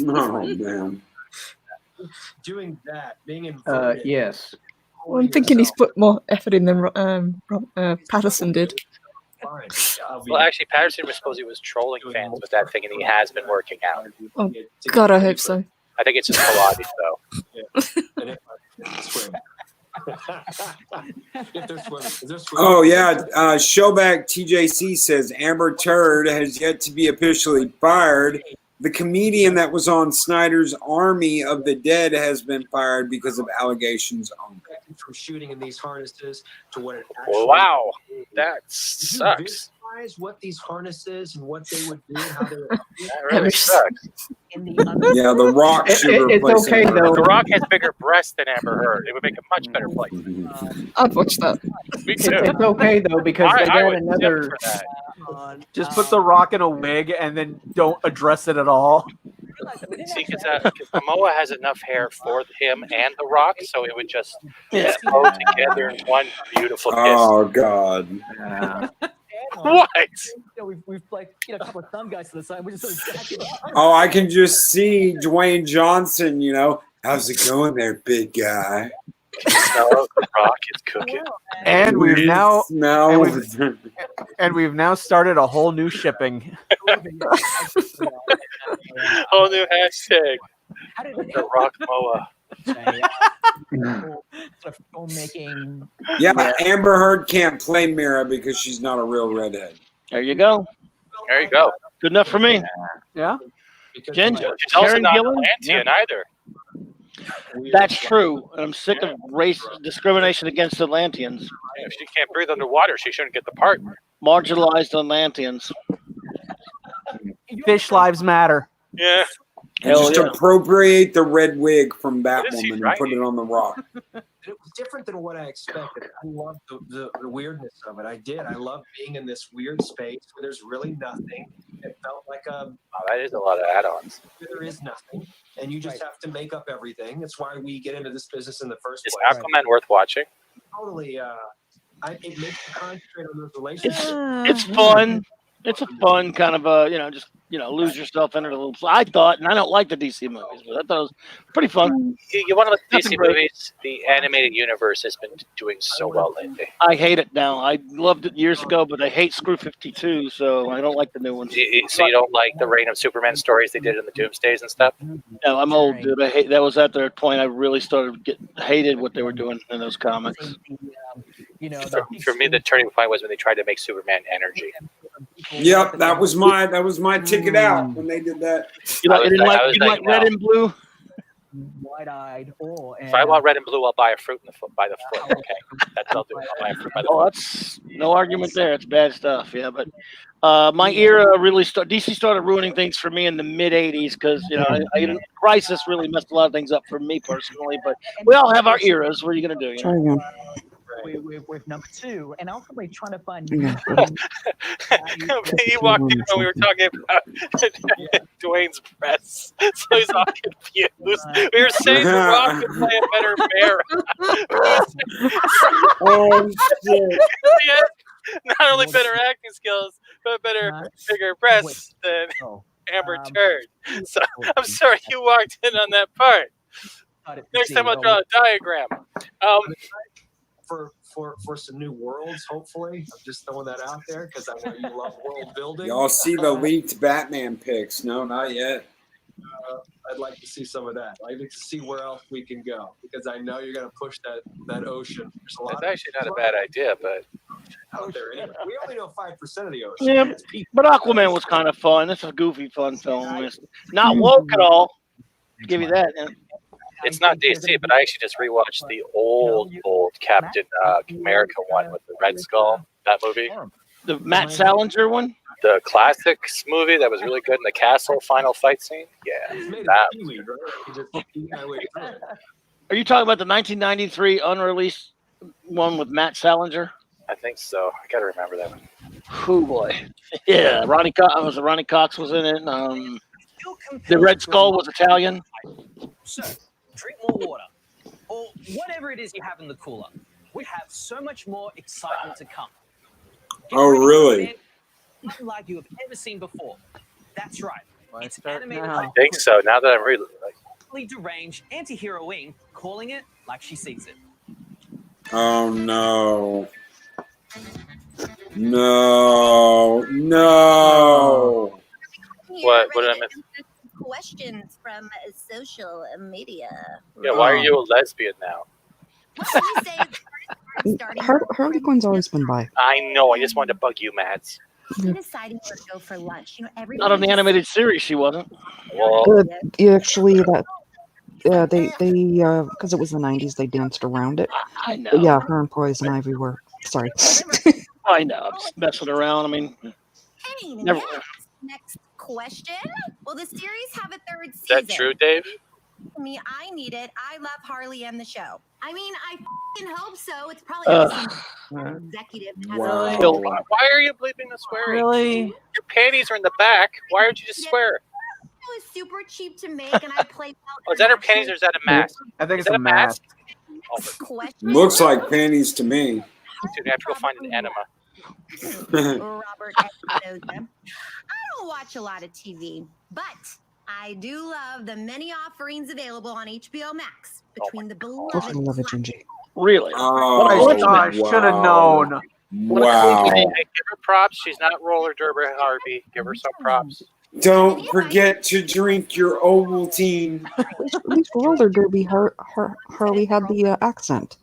Speaker 10: man.
Speaker 5: doing that, being inverted.
Speaker 7: Yes.
Speaker 26: Well, I'm thinking he's put more effort in than Patterson did.
Speaker 28: Well, actually, Patterson was supposed he was trolling fans with that thing, and he has been working out.
Speaker 26: Oh, God, I hope so.
Speaker 28: I think it's just Pilates, though.
Speaker 10: Oh yeah, Showback TJC says Amber Turd has yet to be officially fired. The comedian that was on Snyder's Army of the Dead has been fired because of allegations on
Speaker 5: from shooting in these harnesses to what it actually
Speaker 28: Wow,
Speaker 5: is.
Speaker 28: that sucks.
Speaker 5: Visualize what these harnesses and what they would do and how they would
Speaker 28: That really sucks.
Speaker 10: Yeah, The Rock should
Speaker 7: It's
Speaker 10: replace
Speaker 7: okay
Speaker 10: Amber.
Speaker 7: though.
Speaker 28: The Rock has bigger breasts than Amber Heard. It would make a much better fight.
Speaker 26: I'd watch that.
Speaker 28: Me too.
Speaker 7: It's okay though because they
Speaker 28: I
Speaker 7: got
Speaker 28: would
Speaker 7: another.
Speaker 28: tip for that.
Speaker 3: Just put The Rock in a wig and then don't address it at all.
Speaker 28: See, because Momoa has enough hair for him and The Rock, so it would just flow together in one beautiful kiss.
Speaker 10: Oh God.
Speaker 28: What?
Speaker 14: We've like a couple of thumb guys to the side. We just sort of jacked it up.
Speaker 10: Oh, I can just see Dwayne Johnson. How's it going there, big guy?
Speaker 28: The Rock is cooking.
Speaker 3: And we've now
Speaker 10: and
Speaker 3: we've now started a whole new shipping.
Speaker 28: Whole new hashtag. The Rock Moa.
Speaker 14: Filmmaking.
Speaker 10: Yeah, Amber Heard can't play Mira because she's not a real redhead.
Speaker 2: There you go.
Speaker 28: There you go.
Speaker 2: Good enough for me.
Speaker 3: Yeah.
Speaker 2: Ginger.
Speaker 28: She's also
Speaker 2: Karen
Speaker 28: not
Speaker 2: Gillan?
Speaker 28: Atlantean either.
Speaker 2: That's true. I'm sick of race discrimination against Atlanteans.
Speaker 28: If she can't breathe underwater, she shouldn't get the part.
Speaker 2: Marginalized Atlanteans.
Speaker 3: Fish lives matter.
Speaker 28: Yeah.
Speaker 10: And just
Speaker 2: yeah.
Speaker 10: appropriate the red wig from
Speaker 28: What is he
Speaker 10: Batwoman and
Speaker 28: writing?
Speaker 10: put it on The Rock.
Speaker 5: It was different than what I expected. I loved the weirdness of it. I did. I love being in this weird space where there's really nothing. It felt like
Speaker 28: Oh, that is a lot of add-ons.
Speaker 5: there is nothing, and you just have to make up everything. That's why we get into this business in the first
Speaker 28: Is
Speaker 5: place.
Speaker 28: Aquaman worth watching?
Speaker 5: Totally. It makes you concentrate on those relationships.
Speaker 2: It's fun. It's a fun kind of just lose yourself into the little. I thought, and I don't like the DC movies, but I thought it was pretty fun.
Speaker 28: You want to look at
Speaker 2: Nothing
Speaker 28: DC
Speaker 2: great.
Speaker 28: movies? The animated universe has been doing so well lately.
Speaker 2: I hate it now. I loved it years ago, but I hate Screw 52, so I don't like the new ones.
Speaker 28: So you don't like the Reign of Superman stories they did in the Doomsdays and stuff?
Speaker 2: No, I'm old, dude. I hate that. Was at the point I really started hated what they were doing in those comics.
Speaker 28: For me, the turning point was when they tried to make Superman energy.
Speaker 10: Yep, that was my ticket out when they did that.
Speaker 2: You didn't like red and blue?
Speaker 14: Wide-eyed.
Speaker 28: If I want red and blue, I'll buy a fruit by the foot. Okay, that's what I'll do. I'll buy a fruit by the foot.
Speaker 2: That's no argument there. It's bad stuff, yeah. But my era really DC started ruining things for me in the mid '80s because Crisis really messed a lot of things up for me personally. But we all have our eras. What are you gonna do?
Speaker 12: Try again.
Speaker 14: With number two, and ultimately trying to find.
Speaker 28: He walked in when we were talking about Dwayne's breasts, so he's all confused. We were saying The Rock could play a better bear.
Speaker 10: Oh shit!
Speaker 28: He has not only better acting skills, but bigger breasts than Amber Turd. So I'm sorry you walked in on that part. Next time I'll draw a diagram.
Speaker 5: For some new worlds, hopefully. I'm just throwing that out there because I know you love world building.
Speaker 10: Y'all see the leaked Batman pics? No, not yet.
Speaker 5: I'd like to see some of that. I'd like to see where else we can go because I know you're going to push that ocean. There's a lot.
Speaker 28: It's actually not a bad idea, but
Speaker 5: out there anyway. We only know 5% of the ocean.
Speaker 2: Yeah, but Aquaman was kind of fun. It's a goofy, fun film. It's not woke at all. Give you that.
Speaker 28: it's not DC. But I actually just rewatched the old Captain America one with the Red Skull. That movie,
Speaker 2: the Matt Salinger one.
Speaker 28: The classics movie that was really good in the castle final fight scene. Yeah, that.
Speaker 2: Are you talking about the 1993 unreleased one with Matt Salinger?
Speaker 28: I think so. I gotta remember that one.
Speaker 2: Oh boy, yeah. Ronnie Cox was in it. The Red Skull was Italian.
Speaker 1: So, drink more water, or whatever it is you have in the cooler. We have so much more excitement to come.
Speaker 10: Oh, really?
Speaker 1: Unlike you have ever seen before. That's right. It's
Speaker 3: start
Speaker 1: animated
Speaker 3: now?
Speaker 28: I think so. Now that I'm really like,
Speaker 1: deranged anti-heroine, calling it like she sees it.
Speaker 10: Oh no. No.
Speaker 28: what did I miss?
Speaker 6: Questions from social media.
Speaker 28: Yeah, why are you a lesbian now?
Speaker 12: Harley Quinn's always been bi.
Speaker 28: I know. I just wanted to bug you, Mads.
Speaker 6: Deciding where to go for lunch.
Speaker 2: Not on the animated series, she wasn't.
Speaker 28: Well,
Speaker 12: Actually, that they because it was the 90s, they danced around it.
Speaker 2: I know.
Speaker 12: But yeah, her and Poison Ivy were. Sorry.
Speaker 2: I know. I'm just messing around. I mean, never.
Speaker 6: Next question. Will the series have a third
Speaker 28: Is
Speaker 6: season?
Speaker 28: that true, Dave?
Speaker 6: Me, I need it. I love Harley and the show. I mean, I f***ing hope so. It's probably not some executive that has
Speaker 10: Wow.
Speaker 28: Why are you bleeping the swearing?
Speaker 3: Really?
Speaker 28: Your panties are in the back. Why aren't you just swear?
Speaker 6: It was super cheap to make, and I played
Speaker 28: Oh, is that her panties or is that a mask?
Speaker 3: I think
Speaker 28: Is
Speaker 3: it's
Speaker 28: that
Speaker 3: a mask.
Speaker 6: question.
Speaker 10: Looks like panties to me.
Speaker 28: Dude, I have to go find an enema.
Speaker 6: Robert Espinoza. I don't watch a lot of TV, but I do love the many offerings available on HBO Max between the beloved.
Speaker 12: I love it, Gingy.
Speaker 2: Really?
Speaker 10: Oh,
Speaker 3: I should have known.
Speaker 10: Wow.
Speaker 28: Hey, give her props. She's not roller derby Harvey. Give her some props.
Speaker 10: Don't forget to drink your Ovaltine.
Speaker 12: At least roller derby, Harley had the accent.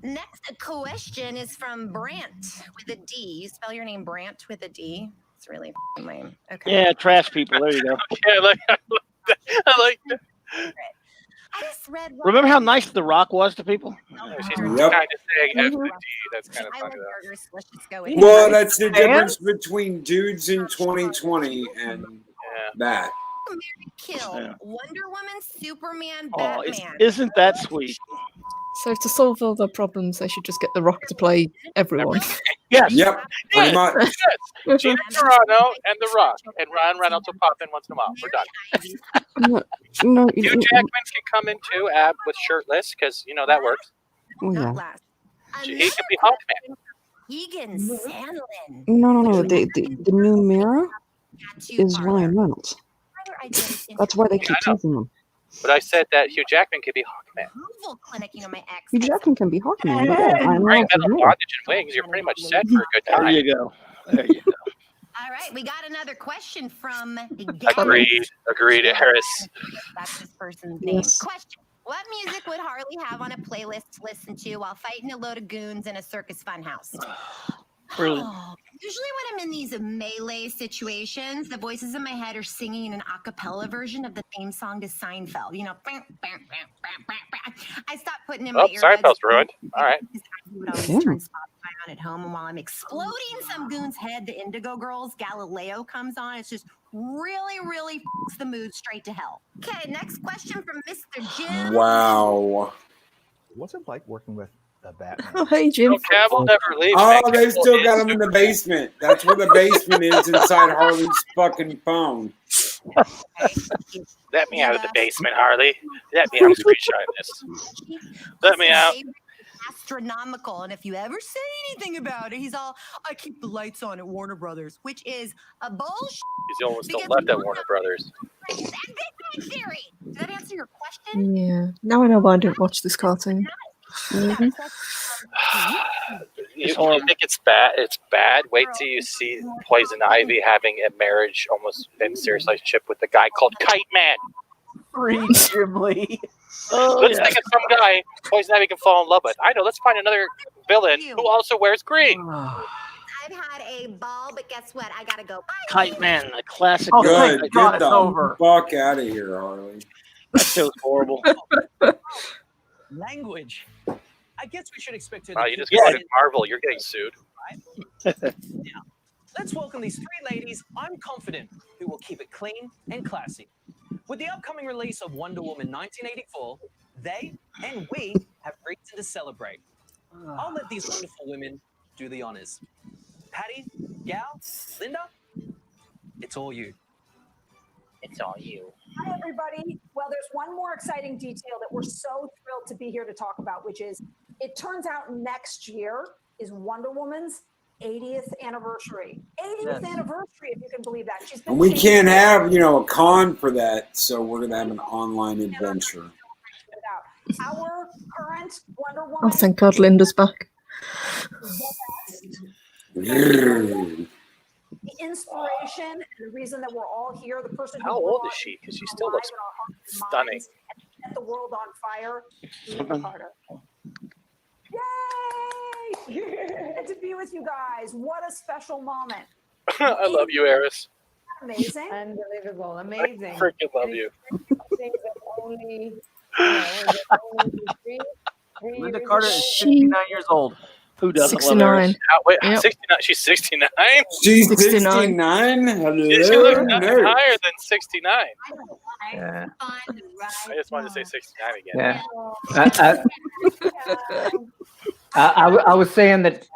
Speaker 6: Next question is from Brant with a D. You spell your name Brant with a D. It's really lame. Okay.
Speaker 2: Yeah, trash people. There you go.
Speaker 28: Yeah, I like that.
Speaker 6: I just read.
Speaker 2: Remember how nice The Rock was to people?
Speaker 28: She's
Speaker 10: Yep.
Speaker 28: kind of saying F the D. That's kind of
Speaker 6: I
Speaker 28: funny
Speaker 6: like
Speaker 28: though.
Speaker 6: burgers. Let's just go with
Speaker 10: Well, that's the difference between dudes in 2020 and that.
Speaker 6: Kill Wonder Woman, Superman,
Speaker 2: Oh,
Speaker 6: Batman.
Speaker 2: isn't that sweet?
Speaker 26: So to solve all their problems, they should just get The Rock to play everyone.
Speaker 2: Yes.
Speaker 10: Yep. Pretty much.
Speaker 28: Yes. Gina Carano and The Rock. And Ryan Reynolds will pop in once in a while. We're done.
Speaker 12: No,
Speaker 28: Hugh Jackman can come in too, with shirtless, because, you know, that works.
Speaker 12: Oh, yeah.
Speaker 28: He could be Hawkman.
Speaker 6: Egan Sandlin.
Speaker 12: No. The new Mira is Ryan Reynolds. That's why they keep
Speaker 28: I know.
Speaker 12: teasing him.
Speaker 28: But I said that Hugh Jackman could be Hawkman.
Speaker 6: Clinic, my ex.
Speaker 12: Hugh Jackman can be Hawkman, but yeah, Ryan
Speaker 28: Bring
Speaker 12: Reynolds is
Speaker 28: metal
Speaker 12: Mira.
Speaker 28: bondage and wings. You're pretty much set for a good time.
Speaker 2: There you go. There you go.
Speaker 6: All right, we got another question from
Speaker 28: Agreed, Harris.
Speaker 6: That's this person's name.
Speaker 12: Yes.
Speaker 6: Question. What music would Harley have on a playlist to listen to while fighting a load of goons in a circus funhouse?
Speaker 2: Brilliant.
Speaker 6: Usually when I'm in these melee situations, the voices in my head are singing an a cappella version of the theme song to Seinfeld. You know, I stopped putting in my earbuds.
Speaker 28: Seinfeld's ruined. All right.
Speaker 6: I would always turn Spotify on at home, and while I'm exploding some goon's head, the Indigo Girls Galileo comes on. It's just really f***s the mood straight to hell. Okay, next question from Mr. Jim.
Speaker 10: Wow.
Speaker 18: What's it like working with the Batman?
Speaker 26: Oh, hey, Jim.
Speaker 28: Cavill never leaves.
Speaker 10: Oh, they still got him in the basement. That's where the basement is inside Harley's fucking phone.
Speaker 28: Let me out of the basement, Harley. Let me out. Screenshot this. Let me out.
Speaker 6: Astronomical, and if you ever say anything about it, he's all, I keep the lights on at Warner Brothers, which is a bullshit.
Speaker 28: He's the only one still left at Warner Brothers.
Speaker 6: Big Bang Theory. Does that answer your question?
Speaker 26: Yeah. Now I know why I don't watch this cartoon.
Speaker 28: You think it's bad? It's bad. Wait till you see Poison Ivy having a marriage, almost in serious relationship with a guy called Kite Man.
Speaker 3: Free Jim Lee.
Speaker 28: Let's think of some guy Poison Ivy can fall in love with. I know. Let's find another villain who also wears green.
Speaker 6: I've had a ball, but guess what? I gotta go. Bye.
Speaker 2: Kite Man, a classic.
Speaker 10: Good.
Speaker 2: Good.
Speaker 10: Get the fuck out of here, Harley.
Speaker 2: That show's horrible.
Speaker 1: Language. I guess we should expect it.
Speaker 28: Wow, you just called it Marvel. You're getting sued.
Speaker 1: Now, let's welcome these three ladies, I'm confident, who will keep it clean and classy. With the upcoming release of Wonder Woman 1984, They and we have reason to celebrate. I'll let these wonderful women do the honors. Patty, Gal, Linda, it's all you.
Speaker 28: It's all you.
Speaker 4: Hi, everybody. Well, there's one more exciting detail that we're so thrilled to be here to talk about, which is it turns out next year is Wonder Woman's 80th anniversary. 80th anniversary, if you can believe that. She's been
Speaker 10: And we
Speaker 4: chasing
Speaker 10: can't have,
Speaker 4: down
Speaker 10: a con for that, so we're going to have an online adventure.
Speaker 4: our current Wonder
Speaker 26: Oh,
Speaker 4: Woman.
Speaker 26: thank God Linda's back.
Speaker 4: The inspiration and the reason that we're all here, the person who
Speaker 28: How old is she? Because she still looks stunning.
Speaker 4: set the world on fire, Linda Carter. Yay! And to be with you guys, what a special moment.
Speaker 28: I love you, Eris.
Speaker 4: Amazing.
Speaker 19: Unbelievable.
Speaker 28: I
Speaker 19: Amazing.
Speaker 28: freaking love you.
Speaker 19: Things that only, three
Speaker 3: Linda
Speaker 19: years
Speaker 3: Carter
Speaker 19: ago.
Speaker 3: is 69 years old.
Speaker 2: Who doesn't
Speaker 26: 69.
Speaker 2: love Eris?
Speaker 28: Wait,
Speaker 26: Yep.
Speaker 28: 69. She's 69.
Speaker 10: She's
Speaker 26: 69.
Speaker 10: 69?
Speaker 28: She looks nothing higher than 69.
Speaker 7: Yeah.
Speaker 28: I just wanted to say 69
Speaker 7: Yeah.
Speaker 28: again.
Speaker 7: I was saying that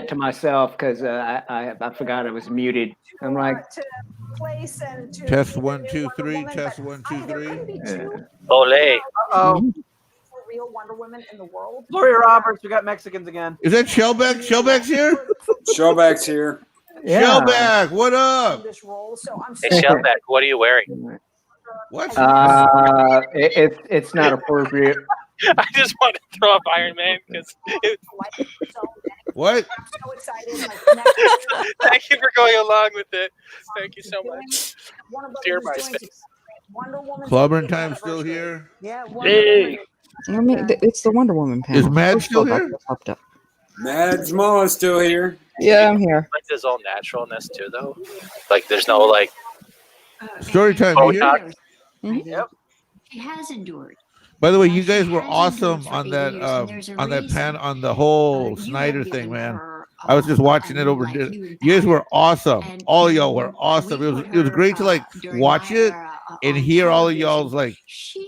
Speaker 7: to myself because I forgot I was muted. I'm like,
Speaker 4: To place and to
Speaker 20: Test
Speaker 4: be the
Speaker 20: 1,
Speaker 4: new
Speaker 20: 2,
Speaker 4: Wonder
Speaker 20: 3.
Speaker 4: Woman,
Speaker 20: Test
Speaker 4: but
Speaker 20: 1, 2,
Speaker 4: there
Speaker 20: 3.
Speaker 4: couldn't be two
Speaker 28: Olay.
Speaker 3: Uh-oh.
Speaker 4: real Wonder Women in the world.
Speaker 3: Gloria Roberts, we got Mexicans again.
Speaker 20: Is that Shellback? Shellback's here?
Speaker 10: Shellback's here.
Speaker 7: yeah.
Speaker 20: Shellback, what up?
Speaker 4: This role, so I'm
Speaker 28: Hey, Shellback, what are you wearing?
Speaker 20: What?
Speaker 7: It's not appropriate.
Speaker 28: I just want to throw up Iron Man because
Speaker 20: What?
Speaker 4: I'm so excited. Like, next year,
Speaker 28: thank you for going along with it. Thank you so much.
Speaker 4: Warner Brothers
Speaker 28: Dear
Speaker 4: is
Speaker 28: my
Speaker 4: doing
Speaker 28: space.
Speaker 4: to Wonder Woman.
Speaker 20: Clubbering Time still here?
Speaker 19: Yeah,
Speaker 2: Hey,
Speaker 12: I mean, it's the Wonder Woman panel.
Speaker 20: Is Mad
Speaker 12: Let's
Speaker 20: still
Speaker 12: go back
Speaker 20: here?
Speaker 12: to popped up.
Speaker 10: Mad Small's still here.
Speaker 12: Yeah, I'm here.
Speaker 28: Like this all naturalness too, though. Like there's no like
Speaker 20: Story time, you here?
Speaker 28: Botox.
Speaker 3: Yep.
Speaker 21: It has endured.
Speaker 20: By the way, you guys were awesome on that pan on the whole Snyder thing, man. I was just watching it over dinner. You guys were awesome. All of y'all were awesome. It was great to like watch it and hear all of y'all's like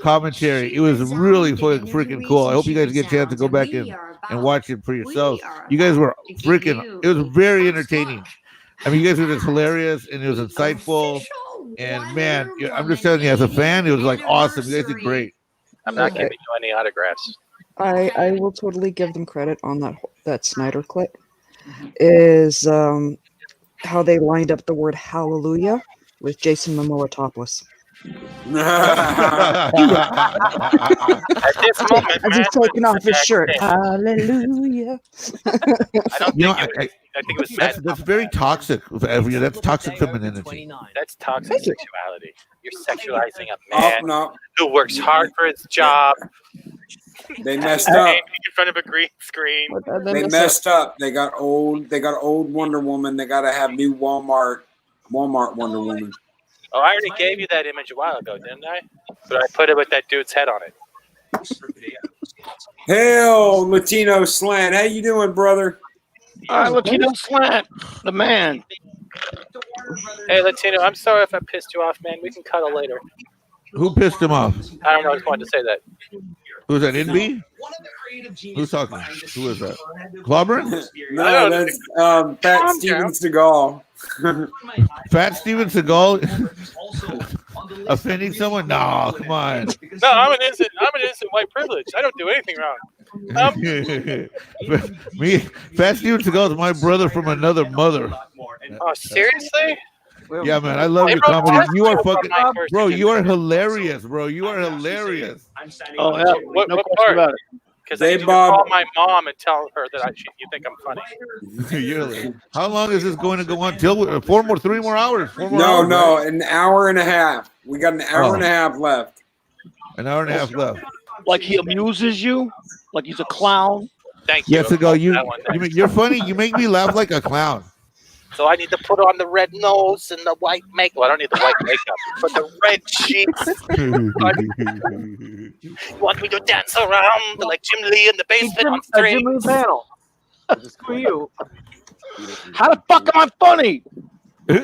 Speaker 20: commentary. It was really freaking cool. I hope you guys get a chance to go back and watch it for yourselves. You guys were freaking. It was very entertaining. I mean, you guys were just hilarious and it was insightful. And man, I'm just telling you, as a fan, it was like awesome. You guys did great.
Speaker 28: I'm not giving you any autographs.
Speaker 12: I will totally give them credit on that Snyder clip. Is how they lined up the word hallelujah with Jason Momoa topless.
Speaker 28: At this moment,
Speaker 12: As he's taking off his shirt. Hallelujah.
Speaker 28: I don't
Speaker 20: You know,
Speaker 28: think it was, I think it was
Speaker 20: that's
Speaker 28: Mad.
Speaker 20: very toxic. That's toxic femininity.
Speaker 28: That's toxic sexuality. You're sexualizing a
Speaker 10: Oh,
Speaker 28: man
Speaker 10: no.
Speaker 28: who works hard for his job.
Speaker 10: They messed up.
Speaker 28: In front of a green screen.
Speaker 10: They messed up. They got old Wonder Woman. They got to have new Walmart Wonder Woman.
Speaker 28: Oh, I already gave you that image a while ago, didn't I? But I put it with that dude's head on it.
Speaker 10: Hell, Latino Slant. How you doing, brother?
Speaker 2: Latino Slant, the man.
Speaker 28: Hey, Latino, I'm sorry if I pissed you off, man. We can cuddle later.
Speaker 20: Who pissed him off?
Speaker 28: I don't know. I just wanted to say that.
Speaker 20: Who's that? NB? Who's talking? Who is that? Clobbering?
Speaker 10: No, that's Fat Steven Seagal.
Speaker 20: Fat Steven Seagal offending someone? No, come on.
Speaker 28: No, I'm an innocent white privilege. I don't do anything wrong.
Speaker 20: Me, Fat Steven Seagal is my brother from another mother.
Speaker 28: Oh, seriously?
Speaker 20: Yeah, man, I love
Speaker 28: Hey,
Speaker 20: your
Speaker 28: bro,
Speaker 20: comedy.
Speaker 28: that's
Speaker 20: You are
Speaker 28: not
Speaker 20: fucking,
Speaker 28: my first
Speaker 20: bro. You are hilarious, bro. You are hilarious.
Speaker 2: Oh hell,
Speaker 28: What,
Speaker 2: no
Speaker 28: what
Speaker 2: question
Speaker 28: part?
Speaker 2: about it.
Speaker 28: Because I
Speaker 10: Hey,
Speaker 28: need to
Speaker 10: Bob.
Speaker 28: call my mom and tell her that you think I'm funny.
Speaker 20: How long is this going to go on? Till 3 more hours? 4 more
Speaker 10: No,
Speaker 20: hours,
Speaker 10: no,
Speaker 20: right?
Speaker 10: an hour and a half. We got an hour and a half left.
Speaker 20: An hour and a half left.
Speaker 2: Like he amuses you, like he's a clown.
Speaker 28: Thank you.
Speaker 20: Yes, Seagal,
Speaker 28: That one, thanks.
Speaker 20: you're funny. You make me laugh like a clown.
Speaker 28: So I need to put on the red nose and the white makeup. Well, I don't need the white makeup, but the red cheeks. You want me to dance around like Jim Lee in the basement on
Speaker 3: Jim
Speaker 28: strings?
Speaker 3: Lee panel. Screw you.
Speaker 2: How the fuck am I funny?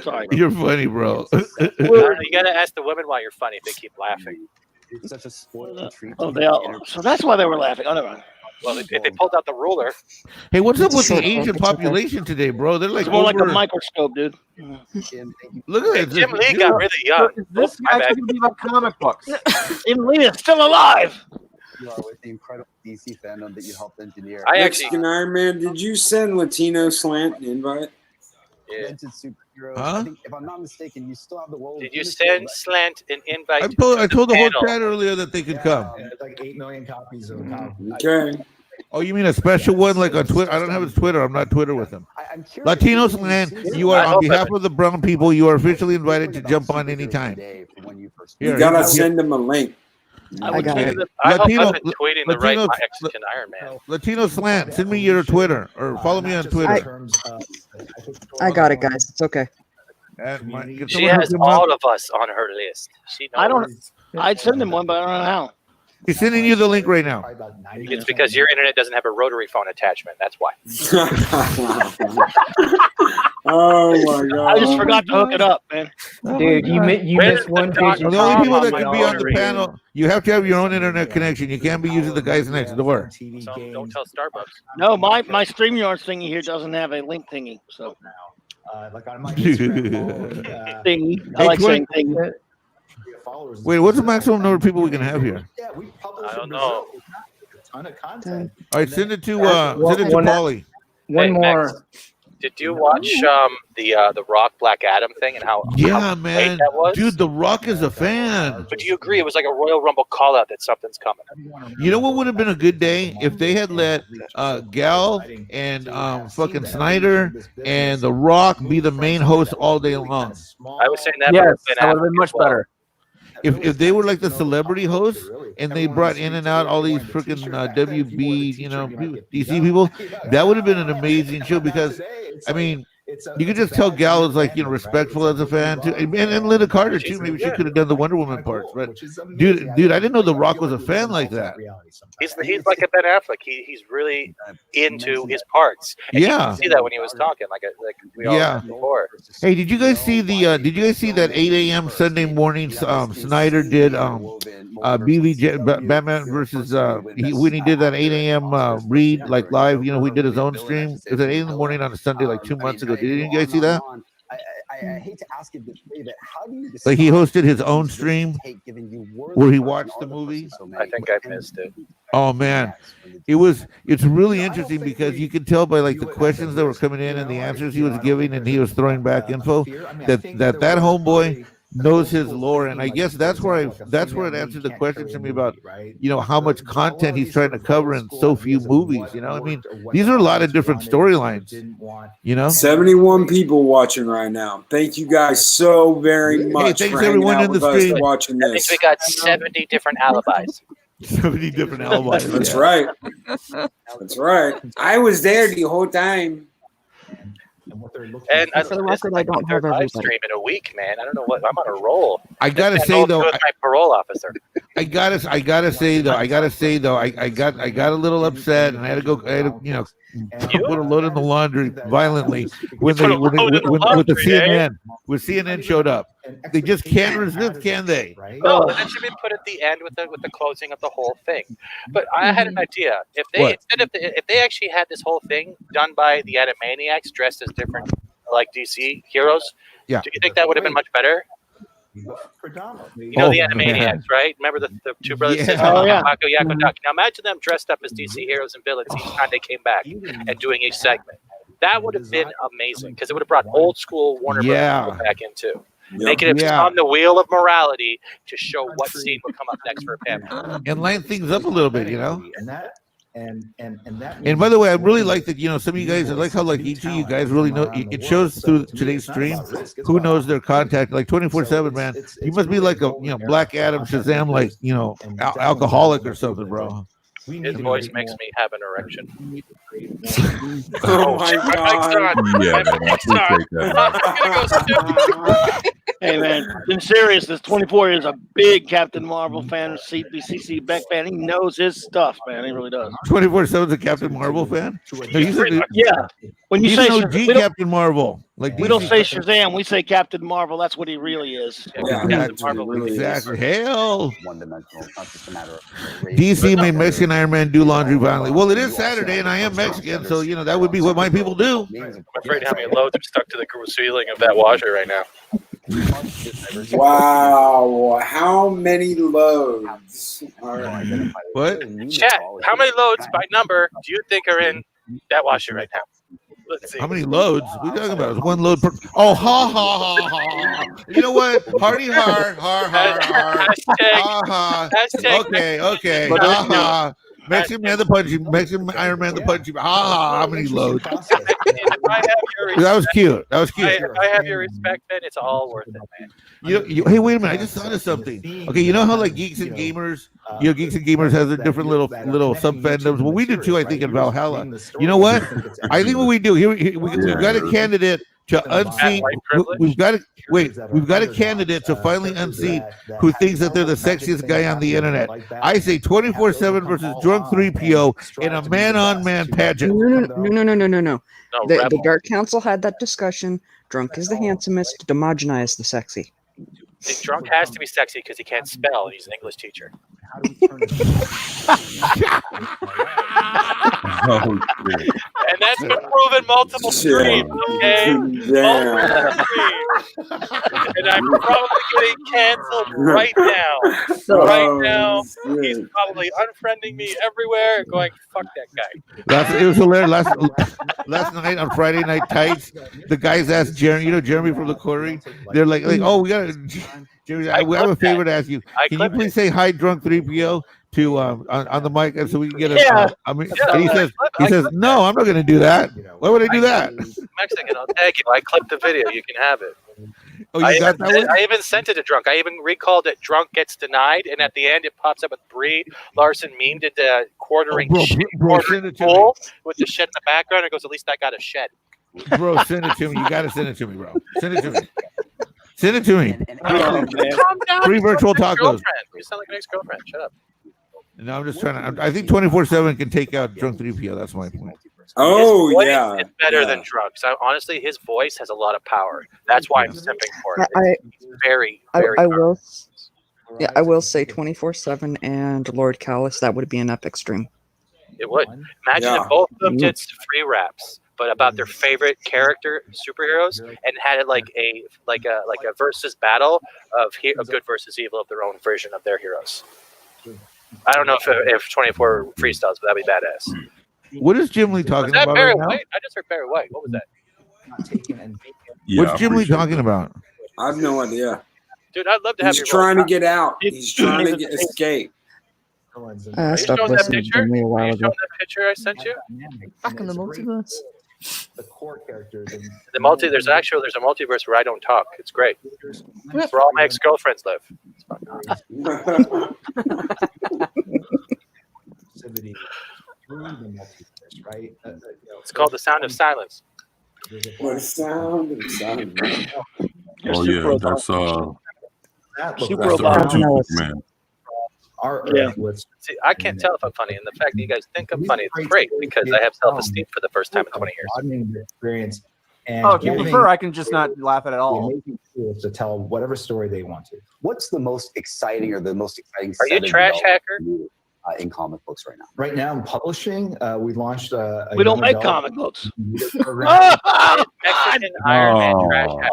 Speaker 2: Sorry.
Speaker 20: You're funny, bro.
Speaker 28: You gotta ask the women why you're funny if they keep laughing.
Speaker 8: It's such a spoiled treat.
Speaker 2: Oh, they all. So that's why they were laughing. Oh, never mind.
Speaker 28: Well, if they pulled out the ruler.
Speaker 20: Hey, what's up with the Asian population today, bro? They're like
Speaker 2: It's more like a
Speaker 20: over-
Speaker 2: microscope, dude.
Speaker 20: Look at
Speaker 28: Hey,
Speaker 20: this.
Speaker 28: Jim Lee got really young.
Speaker 3: This
Speaker 28: Oh, my bad.
Speaker 3: actually be about comic books.
Speaker 2: Jim Lee is still alive.
Speaker 8: You are with the incredible DC fandom that you helped engineer.
Speaker 10: Mexican Iron Man, did you send Latino Slant an invite?
Speaker 8: Invented superheroes.
Speaker 20: Huh?
Speaker 8: I think, if I'm not mistaken, you still have the role.
Speaker 28: Did you send Slant an invite?
Speaker 20: I told the whole
Speaker 28: panel?
Speaker 20: chat earlier that they could come.
Speaker 8: Like 8 million copies of
Speaker 10: Okay.
Speaker 20: Oh, you mean a special one like on Twitter? I don't have his Twitter. I'm not Twitter with him. Latinos Land, you are on behalf of the brown people. You are officially invited to jump on anytime.
Speaker 10: You gotta send them a link.
Speaker 28: I
Speaker 20: got it.
Speaker 28: I hope
Speaker 20: Latino-
Speaker 28: I've been tweeting the right
Speaker 20: Latino-
Speaker 28: Mexican Iron Man.
Speaker 20: Latino Slant, send me your Twitter or follow me on Twitter.
Speaker 12: I got it, guys. It's okay.
Speaker 28: She has all of us on her list. She knows.
Speaker 2: I don't. I'd send him one, but I don't know how.
Speaker 20: He's sending you the link right now.
Speaker 28: It's because your internet doesn't have a rotary phone attachment. That's why.
Speaker 10: Oh my god!
Speaker 2: I just forgot to hook it up, man.
Speaker 7: Dude, you missed one page.
Speaker 20: The only people that can be on the panel, you have to have your own internet connection. You can't be using the guys next door.
Speaker 28: So don't tell Starbucks.
Speaker 2: No, my StreamYard thingy here doesn't have a link thingy. So
Speaker 8: like on my Instagram,
Speaker 2: thingy. I like saying thingy.
Speaker 20: Wait, what's the maximum number of people we can have here?
Speaker 8: Yeah, we publish
Speaker 28: I don't
Speaker 8: in
Speaker 28: know.
Speaker 8: Brazil. A ton of content.
Speaker 20: All right, send it to Paulie.
Speaker 28: Hey, Max, did you watch the Rock Black Adam thing and how
Speaker 20: Yeah,
Speaker 28: how
Speaker 20: man,
Speaker 28: great that was?
Speaker 20: dude, The Rock is a fan.
Speaker 28: But do you agree it was like a Royal Rumble call out that something's coming?
Speaker 20: You know what would have been a good day if they had let Gal and fucking Snyder and The Rock be the main host all day long.
Speaker 28: I was saying that.
Speaker 3: Yes, that would have been much better.
Speaker 20: If they were like the celebrity hosts and they brought in and out all these freaking WB, DC people, that would have been an amazing show because, I mean, you could just tell Gal is like, respectful as a fan too. And Linda Carter too. Maybe she could have done the Wonder Woman parts. But dude, I didn't know The Rock was a fan like that.
Speaker 28: He's like a Ben Affleck. He's really into his parts. And you
Speaker 20: Yeah.
Speaker 28: could see that when he was talking, like we all
Speaker 20: Yeah.
Speaker 28: said before.
Speaker 20: Hey, did you guys see that 8 a.m. Sunday morning Snyder did Batman versus when he did that 8 a.m. read like live, he did his own stream. It was at 8 in the morning on a Sunday like 2 months ago. Did you guys see that?
Speaker 8: I hate to ask it this way, but how do you
Speaker 20: Like he hosted his own stream where he watched the movie.
Speaker 28: I think I missed it.
Speaker 20: Oh man, it's really interesting because you can tell by like the questions that were coming in and the answers he was giving and he was throwing back info that homeboy knows his lore, and I guess that's where it answered the question to me about how much content he's trying to cover in so few movies. I mean, these are a lot of different storylines.
Speaker 10: 71 people watching right now. Thank you guys so very much.
Speaker 20: Thanks
Speaker 10: for hanging
Speaker 20: everyone
Speaker 10: out
Speaker 20: in the
Speaker 10: with us
Speaker 20: stream.
Speaker 10: watching
Speaker 28: I think
Speaker 10: this.
Speaker 28: we got 70 different alibis.
Speaker 20: 70 different alibis.
Speaker 10: That's right. That's right. I was there the whole time.
Speaker 28: And
Speaker 12: For the record, I don't have
Speaker 28: live
Speaker 12: everybody.
Speaker 28: stream in a week, man. I don't know what I'm on a roll.
Speaker 20: I gotta
Speaker 28: This
Speaker 20: say
Speaker 28: man knows
Speaker 20: though,
Speaker 28: who was my parole officer.
Speaker 20: I gotta say though, I got a little upset and I had to put a load in the laundry violently when
Speaker 28: Put a load in the
Speaker 20: with the
Speaker 28: laundry, eh?
Speaker 20: CNN showed up. They just can't resist, can they?
Speaker 28: No, that should be put at the end with the closing of the whole thing. But I had an idea. If they
Speaker 20: What?
Speaker 28: if they actually had this whole thing done by the Animaniacs dressed as different like DC heroes,
Speaker 20: Yeah.
Speaker 28: do you think that would have been much better?
Speaker 8: Predominantly.
Speaker 28: The
Speaker 20: Oh,
Speaker 28: Animaniacs,
Speaker 20: man.
Speaker 28: right? Remember the two brothers?
Speaker 20: Yeah.
Speaker 28: Sisters,
Speaker 2: Oh, yeah.
Speaker 28: Mako, Yakko, Duck. Now imagine them dressed up as DC heroes and villains each time they came back and doing each segment. That would have been amazing because it would have brought old school Warner
Speaker 20: Yeah.
Speaker 28: Brothers back in too.
Speaker 10: Yep.
Speaker 28: They could have
Speaker 20: Yeah.
Speaker 28: on the wheel of morality to show what scene would come up next for a panel.
Speaker 20: And line things up a little bit,
Speaker 8: And that and that.
Speaker 20: And by the way, I really like that, some of you guys, I like how like each of you guys really know, it shows through today's stream who knows their contact, like 24/7, man. You must be like a, Black Adam Shazam, like, alcoholic or something, bro.
Speaker 28: His voice makes me have an erection.
Speaker 10: Oh my
Speaker 28: shit, my mic's
Speaker 10: god.
Speaker 28: on.
Speaker 9: Yeah,
Speaker 28: My
Speaker 9: man, I
Speaker 28: mic's on.
Speaker 9: appreciate that.
Speaker 28: I'm gonna go stupid.
Speaker 2: Hey man, in seriousness, 24 is a big Captain Marvel fan, CC Beck fan. He knows his stuff, man. He really does.
Speaker 20: 24/7's a Captain Marvel fan. No, he's
Speaker 2: Yeah. When you
Speaker 20: he's
Speaker 2: say
Speaker 20: an OG
Speaker 2: we don't,
Speaker 20: Captain Marvel, like
Speaker 2: we don't say Shazam, we say Captain Marvel. That's what he really is.
Speaker 20: Exactly. Hell.
Speaker 8: One-dimensional. It's not just a matter of
Speaker 20: DC made Mexican Iron Man do laundry violently. Well, it is Saturday, and I am Mexican, so that would be what my people do.
Speaker 28: I'm afraid how many loads are stuck to the ceiling of that washer right now.
Speaker 10: Wow, how many loads are
Speaker 20: what?
Speaker 28: Chat, how many loads by number do you think are in that washer right now? Let's see.
Speaker 20: How many loads? What are you talking about? It's one load per. Oh, ha ha ha ha! You know what? Hardy har har har har. Ha ha. Okay. Ha ha. Mexican Man the Punchy, Mexican Iron Man the Punchy. Ha ha! How many loads? That was cute. That was cute.
Speaker 28: If I have your respect, then it's all worth it, man.
Speaker 20: Hey, wait a minute! I just thought of something. Okay, you know how like Geeks and Gamers, Geeks and Gamers has their different little sub fandoms. Well, we do too. I think in Valhalla. You know what? I think what we do here, we've got a candidate to unseat. We've got a candidate to finally unseat who thinks that they're the sexiest guy on the internet. I say 24/7 versus Drunk 3PO in a man-on-man pageant.
Speaker 12: No. The Dark Council had that discussion. Drunk is the handsomest. Demogena is the sexy.
Speaker 28: The Drunk has to be sexy because he can't spell. And he's an English teacher. And that's been proven multiple streams, okay? Multiple streams. And I'm probably getting canceled right now. Right now, he's probably unfriending me everywhere, going, fuck that guy.
Speaker 20: It was hilarious. Last night on Friday Night Tights, the guys asked Jeremy, Jeremy from the Quarry. They're like, oh, we got Jeremy, I have a favor to ask you. Can you please say hi, Drunk 3PO, to on the mic, and so we can get a. And he says, no, I'm not going to do that. Why would I do that?
Speaker 28: Mexican, I'll tag you. I clipped the video. You can have it.
Speaker 20: Oh, you got that one?
Speaker 28: I even sent it to Drunk. I even recalled it. Drunk gets denied, and at the end it pops up with Brie Larson memed into quartering pool with the shed in the background. It goes, at least I got a shed.
Speaker 20: Bro, send it to me. You got to send it to me, bro. Send it to me. Send it to me. Free virtual tacos.
Speaker 28: You sound like an ex-girlfriend. Shut up.
Speaker 20: No, I'm just trying to. I think 24/7 can take out Drunk 3PO. That's my point.
Speaker 10: Oh,
Speaker 28: yeah. It's better than Drunk. So honestly, his voice has a lot of power. That's why I'm simping for it. It's very, very powerful.
Speaker 12: I will say 24/7 and Lord Callus. That would be an epic stream.
Speaker 28: It would. Imagine if both of them did free raps, but about their favorite character superheroes, and had it like a versus battle of good versus evil of their own version of their heroes. I don't know if 24 freestyles, but that'd be badass.
Speaker 20: What is Jim Lee talking about
Speaker 28: Barry
Speaker 20: right now?
Speaker 28: White? I just heard Barry White. What was that?
Speaker 20: What's Jim Lee talking about?
Speaker 10: I have no idea.
Speaker 28: Dude, I'd love to have
Speaker 10: He's trying to get out. He's trying to escape.
Speaker 12: I stopped listening to me a while ago.
Speaker 28: That picture I sent you?
Speaker 26: Back in the multiverse.
Speaker 13: The core characters. And
Speaker 28: there's a multiverse where I don't talk. It's great. It's where all my ex-girlfriends live.
Speaker 13: Right?
Speaker 28: It's called The Sound of Silence.
Speaker 10: What sound of silence.
Speaker 9: Oh yeah, that's
Speaker 28: Super
Speaker 9: Superman.
Speaker 28: See, I can't tell if I'm funny, and the fact that you guys think I'm funny is great because I have self-esteem for the first time in 20 years.
Speaker 3: Experience. And if you prefer, I can just not laugh at it all.
Speaker 13: To tell whatever story they want to.
Speaker 8: What's the most exciting or the most exciting?
Speaker 28: Are you a trash hacker?
Speaker 8: In comic books right now.
Speaker 13: Right now, in publishing, we launched.
Speaker 2: We don't make comic books.
Speaker 28: Mexican Iron Man trash hacker.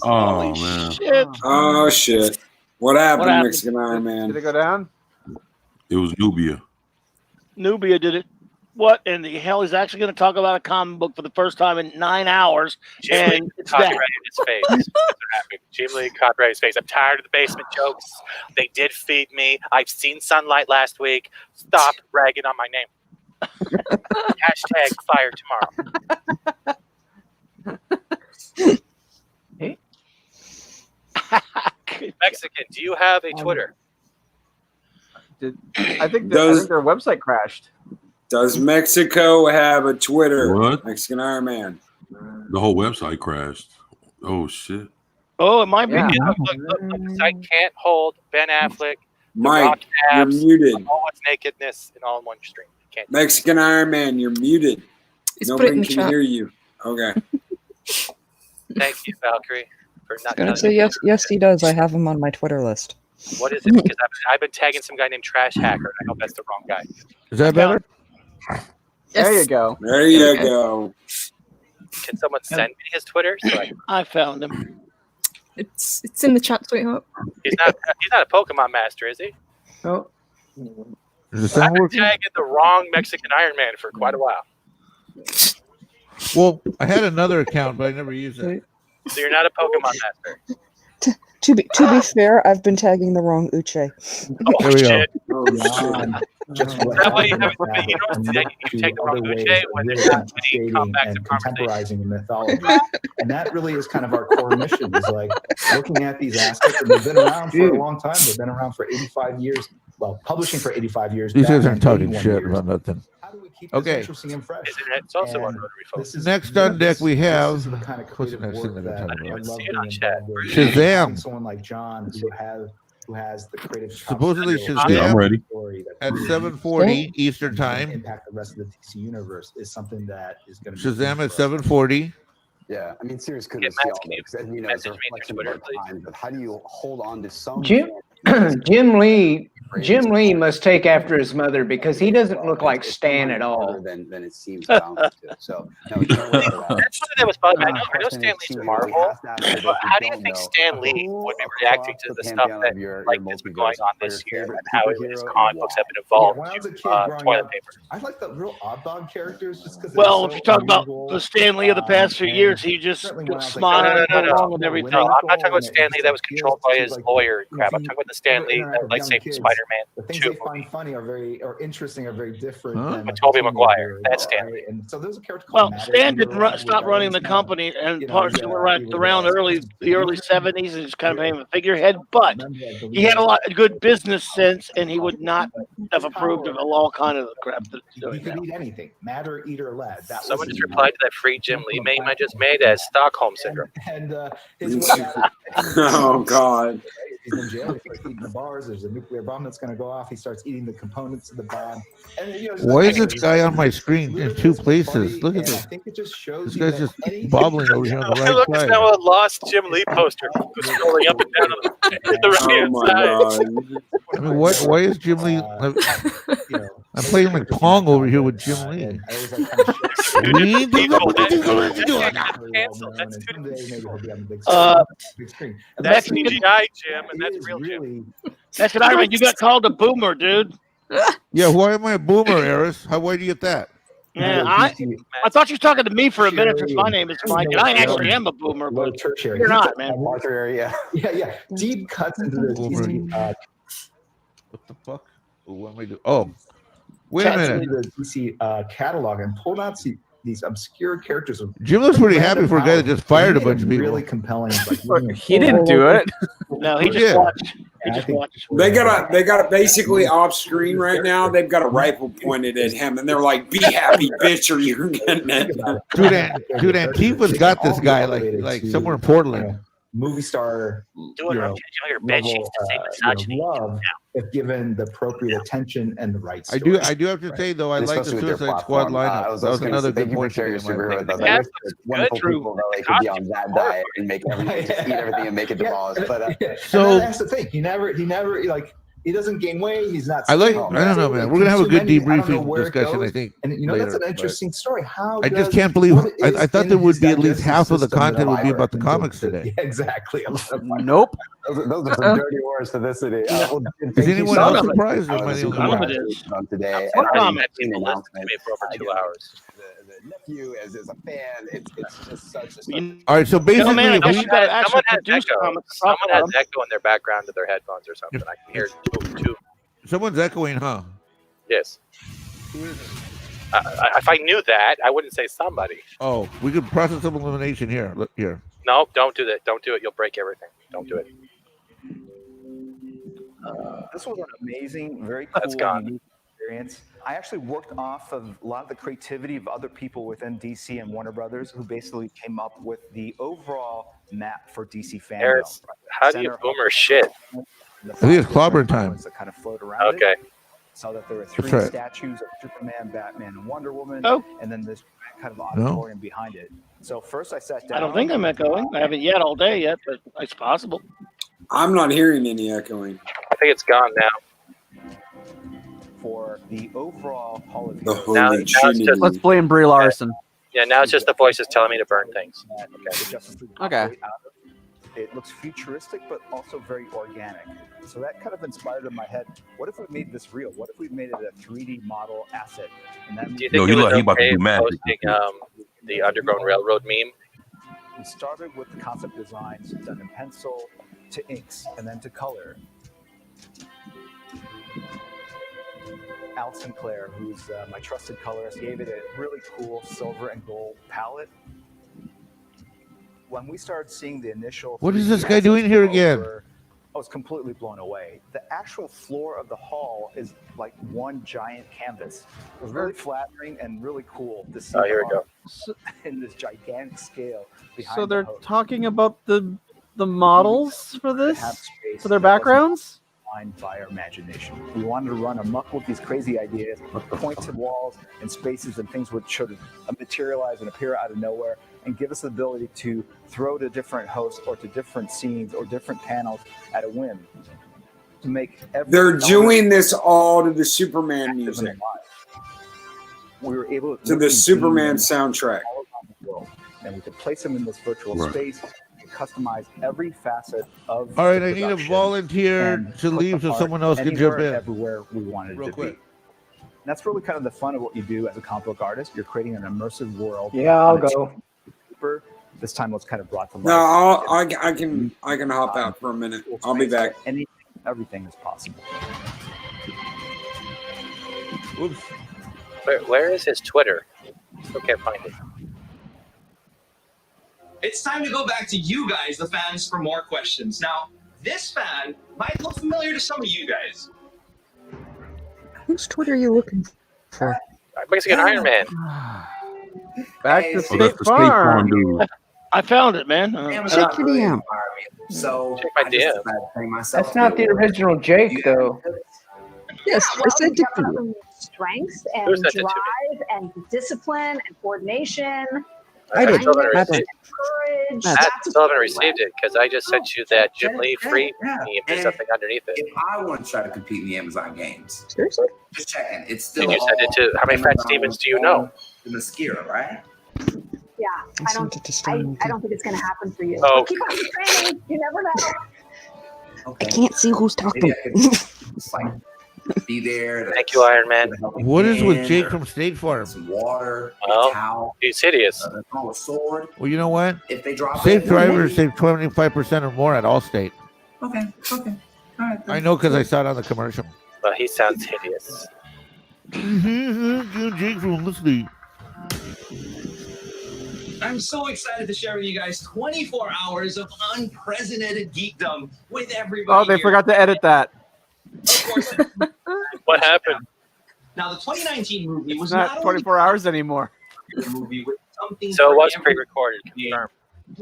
Speaker 9: Oh man.
Speaker 2: Shit.
Speaker 10: Oh shit. What happened, Mexican Iron Man?
Speaker 3: Did it go down?
Speaker 9: It was Nubia.
Speaker 2: Nubia did it. What in the hell? He's actually going to talk about a comic book for the first time in 9 hours, and it's that.
Speaker 28: Copyrighted his face. That's what happened. Jim Lee copyrighted his face. I'm tired of the basement jokes. They did feed me. I've seen sunlight last week. Stop ragging on my name. Hashtag fire tomorrow.
Speaker 3: Hey.
Speaker 28: Mexican, do you have a Twitter?
Speaker 3: I think their website crashed.
Speaker 10: Does Mexico have a Twitter?
Speaker 9: What?
Speaker 10: Mexican Iron Man.
Speaker 9: The whole website crashed. Oh shit.
Speaker 2: Oh, it might be.
Speaker 28: Look, the site can't hold Ben Affleck, the
Speaker 10: Mike,
Speaker 28: Rock
Speaker 10: you're
Speaker 28: abs,
Speaker 10: muted.
Speaker 28: all its nakedness, and all in one stream. Can't.
Speaker 10: Mexican Iron Man, you're muted.
Speaker 26: It's put it in
Speaker 10: Nobody
Speaker 26: the
Speaker 10: can
Speaker 26: chat.
Speaker 10: hear you. Okay.
Speaker 28: Thank you, Valkyrie, for
Speaker 12: I was
Speaker 28: not
Speaker 12: gonna
Speaker 28: telling
Speaker 12: say
Speaker 28: me.
Speaker 12: yes, he does. I have him on my Twitter list.
Speaker 28: What is it? Because I've been tagging some guy named Trash Hacker. I hope that's the wrong guy.
Speaker 20: Is that better?
Speaker 3: There you go.
Speaker 10: There you go.
Speaker 28: Can someone send me his Twitter? So
Speaker 2: I found him.
Speaker 26: It's in the chat, sweetheart.
Speaker 28: he's not a Pokemon master, is he?
Speaker 26: Oh.
Speaker 20: Is the
Speaker 28: I've
Speaker 20: sound
Speaker 28: been
Speaker 20: working?
Speaker 28: tagging the wrong Mexican Iron Man for quite a while.
Speaker 20: Well, I had another account, but I never used it.
Speaker 28: So you're not a Pokemon master.
Speaker 12: To be fair, I've been tagging the wrong Uche.
Speaker 28: Oh
Speaker 20: There we go.
Speaker 28: shit!
Speaker 10: Oh shit.
Speaker 28: That way you haven't. You know, you take the wrong Uche when it's not any comebacks
Speaker 18: and
Speaker 28: of conversation.
Speaker 18: contemporizing the mythology. And that really is kind of our core mission, is like looking at these aspects. And they've been around for a long time. They've been around for 85 years. Well, publishing for 85 years.
Speaker 20: These guys
Speaker 18: Batman
Speaker 20: aren't talking
Speaker 18: 81
Speaker 20: shit
Speaker 18: years.
Speaker 20: about nothing.
Speaker 18: How do we keep this
Speaker 20: Okay.
Speaker 18: interesting and fresh?
Speaker 28: It's also on
Speaker 18: And
Speaker 28: Rotary Phone.
Speaker 18: this is-
Speaker 20: Next on deck we
Speaker 18: this
Speaker 20: have.
Speaker 18: is the kind of
Speaker 20: What's the
Speaker 18: creative
Speaker 20: next thing
Speaker 18: work
Speaker 20: that
Speaker 18: that
Speaker 20: we're talking
Speaker 18: I
Speaker 20: about?
Speaker 18: love
Speaker 28: See it
Speaker 18: being
Speaker 28: on chat.
Speaker 18: involved in.
Speaker 20: Shazam.
Speaker 18: Having someone like John who has the creative chops
Speaker 20: Supposedly
Speaker 18: to build
Speaker 20: Shazam
Speaker 9: I'm ready.
Speaker 18: a story that
Speaker 20: At
Speaker 18: really
Speaker 20: 7:40 Eastern
Speaker 18: and
Speaker 20: time.
Speaker 18: impact the rest of the DC universe is something that is going to
Speaker 20: Shazam at 7:40.
Speaker 8: Yeah, I mean, serious kudos
Speaker 28: Matt,
Speaker 8: to y'all,
Speaker 28: can you
Speaker 8: because as you know, it's a
Speaker 28: message me
Speaker 8: reflection
Speaker 28: through
Speaker 8: of our
Speaker 28: Twitter, please?
Speaker 8: time. But how do you hold on to some?
Speaker 7: Jim Lee must take after his mother because he doesn't look like Stan at all.
Speaker 8: Than it seems bound to. So no, you know what,
Speaker 28: That's something that was bothering me. I know
Speaker 8: question
Speaker 28: Stan
Speaker 8: is,
Speaker 28: Lee's
Speaker 8: too,
Speaker 28: Marvel,
Speaker 8: we have to ask for those
Speaker 28: but
Speaker 8: who
Speaker 28: how do you
Speaker 8: don't
Speaker 28: think
Speaker 8: know,
Speaker 28: Stan Lee would be reacting to
Speaker 8: across
Speaker 28: the
Speaker 8: the
Speaker 28: stuff
Speaker 8: pantheon
Speaker 28: that
Speaker 8: of your
Speaker 28: like that's been going
Speaker 8: multiverse
Speaker 28: on
Speaker 8: are
Speaker 28: this
Speaker 8: your
Speaker 28: year
Speaker 8: favorite
Speaker 28: and how his
Speaker 8: superhero
Speaker 28: comic
Speaker 8: and
Speaker 28: books
Speaker 8: why?
Speaker 28: have been evolved
Speaker 18: when I was a kid
Speaker 28: to
Speaker 18: growing
Speaker 28: toilet
Speaker 18: up,
Speaker 28: paper?
Speaker 18: I like the real oddball characters just because.
Speaker 2: Well, if you talk about the Stan Lee of the past few years, he just smiled and go along with everything.
Speaker 28: No, I'm not talking about Stan Lee that was controlled by his lawyer and crap. I'm talking about the Stan Lee that like saved Spider-Man.
Speaker 18: The things they find funny or interesting are very different than
Speaker 28: With Tobey Maguire. That's Stan Lee.
Speaker 18: And so there's a character
Speaker 2: Well,
Speaker 18: called Matter
Speaker 2: Stan
Speaker 18: Eater
Speaker 2: didn't stop
Speaker 18: where
Speaker 2: running
Speaker 18: he's
Speaker 2: the
Speaker 18: kinda,
Speaker 2: company and
Speaker 18: you know,
Speaker 2: parts
Speaker 18: he
Speaker 2: were right
Speaker 18: was,
Speaker 2: around the early 70s and just kind of became a figurehead. But he had a lot of good business sense, and he would not have approved of all kind of crap that's
Speaker 18: he
Speaker 2: doing
Speaker 18: could
Speaker 2: now.
Speaker 18: eat anything. Matter Eater Lad. That
Speaker 28: Someone
Speaker 18: was
Speaker 28: just replied to that free Jim Lee meme I just made as Stockholm syndrome.
Speaker 18: and his way out of
Speaker 10: Oh God.
Speaker 18: He's in jail. He starts eating the bars. There's a nuclear bomb that's going to go off. He starts eating the components of the bomb. And you know,
Speaker 20: Why is this guy on my screen in two places? Look at
Speaker 18: I
Speaker 20: this.
Speaker 18: think it just shows
Speaker 20: This
Speaker 18: you
Speaker 20: guy's
Speaker 18: that
Speaker 20: just
Speaker 18: anything-
Speaker 20: bobbling over here on the right
Speaker 28: Look, it's
Speaker 20: side.
Speaker 28: now a lost Jim Lee poster scrolling up and down on the right
Speaker 10: Oh
Speaker 28: hand
Speaker 10: my
Speaker 28: side.
Speaker 10: God.
Speaker 20: I mean, why is Jim Lee? I'm playing like Pong over here with Jim Lee.
Speaker 28: That's CGI, Jim, and that's real Jim.
Speaker 2: That's an Iron. You got called a boomer, dude.
Speaker 20: Yeah, why am I a boomer, Eris? How why do you get that?
Speaker 2: Yeah, I thought you were talking to me for a minute since my name is Mike, and I actually am a boomer, but
Speaker 18: tertiary.
Speaker 2: you're not, man.
Speaker 8: Yeah.
Speaker 18: Yeah. Deep cuts into the DC.
Speaker 20: What the fuck? What am I doing? Oh, wait a
Speaker 18: cuts
Speaker 20: minute.
Speaker 18: into the DC catalog and pulled out these obscure characters.
Speaker 20: Jim looks pretty happy for a guy that just fired a bunch of people.
Speaker 18: Really compelling.
Speaker 3: He didn't do it.
Speaker 2: No, he
Speaker 20: Who
Speaker 2: just
Speaker 20: did?
Speaker 2: watched. He just watched.
Speaker 10: They got basically off screen right now. They've got a rifle pointed at him, and they're like, "Be happy, bitch, or you're getting it."
Speaker 20: Dude, Antifa's got this guy like somewhere in Portland.
Speaker 18: Movie star,
Speaker 28: Doing your bed sheets to say misogyny.
Speaker 18: love if given the appropriate attention and the right
Speaker 20: I
Speaker 18: story.
Speaker 20: do have to say though, I like the
Speaker 8: Especially with their
Speaker 20: Suicide Squad
Speaker 8: platform.
Speaker 20: lineup.
Speaker 8: I was
Speaker 20: That was
Speaker 8: gonna
Speaker 20: another
Speaker 8: say,
Speaker 20: good
Speaker 8: thank you for
Speaker 20: point.
Speaker 8: sharing your
Speaker 20: to make, in my
Speaker 8: superhero
Speaker 20: opinion.
Speaker 8: with us. I wish there's wonderful people that like could be on that diet and make everything, just eat everything and make it demolished. But
Speaker 20: So-
Speaker 18: that's the thing. He never like. He doesn't gain weight. He's not.
Speaker 20: I like.
Speaker 18: skinny.
Speaker 20: I don't know, man. We're gonna have a good debriefing discussion, I think.
Speaker 18: And you know,
Speaker 20: later,
Speaker 18: that's an
Speaker 20: but
Speaker 18: interesting story. How
Speaker 20: I just
Speaker 18: does-
Speaker 20: can't believe.
Speaker 18: what is
Speaker 20: I thought
Speaker 18: in
Speaker 20: there would
Speaker 18: his
Speaker 20: be at least
Speaker 18: digestive
Speaker 20: half of the
Speaker 18: system that
Speaker 20: content would be
Speaker 18: vibrant
Speaker 20: about the
Speaker 18: into
Speaker 20: comics
Speaker 18: the-
Speaker 20: today.
Speaker 18: Yeah, exactly.
Speaker 3: Nope.
Speaker 8: those are some dirty words to this city. Well,
Speaker 20: Is anyone else surprised? Or am I the only one?
Speaker 8: on today,
Speaker 28: What
Speaker 8: and
Speaker 28: comment?
Speaker 8: I've seen
Speaker 28: People listened to
Speaker 8: announcements.
Speaker 28: me for over 2 hours.
Speaker 8: The nephew as a fan, it's just such a.
Speaker 20: All right, so basically,
Speaker 2: man, I
Speaker 20: if
Speaker 2: guess
Speaker 20: we-
Speaker 2: you gotta actually
Speaker 28: Someone has
Speaker 2: produce
Speaker 28: echo.
Speaker 2: comics.
Speaker 28: Someone has echo in their background of their headphones or something. I can hear two.
Speaker 20: someone's echoing, huh?
Speaker 28: Yes. If I knew that, I wouldn't say somebody.
Speaker 20: Oh, we could process of elimination here. Look here.
Speaker 28: No, don't do that. Don't do it. You'll break everything. Don't do it.
Speaker 18: This was an amazing, very
Speaker 28: That's
Speaker 18: cool,
Speaker 28: gone.
Speaker 18: unique experience. I actually worked off of a lot of the creativity of other people within DC and Warner Brothers who basically came up with the overall map for DC fandom.
Speaker 28: Harris, how do you boomer shit?
Speaker 20: I think it's clobbering time.
Speaker 18: That kind of float around
Speaker 28: Okay.
Speaker 18: it. Saw that there were three
Speaker 20: right.
Speaker 18: statues of Superman, Batman, and Wonder Woman, and then this kind of
Speaker 20: No.
Speaker 18: auditorium behind it. So first I sat down.
Speaker 2: I don't think I'm echoing. I haven't yet all day yet, but it's possible.
Speaker 10: I'm not hearing any echoing.
Speaker 28: I think it's gone now.
Speaker 18: For the overall Hall of
Speaker 10: The
Speaker 18: Heroes.
Speaker 10: Holy
Speaker 28: it's just-
Speaker 10: Trinity.
Speaker 3: Let's blame Brie Larson.
Speaker 28: Yeah, now it's just the voices telling me to burn things.
Speaker 3: Okay.
Speaker 18: It looks futuristic, but also very organic. So that kind of inspired in my head. What if we made this real? What if we made it a 3D model asset? And that
Speaker 28: Do you think
Speaker 9: he
Speaker 28: it was
Speaker 9: about to
Speaker 28: okay
Speaker 9: do magic.
Speaker 28: posting the Underground Railroad meme?
Speaker 18: we started with the concept designs done in pencil to inks and then to color. Al Sinclair, who's my trusted colorist, gave it a really cool silver and gold palette. When we started seeing the initial...
Speaker 20: What is this guy doing here again?
Speaker 18: I was completely blown away. The actual floor of the hall is like one giant canvas. It was really flattering and really cool to see
Speaker 28: here we go.
Speaker 18: in this gigantic scale behind
Speaker 3: So they're
Speaker 18: the host.
Speaker 3: talking about the models for this,
Speaker 18: Have space
Speaker 3: for their
Speaker 18: that wasn't
Speaker 3: backgrounds.
Speaker 18: defined by our imagination. We wanted to run amok with these crazy ideas, pointed walls and spaces and things which should materialize and appear out of nowhere, and give us the ability to throw to different hosts or to different scenes or different panels at a whim. To make every
Speaker 10: They're
Speaker 18: element
Speaker 10: doing this all to the Superman
Speaker 18: active and
Speaker 10: music,
Speaker 18: alive. We were able
Speaker 10: to
Speaker 18: literally
Speaker 10: the Superman
Speaker 18: beam them
Speaker 10: soundtrack.
Speaker 18: all around the world, and we could place them in this virtual
Speaker 10: Right.
Speaker 18: space and customize every facet of
Speaker 20: All right,
Speaker 18: the
Speaker 20: I need a
Speaker 18: production
Speaker 20: volunteer
Speaker 18: and
Speaker 20: to
Speaker 18: put
Speaker 20: leave
Speaker 18: the
Speaker 20: so
Speaker 18: art
Speaker 20: someone else can
Speaker 18: anywhere,
Speaker 20: jump in.
Speaker 18: everywhere we wanted
Speaker 20: Real
Speaker 18: it to
Speaker 20: quick.
Speaker 18: be. And that's really kind of the fun of what you do as a comic book artist. You're creating an immersive world.
Speaker 7: Yeah, I'll
Speaker 18: on a
Speaker 7: go.
Speaker 18: paper. This time it's kind of brought to life.
Speaker 10: No, I can hop out for a minute. I'll be back.
Speaker 18: Anything, everything is possible.
Speaker 20: Oops.
Speaker 28: Where is his Twitter? Still can't find it.
Speaker 11: It's time to go back to you guys, the fans, for more questions. Now, this fan might look familiar to some of you guys.
Speaker 12: Whose Twitter are you looking for?
Speaker 28: Mexican Iron Man.
Speaker 3: Back to
Speaker 9: that's
Speaker 3: State
Speaker 9: the State
Speaker 3: Farm.
Speaker 9: Farm dude.
Speaker 2: I found it, man.
Speaker 12: Check your DM.
Speaker 11: So
Speaker 28: Check my DM.
Speaker 7: That's not the original Jake, though.
Speaker 12: Yes, I sent it to you.
Speaker 4: Strength
Speaker 28: Who
Speaker 4: and
Speaker 28: sent it to me?
Speaker 4: drive and discipline and coordination.
Speaker 12: I did.
Speaker 28: still haven't
Speaker 12: Matt
Speaker 28: received,
Speaker 4: Courage.
Speaker 28: I
Speaker 4: That's
Speaker 28: still haven't
Speaker 4: what
Speaker 28: received it because I just sent you that Jim Lee free
Speaker 15: yeah.
Speaker 28: meme. There's something underneath it.
Speaker 15: If I want to try to compete in the Amazon games,
Speaker 12: Seriously?
Speaker 15: just checking. It's still
Speaker 28: And you sent it to how many Fat Stevens do you know?
Speaker 15: The Mascara, right?
Speaker 4: Yeah,
Speaker 12: I sent it to Stan.
Speaker 4: I don't think it's going to happen for you.
Speaker 28: Oh.
Speaker 4: But keep on training. You never know.
Speaker 12: I can't see who's talking.
Speaker 15: Maybe I could just, like, be there.
Speaker 28: Thank you, Iron Man.
Speaker 20: What is with Jake from State Farm?
Speaker 15: Some water, a
Speaker 28: Well,
Speaker 15: towel,
Speaker 28: he's hideous.
Speaker 15: a sword.
Speaker 20: Well, you know what?
Speaker 15: If they drop
Speaker 20: Safe
Speaker 15: it,
Speaker 20: drivers save 25% or more at Allstate.
Speaker 15: Okay. All right.
Speaker 20: I know because I saw it on the commercial.
Speaker 28: Well, he sounds hideous.
Speaker 20: Jake from Leslie.
Speaker 11: I'm so excited to share with you guys 24 hours of unprecedented geekdom with everybody.
Speaker 3: Oh, they
Speaker 11: here.
Speaker 3: forgot to edit that.
Speaker 11: Of course.
Speaker 28: What happened?
Speaker 11: Now, the 2019 movie
Speaker 3: It's
Speaker 11: was
Speaker 3: not 24 hours anymore.
Speaker 11: a movie with something.
Speaker 28: So it
Speaker 11: for
Speaker 28: was
Speaker 11: every-
Speaker 28: pre-recorded. Confirmed.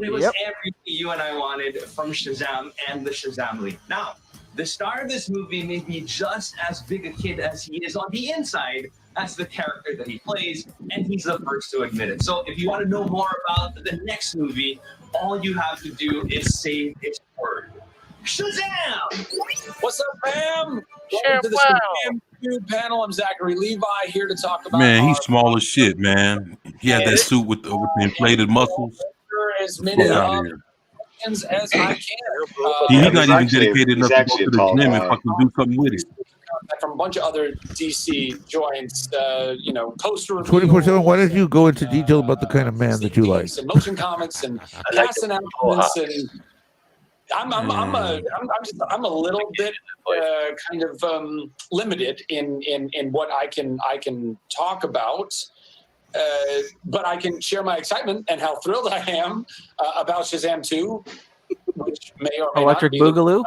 Speaker 11: It was
Speaker 3: Yep.
Speaker 11: everything you and I wanted from Shazam and the Shazam League. Now, the star of this movie may be just as big a kid as he is on the inside as the character that he plays, and he's the first to admit it. So if you want to know more about the next movie, all you have to do is say its word. Shazam!
Speaker 17: What's up, fam?
Speaker 28: Sure,
Speaker 17: Welcome to the
Speaker 28: wow.
Speaker 17: Shazam 2 panel. I'm Zachary Levi here to talk about
Speaker 9: Man, he's
Speaker 17: our
Speaker 9: small as shit, man. He had that suit with the inflated muscles.
Speaker 17: as
Speaker 9: Fuck
Speaker 17: many
Speaker 9: out of here.
Speaker 17: options as I can.
Speaker 9: He's not even
Speaker 17: actually-
Speaker 9: dedicated enough to go to the gym and fucking do something with it.
Speaker 17: From a bunch of other DC joints, poster reviews
Speaker 20: 24/7. Why don't you go into detail about the kind of man that you like?
Speaker 17: and motion comics and cast announcements and I'm a little bit kind of limited in what I can talk about, but I can share my excitement and how thrilled I am about Shazam 2, which may or may
Speaker 3: Electric
Speaker 17: not be
Speaker 3: Boogaloo.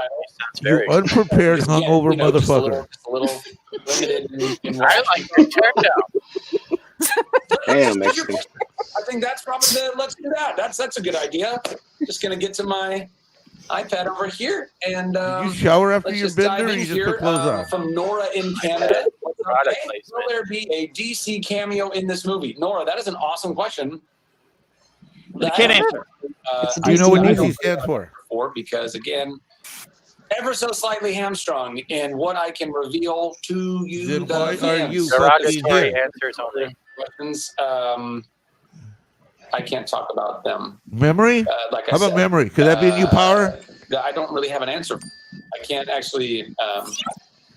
Speaker 20: You unprepared, hungover motherfucker.
Speaker 17: just a little limited in
Speaker 28: I like your turnout.
Speaker 17: Damn, I think that's probably let's do that. That's a good idea. just going to get to my iPad over here. And
Speaker 20: You shower after
Speaker 17: let's
Speaker 20: your
Speaker 17: just dive
Speaker 20: bender, or
Speaker 17: in
Speaker 20: you just
Speaker 17: here,
Speaker 20: put clothes on?
Speaker 17: from Nora in Canada. Okay. Will there be a DC cameo in this movie? Nora, that is an awesome question.
Speaker 2: I can't answer.
Speaker 20: Do you know what
Speaker 17: I
Speaker 20: DC
Speaker 17: don't
Speaker 20: stands for?
Speaker 17: because, again, ever so slightly hamstrung in what I can reveal to you.
Speaker 20: Then
Speaker 17: the
Speaker 20: why are
Speaker 17: fans.
Speaker 20: you fucking
Speaker 28: Derogatory
Speaker 20: here?
Speaker 28: answers only.
Speaker 17: Questions. I can't talk about them.
Speaker 20: Memory?
Speaker 17: Like I
Speaker 20: How about
Speaker 17: said,
Speaker 20: memory? Could that be a new power?
Speaker 17: I don't really have an answer. I can't actually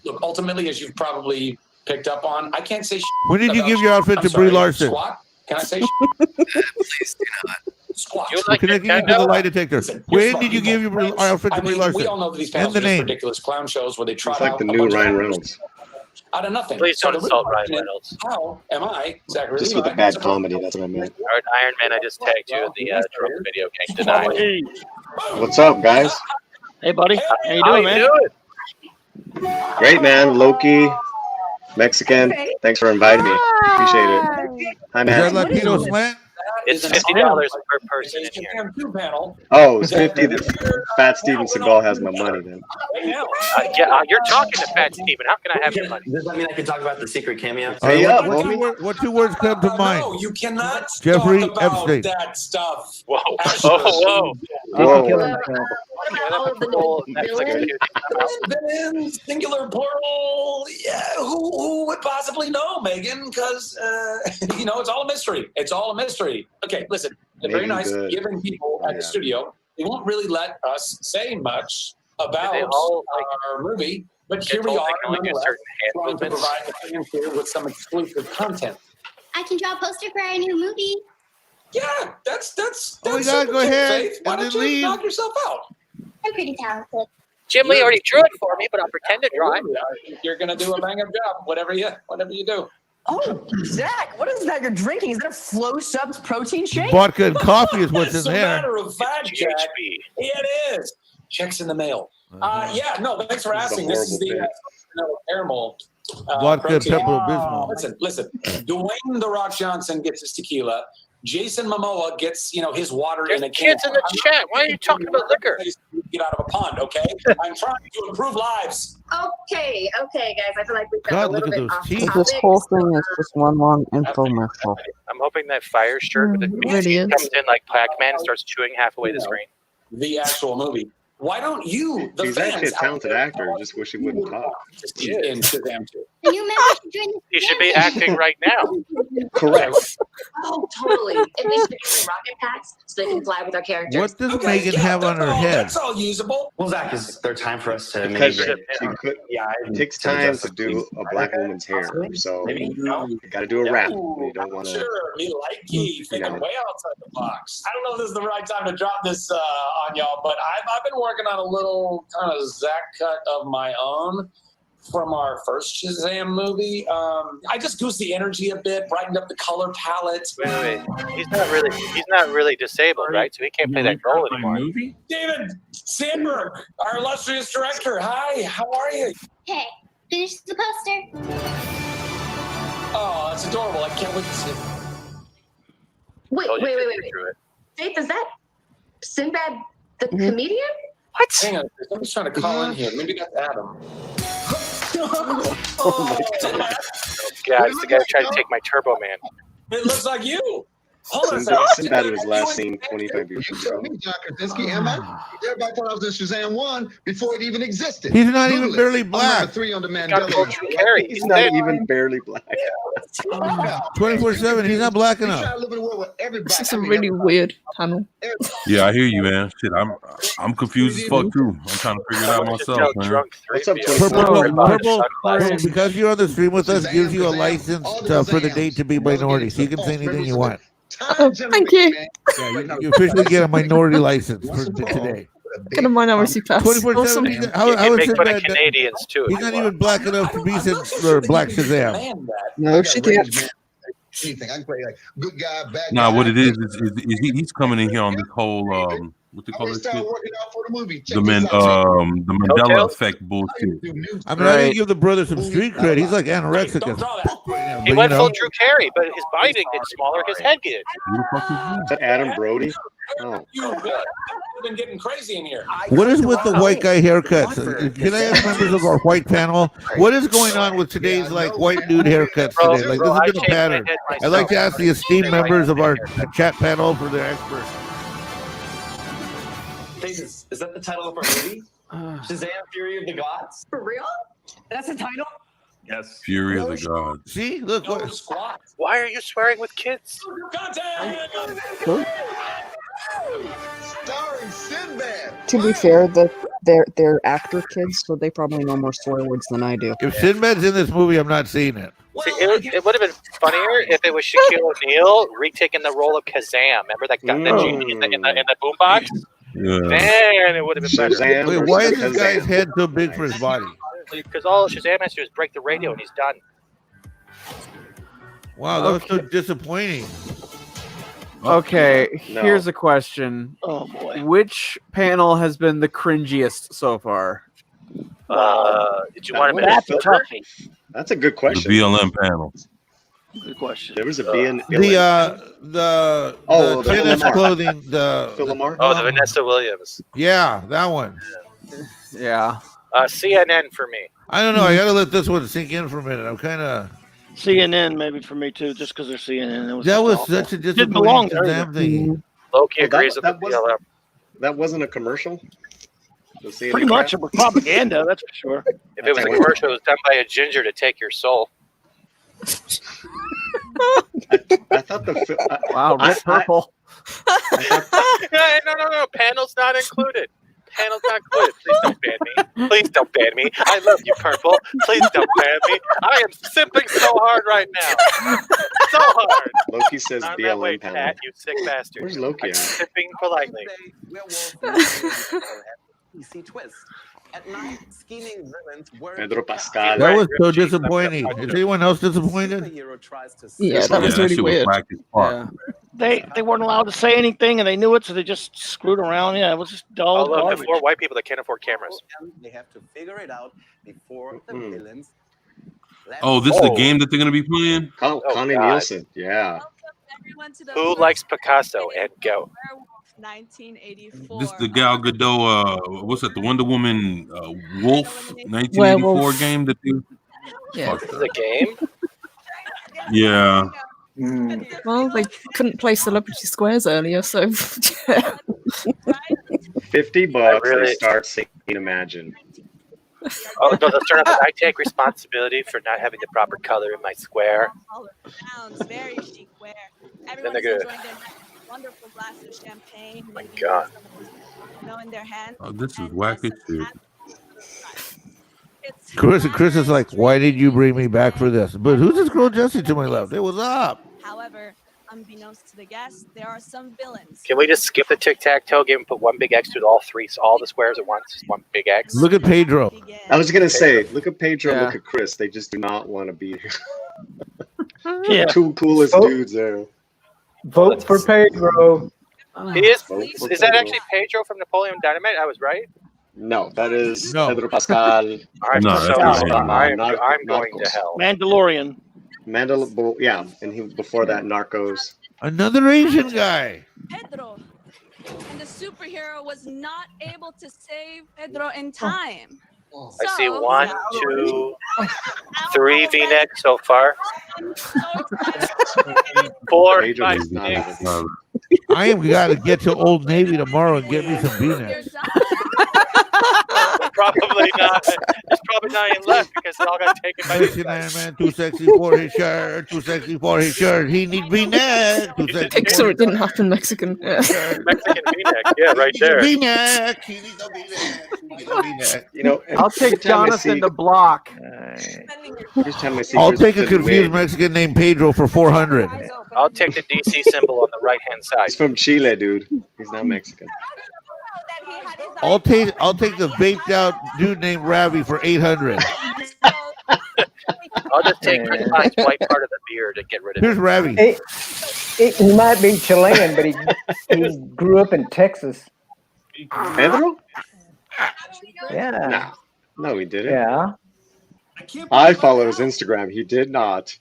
Speaker 17: look. Ultimately, as you've probably picked up on, I can't say.
Speaker 20: When did you
Speaker 17: about
Speaker 20: give your outfit
Speaker 17: I'm
Speaker 20: to Brie
Speaker 17: sorry,
Speaker 20: Larson?
Speaker 17: Squat? Can I say?
Speaker 15: Please do not.
Speaker 17: Squat.
Speaker 20: We're connecting you to the lie detector. When did you give your outfit to Brie Larson?
Speaker 17: We all know that these
Speaker 20: And
Speaker 17: panels
Speaker 20: the
Speaker 17: are just
Speaker 20: name.
Speaker 17: ridiculous clown shows where they trot
Speaker 8: It's like
Speaker 17: out
Speaker 8: the
Speaker 17: a
Speaker 8: new
Speaker 17: bunch of
Speaker 8: Ryan
Speaker 17: actors
Speaker 8: Reynolds.
Speaker 17: out of nothing.
Speaker 28: Please don't
Speaker 17: the real
Speaker 28: insult Ryan
Speaker 17: question is,
Speaker 28: Reynolds.
Speaker 17: How am I, Zach
Speaker 8: Just with the bad comedy, that's what I meant.
Speaker 28: All right, Iron Man, I just tagged you in the Trump video game. Denied.
Speaker 2: Hey,
Speaker 8: What's up, guys?
Speaker 2: hey, buddy. How you
Speaker 28: How
Speaker 2: doing,
Speaker 28: you
Speaker 2: man?
Speaker 28: doing?
Speaker 8: Great, man. Loki, Mexican. Thanks for inviting me. Appreciate it. Hi,
Speaker 20: Is that
Speaker 8: man.
Speaker 20: Latino slant?
Speaker 28: It's $50 per person in here.
Speaker 8: Oh, it's 50. Fat Steven Seagal has my money then.
Speaker 28: You're talking to Fat Steven. How can I have your money?
Speaker 15: Does that mean I can talk about the secret cameo?
Speaker 8: Hey up,
Speaker 20: what
Speaker 8: homie.
Speaker 20: two words come to mind?
Speaker 17: No, you cannot
Speaker 20: Jeffrey
Speaker 17: talk about
Speaker 20: Epstein.
Speaker 17: that stuff.
Speaker 28: Whoa,
Speaker 17: Whoa.
Speaker 7: Didn't kill himself.
Speaker 17: Villains, singular plural. Yeah, who would possibly know, Megan? Because it's all a mystery. It's all a mystery. Okay, listen. They're very nice, giving people at the studio. They won't really let us say much about our movie, but here we are, nonetheless, trying to provide the fans here with some exclusive content.
Speaker 21: I can draw a poster for our new movie.
Speaker 17: Yeah, that's
Speaker 20: Oh my God, go ahead
Speaker 17: Faith. Why
Speaker 20: and
Speaker 17: don't
Speaker 20: then
Speaker 17: you
Speaker 20: leave.
Speaker 17: knock yourself out?
Speaker 21: I'm pretty talented.
Speaker 28: Jim Lee already drew it for me, but I'll pretend to draw it.
Speaker 17: You're gonna do a bang up job, whatever you do.
Speaker 5: Oh, Zach, what is that you're drinking? Is that a Flow Subs protein shake?
Speaker 20: Vodka and coffee is what's in
Speaker 17: As a
Speaker 20: there.
Speaker 17: matter of fact, Jack, it is. Checks in the mail. Thanks for asking. This is the caramel
Speaker 20: Vodka and
Speaker 17: protein.
Speaker 20: Pepto-Bismol.
Speaker 17: Listen. Dwayne The Rock Johnson gets his tequila. Jason Momoa gets, his water in a can.
Speaker 28: Kids in the chat. Why are you talking about liquor?
Speaker 17: Get out of a pond, okay? I'm trying to improve lives.
Speaker 6: Okay, guys. I feel like we've
Speaker 20: God,
Speaker 6: got a
Speaker 20: look
Speaker 6: little
Speaker 20: at
Speaker 6: bit
Speaker 20: those
Speaker 6: off
Speaker 20: teeth.
Speaker 12: This
Speaker 6: topic.
Speaker 12: whole thing is just one long infomercial.
Speaker 28: I'm hoping that fire shirt with the
Speaker 26: really is.
Speaker 28: comes in like Pac-Man and starts chewing half away the screen.
Speaker 17: The actual movie. Why don't you, the
Speaker 8: He's
Speaker 17: fans,
Speaker 8: actually a talented actor. Just wish he wouldn't talk.
Speaker 17: in Shazam 2?
Speaker 21: The new member should join the
Speaker 28: He should be acting right now.
Speaker 8: Correct.
Speaker 6: Oh, totally. And we should get some rocket packs so they can fly with our characters.
Speaker 20: What does Megan have on her head?
Speaker 17: That's all usable.
Speaker 15: Well, Zach, is there time for us to
Speaker 8: Because
Speaker 15: maybe?
Speaker 8: it takes time to do a black woman's hair. So you got to do a wrap. You don't want to.
Speaker 17: Sure, me likey, thinking way outside the box. I don't know if this is the right time to drop this on y'all, but I've been working on a little kind of Zach cut of my own from our first Shazam movie. I just goosed the energy a bit, brightened up the color palette.
Speaker 28: Wait. He's not really disabled, right? So he can't play that role anymore.
Speaker 17: David Sandberg, our illustrious director. Hi, how are you?
Speaker 21: Hey, finish the poster.
Speaker 17: Oh, it's adorable. I can't wait to see it.
Speaker 6: Wait. Faith, is that Sinbad the comedian?
Speaker 28: What?
Speaker 17: Hang on, somebody's trying to call in here. Maybe that's Adam.
Speaker 28: God, it's the guy who tried to take my Turbo Man.
Speaker 17: It looks like you. Hold on a second.
Speaker 8: Sinbad was last seen 25 years
Speaker 14: You
Speaker 8: ago.
Speaker 14: tell me, John Krasinski, am I? Everybody thought I was in Shazam 1 before it even existed.
Speaker 20: He's not even
Speaker 14: Google it.
Speaker 20: barely
Speaker 14: I'm
Speaker 20: black.
Speaker 14: number 3 on the
Speaker 28: Got
Speaker 14: Mandela
Speaker 28: called Drew Carey.
Speaker 8: He's not even barely black.
Speaker 20: 24/7. He's not black
Speaker 14: We try
Speaker 20: enough.
Speaker 14: to live in a world where everybody.
Speaker 26: This is a really weird panel.
Speaker 9: Yeah, I hear you, man. Shit, I'm confused as fuck too. I'm trying to figure it out myself, man.
Speaker 8: What's up,
Speaker 20: Purple, because you're on the stream with us, gives you a license for the date to be minority, so you can say anything you want.
Speaker 26: Oh, thank you.
Speaker 20: Yeah, you officially get a minority license for today.
Speaker 26: Get a minority pass.
Speaker 20: 24/7.
Speaker 26: Awesome.
Speaker 28: You can make fun of Canadians too.
Speaker 20: He's not even black enough to be Black Shazam.
Speaker 12: No, she can't.
Speaker 14: Anything. I can play like good guy, bad guy.
Speaker 9: Nah, what it is he's coming in here on this whole what they call
Speaker 14: I
Speaker 9: this
Speaker 14: started
Speaker 9: shit?
Speaker 14: working out for the movie.
Speaker 9: The Mandela effect bullshit.
Speaker 20: I mean, I didn't give the brother some street cred. He's like anorexic as fuck right now.
Speaker 28: He
Speaker 20: But,
Speaker 28: went
Speaker 20: you
Speaker 28: full
Speaker 20: know,
Speaker 28: Drew Carey, but his body didn't get smaller. His head did.
Speaker 8: Is that Adam Brody? Oh.
Speaker 17: You've been getting crazy in here.
Speaker 20: What is with the white guy haircuts? Can I ask members of our white panel, what is going on with today's like white dude haircuts today? Like this has been a pattern. I'd like to ask the esteemed members of our chat panel for their experts.
Speaker 15: Is that the title of our movie? Shazam! Fury of the Gods.
Speaker 5: For real? That's the title?
Speaker 15: Yes.
Speaker 9: Fury of the Gods.
Speaker 20: See, look.
Speaker 28: Why are you swearing with kids?
Speaker 14: Starring Sinbad.
Speaker 12: To be fair, they're actor kids, so they probably know more swear words than I do.
Speaker 20: If Sinbad's in this movie, I'm not seeing it.
Speaker 28: See, it would have been funnier if it was Shaquille O'Neal retaking the role of Kazam. Remember that guy, the genie in the boombox?
Speaker 9: Yeah.
Speaker 28: Man, it would have been better.
Speaker 20: Wait, why is this guy's head so big for his body?
Speaker 28: Because all Shazam has to do is break the radio and he's done.
Speaker 20: Wow, that was so disappointing.
Speaker 3: Okay,
Speaker 20: No.
Speaker 3: here's a question.
Speaker 2: Oh boy.
Speaker 3: Which panel has been the cringiest so far?
Speaker 28: Did you want to
Speaker 2: That's a toughie.
Speaker 8: That's a good
Speaker 9: The
Speaker 8: question.
Speaker 9: BLM panel.
Speaker 2: Good question.
Speaker 8: There was a B in
Speaker 20: The tennis
Speaker 8: Philomar.
Speaker 20: clothing, the
Speaker 8: Philomar?
Speaker 28: Oh, the Vanessa Williams.
Speaker 20: yeah, that one.
Speaker 3: Yeah.
Speaker 28: CNN for me.
Speaker 20: I don't know. I gotta let this one sink in for a minute. I'm kind of.
Speaker 2: CNN maybe for me too, just because they're CNN. It was
Speaker 20: That
Speaker 2: just
Speaker 20: was
Speaker 2: awful.
Speaker 20: such a
Speaker 2: Didn't belong
Speaker 20: disappointing
Speaker 2: there
Speaker 20: damn
Speaker 2: either.
Speaker 20: thing.
Speaker 28: Loki
Speaker 8: Oh,
Speaker 28: agrees with the BLM.
Speaker 8: That wasn't a commercial? The CNN
Speaker 2: Pretty much
Speaker 8: crap?
Speaker 2: it was propaganda, that's for sure.
Speaker 28: If it was a commercial, it was done by a ginger to take your soul.
Speaker 8: I thought the
Speaker 3: Wow, red purple.
Speaker 28: No. Panel's not included. Panel's not included. Please don't ban me. Please don't ban me. I love you, Purple. Please don't ban me. I am simping so hard right now. So hard.
Speaker 8: Loki says
Speaker 28: On that
Speaker 8: BLM
Speaker 28: way,
Speaker 8: panel.
Speaker 28: Pat, you sick bastard.
Speaker 8: Where's Loki
Speaker 28: I'm
Speaker 8: at?
Speaker 28: sipping politely.
Speaker 1: PC twist. At night, scheming villains were
Speaker 8: Pedro Pascal.
Speaker 20: That was so disappointing. Is anyone else disappointed?
Speaker 26: Yeah, that was really weird.
Speaker 2: They weren't allowed to say anything and they knew it, so they just screwed around. Yeah, it was just dull
Speaker 28: Oh, look,
Speaker 2: garbage.
Speaker 28: the 4 white people that can't afford cameras.
Speaker 1: They have to figure it out before the villains.
Speaker 9: Oh, this is the game that they're gonna be playing.
Speaker 8: Connie
Speaker 28: God.
Speaker 8: Nielsen. Yeah.
Speaker 28: Who likes Picasso and go?
Speaker 16: 1984.
Speaker 9: This is the Gal Gadot. What's that? The Wonder Woman Wolf 1984
Speaker 26: Werewolf.
Speaker 9: game that they.
Speaker 26: Yeah.
Speaker 28: This is a game?
Speaker 9: Yeah.
Speaker 26: Well, they couldn't play Celebrity Squares earlier, so yeah.
Speaker 8: $50
Speaker 28: really-
Speaker 8: they start singing Imagine.
Speaker 28: Oh, no, they'll start off with, I take responsibility for not having the proper color in my square.
Speaker 16: Sounds very chic wear.
Speaker 28: Then they're
Speaker 16: Everyone's
Speaker 28: good.
Speaker 16: enjoying their wonderful glass of champagne.
Speaker 28: Oh my God.
Speaker 16: In their hands.
Speaker 9: Oh, this is whack as shit.
Speaker 20: Chris is like, why did you bring me back for this? But who's this girl Jessie to my left? Hey, what's up?
Speaker 16: However, unbeknownst to the guests, there are some villains.
Speaker 28: Can we just skip the tic-tac-toe game and put one big X to all the squares at once? Just one big X.
Speaker 20: Look at Pedro.
Speaker 8: I was gonna say, look at Pedro,
Speaker 3: Yeah.
Speaker 8: look at Chris. They just do not want to be here.
Speaker 2: Yeah.
Speaker 8: Two coolest
Speaker 7: Oh.
Speaker 8: dudes there.
Speaker 7: Vote for Pedro.
Speaker 28: He is.
Speaker 8: Vote for
Speaker 28: Is that
Speaker 8: Pedro.
Speaker 28: actually Pedro from Napoleon Dynamite? I was right.
Speaker 8: No, that is
Speaker 20: No.
Speaker 8: Pedro Pascal.
Speaker 28: I'm
Speaker 9: No,
Speaker 28: so
Speaker 9: that's
Speaker 28: sorry.
Speaker 9: not
Speaker 28: I'm
Speaker 8: Narcos.
Speaker 28: going to hell.
Speaker 2: Mandalorian.
Speaker 8: Yeah, and he before that Narcos.
Speaker 20: Another Asian guy.
Speaker 16: Pedro. And the superhero was not able to save Pedro in time.
Speaker 28: I see 1, 2, 3 V-necks so far. 4,
Speaker 8: Pedro
Speaker 28: 5,
Speaker 8: does not
Speaker 28: 6.
Speaker 8: have
Speaker 20: I am gotta get to Old Navy tomorrow and get me some V-necks.
Speaker 28: Probably not. There's probably not any left because it all got taken by these
Speaker 20: 69
Speaker 28: guys.
Speaker 20: man, too sexy for his shirt, too sexy for his shirt. He need V-neck. Too sexy
Speaker 26: So it didn't happen Mexican. Yeah.
Speaker 28: Mexican V-neck, yeah, right there.
Speaker 20: V-neck. He needs a V-neck. He needs a V-neck.
Speaker 8: You know,
Speaker 3: I'll take
Speaker 8: every time I
Speaker 3: Jonathan
Speaker 8: see-
Speaker 3: to block.
Speaker 8: Every time I see
Speaker 20: I'll
Speaker 8: Chris
Speaker 20: take a
Speaker 8: with the
Speaker 20: confused
Speaker 8: wig,
Speaker 20: Mexican named Pedro for 400.
Speaker 28: I'll take the DC symbol on the right-hand side.
Speaker 8: He's from Chile, dude. He's not Mexican.
Speaker 20: I'll take the vaped out dude named Ravi for 800.
Speaker 28: I'll just take Chris Pine's white part of the beard and get rid of
Speaker 20: Here's
Speaker 28: it.
Speaker 20: Ravi.
Speaker 7: He might be Chilean, but he grew up in Texas.
Speaker 8: Pedro?
Speaker 7: Yeah.
Speaker 8: No, he didn't.
Speaker 7: Yeah.
Speaker 8: I follow his Instagram. He did not.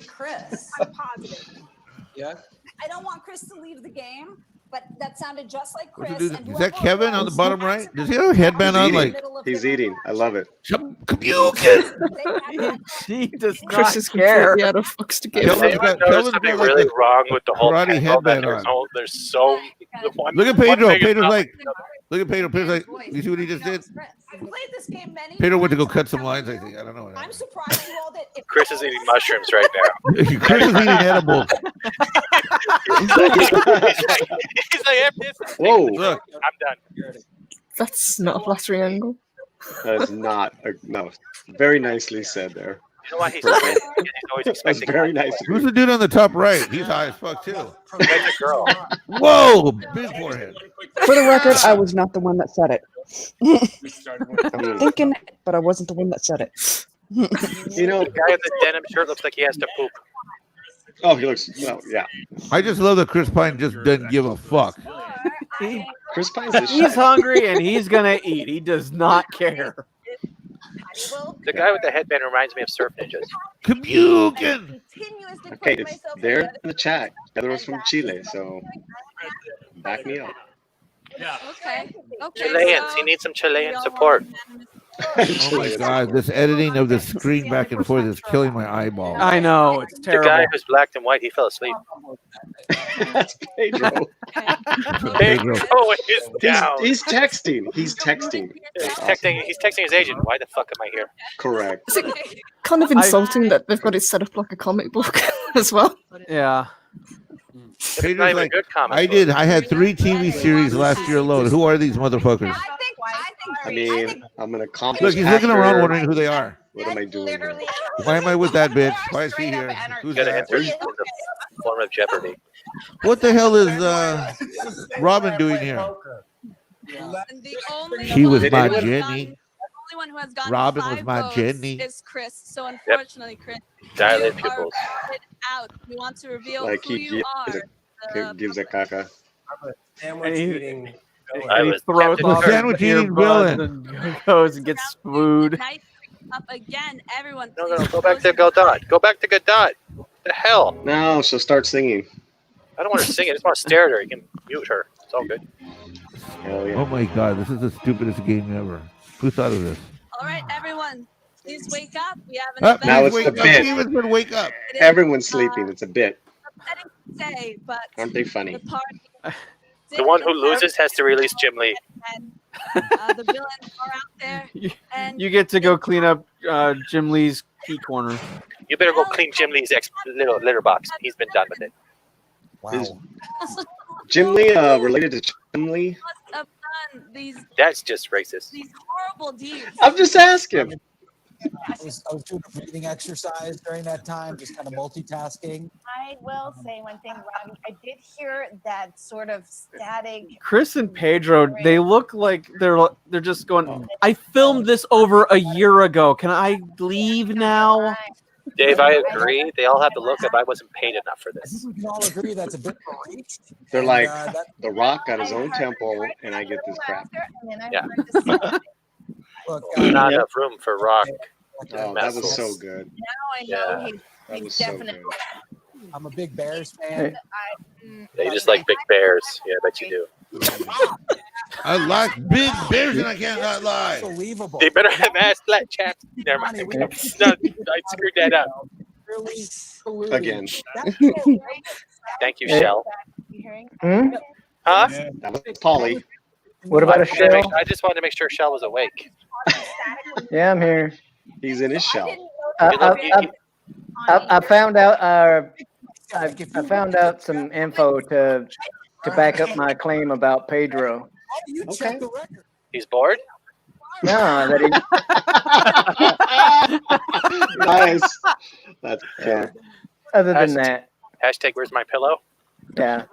Speaker 4: Chris, I'm positive.
Speaker 17: Yeah.
Speaker 4: I don't want Chris to leave the game, but that sounded just like
Speaker 20: What's
Speaker 4: Chris.
Speaker 20: it do?
Speaker 4: And
Speaker 20: Is that
Speaker 4: whoever
Speaker 20: Kevin
Speaker 4: it
Speaker 20: on the
Speaker 4: was,
Speaker 20: bottom right? Does he have a headband on? Like,
Speaker 8: He's eating. I love it.
Speaker 3: He does
Speaker 26: Chris
Speaker 3: not
Speaker 26: is
Speaker 3: care.
Speaker 26: completely out of fucks to give.
Speaker 20: Kelvin's
Speaker 28: Anyone
Speaker 20: got,
Speaker 28: notice
Speaker 20: Kelvin's
Speaker 28: something
Speaker 20: got like
Speaker 28: really
Speaker 20: a
Speaker 28: wrong with the whole
Speaker 20: karate
Speaker 28: panel? That
Speaker 20: headband
Speaker 28: there's,
Speaker 20: on.
Speaker 28: there's so one,
Speaker 20: Look at
Speaker 28: one
Speaker 20: Pedro.
Speaker 28: thing is
Speaker 20: Pedro's
Speaker 28: not
Speaker 20: like,
Speaker 28: the other.
Speaker 20: look at Pedro. Pedro's like, you see what he just did?
Speaker 4: I've played this game many
Speaker 20: Pedro went to
Speaker 4: times.
Speaker 20: go cut some lines, I think. I don't know.
Speaker 4: I'm surprised you all did.
Speaker 28: Chris is eating mushrooms right now.
Speaker 20: Chris is eating edibles.
Speaker 28: he's like, F this.
Speaker 8: Whoa.
Speaker 20: Look.
Speaker 28: I'm done.
Speaker 26: That's not a flattering angle.
Speaker 8: That is not no. Very nicely said there.
Speaker 28: You know what? He's
Speaker 8: Perfect.
Speaker 28: always
Speaker 8: That's
Speaker 28: expecting
Speaker 8: very nice.
Speaker 20: Who's the dude on the top right? He's high as fuck too.
Speaker 28: That's a girl.
Speaker 20: Whoa, big forehead.
Speaker 12: For the record, I was not the one that said it. I'm thinking it, but I wasn't the one that said it.
Speaker 8: You know,
Speaker 28: The guy in the denim shirt looks like he has to poop.
Speaker 8: oh, he looks. No, yeah.
Speaker 20: I just love that Chris Pine just doesn't give a fuck.
Speaker 8: Chris Pine's the
Speaker 3: He's
Speaker 8: shit.
Speaker 3: hungry and he's gonna eat. He does not care.
Speaker 28: The guy with the headband reminds me of Surf Ninjas.
Speaker 20: Kabukin.
Speaker 8: Okay, it's there in the chat. The other one's from Chile, so back me up.
Speaker 16: Okay. Okay.
Speaker 28: Chileans. He needs some Chilean support.
Speaker 20: Oh my god, this editing of the screen back and forth is killing my eyeball.
Speaker 3: I know, it's
Speaker 28: The
Speaker 3: terrible.
Speaker 28: guy who's black and white, he fell asleep.
Speaker 8: That's Pedro.
Speaker 20: Pedro.
Speaker 28: Is down.
Speaker 8: He's texting. He's texting.
Speaker 28: He's texting his agent. Why the fuck am I here?
Speaker 8: Correct.
Speaker 26: Is it kind of insulting that they've got it set up like a comic book as well?
Speaker 3: Yeah.
Speaker 20: Pedro's
Speaker 28: not even
Speaker 20: like,
Speaker 28: a good comic
Speaker 20: I had 3 TV series last year alone. Who are these motherfuckers?
Speaker 8: I mean, I'm an accomplished
Speaker 20: Look, he's looking around
Speaker 8: actor.
Speaker 20: wondering who they are.
Speaker 8: What am I doing here?
Speaker 20: Why am I with that bitch? Why is he here? Who's
Speaker 28: Gotta
Speaker 20: that?
Speaker 28: enter in the form of Jeopardy.
Speaker 20: What the hell is Robin doing here?
Speaker 16: And the only
Speaker 20: She was
Speaker 16: one
Speaker 20: my
Speaker 16: who has
Speaker 20: Jenny.
Speaker 16: gotten- the only one who has gotten
Speaker 20: Robin
Speaker 16: 5
Speaker 20: was my
Speaker 16: votes
Speaker 20: Jenny.
Speaker 16: is Chris. So unfortunately, Chris,
Speaker 28: Dilated
Speaker 16: you
Speaker 28: pupils.
Speaker 16: are voted out. We want to reveal
Speaker 8: Like
Speaker 16: who you are.
Speaker 8: gives a caca.
Speaker 3: And he,
Speaker 28: I
Speaker 3: and he
Speaker 28: was
Speaker 3: throws
Speaker 28: tempted
Speaker 3: off
Speaker 28: to-
Speaker 3: his
Speaker 20: Sandwich eating
Speaker 3: earbuds
Speaker 20: villain.
Speaker 3: and goes and gets food.
Speaker 16: Night up again, everyone.
Speaker 28: No,
Speaker 16: please
Speaker 28: go back
Speaker 16: close
Speaker 28: to
Speaker 16: your
Speaker 28: Godot. Go back to Godot. The hell?
Speaker 8: No, she'll start singing.
Speaker 28: I don't want her to sing. I just want to stare at her. You can mute her. It's all good.
Speaker 8: Hell yeah.
Speaker 20: Oh my god, this is the stupidest game ever. Who thought of this?
Speaker 16: All right, everyone, please wake up. We have an
Speaker 20: Up,
Speaker 16: event.
Speaker 8: Now it's
Speaker 20: wake
Speaker 8: the
Speaker 20: up.
Speaker 8: bit.
Speaker 20: Steven said wake up.
Speaker 16: It is,
Speaker 8: Everyone's sleeping. It's a bit.
Speaker 16: upsetting to say, but
Speaker 8: Aren't they funny?
Speaker 16: the party.
Speaker 28: The one who loses has to release Jim Lee.
Speaker 16: And, the villains are out there. And
Speaker 3: You get to go clean up Jim Lee's key corner.
Speaker 28: You better go clean Jim Lee's little litter box. He's been done with it.
Speaker 8: Is Jim Lee related to Jim Lee?
Speaker 16: must have done these
Speaker 28: That's just racist.
Speaker 16: horrible deeds.
Speaker 8: I'm just asking.
Speaker 10: I was doing a breathing exercise during that time, just kind of multitasking.
Speaker 13: I will say one thing, Robbie. I did hear that sort of static.
Speaker 3: Chris and Pedro, they look like they're just going. I filmed this over a year ago. Can I leave now?
Speaker 28: Dave, I agree. They all have to look up. I wasn't paid enough for
Speaker 10: I
Speaker 28: this.
Speaker 10: think we can all agree that's a bit of a reach.
Speaker 8: They're
Speaker 10: And,
Speaker 8: like,
Speaker 10: that-
Speaker 8: The Rock got his own temple, and I get this crap.
Speaker 28: Yeah.
Speaker 10: Look,
Speaker 28: Not enough room for Rock.
Speaker 8: Oh, that was so good.
Speaker 13: Now I know
Speaker 28: Yeah.
Speaker 8: That
Speaker 13: he's
Speaker 8: was so
Speaker 13: definitely.
Speaker 8: good.
Speaker 10: I'm a big Bears fan.
Speaker 28: Yeah, you just like big bears. Yeah, I bet you do.
Speaker 20: I like big bears and I cannot lie.
Speaker 10: Unbelievable.
Speaker 28: They better have ass flat chaps. Never mind. No, I screwed that up.
Speaker 10: Really
Speaker 8: Again.
Speaker 28: Thank you, Shell.
Speaker 7: Hmm?
Speaker 28: Huh?
Speaker 8: That was Polly.
Speaker 7: What about a shell?
Speaker 28: I just wanted to make sure Shell was awake.
Speaker 7: Yeah, I'm here.
Speaker 8: He's in his shell.
Speaker 7: I found out. I found out some info to back up my claim about Pedro.
Speaker 8: Okay.
Speaker 28: He's bored?
Speaker 7: No, that he.
Speaker 8: Nice. That's good.
Speaker 7: Other than that,
Speaker 28: Hashtag where's my pillow?
Speaker 7: yeah.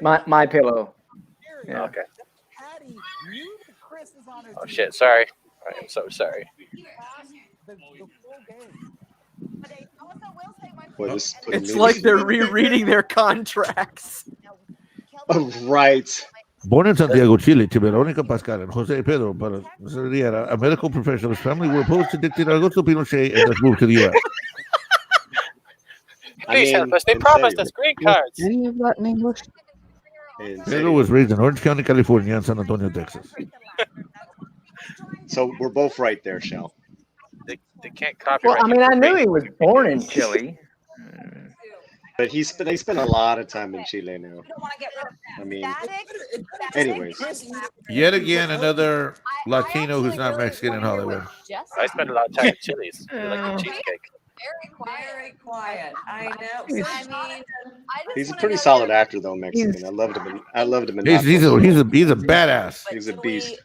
Speaker 7: My pillow. Yeah.
Speaker 28: Okay. Oh shit, sorry. I am so sorry.
Speaker 8: Boy, this put
Speaker 3: It's
Speaker 8: me-
Speaker 3: like they're rereading their contracts.
Speaker 8: Oh, right.
Speaker 20: Born in Santiago, Chile, to Veronica Pascal and Jose Pedro Riera, a medical professional, his family were opposed to Dictator Augusto Pinochet and thus moved to the U.S.
Speaker 28: Please help us. They promised us green cards.
Speaker 12: Any of that in English?
Speaker 20: Pedro was raised in Orange County, California, and San Antonio, Texas.
Speaker 8: So we're both right there, Shell.
Speaker 28: They can't copyright.
Speaker 7: Well, I mean, I knew he was born in Chile.
Speaker 8: But they spent a lot of time in Chile now. I mean, anyways.
Speaker 20: Yet again, another Latino who's not Mexican in Hollywood.
Speaker 28: I spend a lot of time in Chili's. I like the cheesecake.
Speaker 11: Very quiet. I know.
Speaker 8: He's-
Speaker 11: I mean,
Speaker 8: He's a pretty solid actor, though, Mexican. I loved him. I loved him in
Speaker 20: He's a badass.
Speaker 8: He's a beast.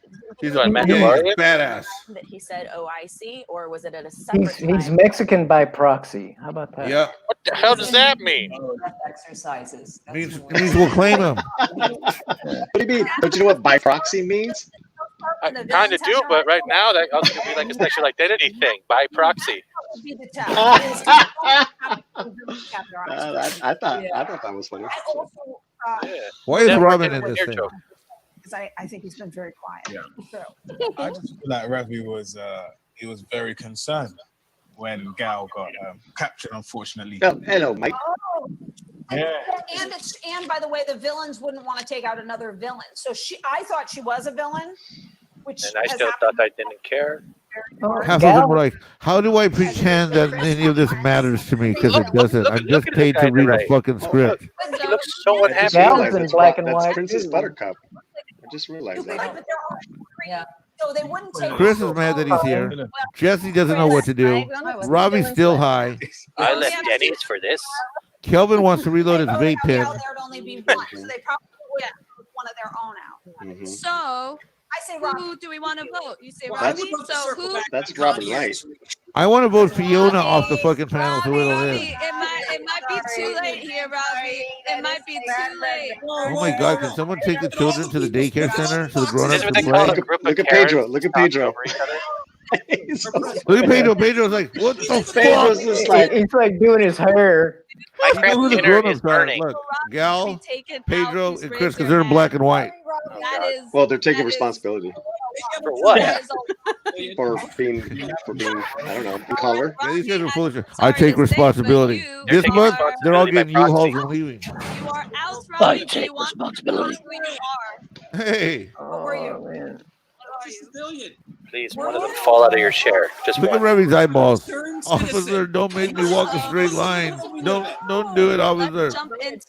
Speaker 20: He's a badass.
Speaker 11: that he said, "Oh, I see," or was it at a separate
Speaker 7: He's
Speaker 11: time?
Speaker 7: Mexican by proxy. How about that?
Speaker 20: Yep.
Speaker 28: What the hell does that mean?
Speaker 11: Exercises.
Speaker 20: Means we'll claim him.
Speaker 8: What do you mean? But you know what by proxy means?
Speaker 28: I kind of do, but right now that also could be like a sexual identity thing by proxy.
Speaker 8: I thought that was funny.
Speaker 20: Why is Robin in this thing?
Speaker 4: Because I think he's been very quiet.
Speaker 18: Yeah.
Speaker 4: So.
Speaker 18: I just feel like Ravi was he was very concerned when Gal got captured, unfortunately.
Speaker 8: Hello, Mike.
Speaker 4: Oh.
Speaker 18: Yeah.
Speaker 4: And by the way, the villains wouldn't want to take out another villain. So I thought she was a villain, which
Speaker 28: And I
Speaker 4: has
Speaker 28: still
Speaker 4: happened.
Speaker 28: thought I didn't care.
Speaker 20: Half of them were like, how do I pretend that any of this matters to me? Because it doesn't. I'm just paid to read a fucking script.
Speaker 28: He looks so unhappy.
Speaker 7: Gal's in black and
Speaker 8: That's
Speaker 7: white.
Speaker 8: Princess
Speaker 7: too.
Speaker 8: Buttercup. I just realized that.
Speaker 4: Yeah. So they wouldn't take.
Speaker 20: Chris is mad that he's here. Jesse doesn't know what to do. Robbie's still high.
Speaker 28: I left Denny's for this.
Speaker 20: Kelvin wants to reload his vape pen.
Speaker 4: There'd only be one, so they probably would put one of their own out.
Speaker 8: Mm-hmm.
Speaker 16: So
Speaker 4: I say
Speaker 16: who do we want to vote? You say
Speaker 8: That's-
Speaker 16: Robbie. So who?
Speaker 8: That's Robin Wright.
Speaker 20: I want to vote Fiona off the fucking panel to whittle in.
Speaker 16: It might be too late here, Robbie. It might be too late.
Speaker 20: Oh my God! Can someone take the children to the daycare center so the grown-ups
Speaker 28: This is what
Speaker 20: can
Speaker 28: they call
Speaker 20: play?
Speaker 28: a group of
Speaker 8: Look at
Speaker 28: Karens
Speaker 8: Pedro. Look at Pedro.
Speaker 28: over each other.
Speaker 20: Look at Pedro. Pedro's like, what the fuck?
Speaker 8: Pedro's just like,
Speaker 7: He's like doing his hair.
Speaker 28: My
Speaker 20: Look who
Speaker 28: craft
Speaker 20: the
Speaker 28: dinner
Speaker 20: grown-ups
Speaker 28: is
Speaker 20: are.
Speaker 28: burning.
Speaker 20: Look, Gal,
Speaker 16: Taken
Speaker 20: Pedro,
Speaker 16: out,
Speaker 20: and
Speaker 16: please
Speaker 20: Chris,
Speaker 16: raise
Speaker 20: because
Speaker 16: your
Speaker 20: they're in
Speaker 16: hand.
Speaker 20: black and white.
Speaker 16: That is.
Speaker 8: well, they're taking
Speaker 16: that is-
Speaker 8: responsibility
Speaker 28: For what?
Speaker 16: that is a-
Speaker 8: for being, I don't know, in color.
Speaker 20: Yeah, these guys are foolish. I
Speaker 16: Sorry
Speaker 20: take
Speaker 16: to say, but
Speaker 20: responsibility.
Speaker 16: you
Speaker 20: This
Speaker 28: taking
Speaker 20: month, they're all
Speaker 28: responsibility
Speaker 20: getting
Speaker 28: by
Speaker 20: U-Hauls
Speaker 28: proxy.
Speaker 20: and leaving.
Speaker 16: You are out,
Speaker 2: I
Speaker 16: Robbie. Do
Speaker 2: take
Speaker 16: you want
Speaker 2: responsibility.
Speaker 16: who you are?
Speaker 20: Hey,
Speaker 7: Oh, man.
Speaker 28: Please, one of them fall out of your chair. Just
Speaker 20: look at
Speaker 28: one.
Speaker 20: Revy's eyeballs. Officer, don't make me walk a straight line. Don't do it,
Speaker 16: Let's
Speaker 20: officer.
Speaker 16: jump into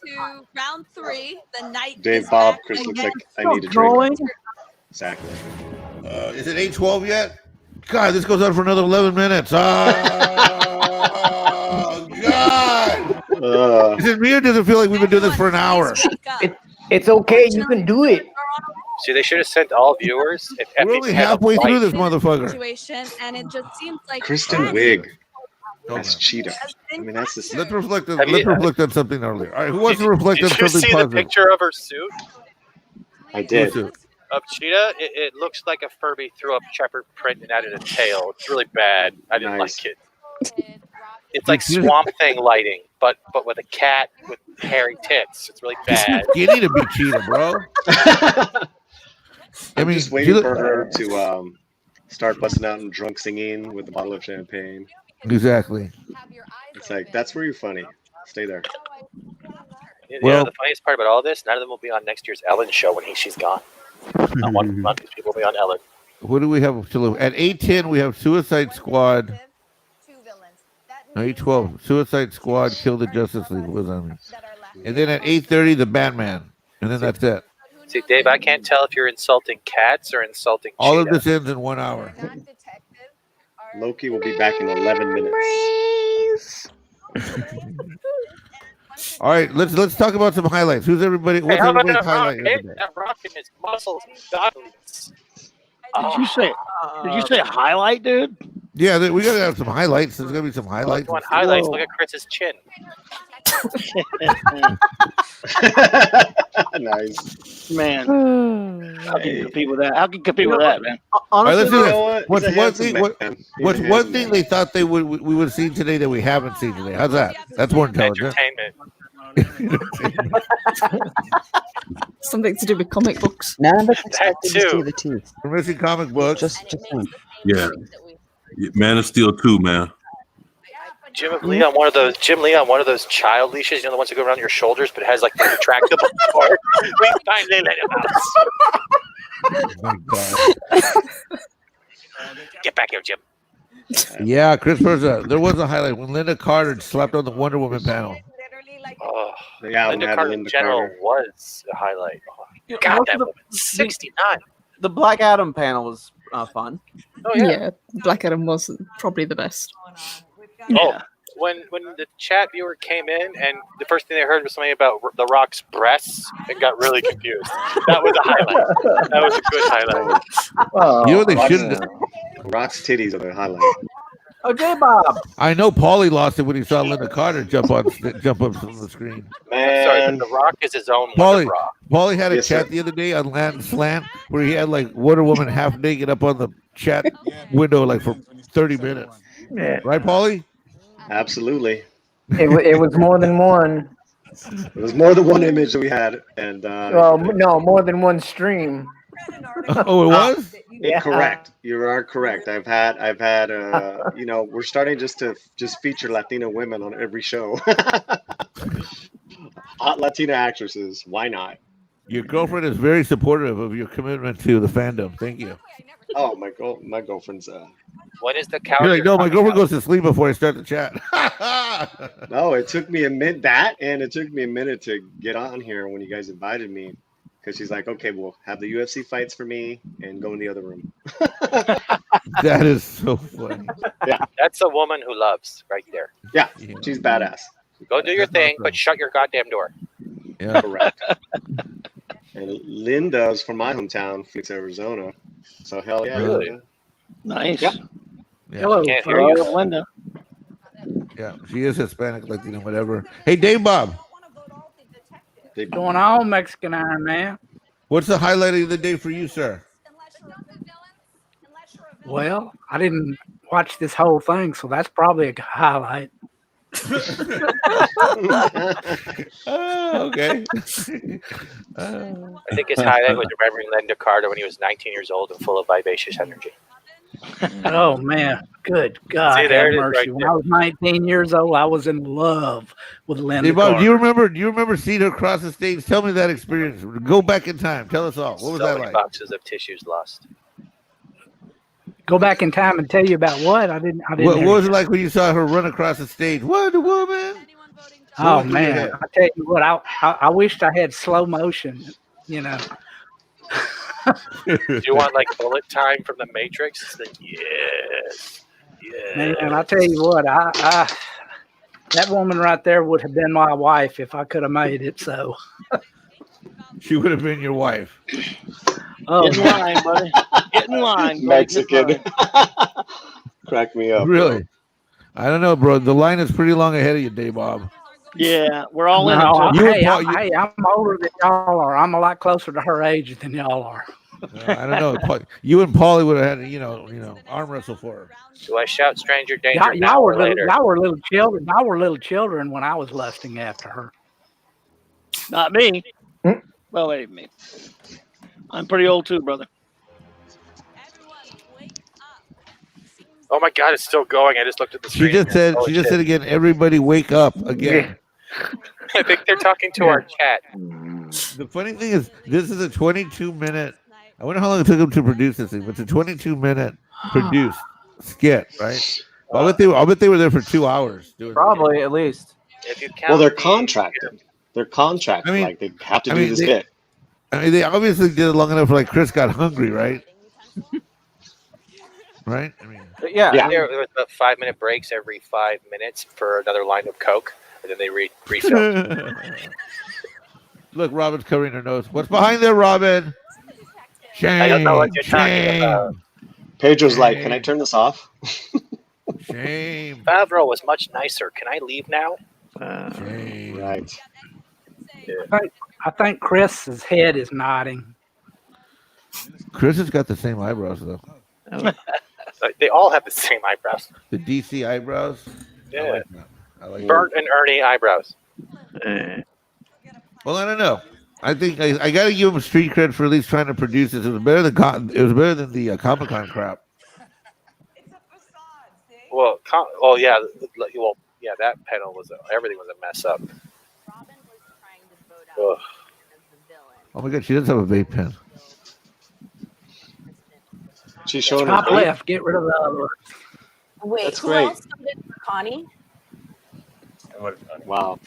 Speaker 16: round 3. The night
Speaker 8: Dave
Speaker 16: is
Speaker 8: Bob,
Speaker 16: back
Speaker 8: Chris looks
Speaker 16: again.
Speaker 8: like I need a drink. Exactly.
Speaker 20: Is it 8:12 yet? God, this goes on for another 11 minutes. Oh, God. Is it me or does it feel like we've been doing this for an hour?
Speaker 7: It's okay. You can do it.
Speaker 28: See, they should have sent all viewers. If
Speaker 20: We're only halfway through this motherfucker.
Speaker 16: Situation, and it just seems like
Speaker 8: Kristen Wiig. That's Cheetah. I mean, that's the
Speaker 20: Let's reflect on,
Speaker 28: Have you-
Speaker 20: let's reflect on something earlier. All right, who wants to reflect on
Speaker 28: Did you
Speaker 20: something
Speaker 28: see the
Speaker 20: positive?
Speaker 28: picture of her suit?
Speaker 8: I did.
Speaker 20: What's it?
Speaker 28: Of Cheetah? It looks like a Furby threw up shepherd print and added a tail. It's really bad. I didn't
Speaker 8: Nice.
Speaker 28: like it. It's like Swamp Thing lighting, but with a cat with hairy tits. It's really bad.
Speaker 20: You need to be Cheetah, bro.
Speaker 8: I'm
Speaker 20: mean,
Speaker 8: just
Speaker 20: you
Speaker 8: waiting
Speaker 20: look-
Speaker 8: for her to start busting out and drunk singing with a bottle of champagne.
Speaker 20: Exactly.
Speaker 8: It's like, that's where you're funny. Stay there.
Speaker 28: You
Speaker 20: Well-
Speaker 28: know, the funniest part about all this, none of them will be on next year's Ellen show when she's gone. Not one of these people will be on Ellen.
Speaker 20: What do we have to look at? 8:10, we have Suicide Squad. No, 8:12, Suicide Squad, Kill the Justice League. What was that mean? And then at 8:30, the Batman. And then that's it.
Speaker 28: See, Dave, I can't tell if you're insulting cats or insulting
Speaker 20: All of
Speaker 28: Cheetah.
Speaker 20: this ends in 1 hour.
Speaker 8: Loki will be back in 11 minutes.
Speaker 20: All right, let's talk about some highlights. Who's everybody?
Speaker 28: Hey,
Speaker 20: What's
Speaker 28: how about
Speaker 20: everybody's
Speaker 28: that
Speaker 20: highlight?
Speaker 28: rock?
Speaker 20: of
Speaker 28: Hey,
Speaker 20: the day?
Speaker 28: that rock in his muscles and guns.
Speaker 2: Did you say? Did you say highlight, dude?
Speaker 20: Yeah, we gotta have some highlights. There's gonna be some highlights.
Speaker 28: You want highlights? Look at Chris's chin.
Speaker 8: Nice.
Speaker 2: Man, how can you compete with that? How can you compete with that, man?
Speaker 20: All right, let's do
Speaker 8: you know
Speaker 20: this.
Speaker 8: what?
Speaker 20: What's
Speaker 8: He's a
Speaker 20: one
Speaker 8: handsome
Speaker 20: thing?
Speaker 8: man. He's
Speaker 20: What's
Speaker 8: a
Speaker 20: one
Speaker 8: handsome
Speaker 20: thing
Speaker 8: man.
Speaker 20: they thought we would have seen today that we haven't seen today? How's that? That's more intelligent.
Speaker 28: Entertainment.
Speaker 26: Something to do with comic books.
Speaker 12: None of us
Speaker 28: That
Speaker 12: expected to see
Speaker 28: too.
Speaker 12: the teeth.
Speaker 20: We're missing comic books.
Speaker 12: Just one.
Speaker 9: Yeah. Man of Steel 2, man.
Speaker 28: Jim Lee on one of those child leashes, you know, the ones that go around your shoulders, but it has like the retractable part. We finally let him out.
Speaker 20: Oh my God.
Speaker 28: Get back here, Jim.
Speaker 20: Yeah, Chris Perza. There was a highlight when Linda Carter slept on the Wonder Woman panel.
Speaker 28: Oh,
Speaker 8: Yeah,
Speaker 28: Linda Carter in general was a highlight. Oh, God, that woman, 69.
Speaker 3: The Black Adam panel was fun.
Speaker 28: Oh
Speaker 26: Yeah, Black Adam was probably the best.
Speaker 28: Oh, when the chat viewer came in and the first thing they heard was something about The Rock's breasts and got really confused. That was a highlight. That was a good highlight.
Speaker 20: You know what they shouldn't.
Speaker 8: Rock's titties are the highlight.
Speaker 3: Oh, J-Bob.
Speaker 20: I know Paulie lost it when he saw Linda Carter jump up on the screen.
Speaker 28: I'm sorry, but The Rock is his own Wonder Bra.
Speaker 20: Paulie had a
Speaker 8: Yes,
Speaker 20: chat
Speaker 8: sir.
Speaker 20: the other day on Land Slant where he had like Wonder Woman half naked up on the chat window like for 30 minutes.
Speaker 7: Yeah.
Speaker 20: Right, Paulie?
Speaker 8: Absolutely.
Speaker 7: It was more than one.
Speaker 8: It was more than one image that we had, and
Speaker 7: Well, no, more than one stream.
Speaker 20: Oh, it was?
Speaker 8: Correct. You are correct. I've had you know, we're starting just feature Latina women on every show. Hot Latina actresses. Why not?
Speaker 20: Your girlfriend is very supportive of your commitment to the fandom. Thank you.
Speaker 8: Oh, my girlfriend's
Speaker 28: When is the
Speaker 20: You're
Speaker 28: calendar?
Speaker 20: like, no, my girlfriend goes to sleep before I start the chat.
Speaker 8: No, it took me a minute and it took me a minute to get on here when you guys invited me, because she's like, okay, we'll have the UFC fights for me and go in the other room.
Speaker 20: That is so funny.
Speaker 8: Yeah,
Speaker 28: That's a woman who loves right there.
Speaker 8: yeah, she's badass.
Speaker 28: Go do your thing, but shut your goddamn door.
Speaker 20: Yeah.
Speaker 8: Correct. And Linda's from my hometown, Phoenix, Arizona. So hell yeah.
Speaker 20: Really?
Speaker 8: Linda.
Speaker 2: Nice.
Speaker 8: Yep.
Speaker 7: Hello,
Speaker 28: Can't hear you.
Speaker 2: Linda.
Speaker 20: Yeah, she is Hispanic, Latino, whatever. Hey, Dave Bob,
Speaker 8: Big-
Speaker 7: Going on, Mexican Iron Man?
Speaker 20: what's the highlight of the day for you, sir?
Speaker 7: Well, I didn't watch this whole thing, so that's probably a highlight.
Speaker 20: Oh, okay.
Speaker 28: I think his highlight was remembering Linda Carter when he was 19 years old and full of vivacious energy.
Speaker 7: Oh man, good God,
Speaker 28: See, there
Speaker 7: have
Speaker 28: it is
Speaker 7: mercy!
Speaker 28: right
Speaker 7: When
Speaker 28: there.
Speaker 7: I was 19 years old, I was in love with Linda
Speaker 20: Dave Bob,
Speaker 7: Carter.
Speaker 20: do you remember seeing her across the stage? Tell me that experience. Go back in time. Tell us all. What was
Speaker 28: So
Speaker 20: that
Speaker 28: many
Speaker 20: like?
Speaker 28: boxes of tissues lost.
Speaker 7: Go back in time and tell you about what I didn't.
Speaker 20: What
Speaker 7: hear
Speaker 20: was
Speaker 7: you.
Speaker 20: it like when you saw her run across the stage? Wonder Woman.
Speaker 7: Oh
Speaker 20: Going through your
Speaker 7: man,
Speaker 20: head.
Speaker 7: I tell you what, I wished I had slow motion. You know,
Speaker 28: Do you want like bullet time from the Matrix? It's like, yes.
Speaker 7: man, I tell you what, I that woman right there would have been my wife if I could have made it. So,
Speaker 20: She would have been your wife.
Speaker 7: oh,
Speaker 2: Get in line, buddy. Get in line, buddy.
Speaker 8: Mexican.
Speaker 2: Get in line.
Speaker 8: Crack me up.
Speaker 20: Really? I don't know, bro. The line is pretty long ahead of you, Dave Bob.
Speaker 2: Yeah, we're all in
Speaker 7: no,
Speaker 2: it.
Speaker 20: You and
Speaker 7: hey,
Speaker 20: Paul-
Speaker 7: I'm older than y'all are. I'm a lot closer to her age than y'all are.
Speaker 20: I don't know. You and Paulie would have had, you know, arm wrestle for her.
Speaker 28: Do I shout stranger danger
Speaker 7: Y'all,
Speaker 28: now
Speaker 7: y'all were
Speaker 28: or
Speaker 7: little,
Speaker 28: later?
Speaker 7: y'all were little children. Y'all were little children when I was lusting after her.
Speaker 2: Not me. Well, wait, me. I'm pretty old too, brother.
Speaker 28: Oh my God, it's still going. I just looked at the screen.
Speaker 20: She just said.
Speaker 28: Holy
Speaker 20: She just
Speaker 28: shit.
Speaker 20: said again. Everybody, wake up again.
Speaker 28: I think they're talking to our chat.
Speaker 20: The funny thing is, this is a 22-minute. I wonder how long it took them to produce this thing, but it's a 22-minute produced skit, right? Well, I bet they were there for 2 hours doing.
Speaker 3: Probably, at least.
Speaker 28: If you count
Speaker 8: Well, they're
Speaker 28: the-
Speaker 8: contracted. They're contracted.
Speaker 20: I mean-
Speaker 8: like they have to
Speaker 20: I
Speaker 8: do
Speaker 20: mean,
Speaker 8: this
Speaker 20: they-
Speaker 8: bit.
Speaker 20: I mean, they obviously did it long enough for like Chris got hungry, right? Right? I mean,
Speaker 3: Yeah.
Speaker 8: Yeah.
Speaker 28: There was about 5-minute breaks every 5 minutes for another line of Coke, and then they refilled.
Speaker 20: look, Robin's covering her nose. What's behind there, Robin? Shame.
Speaker 28: I don't know what you're talking
Speaker 20: shame,
Speaker 28: about.
Speaker 8: Pedro's like, can I turn this off?
Speaker 20: Shame.
Speaker 28: Favreau was much nicer. Can I leave now?
Speaker 20: Shame.
Speaker 8: Right.
Speaker 7: I think Chris's head is nodding.
Speaker 20: Chris has got the same eyebrows though.
Speaker 28: They all have the same eyebrows.
Speaker 20: The DC eyebrows.
Speaker 28: Yeah.
Speaker 20: I like
Speaker 28: Bert and Ernie eyebrows.
Speaker 20: Well, I don't know. I think I got to give him street cred for at least trying to produce this. It was better than the Comic-Con crap.
Speaker 28: Well, that panel was everything was a mess up. Ugh.
Speaker 20: Oh my god, she does have a vape pen.
Speaker 8: She's showing
Speaker 7: Top
Speaker 8: her vape.
Speaker 7: left. Get rid of the other.
Speaker 11: Wait,
Speaker 8: That's
Speaker 11: who
Speaker 8: great.
Speaker 11: else voted for Connie?
Speaker 8: Wow.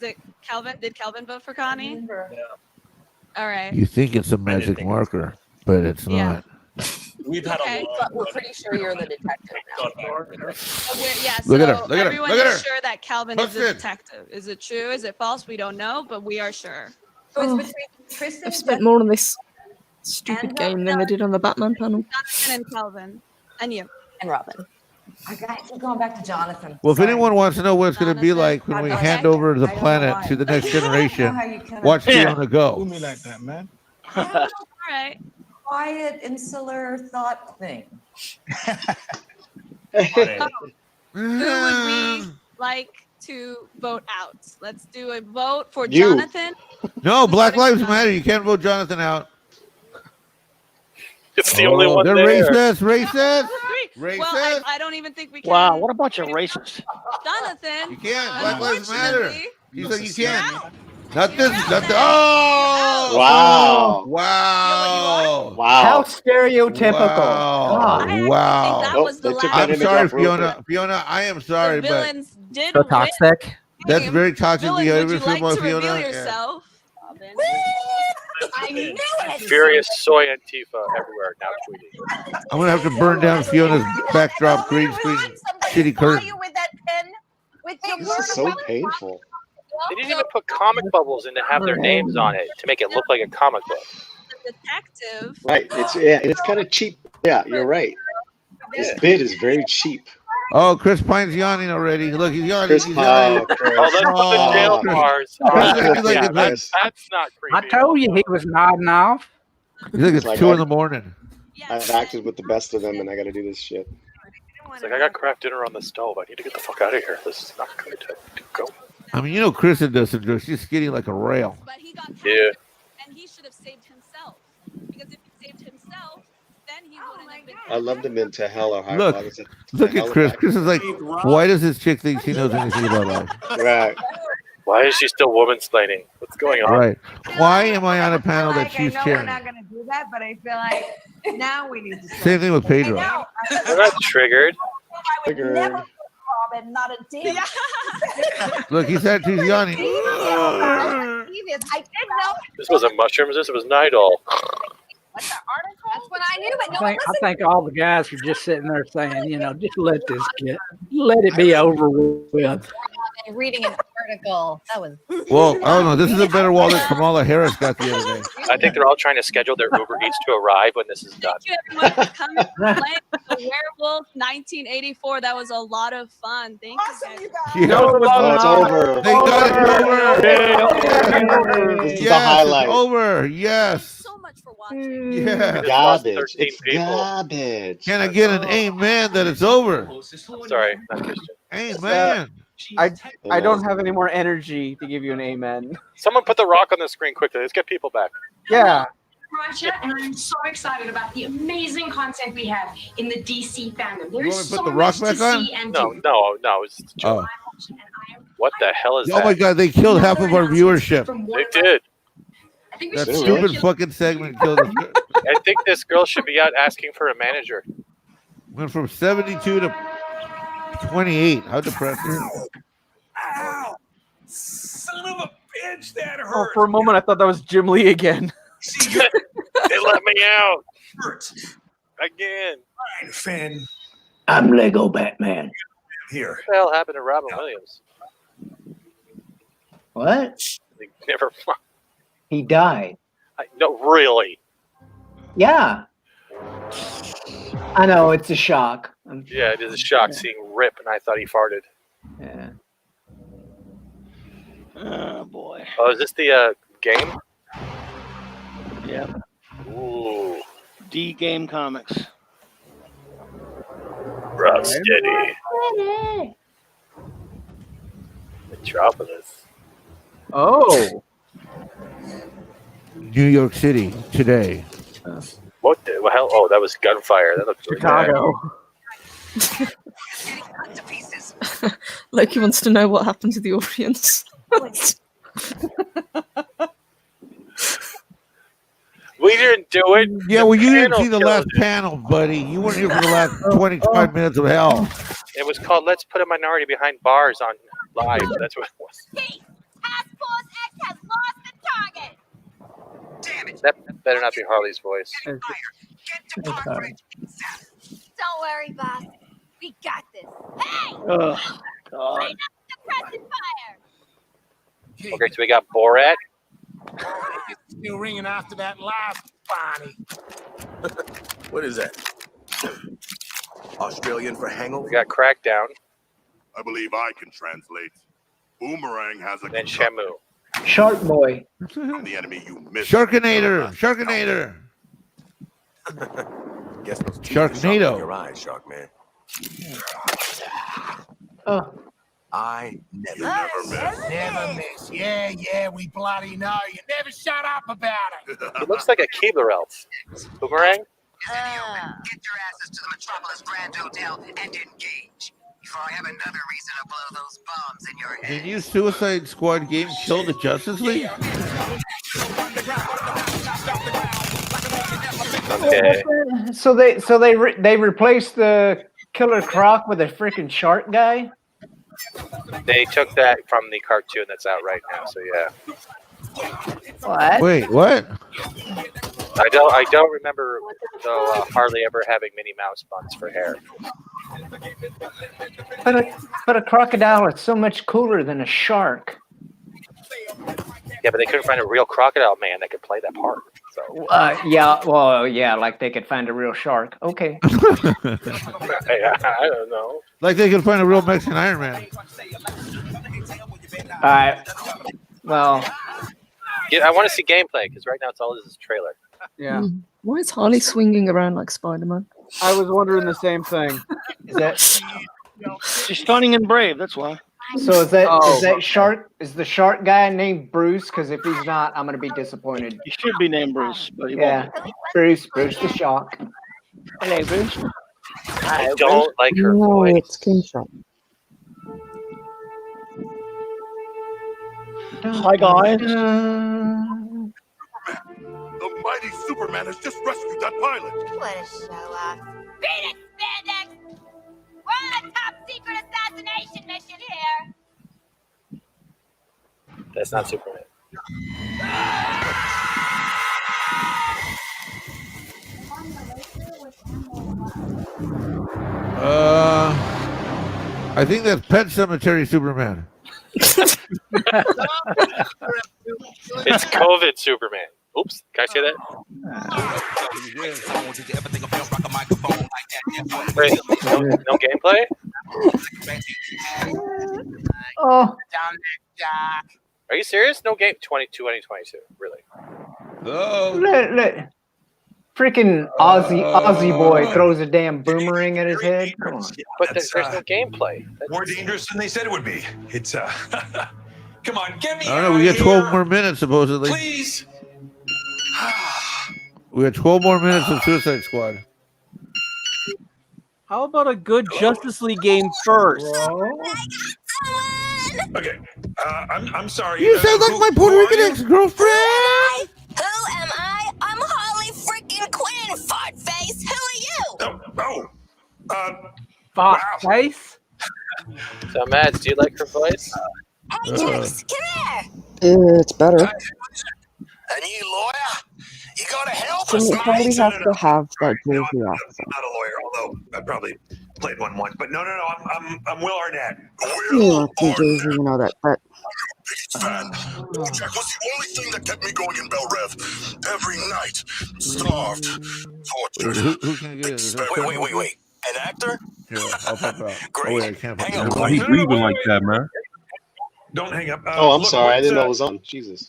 Speaker 16: Is it Calvin? Did Calvin vote for Connie? All right.
Speaker 20: You think it's a magic marker, but it's
Speaker 16: Yeah.
Speaker 20: not.
Speaker 15: We've had
Speaker 16: Okay.
Speaker 11: But we're pretty sure you're the detective now.
Speaker 16: Yeah,
Speaker 20: Look at her,
Speaker 16: so
Speaker 20: look at her,
Speaker 16: everyone
Speaker 20: look at
Speaker 16: is
Speaker 20: her.
Speaker 16: sure that Calvin is
Speaker 20: Busted.
Speaker 16: the detective. Is it true? Is it false? We don't know, but we are sure.
Speaker 11: So it's
Speaker 26: Oh,
Speaker 11: between Tristan,
Speaker 26: I've spent more on this stupid game than they did on the Batman panel.
Speaker 16: Jonathan and Calvin. And you.
Speaker 11: and Robin. I got to keep going back to Jonathan.
Speaker 20: Well, if
Speaker 11: Sorry.
Speaker 20: anyone wants to know what it's going to be like when we hand over the planet to the next generation, watch Fiona
Speaker 18: Do
Speaker 20: go.
Speaker 18: me like that, man.
Speaker 16: All right.
Speaker 11: Quiet, insular thought thing.
Speaker 16: Who would we like to vote out? Let's do a vote for
Speaker 20: You.
Speaker 16: Jonathan.
Speaker 20: No, Black Lives Matter. You can't vote Jonathan out.
Speaker 28: It's the only one
Speaker 20: they're
Speaker 28: there.
Speaker 20: racist, racist.
Speaker 16: Well, I don't even think we can.
Speaker 2: Wow, what a bunch of racists.
Speaker 16: Jonathan.
Speaker 20: You can't. Black Lives Matter.
Speaker 16: Unfortunately.
Speaker 20: He's like, you can't. Not this. Not the. Oh!
Speaker 8: Wow.
Speaker 20: Wow.
Speaker 8: Wow.
Speaker 7: How stereotypical.
Speaker 20: Wow.
Speaker 7: God.
Speaker 20: Wow.
Speaker 16: that was the last-
Speaker 20: I'm
Speaker 8: image
Speaker 20: sorry,
Speaker 8: off real
Speaker 20: Fiona. Fiona, I am sorry,
Speaker 16: The
Speaker 20: but
Speaker 16: villains did
Speaker 3: So
Speaker 16: win.
Speaker 3: toxic.
Speaker 20: that's very toxic
Speaker 16: Villains,
Speaker 20: behavior
Speaker 16: would you
Speaker 20: from
Speaker 16: like to
Speaker 20: Fiona.
Speaker 16: reveal
Speaker 20: Yeah.
Speaker 16: yourself?
Speaker 11: I knew it.
Speaker 28: Furious soy Antifa everywhere now tweeting.
Speaker 20: I'm gonna have to burn down Fiona's backdrop green screen shitty curtain.
Speaker 11: With that pen, with your
Speaker 8: This is so painful.
Speaker 28: They didn't even put comic bubbles in to have their names on it to make it look like a comic book.
Speaker 16: The detective.
Speaker 8: Right. It's kind of cheap. Yeah, you're right. This bid is very cheap.
Speaker 20: Oh, Chris Pine's yawning already. Look, he's yawning.
Speaker 8: Chris
Speaker 20: He's
Speaker 8: Pine.
Speaker 20: yawning.
Speaker 28: Oh, let's put the jail bars. That's not creepy.
Speaker 7: I told you he was nodding off.
Speaker 20: He's like, it's
Speaker 8: Like
Speaker 20: 2
Speaker 8: I-
Speaker 20: in the morning.
Speaker 8: I've acted with the best of them, and I got to do this shit.
Speaker 28: It's like I got craft dinner on the stove. I need to get the fuck out of here. This is not good to go.
Speaker 20: I mean, you know, Kristen does some drugs. She's skinny like a rail.
Speaker 16: But he got
Speaker 28: Yeah.
Speaker 16: and he should have saved himself. Because if he saved himself, then he wouldn't have been.
Speaker 8: I loved him into Hell or High
Speaker 20: Look,
Speaker 8: Water. It's a-
Speaker 20: look
Speaker 8: Hell
Speaker 20: at
Speaker 8: or
Speaker 20: Chris.
Speaker 8: High-
Speaker 20: Chris is like, why does this chick think she knows anything about life?
Speaker 8: Right.
Speaker 28: Why is she still woman-splaining? What's going on?
Speaker 20: Right. Why am I on a panel that
Speaker 6: I
Speaker 20: she's
Speaker 6: know we're
Speaker 20: chairing?
Speaker 6: not going to do that, but I feel like now we need to.
Speaker 20: Same thing with Pedro.
Speaker 28: We're not triggered.
Speaker 8: Triggered.
Speaker 4: Robin, not a damn.
Speaker 20: Look, he's actually yawning.
Speaker 6: I did know.
Speaker 28: This wasn't mushrooms. This was Nidal.
Speaker 6: That's what I knew, but no
Speaker 7: I
Speaker 6: one
Speaker 7: think, I
Speaker 6: listened.
Speaker 7: think all the guys are just sitting there saying, you know, just let this let it be over with.
Speaker 6: And reading an article. That was.
Speaker 20: Well, I don't know. This is a better wall than Kamala Harris got the other day.
Speaker 28: I think they're all trying to schedule their Uber Eats to arrive when this is done.
Speaker 16: Thank you everyone for coming to play the Werewolf 1984. That was a lot of fun. Thank you guys.
Speaker 8: Oh, it's over.
Speaker 20: They got it over.
Speaker 8: This is the
Speaker 20: Yes,
Speaker 8: highlight.
Speaker 20: it's over. Yes. Yeah.
Speaker 8: Garbage. It's garbage.
Speaker 20: Can I get an amen that it's over?
Speaker 28: Sorry, not Christian.
Speaker 20: Amen.
Speaker 3: I don't have any more energy to give you an amen.
Speaker 28: Someone put the rock on the screen quickly. Let's get people back.
Speaker 3: Yeah.
Speaker 19: Russia, and I'm so excited about the amazing content we have in the DC fandom. There
Speaker 20: You
Speaker 19: is
Speaker 20: want me to
Speaker 28: Oh,
Speaker 19: so
Speaker 20: put the rock
Speaker 19: much to
Speaker 20: back on?
Speaker 19: see and
Speaker 28: No,
Speaker 19: do.
Speaker 28: no. It's a joke.
Speaker 20: Oh.
Speaker 28: What the hell is
Speaker 20: Oh
Speaker 28: that?
Speaker 20: my God! They killed half of our viewership.
Speaker 28: They did.
Speaker 20: That stupid fucking segment killed us.
Speaker 28: I think this girl should be out asking for a manager.
Speaker 20: Went from 72 to 28. How depressing.
Speaker 17: Ow! Son of a bitch, that
Speaker 3: Oh,
Speaker 17: hurt.
Speaker 3: for a moment, I thought that was Jim Lee again.
Speaker 28: They let me out again.
Speaker 17: Fine, Finn.
Speaker 7: I'm Lego Batman.
Speaker 17: Here.
Speaker 28: What the hell happened to Robin Williams?
Speaker 7: What?
Speaker 28: Like, never mind.
Speaker 7: He died.
Speaker 28: No, really.
Speaker 7: Yeah. I know, it's a shock.
Speaker 28: Yeah, it is a shock seeing Rip, and I thought he farted.
Speaker 7: Yeah.
Speaker 2: Oh boy.
Speaker 28: Oh, is this the game?
Speaker 2: Yeah.
Speaker 28: Ooh.
Speaker 2: D Game Comics.
Speaker 28: Rough steady. Metropolis.
Speaker 3: Oh.
Speaker 20: New York City today.
Speaker 28: What the hell? Oh, that was gunfire. That looked really bad.
Speaker 3: Chicago.
Speaker 26: Loki wants to know what happened to the audience.
Speaker 28: We didn't do it.
Speaker 20: Yeah,
Speaker 28: The
Speaker 20: well, you didn't
Speaker 28: panel
Speaker 20: see the
Speaker 28: killed
Speaker 20: last
Speaker 28: it.
Speaker 20: panel, buddy. You weren't here for the last 25 minutes of hell.
Speaker 28: It was called "Let's Put a Minority Behind Bars" on live. That's what it was.
Speaker 11: Task Force X has lost the target.
Speaker 28: Damn it! That better not be Harley's voice.
Speaker 11: Don't worry, boss. We got this. Hey!
Speaker 2: Oh, God.
Speaker 11: Suppressing fire.
Speaker 28: Okay, so we got Borat.
Speaker 5: Still ringing after that last Bonnie.
Speaker 14: What is that? Australian for hangover?
Speaker 28: We got Crackdown.
Speaker 21: I believe I can translate. Boomerang has a
Speaker 28: and Shamu.
Speaker 7: Shark Boy.
Speaker 21: From the enemy you missed.
Speaker 20: Sharkinator. Sharkinator.
Speaker 14: Guess those
Speaker 20: Sharknado.
Speaker 14: in your eyes, Shark Man.
Speaker 7: Oh.
Speaker 14: I never
Speaker 5: miss. Never miss. Yeah, we bloody know. You never shut up about it.
Speaker 28: He looks like a Keebler elf. Boomerang?
Speaker 11: Get your asses to the Metropolis Grand Hotel and engage. Before I have another reason to blow those bombs in your head.
Speaker 20: Did you Suicide Squad game kill the Justice League?
Speaker 28: Okay.
Speaker 7: So they replaced the Killer Croc with a freaking shark guy.
Speaker 28: They took that from the cartoon that's out right now, so yeah.
Speaker 7: What?
Speaker 20: Wait, what?
Speaker 28: I don't remember though Harley ever having Minnie Mouse buns for hair.
Speaker 7: But a crocodile is so much cooler than a shark.
Speaker 28: Yeah, but they couldn't find a real crocodile man that could play that part. So
Speaker 7: Yeah, like they could find a real shark. Okay.
Speaker 28: I don't know.
Speaker 20: Like they could find a real Mexican Iron Man.
Speaker 7: Well.
Speaker 28: Yeah, I want to see gameplay because right now it's all this is trailer.
Speaker 7: Yeah.
Speaker 26: Why is Harley swinging around like Spider-Man?
Speaker 3: I was wondering the same thing.
Speaker 7: Is that
Speaker 2: She's stunning and brave. That's why.
Speaker 7: so? Is that shark? Is the shark guy named Bruce? Because if he's not, I'm gonna be disappointed.
Speaker 2: He should be named Bruce, but he
Speaker 7: Yeah,
Speaker 2: won't.
Speaker 7: Bruce the Shark.
Speaker 2: Hello, Bruce.
Speaker 28: I don't like her
Speaker 12: No,
Speaker 28: voice.
Speaker 12: it's King Shark.
Speaker 2: Hi, guys.
Speaker 21: The mighty Superman has just rescued that pilot.
Speaker 11: What a show off. Beat it, Spandex! We're on a top secret assassination mission here.
Speaker 28: That's not Superman.
Speaker 20: I think that's Pet Cemetery Superman.
Speaker 28: It's COVID Superman. Oops, can I say that? Wait, no gameplay?
Speaker 7: Oh.
Speaker 28: Are you serious? No game 2022, really?
Speaker 20: Oh.
Speaker 7: Look. Freaking Aussie boy throws a damn boomerang at his head. Come on.
Speaker 28: But there's no gameplay.
Speaker 22: More dangerous than they said it would be. It's come on, get me
Speaker 20: I don't know. We got 12 more minutes, supposedly.
Speaker 22: please.
Speaker 20: We got 12 more minutes of Suicide Squad.
Speaker 3: How about a good Justice League game first?
Speaker 22: Okay, I'm sorry.
Speaker 20: You sound like my Puerto Rican ex-girlfriend.
Speaker 11: Who am I? I'm Harley freaking Quinn, fart face. Who are you?
Speaker 3: Fox face?
Speaker 28: So, Mads, do you like her voice?
Speaker 11: Hey, Jax, come here.
Speaker 12: It's better.
Speaker 22: A new lawyer? You gotta help
Speaker 12: So
Speaker 22: us,
Speaker 12: you
Speaker 22: mate.
Speaker 12: probably have to have that Jersey accent.
Speaker 22: I'm not a lawyer, although I probably played one once. But no, I'm Will Arnett.
Speaker 12: You know, from Jersey, you know that. But
Speaker 21: Fan. Jack was the only thing that kept me going in Bel Rev every night. Starved, tortured.
Speaker 20: Who can get it? Is that
Speaker 22: Wait. An actor?
Speaker 20: Yeah, I'll pop out.
Speaker 22: Great.
Speaker 20: Oh, wait, I can't pop
Speaker 22: Hang
Speaker 20: out.
Speaker 22: on.
Speaker 9: He's leaving like that, man.
Speaker 22: Don't hang up.
Speaker 8: Oh, I'm
Speaker 22: look,
Speaker 8: sorry. I
Speaker 22: what,
Speaker 8: didn't know it was on. Jesus.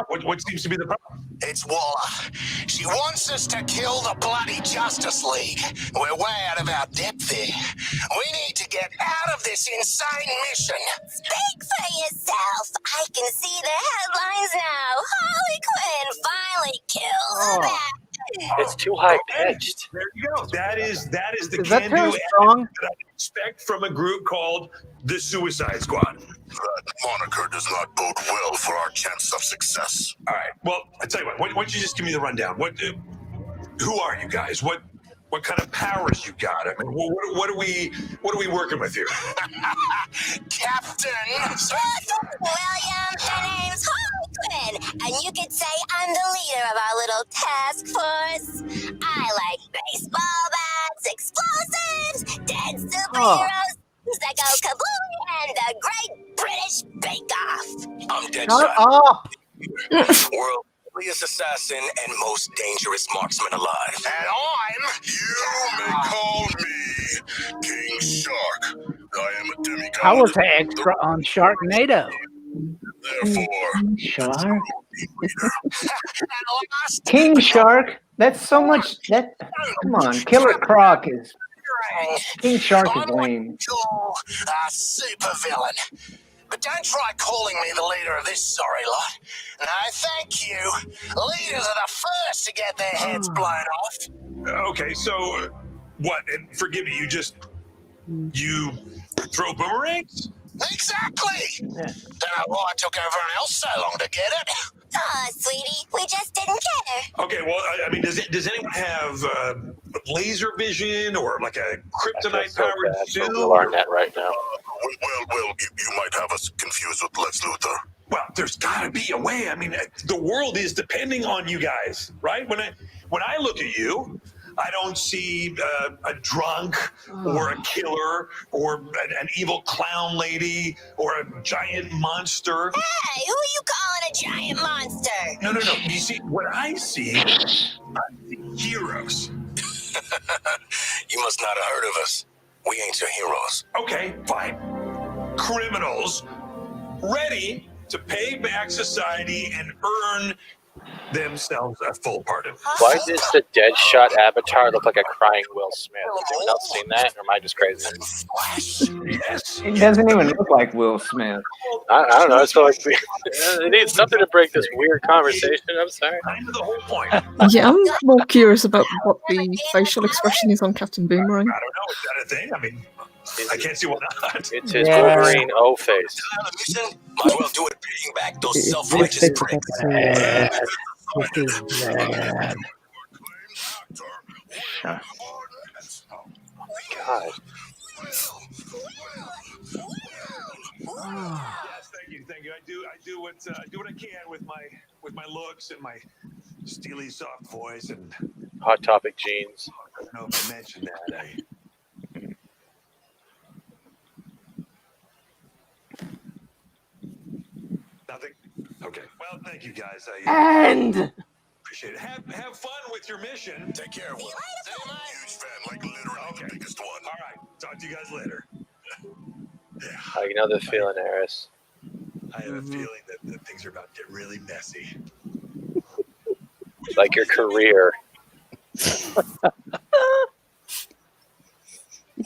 Speaker 22: What seems to be the problem?
Speaker 5: It's Waller. She wants us to kill the bloody Justice League. We're way out of our depth here. We need to get out of this insane mission.
Speaker 11: Speak for yourself. I can see the headlines now. Harley Quinn finally kills the bat.
Speaker 28: It's too high pitched.
Speaker 22: There you go. That is the
Speaker 3: Is that
Speaker 22: can-do
Speaker 3: Terry
Speaker 22: attitude
Speaker 3: Strong?
Speaker 22: that I expect from a group called the Suicide Squad.
Speaker 21: That moniker does not bode well for our chance of success.
Speaker 22: All right. Well, I tell you what. Why don't you just give me the rundown? Who are you guys? What kind of powers you got? I mean, what are we working with here?
Speaker 5: Captain William, my name's Harlequin, and you could say I'm the leader of our little task force. I like baseball bats, explosives, dead superheroes that go kablooey, and the Great British Bake Off.
Speaker 22: I'm
Speaker 3: Shut
Speaker 22: Deadshot.
Speaker 3: up.
Speaker 22: World's deadliest assassin and most dangerous marksman alive.
Speaker 21: And you may call me King Shark. I am a demigod.
Speaker 7: I was an extra on Sharknado.
Speaker 21: Therefore,
Speaker 7: Shark. King Shark. That's so much. Come on, Killer Croc is. King Shark is lame.
Speaker 5: A super villain. But don't try calling me the leader of this sorry lot. And I thank you. Leaders are the first to get their heads blown off.
Speaker 22: Okay, so what? And forgive me, you throw boomerangs?
Speaker 5: Exactly. Don't know why it took everyone else so long to get it. Aw, sweetie, we just didn't care.
Speaker 22: Okay, well, I mean, does anyone have laser vision or like a kryptonite powered suit?
Speaker 28: We'll learn that right now.
Speaker 21: well, you might have us confused with Lex Luthor.
Speaker 22: Well, there's got to be a way. I mean, the world is depending on you guys, right? When I look at you, I don't see a drunk or a killer or an evil clown lady or a giant monster.
Speaker 5: Hey, who are you calling a giant monster?
Speaker 22: No. You see, what I see are heroes.
Speaker 5: You must not have heard of us. We ain't your heroes.
Speaker 22: Okay, fine. Criminals ready to pay back society and earn themselves a full pardon.
Speaker 28: Why does the Deadshot avatar look like a crying Will Smith? Has anyone else seen that, or am I just crazy?
Speaker 22: Yes.
Speaker 7: It doesn't even look like Will Smith.
Speaker 28: I don't know. I feel like it needs something to break this weird conversation. I'm sorry.
Speaker 22: Kind of the whole point.
Speaker 26: Yeah, I'm more curious about what the facial expression is on Captain Boomerang.
Speaker 22: I don't know. Is that a thing? I mean, I can't see why not.
Speaker 28: It's his Wolverine O face.
Speaker 5: Might as well do it paying back those
Speaker 12: It's
Speaker 5: self-righteous
Speaker 12: basically
Speaker 5: pricks.
Speaker 28: God.
Speaker 22: Yes, thank you. I do what I can with my looks and my steely soft voice and
Speaker 28: Hot Topic jeans.
Speaker 22: I don't know if I mentioned that. Nothing. Okay. Well, thank you guys.
Speaker 7: And
Speaker 22: Appreciate it. Have fun with your mission.
Speaker 21: Take care, Will. Huge fan, like literally the biggest one.
Speaker 22: All right. Talk to you guys later.
Speaker 28: I know the feeling, Eris.
Speaker 22: I have a feeling that things are about to get really messy.
Speaker 28: Like your career.
Speaker 5: We're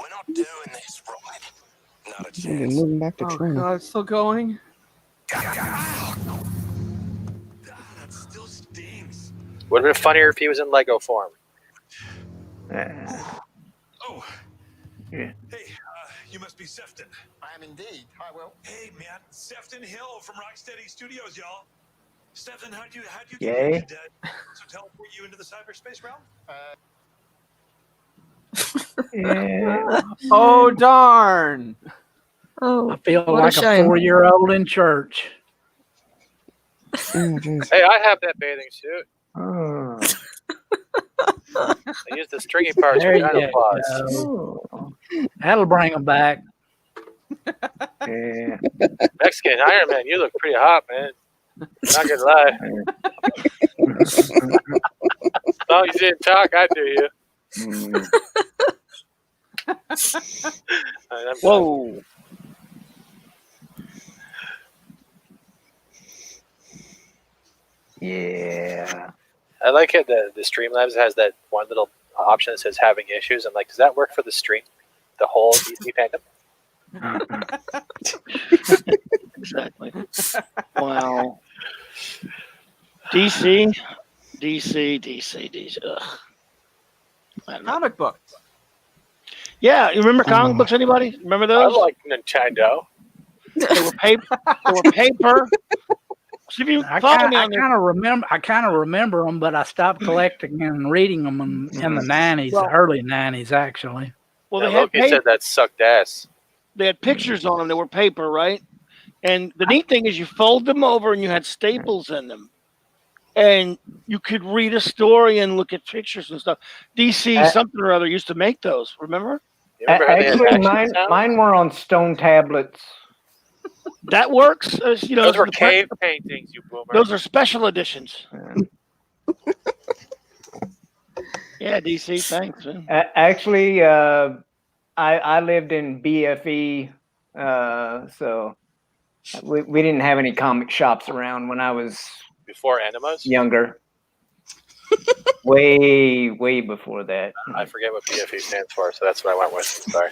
Speaker 5: not doing this right. Not a
Speaker 12: You're
Speaker 5: chance.
Speaker 12: moving back to
Speaker 3: Oh
Speaker 12: China.
Speaker 3: God, it's still going.
Speaker 22: That still stings.
Speaker 28: Would have been funnier if he was in Lego form.
Speaker 22: Oh.
Speaker 7: Yeah.
Speaker 22: Hey, you must be Sefton.
Speaker 5: I am indeed. Hi, Will.
Speaker 22: Hey, man, Sefton Hill from Rocksteady Studios, y'all. Sefton, how'd you
Speaker 7: Yay.
Speaker 22: get so teleport you into the cyberspace realm?
Speaker 7: Yeah.
Speaker 3: Oh darn!
Speaker 26: Oh,
Speaker 7: I feel
Speaker 26: what
Speaker 7: like
Speaker 26: a
Speaker 7: a
Speaker 26: shame.
Speaker 7: 4-year-old in church.
Speaker 12: Oh, jeez.
Speaker 28: Hey, I have that bathing suit.
Speaker 7: Oh.
Speaker 28: I used the stringy parts
Speaker 7: There
Speaker 28: for
Speaker 7: you
Speaker 28: nanopods.
Speaker 7: go. That'll bring them back. Yeah.
Speaker 28: Mexican Iron Man, you look pretty hot, man. Not gonna lie. As long as you didn't talk, I do you. All right, I'm done.
Speaker 7: Whoa. Yeah.
Speaker 28: I like it that the Streamlabs has that one little option that says having issues. I'm like, does that work for the stream? The whole DC fandom?
Speaker 2: Exactly. Wow. DC DC. Ugh. I don't know.
Speaker 3: Comic books.
Speaker 2: Yeah, you remember comic books? Anybody remember
Speaker 28: I
Speaker 2: those?
Speaker 28: like Nintendo.
Speaker 2: They were paper. They were paper. See if you follow me on this.
Speaker 1: I kind of remember them, but I stopped collecting and reading them in the 90s,
Speaker 2: Well-
Speaker 1: the early 90s, actually.
Speaker 2: Well,
Speaker 28: Now,
Speaker 2: they had
Speaker 28: Loki said that sucked ass.
Speaker 2: They had pictures on them that were paper, right? And the neat thing is you fold them over and you had staples in them. And you could read a story and look at pictures and stuff. DC something or other used to make those, remember?
Speaker 7: Actually, mine were on stone tablets.
Speaker 2: That works.
Speaker 28: Those were cave paintings, you boomer.
Speaker 2: Those are special editions. Yeah, DC, thanks. Man.
Speaker 7: Actually, I lived in BFE, so we didn't have any comic shops around when I was
Speaker 28: Before Animas?
Speaker 7: younger. way before that.
Speaker 28: I forget what BFE stands for, so that's what I went with. Sorry.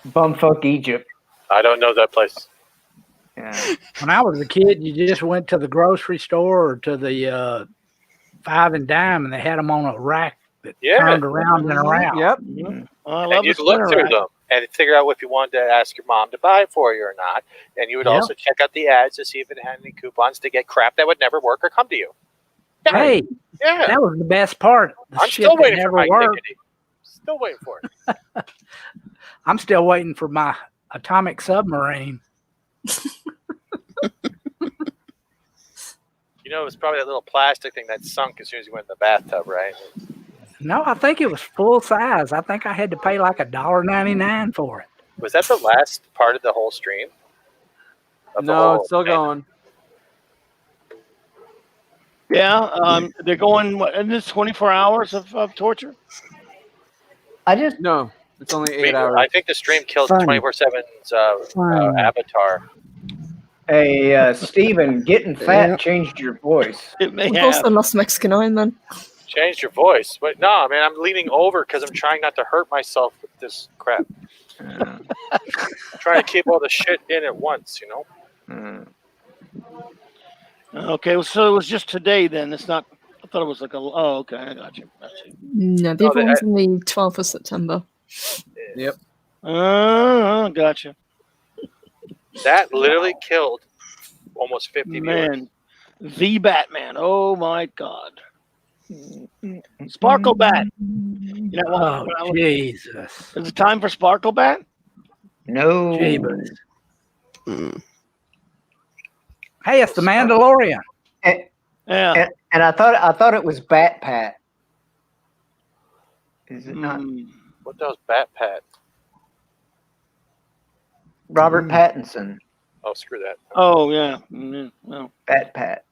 Speaker 7: Bumfuck Egypt.
Speaker 28: I don't know that place.
Speaker 7: Yeah.
Speaker 1: When I was a kid, you just went to the grocery store or to the Five and Dime, and they had them on a rack that turned around and around.
Speaker 3: Yep.
Speaker 2: I
Speaker 28: And
Speaker 2: love
Speaker 28: you'd
Speaker 2: the
Speaker 28: look
Speaker 2: spinner
Speaker 28: through
Speaker 2: rack.
Speaker 28: them and figure out if you wanted to ask your mom to buy it for you or not. And you would also check out the ads to see if it had any coupons to get crap that would never work or come to you.
Speaker 1: Hey,
Speaker 28: Yeah.
Speaker 1: that was the best part. The
Speaker 28: I'm
Speaker 1: shit
Speaker 28: still
Speaker 1: that
Speaker 28: waiting for
Speaker 1: never
Speaker 28: my
Speaker 1: worked.
Speaker 28: dignity. Still waiting for it.
Speaker 1: I'm still waiting for my atomic submarine.
Speaker 28: You know, it was probably that little plastic thing that sunk as soon as you went in the bathtub, right?
Speaker 1: No, I think it was full size. I think I had to pay like $1.99 for it.
Speaker 28: Was that the last part of the whole stream? Of the
Speaker 3: No,
Speaker 28: whole
Speaker 3: it's still
Speaker 28: thing?
Speaker 3: going.
Speaker 2: Yeah, they're going, in this 24 hours of torture?
Speaker 3: No, it's only
Speaker 28: I mean,
Speaker 3: 8 hours.
Speaker 28: I think the stream kills
Speaker 7: Fun.
Speaker 28: 24/7's
Speaker 7: Fun.
Speaker 28: avatar.
Speaker 7: Hey, Steven, getting fat changed your voice.
Speaker 2: It may
Speaker 26: We've also lost Mexican Iron then.
Speaker 28: Changed your voice. But no, man, I'm leaning over because I'm trying not to hurt myself with this crap. I'm trying to keep all the shit in at once, you know?
Speaker 2: Okay, so it was just today then. It's not, I thought it was like okay, I got you.
Speaker 26: No, the other one's on the 12th of September.
Speaker 3: Yep.
Speaker 2: Gotcha.
Speaker 28: That literally killed almost 50 viewers.
Speaker 2: Man, the Batman. Oh my God. Sparkle Bat. You know,
Speaker 1: Oh, Jesus.
Speaker 2: Is it time for Sparkle Bat?
Speaker 7: No.
Speaker 1: Jeebus. Hey, it's the Mandalorian.
Speaker 2: Yeah.
Speaker 7: And I thought it was Bat Pat. Is it not?
Speaker 28: What those Bat Pat?
Speaker 7: Robert Pattinson.
Speaker 28: Oh, screw that.
Speaker 2: Oh yeah. Well,
Speaker 7: Bat Pat.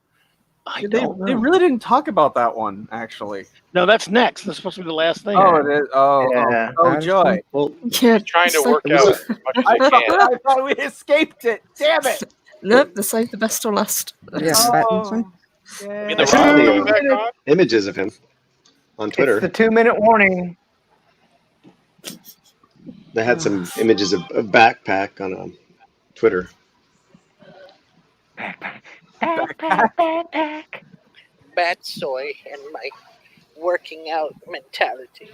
Speaker 3: They really didn't talk about that one, actually.
Speaker 2: No, that's next. That's supposed to be the last thing.
Speaker 3: Oh, it is. Oh,
Speaker 7: Yeah.
Speaker 3: oh, joy.
Speaker 2: Well,
Speaker 26: Yeah,
Speaker 28: Trying to
Speaker 26: so-
Speaker 28: work out as much as I can.
Speaker 3: I thought we escaped it. Damn it.
Speaker 26: Nope, they saved the best till last.
Speaker 12: Yeah, Pattinson.
Speaker 28: I mean, the
Speaker 8: I saw the
Speaker 28: Rock back on?
Speaker 8: images of him on Twitter.
Speaker 7: It's the 2-minute warning.
Speaker 8: They had some images of a backpack on Twitter.
Speaker 28: Bat soy and my working out mentality.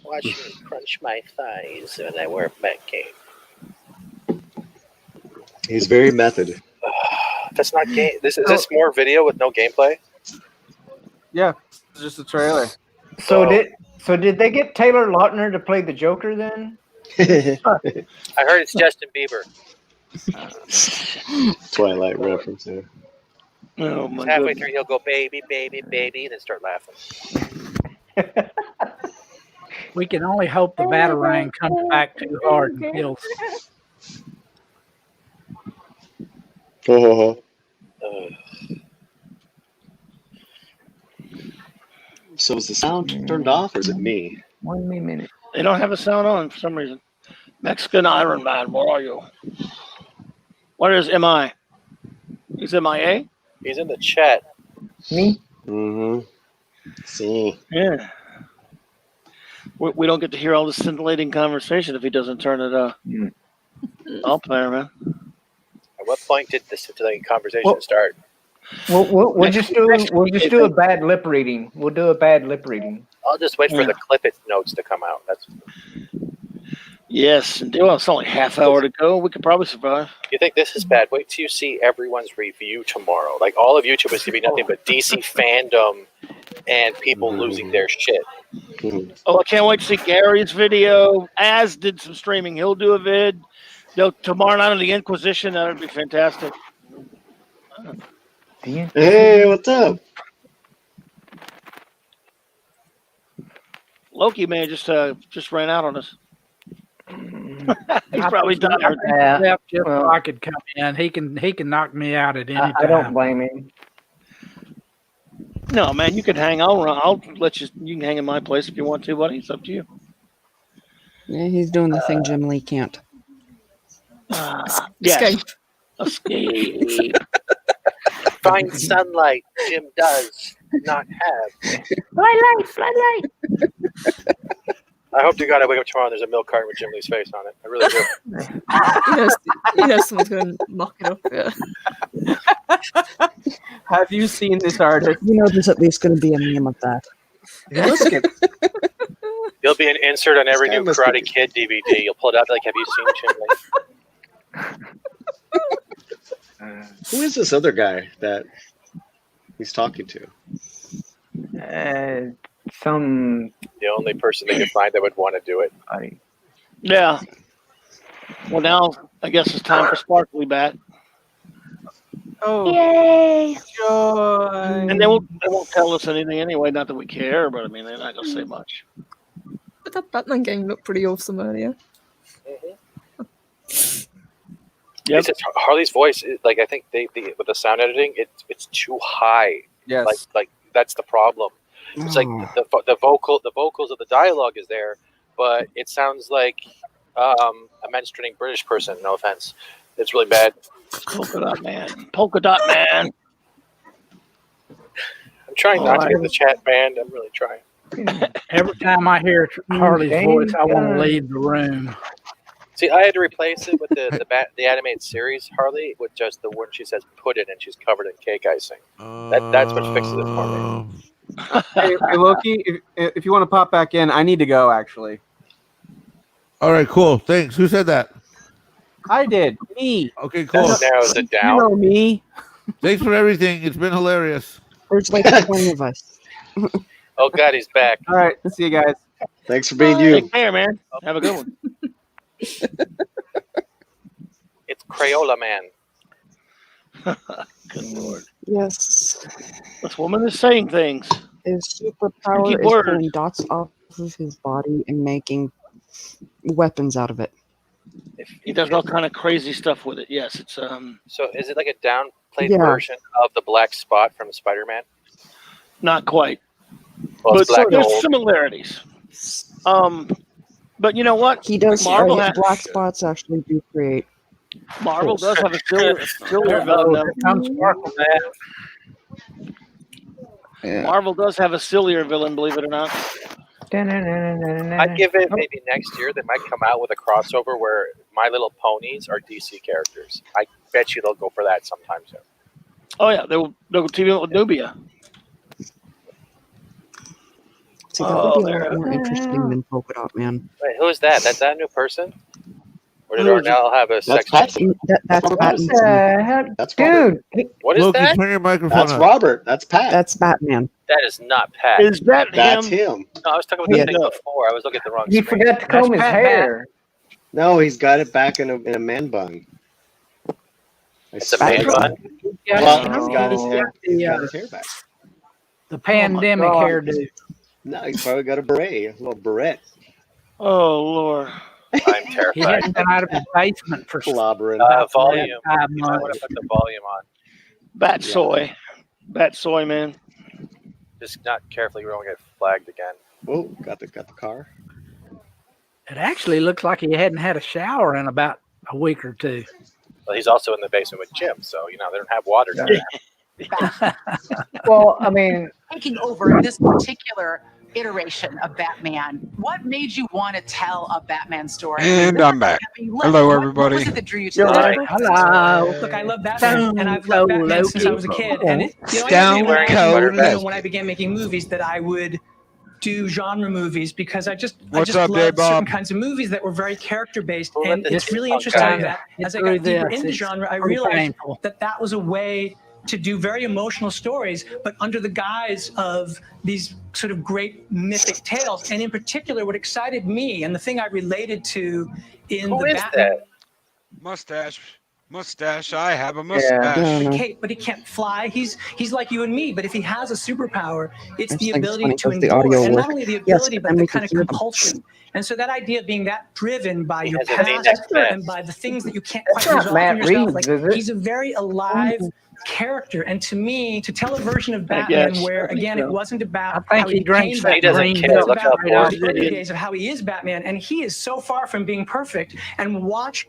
Speaker 28: Watch me crunch my thighs when I wear back game.
Speaker 8: He's very method.
Speaker 28: That's not game. Is this more video with no gameplay?
Speaker 3: Yeah, it's just a trailer.
Speaker 7: So did they get Taylor Lautner to play the Joker then?
Speaker 28: I heard it's Justin Bieber.
Speaker 8: Twilight reference there.
Speaker 2: Oh my
Speaker 28: Halfway
Speaker 2: goodness.
Speaker 28: through, he'll go baby, baby, baby, and then start laughing.
Speaker 1: We can only hope the Batarang comes back too hard and kills.
Speaker 8: Ho, ho, ho. So is the sound turned off or is it me?
Speaker 7: 1 minute.
Speaker 2: They don't have a sound on for some reason. Mexican Iron Man, where are you? Where is MI? He's MIA?
Speaker 28: He's in the chat.
Speaker 7: Me?
Speaker 8: Mm-hmm. See.
Speaker 2: Yeah. We don't get to hear all this scintillating conversation if he doesn't turn it off. I'll play, man.
Speaker 28: At what point did this conversation start?
Speaker 7: We'll just do a bad lip reading. We'll do a bad lip reading.
Speaker 28: I'll just wait for the clip it notes to come out. That's.
Speaker 2: Yes, well, it's only half hour to go. We could probably survive.
Speaker 28: You think this is bad? Wait till you see everyone's review tomorrow. Like all of YouTube is going to be nothing but DC fandom and people losing their shit.
Speaker 2: Oh, I can't wait to see Gary's video. Az did some streaming. He'll do a vid. Tomorrow night on the Inquisition. That would be fantastic.
Speaker 8: Hey, what's up?
Speaker 2: Loki man just ran out on us. He's probably done
Speaker 1: I
Speaker 2: everything.
Speaker 1: left just so I could come in. He can knock me out at any time.
Speaker 7: I don't blame him.
Speaker 2: No, man, you can hang on. I'll let you. You can hang in my place if you want to, buddy. It's up to you.
Speaker 12: Yeah, he's doing the thing Jim Lee can't.
Speaker 2: Yes. Escape.
Speaker 28: Find sunlight. Jim does not have.
Speaker 7: Floodlight.
Speaker 28: I hope to God I wake up tomorrow and there's a milk carton with Jim Lee's face on it. I really do.
Speaker 26: You know someone's going to mock it up. Yeah.
Speaker 3: Have you seen this artist?
Speaker 12: You know there's at least going to be a meme of that.
Speaker 28: There'll be an insert on every new Karate Kid DVD. You'll pull it out like, have you seen Jim Lee?
Speaker 8: Who is this other guy that he's talking to?
Speaker 28: The only person they could find that would want to do it.
Speaker 2: Yeah. Well, now I guess it's time for Sparkly back.
Speaker 3: Oh,
Speaker 2: yay!
Speaker 3: Joy!
Speaker 2: And they won't tell us anything anyway. Not that we care, but I mean they're not gonna say much.
Speaker 26: But that Batman game looked pretty awesome earlier.
Speaker 28: It's just Harley's voice, like I think they with the sound editing, it's too high.
Speaker 3: Yes.
Speaker 28: Like that's the problem. It's like the vocals of the dialogue is there, but it sounds like a menstruating British person. No offense, it's really bad.
Speaker 2: Polka dot man. Polka dot man.
Speaker 28: I'm trying not to get the chat banned. I'm really trying.
Speaker 1: Every time I hear Harley's voice, I want to leave the room.
Speaker 28: See, I had to replace it with the animated series Harley with just the one she says "pudding" and she's covered in cake icing. That's what fixes it for me.
Speaker 3: Hey, Loki, if you want to pop back in, I need to go actually.
Speaker 20: All right, cool. Thanks. Who said that?
Speaker 3: I did. Me.
Speaker 20: Okay, cool.
Speaker 28: Narrows it down.
Speaker 3: You know me.
Speaker 20: Thanks for everything. It's been hilarious.
Speaker 12: There's like 20 of us.
Speaker 28: Oh God, he's back.
Speaker 3: All right, see you guys.
Speaker 8: Thanks for being you.
Speaker 2: Take care, man. Have a good one.
Speaker 28: It's Crayola Man.
Speaker 2: Good Lord.
Speaker 12: Yes.
Speaker 2: This woman is saying things.
Speaker 12: His superpower
Speaker 2: Keep
Speaker 12: is
Speaker 2: words.
Speaker 12: pulling dots off of his body and making weapons out of it.
Speaker 2: He does all kind of crazy stuff with it. Yes, it's
Speaker 28: So is it like a downplayed
Speaker 12: Yeah.
Speaker 28: version of the black spot from Spider-Man?
Speaker 2: not quite.
Speaker 28: Well,
Speaker 2: But
Speaker 28: it's black
Speaker 2: there's
Speaker 28: gold.
Speaker 2: similarities. But you know what?
Speaker 12: He does.
Speaker 2: Marvel
Speaker 12: His
Speaker 2: has,
Speaker 12: black spots actually do create.
Speaker 2: Marvel does have a sillier villain though.
Speaker 1: Come Sparkle man.
Speaker 12: Yeah.
Speaker 2: Marvel does have a sillier villain, believe it or not.
Speaker 28: I'd give it maybe next year. They might come out with a crossover where My Little Ponies are DC characters. I bet you they'll go for that sometime soon.
Speaker 2: Oh yeah, they'll team up with Nubia.
Speaker 12: See, that would be a lot more interesting than Polka Dot Man.
Speaker 28: Wait, who is that? That's that a new person? Or did Ornell have a sex?
Speaker 8: That's
Speaker 12: That's Batman.
Speaker 8: That's
Speaker 7: Dude,
Speaker 28: What is
Speaker 20: Loki,
Speaker 28: that?
Speaker 20: turn your microphone
Speaker 8: That's
Speaker 20: on.
Speaker 8: Robert. That's Pat.
Speaker 12: That's Batman.
Speaker 28: That is not Pat.
Speaker 2: Is that
Speaker 8: That's
Speaker 2: him?
Speaker 8: him.
Speaker 28: No, I was talking about the
Speaker 12: Yeah.
Speaker 28: thing before. I was looking at the wrong
Speaker 7: he
Speaker 28: screen.
Speaker 7: forgot to comb his
Speaker 1: Pat,
Speaker 7: hair.
Speaker 8: No, he's got it back in a man bun.
Speaker 28: It's a man bun.
Speaker 8: Well,
Speaker 1: No.
Speaker 8: he's got his
Speaker 1: The,
Speaker 8: hair back.
Speaker 1: the pandemic
Speaker 2: God.
Speaker 1: hairdo.
Speaker 8: No, he's probably got a beret, a little beret.
Speaker 2: Oh Lord.
Speaker 28: I'm
Speaker 1: He
Speaker 28: terrified.
Speaker 1: hadn't been out of his basement for
Speaker 8: Slobbering.
Speaker 28: Volume.
Speaker 1: about 5
Speaker 28: I want
Speaker 1: months.
Speaker 28: to put the volume on.
Speaker 2: Bat soy. Bat soy man.
Speaker 28: Just not carefully. We won't get flagged again.
Speaker 8: Whoa, got the car.
Speaker 1: It actually looks like he hadn't had a shower in about a week or two.
Speaker 28: Well, he's also in the basement with Jim, so they don't have water down there.
Speaker 7: Well, I mean,
Speaker 19: Taking over in this particular
Speaker 11: iteration of Batman. What made you want to tell a Batman story?
Speaker 10: And I'm back. Hello, everybody.
Speaker 11: What was it that drew you to that?
Speaker 1: Hello.
Speaker 13: Look, I love Batman, and I've loved Batman since I was a kid. And I
Speaker 10: Stone Cold
Speaker 13: when I began making movies, that I would do genre movies because I just
Speaker 10: What's up,
Speaker 13: loved
Speaker 10: Dave Bob?
Speaker 13: certain kinds of movies that were very character based.
Speaker 28: Well,
Speaker 13: And
Speaker 28: this
Speaker 13: it's
Speaker 28: is
Speaker 13: really
Speaker 28: fun,
Speaker 13: interesting
Speaker 28: guys.
Speaker 13: that as I
Speaker 1: Through
Speaker 13: got deeper
Speaker 1: this,
Speaker 13: into
Speaker 1: it's
Speaker 13: genre, I
Speaker 1: pretty
Speaker 13: realized
Speaker 1: painful.
Speaker 13: that was a way to do very emotional stories, but under the guise of these sort of great mythic tales. And in particular, what excited me and the thing I related to in
Speaker 28: Who
Speaker 13: the
Speaker 28: is
Speaker 13: Batman.
Speaker 10: Mustache. I have a mustache.
Speaker 13: Kate, but he can't fly. He's like you and me. But if he has a superpower, it's
Speaker 12: I
Speaker 13: the
Speaker 12: just think it's
Speaker 13: ability
Speaker 12: funny
Speaker 13: to
Speaker 12: because the
Speaker 13: endure,
Speaker 12: audio
Speaker 13: and not
Speaker 12: work.
Speaker 13: only the
Speaker 12: Yes,
Speaker 13: ability,
Speaker 12: but
Speaker 13: but
Speaker 12: then
Speaker 13: the
Speaker 12: we
Speaker 13: kind
Speaker 12: can
Speaker 13: of
Speaker 12: hear them.
Speaker 13: compulsion. And so that idea of being that driven by your
Speaker 28: has a
Speaker 13: past
Speaker 28: V-neck vest.
Speaker 13: and by the things that you can't
Speaker 7: That's
Speaker 13: quite
Speaker 7: not
Speaker 13: resolve
Speaker 7: Matt
Speaker 13: in yourself,
Speaker 7: Reeves,
Speaker 13: like
Speaker 7: is it?
Speaker 13: he's a very alive character. And to me, to tell a version of
Speaker 2: I
Speaker 13: Batman
Speaker 2: guess.
Speaker 13: where again it wasn't about
Speaker 1: I think
Speaker 13: how
Speaker 1: he
Speaker 13: he
Speaker 1: drinks
Speaker 13: became
Speaker 1: that
Speaker 28: He doesn't
Speaker 13: Batman,
Speaker 28: care.
Speaker 13: it's
Speaker 28: Look how
Speaker 13: about
Speaker 28: bored
Speaker 13: the early
Speaker 28: he is.
Speaker 13: days of how he is Batman, and he is so far from being perfect. And watch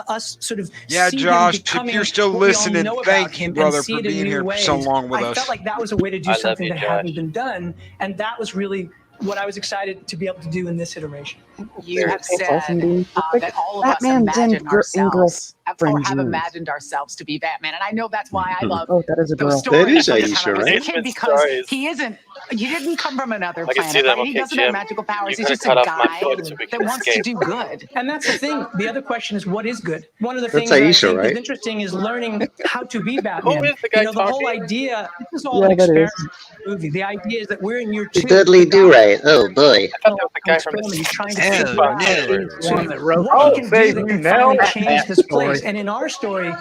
Speaker 13: us sort of
Speaker 10: Yeah,
Speaker 13: see
Speaker 10: Josh,
Speaker 13: him becoming
Speaker 10: if you're still
Speaker 13: what we all
Speaker 10: listening,
Speaker 13: know about
Speaker 10: thank you,
Speaker 13: him
Speaker 10: brother,
Speaker 13: and see
Speaker 10: for
Speaker 13: it in
Speaker 10: being
Speaker 13: new
Speaker 10: here for
Speaker 13: ways.
Speaker 10: so long with
Speaker 13: I
Speaker 10: us.
Speaker 13: felt like that was a way to do
Speaker 28: I love
Speaker 13: something
Speaker 28: you,
Speaker 13: that
Speaker 28: Josh.
Speaker 13: hadn't been done, and that was really what I was excited to be able to do in this iteration.
Speaker 11: You have
Speaker 12: It's all from
Speaker 11: said
Speaker 12: being perfect.
Speaker 11: that all of
Speaker 12: Batman's
Speaker 11: us
Speaker 12: in
Speaker 11: imagine ourselves or
Speaker 12: girlfriend
Speaker 11: have
Speaker 12: jeans.
Speaker 11: imagined ourselves to be Batman. And I know that's why I love
Speaker 12: Oh, that is a
Speaker 11: those
Speaker 12: girl.
Speaker 11: stories
Speaker 8: That is
Speaker 11: from the
Speaker 8: Aisha,
Speaker 11: time I was a
Speaker 8: right?
Speaker 11: kid, because he didn't come from another
Speaker 28: I can see
Speaker 11: planet,
Speaker 28: them.
Speaker 11: right? He
Speaker 28: Okay,
Speaker 11: doesn't have
Speaker 28: Jim.
Speaker 11: magical powers.
Speaker 28: You
Speaker 11: He's
Speaker 28: could
Speaker 11: just
Speaker 28: have
Speaker 11: a
Speaker 28: cut off my
Speaker 11: guy
Speaker 28: foot so we
Speaker 11: that
Speaker 28: could
Speaker 11: wants to
Speaker 28: escape.
Speaker 11: do good.
Speaker 13: And that's the thing. The other question is, what is good? One of the
Speaker 8: That's
Speaker 13: things that I
Speaker 8: Aisha,
Speaker 13: think is
Speaker 8: right?
Speaker 13: interesting is learning how to be
Speaker 28: Who
Speaker 13: Batman.
Speaker 28: is the guy
Speaker 13: The whole
Speaker 28: talking?
Speaker 13: idea, this is all
Speaker 12: Yeah,
Speaker 13: an
Speaker 12: that is.
Speaker 13: experiment movie. The idea is that we're in year 2.
Speaker 8: Dudley
Speaker 13: The guy
Speaker 8: Do Right. Oh boy.
Speaker 28: I thought that was the guy from the
Speaker 13: experiment. He's trying to
Speaker 20: Hell
Speaker 13: figure out
Speaker 20: no.
Speaker 13: sort
Speaker 1: One
Speaker 13: of
Speaker 1: that wrote
Speaker 13: what
Speaker 7: Oh,
Speaker 13: he can do
Speaker 7: save
Speaker 13: that
Speaker 7: you
Speaker 13: can
Speaker 7: now.
Speaker 13: finally
Speaker 1: that
Speaker 13: change this
Speaker 1: story.
Speaker 13: place. And in our story,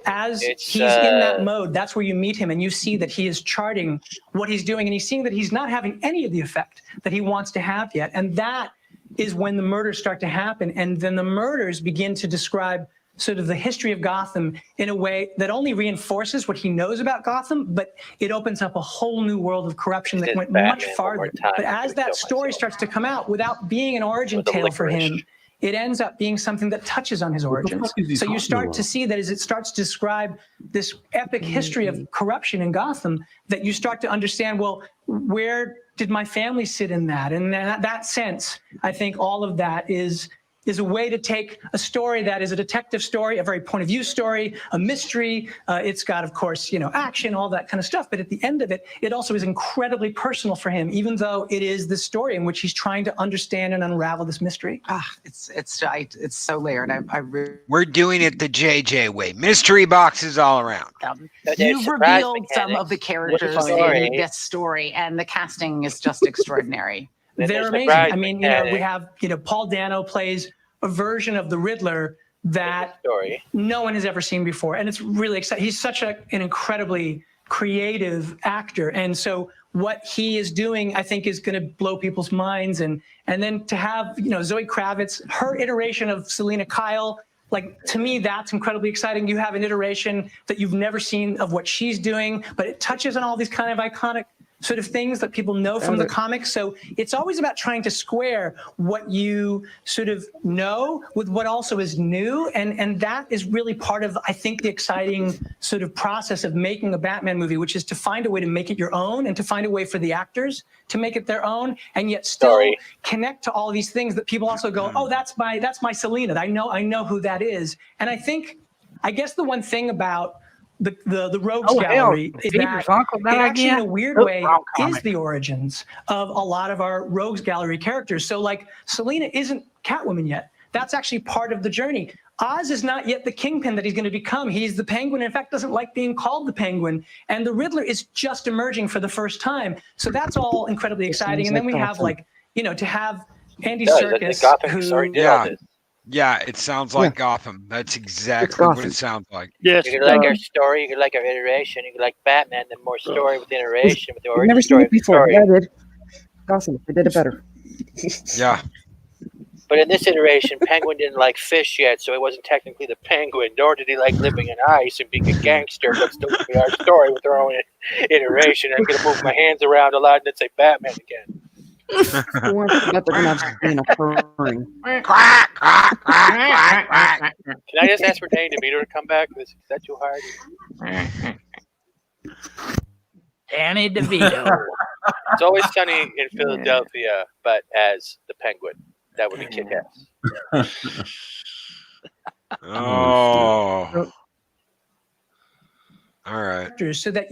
Speaker 13: as
Speaker 28: It's,
Speaker 13: he's in that mode, that's where you meet him and you see that he is charting what he's doing, and he's seeing that he's not having any of the effect that he wants to have yet. And that is when the murders start to happen. And then the murders begin to describe sort of the history of Gotham in a way that only reinforces what he knows about Gotham, but it opens up a whole new world of corruption that
Speaker 28: Did
Speaker 13: went
Speaker 28: Batman
Speaker 13: much
Speaker 28: one
Speaker 13: farther.
Speaker 28: more time,
Speaker 13: But
Speaker 28: I'm
Speaker 13: as
Speaker 28: gonna
Speaker 13: that
Speaker 28: kill
Speaker 13: story
Speaker 28: myself.
Speaker 13: starts to come out without being an origin
Speaker 28: With a
Speaker 13: tale for
Speaker 28: licorice.
Speaker 13: him, it ends up being something that touches on his
Speaker 9: What the
Speaker 13: origins.
Speaker 9: fuck is he
Speaker 13: So you
Speaker 9: talking
Speaker 13: start to
Speaker 9: about?
Speaker 13: see that as it starts to describe this epic history of corruption in Gotham, that you start to understand, well, where did my family sit in that? And that sense, I think all of that is a way to take a story that is a detective story, a very point of view story, a mystery. It's got, of course, action, all that kind of stuff. But at the end of it, it also is incredibly personal for him, even though it is the story in which he's trying to understand and unravel this mystery.
Speaker 11: It's so layered. I really
Speaker 10: We're doing it the JJ way. Mystery boxes all around.
Speaker 28: So there's
Speaker 11: You've
Speaker 28: surprise
Speaker 11: revealed some of the
Speaker 28: mechanics.
Speaker 11: characters
Speaker 28: With the story.
Speaker 11: in this story, and the casting is just extraordinary.
Speaker 28: Then
Speaker 13: They're
Speaker 28: there's
Speaker 13: amazing.
Speaker 28: surprise
Speaker 13: I mean,
Speaker 28: mechanic.
Speaker 13: we have, Paul Dano plays a version of the Riddler that
Speaker 28: Story.
Speaker 13: no one has ever seen before. And it's really exciting. He's such an incredibly creative actor. And so what he is doing, I think, is going to blow people's minds. And then to have, Zoe Kravitz, her iteration of Selena Kyle, like, to me, that's incredibly exciting. You have an iteration that you've never seen of what she's doing, but it touches on all these kind of iconic sort of things that people know from the comics. So it's always about trying to square what you sort of know with what also is new. And that is really part of, I think, the exciting sort of process of making a Batman movie, which is to find a way to make it your own and to find a way for the actors to make it their own, and yet still connect to all these things that people also go, oh, that's my Selena. I know who that is. And I guess the one thing about the Rogues Gallery is
Speaker 1: Peter's
Speaker 13: that
Speaker 1: uncle
Speaker 13: it
Speaker 1: died
Speaker 13: actually, in a
Speaker 1: again?
Speaker 13: weird
Speaker 1: Oh,
Speaker 13: way,
Speaker 1: wrong
Speaker 13: is
Speaker 1: comic.
Speaker 13: the origins of a lot of our Rogues Gallery characters. So, like, Selena isn't Catwoman yet. That's actually part of the journey. Oz is not yet the Kingpin that he's going to become. He's the Penguin. In fact, doesn't like being called the Penguin. And the Riddler is just emerging for the first time. So that's all incredibly exciting. And then we have, to have Andy Serkis, who...
Speaker 10: Yeah, it sounds like Gotham. That's exactly what it sounds like.
Speaker 2: Yes.
Speaker 28: You could like our story, you could like our iteration, you could like Batman, then more story with the iteration, with the
Speaker 12: I've
Speaker 28: origin
Speaker 12: never seen
Speaker 28: story.
Speaker 12: it before. Yeah, I did. Gotham. I did it better.
Speaker 10: Yeah.
Speaker 28: But in this iteration, Penguin didn't like fish yet, so he wasn't technically the Penguin, nor did he like living in ice and being a gangster, but still be our story with our own iteration. I'm going to move my hands around a lot and then say Batman again.
Speaker 12: Who wants to bet they're gonna have Selena purring?
Speaker 28: Can I just ask for Danny DeVito to come back? Is that too hard?
Speaker 1: Danny DeVito.
Speaker 28: It's Always Sunny in Philadelphia, but as the Penguin. That would be kick-ass.
Speaker 10: Oh. All right.
Speaker 13: So that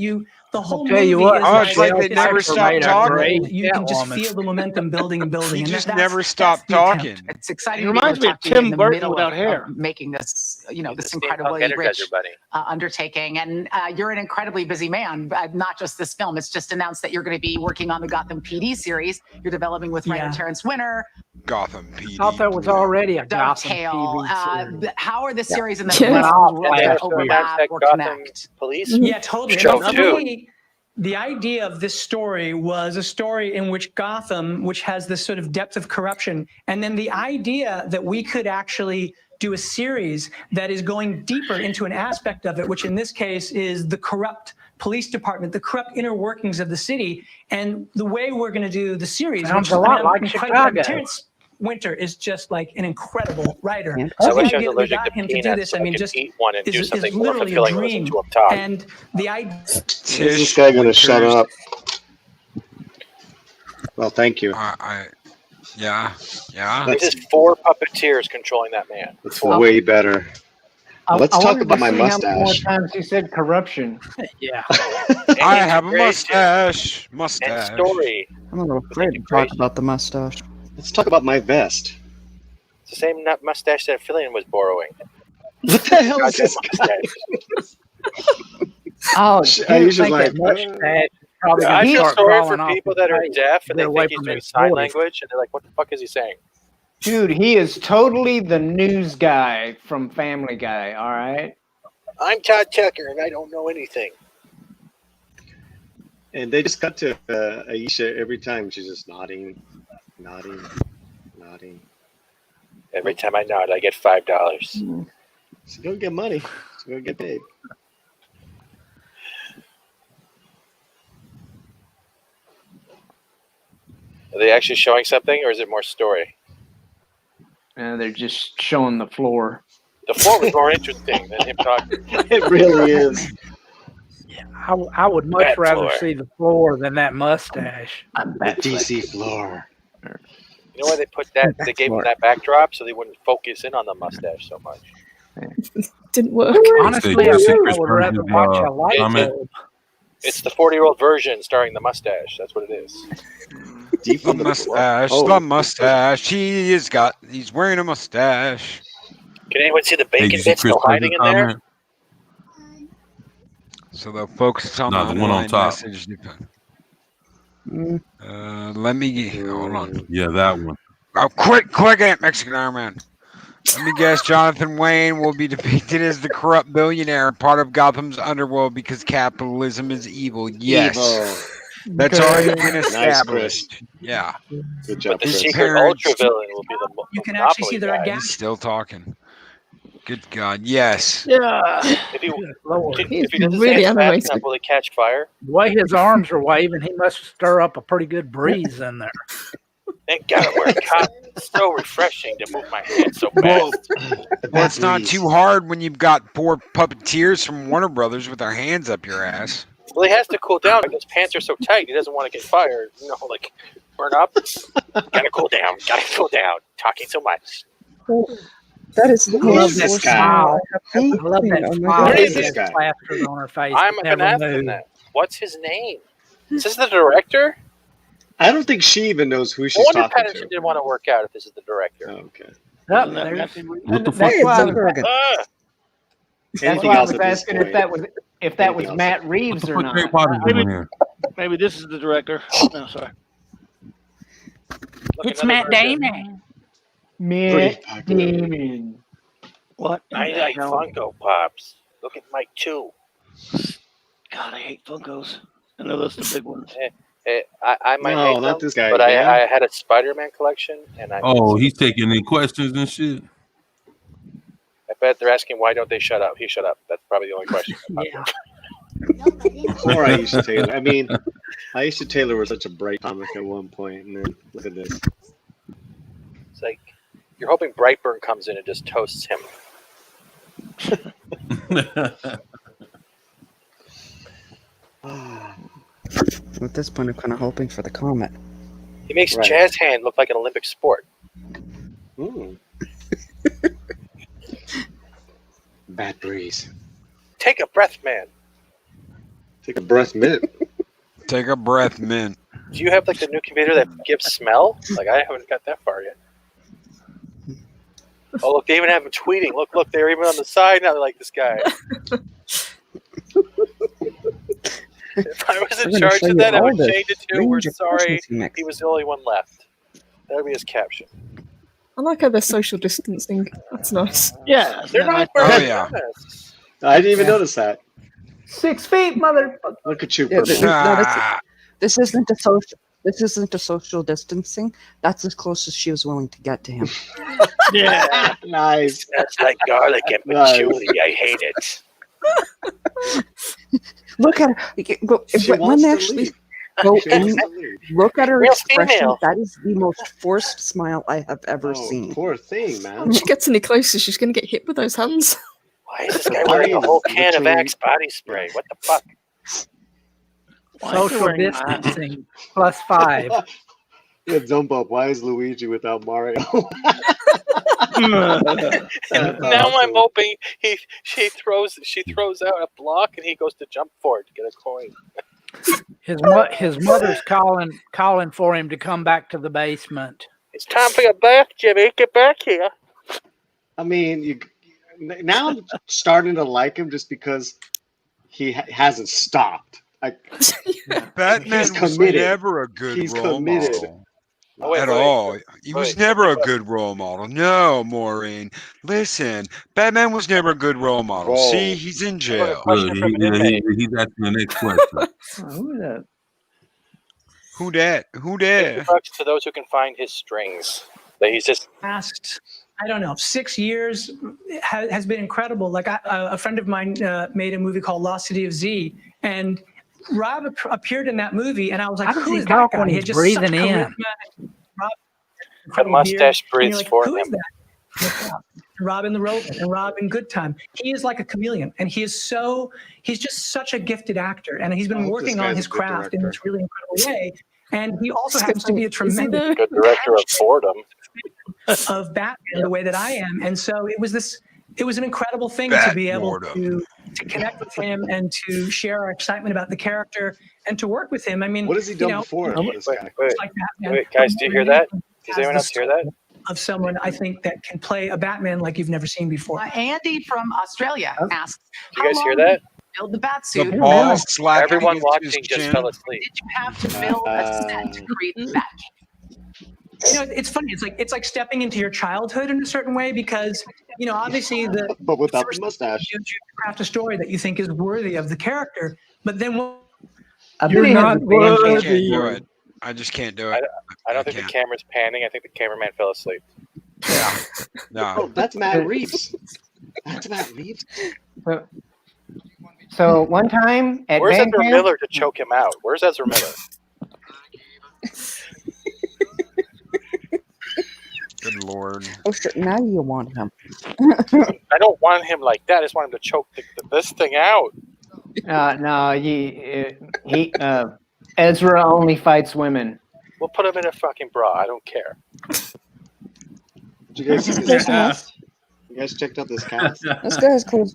Speaker 13: the whole
Speaker 1: tell
Speaker 13: movie
Speaker 1: you what,
Speaker 13: is
Speaker 10: Oh, it's like they
Speaker 13: it's
Speaker 10: never stopped talking.
Speaker 13: You can just feel the momentum building and building.
Speaker 10: He
Speaker 13: and
Speaker 10: just
Speaker 13: that's-
Speaker 10: never
Speaker 13: that's
Speaker 10: stopped
Speaker 13: the
Speaker 10: talking.
Speaker 13: attempt.
Speaker 11: It's exciting.
Speaker 2: He
Speaker 11: to be able
Speaker 2: reminds
Speaker 11: to
Speaker 2: me of
Speaker 11: talk to you in
Speaker 2: Tim
Speaker 11: the
Speaker 2: Burton
Speaker 11: middle
Speaker 2: without
Speaker 11: of
Speaker 2: hair.
Speaker 11: making this, this
Speaker 28: Steampunk
Speaker 11: incredibly
Speaker 28: Energizer
Speaker 11: rich
Speaker 28: Bunny.
Speaker 11: undertaking. And you're an incredibly busy man. Not just this film. It's just announced that you're going to be working on the Gotham PD series. You're developing with writer Terrence Winter.
Speaker 10: Gotham PD.
Speaker 1: I thought there was already a Gotham
Speaker 11: Dovetail.
Speaker 1: TV series.
Speaker 11: How are the series and the
Speaker 1: Yeah.
Speaker 11: films
Speaker 1: Yeah.
Speaker 11: overlap or
Speaker 28: Gotham
Speaker 11: connect?
Speaker 28: Police
Speaker 13: Yeah, totally.
Speaker 28: show
Speaker 13: And
Speaker 28: too.
Speaker 13: for me, the idea of this story was a story in which Gotham, which has this sort of depth of corruption, and then the idea that we could actually do a series that is going deeper into an aspect of it, which in this case is the corrupt police department, the corrupt inner workings of the city, and the way we're going to do the series.
Speaker 1: Sounds
Speaker 13: which
Speaker 1: a lot
Speaker 13: I'm
Speaker 1: like
Speaker 13: incredible-
Speaker 1: Chicago.
Speaker 13: Terrence Winter is just like an incredible writer.
Speaker 28: I
Speaker 13: So
Speaker 28: wish
Speaker 13: the
Speaker 28: I was
Speaker 13: idea that we
Speaker 28: allergic
Speaker 13: got
Speaker 28: to
Speaker 13: him to do
Speaker 28: peanuts
Speaker 13: this,
Speaker 28: so
Speaker 13: I mean,
Speaker 28: could
Speaker 13: just
Speaker 28: eat one and do
Speaker 13: is
Speaker 28: something more
Speaker 13: literally a
Speaker 28: fulfilling than listen
Speaker 13: dream.
Speaker 28: to him talk.
Speaker 13: And the idea.
Speaker 8: Is this guy gonna shut up? Well, thank you.
Speaker 10: Yeah.
Speaker 28: This is 4 puppeteers controlling that man.
Speaker 8: It's way better. Let's
Speaker 7: I
Speaker 8: talk
Speaker 7: wanted
Speaker 8: about
Speaker 7: to
Speaker 8: my
Speaker 7: see how many more
Speaker 8: mustache.
Speaker 7: times he said corruption.
Speaker 1: Yeah.
Speaker 10: I have a mustache. Mustache.
Speaker 28: And story.
Speaker 12: I'm a little afraid to talk about the mustache.
Speaker 8: Let's talk about my vest.
Speaker 28: It's the same mustache that Fillion was borrowing.
Speaker 8: What the hell is this guy?
Speaker 7: Oh,
Speaker 8: I usually
Speaker 1: think
Speaker 8: like.
Speaker 1: that mustache is probably
Speaker 28: I
Speaker 1: gonna
Speaker 28: feel
Speaker 1: start
Speaker 28: sorry
Speaker 1: crawling
Speaker 28: for
Speaker 1: off
Speaker 28: people
Speaker 1: his
Speaker 28: that are
Speaker 1: face.
Speaker 28: deaf and
Speaker 1: Get
Speaker 28: they
Speaker 1: away
Speaker 28: think he's
Speaker 1: from
Speaker 28: doing
Speaker 1: his
Speaker 28: sign
Speaker 1: voice.
Speaker 28: language, and they're like, "What the fuck is he saying?"
Speaker 7: Dude, he is totally the news guy from Family Guy. All right.
Speaker 28: I'm Todd Tucker, and I don't know anything.
Speaker 8: And they just cut to Aisha every time. She's just nodding.
Speaker 28: Every time I nod, I get $5.
Speaker 8: She's gonna get money. She's gonna get paid.
Speaker 28: Are they actually showing something, or is it more story?
Speaker 7: They're just showing the floor.
Speaker 28: The floor was more interesting than him talking.
Speaker 8: It really is.
Speaker 1: I would much
Speaker 28: Bad
Speaker 1: rather
Speaker 28: floor.
Speaker 1: see the floor than that mustache.
Speaker 8: The DC floor.
Speaker 28: You know why they put that? They gave him that backdrop so they wouldn't focus in on the mustache so much.
Speaker 26: Didn't work.
Speaker 1: Honestly,
Speaker 9: Say
Speaker 1: I
Speaker 9: your
Speaker 1: think I
Speaker 9: secrets
Speaker 1: would
Speaker 9: from
Speaker 1: rather
Speaker 9: his,
Speaker 1: watch a light
Speaker 9: comment.
Speaker 1: bulb.
Speaker 28: It's the 40-year-old version starring the mustache. That's what it is.
Speaker 10: The mustache. The mustache. He's wearing a mustache.
Speaker 28: Can anyone see the
Speaker 9: Hey,
Speaker 28: bacon
Speaker 9: did you see
Speaker 28: bit
Speaker 9: Chris
Speaker 28: still hiding in there?
Speaker 9: comment?
Speaker 10: So they'll focus on
Speaker 9: No,
Speaker 10: the
Speaker 9: the one on
Speaker 10: underlying
Speaker 9: top.
Speaker 10: message. Let me hold on.
Speaker 9: Yeah, that one.
Speaker 10: Oh, quick, Aunt Mexican Iron Man. Let me guess. Jonathan Wayne will be depicted as the corrupt billionaire, part of Gotham's underworld because capitalism is evil. Yes, that's already been
Speaker 8: Nice,
Speaker 10: established. Yeah.
Speaker 8: Good job,
Speaker 28: But the
Speaker 8: Chris.
Speaker 28: secret ultra villain will be the
Speaker 13: You can actually see
Speaker 28: Monopoly
Speaker 13: the red
Speaker 28: guy.
Speaker 13: gap.
Speaker 10: He's still talking. Good God, yes.
Speaker 1: Yeah.
Speaker 28: If he
Speaker 26: He's
Speaker 28: does his
Speaker 26: really
Speaker 28: hands fast
Speaker 26: animated.
Speaker 28: enough, will he catch fire?
Speaker 1: The way his arms are waving, he must stir up a pretty good breeze in there.
Speaker 28: Thank God I wear a cotton. It's so refreshing to move my hands so
Speaker 10: Well,
Speaker 28: fast.
Speaker 10: well, it's not too hard when you've got 4 puppeteers from Warner Brothers with their hands up your ass.
Speaker 28: Well, he has to cool down because his pants are so tight. He doesn't want to get fired. You know, like burn up. Gotta cool down. Talking so much.
Speaker 26: That is the
Speaker 8: Who
Speaker 26: most
Speaker 8: is this
Speaker 26: awesome
Speaker 8: guy?
Speaker 26: smile
Speaker 1: I love
Speaker 26: thing
Speaker 1: that
Speaker 26: on my
Speaker 1: smile.
Speaker 28: What
Speaker 1: He
Speaker 28: is
Speaker 1: has
Speaker 28: this
Speaker 8: guy?
Speaker 1: plastered on her face.
Speaker 28: I'm
Speaker 1: Never
Speaker 28: an after
Speaker 1: moved.
Speaker 28: that. What's his name? Is this the director?
Speaker 8: I don't think she even knows who
Speaker 28: I
Speaker 8: she's
Speaker 28: wonder if
Speaker 8: talking
Speaker 28: Patterson
Speaker 8: to.
Speaker 28: didn't want to work out if this is the director.
Speaker 8: Oh, okay.
Speaker 1: Oh, there's-
Speaker 9: What the fuck?
Speaker 7: That's why I was,
Speaker 8: Anything
Speaker 7: that's why I
Speaker 8: else
Speaker 7: was
Speaker 8: at this
Speaker 7: asking
Speaker 8: point?
Speaker 7: if that was
Speaker 8: Anything else?
Speaker 7: Matt
Speaker 9: What
Speaker 7: Reeves
Speaker 9: the
Speaker 7: or
Speaker 9: fuck Harry
Speaker 7: not.
Speaker 9: Potter's doing here?
Speaker 2: Maybe this is the director. No, sorry.
Speaker 28: Look,
Speaker 1: It's
Speaker 28: another
Speaker 1: Matt
Speaker 28: version.
Speaker 1: Damon.
Speaker 7: Matt
Speaker 8: Pretty
Speaker 7: Damon.
Speaker 2: What?
Speaker 28: I like Funko Pops. Look at Mike 2.
Speaker 2: God, I hate Funkos. I know those are the big ones.
Speaker 28: I might
Speaker 8: No,
Speaker 28: hate
Speaker 8: not
Speaker 28: them,
Speaker 8: this guy.
Speaker 28: but
Speaker 8: Yeah.
Speaker 28: I had a Spider-Man collection, and I
Speaker 9: He's taking in questions and shit.
Speaker 28: I bet they're asking why don't they shut up. He shut up. That's probably the only question.
Speaker 1: Yeah.
Speaker 8: Poor Aisha Taylor. I mean, Aisha Taylor was such a bright comic at one point, and then look at this.
Speaker 28: It's like you're hoping Brightburn comes in and just toasts him.
Speaker 12: At this point, I'm kind of hoping for the comet.
Speaker 28: He makes
Speaker 8: Right.
Speaker 28: jazz hand look like an Olympic sport.
Speaker 8: Bad breeze.
Speaker 28: Take a breath, man.
Speaker 8: Take a breath, mint.
Speaker 10: Take a breath, mint.
Speaker 28: Do you have like the new computer that gives smell? Like I haven't got that far yet. Oh look, they even have him tweeting. Look, they're even on the side now. They're like, this guy. If I was in
Speaker 12: We're gonna
Speaker 28: charge
Speaker 12: show
Speaker 28: of
Speaker 12: you
Speaker 28: that, I
Speaker 12: all
Speaker 28: would
Speaker 12: the
Speaker 28: change it to, we're
Speaker 12: range of
Speaker 28: sorry,
Speaker 12: questions he makes.
Speaker 28: he was the only one left. That would be his caption.
Speaker 26: I like how they're social distancing. That's nice.
Speaker 2: Yeah,
Speaker 28: They're not
Speaker 10: Oh,
Speaker 28: wearing
Speaker 10: yeah.
Speaker 28: masks.
Speaker 8: I didn't even notice that.
Speaker 7: 6 feet, motherfucker.
Speaker 8: Look at you,
Speaker 12: Yeah,
Speaker 8: purple.
Speaker 12: this isn't a social. This isn't a social distancing. That's as close as she was willing to get to him.
Speaker 2: Yeah.
Speaker 8: Nice.
Speaker 28: That's like garlic and
Speaker 8: Nice.
Speaker 28: patchouli. I hate it.
Speaker 12: Look at her.
Speaker 8: She
Speaker 12: When
Speaker 8: wants
Speaker 12: they
Speaker 8: to
Speaker 12: actually
Speaker 8: leave.
Speaker 12: go
Speaker 8: She wants
Speaker 12: in,
Speaker 8: to leave.
Speaker 12: look at her
Speaker 28: Real
Speaker 12: expression.
Speaker 28: female.
Speaker 12: That is the most forced smile I have ever seen.
Speaker 8: Poor thing, man.
Speaker 26: If she gets any closer, she's going to get hit with those hands.
Speaker 28: Why is this guy wearing a whole can of Axe body spray? What the fuck?
Speaker 2: Why is he
Speaker 1: Social
Speaker 2: wearing masks?
Speaker 1: distancing +5.
Speaker 8: Yeah, jump up. Why is Luigi without Mario?
Speaker 28: Now I'm hoping she throws out a block and he goes to jump for it to get a coin.
Speaker 1: His mother's calling for him to come back to the basement.
Speaker 28: It's time for your bath, Jimmy. Get back here.
Speaker 8: I mean, now I'm starting to like him just because he hasn't stopped.
Speaker 10: Batman
Speaker 8: He's
Speaker 10: was
Speaker 8: committed.
Speaker 10: never a good
Speaker 8: He's
Speaker 10: role
Speaker 8: committed.
Speaker 10: model. At all. He was never a good role model. No, Maureen. Listen, Batman was never a good role model.
Speaker 8: Bro.
Speaker 10: See, he's in jail.
Speaker 28: Question
Speaker 9: Good.
Speaker 28: from an inmate.
Speaker 9: He's asking the next question.
Speaker 7: Who that?
Speaker 10: Who dat? Who dat?
Speaker 28: Instructs to those who can find his strings. That he's just
Speaker 13: Last, I don't know, 6 years has been incredible. Like a friend of mine made a movie called Lost City of Z, and Rob appeared in that movie, and I was like,
Speaker 1: How does
Speaker 13: who
Speaker 1: he
Speaker 13: is
Speaker 1: talk
Speaker 13: that guy?
Speaker 1: when
Speaker 13: He
Speaker 1: he's
Speaker 13: had just such
Speaker 1: breathing in?
Speaker 13: charisma. Rob,
Speaker 28: the
Speaker 13: incredible
Speaker 28: mustache
Speaker 13: beard, and you're
Speaker 28: breathes
Speaker 13: like,
Speaker 28: for
Speaker 13: who is
Speaker 28: him.
Speaker 13: that? Rob in The Rodent and Rob in Good Time. He is like a chameleon, and he's just such a gifted actor, and he's been working on his craft in this really incredible way. And he also happens to be a tremendous
Speaker 28: Good director of boredom.
Speaker 13: of Batman the way that I am. And so it was an incredible thing to be able to connect with him and to share our excitement about the character and to work with him. I mean,
Speaker 8: What has he done before? This guy?
Speaker 13: like Batman,
Speaker 28: Wait, guys, do you hear that? Does anyone else hear that?
Speaker 13: Of someone I think that can play a Batman like you've never seen before.
Speaker 11: Andy from Australia asked,
Speaker 28: Do you guys hear that?
Speaker 11: build the bat suit?
Speaker 10: The ball slapping
Speaker 28: Everyone
Speaker 10: against
Speaker 28: watching
Speaker 10: his
Speaker 28: just
Speaker 10: chin.
Speaker 28: fell asleep.
Speaker 11: Did you have to build a set to create the bat?
Speaker 13: You know, it's funny. It's like stepping into your childhood in a certain way because, you know, obviously
Speaker 8: But without the mustache.
Speaker 13: you craft a story that you think is worthy of the character, but then
Speaker 7: I
Speaker 13: You're
Speaker 7: bet he has
Speaker 13: not
Speaker 7: a band
Speaker 10: I
Speaker 7: camp.
Speaker 10: can't do it. I just can't do it.
Speaker 28: I don't think the camera's panning. I think the cameraman fell asleep.
Speaker 10: Yeah. No.
Speaker 8: Oh, that's Matt Reeves. That's Matt Reeves.
Speaker 7: So one time at
Speaker 28: Where's
Speaker 7: band
Speaker 28: Ezra
Speaker 7: camp,
Speaker 28: Miller to choke him out? Where's Ezra Miller?
Speaker 10: Good Lord.
Speaker 12: Oh shit! Now you want him.
Speaker 28: I don't want him like that. I just want him to choke this thing out.
Speaker 7: no, Ezra only fights women.
Speaker 28: We'll put him in a fucking bra. I don't care.
Speaker 8: Did you guys see this cast? You guys checked out this cast?
Speaker 12: This guy's cool.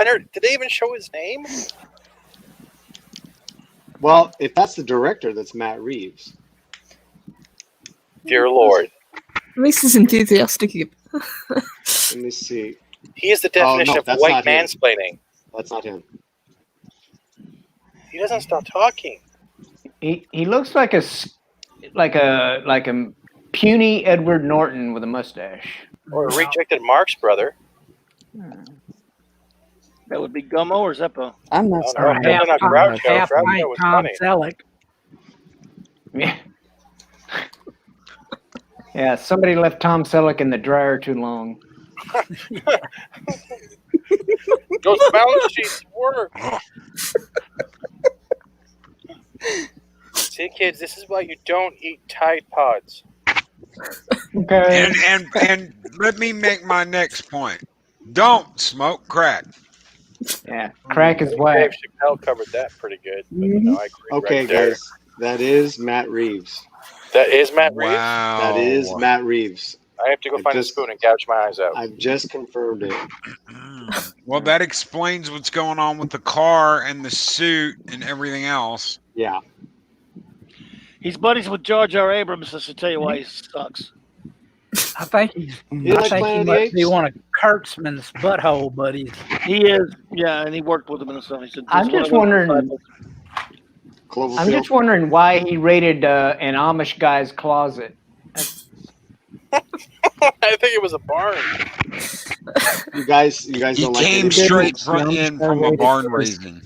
Speaker 28: Did they even show his name?
Speaker 8: Well, if that's the director, that's Matt Reeves.
Speaker 28: Dear Lord.
Speaker 26: At least he's enthusiastic.
Speaker 8: Let me see.
Speaker 28: He is the
Speaker 8: Oh, no,
Speaker 28: definition of
Speaker 8: that's
Speaker 28: white
Speaker 8: not him.
Speaker 28: mansplaining.
Speaker 8: That's not him.
Speaker 28: He doesn't stop talking.
Speaker 7: He looks like a puny Edward Norton with a mustache.
Speaker 28: Or a rejected Marx brother.
Speaker 2: That would be Gummo or Zeppo.
Speaker 12: I'm not
Speaker 28: Oh,
Speaker 12: sorry.
Speaker 28: no, definitely not Groucho.
Speaker 1: Half
Speaker 28: Groucho
Speaker 1: pint
Speaker 28: was
Speaker 1: Tom
Speaker 28: funny.
Speaker 1: Selleck.
Speaker 7: Yeah. Yeah, somebody left Tom Selleck in the dryer too long.
Speaker 28: Those balance sheets work. See, kids, this is why you don't eat Tide Pods.
Speaker 7: Okay.
Speaker 10: And let me make my next point. Don't smoke crack.
Speaker 7: Yeah, crack is
Speaker 28: Dave
Speaker 7: whack.
Speaker 28: Chappelle covered that pretty good. But, you know, I agree
Speaker 8: Okay,
Speaker 28: right there.
Speaker 8: guys, that is Matt Reeves.
Speaker 28: That is Matt Reeves?
Speaker 10: Wow.
Speaker 8: That is Matt Reeves.
Speaker 28: I have to go find a spoon and gouge my eyes out.
Speaker 8: I've just confirmed it.
Speaker 10: Well, that explains what's going on with the car and the suit and everything else.
Speaker 8: Yeah.
Speaker 2: He's buddies with Jar Jar Abrams. Just to tell you why he sucks.
Speaker 1: I think he's.
Speaker 8: You
Speaker 1: I
Speaker 8: like
Speaker 1: think he
Speaker 8: Planet of the
Speaker 1: must be
Speaker 8: Apes?
Speaker 1: one of Kurtzman's butthole buddies.
Speaker 2: He is, yeah, and he worked with him and stuff. He said,
Speaker 7: I'm
Speaker 2: "This is
Speaker 7: just
Speaker 2: one of
Speaker 7: wondering.
Speaker 2: those disciples."
Speaker 7: I'm just wondering why he raided an Amish guy's closet.
Speaker 28: I think it was a barn.
Speaker 8: You guys
Speaker 10: He
Speaker 8: don't like
Speaker 10: came
Speaker 8: it?
Speaker 10: straight in from a barn raising.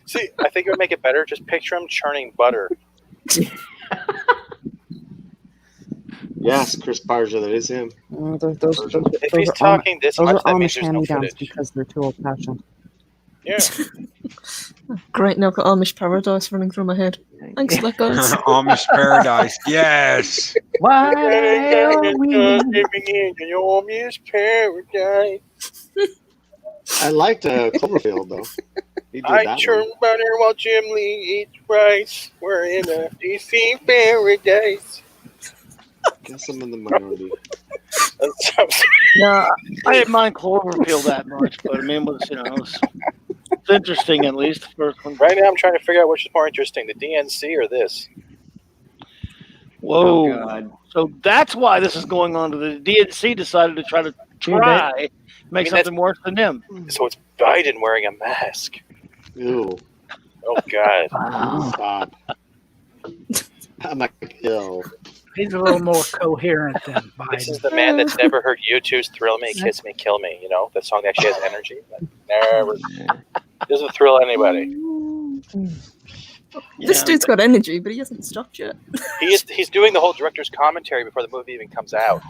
Speaker 28: See, I think it would make it better. Just picture him churning butter.
Speaker 8: Yes, Chris Barja, that is him.
Speaker 28: If he's talking this much, that means
Speaker 12: Amish
Speaker 28: there's no
Speaker 12: hand-me-downs
Speaker 28: footage.
Speaker 12: because they're too old-fashioned.
Speaker 28: Yeah.
Speaker 26: Great, now I've got Amish Paradise running through my head. Thanks for that, guys.
Speaker 10: Amish Paradise, yes.
Speaker 7: Why are we?
Speaker 28: Amish Paradise.
Speaker 8: I liked Cloverfield, though. He did
Speaker 28: I
Speaker 8: that
Speaker 28: churn
Speaker 8: one.
Speaker 28: butter while Jim Lee eats rice. We're in a DC paradise.
Speaker 8: Guess I'm in the minority.
Speaker 2: Yeah, I didn't mind Cloverfield that much, but I mean, it's interesting at least. The first one.
Speaker 28: Right now, I'm trying to figure out which is more interesting, the DNC or this.
Speaker 2: Whoa!
Speaker 7: Oh, God.
Speaker 2: So that's why this is going on. To the DNC decided to try make something worse than them.
Speaker 28: So it's Biden wearing a mask.
Speaker 8: Ew.
Speaker 28: Oh God!
Speaker 8: Stop. I'm like, ew.
Speaker 1: He's a little more coherent than Biden.
Speaker 28: This is the man that's never heard U2's "Thrill Me, Kiss Me, Kill Me." You know that song actually has energy. Never doesn't thrill anybody.
Speaker 26: This dude's got energy, but he hasn't stopped yet.
Speaker 28: He's doing the whole director's commentary before the movie even comes out.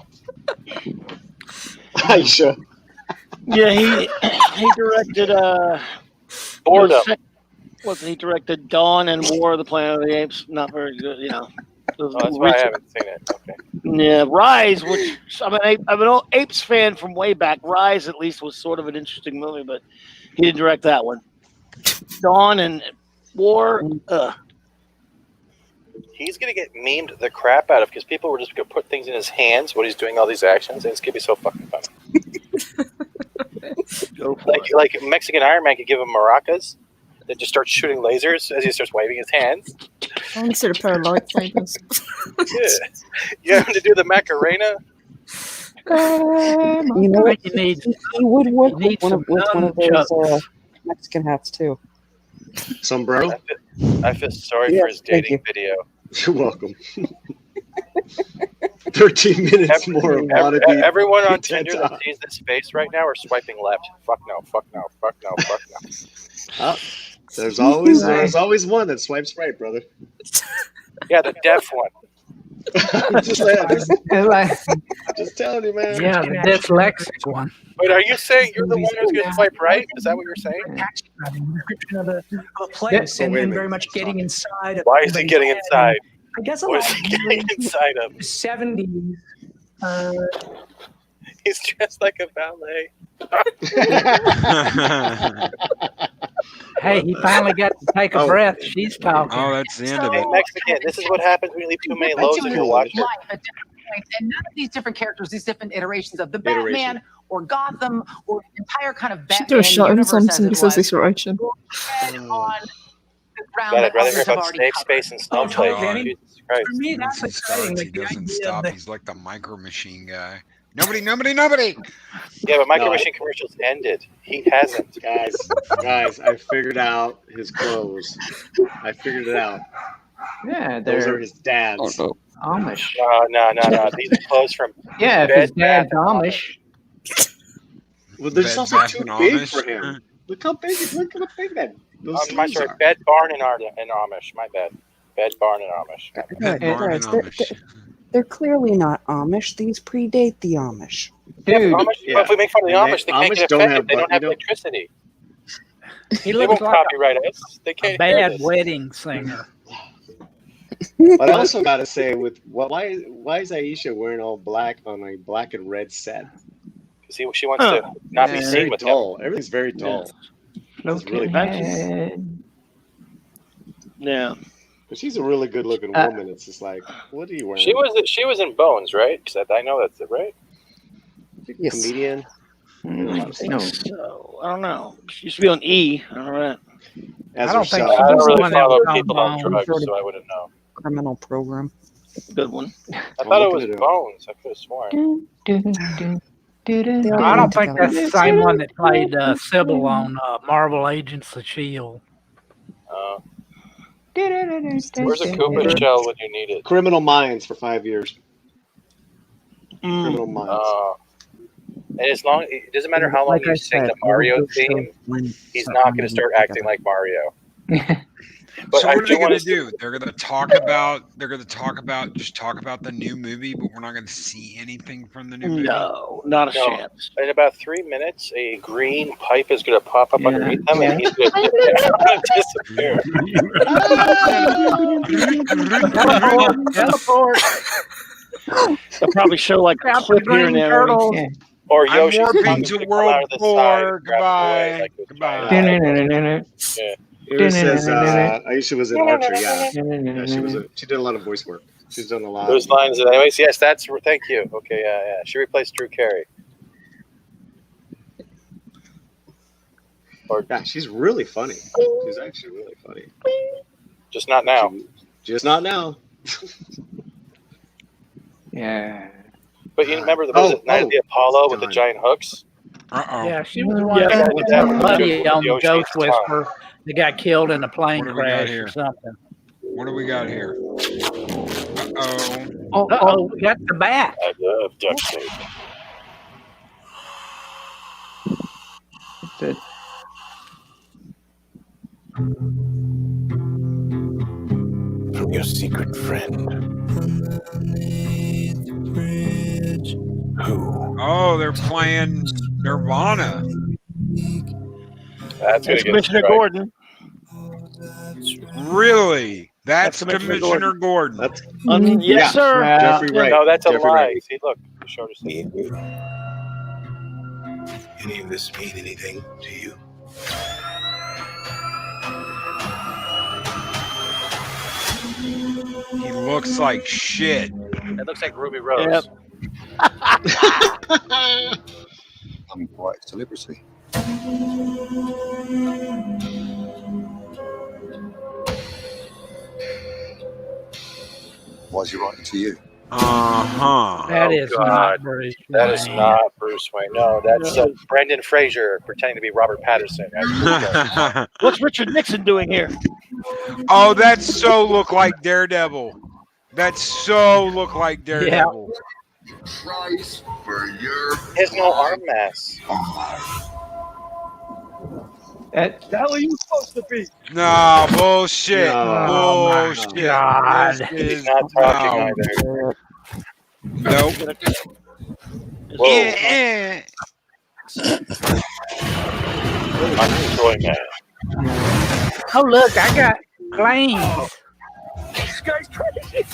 Speaker 8: Aisha.
Speaker 2: Yeah, he directed
Speaker 28: Boredom.
Speaker 2: He directed Dawn and War of the Planet of the Apes. Not very good, you know.
Speaker 28: Oh, that's why I haven't seen it. Okay.
Speaker 2: Yeah, Rise, which I'm an old Apes fan from way back. Rise, at least, was sort of an interesting movie, but he didn't direct that one. Dawn and War.
Speaker 28: He's gonna get memed the crap out of because people were just gonna put things in his hands when he's doing all these actions, and it's gonna be so fucking funny. like Mexican Iron Man could give him maracas that just starts shooting lasers as he starts waving his hands.
Speaker 26: Instead of pair of lightsabers.
Speaker 28: Yeah, you have to do the Macarena.
Speaker 12: You know what? He would work with one of those Mexican hats too.
Speaker 8: Sombrero?
Speaker 28: I feel sorry for his dating video.
Speaker 8: You're welcome. 13 minutes more of wannabe.
Speaker 28: Everyone on Tinder that sees this face right now are swiping left. Fuck no, fuck no, fuck no, fuck no.
Speaker 8: Oh, there's always one that swipes right, brother.
Speaker 28: Yeah, the deaf one.
Speaker 8: just telling you, man.
Speaker 1: Yeah, the dyslexic one.
Speaker 28: Wait, are you saying you're the one who's going to swipe right? Is that what you're saying?
Speaker 13: Description of a place and very much getting inside.
Speaker 28: Why is he getting inside?
Speaker 13: I guess a
Speaker 28: What
Speaker 13: lot
Speaker 28: is he getting inside of?
Speaker 13: 70s.
Speaker 28: He's dressed like a ballet.
Speaker 1: Hey, he finally got to take a breath. She's talking.
Speaker 10: Oh, that's the end of it.
Speaker 28: Mexican, this is what happens when you leave too many loads in your watch.
Speaker 11: Life at different points, and none of these different characters, these different iterations of the Batman or Gotham or the entire kind of
Speaker 26: Should do a
Speaker 11: Batman
Speaker 26: shot in
Speaker 11: universe as
Speaker 26: something
Speaker 11: it
Speaker 26: besides
Speaker 11: was,
Speaker 26: this iteration.
Speaker 11: on the ground
Speaker 28: God,
Speaker 11: that
Speaker 28: I'd rather hear
Speaker 11: others have
Speaker 28: about
Speaker 11: already
Speaker 28: Snake
Speaker 11: covered.
Speaker 28: Space and Snowflake. Jesus Christ.
Speaker 13: For me, that's
Speaker 10: Once it
Speaker 13: exciting.
Speaker 10: starts,
Speaker 13: Like
Speaker 10: he
Speaker 13: the
Speaker 10: doesn't
Speaker 13: idea
Speaker 10: stop.
Speaker 13: that
Speaker 10: He's like the Micro Machine guy. Nobody.
Speaker 28: Yeah, but Micro Machine commercials ended. He hasn't.
Speaker 8: Guys, I figured out his clothes. I figured it out.
Speaker 7: Yeah,
Speaker 8: Those are his dad's.
Speaker 12: Oh,
Speaker 7: Amish.
Speaker 28: No. These are clothes from
Speaker 7: Yeah, if his dad's Amish.
Speaker 8: Well, they're just also
Speaker 28: Bath
Speaker 8: too
Speaker 28: and
Speaker 8: big
Speaker 28: Amish.
Speaker 8: for him. Look how big that. Those
Speaker 28: My
Speaker 8: sleeves
Speaker 28: sorry,
Speaker 8: are.
Speaker 28: Bed Barn and Amish. My bad. Bed Barn and Amish.
Speaker 12: Guys, they're clearly not Amish. These predate the Amish.
Speaker 28: Dude, Amish, well, if we make fun of the
Speaker 8: And
Speaker 28: Amish, they can't
Speaker 8: Amish
Speaker 28: get
Speaker 8: don't
Speaker 28: affected.
Speaker 8: have
Speaker 28: They don't have
Speaker 8: button-
Speaker 28: electricity.
Speaker 1: He
Speaker 28: They
Speaker 1: looks
Speaker 28: won't
Speaker 1: like
Speaker 28: copyright us. They
Speaker 1: a
Speaker 28: can't hear
Speaker 1: bad
Speaker 28: this.
Speaker 1: wedding singer.
Speaker 8: But I also gotta say, why is Aisha wearing all black on a black and red set?
Speaker 28: because she wants to not be
Speaker 8: He's
Speaker 28: seen
Speaker 8: very
Speaker 28: with him.
Speaker 8: tall. Everything's very tall. It's really
Speaker 2: Yeah.
Speaker 8: But she's a really good looking woman. It's just like, what are you wearing?
Speaker 28: She was in Bones, right? 'Cause I know that's it, right?
Speaker 12: Yes.
Speaker 8: Comedian.
Speaker 2: I think so. I don't know. She used to be on E. I don't know.
Speaker 8: As
Speaker 1: I don't think
Speaker 8: herself.
Speaker 1: she
Speaker 28: I don't
Speaker 1: was the
Speaker 28: really
Speaker 1: one that
Speaker 28: follow
Speaker 1: was on
Speaker 28: people on
Speaker 1: Bones.
Speaker 28: drugs, so I wouldn't know.
Speaker 12: Criminal program.
Speaker 2: Good one.
Speaker 28: I thought it was Bones. I could have sworn.
Speaker 1: I don't think that's the same one that played Sybil on Marvel Agents of S.H.I.E.L.D.
Speaker 28: Where's a Koopa shell when you need it?
Speaker 8: Criminal Minds for 5 years. Criminal Minds.
Speaker 28: And as long it doesn't matter how long
Speaker 12: Like I
Speaker 28: you sing
Speaker 12: said,
Speaker 28: the Mario
Speaker 12: Overkill
Speaker 28: theme,
Speaker 12: when
Speaker 28: he's
Speaker 12: something
Speaker 28: not going to
Speaker 12: doesn't
Speaker 28: start
Speaker 12: fit
Speaker 28: acting like Mario. But
Speaker 10: So
Speaker 28: I
Speaker 10: what are
Speaker 28: do
Speaker 10: they going
Speaker 28: want
Speaker 10: to do? They're going to talk about the new movie, but we're not going to see anything from the new movie.
Speaker 2: No, not a chance.
Speaker 28: In about 3 minutes, a green pipe is going to pop up underneath them, and he's going to disappear.
Speaker 1: Teleport.
Speaker 2: They'll probably show like a clip here and there.
Speaker 28: Or
Speaker 10: I'm
Speaker 28: Yoshi's tongue
Speaker 10: warping
Speaker 28: is
Speaker 10: to
Speaker 28: gonna come out
Speaker 10: World
Speaker 28: of the side
Speaker 10: 4.
Speaker 28: and grab him away,
Speaker 10: Goodbye.
Speaker 28: like those
Speaker 10: Goodbye.
Speaker 28: giant Yeah.
Speaker 8: Here says Aisha was an archer. Yeah, she did a lot of voice work. She's done a lot.
Speaker 28: Those lines. Anyways, yes, thank you. Okay, yeah. She replaced Drew Carey.
Speaker 8: Yeah, she's really funny. She's actually really funny.
Speaker 28: Just not now.
Speaker 8: Just not now.
Speaker 7: Yeah.
Speaker 28: But you remember the Night of the Apollo with the giant hooks?
Speaker 1: Yeah, she was the one that was buddy on the Ghost Whisperer that got killed in a plane
Speaker 10: What do we got
Speaker 1: crash
Speaker 10: here?
Speaker 1: or something.
Speaker 10: What do we got here?
Speaker 1: Uh-oh, we got the bat.
Speaker 28: I love duct tape.
Speaker 7: That's it.
Speaker 14: From your secret friend. Who?
Speaker 10: Oh, they're playing Nirvana.
Speaker 28: That's gonna get
Speaker 2: Commissioner
Speaker 28: strike.
Speaker 2: Gordon.
Speaker 10: Really? That's
Speaker 2: Commissioner
Speaker 10: Commissioner Gordon.
Speaker 8: That's
Speaker 2: Yes, sir.
Speaker 8: Jeffrey Wright.
Speaker 28: No, that's a
Speaker 8: Jeffrey
Speaker 28: lie.
Speaker 8: Wright.
Speaker 28: See, look, he showed us.
Speaker 14: Any of this mean anything to you?
Speaker 10: He looks like shit.
Speaker 28: That looks like Ruby Rose.
Speaker 14: I'm quite celibacy. Was he writing to you?
Speaker 1: That is not Bruce
Speaker 28: That is
Speaker 1: Wayne.
Speaker 28: not Bruce Wayne. No, that's Brendan Fraser pretending to be Robert Pattinson.
Speaker 2: What's Richard Nixon doing here?
Speaker 10: Oh, that so look like Daredevil. That so look like Daredevil.
Speaker 14: Price for your
Speaker 28: He has no arm mass.
Speaker 7: That's
Speaker 2: how are you supposed to be?
Speaker 10: No, bullshit.
Speaker 1: Oh,
Speaker 10: Bullshit.
Speaker 1: my God.
Speaker 10: This
Speaker 28: He's
Speaker 10: is
Speaker 28: not talking either.
Speaker 10: Nope. Yeah.
Speaker 28: I'm Troy Man.
Speaker 1: Oh, look, I got flames.
Speaker 2: This guy's crazy.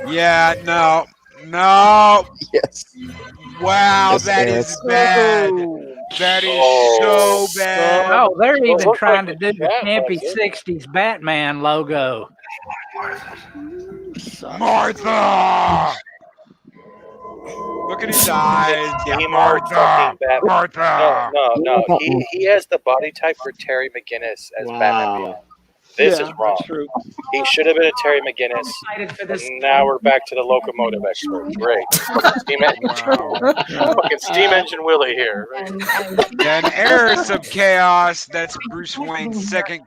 Speaker 10: Yeah, no. No.
Speaker 12: Yes.
Speaker 10: Wow,
Speaker 12: Yes,
Speaker 10: that
Speaker 12: yes.
Speaker 10: is bad. That is so bad.
Speaker 1: Oh, they're even
Speaker 28: looks
Speaker 1: trying
Speaker 28: like
Speaker 1: to
Speaker 28: the
Speaker 1: do the
Speaker 28: chat,
Speaker 1: campy
Speaker 28: does it?
Speaker 1: 60s Batman logo.
Speaker 10: Martha! Look at his eyes. Yeah,
Speaker 28: Team
Speaker 10: Martha!
Speaker 28: fucking Batman.
Speaker 10: Martha!
Speaker 28: No. He has the body type for Terry McGinnis as Batman Beyond. This is wrong.
Speaker 2: True.
Speaker 28: He should have been a Terry McGinnis.
Speaker 11: Excited for this.
Speaker 28: And now we're back to the locomotive expert. Great. Fucking steam engine Willie here.
Speaker 10: Then Heiress of Chaos, that's Bruce Wayne's second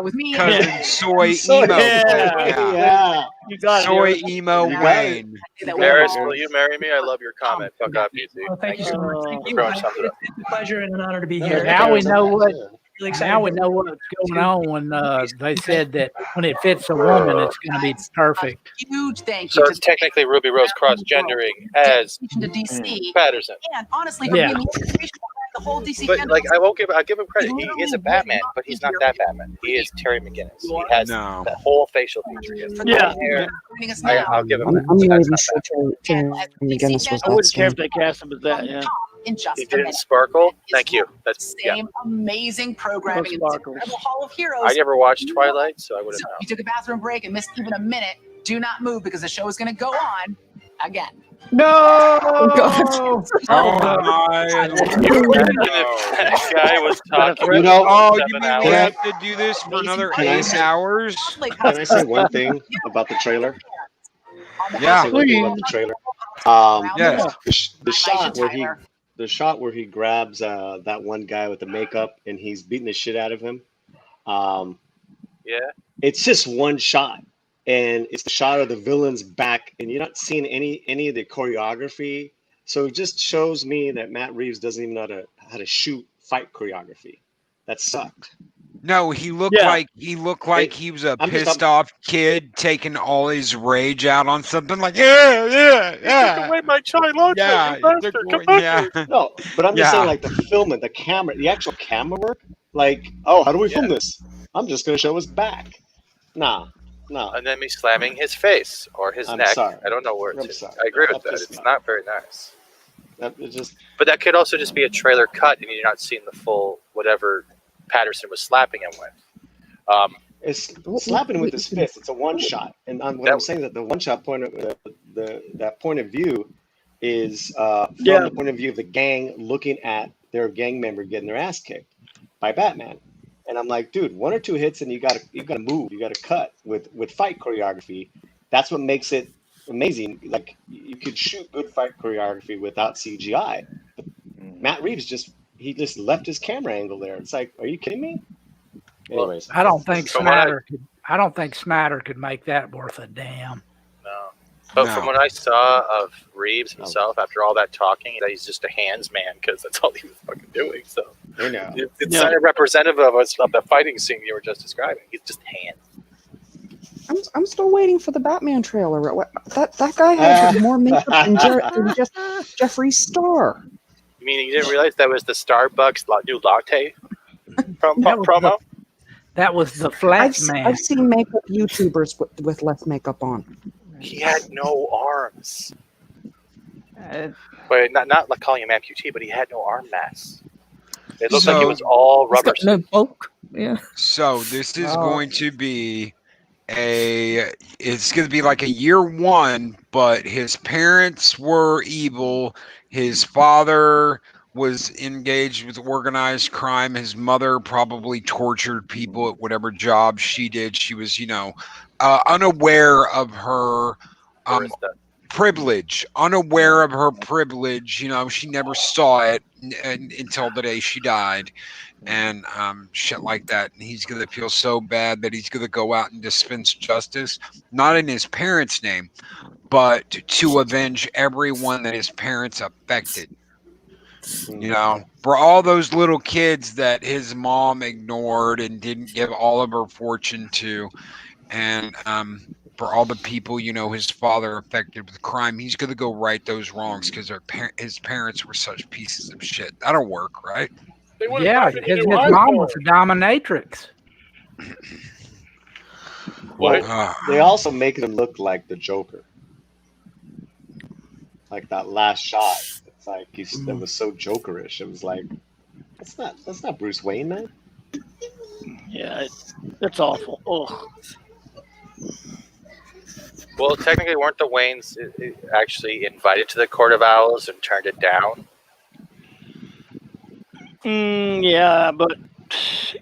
Speaker 11: With me.
Speaker 10: cousin, Soy
Speaker 8: So-
Speaker 10: Emo.
Speaker 8: yeah.
Speaker 2: You got
Speaker 10: Soy
Speaker 2: it.
Speaker 10: Emo
Speaker 8: You got
Speaker 10: Wayne.
Speaker 28: Harris, will you marry me? I love your comment. Fuck off, you two.
Speaker 13: Well, thank you so much. Thank you.
Speaker 28: Throwing something up.
Speaker 13: It's a pleasure and an honor to be here.
Speaker 1: Now we know what.
Speaker 13: Really excited.
Speaker 1: Now we know what's going on when they said that when it fits a woman, it's going to be perfect.
Speaker 11: Huge thank
Speaker 28: So
Speaker 11: you
Speaker 28: it's technically Ruby Rose cross-gendering as
Speaker 11: to DC.
Speaker 28: Patterson.
Speaker 11: And honestly,
Speaker 1: Yeah.
Speaker 11: for being the the whole DC
Speaker 28: But
Speaker 11: fandom.
Speaker 28: like, I'll give him credit. He is a Batman, but he's not that Batman. He is Terry McGinnis. He has that whole facial feature. He has the
Speaker 2: Yeah.
Speaker 28: long hair.
Speaker 11: Joining us
Speaker 28: I'll give him
Speaker 12: I'm
Speaker 28: that.
Speaker 12: not
Speaker 28: That's
Speaker 12: even
Speaker 28: not
Speaker 12: sure Terry McGinnis was
Speaker 2: I
Speaker 12: that
Speaker 2: wouldn't care if
Speaker 12: star.
Speaker 2: they cast him as that. Yeah.
Speaker 11: in just
Speaker 28: He
Speaker 11: a
Speaker 28: did
Speaker 11: minute.
Speaker 28: Sparkle. Thank you. That's
Speaker 11: Same amazing programming in the Incredible Hall of Heroes.
Speaker 28: I never watched Twilight, so I wouldn't
Speaker 11: So
Speaker 28: know.
Speaker 11: if you took a bathroom break and missed even a minute, do not move because the show is going to go on again.
Speaker 7: No!
Speaker 28: Oh
Speaker 10: my!
Speaker 28: That guy was talking.
Speaker 8: You know,
Speaker 10: Oh, you mean we
Speaker 8: can
Speaker 10: have
Speaker 8: I-
Speaker 10: to do this for another
Speaker 8: Can I
Speaker 10: 8
Speaker 8: say-
Speaker 10: hours?
Speaker 8: Can I say one thing about the trailer? Can I
Speaker 10: Yeah.
Speaker 8: say one thing about the trailer?
Speaker 10: Yes.
Speaker 8: The shot where he grabs that one guy with the makeup and he's beating the shit out of him.
Speaker 28: Yeah.
Speaker 8: It's just one shot, and it's the shot of the villain's back, and you're not seeing any of the choreography. So it just shows me that Matt Reeves doesn't even know how to shoot fight choreography. That sucked.
Speaker 10: No, he looked like he was a
Speaker 8: I'm just-
Speaker 10: pissed off kid taking all his rage out on something like yeah.
Speaker 28: away my child launcher,
Speaker 10: Yeah,
Speaker 28: you bastard, come back here.
Speaker 8: No, but I'm just saying, like the filming, the camera, the actual camera work. Like, oh, how do we film this? I'm just gonna show his back. Nah.
Speaker 28: And then me slamming his face or his
Speaker 8: I'm
Speaker 28: neck.
Speaker 8: sorry.
Speaker 28: I don't know where
Speaker 8: I'm
Speaker 28: to.
Speaker 8: sorry.
Speaker 28: I agree with
Speaker 8: I'm
Speaker 28: that.
Speaker 8: just
Speaker 28: It's not very nice.
Speaker 8: It just.
Speaker 28: But that could also just be a trailer cut, and you're not seeing the full whatever Patterson was slapping him with.
Speaker 8: It's slapping with his fist. It's a one shot, and what I'm saying is that the one shot point of that point of view is from the point of view of the gang looking at their gang member getting their ass kicked by Batman. And I'm like, dude, 1 or 2 hits and you gotta move, you gotta cut with fight choreography. That's what makes it amazing. Like you could shoot good fight choreography without CGI. But Matt Reeves just left his camera angle there. It's like, are you kidding me? Anyways,
Speaker 1: I don't think Smatter could make that worth a damn.
Speaker 28: No. But from what I saw of Reeves himself, after all that talking, that he's just a hands man because that's all he was fucking doing. So
Speaker 8: I know.
Speaker 28: it's kind of representative of the fighting scene you were just describing. He's just hands.
Speaker 12: I'm still waiting for the Batman trailer. That guy had more makeup than just Jeffree Star.
Speaker 28: You mean you didn't realize that was the Starbucks new latte promo?
Speaker 1: That was the Flash Man.
Speaker 12: I've seen makeup YouTubers with less makeup on.
Speaker 28: He had no arms. Wait, not like calling him amputee, but he had no arm mass. It looked like it was all rubber.
Speaker 26: No bulk. Yeah.
Speaker 10: So this is going to be it's going to be like a year one, but his parents were evil. His father was engaged with organized crime. His mother probably tortured people at whatever job she did. She was, unaware of her privilege. Unaware of her privilege. She never saw it until the day she died. And shit like that. And he's going to feel so bad that he's going to go out and dispense justice, not in his parents' name, but to avenge everyone that his parents affected. For all those little kids that his mom ignored and didn't give all of her fortune to, and for all the people his father affected with crime, he's going to go right those wrongs because his parents were such pieces of shit. That'll work, right?
Speaker 1: Yeah, his mom was a dominatrix.
Speaker 8: Well, they also make him look like the Joker. Like that last shot. It's like that was so Jokerish. It was like, that's not Bruce Wayne, man.
Speaker 2: Yeah, it's awful. Ugh.
Speaker 28: Well, technically, weren't the Waynes actually invited to the Court of Owls and turned it down?
Speaker 2: Yeah, but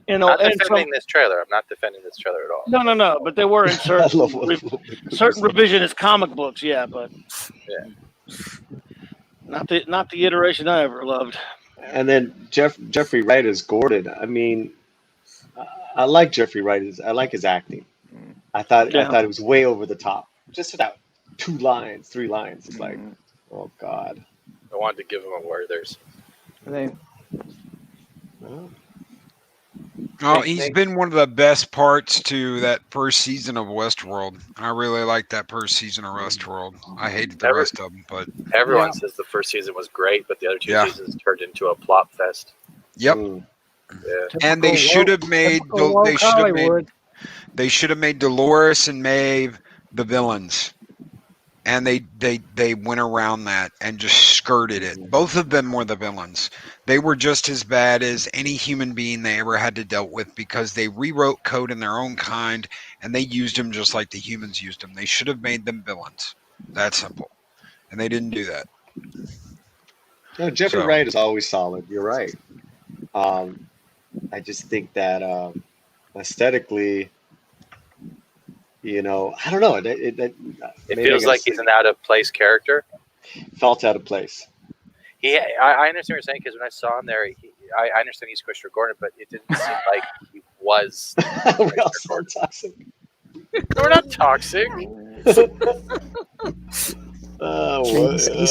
Speaker 28: not defending this trailer. I'm not defending this trailer at all.
Speaker 2: No. But they were in certain revisionist comic books. Yeah, but not the iteration I ever loved.
Speaker 8: And then Jeffrey Wright as Gordon. I mean, I like Jeffrey Wright. I like his acting. I thought it was way over the top. Just without 2 lines, 3 lines. It's like, oh God.
Speaker 28: I wanted to give him a Werther's.
Speaker 7: They.
Speaker 8: Well,
Speaker 10: Oh, he's been one of the best parts to that first season of Westworld. I really liked that first season of Westworld. I hated the rest of them, but
Speaker 28: Everyone says the first season was great, but the other two
Speaker 10: Yeah.
Speaker 28: seasons turned into a plot fest.
Speaker 10: Yep.
Speaker 28: Yeah.
Speaker 10: And they should have made they should have made Dolores and Maeve the villains. And they went around that and just skirted it. Both of them were the villains. They were just as bad as any human being they ever had to deal with because they rewrote code in their own kind and they used them just like the humans used them. They should have made them villains. That simple. And they didn't do that.
Speaker 8: No, Jeffrey
Speaker 10: So-
Speaker 8: Wright is always solid. You're right. I just think that aesthetically, I don't know.
Speaker 28: It feels like he's an out of place character.
Speaker 8: Felt out of place.
Speaker 28: I understand what you're saying because when I saw him there, I understand he's Christopher Gordon, but it didn't seem like he was.
Speaker 8: We all so toxic.
Speaker 28: We're not toxic.
Speaker 12: He's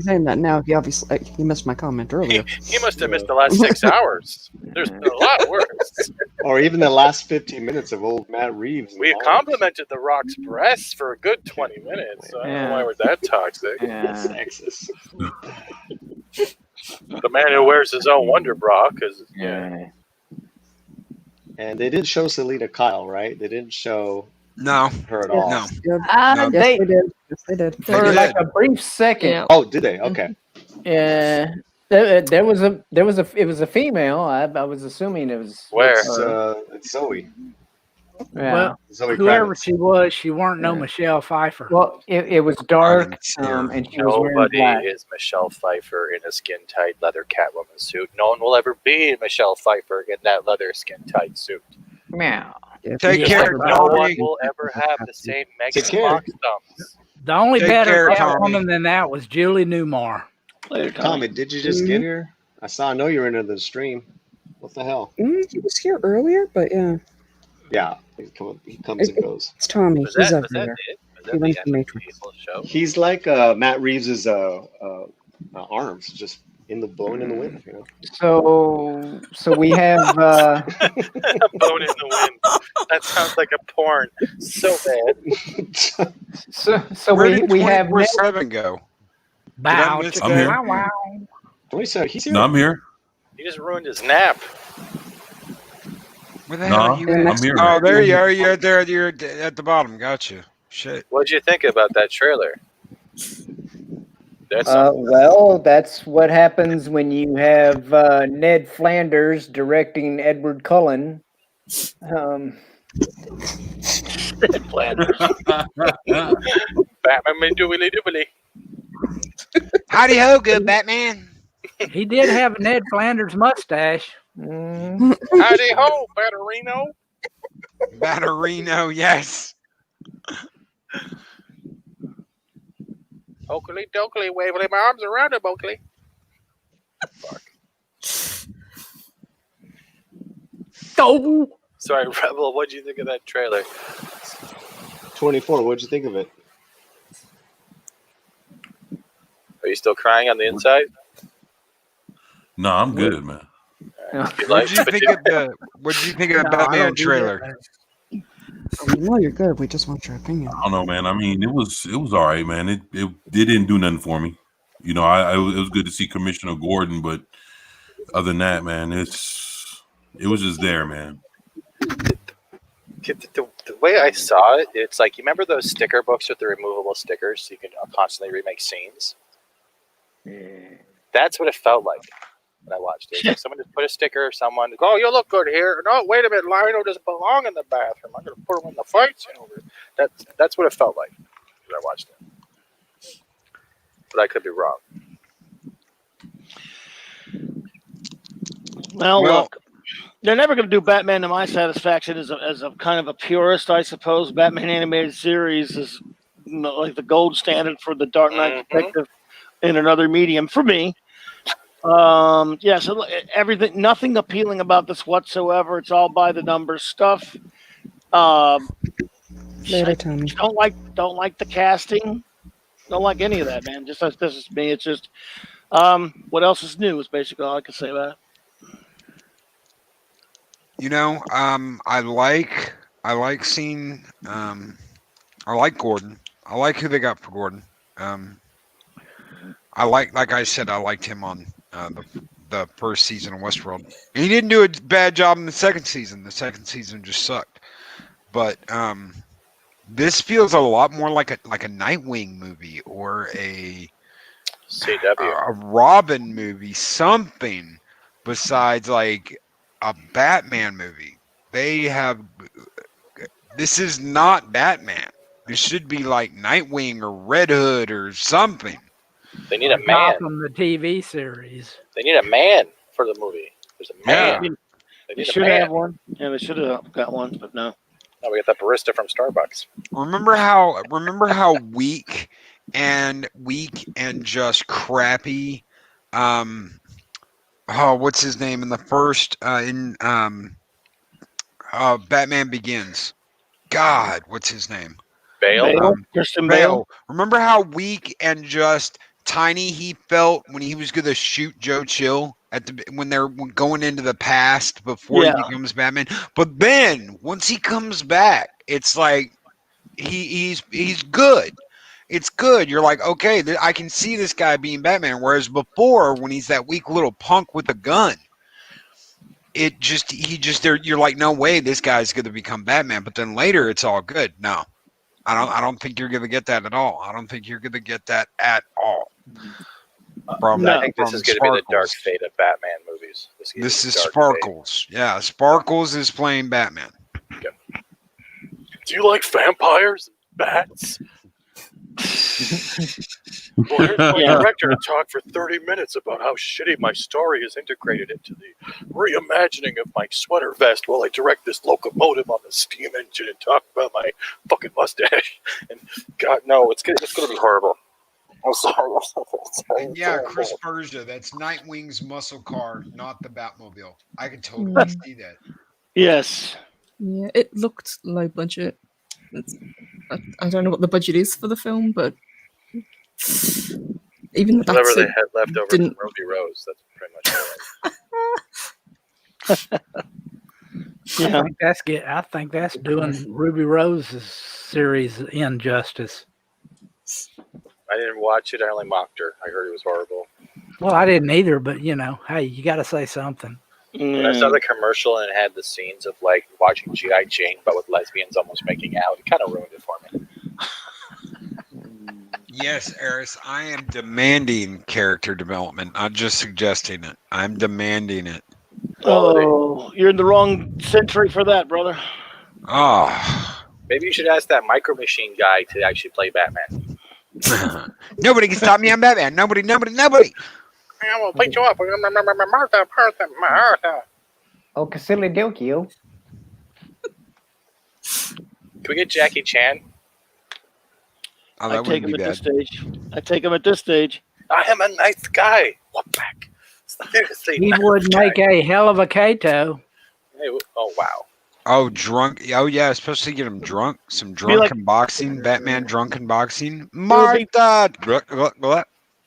Speaker 12: saying that now. He obviously he missed my comment earlier.
Speaker 28: He must have missed the last 6 hours. There's been a lot worse.
Speaker 8: Or even the last 15 minutes of old Matt Reeves.
Speaker 28: We complimented The Rock's breasts for a good 20 minutes. So I don't know why we're that toxic.
Speaker 8: Sexist.
Speaker 28: The man who wears his own Wonder Bra, because
Speaker 8: And they did show Selena Kyle, right? They didn't show
Speaker 10: No.
Speaker 8: her at all.
Speaker 10: No.
Speaker 12: Yes, they did. Yes, they did.
Speaker 7: For like a brief second.
Speaker 12: Yeah.
Speaker 8: Oh, did they? Okay.
Speaker 7: Yeah. There was a female. I was assuming it was.
Speaker 28: Where?
Speaker 8: It's Zoe.
Speaker 7: Yeah.
Speaker 1: Well,
Speaker 8: Zoe
Speaker 1: whoever
Speaker 8: Kravitz.
Speaker 1: she was, she weren't no Michelle Pfeiffer.
Speaker 7: Well, it was dark, and she was wearing
Speaker 28: Nobody
Speaker 7: black.
Speaker 28: is Michelle Pfeiffer in a skin-tight leather Catwoman suit. No one will ever be Michelle Pfeiffer in that leather skin-tight suit.
Speaker 7: Meow.
Speaker 10: Take
Speaker 28: Just
Speaker 10: care,
Speaker 28: like no one
Speaker 10: Tommy.
Speaker 28: will ever have the same Megan
Speaker 8: Take care.
Speaker 28: Fox thumbs.
Speaker 1: The only
Speaker 10: Take
Speaker 1: better
Speaker 10: care,
Speaker 1: Catwoman
Speaker 10: Tommy.
Speaker 1: than that was Julie Newmar.
Speaker 8: Tommy, did you just get here? I know you were into the stream. What the hell?
Speaker 12: He was here earlier, but yeah,
Speaker 8: Yeah, he comes and goes.
Speaker 12: it's Tommy.
Speaker 28: Was
Speaker 12: He's
Speaker 28: that
Speaker 12: everywhere.
Speaker 28: it? Was
Speaker 12: He
Speaker 28: that
Speaker 12: went
Speaker 28: the
Speaker 12: to Matrix.
Speaker 28: whole show?
Speaker 8: He's like Matt Reeves's arms, just blowing in the wind.
Speaker 7: So we have.
Speaker 28: Bone in the wind. That sounds like a porn. So bad.
Speaker 7: So
Speaker 10: Where did
Speaker 7: we have.
Speaker 10: 24/7 go?
Speaker 1: Bow.
Speaker 10: miss
Speaker 9: I'm here.
Speaker 1: Wow, wow.
Speaker 8: Wait, so he's here?
Speaker 9: No, I'm here.
Speaker 28: He just ruined his nap.
Speaker 10: Where the
Speaker 9: No,
Speaker 10: hell are you
Speaker 9: I'm
Speaker 10: at?
Speaker 9: here.
Speaker 10: Oh, there you are. You're there. You're at the bottom. Gotcha. Shit.
Speaker 28: What'd you think about that trailer? That's
Speaker 7: Well, that's what happens when you have Ned Flanders directing Edward Cullen.
Speaker 28: Flanders. Batman doobly doobly.
Speaker 10: Howdy ho, good Batman.
Speaker 1: He did have a Ned Flanders mustache.
Speaker 28: Howdy ho, Batterino.
Speaker 10: Batterino, yes.
Speaker 28: Oakley dokley, waving my arms around him, Oakley. Fuck.
Speaker 1: Oh.
Speaker 28: Sorry, Rebel, what'd you think of that trailer?
Speaker 8: 24. What'd you think of it?
Speaker 28: Are you still crying on the inside?
Speaker 9: No, I'm good, man.
Speaker 10: What did you think of the Batman trailer?
Speaker 12: No, you're good. We just want your opinion.
Speaker 9: I don't know, man. I mean, it was all right, man. It didn't do nothing for me. It was good to see Commissioner Gordon, but other than that, man, it was just there, man.
Speaker 28: The way I saw it, it's like, you remember those sticker books with the removable stickers so you can constantly remake scenes? That's what it felt like when I watched it. Like someone just put a sticker, someone, oh, you look good here. No, wait a minute, Lionel doesn't belong in the bathroom. I'm going to put him in the fight scene over. That's what it felt like when I watched it. But I could be wrong.
Speaker 2: Well, look, they're never going to do Batman to my satisfaction as a kind of a purist, I suppose. Batman animated series is like the gold standard for the Dark Knight Detective in another medium for me. So everything, nothing appealing about this whatsoever. It's all by the numbers stuff.
Speaker 12: Later, Tommy.
Speaker 2: Don't like the casting. Don't like any of that, man. This is me. It's just what else is new is basically all I can say about it.
Speaker 10: You know, I like seeing I like Gordon. I like who they got for Gordon. I like I said, I liked him on the first season of Westworld. He didn't do a bad job in the second season. The second season just sucked. But this feels a lot more like a Nightwing movie or a Robin movie, something besides like a Batman movie. This is not Batman. This should be like Nightwing or Red Hood or something.
Speaker 28: They need a man.
Speaker 1: Gotham, the TV series.
Speaker 28: They need a man for the movie. There's a man.
Speaker 10: Yeah.
Speaker 28: They
Speaker 2: They
Speaker 28: need
Speaker 2: should
Speaker 28: a man.
Speaker 2: have one. Yeah, they should have got one, but no.
Speaker 28: No, we got that barista from Starbucks.
Speaker 10: Remember how weak and just crappy what's his name in the first Batman Begins? God, what's his name?
Speaker 28: Bale?
Speaker 2: Christian Bale.
Speaker 10: Remember how weak and just tiny he felt when he was going to shoot Joe Chill when they're going into the past before he becomes Batman? But then once he comes back, it's like he's good. It's good. You're like, okay, I can see this guy being Batman. Whereas before, when he's that weak little punk with a gun, you're like, no way, this guy's going to become Batman. But then later, it's all good. No, I don't think you're going to get that at all. I don't think you're going to get that at all.
Speaker 28: I think this is going to be the dark fate of Batman movies.
Speaker 10: This is Sparkles. Yeah, Sparkles is playing Batman.
Speaker 28: Okay. Do you like vampires and bats? Well, here's my director to talk for 30 minutes about how shitty my story is integrated into the reimagining of my sweater vest while I direct this locomotive on the steam engine and talk about my fucking mustache. And God, no, it's gonna be horrible. I'm sorry.
Speaker 10: And yeah, Chris Berger, that's Nightwing's muscle car, not the Batmobile. I can totally see that.
Speaker 2: Yes.
Speaker 26: Yeah, it looked low budget. I don't know what the budget is for the film, but even the
Speaker 28: whatever they had left over from Ruby Rose, that's pretty much it.
Speaker 1: I think that's doing Ruby Rose's series injustice.
Speaker 28: I didn't watch it. I only mocked her. I heard it was horrible.
Speaker 1: Well, I didn't either, but hey, you got to say something.
Speaker 28: When I saw the commercial and it had the scenes of like watching G.I. Jane, but with lesbians almost making out, it kind of ruined it for me.
Speaker 10: Yes, Eris, I am demanding character development, not just suggesting it. I'm demanding it.
Speaker 2: Oh, you're in the wrong century for that, brother.
Speaker 10: Oh.
Speaker 28: Maybe you should ask that Micro Machine guy to actually play Batman.
Speaker 10: Nobody can stop me. I'm Batman. Nobody.
Speaker 28: I will beat you up. Martha.
Speaker 7: Oh, Casilli Dilkio.
Speaker 28: Can we get Jackie Chan?
Speaker 10: Oh,
Speaker 2: I take him at this stage.
Speaker 28: I am a nice guy. What back? Seriously.
Speaker 1: He would make a hell of a Kato.
Speaker 28: Hey, oh, wow.
Speaker 10: Oh, drunk. Oh, yeah, especially get him drunk. Some drunken boxing. Batman drunken boxing. Martha.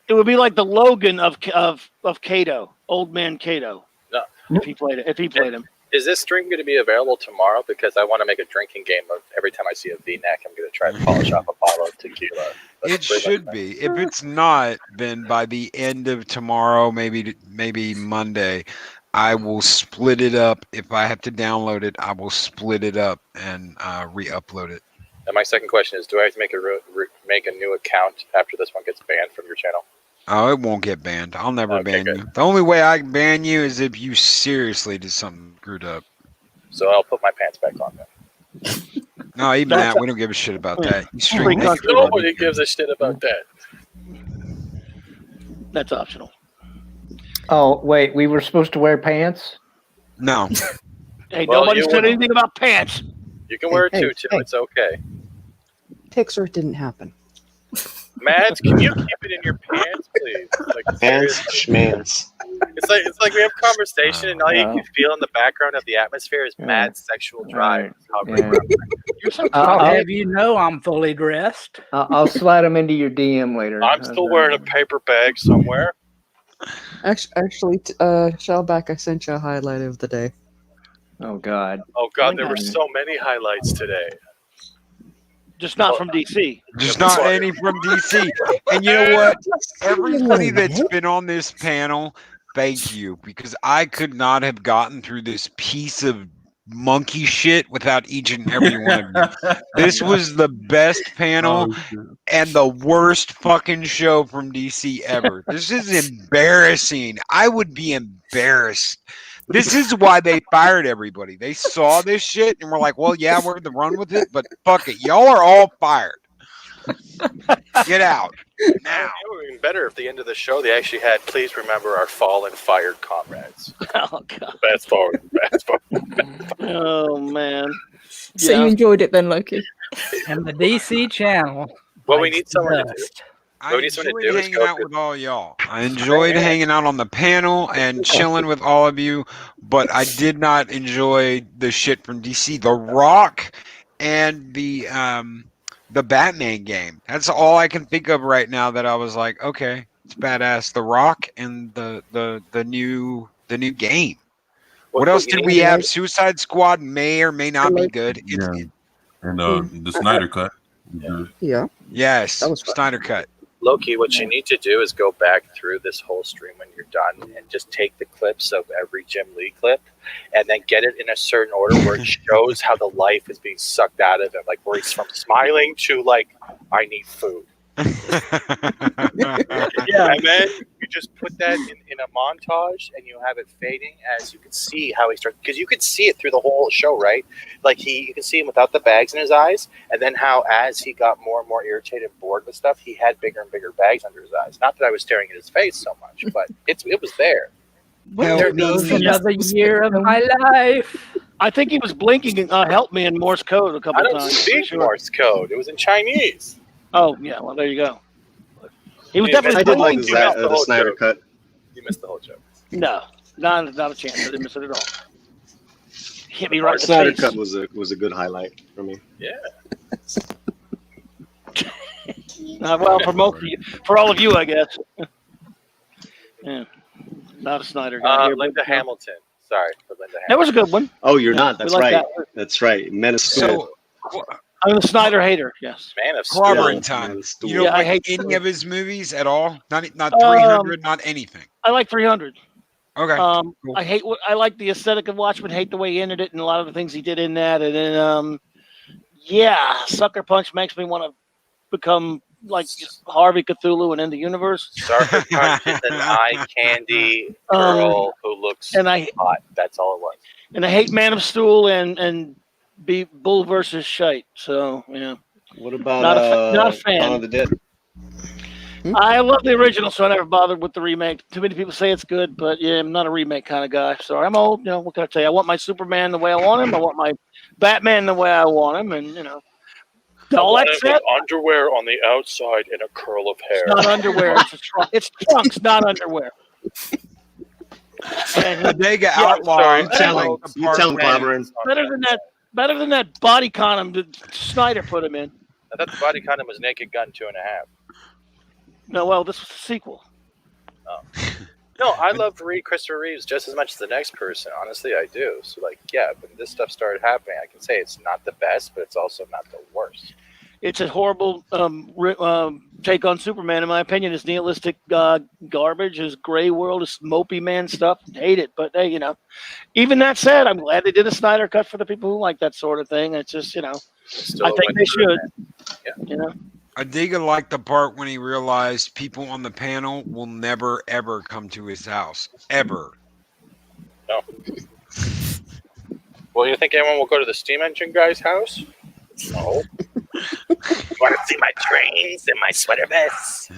Speaker 2: It would be like the Logan of Kato, old man Kato.
Speaker 28: No.
Speaker 2: If he played him.
Speaker 28: Is this stream going to be available tomorrow? Because I want to make a drinking game of every time I see a V-neck, I'm going to try to polish off a bottle of tequila.
Speaker 10: It should be. If it's not, then by the end of tomorrow, maybe Monday, I will split it up. If I have to download it, I will split it up and re-upload it.
Speaker 28: And my second question is, do I have to make a new account after this one gets banned from your channel?
Speaker 10: Oh, it won't get banned. I'll never ban you. The only way I can ban you is if you seriously did something screwed up.
Speaker 28: So I'll put my pants back on then.
Speaker 10: No, even that, we don't give a shit about that. You stream
Speaker 28: Nobody gives a shit about that.
Speaker 2: That's optional.
Speaker 7: Oh, wait, we were supposed to wear pants?
Speaker 10: No.
Speaker 2: Hey, nobody said anything about pants.
Speaker 28: You can wear a tutu. It's okay.
Speaker 12: Pixar, it didn't happen.
Speaker 28: Mads, can you keep it in your pants, please? Like,
Speaker 8: Pants, schmans.
Speaker 28: It's like we have conversation, and all you can feel in the background of the atmosphere is Mads' sexual drive.
Speaker 1: You're so I'll have you know I'm fully dressed.
Speaker 7: I'll slide them into your DM later.
Speaker 28: I'm still wearing a paper bag somewhere.
Speaker 12: Actually, Shellback, I sent you a highlight of the day.
Speaker 7: Oh God.
Speaker 4: Oh God, there were so many highlights today.
Speaker 2: Just not from DC.
Speaker 10: Just not any from DC. And you know what? Everybody that's been on this panel, thank you, because I could not have gotten through this piece of monkey shit without each and every one of you. This was the best panel and the worst fucking show from DC ever. This is embarrassing. I would be embarrassed. This is why they fired everybody. They saw this shit and were like, well, yeah, we're going to run with it, but fuck it. Y'all are all fired. Get out. Now.
Speaker 28: It would have been better if at the end of the show they actually had, please remember our fallen fired comrades.
Speaker 2: Oh, God.
Speaker 28: Fast forward.
Speaker 2: Oh, man.
Speaker 26: So you enjoyed it then, Loki?
Speaker 1: And the DC channel.
Speaker 28: Well, we need someone to do.
Speaker 10: I enjoyed hanging out with all y'all. I enjoyed hanging out on the panel and chilling with all of you, but I did not enjoy the shit from DC. The Rock and the Batman game. That's all I can think of right now that I was like, okay, it's badass. The Rock and the new game. What else did we have? Suicide Squad may or may not be good.
Speaker 9: And the Snyder Cut.
Speaker 12: Yeah.
Speaker 10: Yes, Snyder Cut.
Speaker 28: Loki, what you need to do is go back through this whole stream when you're done and just take the clips of every Jim Lee clip and then get it in a certain order where it shows how the life is being sucked out of him, like where he's from smiling to like, I need food. Yeah, and then you just put that in a montage and you have it fading as you can see how he starts, because you could see it through the whole show, right? Like you can see him without the bags in his eyes, and then how as he got more and more irritated and bored with stuff, he had bigger and bigger bags under his eyes. Not that I was staring at his face so much, but it was there.
Speaker 1: There goes another year of my life.
Speaker 2: I think he was blinking and help me in Morse code a couple
Speaker 28: I don't
Speaker 2: times.
Speaker 28: speak Morse code. It was in Chinese.
Speaker 2: Oh, yeah. Well, there you go. He was
Speaker 28: Yeah,
Speaker 2: definitely
Speaker 28: I did like
Speaker 2: blinking.
Speaker 28: the
Speaker 8: Snyder Cut.
Speaker 28: You missed the whole joke.
Speaker 2: No, not a chance. I didn't miss it at all. Hit me right in the
Speaker 8: Snyder
Speaker 2: face.
Speaker 8: Cut was a good highlight for me.
Speaker 28: Yeah.
Speaker 2: Well, for most of you, for all of you, I guess. Yeah, not a Snyder guy here.
Speaker 28: Linda Hamilton. Sorry for Linda Hamilton.
Speaker 2: That was a good one.
Speaker 8: Oh, you're
Speaker 2: Yeah,
Speaker 8: not.
Speaker 2: we
Speaker 8: That's
Speaker 2: like
Speaker 8: right.
Speaker 2: that.
Speaker 8: That's right. Men of Steel.
Speaker 2: I'm a Snyder hater. Yes.
Speaker 28: Man of Steel.
Speaker 10: Clobbering Time. You don't
Speaker 2: Yeah, I
Speaker 10: like
Speaker 2: hate
Speaker 10: any of his movies at all? Not 300, not anything.
Speaker 2: I like 300.
Speaker 10: Okay.
Speaker 2: Cool. I like the aesthetic of Watchmen. Hate the way he ended it and a lot of the things he did in that. And then, Sucker Punch makes me want to become like Harvey Cthulhu and end the universe.
Speaker 28: Sucker Punch is an eye candy girl who looks hot. That's all it was.
Speaker 2: And I hate Man of Steel and be Bull versus Shite. So yeah.
Speaker 8: What about
Speaker 2: not a fan?
Speaker 8: Dawn of the Dead?
Speaker 2: I love the original, so I never bothered with the remake. Too many people say it's good, but yeah, I'm not a remake kind of guy. Sorry, I'm old. What can I tell you? I want my Superman the way I want him. I want my Batman the way I want him, and all that said,
Speaker 28: underwear on the outside and a curl of hair.
Speaker 2: it's not underwear. It's trunks, not underwear.
Speaker 10: Bodega Outlaw.
Speaker 8: Sorry, you tell him, Clobbering.
Speaker 2: Better than that body condom that Snyder put him in.
Speaker 28: I thought the body condom was Naked Gun 2.5.
Speaker 2: No, well, this was the sequel.
Speaker 28: Oh. No, I love Christopher Reeves just as much as the next person. Honestly, I do. So, when this stuff started happening, I can say it's not the best, but it's also not the worst.
Speaker 2: It's a horrible take on Superman, in my opinion. It's nihilistic garbage. It's gray world. It's mopey man stuff. Hate it, but hey, even that said, I'm glad they did a Snyder Cut for the people who like that sort of thing. It's just, I think they should.
Speaker 28: Yeah.
Speaker 10: I dig like the part when he realized people on the panel will never ever come to his house ever.
Speaker 28: No. Well, you think anyone will go to the steam engine guy's house? No. Want to see my trains and my sweater vests?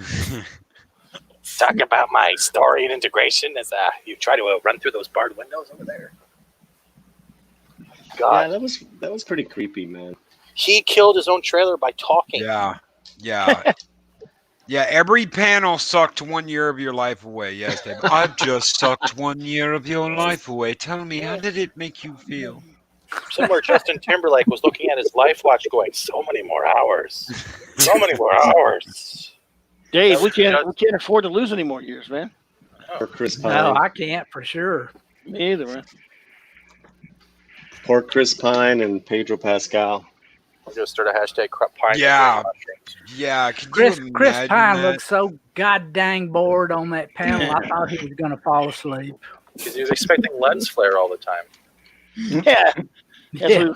Speaker 28: Talk about my story and integration as you try to run through those barred windows over there. God,
Speaker 8: Yeah, that was pretty creepy, man.
Speaker 28: he killed his own trailer by talking.
Speaker 10: Yeah. Every panel sucked 1 year of your life away. Yes, Dave. I've just sucked 1 year of your life away. Tell me, how did it make you feel?
Speaker 28: Somewhere Justin Timberlake was looking at his life watch going, so many more hours. So many more hours.
Speaker 2: Dave, we can't afford to lose any more years, man.
Speaker 8: Or Chris Pine.
Speaker 1: No, I can't for sure.
Speaker 2: Me either, man.
Speaker 8: Poor Chris Pine and Pedro Pascal.
Speaker 28: I'll just start a hashtag Pine.
Speaker 10: Yeah. Yeah. Can
Speaker 1: Chris
Speaker 10: you
Speaker 1: Chris
Speaker 10: imagine
Speaker 1: Pine
Speaker 10: that?
Speaker 1: looked so god dang bored on that panel. I thought he was going to fall asleep.
Speaker 28: Because he was expecting lens flare all the time.
Speaker 2: Yeah.
Speaker 1: Yeah.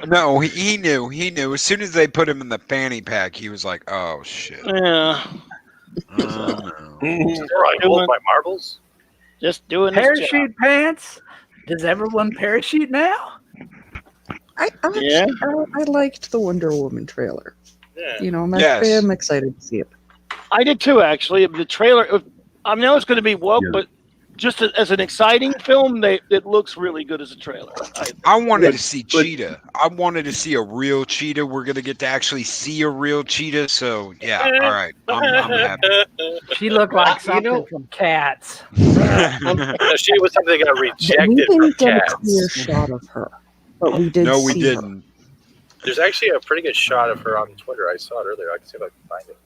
Speaker 10: No, he knew. He knew. As soon as they put him in the fanny pack, he was like, "Oh shit."
Speaker 2: Yeah.
Speaker 28: Right, hold my marbles.
Speaker 2: Just doing this job.
Speaker 1: Parachute pants? Does everyone parachute now?
Speaker 12: I liked the Wonder Woman trailer.
Speaker 28: Yeah.
Speaker 12: You know,
Speaker 2: Yes.
Speaker 12: I'm excited to see it.
Speaker 2: I did too, actually. The trailer, I know it's going to be woke, but just as an exciting film, it looks really good as a trailer.
Speaker 10: I wanted to see Cheetah. I wanted to see a real cheetah. We're gonna get to actually see a real cheetah. So yeah, all right. I'm happy.
Speaker 1: She looked like something from Cats.
Speaker 28: She was something that got
Speaker 12: We
Speaker 28: rejected from
Speaker 12: didn't get a
Speaker 28: Cats.
Speaker 12: clear shot of her, but we did.
Speaker 10: No, we
Speaker 12: see
Speaker 10: didn't.
Speaker 28: There's actually a pretty good shot of her on Twitter. I saw it earlier. I can see if I can find it.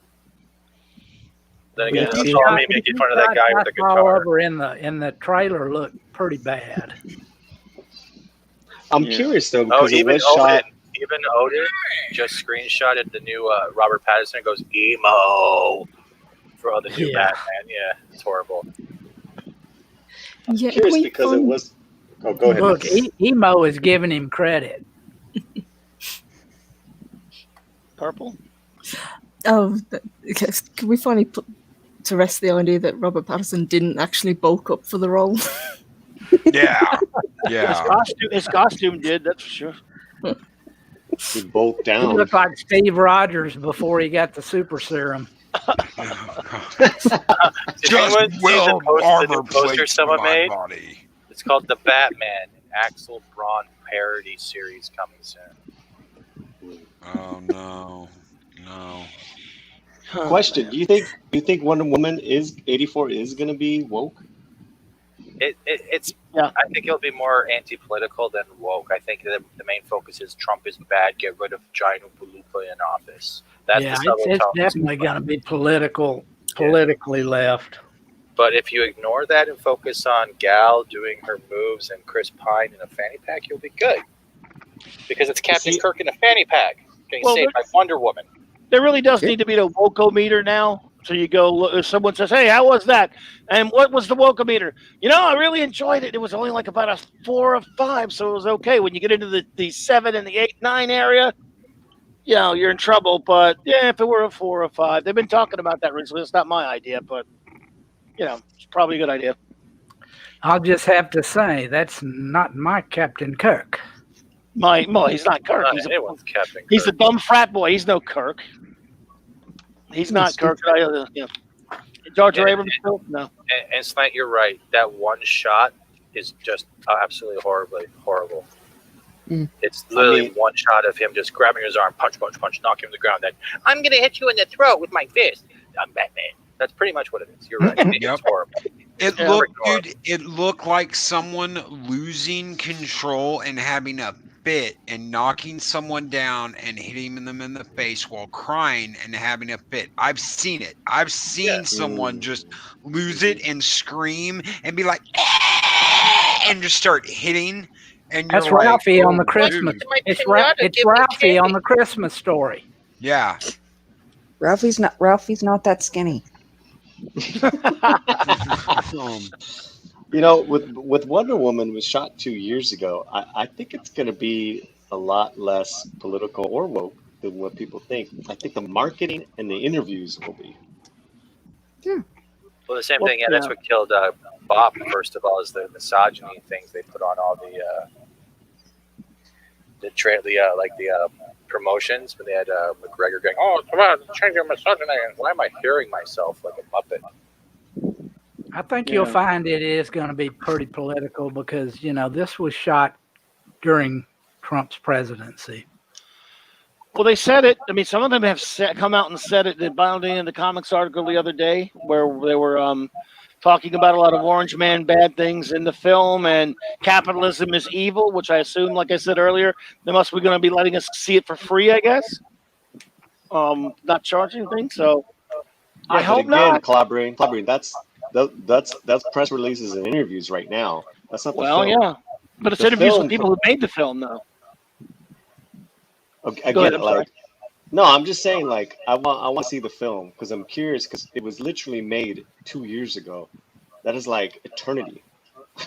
Speaker 28: Then again,
Speaker 1: The
Speaker 28: you saw me making fun of that guy with the
Speaker 1: I saw
Speaker 28: guitar.
Speaker 1: over in the trailer looked pretty bad.
Speaker 8: I'm curious though
Speaker 28: Oh,
Speaker 8: because it
Speaker 28: even
Speaker 8: was shot.
Speaker 28: Odin just screenshotted the new Robert Pattinson and goes emo for the new Batman. Yeah, it's horrible.
Speaker 26: Yeah,
Speaker 8: Curious because it was. Oh, go ahead.
Speaker 1: Look, Emo is giving him credit.
Speaker 2: Purple?
Speaker 26: Oh, can we finally put to rest the idea that Robert Pattinson didn't actually bulk up for the role?
Speaker 10: Yeah,
Speaker 2: His costume did, that's for sure.
Speaker 8: He bulked
Speaker 1: He
Speaker 8: down.
Speaker 1: looked like Steve Rogers before he got the super serum.
Speaker 28: Did anyone see the new poster someone made? It's called The Batman, an Axel Braun parody series coming soon.
Speaker 10: Oh no.
Speaker 8: Question: Do you think Wonder Woman 84 is going to be woke?
Speaker 28: It's I think it'll be more anti-political than woke. I think the main focus is Trump is bad. Get rid of Giant Oompa in office. That's
Speaker 1: Yeah,
Speaker 28: the
Speaker 1: it's definitely going to be politically left.
Speaker 28: But if you ignore that and focus on Gal doing her moves and Chris Pine in a fanny pack, you'll be good. Because it's Captain Kirk in a fanny pack getting saved by Wonder Woman.
Speaker 2: There really does need to be a Wokometer now. So you go, look, if someone says, "Hey, how was that?" And what was the Wokometer? You know, I really enjoyed it. It was only like about a 4 or 5, so it was okay. When you get into the 7 and the 8, 9 area, you know, you're in trouble. But yeah, if it were a 4 or 5, they've been talking about that recently. It's not my idea, but you know, it's probably a good idea.
Speaker 1: I'll just have to say that's not my Captain Kirk.
Speaker 2: He's not Kirk.
Speaker 28: Not anyone's Captain Kirk.
Speaker 2: He's a dumb frat boy. He's no Kirk. He's not Kirk. George Abrams film? No.
Speaker 28: And Slant, you're right. That one shot is just absolutely horrible. It's literally one shot of him just grabbing his arm, punch, knock him to the ground. Then I'm gonna hit you in the throat with my fist. I'm Batman. That's pretty much what it is. You're right. It's horrible.
Speaker 10: It looked like someone losing control and having a fit and knocking someone down and hitting them in the face while crying and having a fit. I've seen it. I've seen someone just lose it and scream and be like, and just start hitting. And
Speaker 1: That's
Speaker 10: you're
Speaker 1: Ralphie
Speaker 10: like,
Speaker 1: on the Christmas. It's Ralphie on the Christmas Story.
Speaker 10: Yeah.
Speaker 12: Ralphie's not that skinny.
Speaker 8: You know, with Wonder Woman was shot 2 years ago. I think it's going to be a lot less political or woke than what people think. I think the marketing and the interviews will be.
Speaker 28: Well, the same thing. Yeah, that's what killed Bob. First of all, is the misogyny things they put on all the promotions when they had McGregor going, "Oh, come on, change your misogyny." And why am I hearing myself like a muppet?
Speaker 1: I think you'll find it is going to be pretty political because, you know, this was shot during Trump's presidency.
Speaker 2: Well, they said it. I mean, some of them have come out and said it. They bound in the comics article the other day where they were talking about a lot of Orange Man bad things in the film and capitalism is evil, which I assume, like I said earlier, they must be going to be letting us see it for free, I guess. Not charging things. So I hope not.
Speaker 8: Clobbering, that's press releases and interviews right now. That's not the film.
Speaker 2: Yeah. But it's
Speaker 8: The
Speaker 2: interviews
Speaker 8: film
Speaker 2: with people who made the film, though.
Speaker 8: Okay, I
Speaker 2: Go
Speaker 8: get
Speaker 2: ahead,
Speaker 8: it.
Speaker 2: I'm sorry.
Speaker 8: Like, no, I'm just saying, like, I want to see the film because I'm curious because it was literally made 2 years ago. That is like eternity.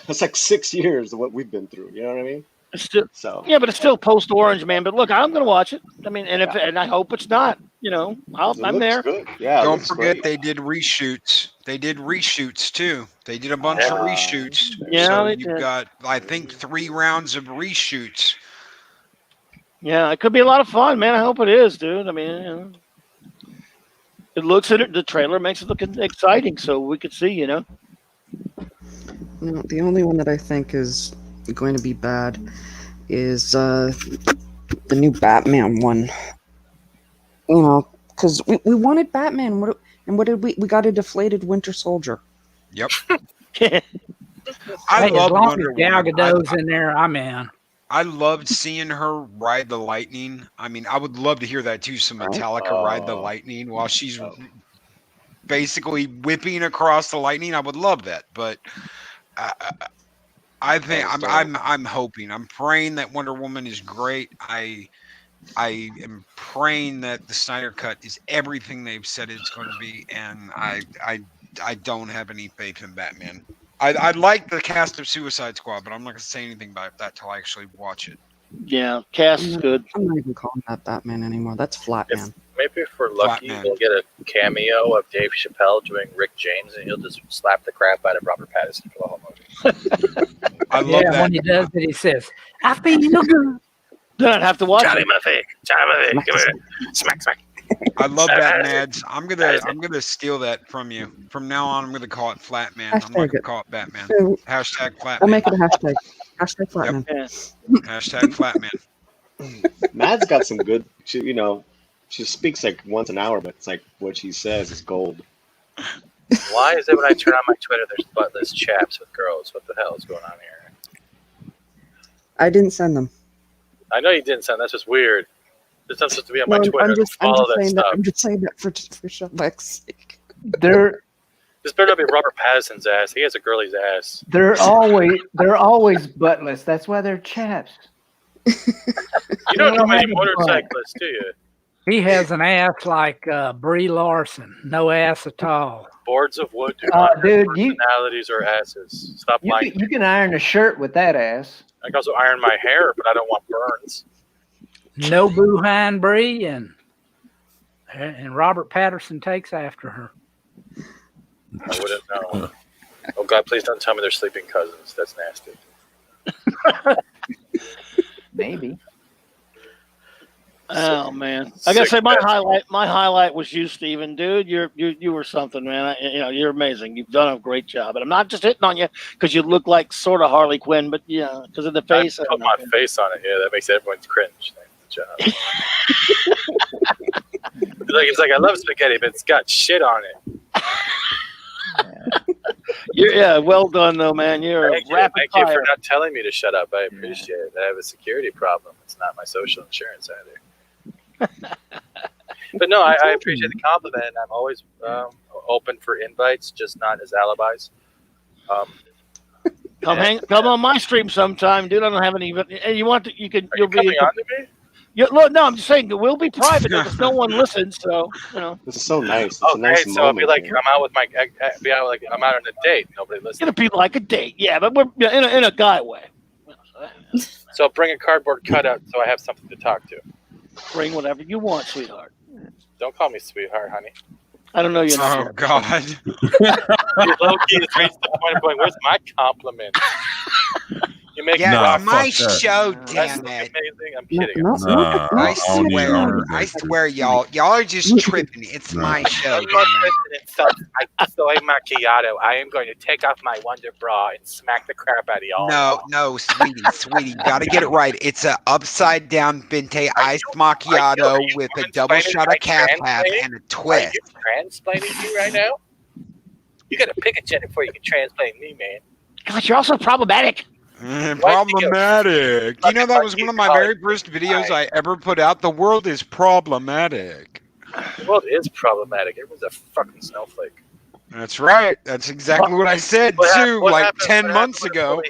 Speaker 8: That's like 6 years of what we've been through. You know what I mean?
Speaker 2: It's still,
Speaker 8: So
Speaker 2: yeah, but it's still post Orange Man. But look, I'm going to watch it. I mean, and I hope it's not. You know, I'm there.
Speaker 8: Good. Yeah,
Speaker 10: Don't forget they did reshoots. They did reshoots too. They did a bunch of reshoots.
Speaker 2: Yeah,
Speaker 10: so
Speaker 2: they
Speaker 10: you've
Speaker 2: did.
Speaker 10: got, I think, 3 rounds of reshoots.
Speaker 2: Yeah, it could be a lot of fun, man. I hope it is, dude. I mean, you know, it looks at it. The trailer makes it look exciting, so we could see. You know.
Speaker 12: No, the only one that I think is going to be bad is the new Batman one. You know, because we wanted Batman. What did we? We got a deflated Winter Soldier.
Speaker 10: Yep.
Speaker 1: Hey, as long
Speaker 10: Wonder
Speaker 1: as Gal
Speaker 10: Woman.
Speaker 1: Gadot's in there, I'm in.
Speaker 10: I loved seeing her ride the lightning. I mean, I would love to hear that too. Some Metallica ride the lightning while she's basically whipping across the lightning. I would love that, but I think I'm hoping, I'm praying that Wonder Woman is great. I am praying that the Snyder Cut is everything they've said it's going to be, and I don't have any faith in Batman. I like the cast of Suicide Squad, but I'm not going to say anything about that till I actually watch it.
Speaker 2: Yeah, cast is good.
Speaker 12: I'm not even calling that Batman anymore. That's Flatman.
Speaker 6: Maybe if we're lucky, we'll get a cameo of Dave Chappelle doing Rick James, and he'll just slap the crap out of Robert Pattinson for the whole movie.
Speaker 10: I love that.
Speaker 1: When he does it, he says, "I feel good."
Speaker 2: Then I'd have to watch
Speaker 6: Johnny
Speaker 2: it.
Speaker 6: Murphy, come here, smack, smack.
Speaker 10: I love that, Nads. I'm gonna steal that from you. From now on, I'm gonna call it Flatman. I'm not gonna call it Batman. Hashtag Flatman.
Speaker 12: I'll make it a hashtag. Hashtag Flatman.
Speaker 10: Hashtag Flatman.
Speaker 8: Mad's got some good. She speaks like once an hour, but it's like what she says is gold.
Speaker 6: Why is it when I turn on my Twitter, there's buttless chaps with girls? What the hell is going on here?
Speaker 12: I didn't send them.
Speaker 6: I know you didn't send. That's just weird. It's not supposed to be on my Twitter.
Speaker 12: I'm just
Speaker 6: Follow that
Speaker 12: saying
Speaker 6: stuff.
Speaker 12: that. I'm just saying that for Shubback's sake.
Speaker 6: This better not be Robert Pattinson's ass. He has a girly's ass.
Speaker 7: They're always buttless. That's why they're chaps.
Speaker 6: You don't know many motorcyclists, do you?
Speaker 1: He has an ass like Brie Larson, no ass at all.
Speaker 6: Boards of wood do not have
Speaker 7: dude,
Speaker 6: personalities or asses. Stop lying.
Speaker 7: You can iron a shirt with that ass.
Speaker 6: I can also iron my hair, but I don't want burns.
Speaker 1: No boo-hine Brie, and Robert Patterson takes after her.
Speaker 6: I wouldn't know. Oh God, please don't tell me they're sleeping cousins. That's nasty.
Speaker 7: Maybe.
Speaker 2: Oh man, I gotta say my highlight was you, Steven, dude. You were something, man. You're amazing. You've done a great job, and I'm not just hitting on you because you look like sort of Harley Quinn, but yeah, because of the face.
Speaker 6: I put my face on it. Yeah, that makes everyone's cringe. Good job. It's like I love spaghetti, but it's got shit on it.
Speaker 2: Well done though, man. You're
Speaker 6: Thank
Speaker 2: a rapid
Speaker 6: you
Speaker 2: fire.
Speaker 6: for not telling me to shut up. I appreciate it. I have a security problem. It's not my social insurance either. But no, I appreciate the compliment. I'm always open for invites, just not as alibis.
Speaker 2: Come on my stream sometime, dude. I don't have any. You want to? You'll be
Speaker 6: coming on to me?
Speaker 2: Look, no, I'm just saying we'll be private because no one listens. So
Speaker 8: This is so nice. It's
Speaker 6: Oh,
Speaker 8: a nice
Speaker 6: great. So I'll be
Speaker 8: moment.
Speaker 6: like, I'm out with I'm out on a date. Nobody listens.
Speaker 2: it's gonna be like a date, yeah, but we're in a guy way.
Speaker 6: So bring a cardboard cutout so I have something to talk to.
Speaker 2: Bring whatever you want, sweetheart.
Speaker 6: Don't call me sweetheart, honey.
Speaker 2: I don't know you.
Speaker 10: Oh God.
Speaker 6: Low-key has reached the point of going, where's my compliment? You make
Speaker 10: my show,
Speaker 6: That's
Speaker 10: damn it.
Speaker 6: amazing. I'm kidding.
Speaker 10: I swear, y'all are just tripping. It's my show.
Speaker 6: I'm not tripping. It's soy macchiato. I am going to take off my Wonder Bra and smack the crap out of y'all.
Speaker 10: No, sweetie, you gotta get it right. It's a upside down Vente iced macchiato with a double shot of calf half and a twist.
Speaker 6: Are you translating me right now? You got to pick a gender before you can translate me, man.
Speaker 2: God, you're also problematic.
Speaker 10: Problematic. You know, that was one of my very first videos I ever put out. The world is problematic.
Speaker 6: The world is problematic. Everyone's a fucking snowflake.
Speaker 10: That's right. That's exactly what I said too, like 10 months ago.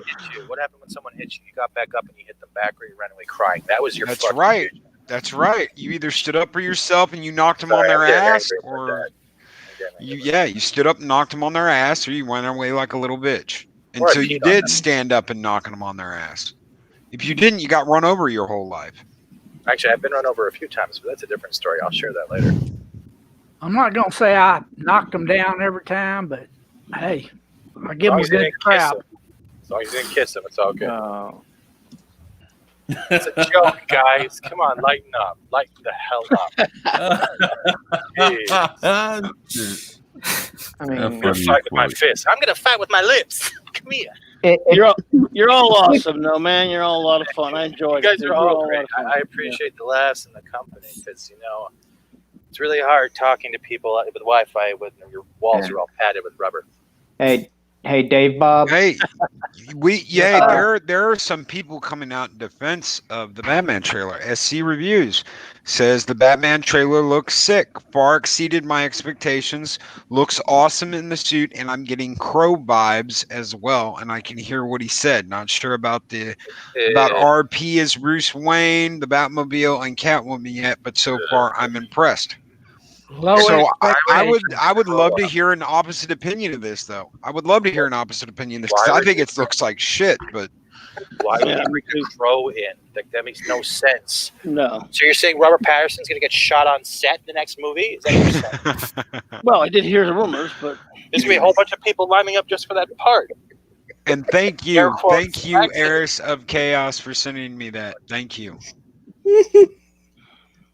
Speaker 6: What happened when someone hit you? You got back up and you hit them back, or you ran away crying. That was your.
Speaker 10: That's
Speaker 6: fucking
Speaker 10: right.
Speaker 6: dude.
Speaker 10: That's right. You either stood up for yourself and you knocked them on their ass, or you stood up and knocked them on their ass, or you went away like a little bitch until you did stand up and knocking them on their ass. If you didn't, you got run over your whole life.
Speaker 6: Actually, I've been run over a few times, but that's a different story. I'll share that later.
Speaker 1: I'm not gonna say I knocked them down every time, but hey, I give them a good crap.
Speaker 6: As long as you didn't kiss them, it's all good. It's a joke, guys. Come on, lighten up. Lighten the hell up.
Speaker 7: I mean,
Speaker 6: I'm gonna fight with my fists. I'm gonna fight with my lips. Come here.
Speaker 2: You're all awesome, though, man. You're all a lot of fun. I enjoyed
Speaker 6: You
Speaker 2: it.
Speaker 6: guys are all great. I appreciate the laughs and the company because it's really hard talking to people with Wi-Fi when your walls are all padded with rubber.
Speaker 7: Hey, Dave Bob.
Speaker 10: Hey, there are some people coming out in defense of the Batman trailer. SC Reviews says the Batman trailer looks sick, far exceeded my expectations, looks awesome in the suit, and I'm getting Crow vibes as well. And I can hear what he said. Not sure about about RP as Bruce Wayne, the Batmobile, and Catwoman yet, but so far I'm impressed. So I would love to hear an opposite opinion of this, though. I would love to hear an opposite opinion of this because I think it looks like shit. But
Speaker 6: why would you bring Crow in? That makes no sense.
Speaker 2: No.
Speaker 6: So you're saying Robert Pattinson's going to get shot on set in the next movie? Is that what you're saying?
Speaker 2: Well, I did hear the rumors, but
Speaker 6: there's going to be a whole bunch of people lining up just for that part.
Speaker 10: And thank you, Eris of Chaos, for sending me that. Thank you.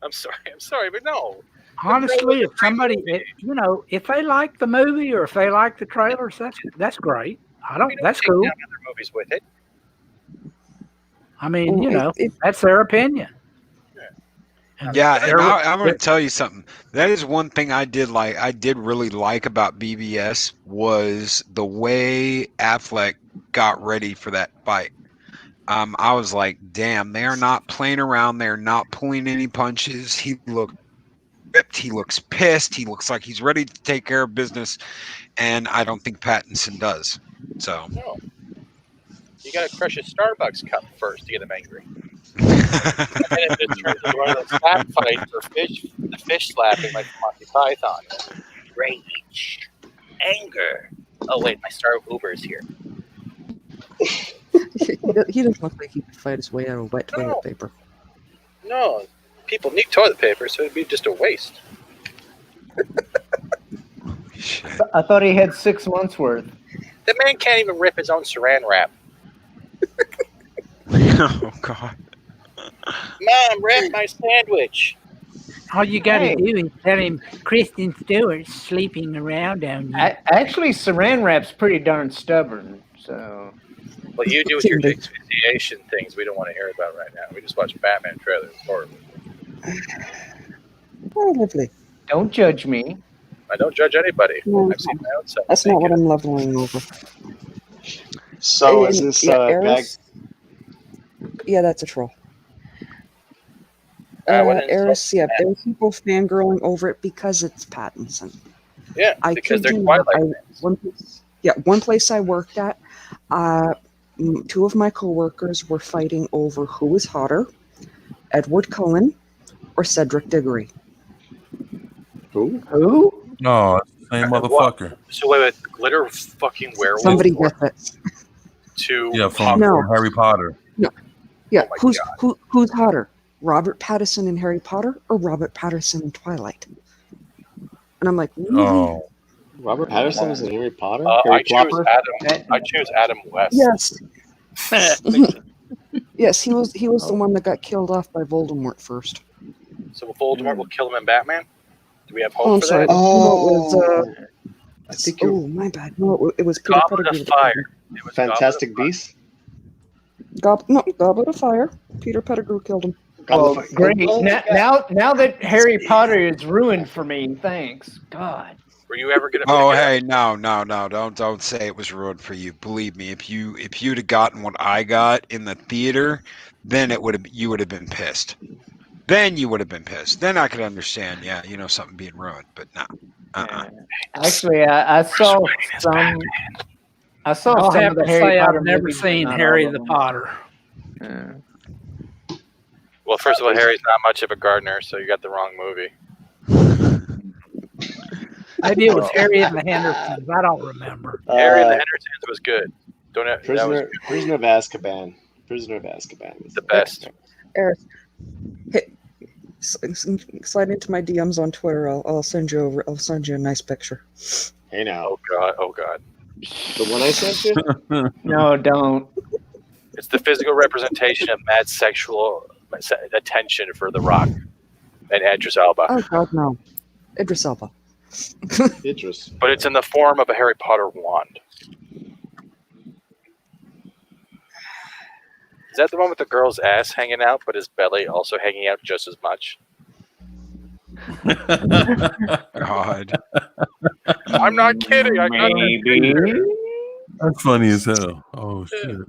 Speaker 6: I'm sorry, but no.
Speaker 1: Honestly, if somebody, if they like the movie or if they like the trailers, that's great. That's cool.
Speaker 6: Other movies with it.
Speaker 1: I mean, that's their opinion.
Speaker 10: Yeah, and I'm going to tell you something. That is one thing I did really like about BVS was the way Affleck got ready for that fight. I was like, damn, they are not playing around. They're not pulling any punches. He looked ripped. He looks pissed. He looks like he's ready to take care of business. And I don't think Pattinson does. So.
Speaker 6: No. You got to crush a Starbucks cup first to get him angry. And then it just turns into one of those slap fights or the fish slapping like Monty Python. Rage. Anger. Oh, wait, my Star Uber is here.
Speaker 12: He doesn't look like he could fight his way out of wet toilet paper.
Speaker 6: No, people need toilet paper, so it'd be just a waste.
Speaker 7: I thought he had 6 months worth.
Speaker 6: The man can't even rip his own saran wrap.
Speaker 10: Oh, God.
Speaker 6: Mom, wrap my sandwich.
Speaker 1: All you got to do is tell him Kristen Stewart's sleeping around down here.
Speaker 7: Actually, saran wrap's pretty darn stubborn, so...
Speaker 6: What you do with your asphyxiation things we don't want to hear about right now. We just watched Batman trailers. It's horrible.
Speaker 12: Oh, lovely.
Speaker 7: Don't judge me.
Speaker 6: I don't judge anybody.
Speaker 12: No,
Speaker 6: I've seen my own self.
Speaker 12: that's not what I'm leveling over.
Speaker 8: So is this bag?
Speaker 12: Yeah, that's a troll. Eris, there were people fangirling over it because it's Pattinson.
Speaker 6: Yeah, because they're Twilight fans.
Speaker 12: One place I worked at, 2 of my coworkers were fighting over who was hotter, Edward Cullen or Cedric Diggory.
Speaker 8: Who?
Speaker 9: No, it's the same motherfucker.
Speaker 6: So wait, glitter fucking werewolf.
Speaker 12: Somebody get it.
Speaker 9: From Harry Potter.
Speaker 12: No. Yeah, who's hotter? Robert Pattinson in Harry Potter or Robert Pattinson in Twilight? And I'm like,
Speaker 9: oh.
Speaker 8: Robert Pattinson was in Harry Potter?
Speaker 6: I choose Adam West.
Speaker 12: Yes. Yes, he was the one that got killed off by Voldemort first.
Speaker 6: So Voldemort will kill him in Batman? Do we have hope for that?
Speaker 12: I think my bad. No, it was Peter
Speaker 6: Goblet
Speaker 12: Pettigrew.
Speaker 6: of Fire. It was
Speaker 8: Fantastic Beasts?
Speaker 12: Goblet of Fire. Peter Pettigrew killed him.
Speaker 7: Oh, great. Now that Harry Potter is ruined for me, thanks. God.
Speaker 6: Were you ever gonna?
Speaker 10: Oh, hey, no! Don't say it was ruined for you. Believe me, if you'd have gotten what I got in the theater, then you would have been pissed. Then you would have been pissed. Then I could understand, something being ruined. But no,
Speaker 7: Actually, I saw some. I saw
Speaker 1: I'll
Speaker 7: some
Speaker 1: have
Speaker 7: of the
Speaker 1: to
Speaker 7: Harry
Speaker 1: say
Speaker 7: Potter
Speaker 1: I've never
Speaker 7: movies, but
Speaker 1: seen
Speaker 7: not
Speaker 1: Harry
Speaker 7: all of
Speaker 1: the
Speaker 7: them.
Speaker 1: Potter.
Speaker 28: Well, first of all, Harry's not much of a gardener, so you got the wrong movie.
Speaker 1: Maybe it was Harry and the Hendersons. I don't remember.
Speaker 28: Harry and the Hendersons was good.
Speaker 8: Prisoner of Azkaban. Prisoner of Azkaban was
Speaker 28: the best.
Speaker 12: Eric, slide into my DMs on Twitter. I'll send you over. I'll send you a nice picture.
Speaker 8: Hey now.
Speaker 28: Oh god.
Speaker 8: The one I sent you?
Speaker 7: No, don't.
Speaker 28: It's the physical representation of mad sexual attention for The Rock and Idris Elba.
Speaker 12: Oh God, no, Idris Elba.
Speaker 8: Idris.
Speaker 28: But it's in the form of a Harry Potter wand. Is that the one with the girl's ass hanging out, but his belly also hanging out just as much?
Speaker 10: God.
Speaker 28: I'm not kidding. I got
Speaker 7: Maybe.
Speaker 9: That's funny as hell. Oh shit.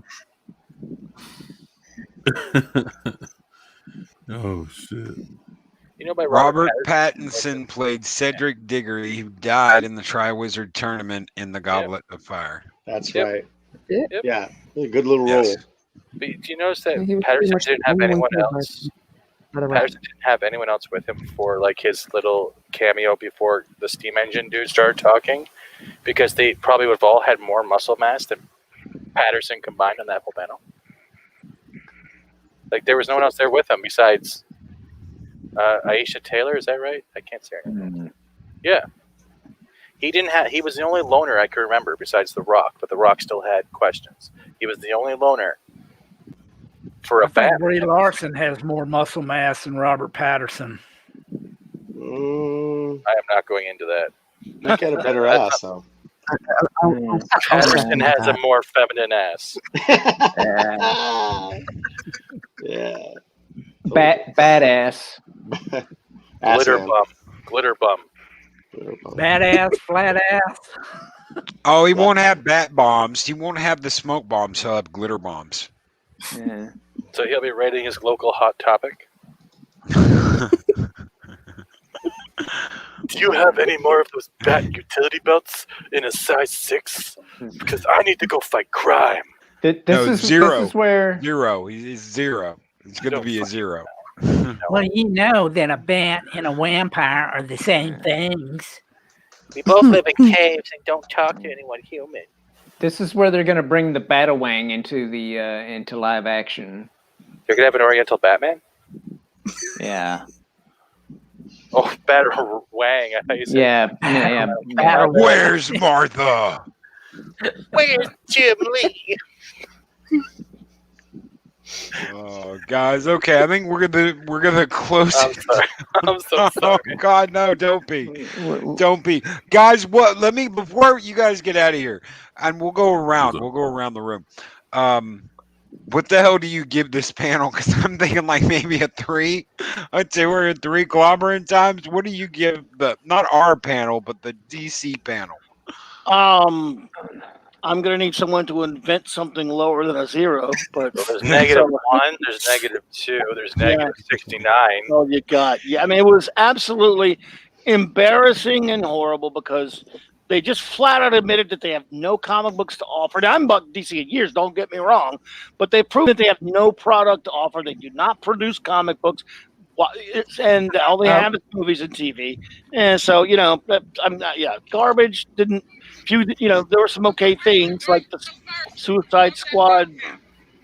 Speaker 9: Oh shit.
Speaker 28: You know, by
Speaker 10: Robert Pattinson played Cedric Diggory, who died in the Triwizard Tournament in the Goblet of Fire.
Speaker 8: That's
Speaker 28: Yep.
Speaker 8: right.
Speaker 28: Yep.
Speaker 8: Yeah, a good little
Speaker 10: Yes.
Speaker 8: role.
Speaker 28: But do you notice that
Speaker 12: He was pretty
Speaker 28: Patterson
Speaker 12: much
Speaker 28: didn't
Speaker 12: the
Speaker 28: have
Speaker 12: only
Speaker 28: anyone
Speaker 12: one
Speaker 28: else?
Speaker 12: by the way.
Speaker 28: Patterson didn't have anyone else with him for like his little cameo before the steam engine dude started talking, because they probably would have all had more muscle mass than Patterson combined on that whole panel. Like there was no one else there with him besides Aisha Taylor. Is that right? I can't say her name. Yeah, he didn't have. He was the only loner I could remember besides The Rock, but The Rock still had questions. He was the only loner for a
Speaker 1: I think
Speaker 28: fan.
Speaker 1: Brie Larson has more muscle mass than Robert Patterson.
Speaker 28: I am not going into that.
Speaker 8: Nick had a better ass, though.
Speaker 28: Patterson has a more feminine ass.
Speaker 8: Yeah.
Speaker 7: Badass.
Speaker 28: Glitter
Speaker 8: man.
Speaker 28: bum. Glitter bum.
Speaker 1: Badass, flat ass.
Speaker 10: Oh, he won't have bat bombs. He won't have the smoke bombs. He'll have glitter bombs.
Speaker 7: Yeah.
Speaker 28: So he'll be rating his local hot topic. Do you have any more of those bat utility belts in a size 6? Because I need to go fight crime.
Speaker 7: This is where
Speaker 10: Zero. He's zero. It's going to be a zero.
Speaker 1: Well, you know that a bat and a vampire are the same things.
Speaker 28: We both live in caves and don't talk to anyone human.
Speaker 7: This is where they're going to bring the Batawang into the into live action.
Speaker 28: They're going to have an Oriental Batman?
Speaker 7: Yeah.
Speaker 28: Oh, Batawang. I thought you said.
Speaker 7: Yeah.
Speaker 10: Where's Martha?
Speaker 28: Where's Jim Lee?
Speaker 10: Oh, guys. Okay, I think we're gonna close.
Speaker 28: I'm sorry. I'm so sorry.
Speaker 10: Oh God, no! Don't be, guys. Before you guys get out of here, and we'll go around. We'll go around the room. What the hell do you give this panel? Because I'm thinking like maybe a 3. I'd say we're at 3 clobbering times. What do you give not our panel, but the DC panel?
Speaker 2: I'm going to need someone to invent something lower than a 0. But
Speaker 28: there's -1, there's -2, there's -69.
Speaker 2: Oh, you got. Yeah, I mean, it was absolutely embarrassing and horrible because they just flat out admitted that they have no comic books to offer. Now, I'm about DC in years, don't get me wrong, but they proved that they have no product to offer. They do not produce comic books. And all they have is movies and TV. And so, garbage. There were some okay things like the Suicide Squad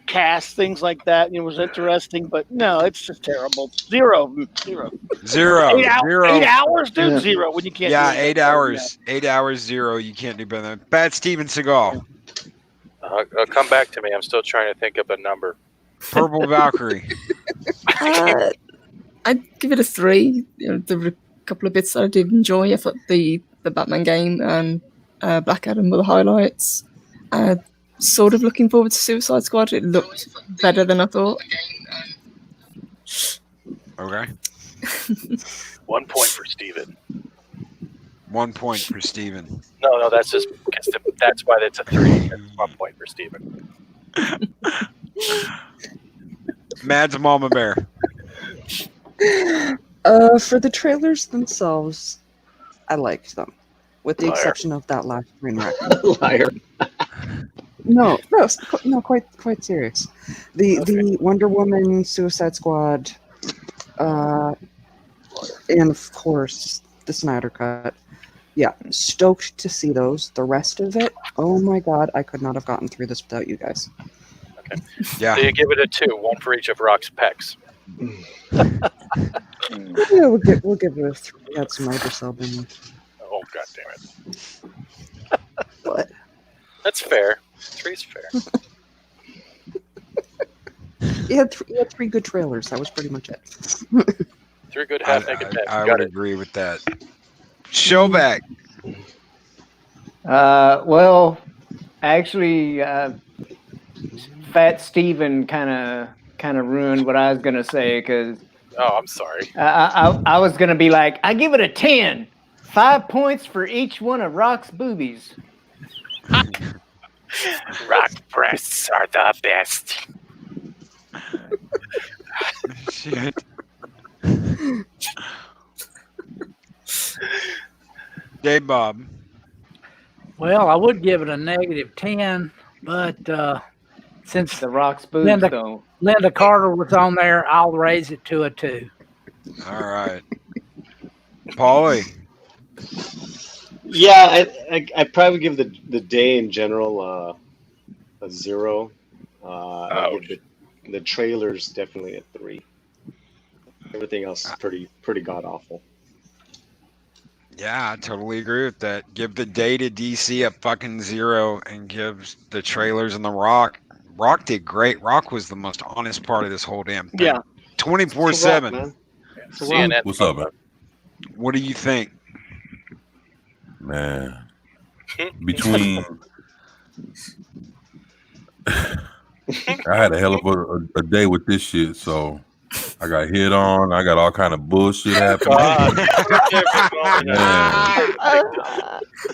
Speaker 2: cast, things like that. It was interesting, but no, it's just terrible. Zero. 8 hours, dude.
Speaker 10: Yeah.
Speaker 2: 0 when you can't.
Speaker 10: Yeah,
Speaker 2: do
Speaker 10: 8 hours. 8 hours, 0. You can't do better than that. Bad Steven Seagal.
Speaker 28: Come back to me. I'm still trying to think of a number.
Speaker 10: Purple Valkyrie.
Speaker 26: I'd give it a 3. There were a couple of bits that I did enjoy. I thought the Batman game and Black Adam were the highlights. Sort of looking forward to Suicide Squad. It looked better than I thought.
Speaker 10: Okay.
Speaker 28: 1 point for Steven.
Speaker 10: 1 point for Steven.
Speaker 28: No, that's just because that's why that's a 3. That's 1 point for Steven.
Speaker 10: Mad's Mama Bear.
Speaker 12: For the trailers themselves, I liked them, with the
Speaker 6: Liar.
Speaker 12: exception of that last train wreck.
Speaker 8: Liar.
Speaker 12: No, quite serious. The Wonder Woman, Suicide Squad, and of course the Snyder Cut. Yeah, stoked to see those. The rest of it, oh my god, I could not have gotten through this without you guys.
Speaker 6: Okay.
Speaker 10: Yeah.
Speaker 6: So you give it a 2, 1 for each of Rock's pecs.
Speaker 12: Yeah, we'll give it a 3. We had some Idris Elba in there.
Speaker 6: Oh, god damn it.
Speaker 12: What?
Speaker 6: That's fair. 3's fair.
Speaker 12: You had 3 good trailers. That was pretty much it.
Speaker 6: 3 good half-naked men.
Speaker 10: I
Speaker 6: Got
Speaker 10: would
Speaker 6: it.
Speaker 10: agree with that. Showback.
Speaker 7: Well, actually, Fat Steven kind of ruined what I was gonna say because
Speaker 6: Oh, I'm sorry.
Speaker 7: I was gonna be like, I give it a 10. 5 points for each one of Rock's boobies.
Speaker 6: Rock breasts are the best.
Speaker 10: Shit. Dave Bob.
Speaker 1: Well, I would give it a -10, but since
Speaker 7: the Rock's boobs,
Speaker 1: Linda Carter was on there, I'll raise it to a 2.
Speaker 10: All right. Paulie.
Speaker 8: Yeah, I probably give the day in general a 0. I give the trailers definitely a 3. Everything else is pretty god awful.
Speaker 10: Yeah, I totally agree with that. Give the day to DC a fucking 0 and give the trailers and the Rock. Rock did great. Rock was the most honest part of this whole damn thing.
Speaker 2: Yeah.
Speaker 10: 24/7.
Speaker 6: CNN.
Speaker 9: What's up, man?
Speaker 10: What do you think?
Speaker 9: Man, between I had a hell of a day with this shit, so I got hit on. I got all kind of bullshit happening.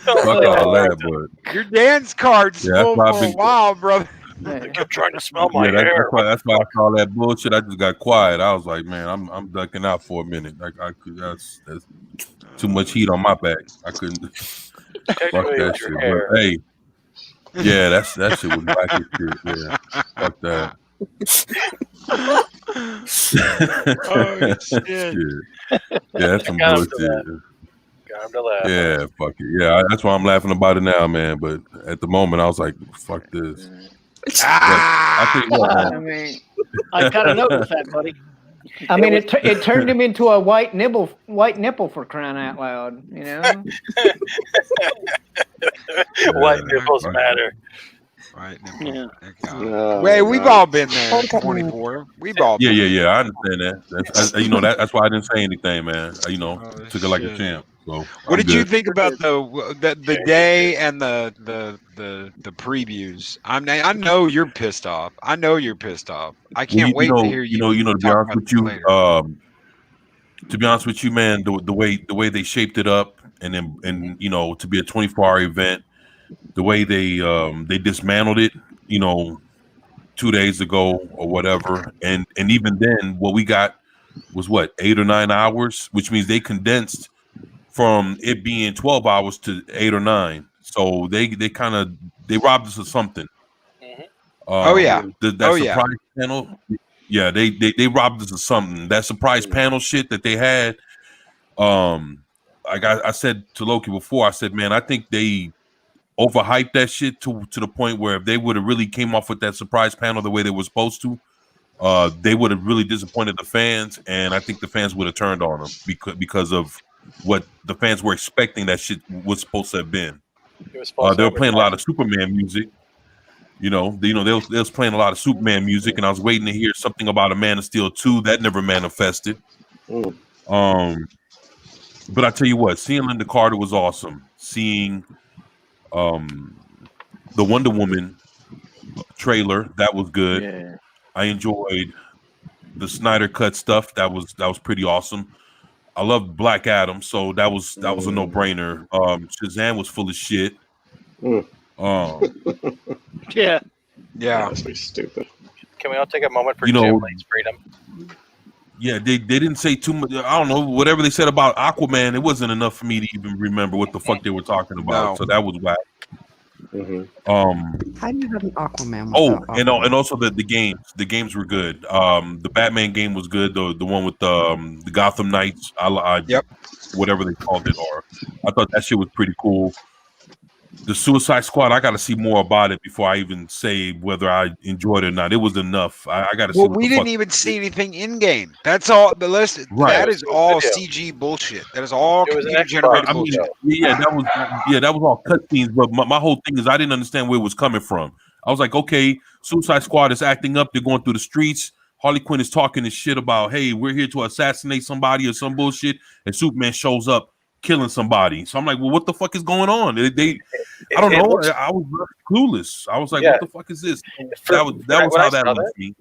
Speaker 9: Fuck all that, but
Speaker 10: Your dance card's
Speaker 9: Yeah, that's
Speaker 10: full
Speaker 9: why
Speaker 10: for
Speaker 9: I've
Speaker 10: a
Speaker 9: been-
Speaker 10: while, brother.
Speaker 6: They kept trying to smell my
Speaker 9: yeah,
Speaker 6: hair.
Speaker 9: that's why I saw that bullshit. I just got quiet. I was like, man, I'm ducking out for a minute. Like that's too much heat on my back. I couldn't fuck that shit. But hey, yeah, that shit was whack as shit. Yeah, fuck that.
Speaker 10: Oh shit.
Speaker 9: Yeah, that's some
Speaker 6: Got him to
Speaker 9: bullshit.
Speaker 6: Got him to laugh.
Speaker 9: Yeah, fuck it. Yeah, that's why I'm laughing about it now, man. But at the moment, I was like, fuck this. But I tell you what, man.
Speaker 2: I kind of noticed that, buddy.
Speaker 7: I mean, it turned him into a white nipple for crying out loud, you know?
Speaker 6: White nipples matter.
Speaker 10: Right.
Speaker 2: Yeah.
Speaker 10: Wait, we've all been there. 24. We've all.
Speaker 9: Yeah,
Speaker 10: been
Speaker 9: yeah, yeah. I understand that. That's why I didn't say anything, man. Took it like a champ. So
Speaker 10: What
Speaker 9: I'm
Speaker 10: did you
Speaker 9: good.
Speaker 10: think about the day and the previews? I know you're pissed off. I know you're pissed off. I can't wait to hear you.
Speaker 9: To be
Speaker 10: talk
Speaker 9: honest
Speaker 10: about
Speaker 9: with
Speaker 10: this
Speaker 9: you,
Speaker 10: later.
Speaker 9: to be honest with you, man, the way they shaped it up, and then to be a 24-hour event, the way they dismantled it, 2 days ago or whatever, and even then, what we got was 8 or 9 hours, which means they condensed from it being 12 hours to 8 or 9. So they robbed us of something.
Speaker 10: Oh, yeah.
Speaker 9: That surprise panel. Yeah, they robbed us of something. That surprise panel shit that they had. Like I said to Loki before, I said, man, I think they overhyped that shit to the point where if they would have really came off with that surprise panel the way they were supposed to, they would have really disappointed the fans, and I think the fans would have turned on them because of what the fans were expecting that shit was supposed to have been. They were playing a lot of Superman music. They was playing a lot of Superman music, and I was waiting to hear something about a Man of Steel 2 that never manifested. But I tell you what, seeing Linda Carter was awesome. Seeing the Wonder Woman trailer, that was good.
Speaker 2: Yeah.
Speaker 9: I enjoyed the Snyder Cut stuff. That was pretty awesome. I loved Black Adam, so that was a no-brainer. Shazam was full of shit.
Speaker 6: Yeah.
Speaker 10: Yeah.
Speaker 8: That's pretty stupid.
Speaker 6: Can we all take a moment for
Speaker 9: You know-
Speaker 6: Jim Lee's freedom?
Speaker 9: Yeah, they didn't say too much. I don't know, whatever they said about Aquaman, it wasn't enough for me to even remember what the fuck they were talking about.
Speaker 10: No.
Speaker 9: So that was whack.
Speaker 12: How do you have an Aquaman
Speaker 9: Oh,
Speaker 12: without Aquaman?
Speaker 9: and also the games were good. The Batman game was good. The one with the Gotham Knights.
Speaker 10: Yep.
Speaker 9: Whatever they called it, or I thought that shit was pretty cool. The Suicide Squad, I got to see more about it before I even say whether I enjoyed it or not. It was enough. I got to see.
Speaker 10: Well,
Speaker 9: what
Speaker 10: we
Speaker 9: the
Speaker 10: didn't
Speaker 9: fuck.
Speaker 10: even see anything in game. That's all. The list.
Speaker 9: Right.
Speaker 10: That is all CG bullshit. That is all computer generated bullshit.
Speaker 9: That was all cutscenes. But my whole thing is I didn't understand where it was coming from. I was like, okay, Suicide Squad is acting up. They're going through the streets. Harley Quinn is talking this shit about, hey, we're here to assassinate somebody or some bullshit, and Superman shows up killing somebody. So I'm like, well, what the fuck is going on? I don't know. I was clueless. I was like, what the fuck is this? That was how that looked to me.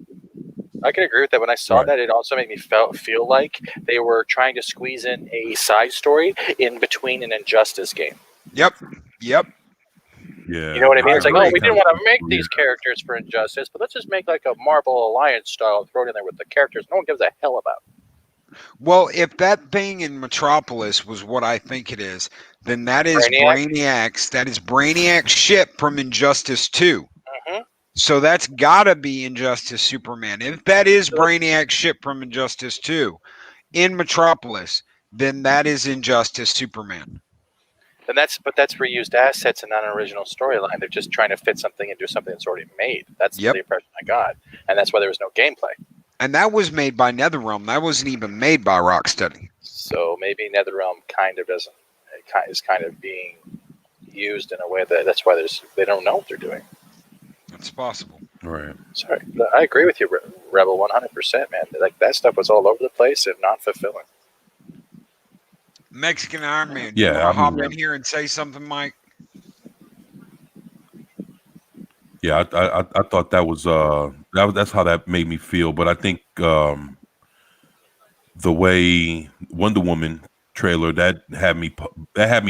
Speaker 28: I can agree with that. When I saw that, it also made me feel like they were trying to squeeze in a side story in between an Injustice game.
Speaker 10: Yep.
Speaker 9: Yeah.
Speaker 28: You know what I mean? It's like, oh, we didn't want to make these characters for Injustice, but let's just make like a Marvel Alliance style and throw it in there with the characters no one gives a hell about.
Speaker 10: Well, if that thing in Metropolis was what I think it is, then that is Brainiac's. That is Brainiac's ship from Injustice 2.
Speaker 28: Mm-hmm.
Speaker 10: So that's gotta be Injustice Superman. If that is Brainiac's ship from Injustice 2 in Metropolis, then that is Injustice Superman.
Speaker 28: And that's reused assets and not an original storyline. They're just trying to fit something into something that's already made. That's the impression I got, and that's why there was no gameplay.
Speaker 10: And that was made by NetherRealm. That wasn't even made by Rocksteady.
Speaker 28: So maybe NetherRealm is kind of being used in a way that's why they don't know what they're doing.
Speaker 10: It's possible.
Speaker 9: Right.
Speaker 28: Sorry, I agree with you, Rebel, 100%, man. Like that stuff was all over the place and not fulfilling.
Speaker 10: Mexican Iron Man.
Speaker 9: Yeah,
Speaker 10: You want to hop in here and say something, Mike?
Speaker 9: Yeah, I thought that was that's how that made me feel. But I think the way Wonder Woman trailer that had me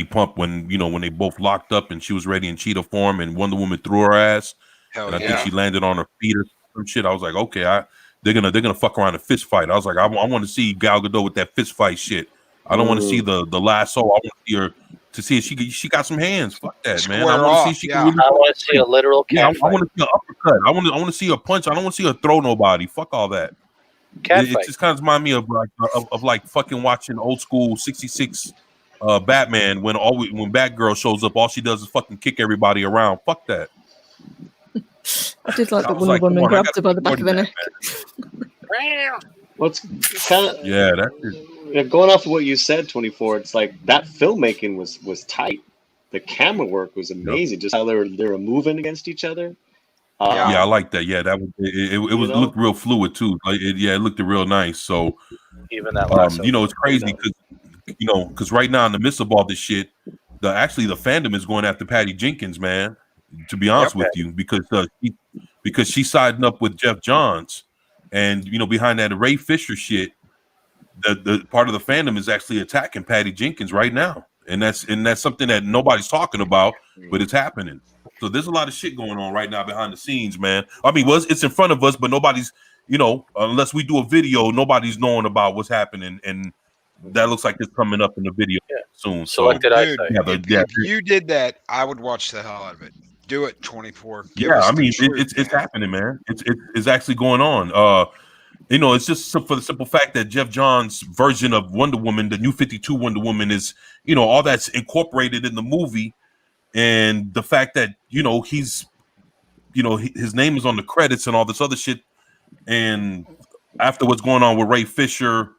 Speaker 9: pumped when when they both locked up and she was ready in cheetah form and Wonder Woman threw her ass and I think she landed on her feet or some shit. I was like, okay, they're gonna fuck around and fist fight. I was like, I want to see Gal Gadot with that fist fight shit. I don't want to see the lasso. I want to see her to see if she got some hands. Fuck that, man. I want to see if she can really.
Speaker 28: I want to see a literal cat
Speaker 9: I want to see an uppercut. I want to see her punch. I don't want to see her throw nobody. Fuck all that. It just kind of reminds me of like fucking watching old school '66 Batman when Batgirl shows up, all she does is fucking kick everybody around. Fuck that.
Speaker 26: I did like that Wonder Woman grabbed her by the back of the neck.
Speaker 8: What's kind of
Speaker 9: that's it.
Speaker 8: Going off of what you said, 24. It's like that filmmaking was tight. The camera work was amazing. Just how they were moving against each other.
Speaker 9: I like that. Yeah, that was it looked real fluid too. Like it looked real nice. So
Speaker 28: even that last
Speaker 9: it's crazy because right now in the midst of all this shit, the Fandom is going after Patty Jenkins, man. To be honest with you, because she's siding up with Jeff Johns, and behind that Ray Fisher shit, the part of the Fandom is actually attacking Patty Jenkins right now, and that's something that nobody's talking about, but it's happening. So there's a lot of shit going on right now behind the scenes, man. I mean, it's in front of us, but nobody's, unless we do a video, nobody's knowing about what's happening, and that looks like it's coming up in the video soon. So,
Speaker 10: if you did that, I would watch the hell out of it. Do it, 24.
Speaker 9: I mean, it's happening, man. It's actually going on. It's just for the simple fact that Jeff Johns' version of Wonder Woman, the New 52 Wonder Woman, is all that's incorporated in the movie, and the fact that he's his name is on the credits and all this other shit, and after what's going on with Ray Fisher,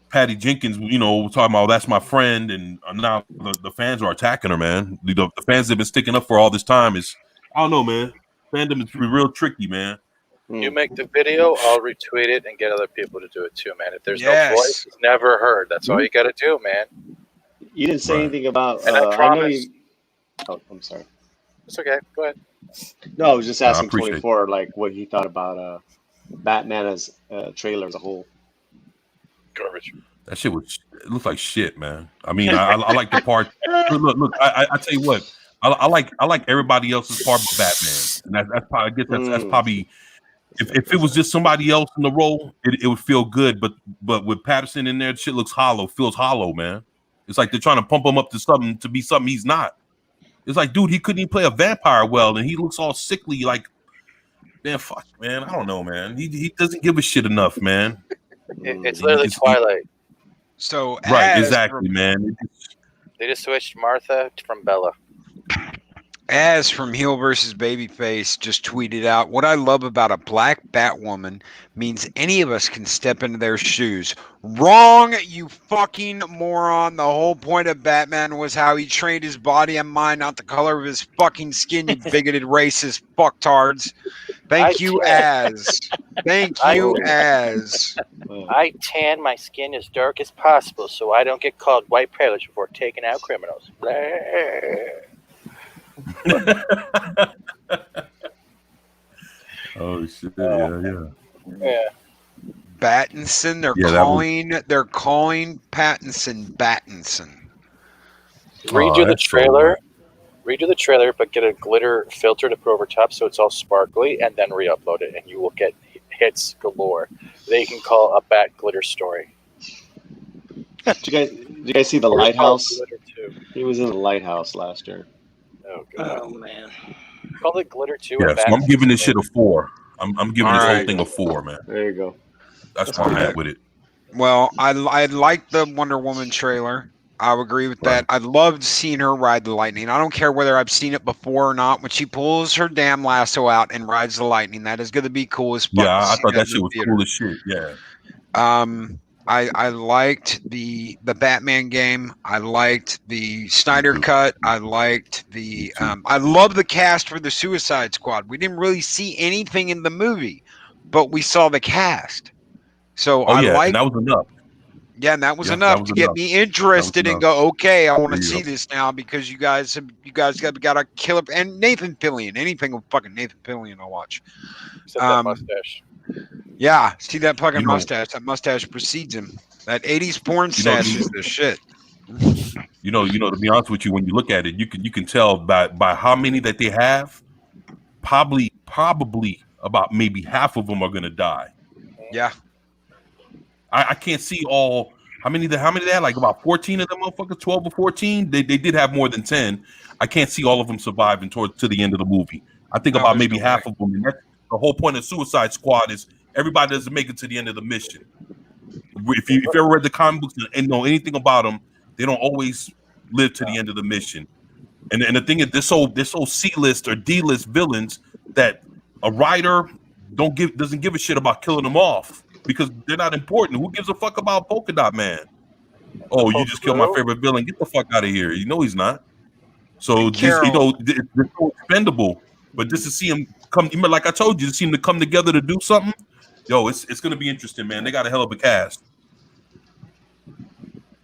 Speaker 9: Patty Jenkins, talking about that's my friend, and now the fans are attacking her, man. The fans that have been sticking up for all this time I don't know, man. Fandom is real tricky, man.
Speaker 28: You make the video, I'll retweet it and get other people to do it too, man. If there's no voice, it's never heard. That's all you got to do, man.
Speaker 8: You didn't say anything about.
Speaker 28: And I promise.
Speaker 8: I'm sorry.
Speaker 28: It's okay. Go ahead.
Speaker 8: No, I was just asking 24, like what he thought about Batman as trailer as a whole.
Speaker 28: Garbage.
Speaker 9: That shit it looked like shit, man. I mean, I like the part. Look. I tell you what, I like everybody else's part but Batman, and that's probably If it was just somebody else in the role, it would feel good. But with Patterson in there, shit looks hollow. Feels hollow, man. It's like they're trying to pump him up to be something he's not. It's like, dude, he couldn't even play a vampire well, and he looks all sickly. Like, man, fuck, man. I don't know, man. He doesn't give a shit enough, man.
Speaker 28: It's literally Twilight.
Speaker 10: So
Speaker 9: right,
Speaker 10: as
Speaker 9: exactly, man.
Speaker 28: They just switched Martha from Bella.
Speaker 10: As from Heel versus Babyface just tweeted out, what I love about a black Batwoman means any of us can step into their shoes. Wrong, you fucking moron. The whole point of Batman was how he trained his body and mind, not the color of his fucking skin, you bigoted racist fucktards. Thank you, Az. Thank you, Az.
Speaker 28: I tan my skin as dark as possible so I don't get called white privilege before taking out criminals.
Speaker 9: Oh shit! Yeah.
Speaker 10: Battinson, they're calling Pattinson Battinson.
Speaker 6: Redo the trailer. Redo the trailer, but get a glitter filter to put over top so it's all sparkly, and then re-upload it, and you will get hits galore. They can call a bat glitter story.
Speaker 8: Did you guys see the Lighthouse? He was in the Lighthouse last year.
Speaker 6: Oh god. Oh man. Call it Glitter 2.
Speaker 9: Yeah, so I'm giving this shit a 4. I'm giving this whole thing a 4, man.
Speaker 8: There you go.
Speaker 9: That's where I'm at with it.
Speaker 10: Well, I like the Wonder Woman trailer. I would agree with that. I loved seeing her ride the lightning. I don't care whether I've seen it before or not. When she pulls her damn lasso out and rides the lightning, that is going to be cool as fuck.
Speaker 9: Yeah, I thought that shit was cool as shit. Yeah.
Speaker 10: I liked the Batman game. I liked the Snyder cut. I liked the I love the cast for the Suicide Squad. We didn't really see anything in the movie, but we saw the cast. So
Speaker 9: and that was enough.
Speaker 10: Yeah, and that was enough to get me interested and go, okay, I want to see this now because you guys got a killer and Nathan Fillion. Anything with fucking Nathan Fillion I'll watch.
Speaker 6: Except that mustache.
Speaker 10: Yeah, see that fucking mustache. That mustache precedes him. That 80s porn stash is the shit.
Speaker 9: You know, to be honest with you, when you look at it, you can tell by how many that they have, probably about maybe half of them are gonna die.
Speaker 10: Yeah.
Speaker 9: I can't see all how many they had, like about 14 of them motherfuckers, 12 or 14. They did have more than 10. I can't see all of them surviving to the end of the movie. I think about maybe half of them. And that's the whole point of Suicide Squad is everybody doesn't make it to the end of the mission. If you ever read the comic books and know anything about them, they don't always live to the end of the mission. And the thing is, this whole C-list or D-list villains that a writer doesn't give a shit about killing them off because they're not important. Who gives a fuck about Polka Dot Man? Oh, you just killed my favorite villain. Get the fuck out of here. You know he's not. So just, they're so expendable. But just to see him come, like I told you, to see him to come together to do something, yo, it's gonna be interesting, man. They got a hell of a cast.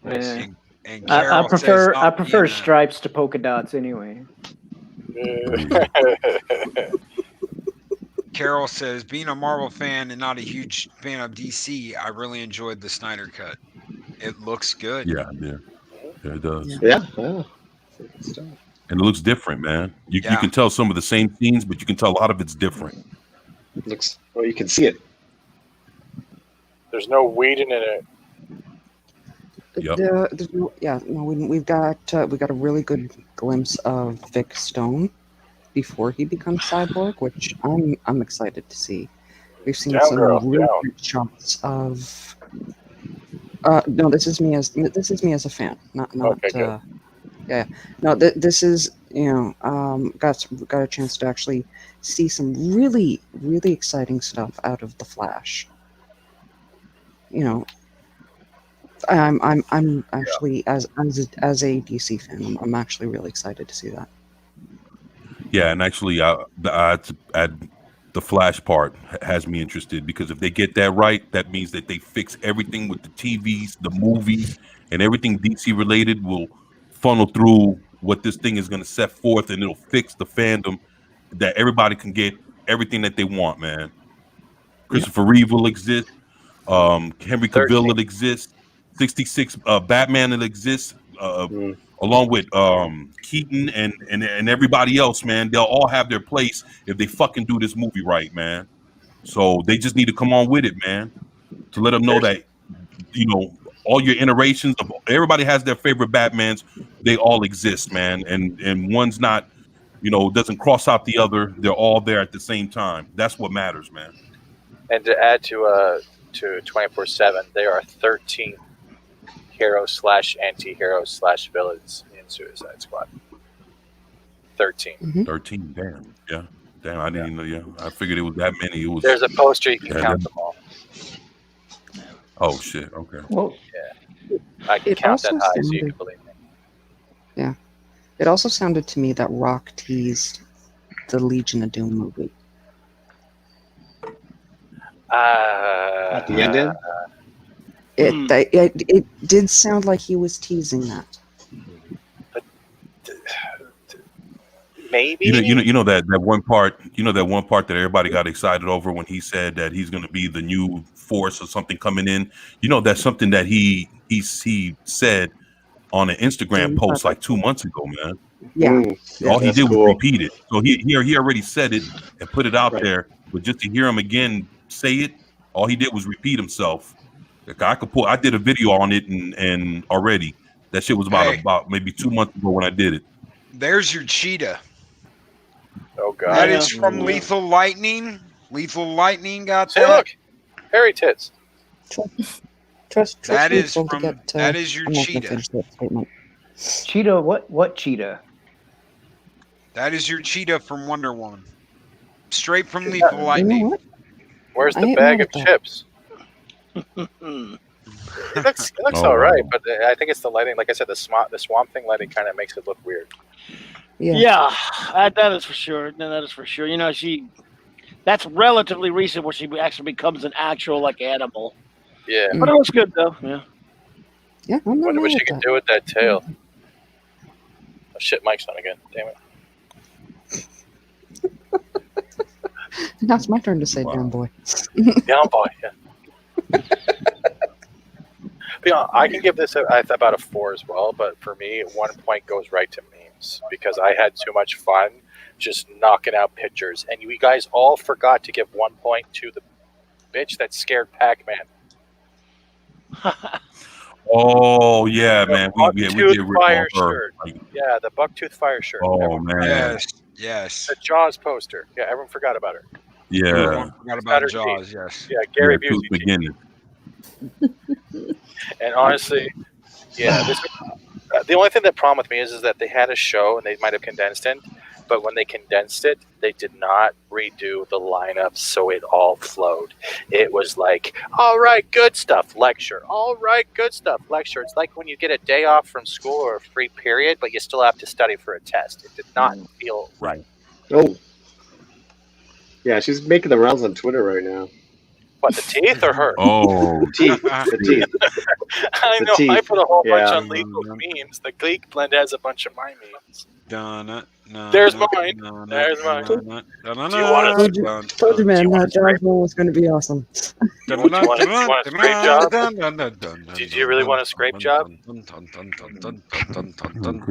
Speaker 7: Yeah. I prefer stripes to polka dots anyway.
Speaker 10: Carol says, being a Marvel fan and not a huge fan of DC, I really enjoyed the Snyder cut. It looks good.
Speaker 9: Yeah, it does.
Speaker 8: Yeah.
Speaker 9: And it looks different, man. You can tell some of the same scenes, but you can tell a lot of it's different.
Speaker 8: Looks well, you can see it.
Speaker 6: There's no weed in it.
Speaker 9: Yep.
Speaker 12: We've got a really good glimpse of Vic Stone before he becomes Cyborg, which I'm excited to see. We've seen some really good shots of. No, this is me as a fan, not.
Speaker 6: Okay,
Speaker 12: yeah. No, this is got a chance to actually see some really really exciting stuff out of the Flash. I'm actually as a DC fan, I'm actually really excited to see that.
Speaker 9: Yeah, and actually, the Flash part has me interested because if they get that right, that means that they fix everything with the TVs, the movies, and everything DC related will funnel through what this thing is going to set forth, and it'll fix the fandom that everybody can get everything that they want, man. Christopher Reeve will exist. Henry Cavill will exist. 66 Batman will exist. Along with Keaton and everybody else, man. They'll all have their place if they fucking do this movie right, man. So they just need to come on with it, man, to let them know that, you know, all your iterations of everybody has their favorite Batmans. They all exist, man, and one's not, you know, doesn't cross out the other. They're all there at the same time. That's what matters, man.
Speaker 6: And to add to 24/7, there are 13 heroes / anti-heroes / villains in Suicide Squad. 13.
Speaker 9: 13. Damn. Yeah. Damn. I didn't even know. Yeah. I figured it was that many. It was.
Speaker 6: There's a poster you can count them all.
Speaker 9: Oh shit. Okay.
Speaker 12: Well,
Speaker 6: yeah. I can count that high, so you can believe me.
Speaker 12: Yeah. It also sounded to me that Rock teased the Legion of Doom movie.
Speaker 8: At the end,
Speaker 12: it did sound like he was teasing that.
Speaker 6: Maybe.
Speaker 9: You know that one part. You know that one part that everybody got excited over when he said that he's going to be the new force or something coming in. You know, that's something that he said on an Instagram post like 2 months ago, man.
Speaker 12: Yeah.
Speaker 9: All he did was repeat it. So he already said it and put it out there, but just to hear him again say it, all he did was repeat himself. Like, I did a video on it and already that shit was about maybe 2 months ago when I did it.
Speaker 10: There's your cheetah.
Speaker 6: Oh god.
Speaker 10: That is from Lethal Lightning. Lethal Lightning got
Speaker 6: See,
Speaker 10: that.
Speaker 6: look, hairy tits.
Speaker 12: Trust
Speaker 10: That
Speaker 12: me,
Speaker 10: is
Speaker 12: to
Speaker 10: from
Speaker 12: get,
Speaker 10: that is your
Speaker 12: I'm not gonna
Speaker 10: cheetah.
Speaker 12: finish that statement.
Speaker 7: Cheetah? What cheetah?
Speaker 10: That is your cheetah from Wonder Woman. Straight from Lethal Lightning.
Speaker 6: Where's
Speaker 12: I
Speaker 6: the
Speaker 12: ain't
Speaker 6: bag
Speaker 12: mad
Speaker 6: of
Speaker 12: at that.
Speaker 6: chips? It looks all right, but I think it's the lighting. Like I said, the swamp thing lighting kind of makes it look weird.
Speaker 2: Yeah, that is for sure. No, that is for sure. You know, that's relatively recent where she actually becomes an actual like animal.
Speaker 6: Yeah.
Speaker 2: But it looks good though. Yeah.
Speaker 12: Yeah, I'm not
Speaker 6: Wonder what
Speaker 12: mad
Speaker 6: she
Speaker 12: at
Speaker 6: can
Speaker 12: that.
Speaker 6: do with that tail. Oh, shit, Mike's on again. Damn it.
Speaker 12: Now it's my turn to say damn boy.
Speaker 6: Young boy. Yeah. I can give this about a 4 as well, but for me, 1 point goes right to memes because I had too much fun just knocking out pictures, and you guys all forgot to give 1 point to the bitch that scared Pac-Man.
Speaker 9: Oh yeah, man. We did rip
Speaker 6: Fire
Speaker 9: off her.
Speaker 6: shirt. Yeah, the Bucktooth Fire shirt.
Speaker 9: Oh
Speaker 6: Everyone
Speaker 9: man.
Speaker 6: forgot.
Speaker 10: Yes.
Speaker 6: The Jaws poster. Yeah, everyone forgot about her.
Speaker 9: Yeah.
Speaker 10: Everyone forgot about
Speaker 6: Her
Speaker 10: Jaws.
Speaker 6: teeth.
Speaker 10: Yes.
Speaker 6: Yeah, Gary
Speaker 9: Yeah, Tooth
Speaker 6: Busey.
Speaker 9: beginning.
Speaker 6: And honestly, yeah, the only thing that problem with me is that they had a show and they might have condensed it, but when they condensed it, they did not redo the lineup so it all flowed. It was like, all right, good stuff, lecture. All right, good stuff, lecture. It's like when you get a day off from school or a free period, but you still have to study for a test. It did not feel right.
Speaker 8: Oh. Yeah, she's making the rounds on Twitter right now.
Speaker 6: What, the teeth or her?
Speaker 9: Oh,
Speaker 8: the teeth. The teeth.
Speaker 6: I
Speaker 8: The
Speaker 6: know. I
Speaker 8: teeth.
Speaker 6: put a whole bunch
Speaker 8: Yeah.
Speaker 6: on legal memes. The Gleek blend has a bunch of my memes.
Speaker 10: There's
Speaker 6: There's mine. There's mine. Do you want to?
Speaker 12: Told you, man, that Jaws one was going to be awesome.
Speaker 6: Do you want a scrape job? Did you really want a scrape job?
Speaker 9: Because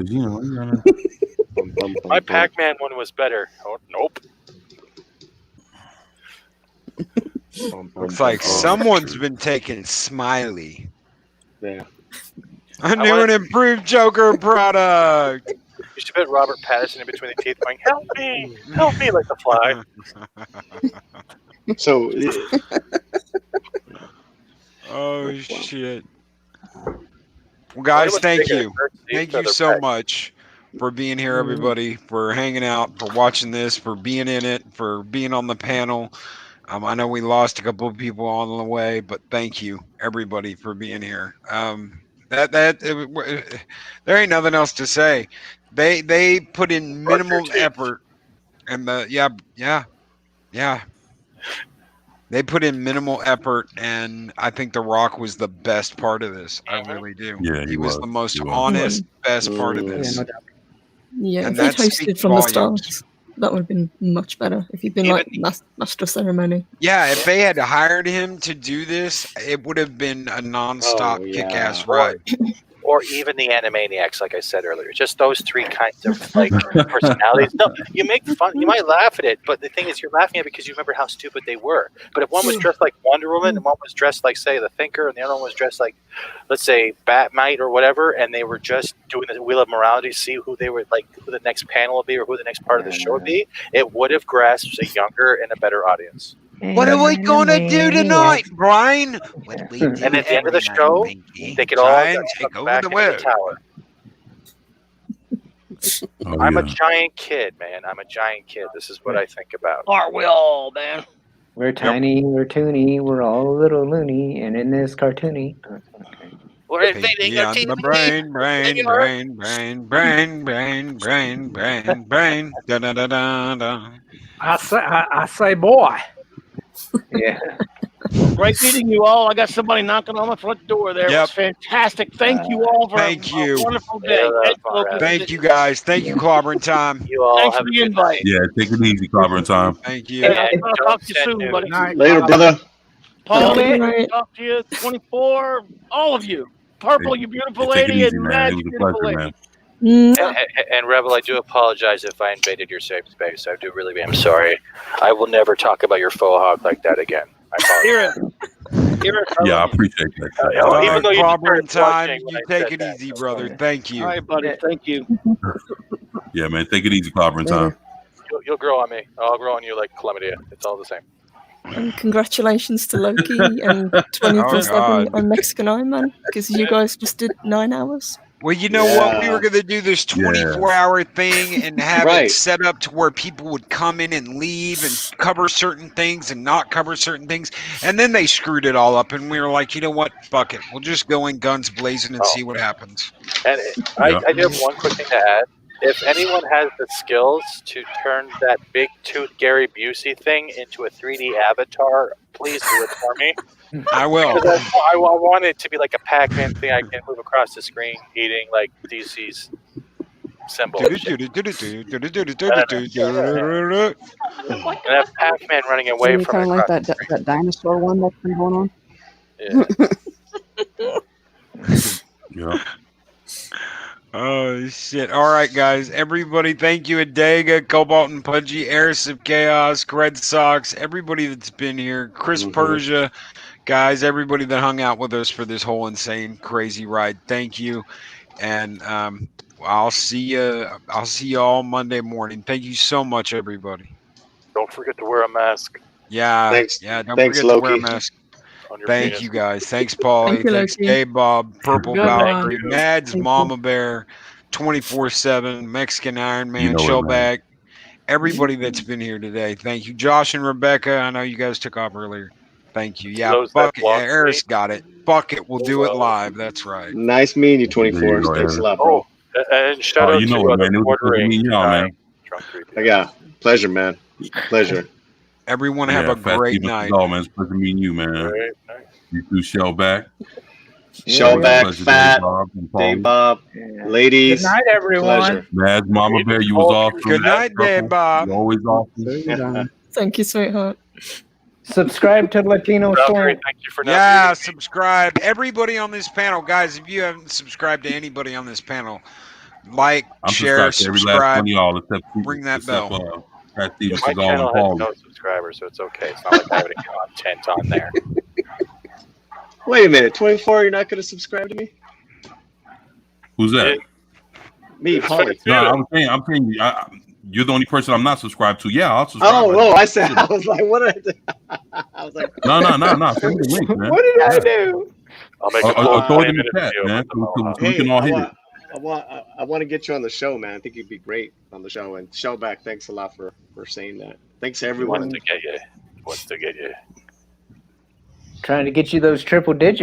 Speaker 9: you know,
Speaker 6: My Pac-Man one was better. Oh, nope.
Speaker 10: Looks like someone's been taking Smiley.
Speaker 8: Yeah.
Speaker 10: A new and improved Joker product.
Speaker 6: You should put Robert Pattinson in between the teeth going, help me, like the fly.
Speaker 8: So,
Speaker 10: Oh shit. Well, guys, thank you. Thank you so much for being here, everybody, for hanging out, for watching this, for being in it, for being on the panel. I know we lost a couple of people on the way, but thank you, everybody, for being here. There ain't nothing else to say. They put in minimal effort, and they put in minimal effort, and I think The Rock was the best part of this. I really do.
Speaker 9: Yeah,
Speaker 10: he was the most honest, best part of this.
Speaker 12: Yeah, no doubt.
Speaker 26: Yeah,
Speaker 10: And
Speaker 26: if
Speaker 10: that
Speaker 26: they'd hosted
Speaker 10: speaks
Speaker 26: from the
Speaker 10: volumes.
Speaker 26: start, that would have been much better. If you'd been like master of ceremony.
Speaker 10: Yeah, if they had hired him to do this, it would have been a non-stop kick-ass ride.
Speaker 28: or even the Animaniacs, like I said earlier. Just those three kinds of like personalities. No, you make fun. You might laugh at it, but the thing is, you're laughing at it because you remember how stupid they were. But if one was dressed like Wonder Woman and one was dressed like, say, the Thinker, and the other one was dressed like, let's say, Batmite or whatever, and they were just doing the Wheel of Morality to see who they were, like, who the next panel would be or who the next part of the show would be, it would have grasped a younger and a better audience.
Speaker 10: What are we gonna do tonight, Brian? What we do
Speaker 28: And at the end of the
Speaker 10: every night,
Speaker 28: show,
Speaker 10: Pinky.
Speaker 28: they could all
Speaker 10: Try and
Speaker 28: get
Speaker 10: take
Speaker 28: sucked
Speaker 10: over
Speaker 28: back
Speaker 10: the
Speaker 28: into
Speaker 10: world.
Speaker 28: the tower.
Speaker 9: Oh,
Speaker 28: I'm a
Speaker 9: yeah.
Speaker 28: giant kid, man. I'm a giant kid. This is what I think about.
Speaker 2: Aren't we all, man?
Speaker 7: We're tiny, we're toony, we're all a little loony, and in this cartoony.
Speaker 2: We're invading our
Speaker 10: on
Speaker 2: TV.
Speaker 10: the brain. Da, da, da, da, da.
Speaker 1: I say, boy.
Speaker 7: Yeah.
Speaker 2: Great meeting you all. I got somebody knocking on my front door there. It was
Speaker 10: Yep.
Speaker 2: fantastic. Thank you all for
Speaker 10: Thank
Speaker 2: a
Speaker 10: you.
Speaker 2: wonderful day.
Speaker 10: Thank you guys. Thank you, Clobbering Time.
Speaker 28: You all
Speaker 2: Thanks
Speaker 28: have
Speaker 2: for
Speaker 28: a
Speaker 2: the
Speaker 28: good
Speaker 2: invite.
Speaker 9: Yeah, take it easy, Clobbering Time.
Speaker 10: Thank you.
Speaker 2: Yeah, I'll talk to you soon, buddy.
Speaker 8: Later, brother.
Speaker 2: Paul,
Speaker 26: Good night.
Speaker 2: talk to you. 24, all of you. Purple, you beautiful
Speaker 9: Take it
Speaker 2: lady,
Speaker 9: easy,
Speaker 2: and
Speaker 9: man.
Speaker 2: Mad,
Speaker 9: It
Speaker 2: you
Speaker 9: was a
Speaker 2: beautiful
Speaker 9: pleasure,
Speaker 2: lady.
Speaker 9: man.
Speaker 28: And Rebel, I do apologize if I invaded your safe space. I do really am sorry. I will never talk about your faux hog like that again. I apologize.
Speaker 2: Hear it. Hear it.
Speaker 9: Yeah, I appreciate that.
Speaker 28: Even though you
Speaker 10: Clobbering
Speaker 28: started
Speaker 10: Time.
Speaker 28: blushing when
Speaker 10: You
Speaker 28: I
Speaker 10: take
Speaker 28: said
Speaker 10: it
Speaker 28: that.
Speaker 10: easy, brother. Thank you.
Speaker 2: All right, buddy. Thank you.
Speaker 9: Yeah, man. Take it easy, Clobbering Time.
Speaker 28: You'll grow on me. I'll grow on you like chlamydia. It's all the same.
Speaker 26: And congratulations to Loki and 24/7
Speaker 10: God.
Speaker 26: on Mexican Iron Man, because you guys just did 9 hours.
Speaker 10: Well, you know what? We were going to do this 24-hour thing and have
Speaker 8: Right.
Speaker 10: it set up to where people would come in and leave and cover certain things and not cover certain things. And then they screwed it all up. And we were like, you know what? Fuck it. We'll just go in guns blazing and see what happens.
Speaker 28: And I do have one quick thing to add. If anyone has the skills to turn that big tooth Gary Busey thing into a 3D avatar, please do it for me.
Speaker 10: I will.
Speaker 28: Because I want it to be like a Pac-Man thing. I can move across the screen eating like DC's symbol. And have Pac-Man running away
Speaker 12: Kind
Speaker 28: from
Speaker 12: of
Speaker 28: it.
Speaker 12: like that dinosaur one that's been going on.
Speaker 28: Yeah.
Speaker 10: Oh shit! All right, guys. Everybody, thank you, Adega, Cobalt and Pudgy, Eris of Chaos, Red Sox, everybody that's been here, Chris Persia, guys, everybody that hung out with us for this whole insane, crazy ride. Thank you, and I'll see you. I'll see you all Monday morning. Thank you so much, everybody.
Speaker 28: Don't forget to wear a mask.
Speaker 10: Yeah,
Speaker 8: Thanks.
Speaker 10: Don't
Speaker 8: Thanks,
Speaker 10: forget to wear a
Speaker 8: Loki.
Speaker 10: mask.
Speaker 28: On your
Speaker 10: Thank
Speaker 28: penis.
Speaker 10: you, guys. Thanks, Paulie.
Speaker 26: Thank you,
Speaker 10: Thanks,
Speaker 26: Loki.
Speaker 10: Dave Bob, Purple
Speaker 26: Good
Speaker 10: Valkyrie,
Speaker 26: one.
Speaker 10: Mads,
Speaker 26: Thank you.
Speaker 10: Mama Bear, 24/7, Mexican Iron Man,
Speaker 9: You know it, man.
Speaker 10: Shellback, everybody that's been here today. Thank you. Josh and Rebecca, I know you guys took off earlier. Thank you. Yeah,
Speaker 28: Those that
Speaker 10: Bucket. Yeah,
Speaker 28: blocked
Speaker 10: Eris
Speaker 28: me.
Speaker 10: got it. Bucket, we'll do it live. That's right.
Speaker 8: Nice meeting you, 24.
Speaker 9: There you go,
Speaker 8: Thanks a
Speaker 9: Aaron.
Speaker 8: lot, bro.
Speaker 28: And shout out
Speaker 9: you know
Speaker 28: to
Speaker 9: it, man. It was a pleasure meeting y'all, man.
Speaker 8: Yeah, pleasure, man. Pleasure.
Speaker 10: Everyone have a
Speaker 9: Fat
Speaker 10: great
Speaker 9: Steven
Speaker 10: night.
Speaker 9: Seagal, man. It's a pleasure meeting you, man. You too, Shellback.
Speaker 8: Shellback,
Speaker 9: Pleasure,
Speaker 8: Fat,
Speaker 9: Dave Bob, and Paul.
Speaker 8: Dave Bob, ladies.
Speaker 1: Good night, everyone.
Speaker 8: Pleasure.
Speaker 9: Mads, Mama Bear, you was awesome.
Speaker 10: Good night, Dave Bob.
Speaker 9: You always awesome.
Speaker 26: Thank you, sweetheart.
Speaker 7: Subscribe to Latino Storm.
Speaker 28: Thank you for not
Speaker 10: Yeah,
Speaker 28: being-
Speaker 10: subscribe. Everybody on this panel, guys, if you haven't subscribed to anybody on this panel, like,
Speaker 9: I'm
Speaker 10: share,
Speaker 9: subscribed to every last
Speaker 10: subscribe.
Speaker 9: one of y'all except
Speaker 10: Ring that
Speaker 9: except,
Speaker 10: bell.
Speaker 9: Fat Steven
Speaker 28: My
Speaker 9: Seagal
Speaker 28: channel
Speaker 9: and
Speaker 28: has
Speaker 9: Paul.
Speaker 28: no subscribers, so it's okay. It's not like I have any content on there.
Speaker 8: Wait a minute, 24. You're not going to subscribe to me?
Speaker 9: Who's that?
Speaker 8: Me, Paulie.
Speaker 9: No, I'm saying you're the only person I'm not subscribed to. Yeah, I'll subscribe.
Speaker 8: I said, I was like, what did I do? I was like,
Speaker 9: No. Send me the link, man.
Speaker 7: What did I do?
Speaker 28: I'll make a
Speaker 9: Or
Speaker 28: full
Speaker 9: throw it in the
Speaker 28: 20-minute
Speaker 9: chat,
Speaker 28: video
Speaker 9: man.
Speaker 28: with the Mohawk.
Speaker 9: So we can all hit it.
Speaker 8: I want to get you on the show, man. I think you'd be great on the show. And Shellback, thanks a lot for saying that. Thanks to everyone.
Speaker 28: Wants to get you.
Speaker 7: Trying to get you those triple digits.